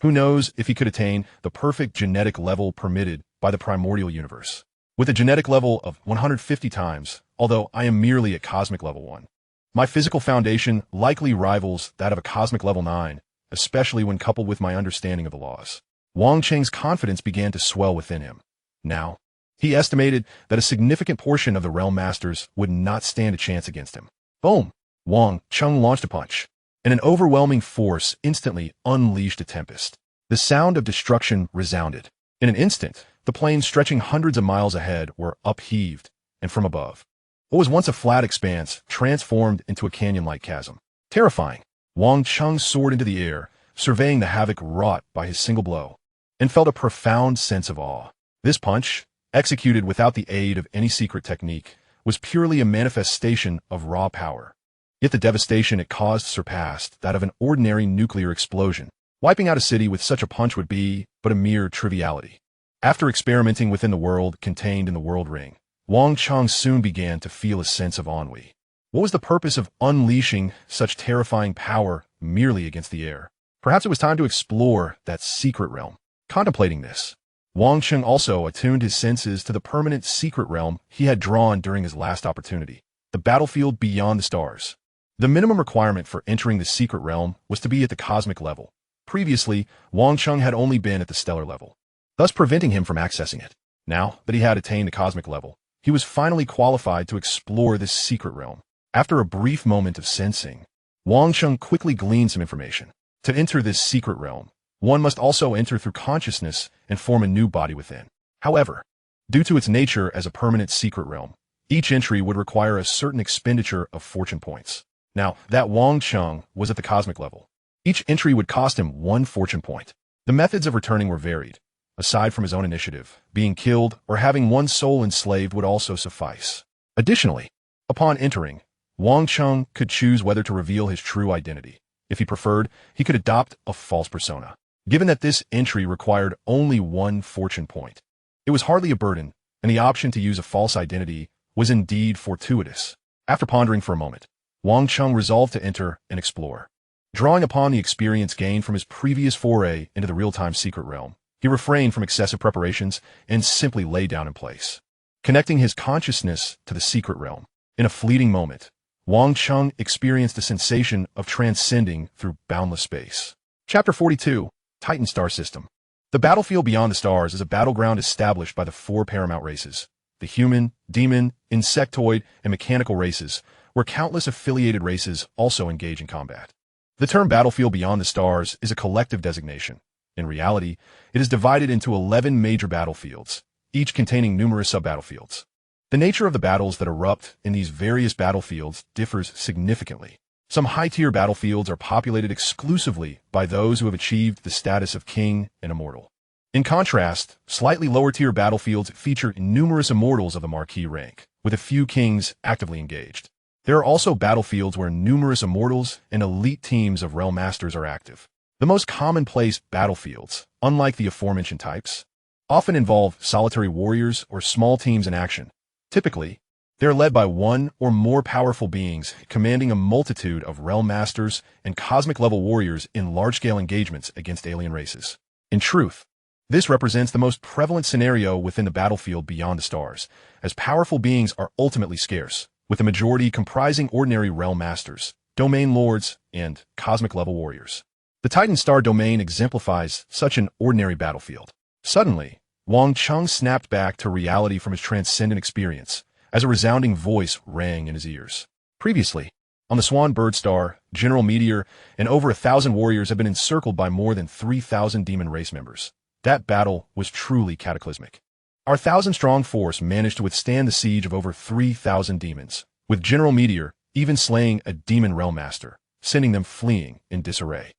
Who knows if he could attain the perfect genetic level permitted by the primordial universe. With a genetic level of 150 times, although I am merely at cosmic level 1, my physical foundation likely rivals that of a cosmic level 9, especially when coupled with my understanding of the laws. Wang Cheng's confidence began to swell within him. Now, he estimated that a significant portion of the realm masters would not stand a chance against him. Boom! Wang Cheng launched a punch, and an overwhelming force instantly unleashed a tempest. The sound of destruction resounded. In an instant, the plains stretching hundreds of miles ahead were upheaved, and from above, what was once a flat expanse transformed into a canyon-like chasm. Terrifying, Wang Cheng soared into the air, surveying the havoc wrought by his single blow, and felt a profound sense of awe. This punch, executed without the aid of any secret technique, was purely a manifestation of raw power. Yet the devastation it caused surpassed that of an ordinary nuclear explosion. Wiping out a city with such a punch would be but a mere triviality. After experimenting within the world contained in the world ring, Wang Cheng soon began to feel a sense of ennui. What was the purpose of unleashing such terrifying power merely against the air? Perhaps it was time to explore that secret realm. Contemplating this, Wang Cheng also attuned his senses to the permanent secret realm he had drawn during his last opportunity, the battlefield beyond the stars. The minimum requirement for entering the secret realm was to be at the cosmic level. Previously, Wang Cheng had only been at the stellar level, thus preventing him from accessing it. Now that he had attained the cosmic level, he was finally qualified to explore this secret realm. After a brief moment of sensing, Wang Cheng quickly gleaned some information. To enter this secret realm, one must also enter through consciousness and form a new body within. However, due to its nature as a permanent secret realm, each entry would require a certain expenditure of fortune points. Now, that Wang Cheng was at the cosmic level. Each entry would cost him 1 fortune point. The methods of returning were varied. Aside from his own initiative, being killed or having one's soul enslaved would also suffice. Additionally, upon entering, Wang Cheng could choose whether to reveal his true identity. If he preferred, he could adopt a false persona. Given that this entry required only 1 fortune point, it was hardly a burden, and the option to use a false identity was indeed fortuitous. After pondering for a moment, Wang Cheng resolved to enter and explore. Drawing upon the experience gained from his previous foray into the real-time secret realm, he refrained from excessive preparations and simply lay down in place. Connecting his consciousness to the secret realm, in a fleeting moment, Wang Cheng experienced a sensation of transcending through boundless space. Chapter 42. Titan Star System. The battlefield beyond the stars is a battleground established by the 4 paramount races, the human, demon, insectoid, and mechanical races, where countless affiliated races also engage in combat. The term battlefield beyond the stars is a collective designation. In reality, it is divided into 11 major battlefields, each containing numerous sub-battlefields. The nature of the battles that erupt in these various battlefields differs significantly. Some high-tier battlefields are populated exclusively by those who have achieved the status of king and immortal. In contrast, slightly lower-tier battlefields feature numerous immortals of the Marquis rank, with a few kings actively engaged. There are also battlefields where numerous immortals and elite teams of realm masters are active. The most commonplace battlefields, unlike the aforementioned types, often involve solitary warriors or small teams in action. Typically, they are led by one or more powerful beings commanding a multitude of realm masters and cosmic-level warriors in large-scale engagements against alien races. In truth, this represents the most prevalent scenario within the battlefield beyond the stars, as powerful beings are ultimately scarce, with the majority comprising ordinary realm masters, domain lords, and cosmic-level warriors. The Titan Star domain exemplifies such an ordinary battlefield. Suddenly, Wang Cheng snapped back to reality from his transcendent experience, as a resounding voice rang in his ears. Previously, on the Swan Bird Star, General Meteor and over 1,000 warriors have been encircled by more than 3,000 demon race members. That battle was truly cataclysmic. Our 1,000-strong force managed to withstand the siege of over 3,000 demons, with General Meteor even slaying a demon realm master, sending them fleeing in disarray.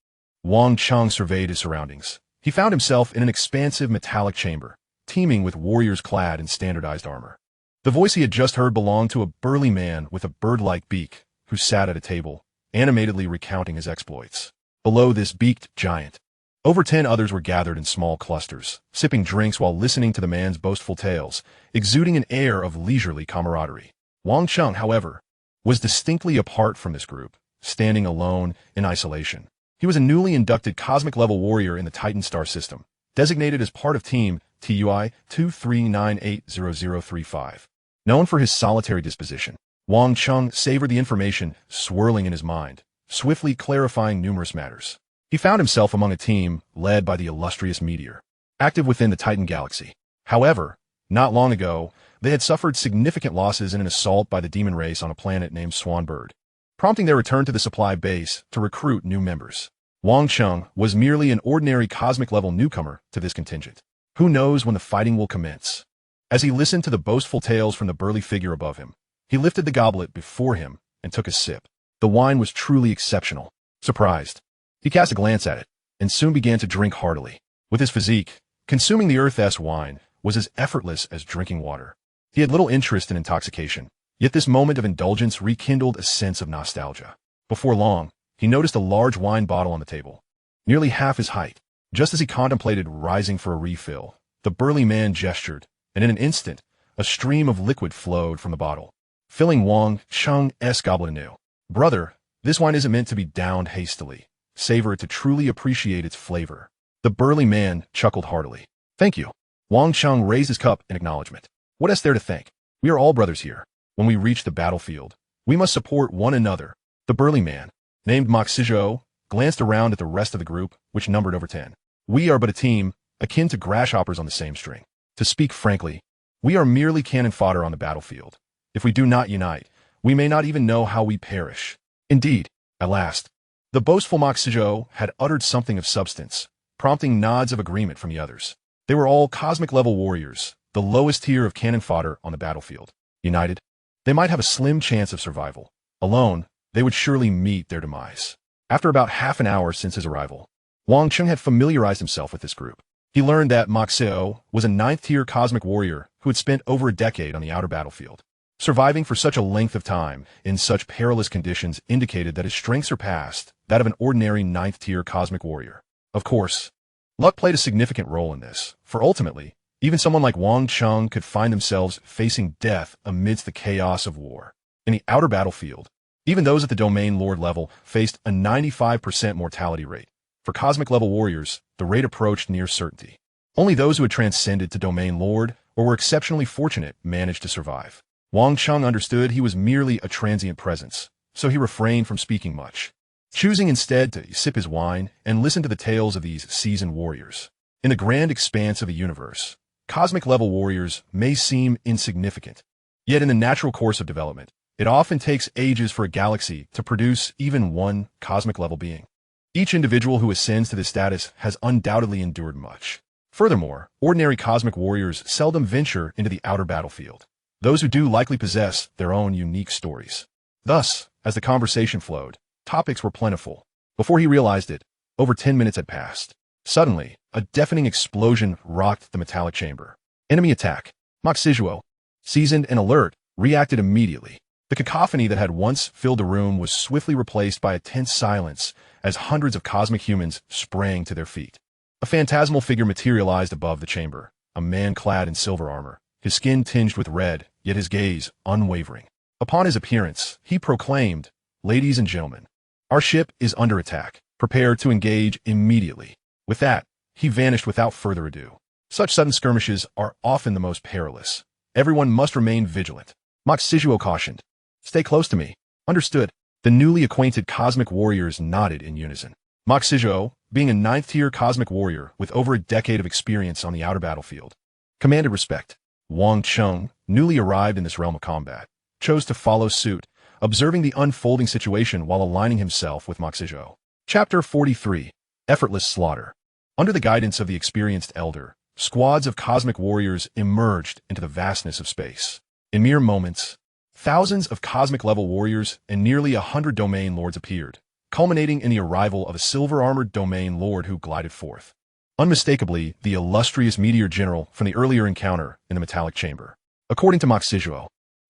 Wang Cheng surveyed his surroundings. He found himself in an expansive metallic chamber, teeming with warriors clad in standardized armor. The voice he had just heard belonged to a burly man with a bird-like beak, who sat at a table, animatedly recounting his exploits. Below this beaked giant, over 10 others were gathered in small clusters, sipping drinks while listening to the man's boastful tales, exuding an air of leisurely camaraderie. Wang Cheng, however, was distinctly apart from this group, standing alone in isolation. He was a newly inducted cosmic-level warrior in the Titan Star system, designated as part of Team TUI 23980035. Known for his solitary disposition, Wang Cheng savored the information swirling in his mind, swiftly clarifying numerous matters. He found himself among a team led by the illustrious Meteor, active within the Titan galaxy. However, not long ago, they had suffered significant losses in an assault by the demon race on a planet named Swanbird, prompting their return to the supply base to recruit new members. Wang Cheng was merely an ordinary cosmic-level newcomer to this contingent. Who knows when the fighting will commence? As he listened to the boastful tales from the burly figure above him, he lifted the goblet before him and took a sip. The wine was truly exceptional. Surprised, he cast a glance at it, and soon began to drink heartily. With his physique, consuming the Earth-S wine was as effortless as drinking water. He had little interest in intoxication, yet this moment of indulgence rekindled a sense of nostalgia. Before long, he noticed a large wine bottle on the table, nearly half his height. Just as he contemplated rising for a refill, the burly man gestured, and in an instant, a stream of liquid flowed from the bottle, filling Wang Cheng's goblet anew. Brother, this wine isn't meant to be downed hastily. Savor it to truly appreciate its flavor. The burly man chuckled heartily. Thank you. Wang Cheng raised his cup in acknowledgement. What is there to thank? We are all brothers here. When we reach the battlefield, we must support one another. The burly man, named Moxijo, glanced around at the rest of the group, which numbered over 10. We are but a team, akin to grasshoppers on the same string. To speak frankly, we are merely cannon fodder on the battlefield. If we do not unite, we may not even know how we perish. Indeed, at last, the boastful Moxijo had uttered something of substance, prompting nods of agreement from the others. They were all cosmic-level warriors, the lowest tier of cannon fodder on the battlefield. United, they might have a slim chance of survival. Alone, they would surely meet their demise. After about half an hour since his arrival, Wang Cheng had familiarized himself with this group. He learned that Moxijo was a 9th-tier cosmic warrior who had spent over a decade on the outer battlefield. Surviving for such a length of time in such perilous conditions indicated that his strength surpassed that of an ordinary 9th-tier cosmic warrior. Of course, luck played a significant role in this, for ultimately, even someone like Wang Cheng could find themselves facing death amidst the chaos of war. In the outer battlefield, even those at the Domain Lord level faced a 95% mortality rate. For cosmic-level warriors, the rate approached near certainty. Only those who had transcended to Domain Lord or were exceptionally fortunate managed to survive. Wang Cheng understood he was merely a transient presence, so he refrained from speaking much, choosing instead to sip his wine and listen to the tales of these seasoned warriors. In the grand expanse of the universe, cosmic-level warriors may seem insignificant, yet in the natural course of development, it often takes ages for a galaxy to produce even one cosmic-level being. Each individual who ascends to this status has undoubtedly endured much. Furthermore, ordinary cosmic warriors seldom venture into the outer battlefield. Those who do likely possess their own unique stories. Thus, as the conversation flowed, topics were plentiful. Before he realized it, over 10 minutes had passed. Suddenly, a deafening explosion rocked the metallic chamber. Enemy attack. Mok Sijuo, seasoned and alert, reacted immediately. The cacophony that had once filled the room was swiftly replaced by a tense silence as hundreds of cosmic humans sprang to their feet. A phantasmal figure materialized above the chamber, a man clad in silver armor, his skin tinged with red, yet his gaze unwavering. Upon his appearance, he proclaimed, "Ladies and gentlemen, our ship is under attack. Prepare to engage immediately." With that, he vanished without further ado. Such sudden skirmishes are often the most perilous. Everyone must remain vigilant. Mok Sijuo cautioned. "Stay close to me." Understood. The newly acquainted cosmic warriors nodded in unison. Mok Sijuo, being a 9th-tier cosmic warrior with over a decade of experience on the outer battlefield, commanded respect. Wang Cheng, newly arrived in this realm of combat, chose to follow suit, observing the unfolding situation while aligning himself with Mok Sijuo. Chapter 43. Effortless Slaughter. Under the guidance of the experienced elder, squads of cosmic warriors emerged into the vastness of space. In mere moments, thousands of cosmic-level warriors and nearly 100 domain lords appeared, culminating in the arrival of a silver-armored domain lord who glided forth. Unmistakably, the illustrious meteor general from the earlier encounter in the metallic chamber. According to Mok Sijuo,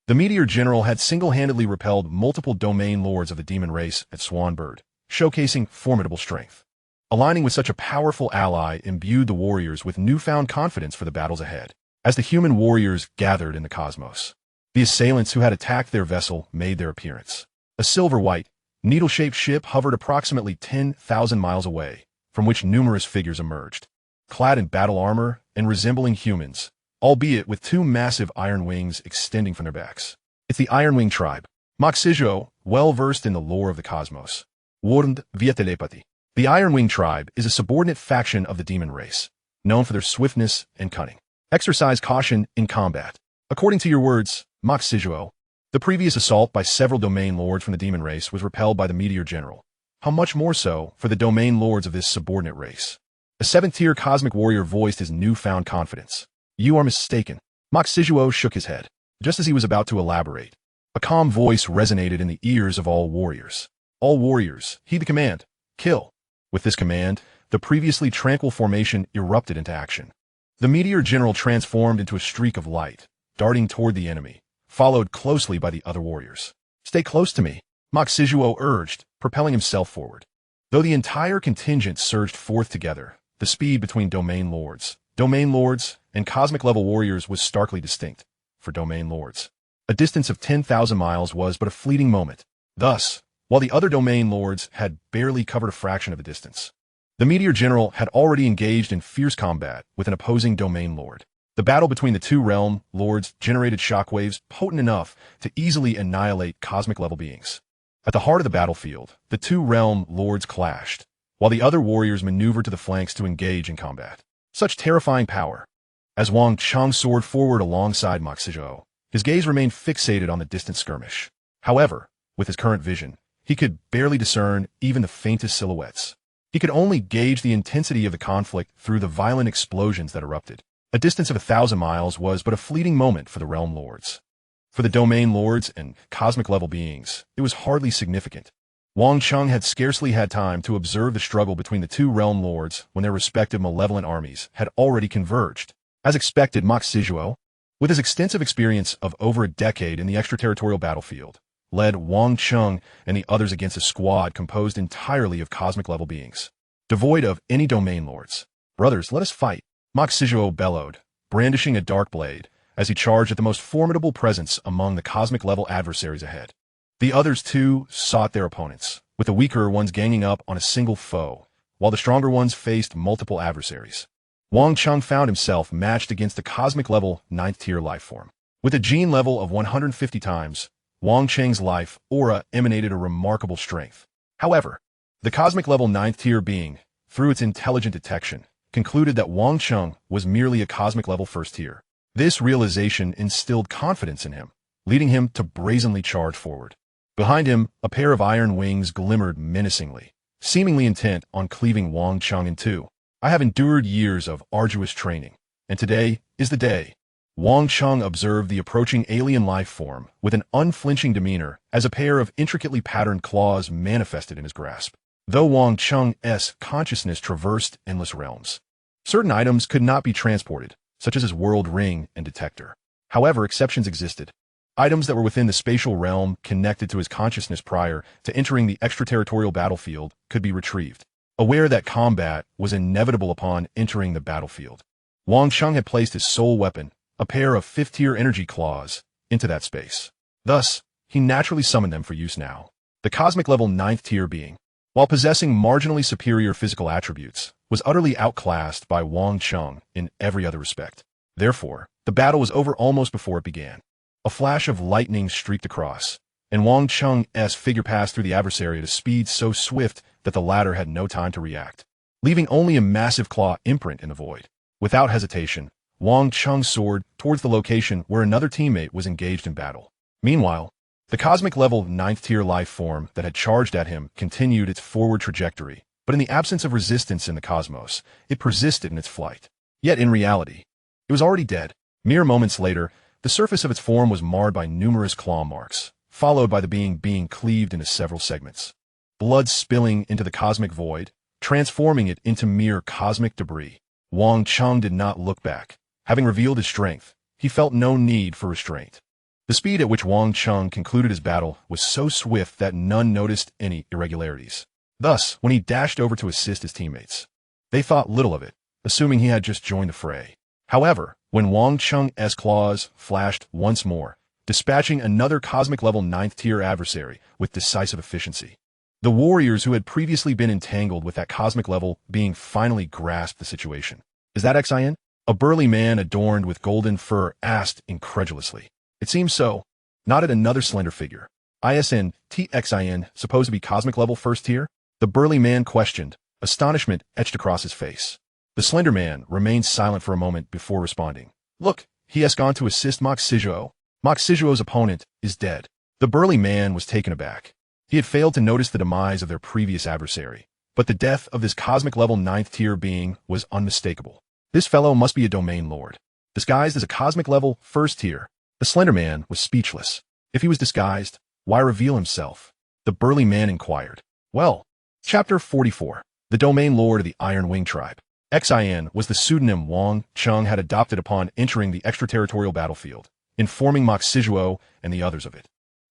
the meteor general had single-handedly repelled multiple domain lords of the demon race at Swanbird, showcasing formidable strength. Aligning with such a powerful ally imbued the warriors with newfound confidence for the battles ahead. As the human warriors gathered in the cosmos, the assailants who had attacked their vessel made their appearance. A silver-white, needle-shaped ship hovered approximately 10,000 miles away, from which numerous figures emerged, clad in battle armor and resembling humans, albeit with 2 massive iron wings extending from their backs. It's the Iron Wing tribe. Mok Sijuo, well-versed in the lore of the cosmos, warned via telepathy. The Iron Wing tribe is a subordinate faction of the demon race, known for their swiftness and cunning. Exercise caution in combat. According to your words, Mok Sijuo, the previous assault by several domain lords from the demon race was repelled by the meteor general. How much more so for the domain lords of this subordinate race? A 7th-tier cosmic warrior voiced his newfound confidence. You are mistaken. Mok Sijuo shook his head. Just as he was about to elaborate, a calm voice resonated in the ears of all warriors. All warriors, heed the command. Kill. With this command, the previously tranquil formation erupted into action. The meteor general transformed into a streak of light, darting toward the enemy, followed closely by the other warriors. Stay close to me, Mok Sijuo urged, propelling himself forward. Though the entire contingent surged forth together, the speed between domain lords, and cosmic-level warriors was starkly distinct. For domain lords, a distance of 10,000 miles was but a fleeting moment. Thus, while the other domain lords had barely covered a fraction of the distance, the meteor general had already engaged in fierce combat with an opposing domain lord. The battle between the 2 realm lords generated shockwaves potent enough to easily annihilate cosmic-level beings. At the heart of the battlefield, the 2 realm lords clashed, while the other warriors maneuvered to the flanks to engage in combat. Such terrifying power. As Wang Cheng soared forward alongside Mok Sijuo, his gaze remained fixated on the distant skirmish. However, with his current vision, he could barely discern even the faintest silhouettes. He could only gauge the intensity of the conflict through the violent explosions that erupted. A distance of 1,000 miles was but a fleeting moment for the realm lords. For the domain lords and cosmic-level beings, it was hardly significant. Wang Cheng had scarcely had time to observe the struggle between the 2 realm lords when their respective malevolent armies had already converged. As expected, Mok Sijuo, with his extensive experience of over a decade in the extraterritorial battlefield, led Wang Cheng and the others against a squad composed entirely of cosmic-level beings, devoid of any domain lords. Brothers, let us fight, Mok Sijuo bellowed, brandishing a dark blade, as he charged at the most formidable presence among the cosmic-level adversaries ahead. The others, too, sought their opponents, with the weaker ones ganging up on a single foe, while the stronger ones faced multiple adversaries. Wang Cheng found himself matched against a cosmic-level 9th-tier lifeform. With a gene level of 150 times, Wang Cheng's life aura emanated a remarkable strength. However, the cosmic-level 9th-tier being, through its intelligent detection, concluded that Wang Cheng was merely a cosmic-level 1st tier. This realization instilled confidence in him, leading him to brazenly charge forward. Behind him, a pair of iron wings glimmered menacingly, seemingly intent on cleaving Wang Cheng in 2. I have endured years of arduous training, and today is the day. Wang Cheng observed the approaching alien life form with an unflinching demeanor as a pair of intricately patterned claws manifested in his grasp. Though Wang Cheng's consciousness traversed endless realms, Certain items could not be transported, such as his world ring and detector. However, exceptions existed. Items that were within the spatial realm connected to his consciousness prior to entering the extraterritorial battlefield could be retrieved. Aware that combat was inevitable upon entering the battlefield, Wang Cheng had placed his sole weapon, a pair of 5th-tier energy claws, into that space. Thus, he naturally summoned them for use now. The cosmic level 9th-tier being, while possessing marginally superior physical attributes, was utterly outclassed by Wang Cheng in every other respect. Therefore, the battle was over almost before it began. A flash of lightning streaked across, and Wang Cheng's figure passed through the adversary at a speed so swift that the latter had no time to react, leaving only a massive claw imprint in the void. Without hesitation, Wang Cheng soared towards the location where another teammate was engaged in battle. Meanwhile, the cosmic level 9th-tier life form that had charged at him continued its forward trajectory, but in the absence of resistance in the cosmos, it persisted in its flight. Yet in reality, it was already dead. Mere moments later, the surface of its form was marred by numerous claw marks, followed by the being cleaved into several segments. Blood spilling into the cosmic void, transforming it into mere cosmic debris. Wang Cheng did not look back. Having revealed his strength, he felt no need for restraint. The speed at which Wang Cheng concluded his battle was so swift that none noticed any irregularities. Thus, when he dashed over to assist his teammates, they thought little of it, assuming he had just joined the fray. However, when Wang Cheng's claws flashed once more, dispatching another cosmic level 9th-tier adversary with decisive efficiency, the warriors who had previously been entangled with that cosmic level being finally grasped the situation. "Is that Xin?" A burly man adorned with golden fur asked incredulously. "It seems so," nodded another slender figure. "Isn't Xin supposed to be cosmic level 1st tier?" The burly man questioned, astonishment etched across his face. The slender man remained silent for a moment before responding. "Look, he has gone to assist Moxizuo. Moxizuo's opponent is dead." The burly man was taken aback. He had failed to notice the demise of their previous adversary, but the death of this cosmic level 9th-tier being was unmistakable. This fellow must be a domain lord, disguised as a cosmic level 1st tier. The slender man was speechless. If he was disguised, why reveal himself? The burly man inquired. "Well, Chapter 44. The Domain Lord of the Iron Wing Tribe. Xin was the pseudonym Wang Cheng had adopted upon entering the extraterritorial battlefield, informing Moxizuo and the others of it.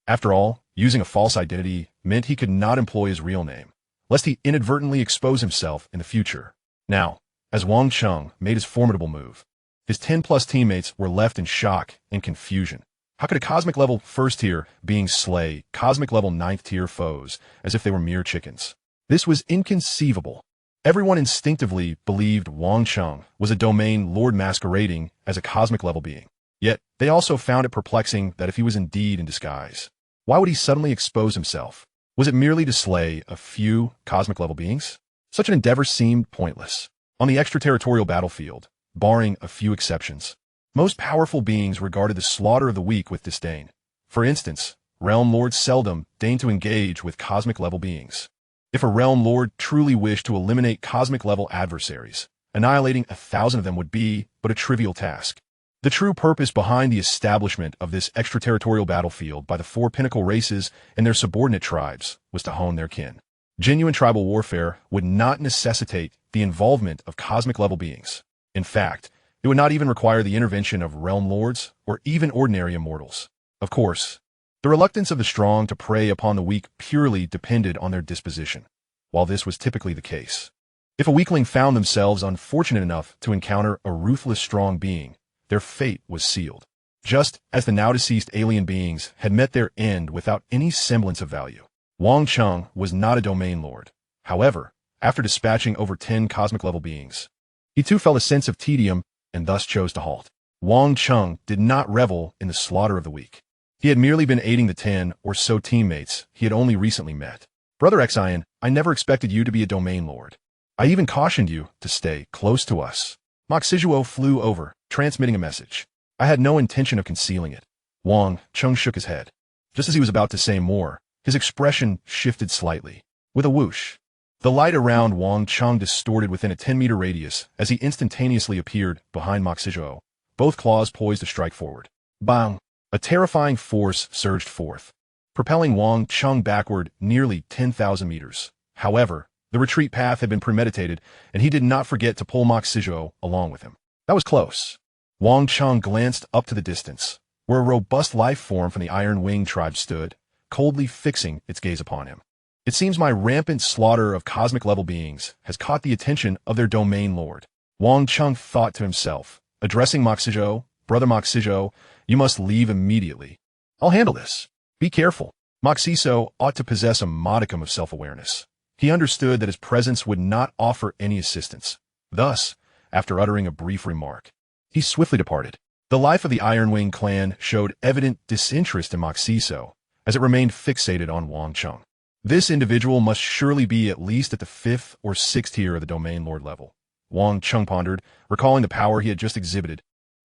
After all, using a false identity meant he could not employ his real name, lest he inadvertently expose himself in the future. Now, as Wang Cheng made his formidable move, his 10-plus teammates were left in shock and confusion. How could a cosmic level 1st tier being slay cosmic level 9th tier foes as if they were mere chickens? This was inconceivable. Everyone instinctively believed Wang Cheng was a domain lord masquerading as a cosmic level being. Yet, they also found it perplexing that if he was indeed in disguise, why would he suddenly expose himself? Was it merely to slay a few cosmic level beings? Such an endeavor seemed pointless. On the extraterritorial battlefield, barring a few exceptions, most powerful beings regarded the slaughter of the weak with disdain. For instance, realm lords seldom deigned to engage with cosmic level beings. If a realm lord truly wished to eliminate cosmic level adversaries, annihilating 1,000 of them would be but a trivial task. The true purpose behind the establishment of this extraterritorial battlefield by the 4 pinnacle races and their subordinate tribes was to hone their kin. Genuine tribal warfare would not necessitate the involvement of cosmic level beings. In fact, it would not even require the intervention of realm lords or even ordinary immortals. Of course, the reluctance of the strong to prey upon the weak purely depended on their disposition, while this was typically the case. If a weakling found themselves unfortunate enough to encounter a ruthless strong being, their fate was sealed. Just as the now-deceased alien beings had met their end without any semblance of value. Wang Cheng was not a domain lord. However, after dispatching over 10 cosmic-level beings, he too felt a sense of tedium and thus chose to halt. Wang Cheng did not revel in the slaughter of the weak. He had merely been aiding the 10 or so teammates he had only recently met. "Brother Xin, I never expected you to be a domain lord. I even cautioned you to stay close to us." Moxizuo flew over, transmitting a message. "I had no intention of concealing it." Wang Cheng shook his head. Just as he was about to say more, his expression shifted slightly. With a whoosh, the light around Wang Cheng distorted within a 10-meter radius as he instantaneously appeared behind Moxizuo, both claws poised to strike forward. Bang! A terrifying force surged forth, propelling Wang Cheng backward nearly 10,000 meters. However, The retreat path had been premeditated, and he did not forget to pull Mok Sizhou along with him. That was close. Wang Cheng glanced up to the distance, where a robust life form from the Iron Wing tribe stood, coldly fixing its gaze upon him. It seems my rampant slaughter of cosmic-level beings has caught the attention of their domain lord. Wang Cheng thought to himself, addressing Mok Sizhou, Brother Mok Sizhou, you must leave immediately. I'll handle this. Be careful. Mok Sizhou ought to possess a modicum of self-awareness. He understood that his presence would not offer any assistance. Thus, after uttering a brief remark, he swiftly departed. The life of the Iron Wing clan showed evident disinterest in Mok Sizhou, as it remained fixated on Wang Cheng. This individual must surely be at least at the 5th or 6th tier of the domain lord level. Wang Cheng pondered, recalling the power he had just exhibited,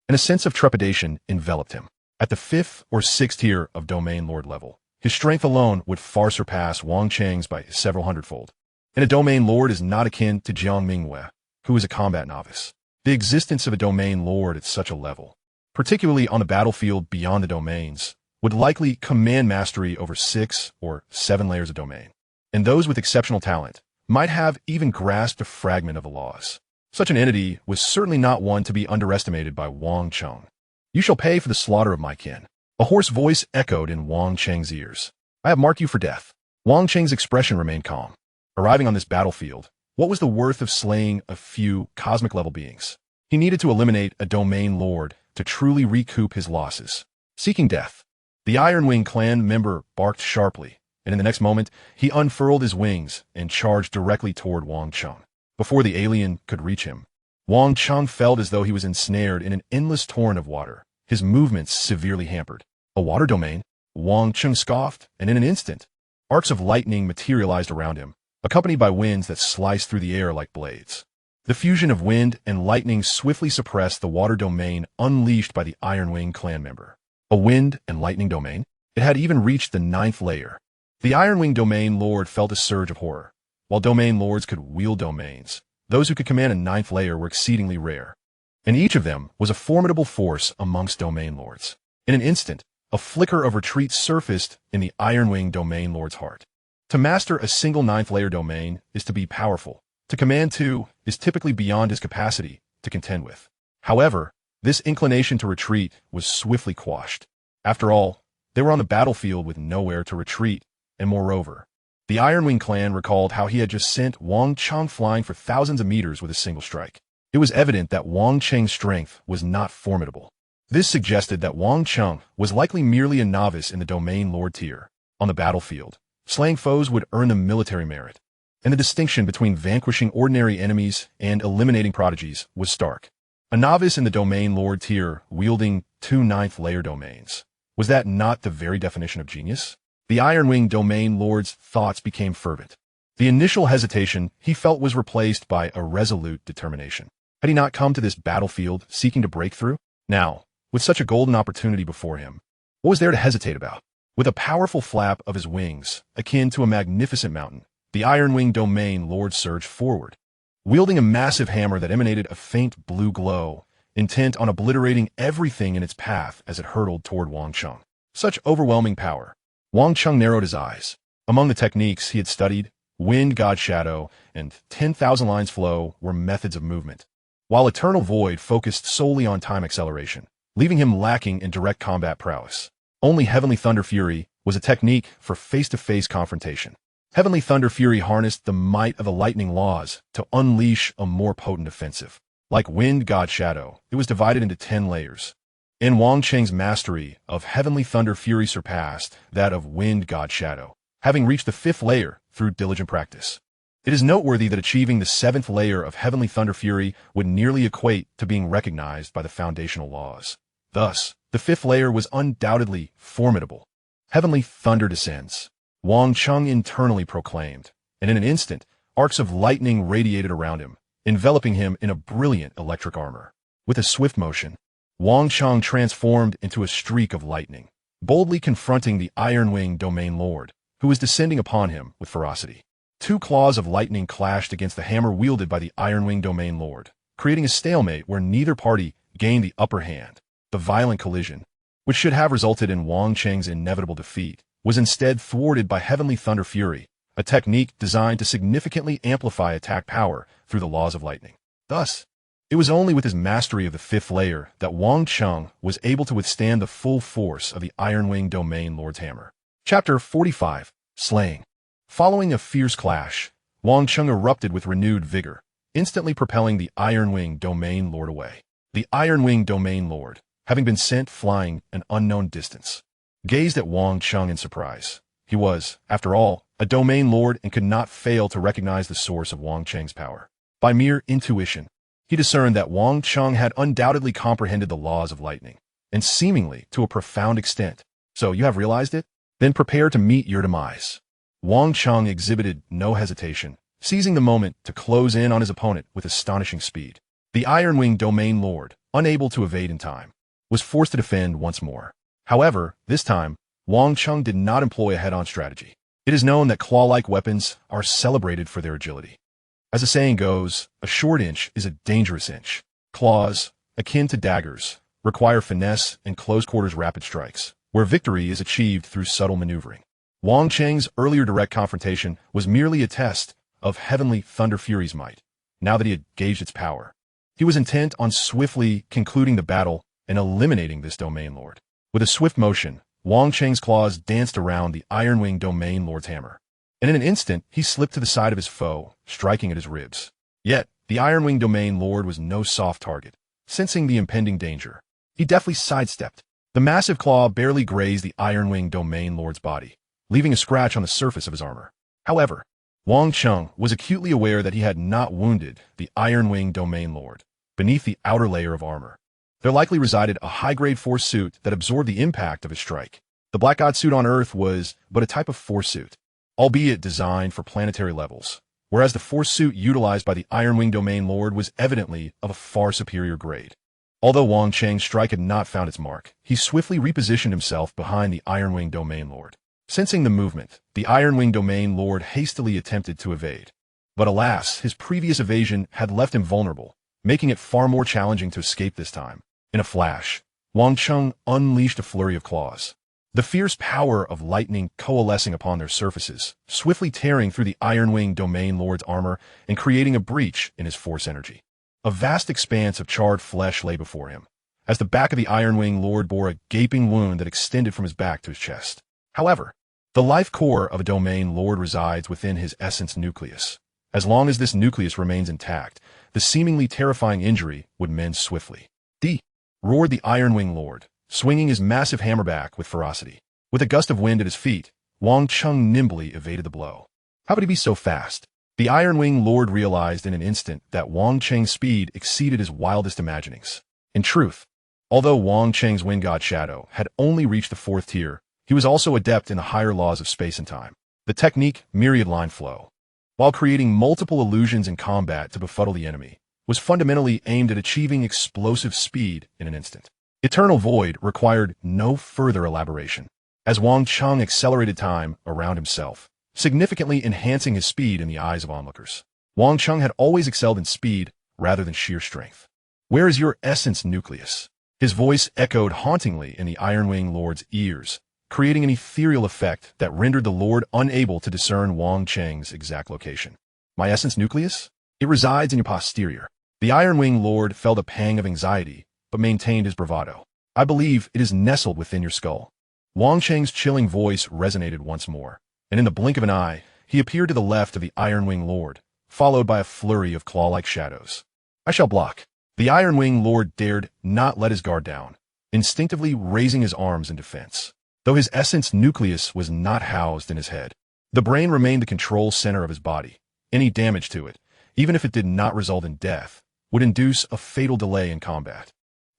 and a sense of trepidation enveloped him. At the 5th or 6th tier of domain lord level, his strength alone would far surpass Wang Cheng's by several hundredfold. And a domain lord is not akin to Jiang Mingwei, who is a combat novice. The existence of a domain lord at such a level, particularly on the battlefield beyond the domains, would likely command mastery over 6 or 7 layers of domain. And those with exceptional talent might have even grasped a fragment of the laws. Such an entity was certainly not one to be underestimated by Wang Cheng. You shall pay for the slaughter of my kin. A hoarse voice echoed in Wang Cheng's ears. I have marked you for death. Wang Cheng's expression remained calm. Arriving on this battlefield, what was the worth of slaying a few cosmic-level beings? He needed to eliminate a domain lord to truly recoup his losses. Seeking death. The Iron Wing clan member barked sharply, and in the next moment, he unfurled his wings and charged directly toward Wang Cheng. Before the alien could reach him, Wang Cheng felt as though he was ensnared in an endless torrent of water, his movements severely hampered. A water domain? Wang Cheng scoffed, and in an instant, arcs of lightning materialized around him, accompanied by winds that sliced through the air like blades. The fusion of wind and lightning swiftly suppressed the water domain unleashed by the Iron Wing clan member. A wind and lightning domain? It had even reached the 9th layer. The Iron Wing domain lord felt a surge of horror. While domain lords could wield domains, those who could command a 9th layer were exceedingly rare, and each of them was a formidable force amongst domain lords. In an instant, a flicker of retreat surfaced in the Iron Wing domain lord's heart. To master a single 9th layer domain is to be powerful. To command 2 is typically beyond his capacity to contend with. However, this inclination to retreat was swiftly quashed. After all, they were on the battlefield with nowhere to retreat, and moreover, the Iron Wing clan recalled how he had just sent Wang Cheng flying for thousands of meters with a single strike. It was evident that Wang Cheng's strength was not formidable. This suggested that Wang Cheng was likely merely a novice in the domain lord tier. On the battlefield, slaying foes would earn them military merit, and the distinction between vanquishing ordinary enemies and eliminating prodigies was stark. A novice in the domain lord tier wielding 2 9th layer domains. Was that not the very definition of genius? The Iron Wing domain lord's thoughts became fervent. The initial hesitation he felt was replaced by a resolute determination. Had he not come to this battlefield seeking to break through? Now, with such a golden opportunity before him, what was there to hesitate about? With a powerful flap of his wings, akin to a magnificent mountain, the Iron Wing domain lord surged forward, wielding a massive hammer that emanated a faint blue glow, intent on obliterating everything in its path as it hurtled toward Wang Cheng. Such overwhelming power. Wang Cheng narrowed his eyes. Among the techniques he had studied, Wind God Shadow and 10,000 Lines Flow were methods of movement, while Eternal Void focused solely on time acceleration, leaving him lacking in direct combat prowess. Only Heavenly Thunder Fury was a technique for face-to-face confrontation. Heavenly Thunder Fury harnessed the might of the lightning laws to unleash a more potent offensive. Like Wind God Shadow, it was divided into 10 layers. And Wang Cheng's mastery of Heavenly Thunder Fury surpassed that of Wind God Shadow, having reached the 5th layer through diligent practice. It is noteworthy that achieving the 7th layer of Heavenly Thunder Fury would nearly equate to being recognized by the foundational laws. Thus, the 5th layer was undoubtedly formidable. Heavenly Thunder descends, Wang Cheng internally proclaimed, and in an instant, arcs of lightning radiated around him, enveloping him in a brilliant electric armor. With a swift motion, Wang Cheng transformed into a streak of lightning, boldly confronting the Iron Wing domain lord, who was descending upon him with ferocity. 2 claws of lightning clashed against the hammer wielded by the Iron Wing domain lord, creating a stalemate where neither party gained the upper hand. The violent collision, which should have resulted in Wang Cheng's inevitable defeat, was instead thwarted by Heavenly Thunder Fury, a technique designed to significantly amplify attack power through the laws of lightning. Thus, it was only with his mastery of the fifth layer that Wang Cheng was able to withstand the full force of the Iron Wing Domain Lord's hammer. Chapter 45. Slaying. Following a fierce clash, Wang Cheng erupted with renewed vigor, instantly propelling the Iron Wing Domain Lord away. The Iron Wing Domain Lord, having been sent flying an unknown distance, gazed at Wang Cheng in surprise. He was, after all, a Domain Lord and could not fail to recognize the source of Wang Cheng's power. By mere intuition, he discerned that Wang Cheng had undoubtedly comprehended the laws of lightning, and seemingly to a profound extent. So you have realized it? Then prepare to meet your demise. Wang Cheng exhibited no hesitation, seizing the moment to close in on his opponent with astonishing speed. The Iron Wing Domain Lord, unable to evade in time, was forced to defend once more. However, this time, Wang Cheng did not employ a head-on strategy. It is known that claw-like weapons are celebrated for their agility. As the saying goes, a short inch is a dangerous inch. Claws, akin to daggers, require finesse and close-quarters rapid strikes, where victory is achieved through subtle maneuvering. Wang Cheng's earlier direct confrontation was merely a test of Heavenly Thunder Fury's might. Now that he had gauged its power, he was intent on swiftly concluding the battle and eliminating this Domain Lord. With a swift motion, Wang Cheng's claws danced around the Iron Wing Domain Lord's hammer, and in an instant he slipped to the side of his foe, striking at his ribs. Yet, the Iron Wing Domain Lord was no soft target. Sensing the impending danger, he deftly sidestepped. The massive claw barely grazed the Iron Wing Domain Lord's body, leaving a scratch on the surface of his armor. However, Wang Cheng was acutely aware that he had not wounded the Iron Wing Domain Lord. Beneath the outer layer of armor, there likely resided a high-grade force suit that absorbed the impact of his strike. The Black God suit on Earth was but a type of force suit, albeit designed for planetary levels, whereas the force suit utilized by the Iron Wing Domain Lord was evidently of a far superior grade. Although Wang Cheng's strike had not found its mark, he swiftly repositioned himself behind the Iron Wing Domain Lord. Sensing the movement, the Iron Wing Domain Lord hastily attempted to evade. But alas, his previous evasion had left him vulnerable, making it far more challenging to escape this time. In a flash, Wang Cheng unleashed a flurry of claws, the fierce power of lightning coalescing upon their surfaces, swiftly tearing through the Iron Wing Domain Lord's armor and creating a breach in his force energy. A vast expanse of charred flesh lay before him, as the back of the Iron Wing Lord bore a gaping wound that extended from his back to his chest. However, the life core of a Domain Lord resides within his essence nucleus. As long as this nucleus remains intact, the seemingly terrifying injury would mend swiftly. Roared the Iron Wing Lord, swinging his massive hammer back with ferocity. With a gust of wind at his feet, Wang Cheng nimbly evaded the blow. How could he be so fast? The Iron Wing Lord realized in an instant that Wang Cheng's speed exceeded his wildest imaginings. In truth, although Wang Cheng's Wind God Shadow had only reached the 4th tier, he was also adept in the higher laws of space and time. The technique, Myriad Line Flow, while creating multiple illusions in combat to befuddle the enemy, was fundamentally aimed at achieving explosive speed in an instant. Eternal Void required no further elaboration, as Wang Cheng accelerated time around himself, significantly enhancing his speed in the eyes of onlookers. Wang Cheng had always excelled in speed rather than sheer strength. Where is your essence nucleus? His voice echoed hauntingly in the Iron Wing Lord's ears, creating an ethereal effect that rendered the Lord unable to discern Wang Cheng's exact location. My essence nucleus? It resides in your posterior. The Iron Wing Lord felt a pang of anxiety, but maintained his bravado. I believe it is nestled within your skull. Wang Cheng's chilling voice resonated once more, and in the blink of an eye, he appeared to the left of the Iron Wing Lord, followed by a flurry of claw-like shadows. I shall block. The Iron Wing Lord dared not let his guard down, instinctively raising his arms in defense. Though his essence nucleus was not housed in his head, the brain remained the control center of his body. Any damage to it, even if it did not result in death, would induce a fatal delay in combat.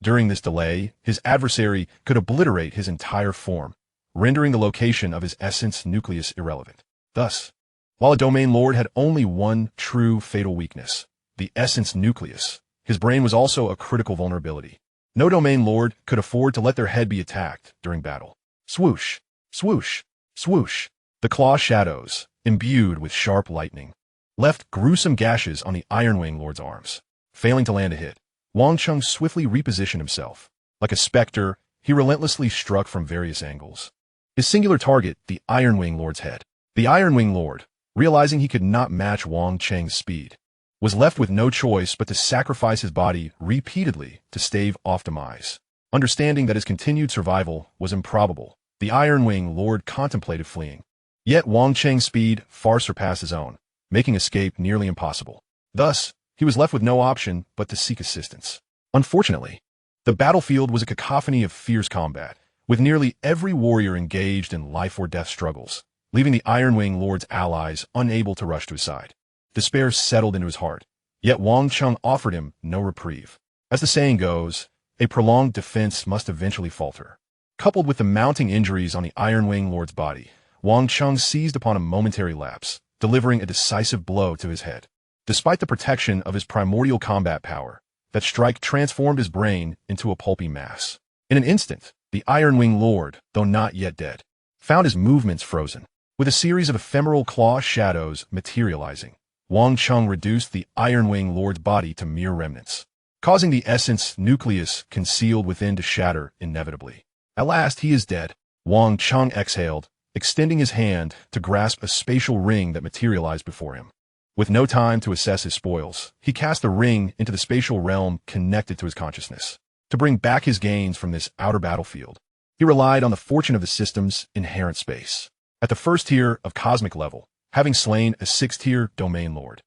During this delay, his adversary could obliterate his entire form, rendering the location of his essence nucleus irrelevant. Thus, while a Domain Lord had only one true fatal weakness, the essence nucleus, his brain was also a critical vulnerability. No Domain Lord could afford to let their head be attacked during battle. Swoosh, swoosh, swoosh. The claw shadows, imbued with sharp lightning, left gruesome gashes on the Iron Wing Lord's arms. Failing to land a hit, Wang Cheng swiftly repositioned himself. Like a specter, he relentlessly struck from various angles. His singular target, the Iron Wing Lord's head. The Iron Wing Lord, realizing he could not match Wang Cheng's speed, was left with no choice but to sacrifice his body repeatedly to stave off demise. Understanding that his continued survival was improbable, the Iron Wing Lord contemplated fleeing. Yet Wang Cheng's speed far surpassed his own, making escape nearly impossible. Thus, he was left with no option but to seek assistance. Unfortunately, the battlefield was a cacophony of fierce combat, with nearly every warrior engaged in life-or-death struggles, leaving the Iron Wing Lord's allies unable to rush to his side. Despair settled into his heart, yet Wang Cheng offered him no reprieve. As the saying goes, a prolonged defense must eventually falter. Coupled with the mounting injuries on the Iron Wing Lord's body, Wang Cheng seized upon a momentary lapse, delivering a decisive blow to his head. Despite the protection of his primordial combat power, that strike transformed his brain into a pulpy mass. In an instant, the Iron Wing Lord, though not yet dead, found his movements frozen. With a series of ephemeral claw shadows materializing, Wang Cheng reduced the Iron Wing Lord's body to mere remnants, causing the essence nucleus concealed within to shatter inevitably. At last he is dead. Wang Cheng exhaled, extending his hand to grasp a spatial ring that materialized before him. With no time to assess his spoils, he cast the ring into the spatial realm connected to his consciousness. To bring back his gains from this outer battlefield, he relied on the fortune of the system's inherent space. At the first tier of cosmic level, having slain a 6th-tier domain lord,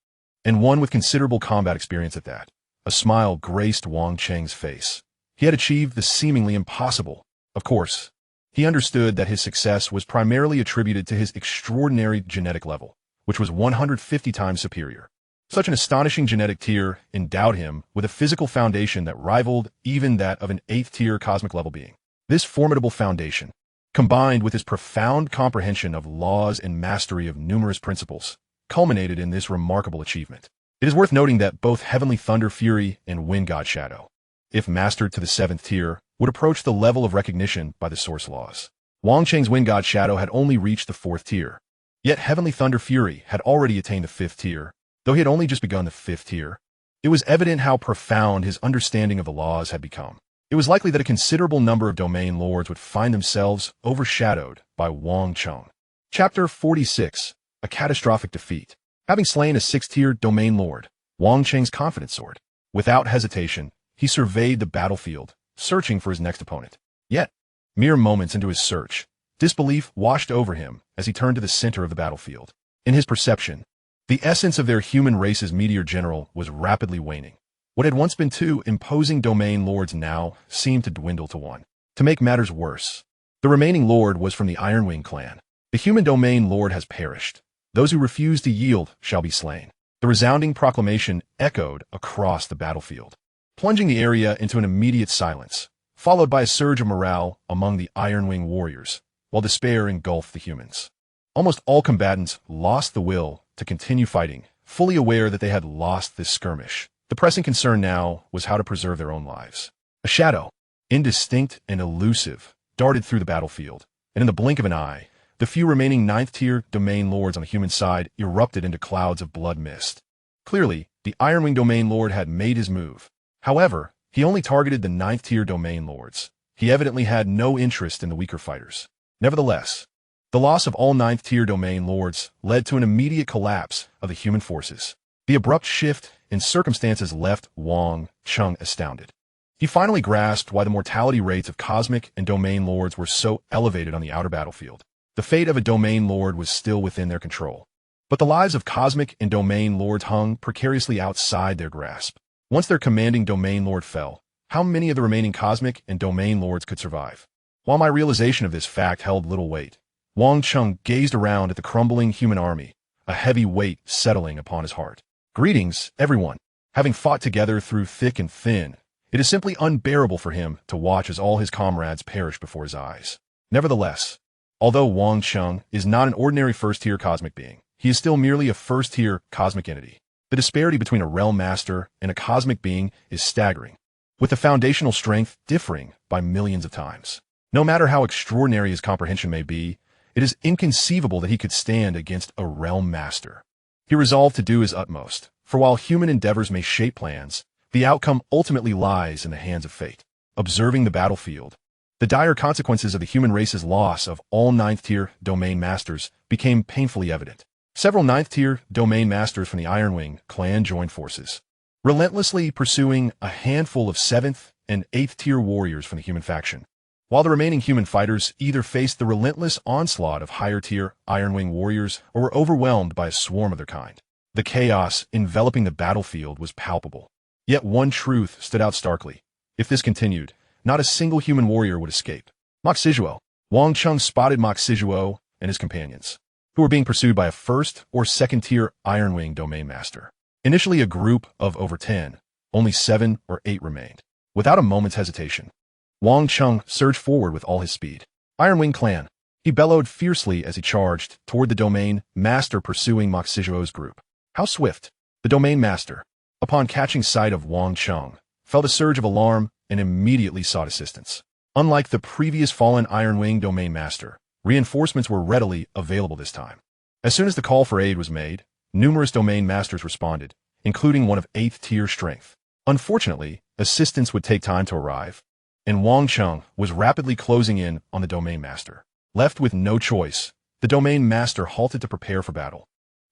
and one with considerable combat experience at that, a smile graced Wang Cheng's face. He had achieved the seemingly impossible. Of course, he understood that his success was primarily attributed to his extraordinary genetic level, which was 150 times superior. Such an astonishing genetic tier endowed him with a physical foundation that rivaled even that of an 8th-tier cosmic level being. This formidable foundation, combined with his profound comprehension of laws and mastery of numerous principles, culminated in this remarkable achievement. It is worth noting that both Heavenly Thunder Fury and Wind God Shadow, if mastered to the 7th tier, would approach the level of recognition by the source laws. Wang Cheng's Wind God Shadow had only reached the 4th tier, yet Heavenly Thunder Fury had already attained the 5th tier, though he had only just begun the 5th tier. It was evident how profound his understanding of the laws had become. It was likely that a considerable number of domain lords would find themselves overshadowed by Wang Cheng. Chapter 46. A Catastrophic Defeat. Having slain a 6th-tier domain lord, Wang Cheng's confidence soared. Without hesitation, he surveyed the battlefield, searching for his next opponent. Yet, mere moments into his search, disbelief washed over him as he turned to the center of the battlefield. In his perception, the essence of their human race's meteor general was rapidly waning. What had once been 2 imposing domain lords now seemed to dwindle to 1. To make matters worse, the remaining lord was from the Ironwing clan. The human domain lord has perished. Those who refuse to yield shall be slain. The resounding proclamation echoed across the battlefield, plunging the area into an immediate silence, followed by a surge of morale among the Ironwing warriors, while despair engulfed the humans. Almost all combatants lost the will to continue fighting, fully aware that they had lost this skirmish. The pressing concern now was how to preserve their own lives. A shadow, indistinct and elusive, darted through the battlefield, and in the blink of an eye, the few remaining 9th-tier domain lords on the human side erupted into clouds of blood mist. Clearly, the Ironwing domain lord had made his move. However, he only targeted the 9th-tier domain lords. He evidently had no interest in the weaker fighters. Nevertheless, the loss of all 9th-tier domain lords led to an immediate collapse of the human forces. The abrupt shift in circumstances left Wang Cheng astounded. He finally grasped why the mortality rates of cosmic and domain lords were so elevated on the outer battlefield. The fate of a domain lord was still within their control, but the lives of cosmic and domain lords hung precariously outside their grasp. Once their commanding domain lord fell, how many of the remaining cosmic and domain lords could survive? While my realization of this fact held little weight, Wang Cheng gazed around at the crumbling human army, a heavy weight settling upon his heart. Greetings, everyone. Having fought together through thick and thin, it is simply unbearable for him to watch as all his comrades perish before his eyes. Nevertheless, although Wang Cheng is not an ordinary 1st-tier cosmic being, he is still merely a 1st-tier cosmic entity. The disparity between a realm master and a cosmic being is staggering, with the foundational strength differing by millions of times. No matter how extraordinary his comprehension may be, it is inconceivable that he could stand against a realm master. He resolved to do his utmost, for while human endeavors may shape plans, the outcome ultimately lies in the hands of fate. Observing the battlefield, the dire consequences of the human race's loss of all 9th-tier domain masters became painfully evident. Several ninth-tier domain masters from the Iron Wing clan joined forces, relentlessly pursuing a handful of 7th and 8th-tier warriors from the human faction, while the remaining human fighters either faced the relentless onslaught of higher-tier Iron Wing warriors or were overwhelmed by a swarm of their kind. The chaos enveloping the battlefield was palpable. Yet one truth stood out starkly. If this continued, not a single human warrior would escape. Moxizuo. Wang Cheng spotted Moxizuo and his companions, who were being pursued by a 1st or 2nd-tier Iron Wing domain master. Initially a group of over 10, only 7 or 8 remained. Without a moment's hesitation, Wang Cheng surged forward with all his speed. Iron Wing clan. He bellowed fiercely as he charged toward the domain master pursuing Moxizuo's group. How swift! The domain master, upon catching sight of Wang Cheng, felt a surge of alarm and immediately sought assistance. Unlike the previous fallen Iron Wing domain master, reinforcements were readily available this time. As soon as the call for aid was made, numerous domain masters responded, including one of 8th-tier strength. Unfortunately, assistance would take time to arrive, and Wang Cheng was rapidly closing in on the domain master. Left with no choice, the domain master halted to prepare for battle,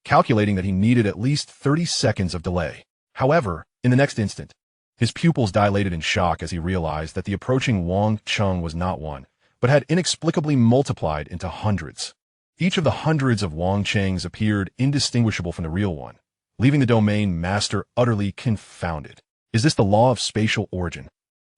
calculating that he needed at least 30 seconds of delay. However, in the next instant, his pupils dilated in shock as he realized that the approaching Wang Cheng was not one, but had inexplicably multiplied into hundreds. Each of the hundreds of Wang Chengs appeared indistinguishable from the real one, leaving the domain master utterly confounded. Is this the law of spatial origin?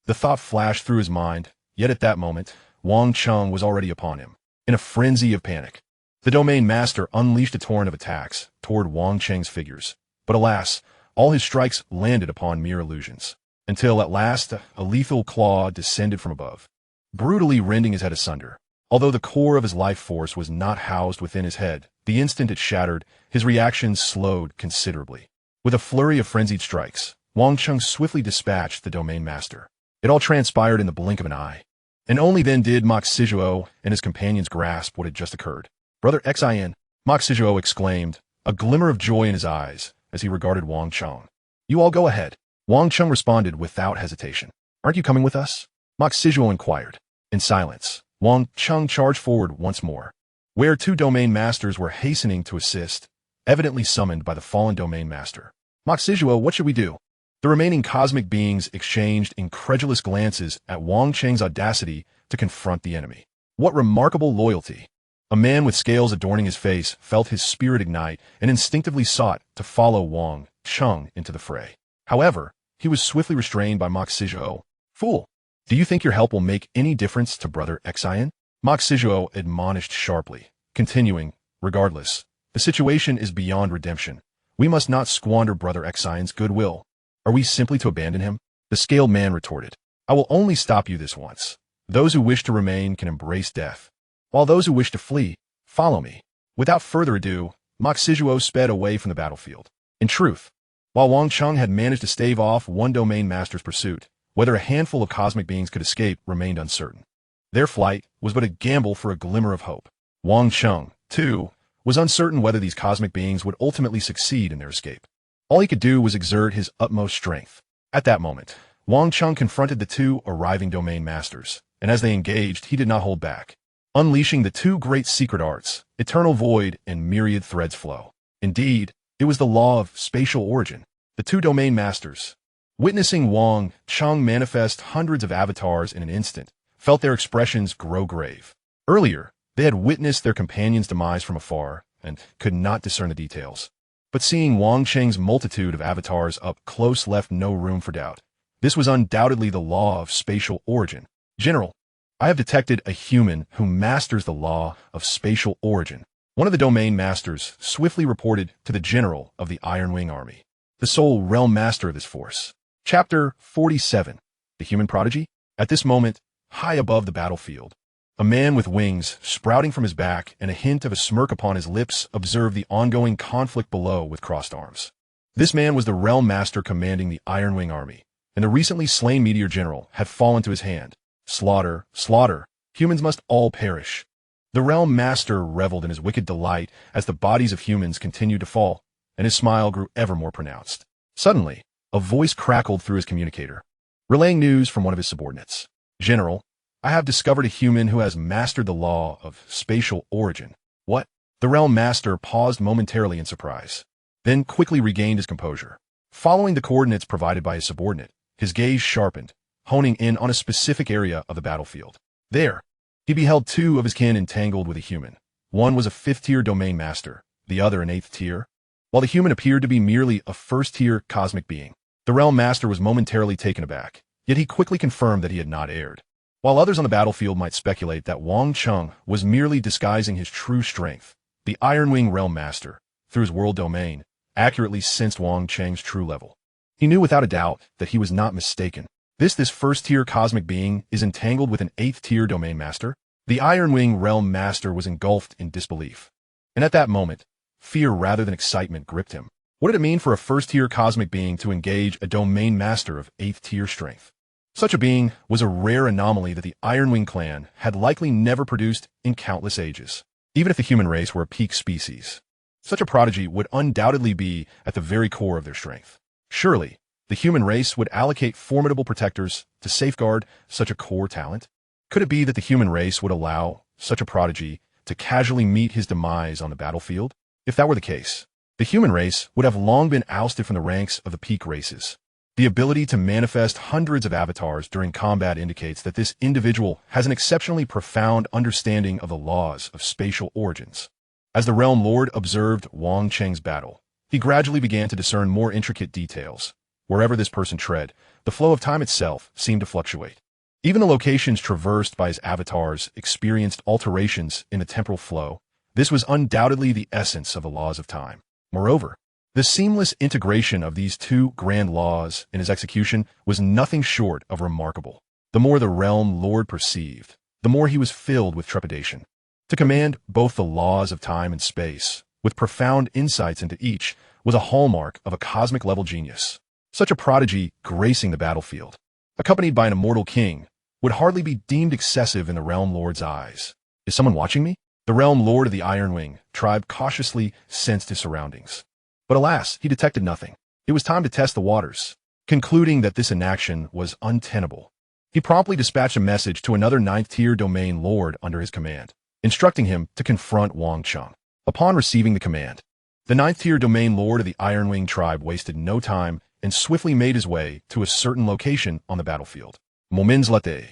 The thought flashed through his mind, yet at that moment, Wang Cheng was already upon him. In a frenzy of panic, the domain master unleashed a torrent of attacks toward Wang Cheng's figures. But alas, all his strikes landed upon mere illusions, until at last a lethal claw descended from above, brutally rending his head asunder. Although the core of his life force was not housed within his head, the instant it shattered, his reactions slowed considerably. With a flurry of frenzied strikes, Wang Cheng swiftly dispatched the domain master. It all transpired in the blink of an eye, and only then did Moxizuo and his companions grasp what had just occurred. Brother Xin, Moxizuo exclaimed, a glimmer of joy in his eyes as he regarded Wang Cheng. You all go ahead. Wang Cheng responded without hesitation. Aren't you coming with us? Moxizuo inquired. In silence, Wang Cheng charged forward once more, where 2 domain masters were hastening to assist, evidently summoned by the fallen domain master. Moxizuo, what should we do? The remaining cosmic beings exchanged incredulous glances at Wang Cheng's audacity to confront the enemy. What remarkable loyalty! A man with scales adorning his face felt his spirit ignite and instinctively sought to follow Wang Cheng into the fray. However, he was swiftly restrained by Moxizuo. Fool! Do you think your help will make any difference to Brother Xin? Moxizuo admonished sharply, continuing, regardless, the situation is beyond redemption. We must not squander Brother Xion's goodwill. Are we simply to abandon him? The scaled man retorted. I will only stop you this once. Those who wish to remain can embrace death, while those who wish to flee, follow me. Without further ado, Moxizuo sped away from the battlefield. In truth, while Wang Cheng had managed to stave off one domain master's pursuit, whether a handful of cosmic beings could escape remained uncertain. Their flight was but a gamble for a glimmer of hope. Wang Cheng, too, was uncertain whether these cosmic beings would ultimately succeed in their escape. All he could do was exert his utmost strength. At that moment, Wang Cheng confronted the 2 arriving domain masters, and as they engaged, he did not hold back, unleashing the 2 great secret arts, Eternal Void and Myriad Threads Flow. Indeed, it was the law of spatial origin. The 2 domain masters, witnessing Wang Cheng manifest hundreds of avatars in an instant, felt their expressions grow grave. Earlier, they had witnessed their companion's demise from afar and could not discern the details. But seeing Wang Cheng's multitude of avatars up close left no room for doubt. This was undoubtedly the law of spatial origin. General, I have detected a human who masters the law of spatial origin. One of the domain masters swiftly reported to the general of the Iron Wing Army, the sole realm master of this force. Chapter 47. The Human Prodigy? At this moment, high above the battlefield, a man with wings sprouting from his back and a hint of a smirk upon his lips observed the ongoing conflict below with crossed arms. This man was the realm master commanding the Iron Wing Army, and the recently slain meteor general had fallen to his hand. Slaughter, slaughter, humans must all perish. The realm master reveled in his wicked delight as the bodies of humans continued to fall, and his smile grew ever more pronounced. Suddenly, a voice crackled through his communicator, relaying news from one of his subordinates. General, I have discovered a human who has mastered the law of spatial origin. What? The Realm Master paused momentarily in surprise, then quickly regained his composure. Following the coordinates provided by his subordinate, his gaze sharpened, honing in on a specific area of the battlefield. There, he beheld two of his kin entangled with a human. One was a 5th-tier domain master, the other an 8th tier. While the human appeared to be merely a 1st-tier cosmic being, the Realm Master was momentarily taken aback, yet he quickly confirmed that he had not erred. While others on the battlefield might speculate that Wang Cheng was merely disguising his true strength, the Ironwing Realm Master, through his world domain, accurately sensed Wang Cheng's true level. He knew without a doubt that he was not mistaken. This 1st-tier cosmic being is entangled with an 8th-tier domain master? The Ironwing Realm Master was engulfed in disbelief. And at that moment, fear rather than excitement gripped him. What did it mean for a 1st-tier cosmic being to engage a domain master of 8th-tier strength? Such a being was a rare anomaly that the Ironwing clan had likely never produced in countless ages. Even if the human race were a peak species, such a prodigy would undoubtedly be at the very core of their strength. Surely, the human race would allocate formidable protectors to safeguard such a core talent? Could it be that the human race would allow such a prodigy to casually meet his demise on the battlefield? If that were the case, the human race would have long been ousted from the ranks of the peak races. The ability to manifest hundreds of avatars during combat indicates that this individual has an exceptionally profound understanding of the laws of spatial origins. As the Realm Lord observed Wang Cheng's battle, he gradually began to discern more intricate details. Wherever this person tread, the flow of time itself seemed to fluctuate. Even the locations traversed by his avatars experienced alterations in the temporal flow. This was undoubtedly the essence of the laws of time. Moreover, the seamless integration of these two grand laws in his execution was nothing short of remarkable. The more the Realm Lord perceived, the more he was filled with trepidation. To command both the laws of time and space, with profound insights into each, was a hallmark of a cosmic-level genius. Such a prodigy gracing the battlefield, accompanied by an immortal king, would hardly be deemed excessive in the Realm Lord's eyes. Is someone watching me? The Realm Lord of the Ironwing tribe cautiously sensed his surroundings. But alas, he detected nothing. It was time to test the waters. Concluding that this inaction was untenable, he promptly dispatched a message to another 9th-tier domain lord under his command, instructing him to confront Wang Cheng. Upon receiving the command, the 9th-tier domain lord of the Ironwing tribe wasted no time and swiftly made his way to a certain location on the battlefield. Moments later,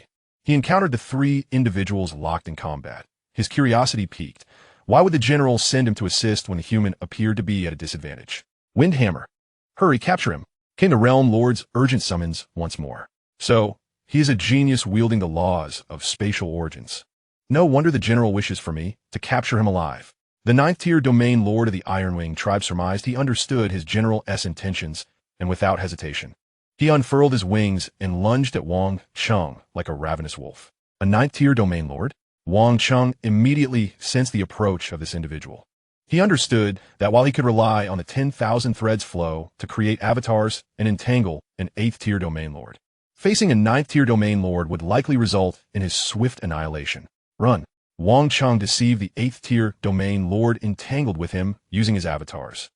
he encountered the three individuals locked in combat. His curiosity piqued. Why would the general send him to assist when the human appeared to be at a disadvantage? Windhammer. Hurry, capture him. Came the Realm Lord's urgent summons once more. So, he is a genius wielding the laws of spatial origins. No wonder the general wishes for me to capture him alive. The 9th-tier domain lord of the Ironwing tribe surmised he understood his general's intentions, and without hesitation, he unfurled his wings and lunged at Wang Cheng like a ravenous wolf. A 9th-tier domain lord? Wang Cheng immediately sensed the approach of this individual. He understood that while he could rely on the 10,000 threads flow to create avatars and entangle an 8th-tier domain lord, facing a 9th-tier domain lord would likely result in his swift annihilation. Run. Wang Cheng deceived the 8th-tier domain lord entangled with him using his avatars.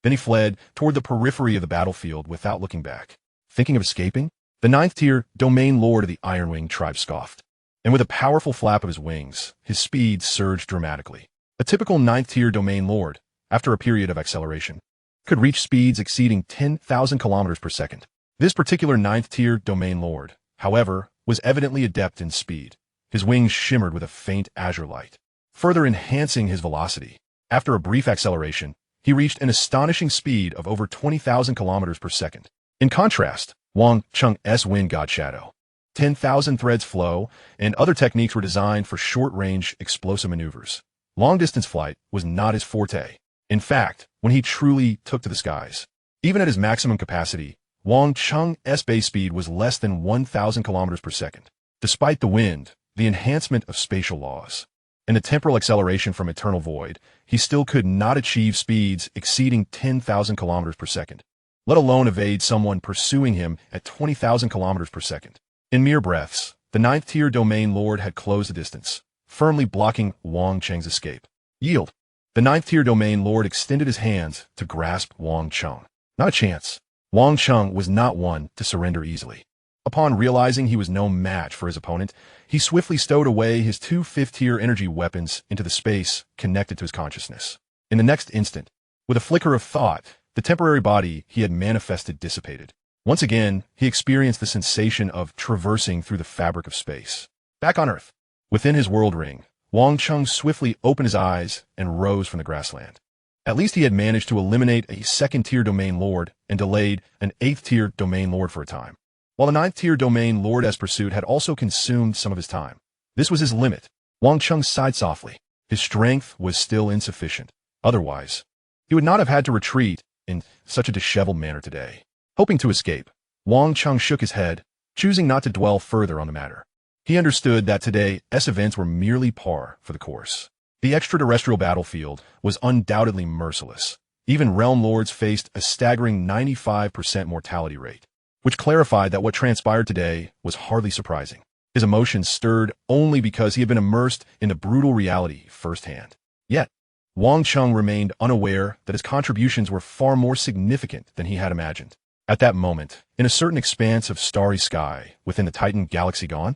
Then he fled toward the periphery of the battlefield without looking back. Thinking of escaping? The 9th-tier domain lord of the Ironwing tribe scoffed. And with a powerful flap of his wings, his speed surged dramatically. A typical 9th-tier domain lord, after a period of acceleration, could reach speeds exceeding 10,000 kilometers per second. This particular 9th-tier domain lord, however, was evidently adept in speed. His wings shimmered with a faint azure light, further enhancing his velocity. After a brief acceleration, he reached an astonishing speed of over 20,000 kilometers per second. In contrast, Wang Cheng's wind god shadow, 10,000 threads flow, and other techniques were designed for short-range explosive maneuvers. Long-distance flight was not his forte. In fact, when he truly took to the skies, even at his maximum capacity, Wang Cheng's base speed was less than 1,000 kilometers per second. Despite the wind, the enhancement of spatial laws, and the temporal acceleration from eternal void, he still could not achieve speeds exceeding 10,000 kilometers per second, let alone evade someone pursuing him at 20,000 kilometers per second. In mere breaths, the 9th-tier domain lord had closed the distance, firmly blocking Wang Cheng's escape. Yield. The 9th-tier domain lord extended his hands to grasp Wang Cheng. Not a chance. Wang Cheng was not one to surrender easily. Upon realizing he was no match for his opponent, he swiftly stowed away his two fifth-tier energy weapons into the space connected to his consciousness. In the next instant, with a flicker of thought, the temporary body he had manifested dissipated. Once again, he experienced the sensation of traversing through the fabric of space. Back on Earth, within his world ring, Wang Cheng swiftly opened his eyes and rose from the grassland. At least he had managed to eliminate a second-tier domain lord and delayed an eighth-tier domain lord for a time. While the ninth-tier domain lord as pursuit had also consumed some of his time. This was his limit. Wang Cheng sighed softly. His strength was still insufficient. Otherwise, he would not have had to retreat in such a disheveled manner today. Hoping to escape, Wang Cheng shook his head, choosing not to dwell further on the matter. He understood that today's events were merely par for the course. The extraterrestrial battlefield was undoubtedly merciless. Even realm lords faced a staggering 95% mortality rate, which clarified that what transpired today was hardly surprising. His emotions stirred only because he had been immersed in the brutal reality firsthand. Yet, Wang Cheng remained unaware that his contributions were far more significant than he had imagined. At that moment, in a certain expanse of starry sky within the Titan galaxy gone,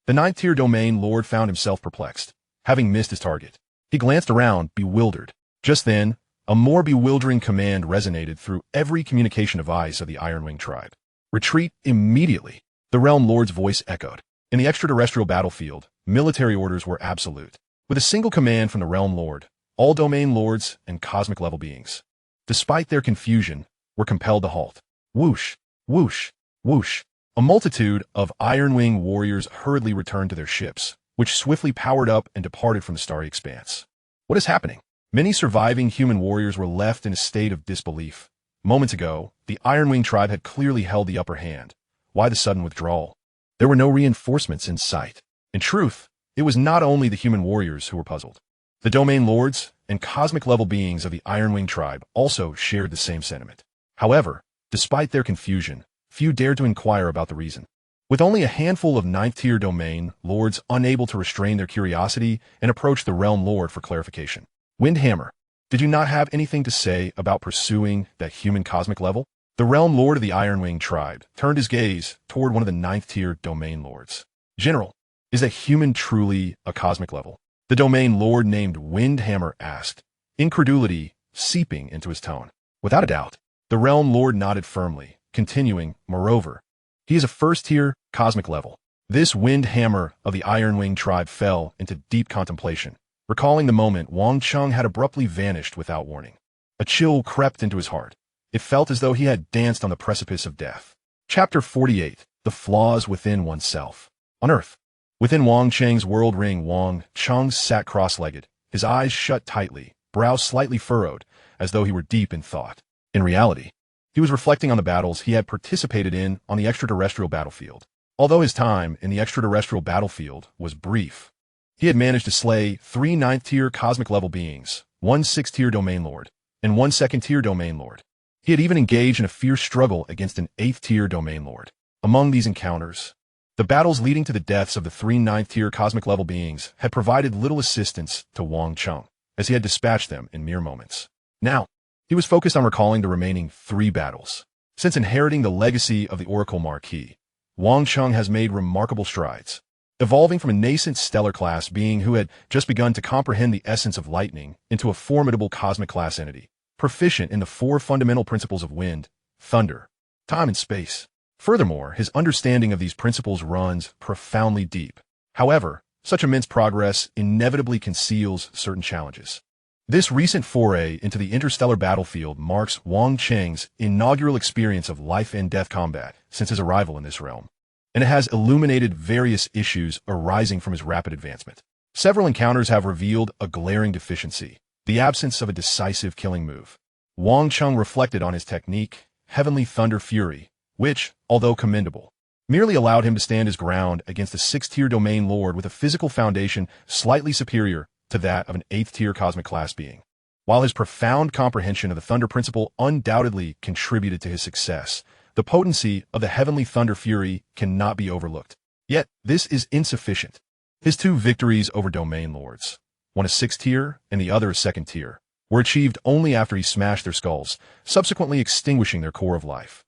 the ninth-tier domain lord found himself perplexed, having missed his target. He glanced around, bewildered. Just then, a more bewildering command resonated through every communication device of the Ironwing tribe. Retreat immediately, the realm lord's voice echoed. In the extraterrestrial battlefield, military orders were absolute. With a single command from the realm lord, all domain lords and cosmic-level beings, despite their confusion, were compelled to halt. Whoosh, whoosh, whoosh. A multitude of Ironwing warriors hurriedly returned to their ships, which swiftly powered up and departed from the starry expanse. What is happening? Many surviving human warriors were left in a state of disbelief. Moments ago, the Ironwing tribe had clearly held the upper hand. Why the sudden withdrawal? There were no reinforcements in sight. In truth, it was not only the human warriors who were puzzled. The domain lords and cosmic-level beings of the Ironwing tribe also shared the same sentiment. However, despite their confusion, few dared to inquire about the reason. With only a handful of ninth-tier domain lords unable to restrain their curiosity and approach the realm lord for clarification. Windhammer, did you not have anything to say about pursuing that human cosmic level? The realm lord of the Ironwing tribe turned his gaze toward one of the ninth-tier domain lords. General, is a human truly a cosmic level? The domain lord named Windhammer asked, incredulity seeping into his tone. Without a doubt, the realm lord nodded firmly, continuing, moreover, he is a first-tier cosmic level. This Windhammer of the Ironwing tribe fell into deep contemplation, recalling the moment Wang Cheng had abruptly vanished without warning. A chill crept into his heart. It felt as though he had danced on the precipice of death. Chapter 48. The Flaws Within Oneself. On Earth, within Wang Cheng's world ring, Wang Cheng sat cross-legged, his eyes shut tightly, brow slightly furrowed, as though he were deep in thought. In reality, he was reflecting on the battles he had participated in on the extraterrestrial battlefield. Although his time in the extraterrestrial battlefield was brief, he had managed to slay 3 ninth-tier cosmic-level beings, 1 6th-tier domain lord, and 1 2nd-tier domain lord. He had even engaged in a fierce struggle against an 8th-tier domain lord. Among these encounters, the battles leading to the deaths of the 3 ninth-tier cosmic-level beings had provided little assistance to Wang Cheng, as he had dispatched them in mere moments. Now, he was focused on recalling the remaining 3 battles. Since inheriting the legacy of the Oracle Marquis, Wang Cheng has made remarkable strides, evolving from a nascent stellar-class being who had just begun to comprehend the essence of lightning into a formidable cosmic-class entity, proficient in the 4 fundamental principles of wind, thunder, time, and space. Furthermore, his understanding of these principles runs profoundly deep. However, such immense progress inevitably conceals certain challenges. This recent foray into the interstellar battlefield marks Wang Cheng's inaugural experience of life-and-death combat since his arrival in this realm, and it has illuminated various issues arising from his rapid advancement. Several encounters have revealed a glaring deficiency, the absence of a decisive killing move. Wang Cheng reflected on his technique, Heavenly Thunder Fury, which, although commendable, merely allowed him to stand his ground against a 6th-tier domain lord with a physical foundation slightly superior to that of an 8th-tier cosmic class being. While his profound comprehension of the Thunder Principle undoubtedly contributed to his success, the potency of the Heavenly Thunder Fury cannot be overlooked. Yet, this is insufficient. His 2 victories over domain lords, one a 6th tier and the other a 2nd tier, were achieved only after he smashed their skulls, subsequently extinguishing their core of life.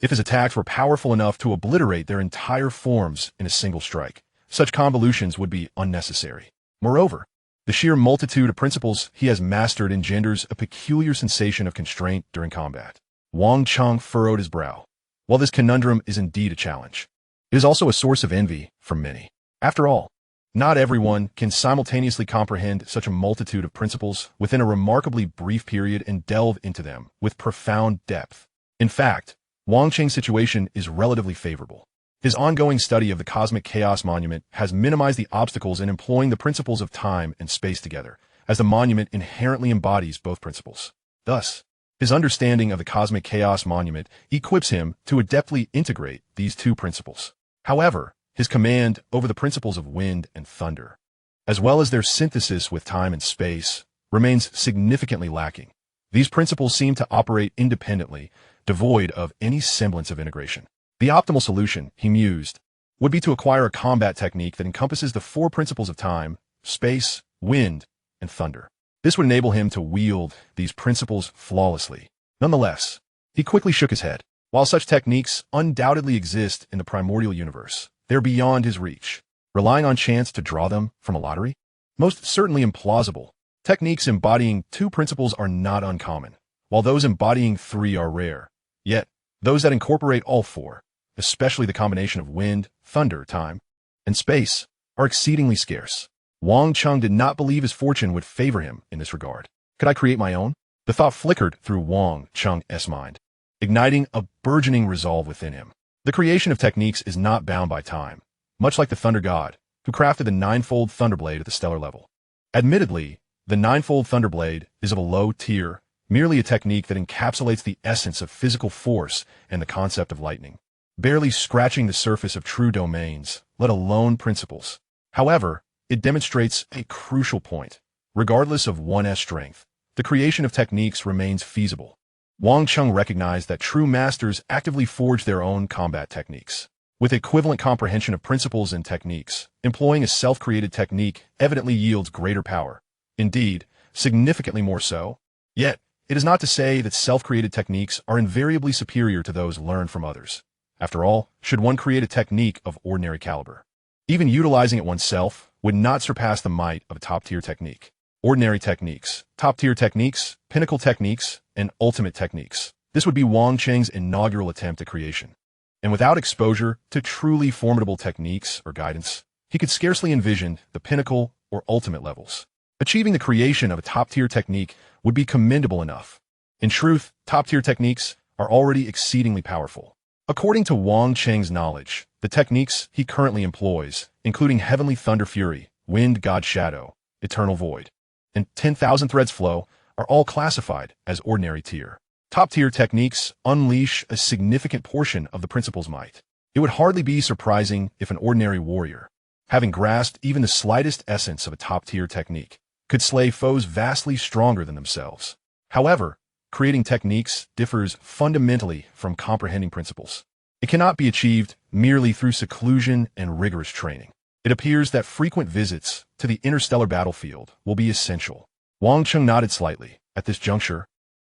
if his attacks were powerful enough to obliterate their entire forms in a single strike. Such convolutions would be unnecessary. Moreover, the sheer multitude of principles he has mastered engenders a peculiar sensation of constraint during combat. Wang Cheng furrowed his brow. While this conundrum is indeed a challenge, it is also a source of envy for many. After all, not everyone can simultaneously comprehend such a multitude of principles within a remarkably brief period and delve into them with profound depth. In fact, Wang Cheng's situation is relatively favorable. His ongoing study of the cosmic chaos monument has minimized the obstacles in employing the principles of time and space together, as the monument inherently embodies both principles. Thus, his understanding of the cosmic chaos monument equips him to adeptly integrate these two principles. However, his command over the principles of wind and thunder, as well as their synthesis with time and space, remains significantly lacking. These principles seem to operate independently, devoid of any semblance of integration. The optimal solution, he mused, would be to acquire a combat technique that encompasses the four principles of time, space, wind, and thunder. This would enable him to wield these principles flawlessly. Nonetheless, he quickly shook his head. While such techniques undoubtedly exist in the primordial universe, they're beyond his reach. Relying on chance to draw them from a lottery? Most certainly implausible. Techniques embodying two principles are not uncommon, while those embodying three are rare. Yet, those that incorporate all four, especially the combination of wind, thunder, time, and space, are exceedingly scarce. Wang Cheng did not believe his fortune would favor him in this regard. Could I create my own? The thought flickered through Wang Cheng's mind, igniting a burgeoning resolve within him. The creation of techniques is not bound by time, much like the Thunder God, who crafted the ninefold Thunderblade at the stellar level. Admittedly, the ninefold Thunderblade is of a low tier, merely a technique that encapsulates the essence of physical force and the concept of lightning, barely scratching the surface of true domains, let alone principles. However, it demonstrates a crucial point. Regardless of one's strength, the creation of techniques remains feasible. Wang Cheng recognized that true masters actively forge their own combat techniques. With equivalent comprehension of principles and techniques, employing a self-created technique evidently yields greater power. Indeed, significantly more so. Yet, it is not to say that self-created techniques are invariably superior to those learned from others. After all, should one create a technique of ordinary caliber, even utilizing it oneself would not surpass the might of a top-tier technique. Ordinary techniques, top-tier techniques, pinnacle techniques, and ultimate techniques. This would be Wang Cheng's inaugural attempt at creation. And without exposure to truly formidable techniques or guidance, he could scarcely envision the pinnacle or ultimate levels. Achieving the creation of a top-tier technique would be commendable enough. In truth, top-tier techniques are already exceedingly powerful. According to Wang Cheng's knowledge, the techniques he currently employs, including Heavenly Thunder Fury, Wind God Shadow, Eternal Void, and 10,000 Threads Flow, are all classified as ordinary tier. Top-tier techniques unleash a significant portion of the principle's might. It would hardly be surprising if an ordinary warrior, having grasped even the slightest essence of a top-tier technique, could slay foes vastly stronger than themselves. However, creating techniques differs fundamentally from comprehending principles. It cannot be achieved merely through seclusion and rigorous training. It appears that frequent visits to the interstellar battlefield will be essential. Wang Cheng nodded slightly. At this juncture,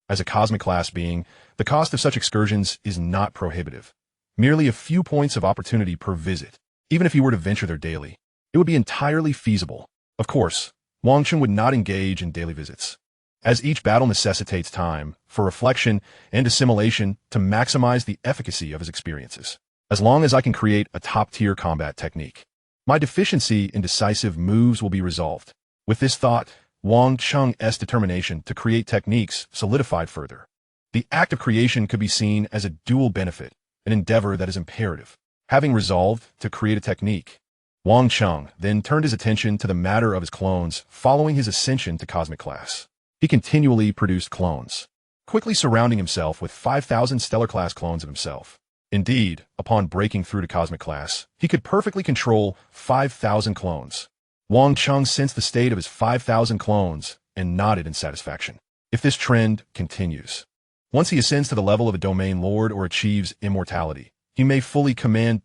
as a cosmic class being, the cost of such excursions is not prohibitive. Merely a few points of opportunity per visit. Even if he were to venture there daily, it would be entirely feasible. Of course, Wang Cheng would not engage in daily visits, as each battle necessitates time for reflection and assimilation to maximize the efficacy of his experiences. As long as I can create a top-tier combat technique, my deficiency in decisive moves will be resolved. With this thought, Wang Cheng's determination to create techniques solidified further. The act of creation could be seen as a dual benefit, an endeavor that is imperative. Having resolved to create a technique, Wang Cheng then turned his attention to the matter of his clones following his ascension to cosmic class. He continually produced clones, quickly surrounding himself with 5,000 stellar class clones of himself. Indeed, upon breaking through to cosmic class, he could perfectly control 5,000 clones. Wang Cheng sensed the state of his 5,000 clones and nodded in satisfaction. If this trend continues, once he ascends to the level of a domain lord or achieves immortality, he may fully command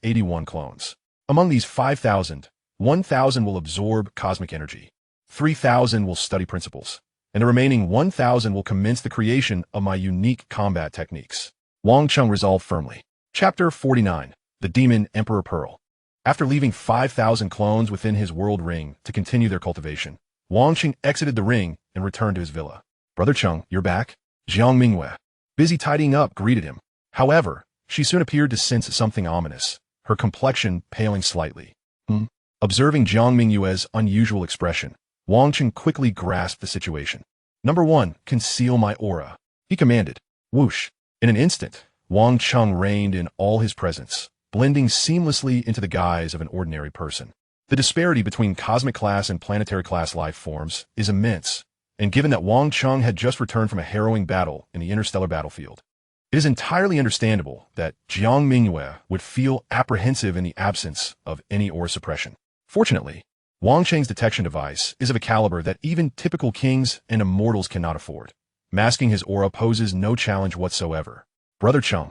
81 clones. Among these 5,000, 1,000 will absorb cosmic energy, 3,000 will study principles, and the remaining 1,000 will commence the creation of my unique combat techniques. Wang Cheng resolved firmly. Chapter 49. The Demon Emperor Pearl. After leaving 5,000 clones within his world ring to continue their cultivation, Wang Cheng exited the ring and returned to his villa. Brother Cheng, you're back? Jiang Mingyue, busy tidying up, greeted him. However, she soon appeared to sense something ominous, her complexion paling slightly. Observing Jiang Mingyue's unusual expression, Wang Cheng quickly grasped the situation. Number 1, conceal my aura, he commanded. Whoosh! In an instant, Wang Cheng reigned in all his presence, blending seamlessly into the guise of an ordinary person. The disparity between cosmic class and planetary class life forms is immense, and given that Wang Cheng had just returned from a harrowing battle in the interstellar battlefield, it is entirely understandable that Jiang Mingyue would feel apprehensive in the absence of any aura suppression. Fortunately, Wang Cheng's detection device is of a caliber that even typical kings and immortals cannot afford. Masking his aura poses no challenge whatsoever. Brother Cheng,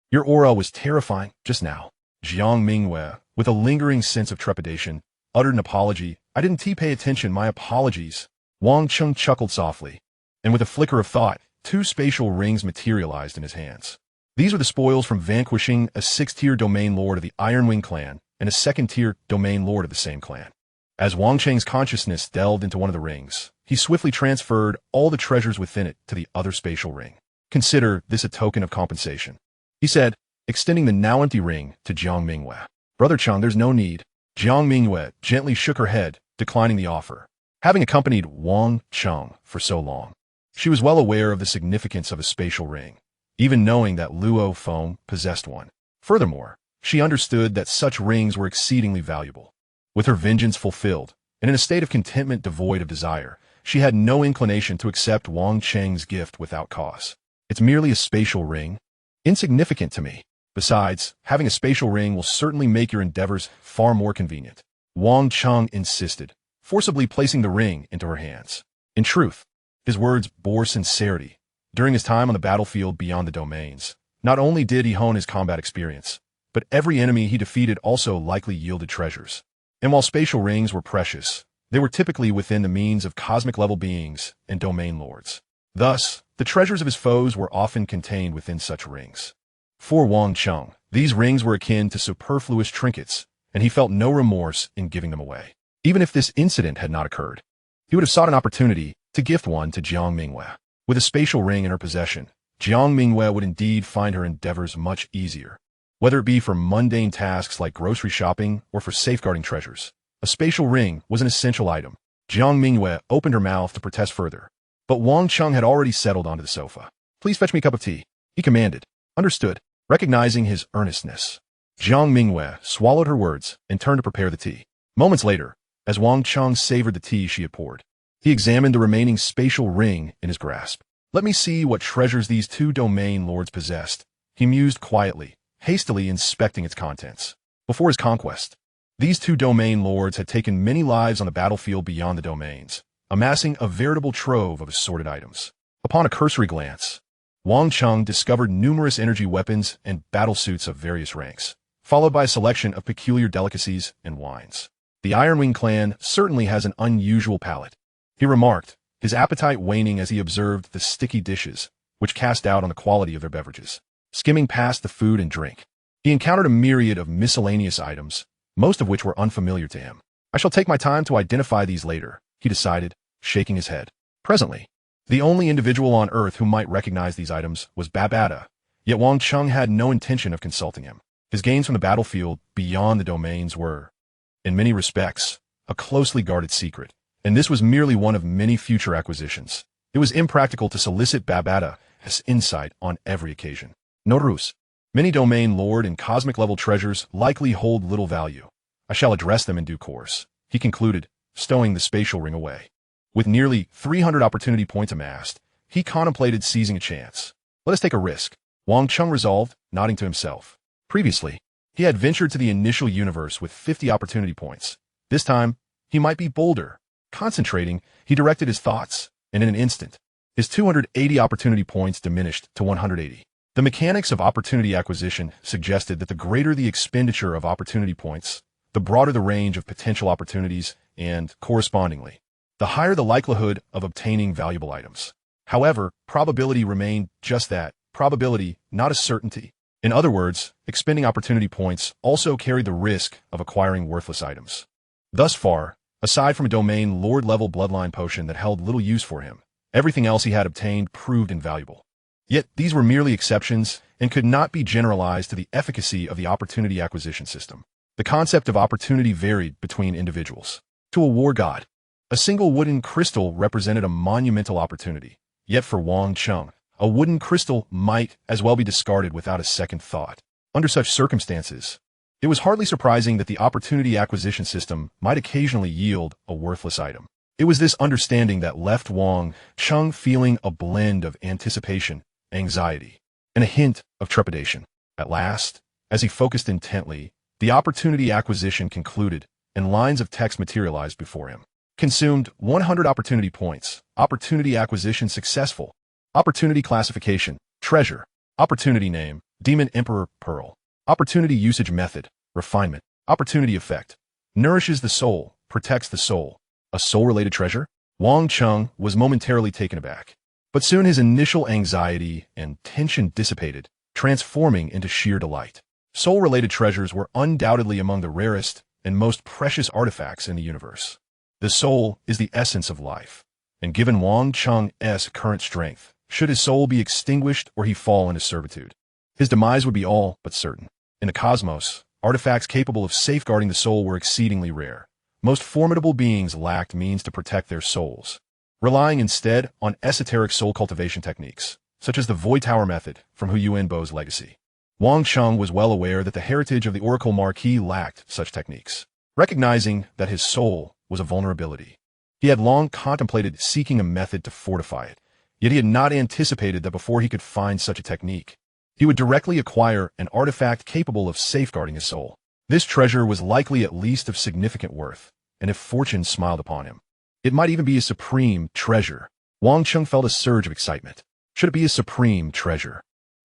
your aura was terrifying just now. Jiang Mingyue, with a lingering sense of trepidation, uttered an apology. I didn't pay attention, my apologies. Wang Cheng chuckled softly, and with a flicker of thought, 2 spatial rings materialized in his hands. These were the spoils from vanquishing a 6th-tier domain lord of the Ironwing clan and a 2nd-tier domain lord of the same clan. As Wang Cheng's consciousness delved into one of the rings, he swiftly transferred all the treasures within it to the other spatial ring. Consider this a token of compensation, he said, extending the now empty ring to Jiang Mingyue. Brother Cheng, there's no need. Jiang Mingyue gently shook her head, declining the offer. Having accompanied Wang Cheng for so long, she was well aware of the significance of a spatial ring, even knowing that Luo Feng possessed one. Furthermore, she understood that such rings were exceedingly valuable. With her vengeance fulfilled, and in a state of contentment devoid of desire, she had no inclination to accept Wang Cheng's gift without cause. It's merely a spatial ring. Insignificant to me. Besides, having a spatial ring will certainly make your endeavors far more convenient. Wang Cheng insisted, forcibly placing the ring into her hands. In truth, his words bore sincerity. During his time on the battlefield beyond the domains, not only did he hone his combat experience, but every enemy he defeated also likely yielded treasures. And while spatial rings were precious, they were typically within the means of cosmic-level beings and domain lords. Thus, the treasures of his foes were often contained within such rings. For Wang Cheng, these rings were akin to superfluous trinkets, and he felt no remorse in giving them away. Even if this incident had not occurred, he would have sought an opportunity to gift one to Jiang Mingyue. With a spatial ring in her possession, Jiang Mingyue would indeed find her endeavors much easier. Whether it be for mundane tasks like grocery shopping or for safeguarding treasures, a spatial ring was an essential item. Jiang Mingyue opened her mouth to protest further, but Wang Cheng had already settled onto the sofa. Please fetch me a cup of tea, he commanded. Understood. Recognizing his earnestness, Jiang Mingyue swallowed her words and turned to prepare the tea. Moments later, as Wang Cheng savored the tea she had poured, he examined the remaining spatial ring in his grasp. Let me see what treasures these 2 domain lords possessed, he mused quietly, hastily inspecting its contents. Before his conquest, these 2 domain lords had taken many lives on the battlefield beyond the domains, amassing a veritable trove of assorted items. Upon a cursory glance, Wang Cheng discovered numerous energy weapons and battlesuits of various ranks, followed by a selection of peculiar delicacies and wines. The Ironwing clan certainly has an unusual palate, he remarked, his appetite waning as he observed the sticky dishes, which cast doubt on the quality of their beverages. Skimming past the food and drink, he encountered a myriad of miscellaneous items, most of which were unfamiliar to him. I shall take my time to identify these later, he decided, shaking his head. Presently, the only individual on Earth who might recognize these items was Babata, yet Wang Cheng had no intention of consulting him. His gains from the battlefield beyond the domains were, in many respects, a closely guarded secret, and this was merely one of many future acquisitions. It was impractical to solicit Babata's insight on every occasion. Notarus, many domain lord and cosmic-level treasures likely hold little value. I shall address them in due course, he concluded, stowing the spatial ring away. With nearly 300 opportunity points amassed, he contemplated seizing a chance. Let us take a risk, Wang Cheng resolved, nodding to himself. Previously, he had ventured to the initial universe with 50 opportunity points. This time, he might be bolder. Concentrating, he directed his thoughts, and in an instant, his 280 opportunity points diminished to 180. The mechanics of opportunity acquisition suggested that the greater the expenditure of opportunity points, the broader the range of potential opportunities, and, correspondingly, the higher the likelihood of obtaining valuable items. However, probability remained just that, probability, not a certainty. In other words, expending opportunity points also carried the risk of acquiring worthless items. Thus far, aside from a domain lord-level bloodline potion that held little use for him, everything else he had obtained proved invaluable. Yet these were merely exceptions and could not be generalized to the efficacy of the opportunity acquisition system. The concept of opportunity varied between individuals. To a war god, a single wooden crystal represented a monumental opportunity. Yet for Wang Cheng, a wooden crystal might as well be discarded without a second thought. Under such circumstances, it was hardly surprising that the opportunity acquisition system might occasionally yield a worthless item. It was this understanding that left Wang Cheng feeling a blend of anticipation, anxiety, and a hint of trepidation. At last, as he focused intently, the opportunity acquisition concluded, and lines of text materialized before him. Consumed 100 opportunity points. Opportunity acquisition successful. Opportunity classification, treasure. Opportunity name, Demon Emperor Pearl. Opportunity usage method, refinement. Opportunity effect, nourishes the soul, protects the soul. A soul-related treasure? Wang Cheng was momentarily taken aback. But soon his initial anxiety and tension dissipated, transforming into sheer delight. Soul-related treasures were undoubtedly among the rarest and most precious artifacts in the universe. The soul is the essence of life, and given Wang Cheng's current strength, should his soul be extinguished or he fall into servitude, his demise would be all but certain. In the cosmos, artifacts capable of safeguarding the soul were exceedingly rare. Most formidable beings lacked means to protect their souls, relying instead on esoteric soul cultivation techniques, such as the Void Tower method from Hu Yuanbo's legacy. Wang Cheng was well aware that the heritage of the Oracle Marquis lacked such techniques. Recognizing that his soul was a vulnerability, he had long contemplated seeking a method to fortify it, yet he had not anticipated that before he could find such a technique, he would directly acquire an artifact capable of safeguarding his soul. This treasure was likely at least of significant worth, and if fortune smiled upon him, it might even be a supreme treasure. Wang Cheng felt a surge of excitement. Should it be a supreme treasure?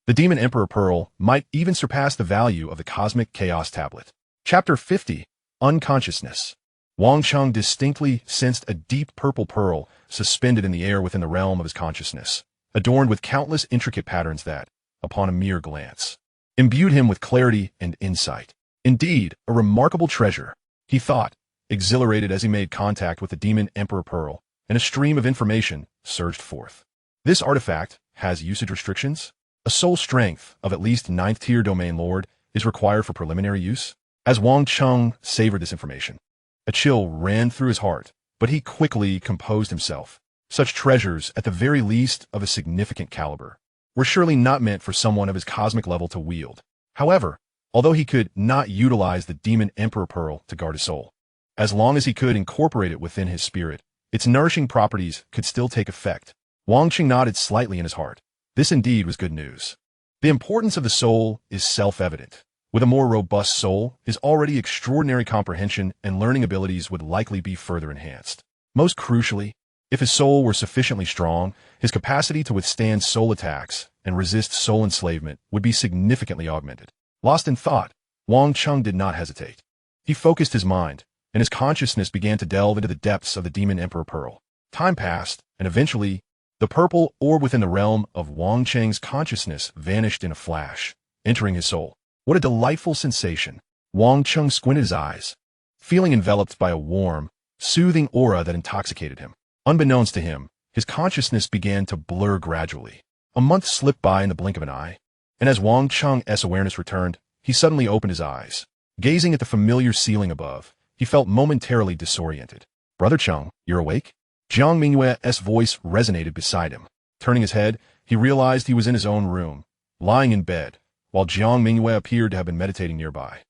The Demon Emperor Pearl might even surpass the value of the Cosmic Chaos Tablet. Chapter 50. Unconsciousness. Wang Cheng distinctly sensed a deep purple pearl suspended in the air within the realm of his consciousness, adorned with countless intricate patterns that, upon a mere glance, imbued him with clarity and insight. Indeed, a remarkable treasure, he thought, exhilarated as he made contact with the Demon Emperor Pearl, and a stream of information surged forth. This artifact has usage restrictions. A soul strength of at least 9th tier domain lord is required for preliminary use. As Wang Cheng savored this information, a chill ran through his heart, but he quickly composed himself. Such treasures, at the very least of a significant caliber, were surely not meant for someone of his cosmic level to wield. However, although he could not utilize the Demon Emperor Pearl to guard his soul, as long as he could incorporate it within his spirit, its nourishing properties could still take effect. Wang Cheng nodded slightly in his heart. This indeed was good news. The importance of the soul is self-evident. With a more robust soul, his already extraordinary comprehension and learning abilities would likely be further enhanced. Most crucially, if his soul were sufficiently strong, his capacity to withstand soul attacks and resist soul enslavement would be significantly augmented. Lost in thought, Wang Cheng did not hesitate. He focused his mind, and his consciousness began to delve into the depths of the Demon Emperor Pearl. Time passed, and eventually, the purple orb within the realm of Wang Cheng's consciousness vanished in a flash, entering his soul. What a delightful sensation! Wang Cheng squinted his eyes, feeling enveloped by a warm, soothing aura that intoxicated him. Unbeknownst to him, his consciousness began to blur gradually. A month slipped by in the blink of an eye, and as Wang Cheng's awareness returned, he suddenly opened his eyes. Gazing at the familiar ceiling above, he felt momentarily disoriented. "Brother Cheng, you're awake?" Jiang Mingyue's voice resonated beside him. Turning his head, he realized he was in his own room, lying in bed, while Jiang Mingyue appeared to have been meditating nearby.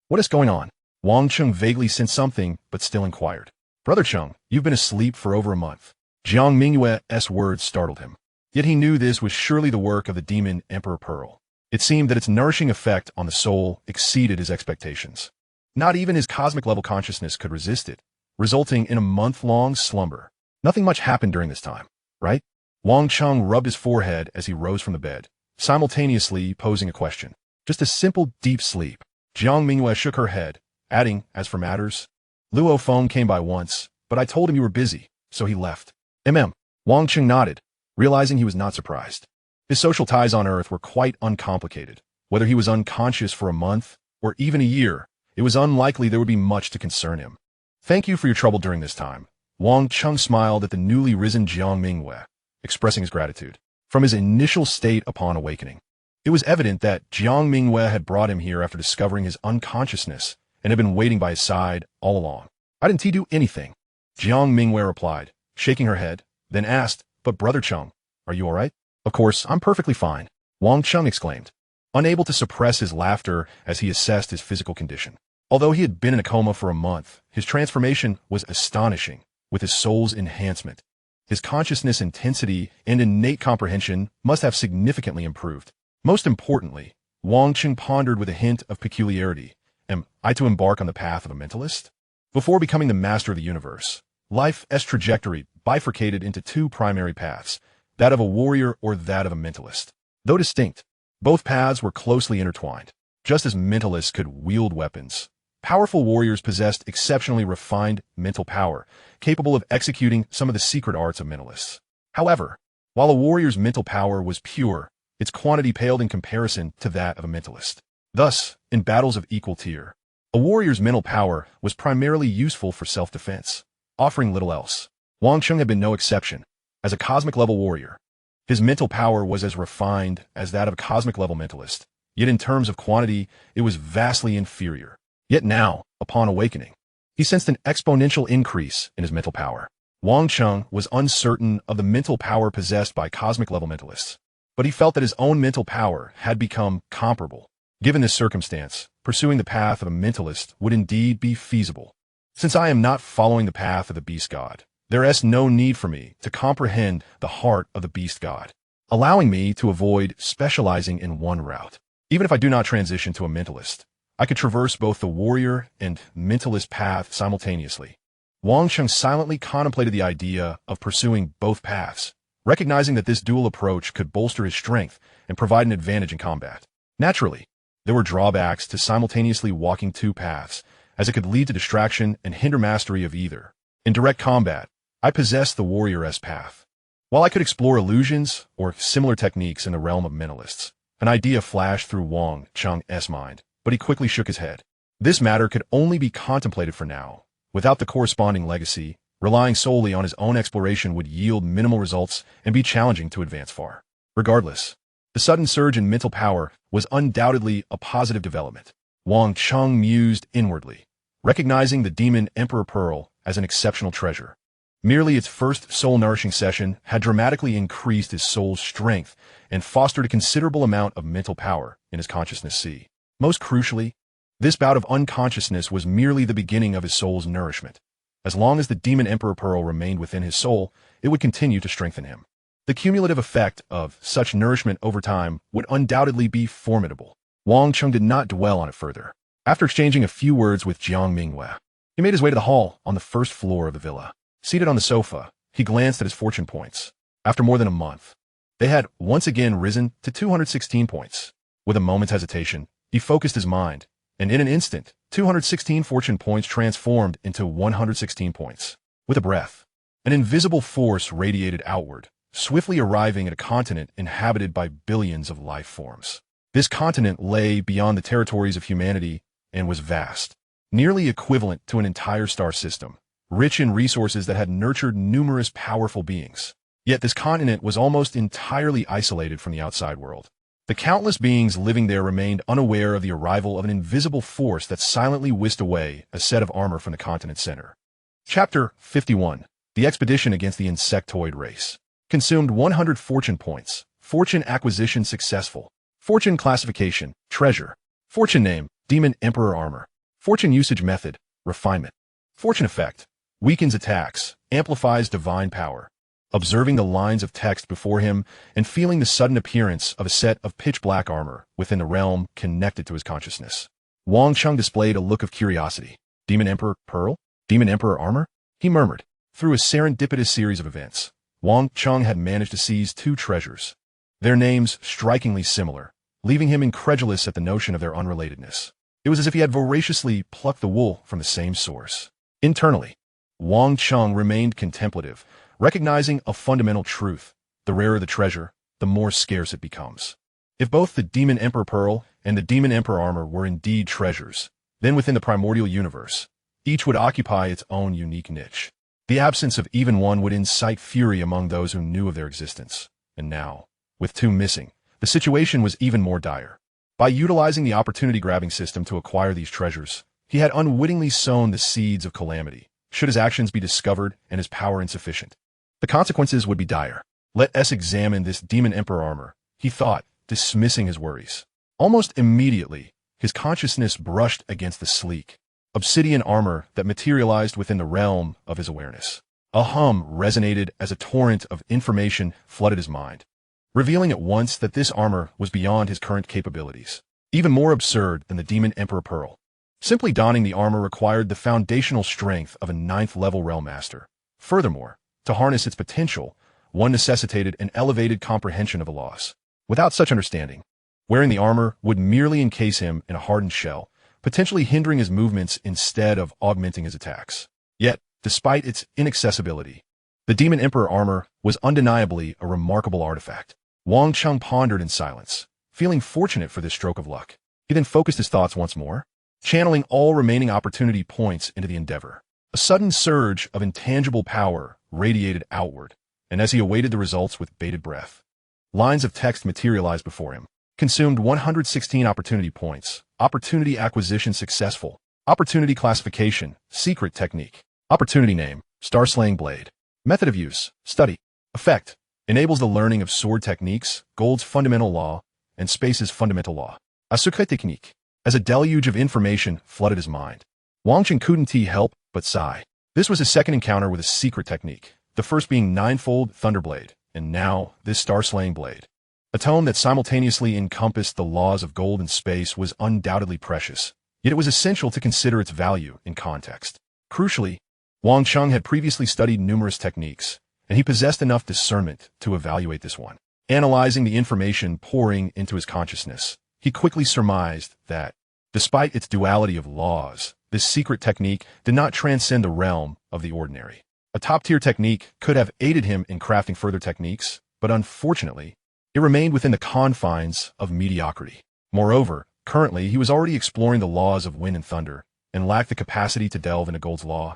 "What is going on?" Wang Cheng vaguely sensed something, but still inquired. "Brother Cheng, you've been asleep for over a month." Jiang Mingyue's words startled him. Yet he knew this was surely the work of the Demon Emperor Pearl. It seemed that its nourishing effect on the soul exceeded his expectations. Not even his cosmic-level consciousness could resist it, resulting in a month-long slumber. Nothing much happened during this time, right? Wang Cheng rubbed his forehead as he rose from the bed, simultaneously posing a question. "Just a simple, deep sleep." Jiang Mingyue shook her head, adding, "As for matters, Luo Feng came by once, but I told him you were busy, so he left." Wang Cheng nodded, realizing he was not surprised. His social ties on Earth were quite uncomplicated. Whether he was unconscious for a month or even a year, it was unlikely there would be much to concern him. Thank you for your trouble during this time. Wang Cheng smiled at the newly risen Jiang Mingwei, expressing his gratitude. From his initial state upon awakening, it was evident that Jiang Mingwei had brought him here after discovering his unconsciousness and had been waiting by his side all along. I didn't do anything, Jiang Mingwei replied, shaking her head, then asked, but Brother Cheng, are you all right? Of course, I'm perfectly fine, Wang Cheng exclaimed, unable to suppress his laughter as he assessed his physical condition. Although he had been in a coma for a month, his transformation was astonishing, with his soul's enhancement. His consciousness intensity and innate comprehension must have significantly improved. Most importantly, Wang Cheng pondered with a hint of peculiarity. Am I to embark on the path of a mentalist? Before becoming the master of the universe, life's trajectory bifurcated into two primary paths, that of a warrior or that of a mentalist. Though distinct, both paths were closely intertwined. Just as mentalists could wield weapons, powerful warriors possessed exceptionally refined mental power, capable of executing some of the secret arts of mentalists. However, while a warrior's mental power was pure, its quantity paled in comparison to that of a mentalist. Thus, in battles of equal tier, a warrior's mental power was primarily useful for self-defense, offering little else. Wang Cheng had been no exception. As a cosmic-level warrior, his mental power was as refined as that of a cosmic-level mentalist, yet in terms of quantity, it was vastly inferior. Yet now, upon awakening, he sensed an exponential increase in his mental power. Wang Cheng was uncertain of the mental power possessed by cosmic-level mentalists, but he felt that his own mental power had become comparable. Given this circumstance, pursuing the path of a mentalist would indeed be feasible. Since I am not following the path of the beast god, there is no need for me to comprehend the heart of the beast god, allowing me to avoid specializing in one route. Even if I do not transition to a mentalist, I could traverse both the warrior and mentalist path simultaneously. Wang Cheng silently contemplated the idea of pursuing both paths, recognizing that this dual approach could bolster his strength and provide an advantage in combat. Naturally, there were drawbacks to simultaneously walking two paths, as it could lead to distraction and hinder mastery of either. In direct combat, I possessed the warrior's path. While I could explore illusions or similar techniques in the realm of mentalists, an idea flashed through Wang Cheng's mind, but he quickly shook his head. This matter could only be contemplated for now. Without the corresponding legacy, relying solely on his own exploration would yield minimal results and be challenging to advance far. Regardless, the sudden surge in mental power was undoubtedly a positive development. Wang Cheng mused inwardly, recognizing the Demon Emperor Pearl as an exceptional treasure. Merely its first soul-nourishing session had dramatically increased his soul's strength and fostered a considerable amount of mental power in his consciousness sea. Most crucially, this bout of unconsciousness was merely the beginning of his soul's nourishment. As long as the Demon Emperor Pearl remained within his soul, it would continue to strengthen him. The cumulative effect of such nourishment over time would undoubtedly be formidable. Wang Cheng did not dwell on it further. After exchanging a few words with Jiang Mingwei, he made his way to the hall on the first floor of the villa. Seated on the sofa, he glanced at his fortune points. After more than a month, they had once again risen to 216 points. With a moment's hesitation, he focused his mind, and in an instant, 216 fortune points transformed into 116 points. With a breath, an invisible force radiated outward, swiftly arriving at a continent inhabited by billions of life forms. This continent lay beyond the territories of humanity and was vast, nearly equivalent to an entire star system, rich in resources that had nurtured numerous powerful beings. Yet this continent was almost entirely isolated from the outside world. The countless beings living there remained unaware of the arrival of an invisible force that silently whisked away a set of armor from the continent's center. Chapter 51. The Expedition Against the Insectoid Race. Consumed 100 fortune points. Fortune acquisition successful. Fortune classification, treasure. Fortune name, Demon Emperor armor. Fortune usage method, refinement. Fortune effect, weakens attacks, amplifies divine power. Observing the lines of text before him and feeling the sudden appearance of a set of pitch-black armor within the realm connected to his consciousness, Wang Cheng displayed a look of curiosity. Demon Emperor Pearl? Demon Emperor armor? He murmured. Through a serendipitous series of events, Wang Cheng had managed to seize two treasures, their names strikingly similar, leaving him incredulous at the notion of their unrelatedness. It was as if he had voraciously plucked the wool from the same source. Internally, Wang Cheng remained contemplative, recognizing a fundamental truth. The rarer the treasure, the more scarce it becomes. If both the Demon Emperor Pearl and the Demon Emperor Armor were indeed treasures, then within the primordial universe, each would occupy its own unique niche. The absence of even one would incite fury among those who knew of their existence. And now, with two missing, the situation was even more dire. By utilizing the opportunity-grabbing system to acquire these treasures, he had unwittingly sown the seeds of calamity, should his actions be discovered and his power insufficient. The consequences would be dire. Let us examine this Demon Emperor Armor, he thought, dismissing his worries. Almost immediately, his consciousness brushed against the sleek, obsidian armor that materialized within the realm of his awareness. A hum resonated as a torrent of information flooded his mind, revealing at once that this armor was beyond his current capabilities, even more absurd than the Demon Emperor Pearl. Simply donning the armor required the foundational strength of a 9th-level Realm Master. Furthermore, to harness its potential, one necessitated an elevated comprehension of the laws. Without such understanding, wearing the armor would merely encase him in a hardened shell, potentially hindering his movements instead of augmenting his attacks. Yet, despite its inaccessibility, the Demon Emperor Armor was undeniably a remarkable artifact. Wang Cheng pondered in silence, feeling fortunate for this stroke of luck. He then focused his thoughts once more, channeling all remaining opportunity points into the endeavor. A sudden surge of intangible power radiated outward, and as he awaited the results with bated breath, lines of text materialized before him. Consumed 116 opportunity points. Opportunity acquisition successful. Opportunity classification, secret technique. Opportunity name, Star-Slaying Blade. Method of use, study. Effect, enables the learning of sword techniques, Gold's fundamental law, and Space's fundamental law. A secret technique. As a deluge of information flooded his mind, Wang Cheng couldn't help but sigh. This was his second encounter with a secret technique, the first being Ninefold Thunderblade, and now this Star-Slaying Blade. A tome that simultaneously encompassed the laws of gold and space was undoubtedly precious, yet it was essential to consider its value in context. Crucially, Wang Cheng had previously studied numerous techniques, and he possessed enough discernment to evaluate this one. Analyzing the information pouring into his consciousness, he quickly surmised that, despite its duality of laws, this secret technique did not transcend the realm of the ordinary. A top-tier technique could have aided him in crafting further techniques, but unfortunately, it remained within the confines of mediocrity. Moreover, currently he was already exploring the laws of wind and thunder, and lacked the capacity to delve into Gold's law.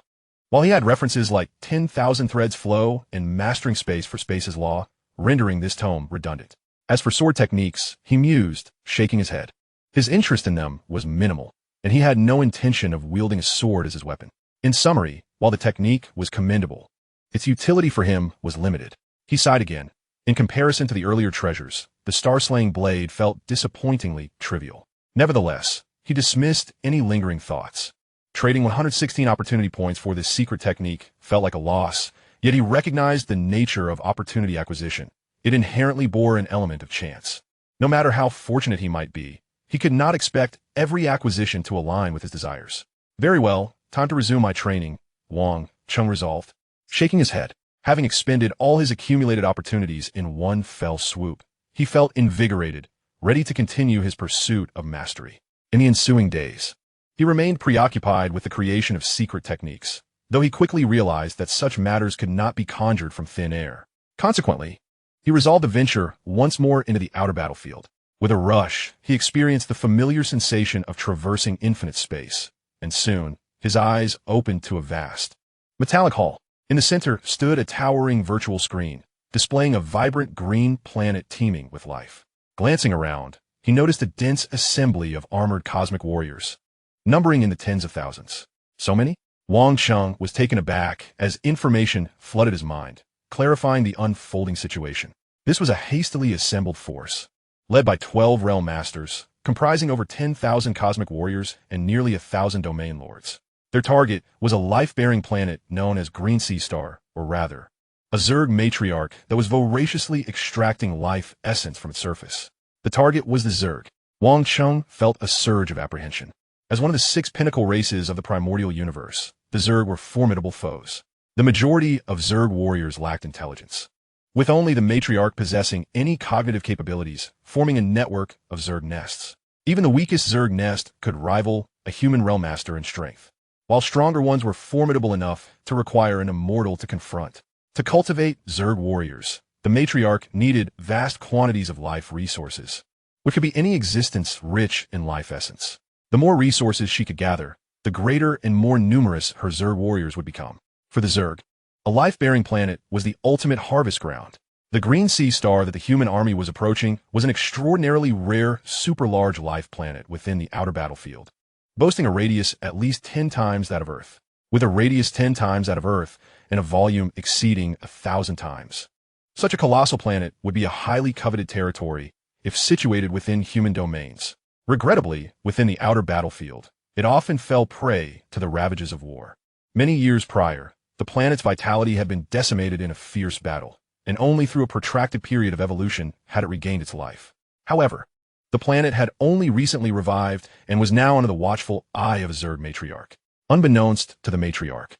While he had references like 10,000 threads flow and mastering space for Space's law, rendering this tome redundant. As for sword techniques, he mused, shaking his head. His interest in them was minimal, and he had no intention of wielding a sword as his weapon. In summary, while the technique was commendable, its utility for him was limited. He sighed again. In comparison to the earlier treasures, the Star-Slaying Blade felt disappointingly trivial. Nevertheless, he dismissed any lingering thoughts. Trading 116 opportunity points for this secret technique felt like a loss, yet he recognized the nature of opportunity acquisition. It inherently bore an element of chance. No matter how fortunate he might be, he could not expect every acquisition to align with his desires. Very well, time to resume my training, Wang Cheng resolved, shaking his head. Having expended all his accumulated opportunities in one fell swoop, he felt invigorated, ready to continue his pursuit of mastery. In the ensuing days, he remained preoccupied with the creation of secret techniques, though he quickly realized that such matters could not be conjured from thin air. Consequently, he resolved to venture once more into the outer battlefield. With a rush, he experienced the familiar sensation of traversing infinite space, and soon, his eyes opened to a vast, metallic hall. In the center stood a towering virtual screen, displaying a vibrant green planet teeming with life. Glancing around, he noticed a dense assembly of armored cosmic warriors, numbering in the tens of thousands. So many? Wang Cheng was taken aback as information flooded his mind, clarifying the unfolding situation. This was a hastily assembled force, led by 12 realm masters, comprising over 10,000 cosmic warriors and nearly 1,000 domain lords. Their target was a life-bearing planet known as Green Sea Star, or rather, a Zerg matriarch that was voraciously extracting life essence from its surface. The target was the Zerg. Wang Cheng felt a surge of apprehension. As one of the 6 pinnacle races of the primordial universe, the Zerg were formidable foes. The majority of Zerg warriors lacked intelligence, with only the matriarch possessing any cognitive capabilities, forming a network of Zerg nests. Even the weakest Zerg nest could rival a human realm master in strength, while stronger ones were formidable enough to require an immortal to confront. To cultivate Zerg warriors, The matriarch needed vast quantities of life resources, which could be any existence rich in life essence. The more resources she could gather, the greater and more numerous her Zerg warriors would become. For the Zerg, a life-bearing planet was the ultimate harvest ground. The green sea star that the human army was approaching was an extraordinarily rare, super-large life planet within the outer battlefield, boasting a radius at least 10 times that of Earth, with a radius 10 times that of Earth and a volume exceeding 1,000 times. Such a colossal planet would be a highly coveted territory if situated within human domains. Regrettably, within the outer battlefield, it often fell prey to the ravages of war. Many years prior, the planet's vitality had been decimated in a fierce battle, and only through a protracted period of evolution had it regained its life. However, the planet had only recently revived and was now under the watchful eye of a Zerg matriarch. Unbeknownst to the matriarch,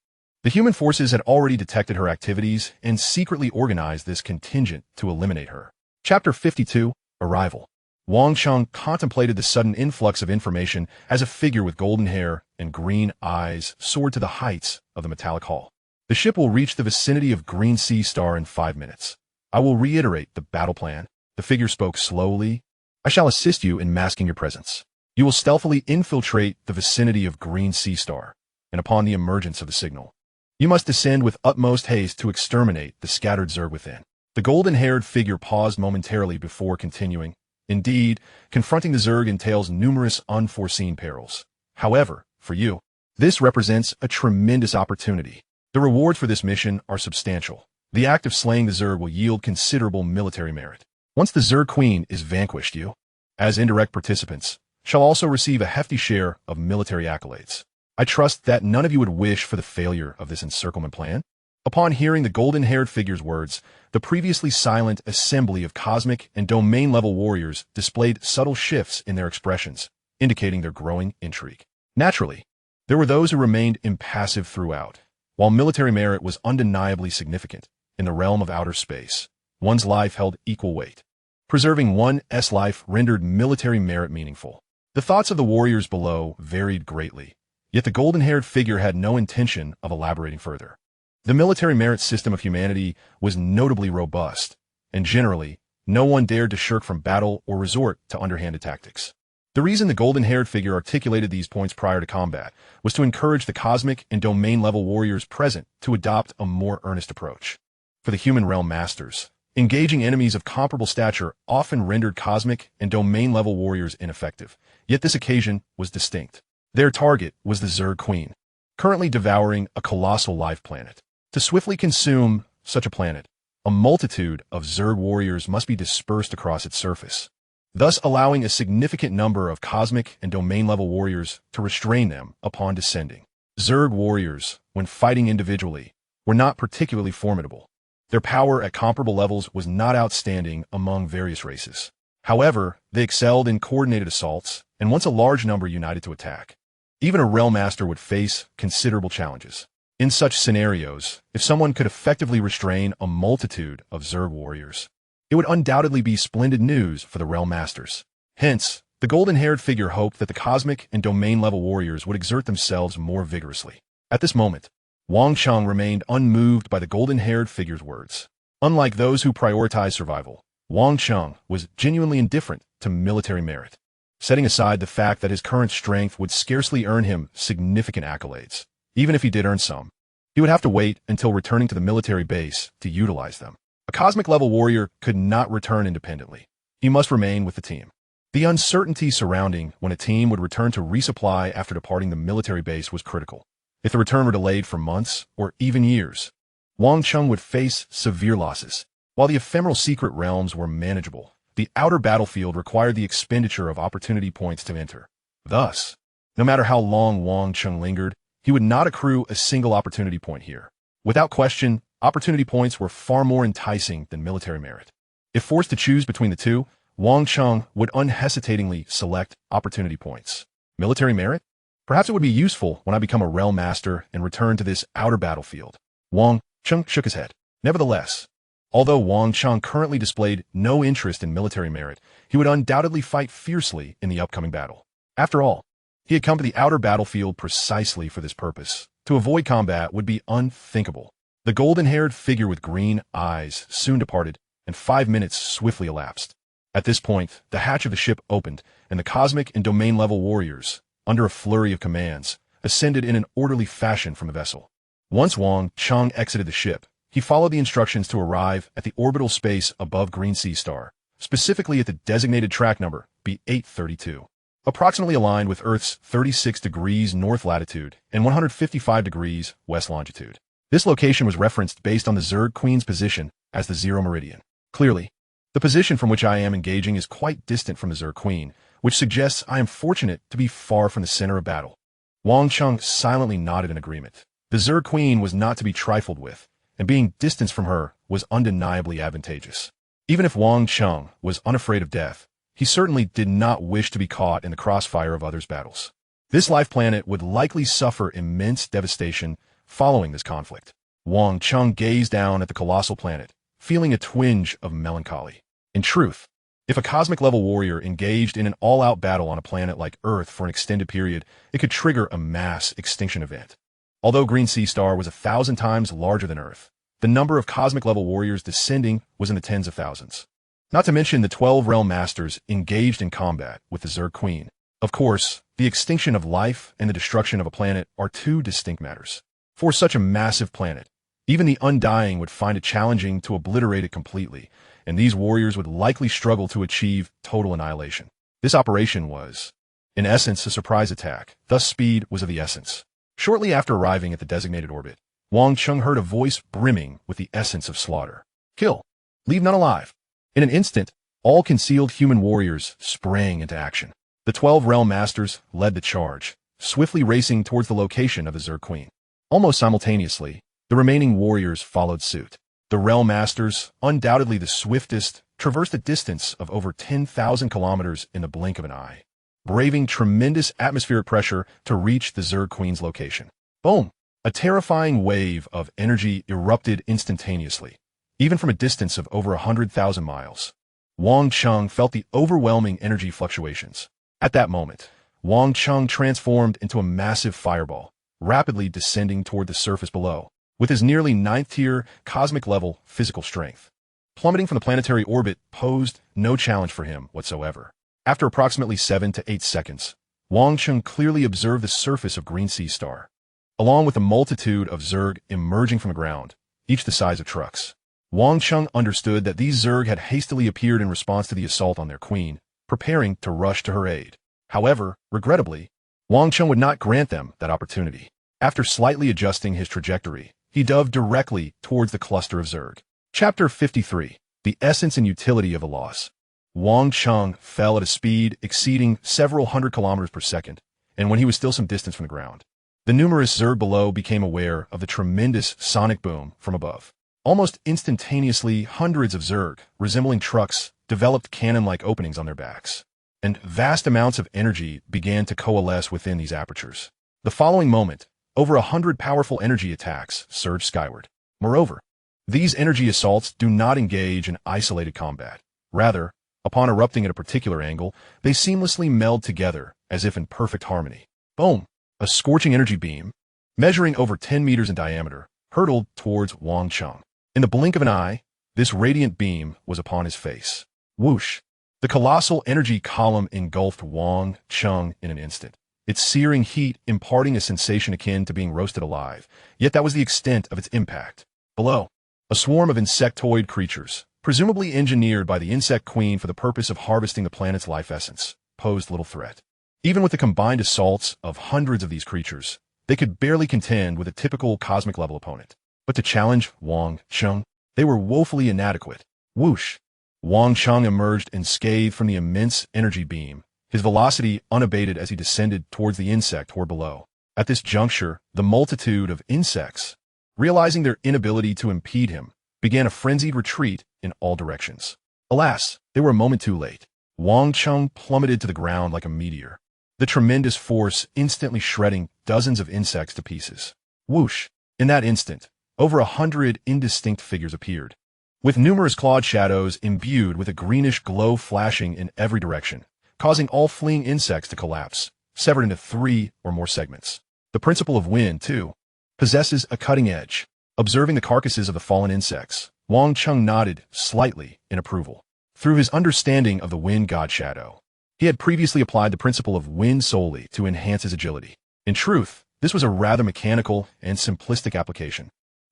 the human forces had already detected her activities and secretly organized this contingent to eliminate her. Chapter 52, Arrival. Wang Cheng contemplated the sudden influx of information as a figure with golden hair and green eyes soared to the heights of the metallic hull. The ship will reach the vicinity of Green Sea Star in 5 minutes. I will reiterate the battle plan. The figure spoke slowly. I shall assist you in masking your presence. You will stealthily infiltrate the vicinity of Green Sea Star, and upon the emergence of the signal, you must descend with utmost haste to exterminate the scattered Zerg within. The golden-haired figure paused momentarily before continuing. Indeed, confronting the Zerg entails numerous unforeseen perils. However, for you, this represents a tremendous opportunity. The rewards for this mission are substantial. The act of slaying the Zerg will yield considerable military merit. Once the Zerg Queen is vanquished, you, as indirect participants, shall also receive a hefty share of military accolades. I trust that none of you would wish for the failure of this encirclement plan. Upon hearing the golden-haired figure's words, the previously silent assembly of cosmic and domain-level warriors displayed subtle shifts in their expressions, indicating their growing intrigue. Naturally, there were those who remained impassive throughout. While military merit was undeniably significant, in the realm of outer space, one's life held equal weight. Preserving one's life rendered military merit meaningful. The thoughts of the warriors below varied greatly, yet the golden-haired figure had no intention of elaborating further. The military merit system of humanity was notably robust, and generally, no one dared to shirk from battle or resort to underhanded tactics. The reason the golden-haired figure articulated these points prior to combat was to encourage the cosmic and domain-level warriors present to adopt a more earnest approach. For the human realm masters, engaging enemies of comparable stature often rendered cosmic and domain-level warriors ineffective, yet this occasion was distinct. Their target was the Zerg Queen, currently devouring a colossal life planet. To swiftly consume such a planet, a multitude of Zerg warriors must be dispersed across its surface, thus allowing a significant number of cosmic and domain-level warriors to restrain them upon descending. Zerg warriors, when fighting individually, were not particularly formidable. Their power at comparable levels was not outstanding among various races. However, they excelled in coordinated assaults, and once a large number united to attack, even a realm master would face considerable challenges. In such scenarios, if someone could effectively restrain a multitude of Zerg warriors, it would undoubtedly be splendid news for the realm masters. Hence, the golden-haired figure hoped that the cosmic and domain-level warriors would exert themselves more vigorously. At this moment, Wang Cheng remained unmoved by the golden-haired figure's words. Unlike those who prioritize survival, Wang Cheng was genuinely indifferent to military merit, setting aside the fact that his current strength would scarcely earn him significant accolades. Even if he did earn some, he would have to wait until returning to the military base to utilize them. A cosmic-level warrior could not return independently. He must remain with the team. The uncertainty surrounding when a team would return to resupply after departing the military base was critical. If the return were delayed for months or even years, Wang Cheng would face severe losses. While the ephemeral secret realms were manageable, the outer battlefield required the expenditure of opportunity points to enter. Thus, no matter how long Wang Cheng lingered, he would not accrue a single opportunity point here. Without question, opportunity points were far more enticing than military merit. If forced to choose between the two, Wang Cheng would unhesitatingly select opportunity points. Military merit? Perhaps it would be useful when I become a realm master and return to this outer battlefield. Wang Cheng shook his head. Nevertheless, although Wang Cheng currently displayed no interest in military merit, he would undoubtedly fight fiercely in the upcoming battle. After all, he had come to the outer battlefield precisely for this purpose. To avoid combat would be unthinkable. The golden-haired figure with green eyes soon departed, and 5 minutes swiftly elapsed. At this point, the hatch of the ship opened, and the cosmic and domain-level warriors, under a flurry of commands, ascended in an orderly fashion from the vessel. Once Wang Cheng exited the ship, he followed the instructions to arrive at the orbital space above Green Sea Star, specifically at the designated track number B832, approximately aligned with Earth's 36 degrees north latitude and 155 degrees west longitude. This location was referenced based on the Zerg Queen's position as the zero meridian. Clearly, the position from which I am engaging is quite distant from the Zerg Queen, which suggests I am fortunate to be far from the center of battle. Wang Cheng silently nodded in agreement. The Zerg Queen was not to be trifled with, and being distanced from her was undeniably advantageous. Even if Wang Cheng was unafraid of death, he certainly did not wish to be caught in the crossfire of others' battles. This life planet would likely suffer immense devastation following this conflict. Wang Cheng gazed down at the colossal planet, feeling a twinge of melancholy. In truth, if a cosmic-level warrior engaged in an all-out battle on a planet like Earth for an extended period, it could trigger a mass extinction event. Although Green Sea Star was 1,000 times larger than Earth, the number of cosmic-level warriors descending was in the tens of thousands. Not to mention the 12 realm masters engaged in combat with the Zerg Queen. Of course, the extinction of life and the destruction of a planet are two distinct matters. For such a massive planet, even the Undying would find it challenging to obliterate it completely, and these warriors would likely struggle to achieve total annihilation. This operation was, in essence, a surprise attack, thus speed was of the essence. Shortly after arriving at the designated orbit, Wang Cheng heard a voice brimming with the essence of slaughter. Kill. Leave none alive. In an instant, all concealed human warriors sprang into action. The 12 realm masters led the charge, swiftly racing towards the location of the Zerg Queen. Almost simultaneously, the remaining warriors followed suit. The realm masters, undoubtedly the swiftest, traversed a distance of over 10,000 kilometers in the blink of an eye, braving tremendous atmospheric pressure to reach the Zerg Queen's location. Boom! A terrifying wave of energy erupted instantaneously, even from a distance of over 100,000 miles. Wang Cheng felt the overwhelming energy fluctuations. At that moment, Wang Cheng transformed into a massive fireball, rapidly descending toward the surface below, with his nearly 9th-tier cosmic-level physical strength. Plummeting from the planetary orbit posed no challenge for him whatsoever. After approximately 7 to 8 seconds, Wang Cheng clearly observed the surface of Green Sea Star, along with a multitude of Zerg emerging from the ground, each the size of trucks. Wang Cheng understood that these Zerg had hastily appeared in response to the assault on their queen, preparing to rush to her aid. However, regrettably, Wang Cheng would not grant them that opportunity. After slightly adjusting his trajectory, he dove directly towards the cluster of Zerg. Chapter 53. The Essence and Utility of the Loss. Wang Cheng fell at a speed exceeding several hundred kilometers per second, and when he was still some distance from the ground, the numerous Zerg below became aware of the tremendous sonic boom from above. Almost instantaneously, hundreds of Zerg, resembling trucks, developed cannon-like openings on their backs, and vast amounts of energy began to coalesce within these apertures. The following moment, over 100 powerful energy attacks surged skyward. Moreover, these energy assaults do not engage in isolated combat. Rather, upon erupting at a particular angle, they seamlessly meld together as if in perfect harmony. Boom! A scorching energy beam, measuring over 10 meters in diameter, hurtled towards Wang Cheng. In the blink of an eye, this radiant beam was upon his face. Whoosh! The colossal energy column engulfed Wang Cheng in an instant, its searing heat imparting a sensation akin to being roasted alive, yet that was the extent of its impact. Below, a swarm of insectoid creatures, presumably engineered by the Insect Queen for the purpose of harvesting the planet's life essence, posed little threat. Even with the combined assaults of hundreds of these creatures, they could barely contend with a typical cosmic-level opponent. But to challenge Wang Cheng, they were woefully inadequate. Whoosh! Wang Cheng emerged unscathed from the immense energy beam, his velocity unabated as he descended towards the insect horde below. At this juncture, the multitude of insects, realizing their inability to impede him, began a frenzied retreat in all directions. Alas, they were a moment too late. Wang Cheng plummeted to the ground like a meteor, the tremendous force instantly shredding dozens of insects to pieces. Whoosh! In that instant, over 100 indistinct figures appeared, with numerous clawed shadows imbued with a greenish glow flashing in every direction, causing all fleeing insects to collapse, severed into 3 or more segments. The principle of wind, too, possesses a cutting edge. Observing the carcasses of the fallen insects, Wang Cheng nodded slightly in approval. Through his understanding of the wind god shadow, he had previously applied the principle of wind solely to enhance his agility. In truth, this was a rather mechanical and simplistic application.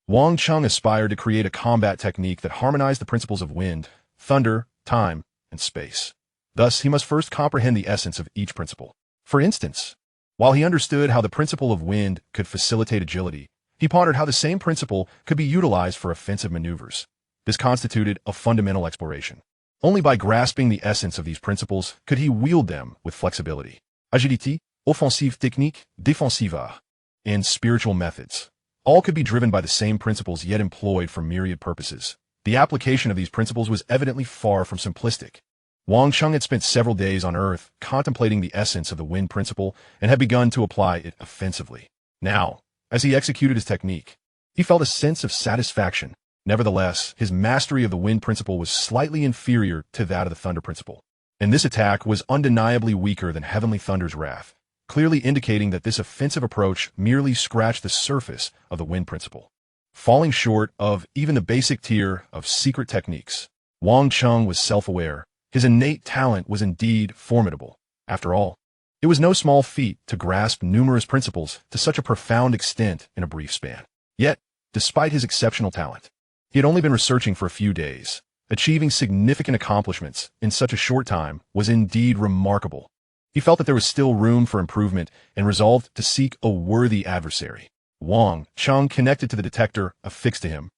Wang Cheng aspired to create a combat technique that harmonized the principles of wind, thunder, time, and space. Thus, he must first comprehend the essence of each principle. For instance, while he understood how the principle of wind could facilitate agility, he pondered how the same principle could be utilized for offensive maneuvers. This constituted a fundamental exploration. Only by grasping the essence of these principles could he wield them with flexibility. Agilité, offensive technique, défensive, and spiritual methods. All could be driven by the same principles yet employed for myriad purposes. The application of these principles was evidently far from simplistic. Wang Cheng had spent several days on Earth contemplating the essence of the wind principle and had begun to apply it offensively. Now, as he executed his technique, he felt a sense of satisfaction. Nevertheless, his mastery of the wind principle was slightly inferior to that of the thunder principle, and this attack was undeniably weaker than Heavenly Thunder's wrath, clearly indicating that this offensive approach merely scratched the surface of the wind principle. Falling short of even the basic tier of secret techniques, Wang Cheng was self-aware. His innate talent was indeed formidable. After all, it was no small feat to grasp numerous principles to such a profound extent in a brief span. Yet, despite his exceptional talent, he had only been researching for a few days. Achieving significant accomplishments in such a short time was indeed remarkable. He felt that there was still room for improvement and resolved to seek a worthy adversary. Wang Cheng connected to the detector affixed to him,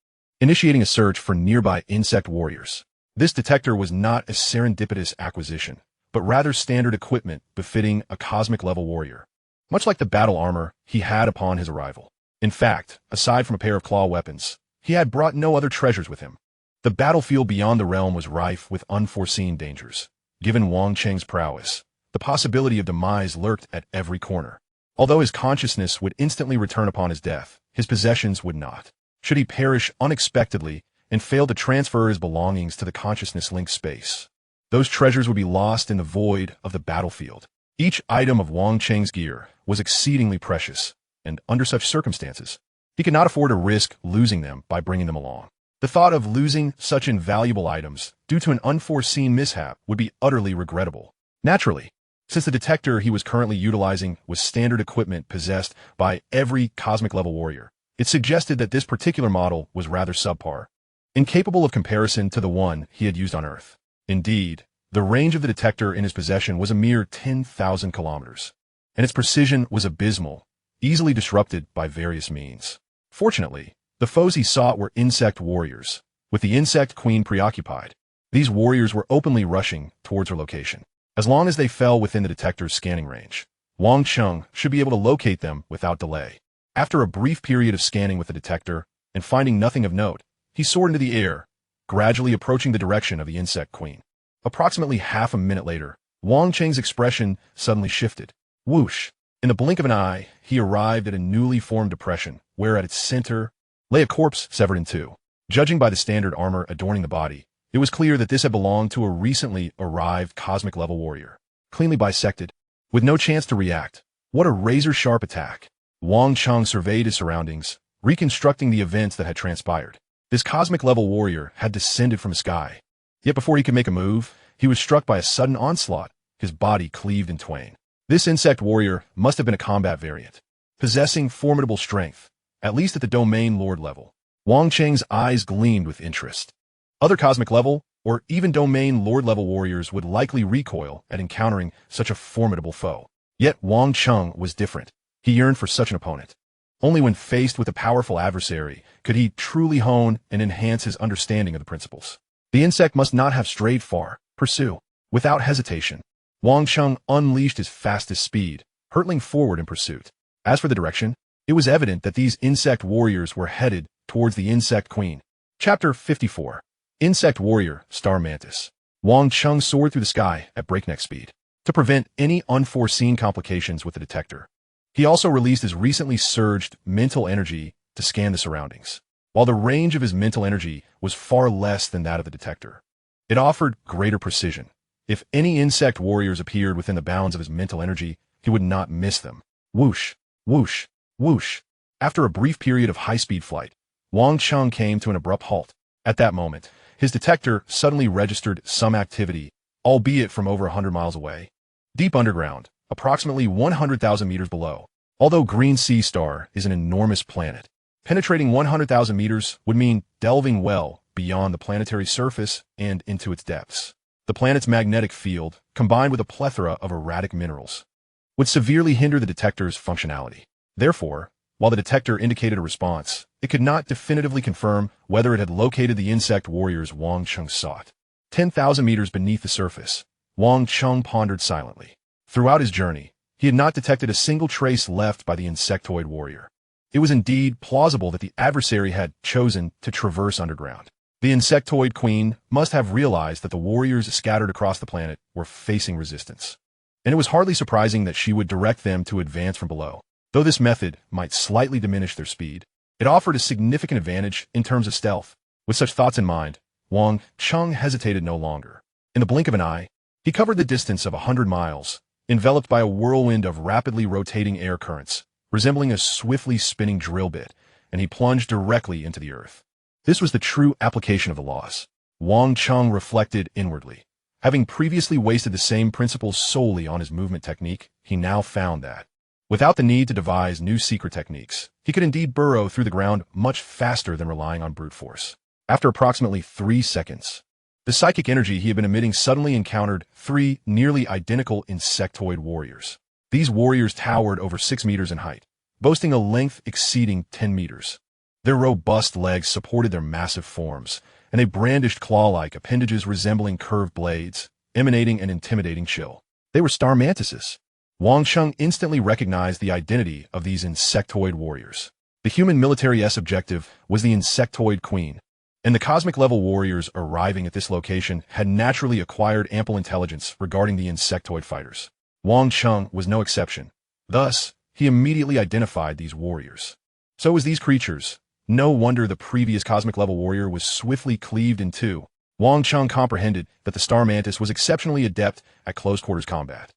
initiating a search for nearby insect warriors. This detector was not a serendipitous acquisition, but rather standard equipment befitting a cosmic-level warrior, much like the battle armor he had upon his arrival. In fact, aside from a pair of claw weapons, he had brought no other treasures with him. The battlefield beyond the realm was rife with unforeseen dangers. Given Wang Cheng's prowess, the possibility of demise lurked at every corner. Although his consciousness would instantly return upon his death, his possessions would not. Should he perish unexpectedly and fail to transfer his belongings to the consciousness-linked space, those treasures would be lost in the void of the battlefield. Each item of Wang Cheng's gear was exceedingly precious, and under such circumstances, he could not afford to risk losing them by bringing them along. The thought of losing such invaluable items due to an unforeseen mishap would be utterly regrettable. Naturally, since the detector he was currently utilizing was standard equipment possessed by every cosmic-level warrior, it suggested that this particular model was rather subpar, incapable of comparison to the one he had used on Earth. Indeed, the range of the detector in his possession was a mere 10,000 kilometers, and its precision was abysmal, easily disrupted by various means. Fortunately, the foes he sought were insect warriors, with the insect queen preoccupied. These warriors were openly rushing towards her location. As long as they fell within the detector's scanning range, Wang Cheng should be able to locate them without delay. After a brief period of scanning with the detector and finding nothing of note, he soared into the air, gradually approaching the direction of the insect queen. Approximately half a minute later, Wang Cheng's expression suddenly shifted. Whoosh! In the blink of an eye, he arrived at a newly formed depression, where at its center lay a corpse severed in two. Judging by the standard armor adorning the body, it was clear that this had belonged to a recently arrived cosmic-level warrior. Cleanly bisected, with no chance to react. What a razor-sharp attack! Wang Cheng surveyed his surroundings, reconstructing the events that had transpired. This cosmic-level warrior had descended from the sky. Yet before he could make a move, he was struck by a sudden onslaught, his body cleaved in twain. This insect warrior must have been a combat variant, possessing formidable strength, at least at the domain lord level. Wang Cheng's eyes gleamed with interest. Other cosmic level, or even domain lord level warriors would likely recoil at encountering such a formidable foe. Yet Wang Cheng was different. He yearned for such an opponent. Only when faced with a powerful adversary could he truly hone and enhance his understanding of the principles. The insect must not have strayed far. Pursue. Without hesitation, Wang Cheng unleashed his fastest speed, hurtling forward in pursuit. As for the direction, it was evident that these insect warriors were headed towards the insect queen. Chapter 54. Insect Warrior, Star Mantis. Wang Cheng soared through the sky at breakneck speed to prevent any unforeseen complications with the detector. He also released his recently surged mental energy to scan the surroundings. While the range of his mental energy was far less than that of the detector, it offered greater precision. If any insect warriors appeared within the bounds of his mental energy, he would not miss them. Whoosh, whoosh, whoosh. After a brief period of high-speed flight, Wang Cheng came to an abrupt halt. At that moment, his detector suddenly registered some activity, albeit from over 100 miles away. Deep underground, approximately 100,000 meters below. Although Green Sea Star is an enormous planet, penetrating 100,000 meters would mean delving well beyond the planetary surface and into its depths. The planet's magnetic field, combined with a plethora of erratic minerals, would severely hinder the detector's functionality. Therefore, while the detector indicated a response, it could not definitively confirm whether it had located the insect warriors Wang Cheng sought. 10,000 meters beneath the surface, Wang Cheng pondered silently. Throughout his journey, he had not detected a single trace left by the insectoid warrior. It was indeed plausible that the adversary had chosen to traverse underground. The insectoid queen must have realized that the warriors scattered across the planet were facing resistance, and it was hardly surprising that she would direct them to advance from below. Though this method might slightly diminish their speed, it offered a significant advantage in terms of stealth. With such thoughts in mind, Wang Cheng hesitated no longer. In the blink of an eye, he covered the distance of 100 miles, enveloped by a whirlwind of rapidly rotating air currents, resembling a swiftly spinning drill bit, and he plunged directly into the earth. This was the true application of the laws. Wang Cheng reflected inwardly. Having previously wasted the same principles solely on his movement technique, he now found that, without the need to devise new secret techniques, he could indeed burrow through the ground much faster than relying on brute force. After approximately 3 seconds, the psychic energy he had been emitting suddenly encountered 3 nearly identical insectoid warriors. These warriors towered over 6 meters in height, boasting a length exceeding 10 meters. Their robust legs supported their massive forms, and they brandished claw-like appendages resembling curved blades, emanating an intimidating chill. They were star mantises. Wang Cheng instantly recognized the identity of these insectoid warriors. The human military objective was the insectoid queen, and the cosmic-level warriors arriving at this location had naturally acquired ample intelligence regarding the insectoid fighters. Wang Cheng was no exception. Thus, he immediately identified these warriors. So as these creatures, no wonder the previous cosmic-level warrior was swiftly cleaved in two. Wang Cheng comprehended that the Star Mantis was exceptionally adept at close-quarters combat.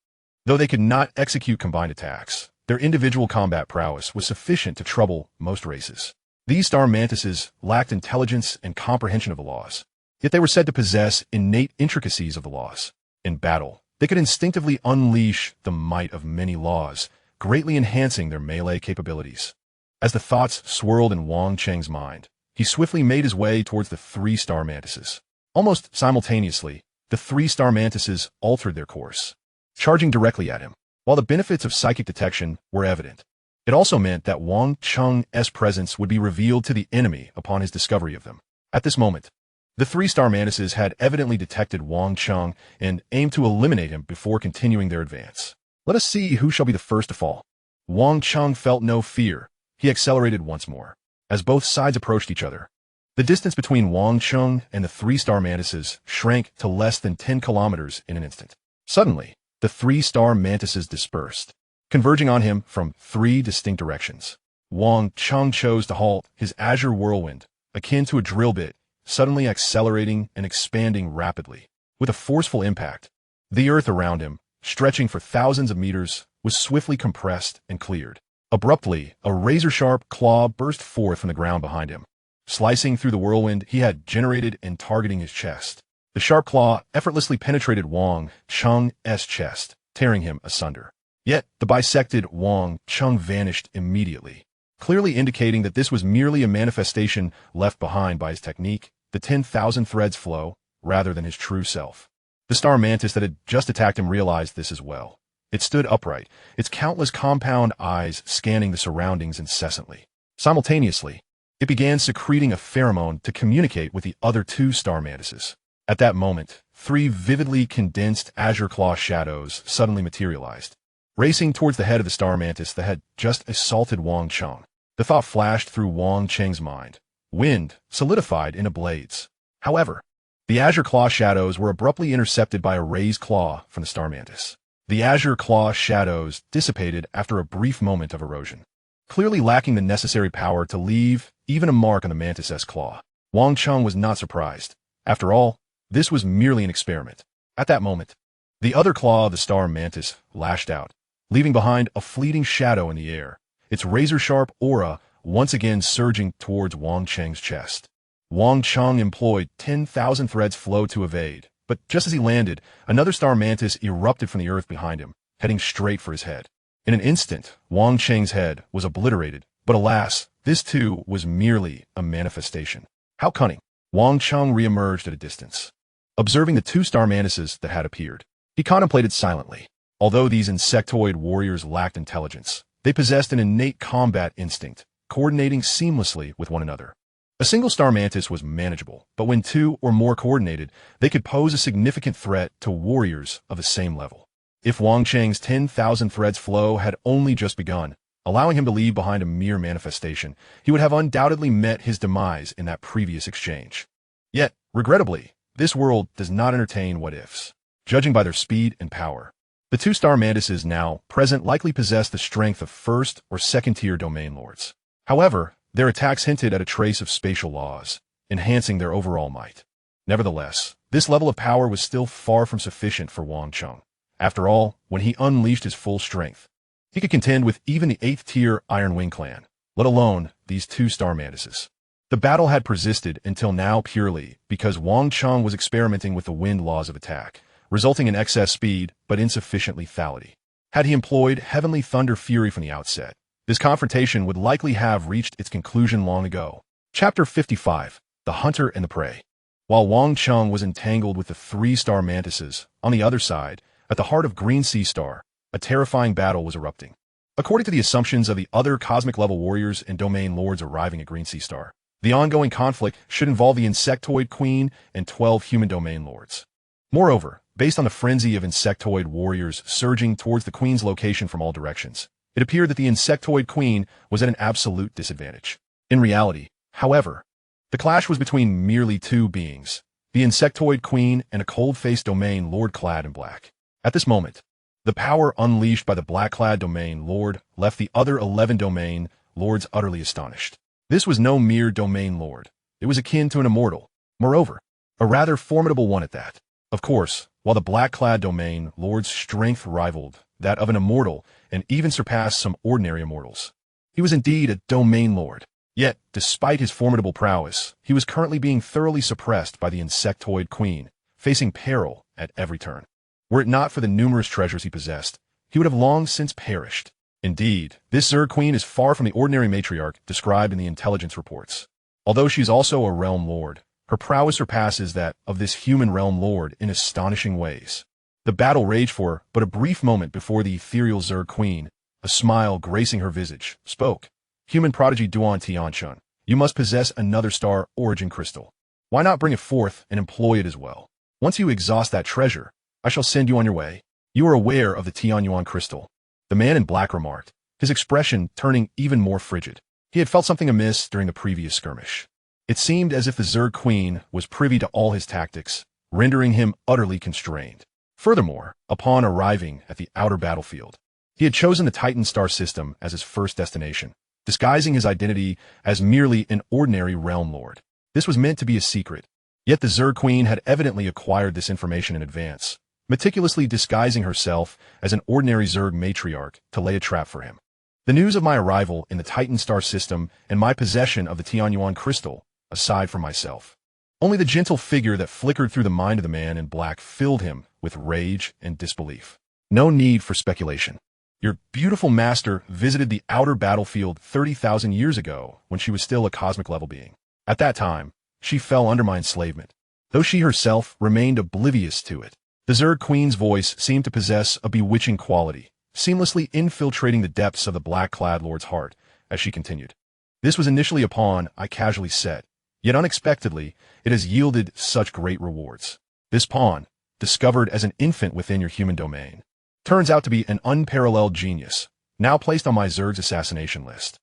Though they could not execute combined attacks, their individual combat prowess was sufficient to trouble most races. These Star Mantises lacked intelligence and comprehension of the laws, yet they were said to possess innate intricacies of the laws. In battle, they could instinctively unleash the might of many laws, greatly enhancing their melee capabilities. As the thoughts swirled in Wang Cheng's mind, he swiftly made his way towards the 3 Star Mantises. Almost simultaneously, the 3 Star Mantises altered their course, charging directly at him. While the benefits of psychic detection were evident, it also meant that Wang Cheng's presence would be revealed to the enemy upon his discovery of them. At this moment, the 3 Star Mantises had evidently detected Wang Cheng and aimed to eliminate him before continuing their advance. Let us see who shall be the first to fall. Wang Cheng felt no fear. He accelerated once more. As both sides approached each other, the distance between Wang Cheng and the 3 Star Mantises shrank to less than 10 kilometers in an instant. Suddenly, the 3 Star Mantises dispersed, converging on him from 3 distinct directions. Wang Cheng chose to halt, his azure whirlwind, akin to a drill bit, suddenly accelerating and expanding rapidly. With a forceful impact, the earth around him, stretching for thousands of meters, was swiftly compressed and cleared. Abruptly, a razor-sharp claw burst forth from the ground behind him, slicing through the whirlwind he had generated and targeting his chest. The sharp claw effortlessly penetrated Wang Cheng's chest, tearing him asunder. Yet, the bisected Wang Cheng vanished immediately, clearly indicating that this was merely a manifestation left behind by his technique, the 10,000 threads flow, rather than his true self. The Star Mantis that had just attacked him realized this as well. It stood upright, its countless compound eyes scanning the surroundings incessantly. Simultaneously, it began secreting a pheromone to communicate with the other 2 Star Mantises. At that moment, 3 vividly condensed azure claw shadows suddenly materialized, racing towards the head of the Star Mantis that had just assaulted Wang Cheng. The thought flashed through Wang Cheng's mind. Wind solidified into blades. However, the azure claw shadows were abruptly intercepted by a raised claw from the Star Mantis. The azure claw shadows dissipated after a brief moment of erosion, clearly lacking the necessary power to leave even a mark on the Mantis's claw. Wang Cheng was not surprised. After all, this was merely an experiment. At that moment, the other claw of the Star Mantis lashed out, leaving behind a fleeting shadow in the air, its razor-sharp aura once again surging towards Wang Cheng's chest. Wang Cheng employed 10,000 threads flow to evade, but just as he landed, another star mantis erupted from the earth behind him, heading straight for his head. In an instant, Wang Cheng's head was obliterated, but alas, this too was merely a manifestation. How cunning! Wang Cheng re-emerged at a distance. Observing the two star mantises that had appeared, he contemplated silently. Although these insectoid warriors lacked intelligence, they possessed an innate combat instinct, coordinating seamlessly with one another. A single star mantis was manageable, but when two or more coordinated, they could pose a significant threat to warriors of the same level. If Wang Cheng's 10,000 threads flow had only just begun, allowing him to leave behind a mere manifestation, he would have undoubtedly met his demise in that previous exchange. Yet, regrettably, this world does not entertain what-ifs. Judging by their speed and power, the two star mantises now present likely possess the strength of first or second-tier domain lords. However, their attacks hinted at a trace of spatial laws, enhancing their overall might. Nevertheless, this level of power was still far from sufficient for Wang Cheng. After all, when he unleashed his full strength, he could contend with even the 8th-tier Iron Wing clan, let alone these two star mantises. The battle had persisted until now purely because Wang Cheng was experimenting with the wind laws of attack, resulting in excess speed but insufficient lethality. Had he employed Heavenly Thunder Fury from the outset, this confrontation would likely have reached its conclusion long ago. Chapter 55, The Hunter and the Prey. While Wang Cheng was entangled with the 3-star mantises, on the other side, at the heart of Green Sea Star, a terrifying battle was erupting. According to the assumptions of the other cosmic-level warriors and domain lords arriving at Green Sea Star, the ongoing conflict should involve the Insectoid Queen and 12 human domain lords. Moreover, based on the frenzy of Insectoid warriors surging towards the Queen's location from all directions, it appeared that the Insectoid Queen was at an absolute disadvantage. In reality, however, the clash was between merely two beings, the Insectoid Queen and a cold-faced domain lord clad in black. At this moment, the power unleashed by the black-clad domain lord left the other 11 domain lords utterly astonished. This was no mere domain lord. It was akin to an immortal. Moreover, a rather formidable one at that. Of course, while the black-clad domain lord's strength rivaled that of an immortal and even surpassed some ordinary immortals. He was indeed a domain lord. Yet, despite his formidable prowess, he was currently being thoroughly suppressed by the Insectoid Queen, facing peril at every turn. Were it not for the numerous treasures he possessed, he would have long since perished. Indeed, this Zerg Queen is far from the ordinary matriarch described in the intelligence reports. Although she is also a realm lord, her prowess surpasses that of this human realm lord in astonishing ways. The battle raged for but a brief moment before the ethereal Zerg Queen, a smile gracing her visage, spoke. Human prodigy Duan Tianchun, you must possess another star origin crystal. Why not bring it forth and employ it as well? Once you exhaust that treasure, I shall send you on your way. You are aware of the Tianyuan crystal. The man in black remarked, his expression turning even more frigid. He had felt something amiss during the previous skirmish. It seemed as if the Zerg Queen was privy to all his tactics, rendering him utterly constrained. Furthermore, upon arriving at the outer battlefield, he had chosen the Titan star system as his first destination, disguising his identity as merely an ordinary realm lord. This was meant to be a secret, yet the Zerg Queen had evidently acquired this information in advance, meticulously disguising herself as an ordinary Zerg matriarch to lay a trap for him. The news of my arrival in the Titan star system and my possession of the Tianyuan crystal, aside from myself, only the gentle figure that flickered through the mind of the man in black filled him with rage and disbelief. No need for speculation. Your beautiful master visited the outer battlefield 30,000 years ago when she was still a cosmic-level being. At that time, she fell under my enslavement, though she herself remained oblivious to it. The Zerg Queen's voice seemed to possess a bewitching quality, seamlessly infiltrating the depths of the black-clad lord's heart, as she continued. This was initially a pawn I casually set, yet unexpectedly, it has yielded such great rewards. This pawn, discovered as an infant within your human domain, turns out to be an unparalleled genius, now placed on my Zerg's assassination list.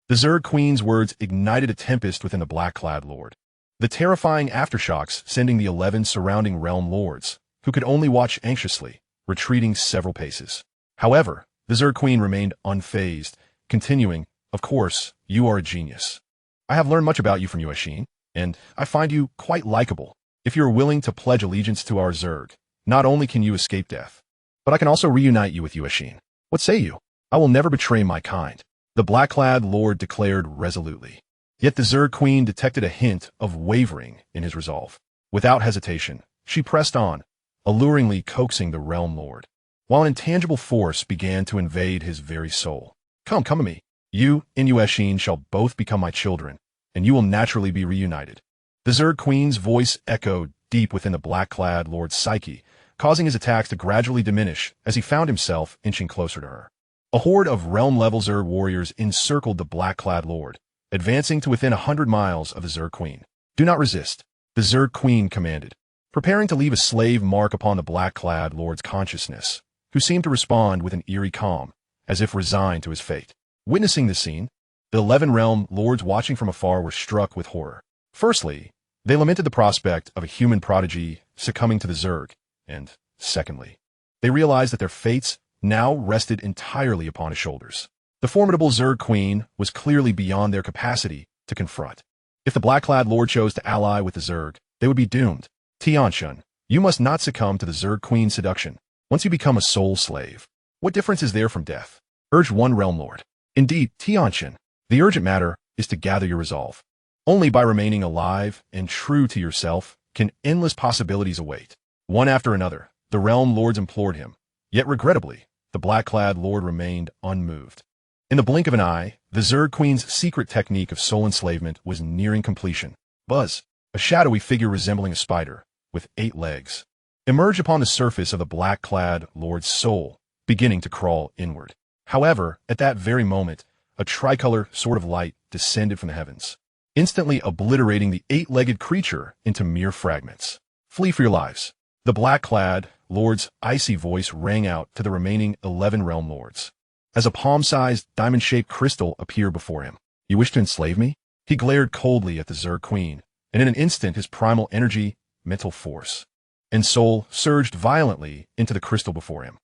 The Zerg Queen's words ignited a tempest within the black-clad lord, the terrifying aftershocks sending the 11 surrounding realm lords, who could only watch anxiously, retreating several paces. However, the Zerg Queen remained unfazed, continuing, of course, you are a genius. I have learned much about you from Yuexin, and I find you quite likable. If you are willing to pledge allegiance to our Zerg, not only can you escape death, but I can also reunite you with Yuexin. What say you? I will never betray my kind. The black-clad lord declared resolutely. Yet the Zerg Queen detected a hint of wavering in his resolve. Without hesitation, she pressed on, alluringly coaxing the Realm Lord, while an intangible force began to invade his very soul. Come to me. You, Inueshin, shall both become my children, and you will naturally be reunited. The Zerg Queen's voice echoed deep within the black-clad Lord's psyche, causing his attacks to gradually diminish as he found himself inching closer to her. A horde of realm-level Zerg warriors encircled the black-clad Lord, advancing to within 100 miles of the Zerg Queen. Do not resist, the Zerg Queen commanded, preparing to leave a slave mark upon the black-clad Lord's consciousness, who seemed to respond with an eerie calm, as if resigned to his fate. Witnessing this scene, the 11 realm lords watching from afar were struck with horror. Firstly, they lamented the prospect of a human prodigy succumbing to the Zerg, and, secondly, they realized that their fates now rested entirely upon his shoulders. The formidable Zerg Queen was clearly beyond their capacity to confront. If the black-clad Lord chose to ally with the Zerg, they would be doomed. Tianshun, you must not succumb to the Zerg Queen's seduction. Once you become a soul slave, what difference is there from death? Urged one realm lord. Indeed, Tianshun, the urgent matter is to gather your resolve. Only by remaining alive and true to yourself can endless possibilities await. One after another, the realm lords implored him, yet regrettably, the black-clad Lord remained unmoved. In the blink of an eye, the Zerg Queen's secret technique of soul enslavement was nearing completion. Buzz, a shadowy figure resembling a spider, with 8 legs, emerged upon the surface of the black-clad Lord's soul, beginning to crawl inward. However, at that very moment, a tricolor sort of light descended from the heavens, instantly obliterating the 8-legged creature into mere fragments. Flee for your lives. The black-clad Lord's icy voice rang out to the remaining 11 realm lords, as a palm-sized, diamond-shaped crystal appeared before him. You wish to enslave me? He glared coldly at the Zerg Queen, and in an instant his primal energy, mental force, and soul surged violently into the crystal before him.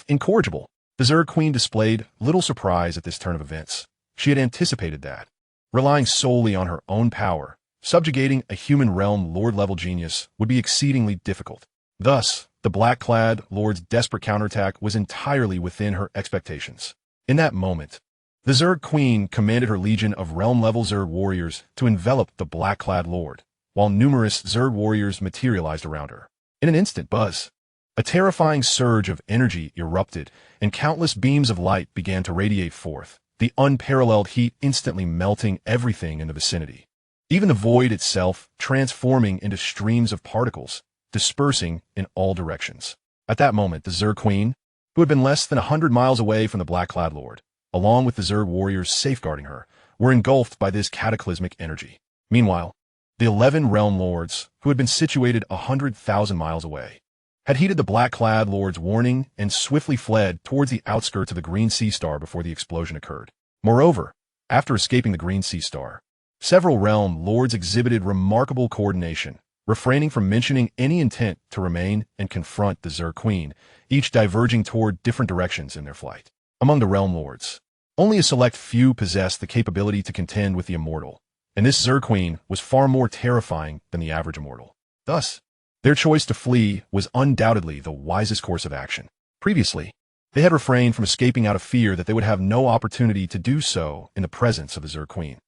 Incorrigible. The Zerg Queen displayed little surprise at this turn of events. She had anticipated that. Relying solely on her own power, subjugating a human realm Lord-level genius would be exceedingly difficult. Thus, the black-clad Lord's desperate counterattack was entirely within her expectations. In that moment, the Zerg Queen commanded her legion of realm-level Zerg warriors to envelop the black-clad Lord, while numerous Zerg warriors materialized around her. In an instant, Buzz, a terrifying surge of energy erupted, and countless beams of light began to radiate forth, the unparalleled heat instantly melting everything in the vicinity. Even the void itself transforming into streams of particles, dispersing in all directions. At that moment, the Zerg Queen, who had been less than 100 miles away from the black-clad Lord, along with the Zerg warriors safeguarding her, were engulfed by this cataclysmic energy. Meanwhile, the 11 realm lords, who had been situated 100,000 miles away, had heeded the black-clad Lord's warning and swiftly fled towards the outskirts of the Green Sea Star before the explosion occurred. Moreover, after escaping the Green Sea Star, several realm lords exhibited remarkable coordination, refraining from mentioning any intent to remain and confront the Zerg Queen, each diverging toward different directions in their flight. Among the realm lords, only a select few possessed the capability to contend with the immortal, and this Zerg Queen was far more terrifying than the average immortal. Thus, their choice to flee was undoubtedly the wisest course of action. Previously, they had refrained from escaping out of fear that they would have no opportunity to do so in the presence of the Zerg Queen.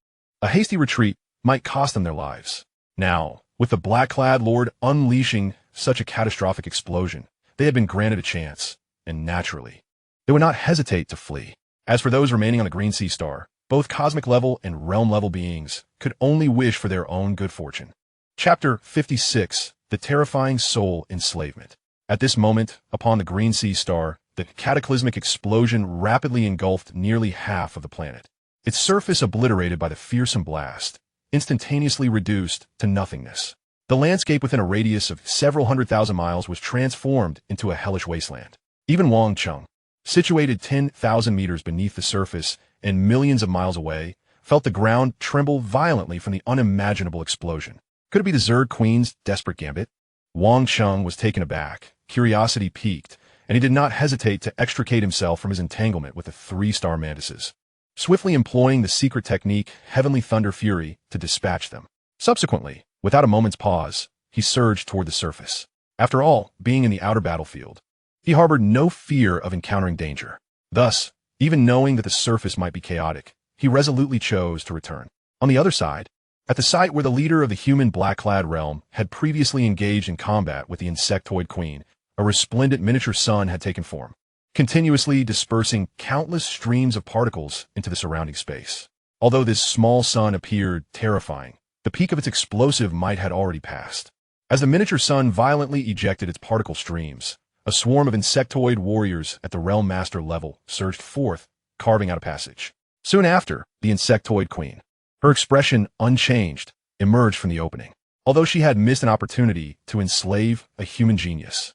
A hasty retreat might cost them their lives. Now, with the black-clad Lord unleashing such a catastrophic explosion, they had been granted a chance, and naturally, they would not hesitate to flee. As for those remaining on the Green Sea Star, both cosmic-level and realm-level beings could only wish for their own good fortune. Chapter 56. The Terrifying Soul Enslavement. At this moment, upon the Green Sea Star, the cataclysmic explosion rapidly engulfed nearly half of the planet, its surface obliterated by the fearsome blast, instantaneously reduced to nothingness. The landscape within a radius of several 100,000 miles was transformed into a hellish wasteland. Even Wang Cheng, situated 10,000 meters beneath the surface and millions of miles away, felt the ground tremble violently from the unimaginable explosion. Could it be the Zerg Queen's desperate gambit? Wang Cheng was taken aback, curiosity piqued, and he did not hesitate to extricate himself from his entanglement with the 3-star mantises, swiftly employing the secret technique Heavenly Thunder Fury to dispatch them. Subsequently, without a moment's pause, he surged toward the surface. After all, being in the outer battlefield, he harbored no fear of encountering danger. Thus, even knowing that the surface might be chaotic, he resolutely chose to return. On the other side, at the site where the leader of the human black-clad realm had previously engaged in combat with the insectoid queen, a resplendent miniature sun had taken form, continuously dispersing countless streams of particles into the surrounding space. Although this small sun appeared terrifying, the peak of its explosive might had already passed. As the miniature sun violently ejected its particle streams, a swarm of insectoid warriors at the Realm Master level surged forth, carving out a passage. Soon after, the insectoid queen, her expression unchanged, emerged from the opening. Although she had missed an opportunity to enslave a human genius,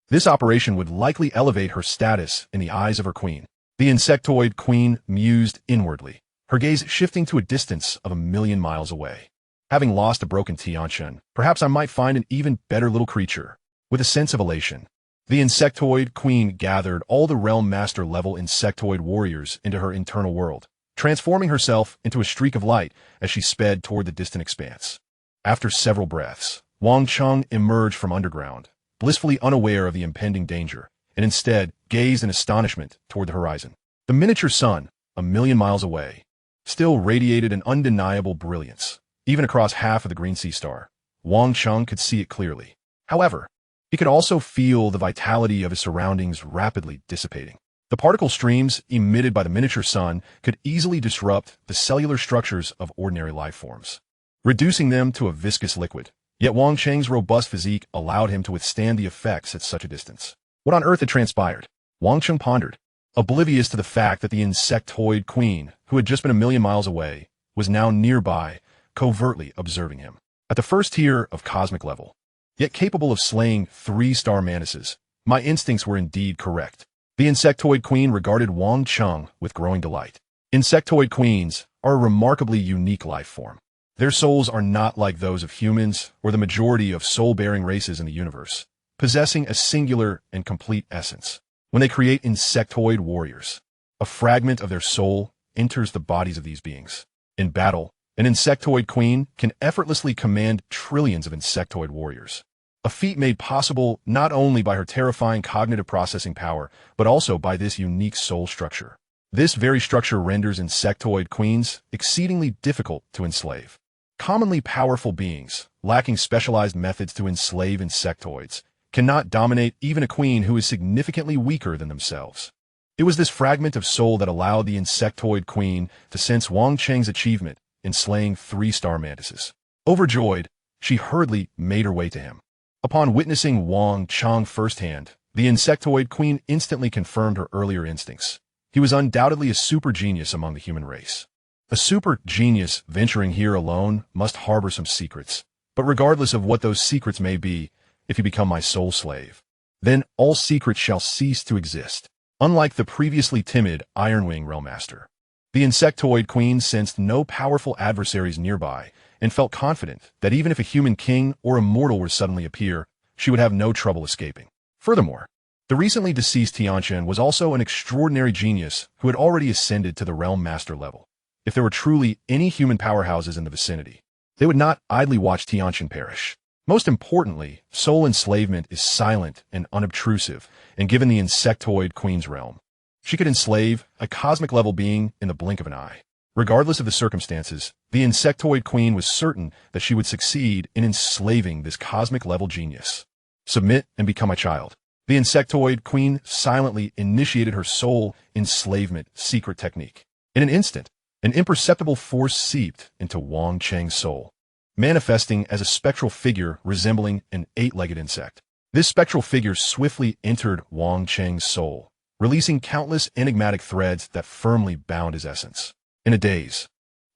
this operation would likely elevate her status in the eyes of her queen. The insectoid queen mused inwardly, her gaze shifting to a distance of 1,000,000 miles away. Having lost a broken Tiantian, perhaps I might find an even better little creature. With a sense of elation, the insectoid queen gathered all the Realm Master level insectoid warriors into her internal world, transforming herself into a streak of light as she sped toward the distant expanse. After several breaths, Wang Cheng emerged from underground, blissfully unaware of the impending danger, and instead gazed in astonishment toward the horizon. The miniature sun, 1,000,000 miles away, still radiated an undeniable brilliance. Even across half of the green sea star, Wang Cheng could see it clearly. However, he could also feel the vitality of his surroundings rapidly dissipating. The particle streams emitted by the miniature sun could easily disrupt the cellular structures of ordinary life forms, reducing them to a viscous liquid. Yet Wang Cheng's robust physique allowed him to withstand the effects at such a distance. What on earth had transpired? Wang Cheng pondered, oblivious to the fact that the insectoid queen, who had just been 1,000,000 miles away, was now nearby, covertly observing him. At the first tier of cosmic level, yet capable of slaying 3-star mantises, my instincts were indeed correct. The insectoid queen regarded Wang Cheng with growing delight. Insectoid queens are a remarkably unique life form. Their souls are not like those of humans or the majority of soul-bearing races in the universe, possessing a singular and complete essence. When they create insectoid warriors, a fragment of their soul enters the bodies of these beings. In battle, an insectoid queen can effortlessly command trillions of insectoid warriors, a feat made possible not only by her terrifying cognitive processing power, but also by this unique soul structure. This very structure renders insectoid queens exceedingly difficult to enslave. Commonly powerful beings, lacking specialized methods to enslave insectoids, cannot dominate even a queen who is significantly weaker than themselves. It was this fragment of soul that allowed the insectoid queen to sense Wang Cheng's achievement in slaying 3-star mantises. Overjoyed, she hurriedly made her way to him. Upon witnessing Wang Cheng firsthand, the insectoid queen instantly confirmed her earlier instincts. He was undoubtedly a super genius among the human race. A super genius venturing here alone must harbor some secrets, but regardless of what those secrets may be, if you become my soul slave, then all secrets shall cease to exist. Unlike the previously timid Ironwing Realm Master, the insectoid queen sensed no powerful adversaries nearby and felt confident that even if a human king or a mortal were to suddenly appear, she would have no trouble escaping. Furthermore, the recently deceased Tiantian was also an extraordinary genius who had already ascended to the Realm Master level. If there were truly any human powerhouses in the vicinity, they would not idly watch Tiantian perish. Most importantly, soul enslavement is silent and unobtrusive, and given the insectoid queen's realm, she could enslave a cosmic-level being in the blink of an eye. Regardless of the circumstances, the insectoid queen was certain that she would succeed in enslaving this cosmic-level genius. Submit and become my child. The insectoid queen silently initiated her soul enslavement secret technique. In an instant, an imperceptible force seeped into Wang Cheng's soul, manifesting as a spectral figure resembling an 8-legged insect. This spectral figure swiftly entered Wang Cheng's soul, releasing countless enigmatic threads that firmly bound his essence. In a daze,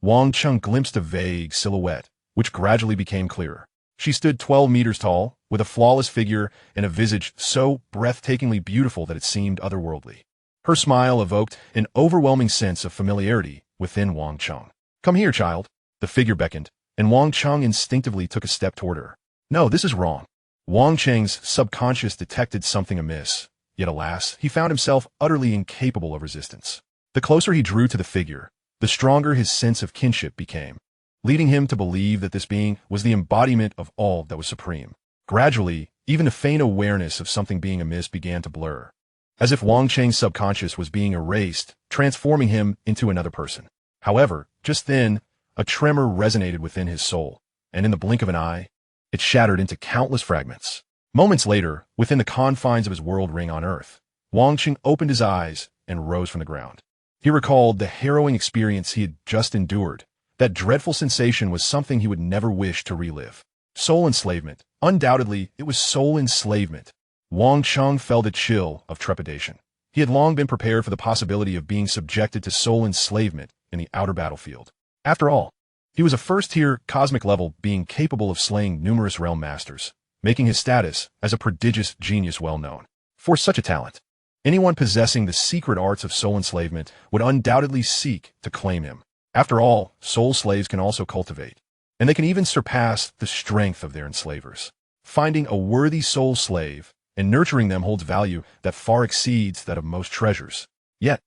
Wang Cheng glimpsed a vague silhouette, which gradually became clearer. She stood 12 meters tall, with a flawless figure and a visage so breathtakingly beautiful that it seemed otherworldly. Her smile evoked an overwhelming sense of familiarity within Wang Cheng. "Come here, child." The figure beckoned, and Wang Cheng instinctively took a step toward her. No, this is wrong. Wang Cheng's subconscious detected something amiss, yet alas, he found himself utterly incapable of resistance. The closer he drew to the figure, the stronger his sense of kinship became, leading him to believe that this being was the embodiment of all that was supreme. Gradually, even a faint awareness of something being amiss began to blur, as if Wang Cheng's subconscious was being erased, transforming him into another person. However, just then, A tremor resonated within his soul, and in the blink of an eye, it shattered into countless fragments. Moments later, within the confines of his world ring on Earth, Wang Cheng opened his eyes and rose from the ground. He recalled the harrowing experience he had just endured. That dreadful sensation was something he would never wish to relive. Soul enslavement. Undoubtedly, it was soul enslavement. Wang Cheng felt a chill of trepidation. He had long been prepared for the possibility of being subjected to soul enslavement in the outer battlefield. After all, he was a first-tier cosmic level being capable of slaying numerous realm masters, making his status as a prodigious genius well known. For such a talent, anyone possessing the secret arts of soul enslavement would undoubtedly seek to claim him. After all, soul slaves can also cultivate, and they can even surpass the strength of their enslavers. Finding a worthy soul slave and nurturing them holds value that far exceeds that of most treasures. Yet,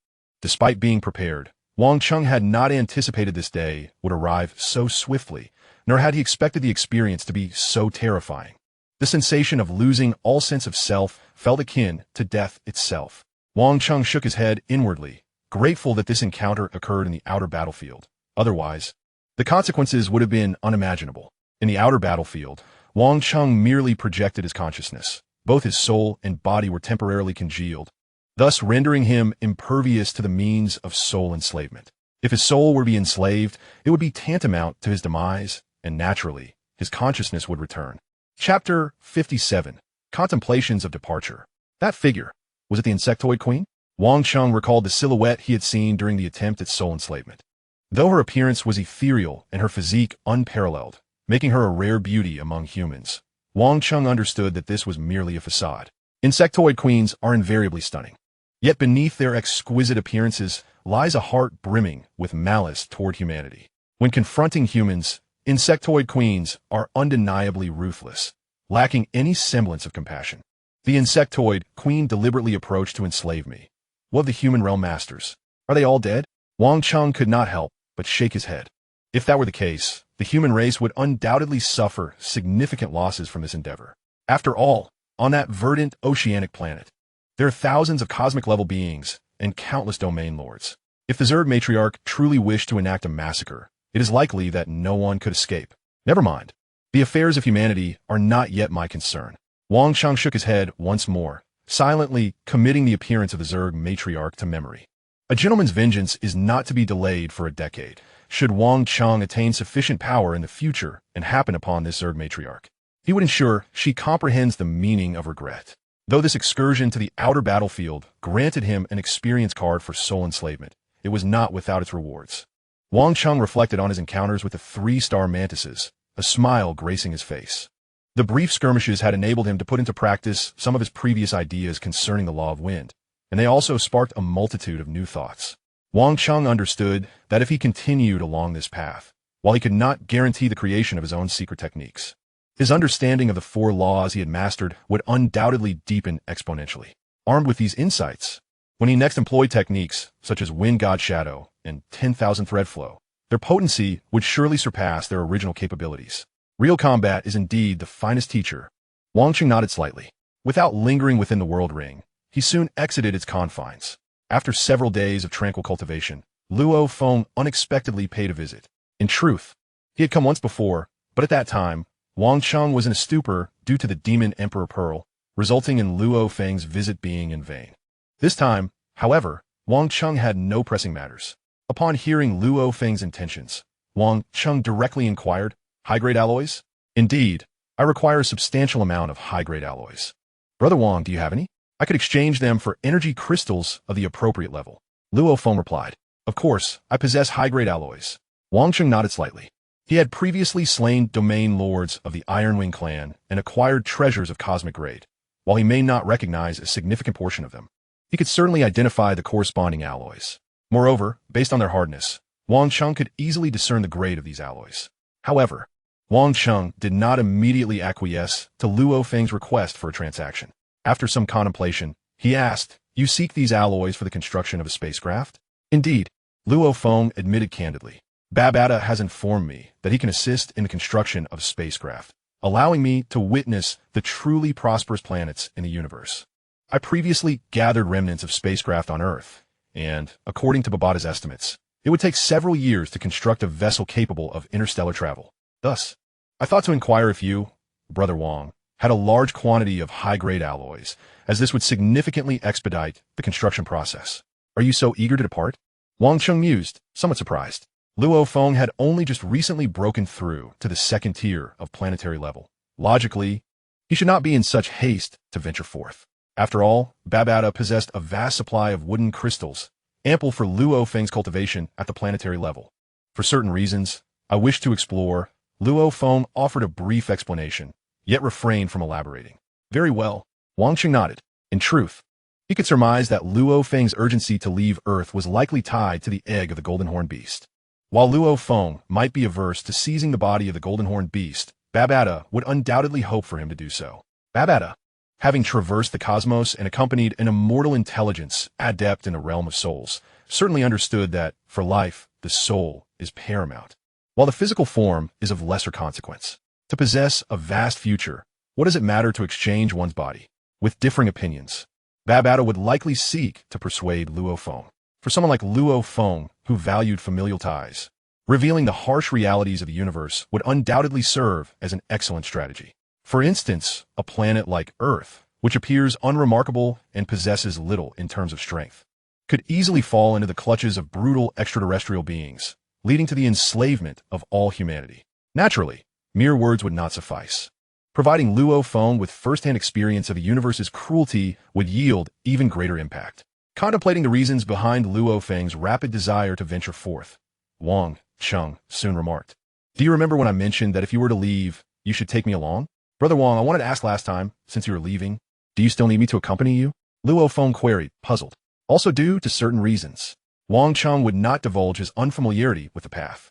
despite being prepared, Wang Cheng had not anticipated this day would arrive so swiftly, nor had he expected the experience to be so terrifying. The sensation of losing all sense of self felt akin to death itself. Wang Cheng shook his head inwardly, grateful that this encounter occurred in the outer battlefield. Otherwise, the consequences would have been unimaginable. In the outer battlefield, Wang Cheng merely projected his consciousness. Both his soul and body were temporarily congealed, thus rendering him impervious to the means of soul enslavement. If his soul were to be enslaved, it would be tantamount to his demise, and naturally, his consciousness would return. Chapter 57. Contemplations of Departure. That figure, was it the insectoid queen? Wang Cheng recalled the silhouette he had seen during the attempt at soul enslavement. Though her appearance was ethereal and her physique unparalleled, making her a rare beauty among humans, Wang Cheng understood that this was merely a facade. Insectoid queens are invariably stunning. Yet beneath their exquisite appearances lies a heart brimming with malice toward humanity. When confronting humans, insectoid queens are undeniably ruthless, lacking any semblance of compassion. The insectoid queen deliberately approached to enslave me. What of the human realm masters? Are they all dead? Wang Cheng could not help but shake his head. If that were the case, the human race would undoubtedly suffer significant losses from this endeavor. After all, on that verdant oceanic planet, there are thousands of cosmic-level beings and countless domain lords. If the Zerg matriarch truly wished to enact a massacre, it is likely that no one could escape. Never mind. The affairs of humanity are not yet my concern. Wang Cheng shook his head once more, silently committing the appearance of the Zerg matriarch to memory. A gentleman's vengeance is not to be delayed for a decade, should Wang Cheng attain sufficient power in the future and happen upon this Zerg matriarch. He would ensure she comprehends the meaning of regret. Though this excursion to the outer battlefield granted him an experience card for soul enslavement, it was not without its rewards. Wang Cheng reflected on his encounters with the 3-star mantises, a smile gracing his face. The brief skirmishes had enabled him to put into practice some of his previous ideas concerning the law of wind, and they also sparked a multitude of new thoughts. Wang Cheng understood that if he continued along this path, while he could not guarantee the creation of his own secret techniques, his understanding of the 4 laws he had mastered would undoubtedly deepen exponentially. Armed with these insights, when he next employed techniques such as Wind God Shadow and 10,000 Thread Flow, their potency would surely surpass their original capabilities. Real combat is indeed the finest teacher. Wang Cheng nodded slightly. Without lingering within the world ring, he soon exited its confines. After several days of tranquil cultivation, Luo Feng unexpectedly paid a visit. In truth, he had come once before, but at that time, Wang Cheng was in a stupor due to the demon Emperor Pearl, resulting in Luo Feng's visit being in vain. This time, however, Wang Cheng had no pressing matters. Upon hearing Luo Feng's intentions, Wang Cheng directly inquired, "High-grade alloys?" "Indeed, I require a substantial amount of high-grade alloys." "Brother Wang, do you have any? I could exchange them for energy crystals of the appropriate level." Luo Feng replied, "Of course, I possess high-grade alloys." Wang Cheng nodded slightly. He had previously slain domain lords of the Ironwing clan and acquired treasures of cosmic grade. While he may not recognize a significant portion of them, he could certainly identify the corresponding alloys. Moreover, based on their hardness, Wang Cheng could easily discern the grade of these alloys. However, Wang Cheng did not immediately acquiesce to Luo Feng's request for a transaction. After some contemplation, he asked, "You seek these alloys for the construction of a spacecraft?" "Indeed," Luo Feng admitted candidly. "Babata has informed me that he can assist in the construction of a spacecraft, allowing me to witness the truly prosperous planets in the universe. I previously gathered remnants of spacecraft on Earth, and, according to Babata's estimates, It would take several years to construct a vessel capable of interstellar travel. Thus, I thought to inquire if you, Brother Wang, had a large quantity of high-grade alloys, as this would significantly expedite the construction process. Are you so eager to depart? Wang Cheng mused, somewhat surprised. Luo Feng had only just recently broken through to the second tier of planetary level. Logically, he should not be in such haste to venture forth. After all, Babata possessed a vast supply of wooden crystals, ample for Luo Feng's cultivation at the planetary level. For certain reasons, I wished to explore. Luo Feng offered a brief explanation, yet refrained from elaborating. Very well, Wang Cheng nodded. In truth, he could surmise that Luo Feng's urgency to leave Earth was likely tied to the egg of the golden horn beast. While Luo Feng might be averse to seizing the body of the golden horn beast, Babata would undoubtedly hope for him to do so. Babata, having traversed the cosmos and accompanied an immortal intelligence adept in the realm of souls, certainly understood that, for life, the soul is paramount, while the physical form is of lesser consequence. To possess a vast future, what does it matter to exchange one's body? With differing opinions, Babata would likely seek to persuade Luo Feng. For someone like Luo Feng, who valued familial ties, revealing the harsh realities of the universe would undoubtedly serve as an excellent strategy. For instance, a planet like Earth, which appears unremarkable and possesses little in terms of strength, could easily fall into the clutches of brutal extraterrestrial beings, leading to the enslavement of all humanity. Naturally, mere words would not suffice. Providing Luo Feng with first-hand experience of the universe's cruelty would yield even greater impact. Contemplating the reasons behind Luo Feng's rapid desire to venture forth, Wang Cheng soon remarked, "Do you remember when I mentioned that if you were to leave, you should take me along? Brother Wang, I wanted to ask last time, since you were leaving, do you still need me to accompany you?" Luo Feng queried, puzzled. Also due to certain reasons, Wang Cheng would not divulge his unfamiliarity with the path.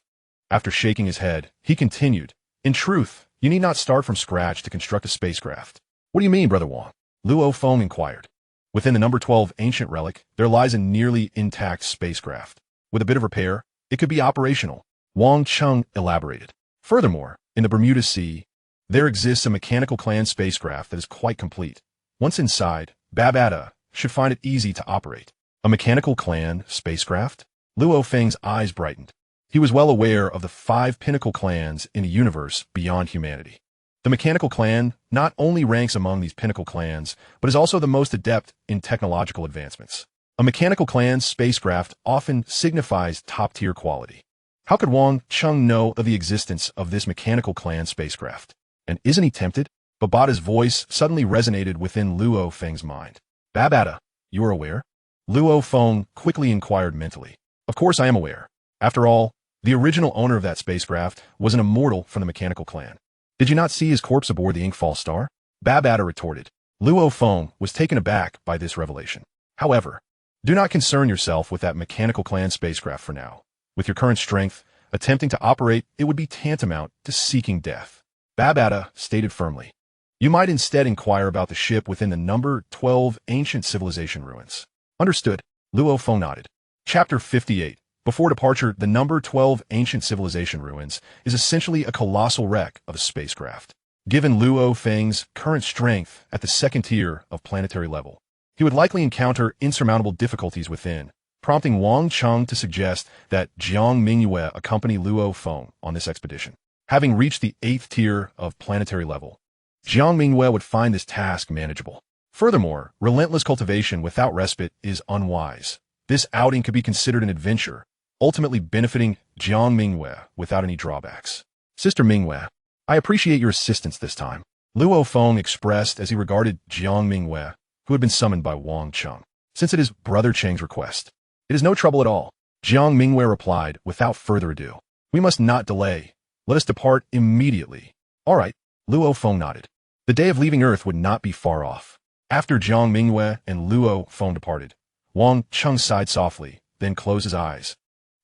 After shaking his head, he continued, "In truth, you need not start from scratch to construct a spacecraft." "What do you mean, Brother Wang?" Luo Feng inquired. "Within the number 12 ancient relic, there lies a nearly intact spacecraft. With a bit of repair, it could be operational," Wang Cheng elaborated. "Furthermore, in the Bermuda Sea, there exists a mechanical clan spacecraft that is quite complete. Once inside, Babata should find it easy to operate." A mechanical clan spacecraft? Luo Feng's eyes brightened. He was well aware of the 5 pinnacle clans in the universe beyond humanity. The mechanical clan not only ranks among these pinnacle clans, but is also the most adept in technological advancements. A mechanical clan's spacecraft often signifies top-tier quality. How could Wang Cheng know of the existence of this mechanical clan spacecraft? And isn't he tempted? Babata's voice suddenly resonated within Luo Feng's mind. "Babata, you are aware?" Luo Feng quickly inquired mentally. "Of course I am aware. After all, the original owner of that spacecraft was an immortal from the mechanical clan. Did you not see his corpse aboard the Inkfall star?" Babata retorted. Luo Feng was taken aback by this revelation. "However, do not concern yourself with that mechanical clan spacecraft for now. With your current strength, attempting to operate it would be tantamount to seeking death," Babata stated firmly. "You might instead inquire about the ship within the number 12 ancient civilization ruins." "Understood," Luo Feng nodded. Chapter 58. Before departure, the number 12 ancient civilization ruins is essentially a colossal wreck of a spacecraft. Given Luo Feng's current strength at the second tier of planetary level, he would likely encounter insurmountable difficulties within, prompting Wang Cheng to suggest that Jiang Mingyue accompany Luo Feng on this expedition. Having reached the 8th tier of planetary level, Jiang Mingyue would find this task manageable. Furthermore, relentless cultivation without respite is unwise. This outing could be considered an adventure, ultimately benefiting Jiang Mingyue without any drawbacks. "Sister Mingyue, I appreciate your assistance this time," Luo Feng expressed as he regarded Jiang Mingyue, who had been summoned by Wang Cheng. "Since it is Brother Cheng's request, it is no trouble at all," Jiang Mingyue replied without further ado. "We must not delay. Let us depart immediately." "All right," Luo Feng nodded. The day of leaving Earth would not be far off. After Jiang Mingyue and Luo Feng departed, Wang Cheng sighed softly, then closed his eyes,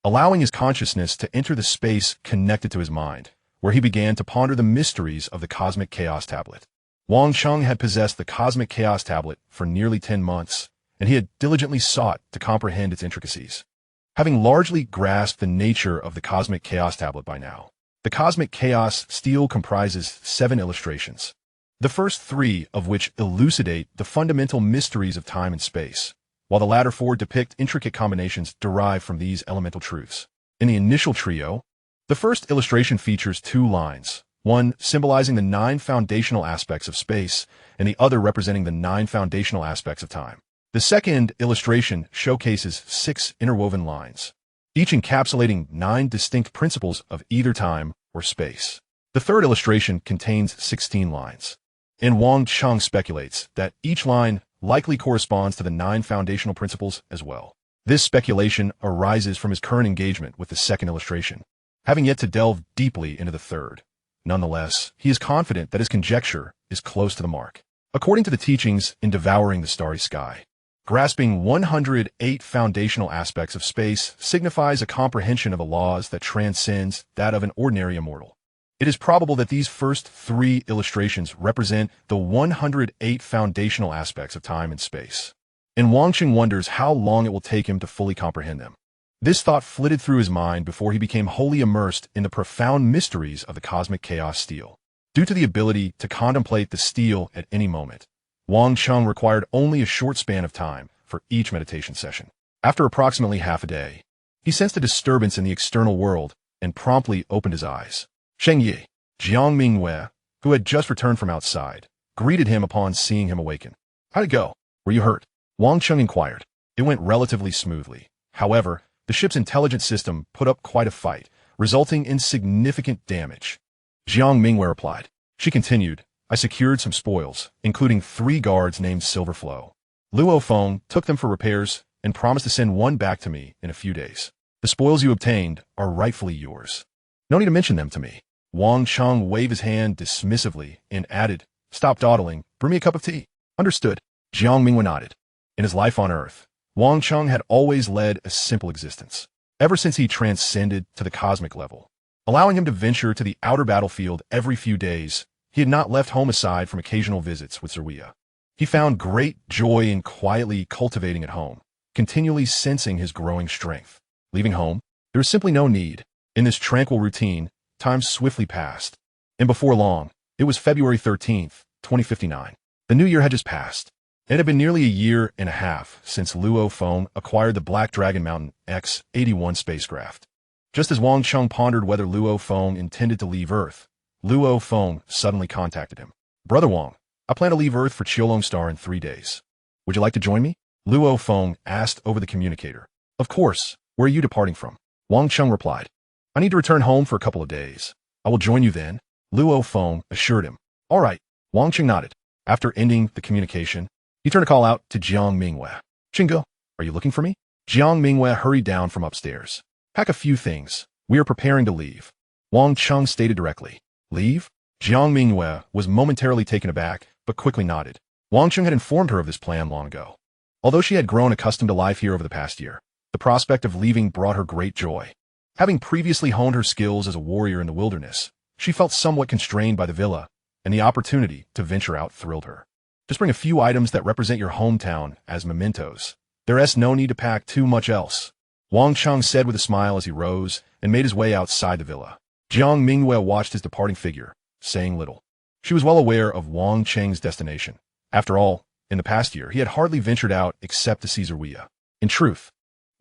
allowing his consciousness to enter the space connected to his mind, where he began to ponder the mysteries of the Cosmic Chaos Tablet. Wang Cheng had possessed the Cosmic Chaos Tablet for nearly 10 months, and he had diligently sought to comprehend its intricacies. Having largely grasped the nature of the Cosmic Chaos Tablet by now, the Cosmic Chaos Stele comprises 7 illustrations, the first 3 of which elucidate the fundamental mysteries of time and space, while the latter four depict intricate combinations derived from these elemental truths. In the initial trio, the first illustration features two lines, one symbolizing the 9 foundational aspects of space, and the other representing the 9 foundational aspects of time. The second illustration showcases 6 interwoven lines, each encapsulating 9 distinct principles of either time or space. The third illustration contains 16 lines, and Wang Cheng speculates that each line likely corresponds to the 9 foundational principles as well. This speculation arises from his current engagement with the second illustration, having yet to delve deeply into the third. Nonetheless, he is confident that his conjecture is close to the mark. According to the teachings in Devouring the Starry Sky, grasping 108 foundational aspects of space signifies a comprehension of the laws that transcends that of an ordinary immortal. It is probable that these first 3 illustrations represent the 108 foundational aspects of time and space, and Wang Cheng wonders how long it will take him to fully comprehend them. This thought flitted through his mind before he became wholly immersed in the profound mysteries of the cosmic chaos steel. Due to the ability to contemplate the steel at any moment, Wang Cheng required only a short span of time for each meditation session. After approximately half a day, he sensed a disturbance in the external world and promptly opened his eyes. Sheng Yi, Jiang Mingwei, who had just returned from outside, greeted him upon seeing him awaken. How'd it go? Were you hurt? Wang Cheng inquired. It went relatively smoothly. However, the ship's intelligence system put up quite a fight, resulting in significant damage. Jiang Mingwei replied. She continued, I secured some spoils, including 3 guards named Silverflow. Luo Feng took them for repairs and promised to send one back to me in a few days. The spoils you obtained are rightfully yours. No need to mention them to me. Wang Cheng waved his hand dismissively and added, Stop dawdling, brew me a cup of tea. Understood. Jiang Mingwei nodded. In his life on Earth, Wang Cheng had always led a simple existence, ever since he transcended to the cosmic level. Allowing him to venture to the outer battlefield every few days, he had not left home aside from occasional visits with Zerwia. He found great joy in quietly cultivating at home, continually sensing his growing strength. Leaving home, there was simply no need. In this tranquil routine, time swiftly passed, and before long, it was February 13th, 2059. The new year had just passed. It had been nearly a year and a half since Luo Feng acquired the Black Dragon Mountain X-81 spacecraft. Just as Wang Cheng pondered whether Luo Feng intended to leave Earth, Luo Feng suddenly contacted him. Brother Wang, I plan to leave Earth for Qiulong Star in 3 days. Would you like to join me? Luo Feng asked over the communicator. Of course. Where are you departing from? Wang Cheng replied. I need to return home for a couple of days. I will join you then, Luo Feng assured him. All right. Wang Cheng nodded. After ending the communication, he turned a call out to Jiang Mingwei. Chingo, are you looking for me? Jiang Mingwei hurried down from upstairs. Pack a few things. We are preparing to leave. Wang Cheng stated directly. Leave? Jiang Mingwei was momentarily taken aback, but quickly nodded. Wang Cheng had informed her of this plan long ago. Although she had grown accustomed to life here over the past year, the prospect of leaving brought her great joy. Having previously honed her skills as a warrior in the wilderness, she felt somewhat constrained by the villa, and the opportunity to venture out thrilled her. Just bring a few items that represent your hometown as mementos. There's no need to pack too much else, Wang Cheng said with a smile as he rose and made his way outside the villa. Jiang Mingwei watched his departing figure, saying little. She was well aware of Wang Cheng's destination. After all, in the past year, he had hardly ventured out except to see Zerwia. In truth,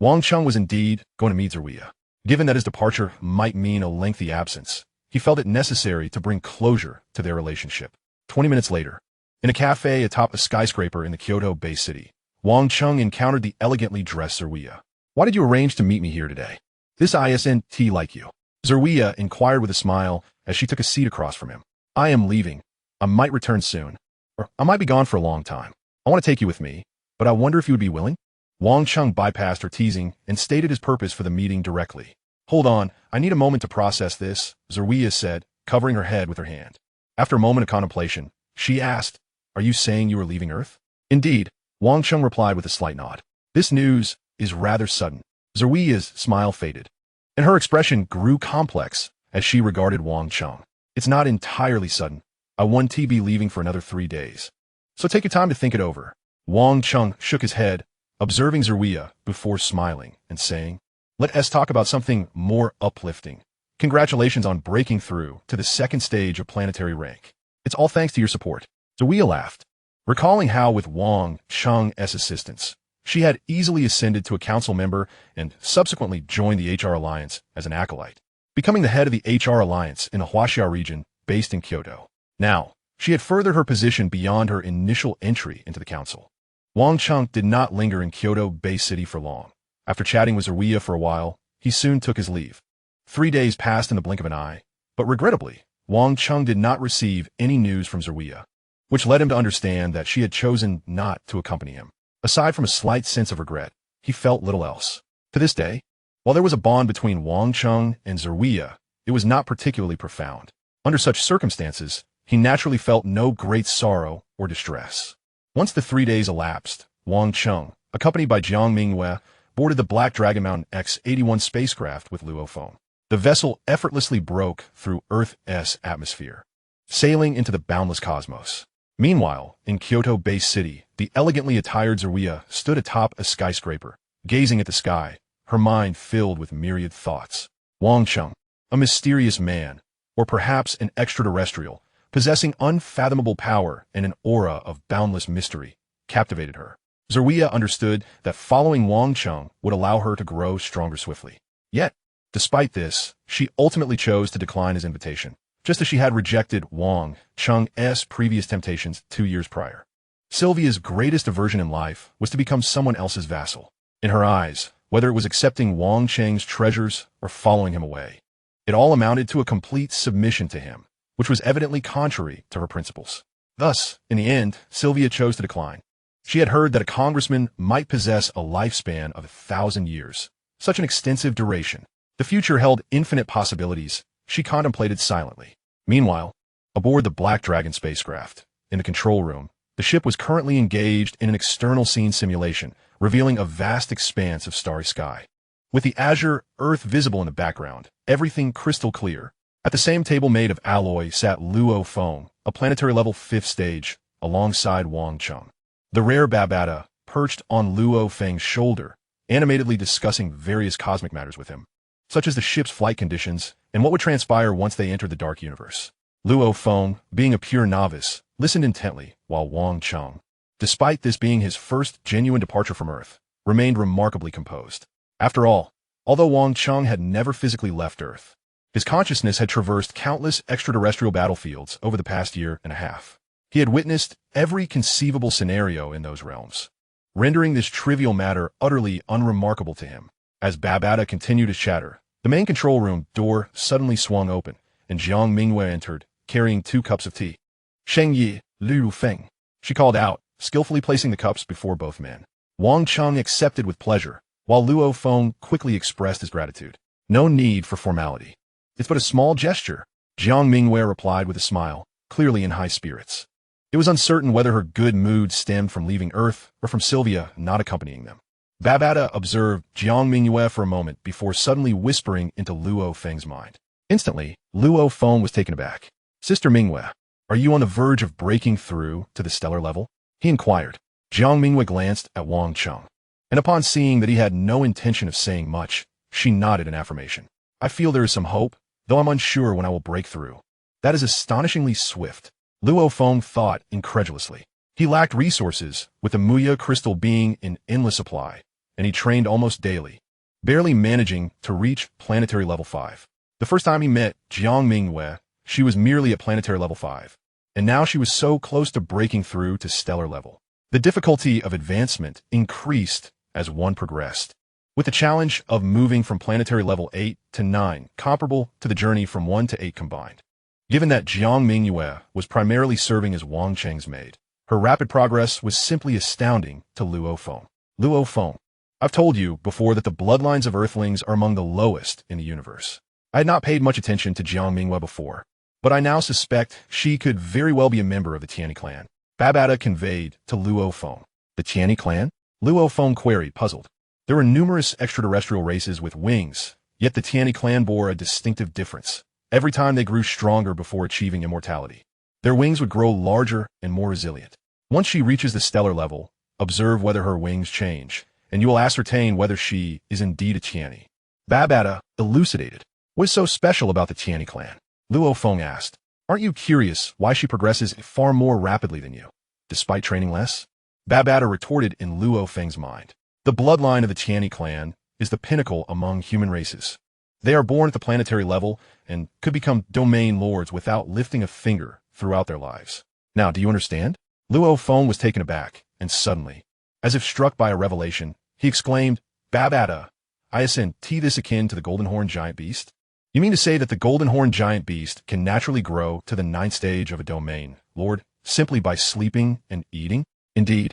Wang Cheng was indeed going to meet Zerwia. Given that his departure might mean a lengthy absence, he felt it necessary to bring closure to their relationship. 20 minutes later, in a cafe atop a skyscraper in the Kyoto Bay City, Wang Cheng encountered the elegantly dressed Zerwia. Why did you arrange to meet me here today? This isn't like you. Zerwia inquired with a smile as she took a seat across from him. I am leaving. I might return soon. Or I might be gone for a long time. I want to take you with me, but I wonder if you would be willing? Wang Cheng bypassed her teasing and stated his purpose for the meeting directly. Hold on, I need a moment to process this, Zerwia said, covering her head with her hand. After a moment of contemplation, she asked, Are you saying you are leaving Earth? Indeed, Wang Cheng replied with a slight nod. This news is rather sudden. Zerwia's smile faded, and her expression grew complex as she regarded Wang Cheng. It's not entirely sudden. I want to be leaving for another 3 days. So take your time to think it over. Wang Cheng shook his head, observing Zerwia before smiling and saying, Let us talk about something more uplifting. Congratulations on breaking through to the 2nd stage of planetary rank. It's all thanks to your support. Zerwia laughed, recalling how with Wang Cheng's assistance, She had easily ascended to a council member and subsequently joined the HR Alliance as an acolyte, becoming the head of the HR Alliance in the Huaxia region based in Kyoto. Now, she had furthered her position beyond her initial entry into the council. Wang Cheng did not linger in Kyoto Bay City for long. After chatting with Zeruiah for a while, he soon took his leave. 3 days passed in the blink of an eye, but regrettably, Wang Cheng did not receive any news from Zeruiah, which led him to understand that she had chosen not to accompany him. Aside from a slight sense of regret, he felt little else. To this day, while there was a bond between Wang Cheng and Zeruiah, it was not particularly profound. Under such circumstances, he naturally felt no great sorrow or distress. Once the 3 days elapsed, Wang Cheng, accompanied by Jiang Mingyue, boarded the Black Dragon Mountain X-81 spacecraft with Luo Feng. The vessel effortlessly broke through Earth's atmosphere, sailing into the boundless cosmos. Meanwhile, in Kyoto Bay City, the elegantly attired Zeruiah stood atop a skyscraper, gazing at the sky, her mind filled with myriad thoughts. Wang Cheng, a mysterious man, or perhaps an extraterrestrial, possessing unfathomable power and an aura of boundless mystery, captivated her. Zeruiah understood that following Wang Cheng would allow her to grow stronger swiftly. Yet, despite this, she ultimately chose to decline his invitation, just as she had rejected Wang Cheng's previous temptations 2 years prior. Sylvia's greatest aversion in life was to become someone else's vassal. In her eyes, whether it was accepting Wang Cheng's treasures or following him away, it all amounted to a complete submission to him, which was evidently contrary to her principles. Thus, in the end, Sylvia chose to decline. She had heard that a congressman might possess a lifespan of 1,000 years, such an extensive duration. The future held infinite possibilities. She contemplated silently. Meanwhile, aboard the Black Dragon spacecraft, in the control room, the ship was currently engaged in an external scene simulation, revealing a vast expanse of starry sky. With the azure Earth visible in the background, everything crystal clear. At the same table made of alloy sat Luo Feng, a planetary-level 5th stage, alongside Wang Cheng. The rare Babata perched on Luo Feng's shoulder, animatedly discussing various cosmic matters with him, such as the ship's flight conditions and what would transpire once they entered the dark universe. Luo Feng, being a pure novice, listened intently, while Wang Cheng, despite this being his first genuine departure from Earth, remained remarkably composed. After all, although Wang Cheng had never physically left Earth, his consciousness had traversed countless extraterrestrial battlefields over the past year and a half. He had witnessed every conceivable scenario in those realms, rendering this trivial matter utterly unremarkable to him. As Babata continued to chatter, the main control room door suddenly swung open, and Jiang Mingyue entered, carrying 2 cups of tea. "Sheng Yi, Luo Feng," she called out, skillfully placing the cups before both men. Wang Cheng accepted with pleasure, while Luo Feng quickly expressed his gratitude. "No need for formality. It's but a small gesture," Jiang Mingyue replied with a smile, clearly in high spirits. It was uncertain whether her good mood stemmed from leaving Earth or from Sylvia not accompanying them. Babata observed Jiang Mingyue for a moment before suddenly whispering into Luo Feng's mind. Instantly, Luo Feng was taken aback. "Sister Mingyue, are you on the verge of breaking through to the stellar level?" he inquired. Jiang Mingyue glanced at Wang Cheng, and upon seeing that he had no intention of saying much, she nodded in affirmation. "I feel there is some hope, though I'm unsure when I will break through." "That is astonishingly swift," Luo Feng thought incredulously. He lacked resources, with the Muya crystal being in endless supply, and he trained almost daily, barely managing to reach planetary level 5. The first time he met Jiang Mingyue, she was merely at planetary level 5, and now she was so close to breaking through to stellar level. The difficulty of advancement increased as one progressed, with the challenge of moving from planetary level 8 to 9 comparable to the journey from 1 to 8 combined. Given that Jiang Mingyue was primarily serving as Wang Cheng's maid, her rapid progress was simply astounding to Luo Feng. "Luo Feng, I've told you before that the bloodlines of Earthlings are among the lowest in the universe." I had not paid much attention to Jiang Mingyue before, but I now suspect she could very well be a member of the Tianyi clan, Babata conveyed to Luo Feng. "The Tianyi clan?" Luo Feng queried, puzzled. There were numerous extraterrestrial races with wings, yet the Tianyi clan bore a distinctive difference. Every time they grew stronger before achieving immortality, their wings would grow larger and more resilient. Once she reaches the stellar level, observe whether her wings change, and you will ascertain whether she is indeed a Tianyi. Babata elucidated. "What is so special about the Tianyi clan?" Luo Feng asked. "Aren't you curious why she progresses far more rapidly than you, despite training less?" Babata retorted in Luo Feng's mind. The bloodline of the Tianyi clan is the pinnacle among human races. They are born at the planetary level and could become domain lords without lifting a finger throughout their lives. Now, do you understand? Luo Feng was taken aback, and suddenly, as if struck by a revelation, he exclaimed, Babata, isn't this akin to the golden horned giant beast? You mean to say that the golden horned giant beast can naturally grow to the 9th stage of a domain lord simply by sleeping and eating? Indeed,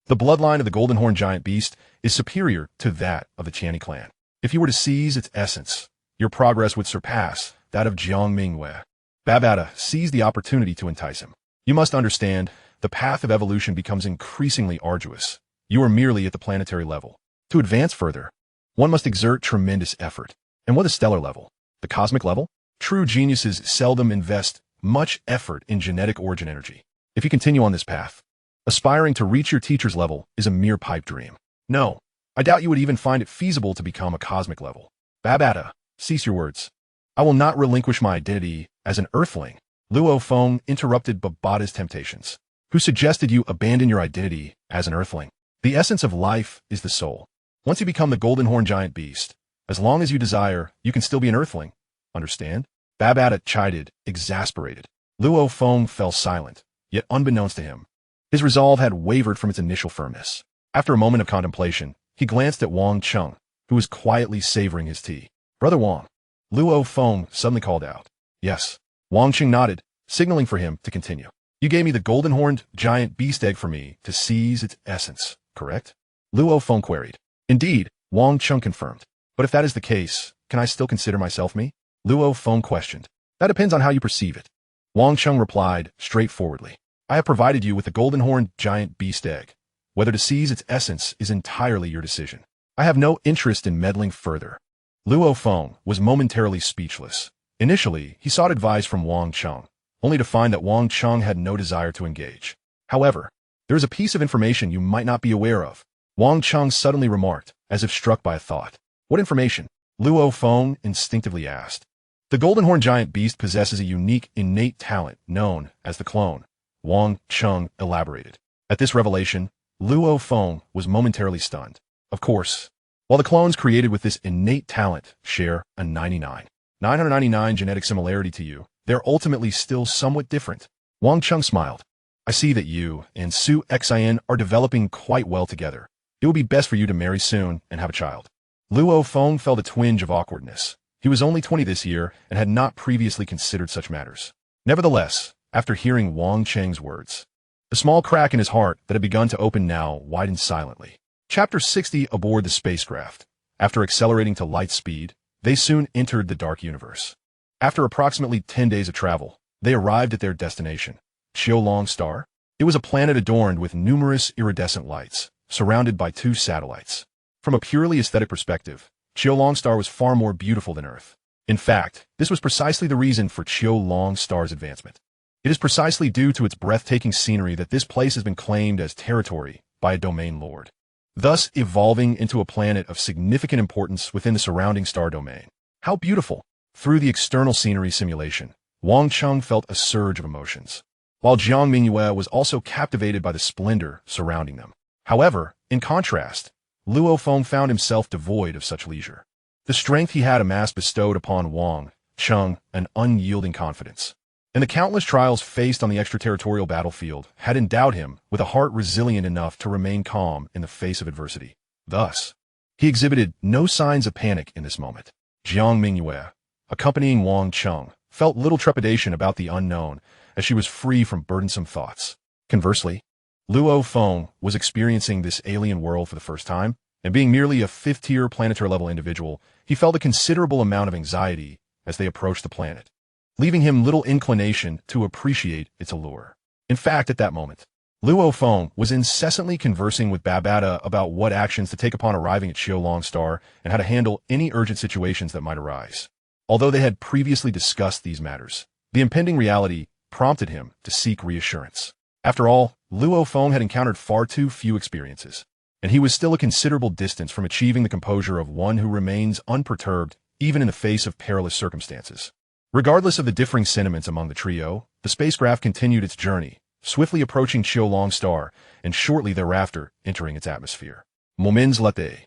the bloodline of the golden horned giant beast is superior to that of the Tianyi clan. If you were to seize its essence, your progress would surpass that of Jiang Mingwei. Babata seized the opportunity to entice him. You must understand, the path of evolution becomes increasingly arduous. You are merely at the planetary level. To advance further, one must exert tremendous effort. And what is stellar level? The cosmic level? True geniuses seldom invest much effort in genetic origin energy. If you continue on this path, aspiring to reach your teacher's level is a mere pipe dream. No, I doubt you would even find it feasible to become a cosmic level. Babata, cease your words. I will not relinquish my identity as an earthling. Luo Feng interrupted Babata's temptations. Who suggested you abandon your identity as an earthling? The essence of life is the soul. Once you become the golden horned giant beast, as long as you desire, you can still be an earthling. Understand? Babata chided, exasperated. Luo Feng fell silent, yet unbeknownst to him, his resolve had wavered from its initial firmness. After a moment of contemplation, he glanced at Wang Cheng, who was quietly savoring his tea. Brother Wang, Luo Feng suddenly called out. Yes. Wang Cheng nodded, signaling for him to continue. You gave me the golden-horned giant beast egg for me to seize its essence, correct? Luo Feng queried. Indeed, Wang Cheng confirmed. But if that is the case, can I still consider myself me? Luo Feng questioned. That depends on how you perceive it. Wang Cheng replied straightforwardly. I have provided you with the golden-horned giant beast egg. Whether to seize its essence is entirely your decision. I have no interest in meddling further. Luo Feng was momentarily speechless. Initially, he sought advice from Wang Cheng, only to find that Wang Cheng had no desire to engage. However, there is a piece of information you might not be aware of. Wang Cheng suddenly remarked, as if struck by a thought. What information? Luo Feng instinctively asked. The golden horned giant beast possesses a unique, innate talent known as the clone. Wang Cheng elaborated. At this revelation, Luo Feng was momentarily stunned. Of course, while the clones created with this innate talent share a 999 genetic similarity to you, they're ultimately still somewhat different. Wang Cheng smiled. I see that you and Su Xin are developing quite well together. It would be best for you to marry soon and have a child. Luo Feng felt a twinge of awkwardness. He was only 20 this year and had not previously considered such matters. Nevertheless, after hearing Wang Cheng's words, the small crack in his heart that had begun to open now widened silently. Chapter 60 aboard the spacecraft. After accelerating to light speed, they soon entered the dark universe. After approximately 10 days of travel, they arrived at their destination, Qiulong Star. It was a planet adorned with numerous iridescent lights, surrounded by 2 satellites. From a purely aesthetic perspective, Qiulong Star was far more beautiful than Earth. In fact, this was precisely the reason for Qiulong Star's advancement. It is precisely due to its breathtaking scenery that this place has been claimed as territory by a domain lord, thus evolving into a planet of significant importance within the surrounding star domain. How beautiful! Through the external scenery simulation, Wang Cheng felt a surge of emotions, while Jiang Mingwei was also captivated by the splendor surrounding them. However, in contrast, Luo Feng found himself devoid of such leisure. The strength he had amassed bestowed upon Wang Cheng an unyielding confidence, and the countless trials faced on the extraterritorial battlefield had endowed him with a heart resilient enough to remain calm in the face of adversity. Thus, he exhibited no signs of panic in this moment. Jiang Mingwei, accompanying Wang Cheng, felt little trepidation about the unknown as she was free from burdensome thoughts. Conversely, Luo Feng was experiencing this alien world for the first time, and being merely a 5th-tier planetary-level individual, he felt a considerable amount of anxiety as they approached the planet, leaving him little inclination to appreciate its allure. In fact, at that moment, Luo Feng was incessantly conversing with Babata about what actions to take upon arriving at Qiulong Star and how to handle any urgent situations that might arise. Although they had previously discussed these matters, the impending reality prompted him to seek reassurance. After all, Luo Feng had encountered far too few experiences, and he was still a considerable distance from achieving the composure of one who remains unperturbed even in the face of perilous circumstances. Regardless of the differing sentiments among the trio, the spacecraft continued its journey, swiftly approaching Qiulong Star and shortly thereafter entering its atmosphere. Moments later,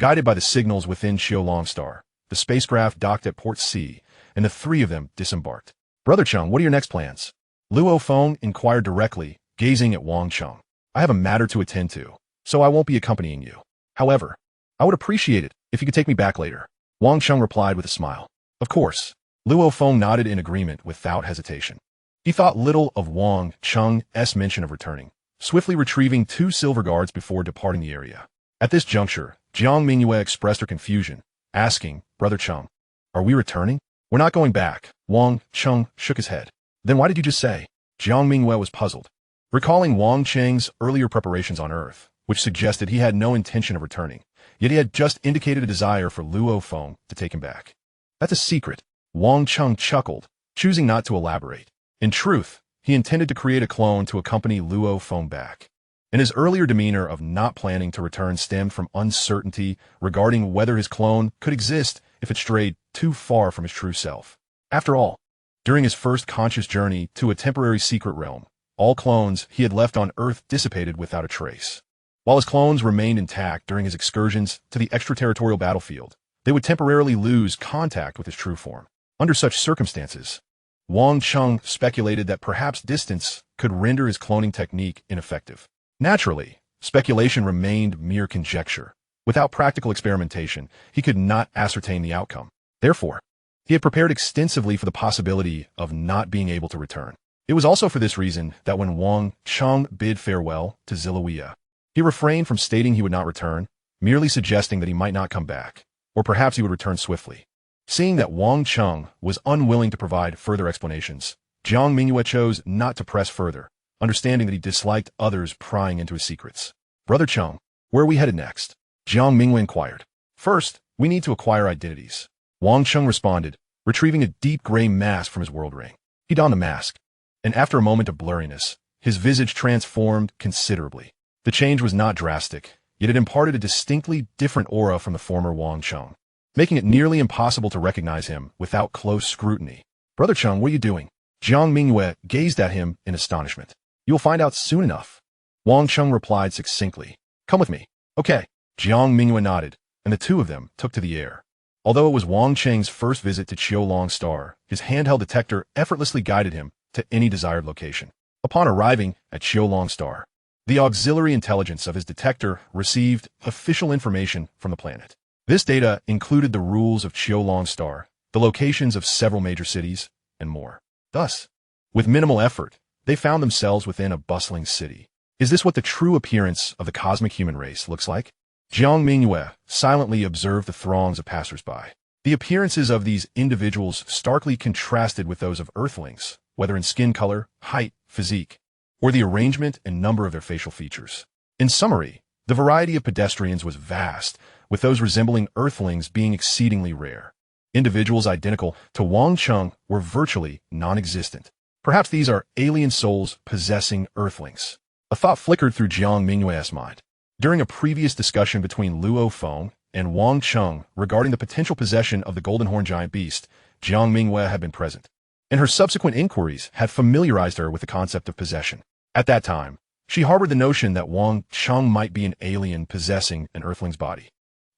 guided by the signals within Xiaolong Star, the spacecraft docked at Port C, and the three of them disembarked. Brother Cheng, what are your next plans? Luo Feng inquired directly, gazing at Wang Cheng. I have a matter to attend to, so I won't be accompanying you. However, I would appreciate it if you could take me back later. Wang Cheng replied with a smile. Of course. Luo Feng nodded in agreement without hesitation. He thought little of Wang Cheng's mention of returning, swiftly retrieving 2 silver guards before departing the area. At this juncture, Jiang Mingyue expressed her confusion, asking, Brother Cheng, are we returning? We're not going back. Wang Cheng shook his head. Then why did you just say? Jiang Mingyue was puzzled, recalling Wang Cheng's earlier preparations on Earth, which suggested he had no intention of returning, yet he had just indicated a desire for Luo Feng to take him back. That's a secret. Wang Cheng chuckled, choosing not to elaborate. In truth, he intended to create a clone to accompany Luo Feng back. And his earlier demeanor of not planning to return stemmed from uncertainty regarding whether his clone could exist if it strayed too far from his true self. After all, during his first conscious journey to a temporary secret realm, all clones he had left on Earth dissipated without a trace. While his clones remained intact during his excursions to the extraterritorial battlefield, they would temporarily lose contact with his true form. Under such circumstances, Wang Cheng speculated that perhaps distance could render his cloning technique ineffective. Naturally, speculation remained mere conjecture. Without practical experimentation, he could not ascertain the outcome. Therefore, he had prepared extensively for the possibility of not being able to return. It was also for this reason that when Wang Cheng bid farewell to Ziluia, he refrained from stating he would not return, merely suggesting that he might not come back, or perhaps he would return swiftly. Seeing that Wang Cheng was unwilling to provide further explanations, Jiang Mingyue chose not to press further, understanding that he disliked others prying into his secrets. Brother Cheng, where are we headed next? Jiang Mingyue inquired. First, we need to acquire identities. Wang Cheng responded, retrieving a deep gray mask from his world ring. He donned the mask, and after a moment of blurriness, his visage transformed considerably. The change was not drastic, yet it imparted a distinctly different aura from the former Wang Cheng, making it nearly impossible to recognize him without close scrutiny. Brother Cheng, what are you doing? Jiang Mingyue gazed at him in astonishment. You will find out soon enough. Wang Cheng replied succinctly. Come with me. Okay. Jiang Mingyue nodded, and the two of them took to the air. Although it was Wang Cheng's first visit to Xiaolong Star, his handheld detector effortlessly guided him to any desired location. Upon arriving at Xiaolong Star, the auxiliary intelligence of his detector received official information from the planet. This data included the rules of Xiaolong Star, the locations of several major cities, and more. Thus, with minimal effort, they found themselves within a bustling city. Is this what the true appearance of the cosmic human race looks like? Jiang Mingyue silently observed the throngs of passers-by. The appearances of these individuals starkly contrasted with those of Earthlings, whether in skin color, height, physique, or the arrangement and number of their facial features. In summary, the variety of pedestrians was vast, with those resembling Earthlings being exceedingly rare. Individuals identical to Wang Cheng were virtually non-existent. Perhaps these are alien souls possessing Earthlings. A thought flickered through Jiang Mingyue's mind. During a previous discussion between Luo Feng and Wang Cheng regarding the potential possession of the Golden Horn Giant Beast, Jiang Mingyue had been present, and her subsequent inquiries had familiarized her with the concept of possession. At that time, she harbored the notion that Wang Cheng might be an alien possessing an Earthling's body.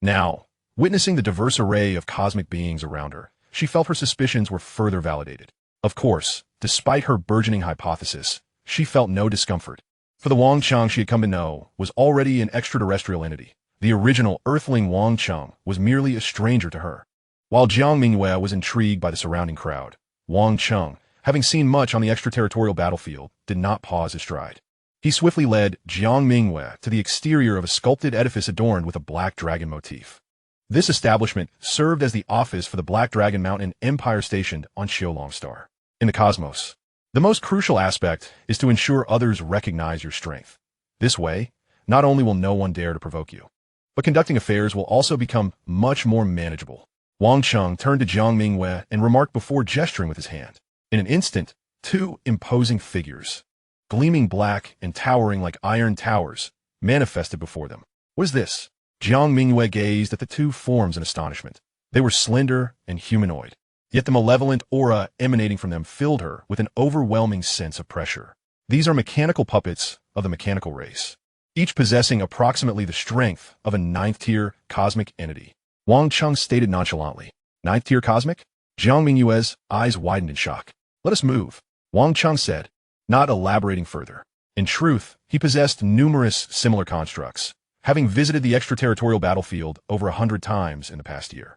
Now, witnessing the diverse array of cosmic beings around her, she felt her suspicions were further validated. Of course, despite her burgeoning hypothesis, she felt no discomfort. For the Wang Cheng she had come to know was already an extraterrestrial entity. The original Earthling Wang Cheng was merely a stranger to her. While Jiang Mingyue was intrigued by the surrounding crowd, Wang Cheng, having seen much on the extraterritorial battlefield, did not pause his stride. He swiftly led Jiang Mingyue to the exterior of a sculpted edifice adorned with a black dragon motif. This establishment served as the office for the Black Dragon Mountain Empire stationed on Xiaolong Star. In the cosmos, the most crucial aspect is to ensure others recognize your strength. This way, not only will no one dare to provoke you, but conducting affairs will also become much more manageable. Wang Cheng turned to Jiang Mingyue and remarked before gesturing with his hand. In an instant, 2 imposing figures, gleaming black and towering like iron towers, manifested before them. What is this? Jiang Mingyue gazed at the 2 forms in astonishment. They were slender and humanoid, yet the malevolent aura emanating from them filled her with an overwhelming sense of pressure. These are mechanical puppets of the mechanical race. each possessing approximately the strength of a ninth-tier cosmic entity. Wang Cheng stated nonchalantly. Ninth-tier cosmic? Jiang Mingyue's eyes widened in shock. Let us move, Wang Cheng said, not elaborating further. In truth, he possessed numerous similar constructs, having visited the extraterritorial battlefield over 100 times in the past year.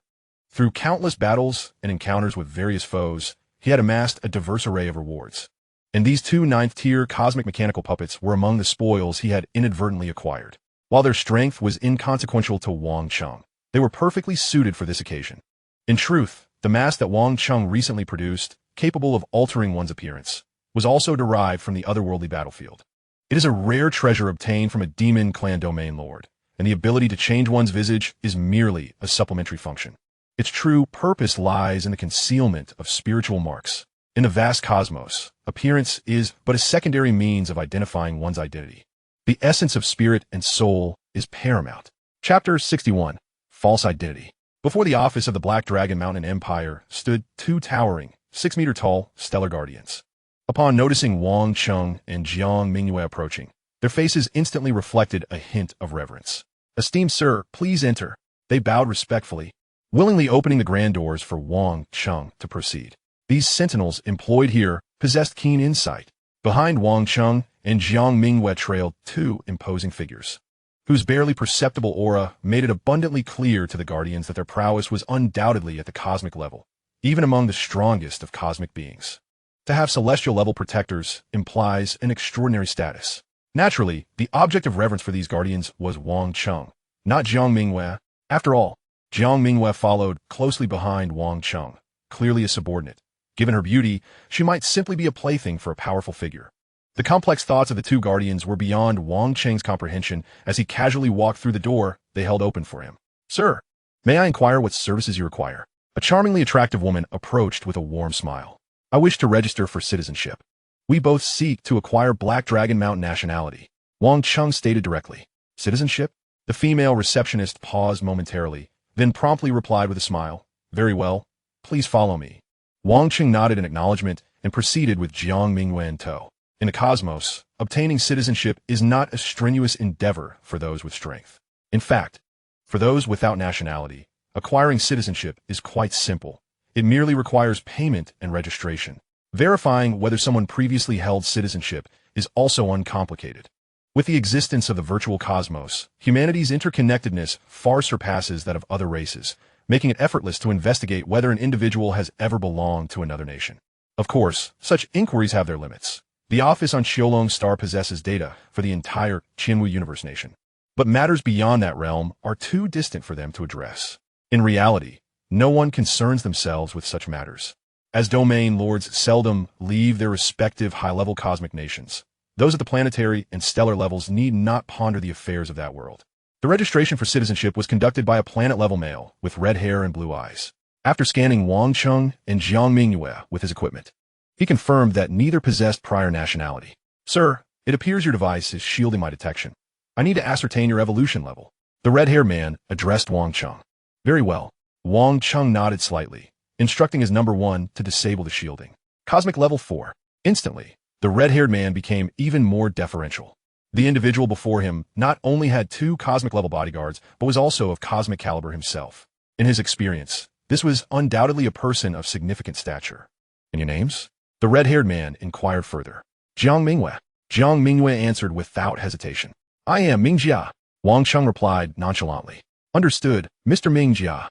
Through countless battles and encounters with various foes, he had amassed a diverse array of rewards. And these two ninth-tier cosmic mechanical puppets were among the spoils he had inadvertently acquired. While their strength was inconsequential to Wang Cheng, they were perfectly suited for this occasion. In truth, the mask that Wang Cheng recently produced, capable of altering one's appearance, was also derived from the otherworldly battlefield. It is a rare treasure obtained from a demon clan domain lord, and the ability to change one's visage is merely a supplementary function. Its true purpose lies in the concealment of spiritual marks. In the vast cosmos, appearance is but a secondary means of identifying one's identity. The essence of spirit and soul is paramount. Chapter 61. False Identity. Before the office of the Black Dragon Mountain Empire stood two towering, 6-meter-tall, stellar guardians. Upon noticing Wang Cheng and Jiang Mingyue approaching, their faces instantly reflected a hint of reverence. Esteemed sir, please enter. They bowed respectfully, willingly opening the grand doors for Wang Cheng to proceed. These sentinels employed here possessed keen insight. Behind Wang Cheng and Jiang Mingyue trailed two imposing figures, whose barely perceptible aura made it abundantly clear to the guardians that their prowess was undoubtedly at the cosmic level, even among the strongest of cosmic beings. To have celestial-level protectors implies an extraordinary status. Naturally, the object of reverence for these guardians was Wang Cheng, not Jiang Mingyue. After all, Jiang Mingyue followed closely behind Wang Cheng, clearly a subordinate. Given her beauty, she might simply be a plaything for a powerful figure. The complex thoughts of the two guardians were beyond Wang Cheng's comprehension as he casually walked through the door they held open for him. Sir, may I inquire what services you require? A charmingly attractive woman approached with a warm smile. I wish to register for citizenship. We both seek to acquire Black Dragon Mountain nationality, Wang Cheng stated directly. Citizenship? The female receptionist paused momentarily, then promptly replied with a smile. Very well. Please follow me. Wang Cheng nodded in acknowledgement and proceeded with Jiang Mingyue in tow. In the cosmos, obtaining citizenship is not a strenuous endeavor for those with strength. In fact, for those without nationality, acquiring citizenship is quite simple. It merely requires payment and registration. Verifying whether someone previously held citizenship is also uncomplicated. With the existence of the virtual cosmos, humanity's interconnectedness far surpasses that of other races, making it effortless to investigate whether an individual has ever belonged to another nation. Of course, such inquiries have their limits. The office on Xiaolong Star possesses data for the entire Qianwu universe nation. But matters beyond that realm are too distant for them to address. In reality, no one concerns themselves with such matters. As domain lords seldom leave their respective high-level cosmic nations, those at the planetary and stellar levels need not ponder the affairs of that world. The registration for citizenship was conducted by a planet-level male with red hair and blue eyes. After scanning Wang Cheng and Jiang Mingyue with his equipment, he confirmed that neither possessed prior nationality. Sir, it appears your device is shielding my detection. I need to ascertain your evolution level. The red-haired man addressed Wang Cheng. Very well. Wang Cheng nodded slightly, instructing his number 1 to disable the shielding. Cosmic level 4. Instantly, the red-haired man became even more deferential. The individual before him not only had 2 cosmic-level bodyguards, but was also of cosmic caliber himself. In his experience, this was undoubtedly a person of significant stature. And your names? The red-haired man inquired further. Jiang Mingyue. Jiang Mingyue answered without hesitation. I am Mingjia. Wang Cheng replied nonchalantly. Understood, Mr. Mingjia.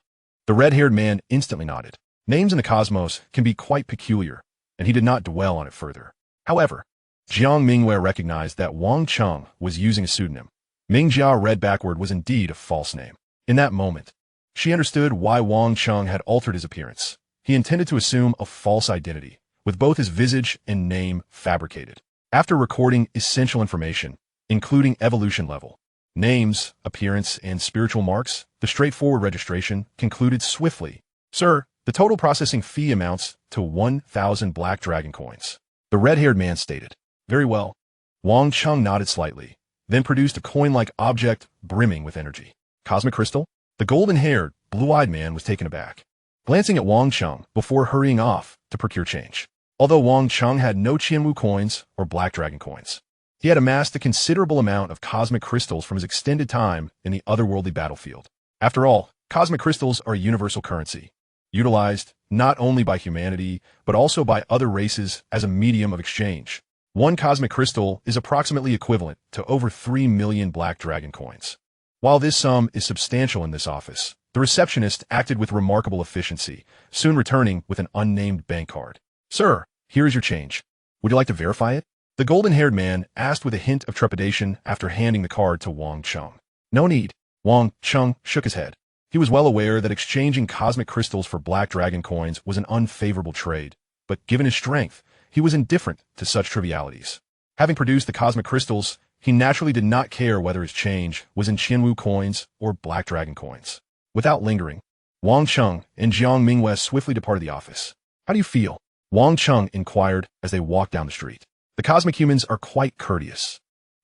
The red-haired man instantly nodded. Names in the cosmos can be quite peculiar, and he did not dwell on it further. However, Jiang Mingyue recognized that Wang Cheng was using a pseudonym. Mingjia read backward was indeed a false name. In that moment, she understood why Wang Cheng had altered his appearance. He intended to assume a false identity, with both his visage and name fabricated. After recording essential information, including evolution level, names, appearance, and spiritual marks, the straightforward registration concluded swiftly. Sir, the total processing fee amounts to 1,000 Black Dragon coins. The red-haired man stated. Very well. Wang Cheng nodded slightly, then produced a coin-like object brimming with energy. Cosmic crystal? The golden-haired, blue-eyed man was taken aback, glancing at Wang Cheng before hurrying off to procure change. Although Wang Cheng had no Qianwu coins or Black Dragon coins, He had amassed a considerable amount of cosmic crystals from his extended time in the otherworldly battlefield. After all, cosmic crystals are a universal currency, utilized not only by humanity, but also by other races as a medium of exchange. One cosmic crystal is approximately equivalent to over 3 million Black Dragon coins. While this sum is substantial in this office, the receptionist acted with remarkable efficiency, soon returning with an unnamed bank card. "Sir, here is your change. Would you like to verify it?" The golden-haired man asked with a hint of trepidation after handing the card to Wang Cheng. "No need." Wang Cheng shook his head. He was well aware that exchanging cosmic crystals for Black Dragon coins was an unfavorable trade, but given his strength, he was indifferent to such trivialities. Having produced the cosmic crystals, he naturally did not care whether his change was in Qianwu coins or Black Dragon coins. Without lingering, Wang Cheng and Jiang Mingwei swiftly departed the office. "How do you feel?" Wang Cheng inquired as they walked down the street. "The cosmic humans are quite courteous,"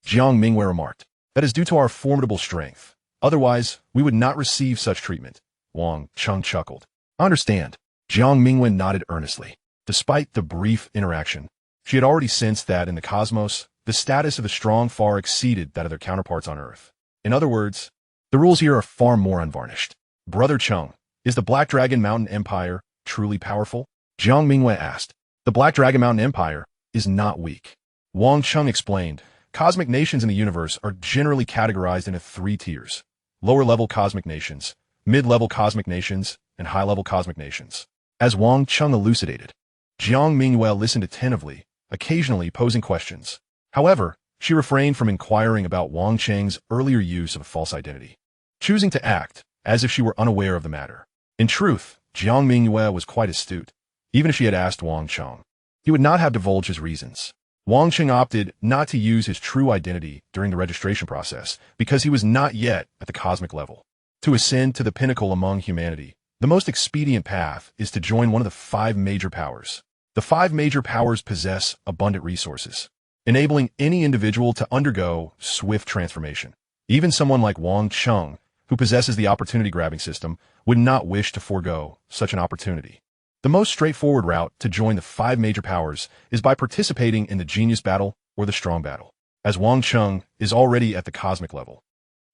Jiang Mingwei remarked. "That is due to our formidable strength. Otherwise, we would not receive such treatment." Wang Cheng chuckled. "I understand." Jiang Mingwen nodded earnestly. Despite the brief interaction, she had already sensed that in the cosmos, the status of the strong far exceeded that of their counterparts on Earth. In other words, the rules here are far more unvarnished. "Brother Cheng, is the Black Dragon Mountain Empire truly powerful?" Jiang Mingwei asked. "The Black Dragon Mountain Empire is not weak." Wang Cheng explained. "Cosmic nations in the universe are generally categorized into 3 tiers. Lower-level cosmic nations, mid-level cosmic nations, and high-level cosmic nations." As Wang Cheng elucidated, Jiang Mingwei listened attentively, occasionally posing questions. However, she refrained from inquiring about Wang Cheng's earlier use of a false identity, choosing to act as if she were unaware of the matter. In truth, Jiang Mingwei was quite astute. Even if she had asked Wang Cheng, he would not have divulged his reasons. Wang Cheng opted not to use his true identity during the registration process because he was not yet at the cosmic level. To ascend to the pinnacle among humanity, the most expedient path is to join one of the 5 major powers. The 5 major powers possess abundant resources, enabling any individual to undergo swift transformation. Even someone like Wang Cheng, who possesses the opportunity-grabbing system, would not wish to forego such an opportunity. The most straightforward route to join the 5 major powers is by participating in the Genius Battle or the Strong Battle. As Wang Cheng is already at the cosmic level,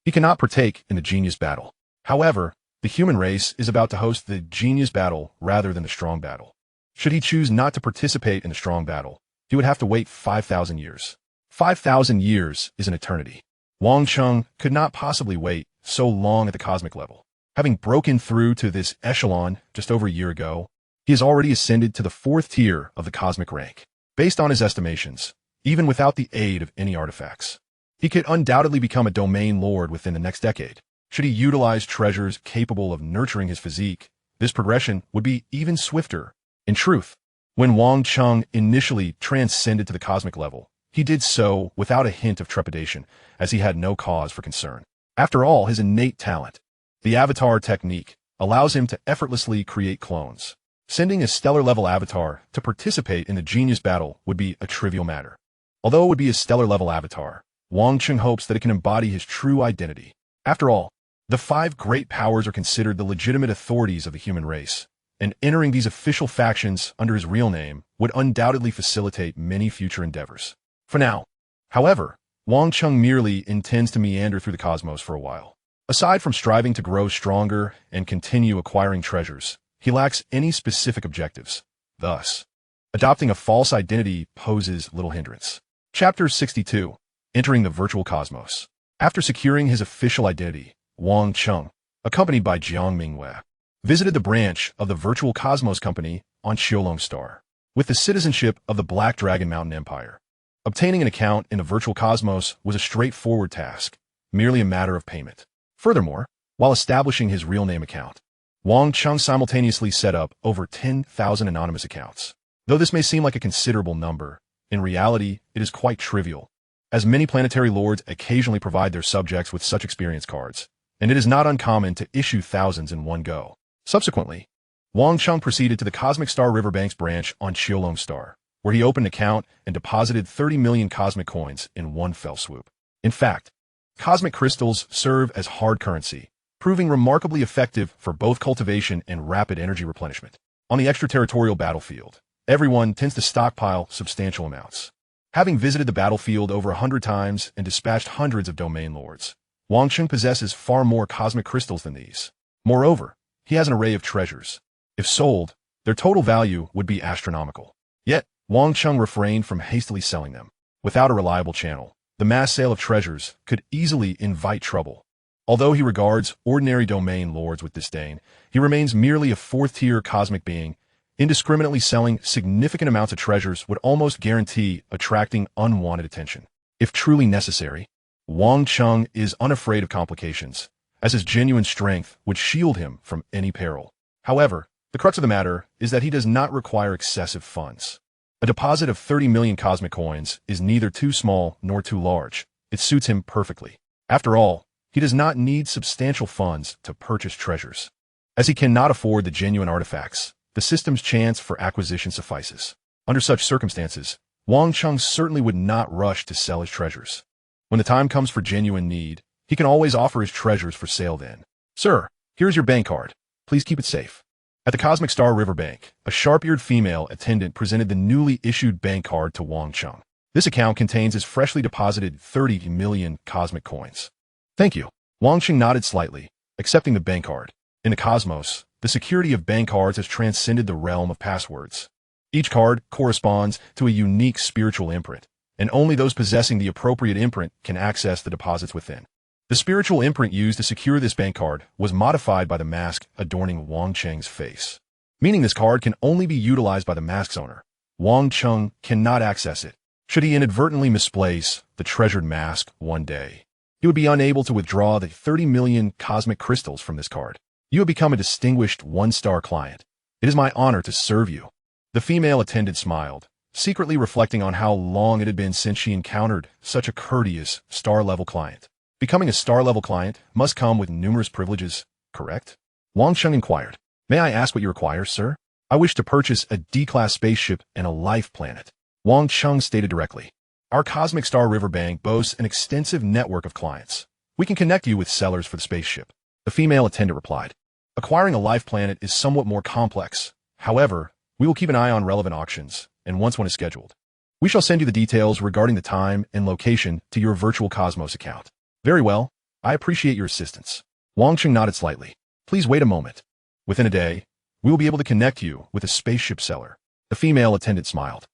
he cannot partake in the Genius Battle. However, the human race is about to host the Genius Battle rather than the Strong Battle. Should he choose not to participate in the Strong Battle, he would have to wait 5,000 years. 5,000 years is an eternity. Wang Cheng could not possibly wait so long at the cosmic level. Having broken through to this echelon just over a year ago, he has already ascended to the 4th tier of the cosmic rank. Based on his estimations, even without the aid of any artifacts, he could undoubtedly become a domain lord within the next decade. Should he utilize treasures capable of nurturing his physique, this progression would be even swifter. In truth, when Wang Cheng initially transcended to the cosmic level, he did so without a hint of trepidation, as he had no cause for concern. After all, his innate talent, the avatar technique, allows him to effortlessly create clones. Sending a stellar-level avatar to participate in the Genius Battle would be a trivial matter. Although it would be a stellar-level avatar, Wang Cheng hopes that it can embody his true identity. After all, the 5 great powers are considered the legitimate authorities of the human race, and entering these official factions under his real name would undoubtedly facilitate many future endeavors. For now, however, Wang Cheng merely intends to meander through the cosmos for a while. Aside from striving to grow stronger and continue acquiring treasures, he lacks any specific objectives. Thus, adopting a false identity poses little hindrance. Chapter 62. Entering the Virtual Cosmos. After securing his official identity, Wang Cheng, accompanied by Jiang Mingwei, visited the branch of the Virtual Cosmos Company on Xiaolong Star. With the citizenship of the Black Dragon Mountain Empire, obtaining an account in the Virtual Cosmos was a straightforward task, merely a matter of payment. Furthermore, while establishing his real name account, Wang Cheng simultaneously set up over 10,000 anonymous accounts. Though this may seem like a considerable number, in reality, it is quite trivial, as many planetary lords occasionally provide their subjects with such experience cards, and it is not uncommon to issue thousands in one go. Subsequently, Wang Cheng proceeded to the Cosmic Star Riverbanks branch on Xiaolong Star, where he opened an account and deposited 30 million cosmic coins in one fell swoop. In fact, cosmic crystals serve as hard currency, proving remarkably effective for both cultivation and rapid energy replenishment. On the extraterritorial battlefield, everyone tends to stockpile substantial amounts. Having visited the battlefield over 100 times and dispatched hundreds of domain lords, Wang Cheng possesses far more cosmic crystals than these. Moreover, he has an array of treasures. If sold, their total value would be astronomical. Yet, Wang Cheng refrained from hastily selling them. Without a reliable channel, the mass sale of treasures could easily invite trouble. Although he regards ordinary domain lords with disdain, he remains merely a fourth-tier cosmic being. Indiscriminately selling significant amounts of treasures would almost guarantee attracting unwanted attention. If truly necessary, Wang Cheng is unafraid of complications, as his genuine strength would shield him from any peril. However, the crux of the matter is that he does not require excessive funds. A deposit of 30 million cosmic coins is neither too small nor too large. It suits him perfectly. After all, he does not need substantial funds to purchase treasures. As he cannot afford the genuine artifacts, the system's chance for acquisition suffices. Under such circumstances, Wang Cheng certainly would not rush to sell his treasures. When the time comes for genuine need, he can always offer his treasures for sale then. Sir, here's your bank card. Please keep it safe. At the Cosmic Star River Bank, a sharp-eared female attendant presented the newly issued bank card to Wang Cheng. This account contains his freshly deposited 30 million cosmic coins. Thank you. Wang Cheng nodded slightly, accepting the bank card. In the cosmos, the security of bank cards has transcended the realm of passwords. Each card corresponds to a unique spiritual imprint, and only those possessing the appropriate imprint can access the deposits within. The spiritual imprint used to secure this bank card was modified by the mask adorning Wang Cheng's face, meaning this card can only be utilized by the mask's owner. Wang Cheng cannot access it. Should he inadvertently misplace the treasured mask one day, he would be unable to withdraw the 30 million cosmic crystals from this card. You have become a distinguished one-star client. It is my honor to serve you. The female attendant smiled, secretly reflecting on how long it had been since she encountered such a courteous star-level client. Becoming a star-level client must come with numerous privileges, correct? Wang Cheng inquired. May I ask what you require, sir? I wish to purchase a D-class spaceship and a life planet. Wang Cheng stated directly. Our Cosmic Star River Bank boasts an extensive network of clients. We can connect you with sellers for the spaceship. The female attendant replied. Acquiring a life planet is somewhat more complex. However, we will keep an eye on relevant auctions, and once one is scheduled, we shall send you the details regarding the time and location to your virtual Cosmos account. Very well. I appreciate your assistance. Wang Cheng nodded slightly. Please wait a moment. Within a day, we will be able to connect you with a spaceship seller. The female attendant smiled.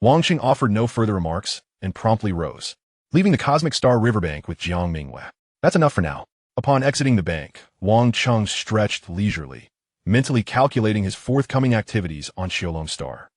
Wang Cheng offered no further remarks and promptly rose, leaving the Cosmic Star River Bank with Jiang Mingwei. That's enough for now. Upon exiting the bank, Wang Cheng stretched leisurely, mentally calculating his forthcoming activities on Xiaolong Star.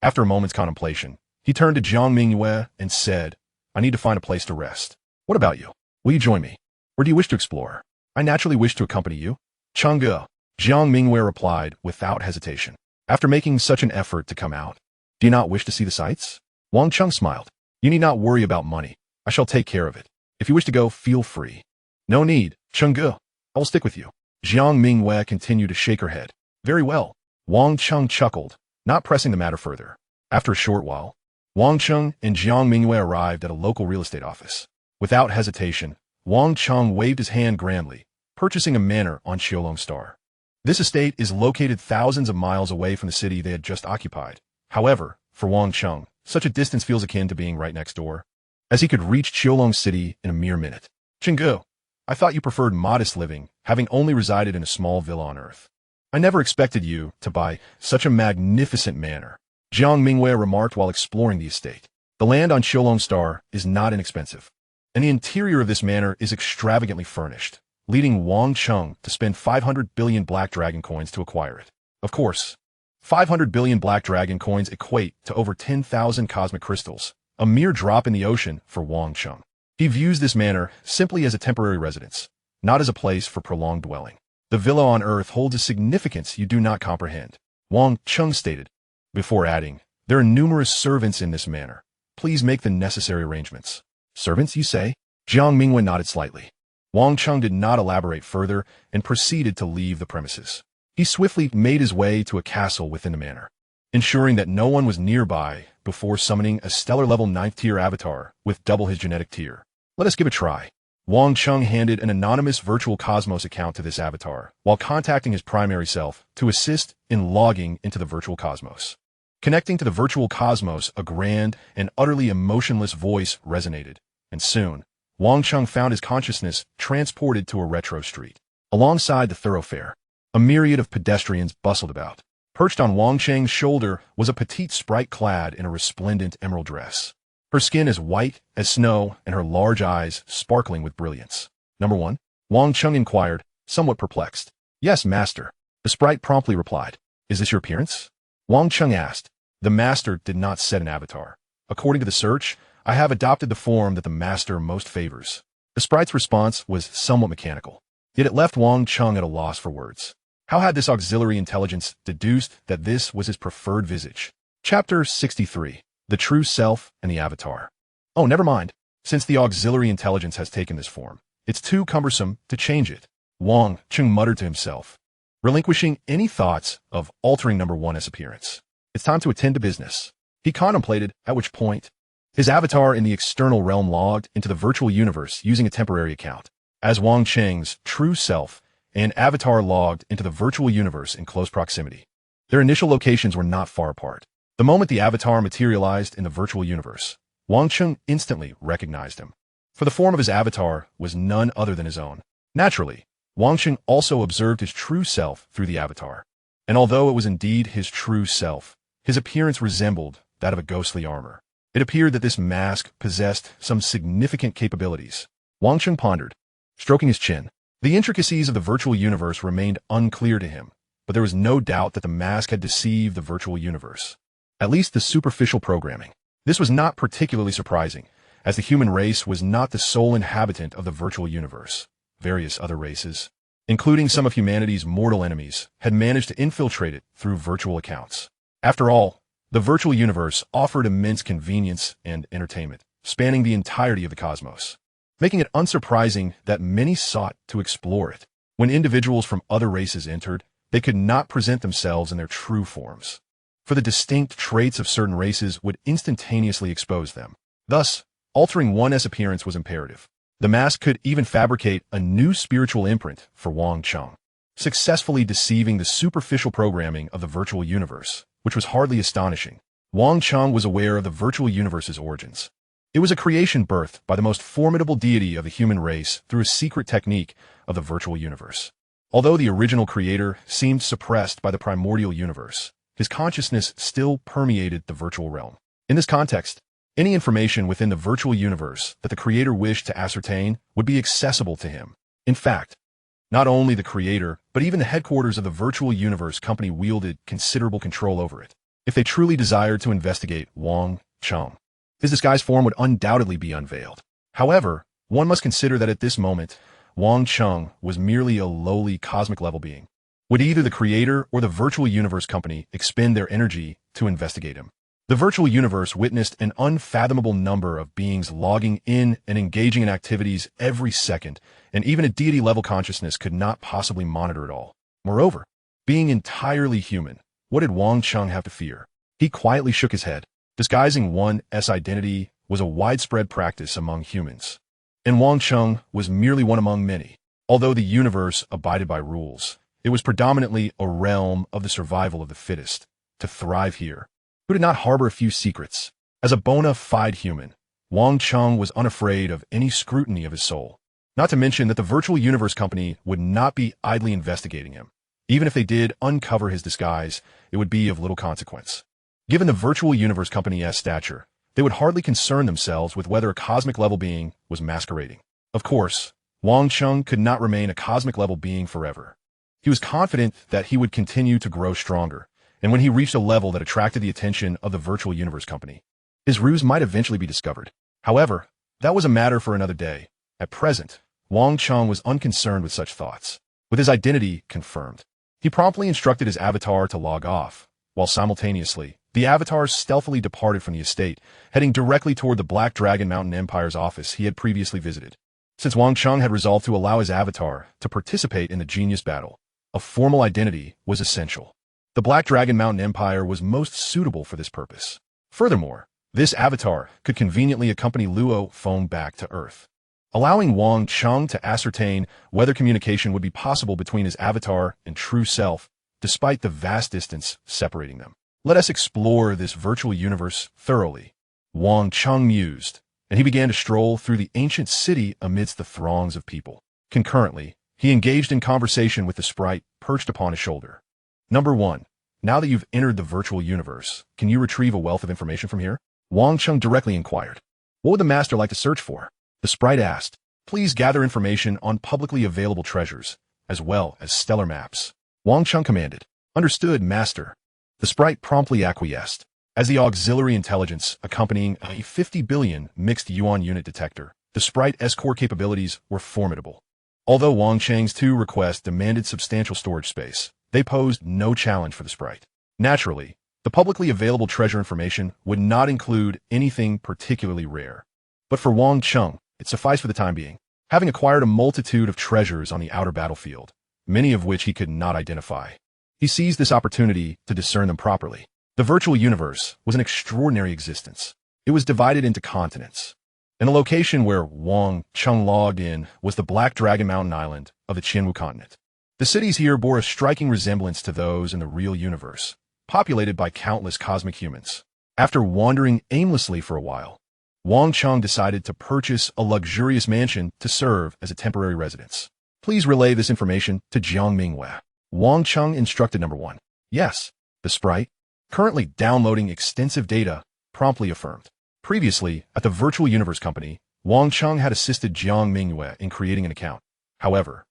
After a moment's contemplation, he turned to Jiang Mingwei and said, I need to find a place to rest. What about you? Will you join me? Or do you wish to explore? I naturally wish to accompany you. Changge, Jiang Mingwei replied without hesitation. After making such an effort to come out, do you not wish to see the sights? Wang Cheng smiled. You need not worry about money. I shall take care of it. If you wish to go, feel free. No need, Changge. I will stick with you. Jiang Mingwei continued to shake her head. Very well. Wang Cheng chuckled, not pressing the matter further. After a short while, Wang Cheng and Jiang Mingwei arrived at a local real estate office. Without hesitation, Wang Cheng waved his hand grandly, purchasing a manor on Xiaolong Star. This estate is located thousands of miles away from the city they had just occupied. However, for Wang Cheng, such a distance feels akin to being right next door, as he could reach Xiaolong City in a mere minute. Chengge, I thought you preferred modest living, having only resided in a small villa on Earth. I never expected you to buy such a magnificent manor, Jiang Mingwei remarked while exploring the estate. The land on Xiaolong Star is not inexpensive, and the interior of this manor is extravagantly furnished, leading Wang Cheng to spend 500 billion Black Dragon coins to acquire it. Of course, 500 billion Black Dragon coins equate to over 10,000 cosmic crystals, a mere drop in the ocean for Wang Cheng. He views this manor simply as a temporary residence, not as a place for prolonged dwelling. The villa on Earth holds a significance you do not comprehend, Wang Cheng stated, before adding, there are numerous servants in this manor. Please make the necessary arrangements. Servants, you say? Jiang Mingwei nodded slightly. Wang Cheng did not elaborate further and proceeded to leave the premises. He swiftly made his way to a castle within the manor, ensuring that no one was nearby before summoning a stellar-level 9th-tier avatar with double his genetic tier. Let us give it a try. Wang Cheng handed an anonymous virtual cosmos account to this avatar, while contacting his primary self to assist in logging into the virtual cosmos. Connecting to the virtual cosmos, a grand and utterly emotionless voice resonated, and soon, Wang Cheng found his consciousness transported to a retro street. Alongside the thoroughfare, a myriad of pedestrians bustled about. Perched on Wang Cheng's shoulder was a petite sprite clad in a resplendent emerald dress. Her skin as white as snow and her large eyes sparkling with brilliance. Number 1? Wang Cheng inquired, somewhat perplexed. Yes, master. The sprite promptly replied. Is this your appearance? Wang Cheng asked. The master did not set an avatar. According to the search, I have adopted the form that the master most favors. The sprite's response was somewhat mechanical, yet it left Wang Cheng at a loss for words. How had this auxiliary intelligence deduced that this was his preferred visage? Chapter 63. The True Self and the Avatar. Oh, never mind. Since the auxiliary intelligence has taken this form, it's too cumbersome to change it. Wang Cheng muttered to himself, relinquishing any thoughts of altering number 1's appearance. It's time to attend to business. He contemplated, at which point, his avatar in the external realm logged into the virtual universe using a temporary account. As Wang Cheng's true self, an avatar logged into the virtual universe in close proximity. Their initial locations were not far apart. The moment the avatar materialized in the virtual universe, Wang Cheng instantly recognized him. For the form of his avatar was none other than his own. Naturally, Wang Cheng also observed his true self through the avatar. And although it was indeed his true self, his appearance resembled that of a ghostly armor. It appeared that this mask possessed some significant capabilities. Wang Cheng pondered, stroking his chin. The intricacies of the virtual universe remained unclear to him, but there was no doubt that the mask had deceived the virtual universe. At least the superficial programming. This was not particularly surprising, as the human race was not the sole inhabitant of the virtual universe. Various other races, including some of humanity's mortal enemies, had managed to infiltrate it through virtual accounts. After all, the virtual universe offered immense convenience and entertainment, spanning the entirety of the cosmos, making it unsurprising that many sought to explore it. When individuals from other races entered, they could not present themselves in their true forms, for the distinct traits of certain races would instantaneously expose them. Thus, altering one's appearance was imperative. The mask could even fabricate a new spiritual imprint for Wang Cheng, successfully deceiving the superficial programming of the virtual universe, which was hardly astonishing. Wang Cheng was aware of the virtual universe's origins. It was a creation birthed by the most formidable deity of the human race through a secret technique of the virtual universe. Although the original creator seemed suppressed by the primordial universe, his consciousness still permeated the virtual realm. In this context, any information within the virtual universe that the creator wished to ascertain would be accessible to him. In fact, not only the creator, but even the headquarters of the virtual universe company wielded considerable control over it. If they truly desired to investigate Wang Cheng, his disguised form would undoubtedly be unveiled. However, one must consider that at this moment, Wang Cheng was merely a lowly cosmic-level being. Would either the creator or the virtual universe company expend their energy to investigate him? The virtual universe witnessed an unfathomable number of beings logging in and engaging in activities every second, and even a deity-level consciousness could not possibly monitor it all. Moreover, being entirely human, what did Wang Cheng have to fear? He quietly shook his head. Disguising one's identity was a widespread practice among humans, and Wang Cheng was merely one among many. Although the universe abided by rules, it was predominantly a realm of the survival of the fittest. To thrive here, who did not harbor a few secrets? As a bona fide human, Wang Cheng was unafraid of any scrutiny of his soul. Not to mention that the virtual universe company would not be idly investigating him. Even if they did uncover his disguise, it would be of little consequence. Given the virtual universe company's stature, they would hardly concern themselves with whether a cosmic-level being was masquerading. Of course, Wang Cheng could not remain a cosmic-level being forever. He was confident that he would continue to grow stronger, and when he reached a level that attracted the attention of the virtual universe company, his ruse might eventually be discovered. However, that was a matter for another day. At present, Wang Cheng was unconcerned with such thoughts. With his identity confirmed, he promptly instructed his avatar to log off, while simultaneously, the avatar stealthily departed from the estate, heading directly toward the Black Dragon Mountain Empire's office he had previously visited. Since Wang Cheng had resolved to allow his avatar to participate in the genius battle, a formal identity was essential. The Black Dragon Mountain Empire was most suitable for this purpose. Furthermore, this avatar could conveniently accompany Luo Feng back to Earth, allowing Wang Cheng to ascertain whether communication would be possible between his avatar and true self, despite the vast distance separating them. Let us explore this virtual universe thoroughly. Wang Cheng mused, and he began to stroll through the ancient city amidst the throngs of people. Concurrently, he engaged in conversation with the sprite perched upon his shoulder. Number 1. Now that you've entered the virtual universe, can you retrieve a wealth of information from here? Wang Cheng directly inquired. What would the master like to search for? The sprite asked. Please gather information on publicly available treasures, as well as stellar maps. Wang Cheng commanded. Understood, master. The sprite promptly acquiesced. As the auxiliary intelligence accompanying a 50 billion mixed yuan unit detector, the sprite's core capabilities were formidable. Although Wang Cheng's two requests demanded substantial storage space, they posed no challenge for the sprite. Naturally, the publicly available treasure information would not include anything particularly rare. But for Wang Cheng, it sufficed for the time being. Having acquired a multitude of treasures on the outer battlefield, many of which he could not identify, he seized this opportunity to discern them properly. The virtual universe was an extraordinary existence. It was divided into continents. And the location where Wang Cheng logged in was the Black Dragon Mountain Island of the Qianwu continent. The cities here bore a striking resemblance to those in the real universe, populated by countless cosmic humans. After wandering aimlessly for a while, Wang Cheng decided to purchase a luxurious mansion to serve as a temporary residence. Please relay this information to Jiang Mingwei. Wang Cheng instructed Number 1. Yes, the sprite, currently downloading extensive data, promptly affirmed. Previously, at the Virtual Universe Company, Wang Cheng had assisted Jiang Mingwei in creating an account. However,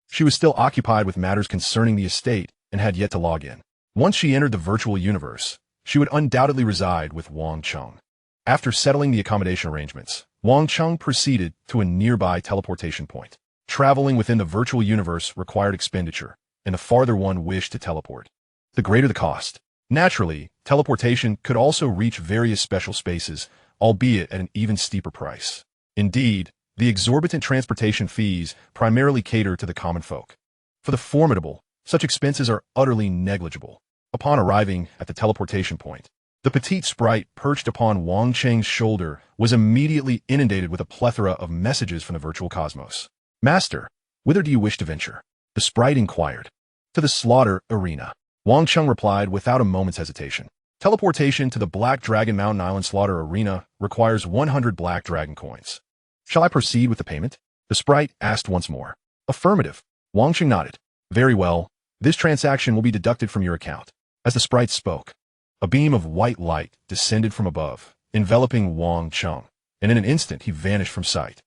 she was still occupied with matters concerning the estate and had yet to log in. Once she entered the virtual universe, she would undoubtedly reside with Wang Cheng. After settling the accommodation arrangements, Wang Cheng proceeded to a nearby teleportation point. Traveling within the virtual universe required expenditure, and the farther one wished to teleport, the greater the cost. Naturally, teleportation could also reach various special spaces, albeit at an even steeper price. Indeed, the exorbitant transportation fees primarily cater to the common folk. For the formidable, such expenses are utterly negligible. Upon arriving at the teleportation point, the petite sprite perched upon Wang Cheng's shoulder was immediately inundated with a plethora of messages from the virtual cosmos. Master, whither do you wish to venture? The sprite inquired. To the slaughter arena. Wang Cheng replied without a moment's hesitation. Teleportation to the Black Dragon Mountain Island Slaughter Arena requires 100 Black Dragon coins. Shall I proceed with the payment? The sprite asked once more. Affirmative. Wang Cheng nodded. Very well. This transaction will be deducted from your account. As the sprite spoke, a beam of white light descended from above, enveloping Wang Cheng, and in an instant he vanished from sight.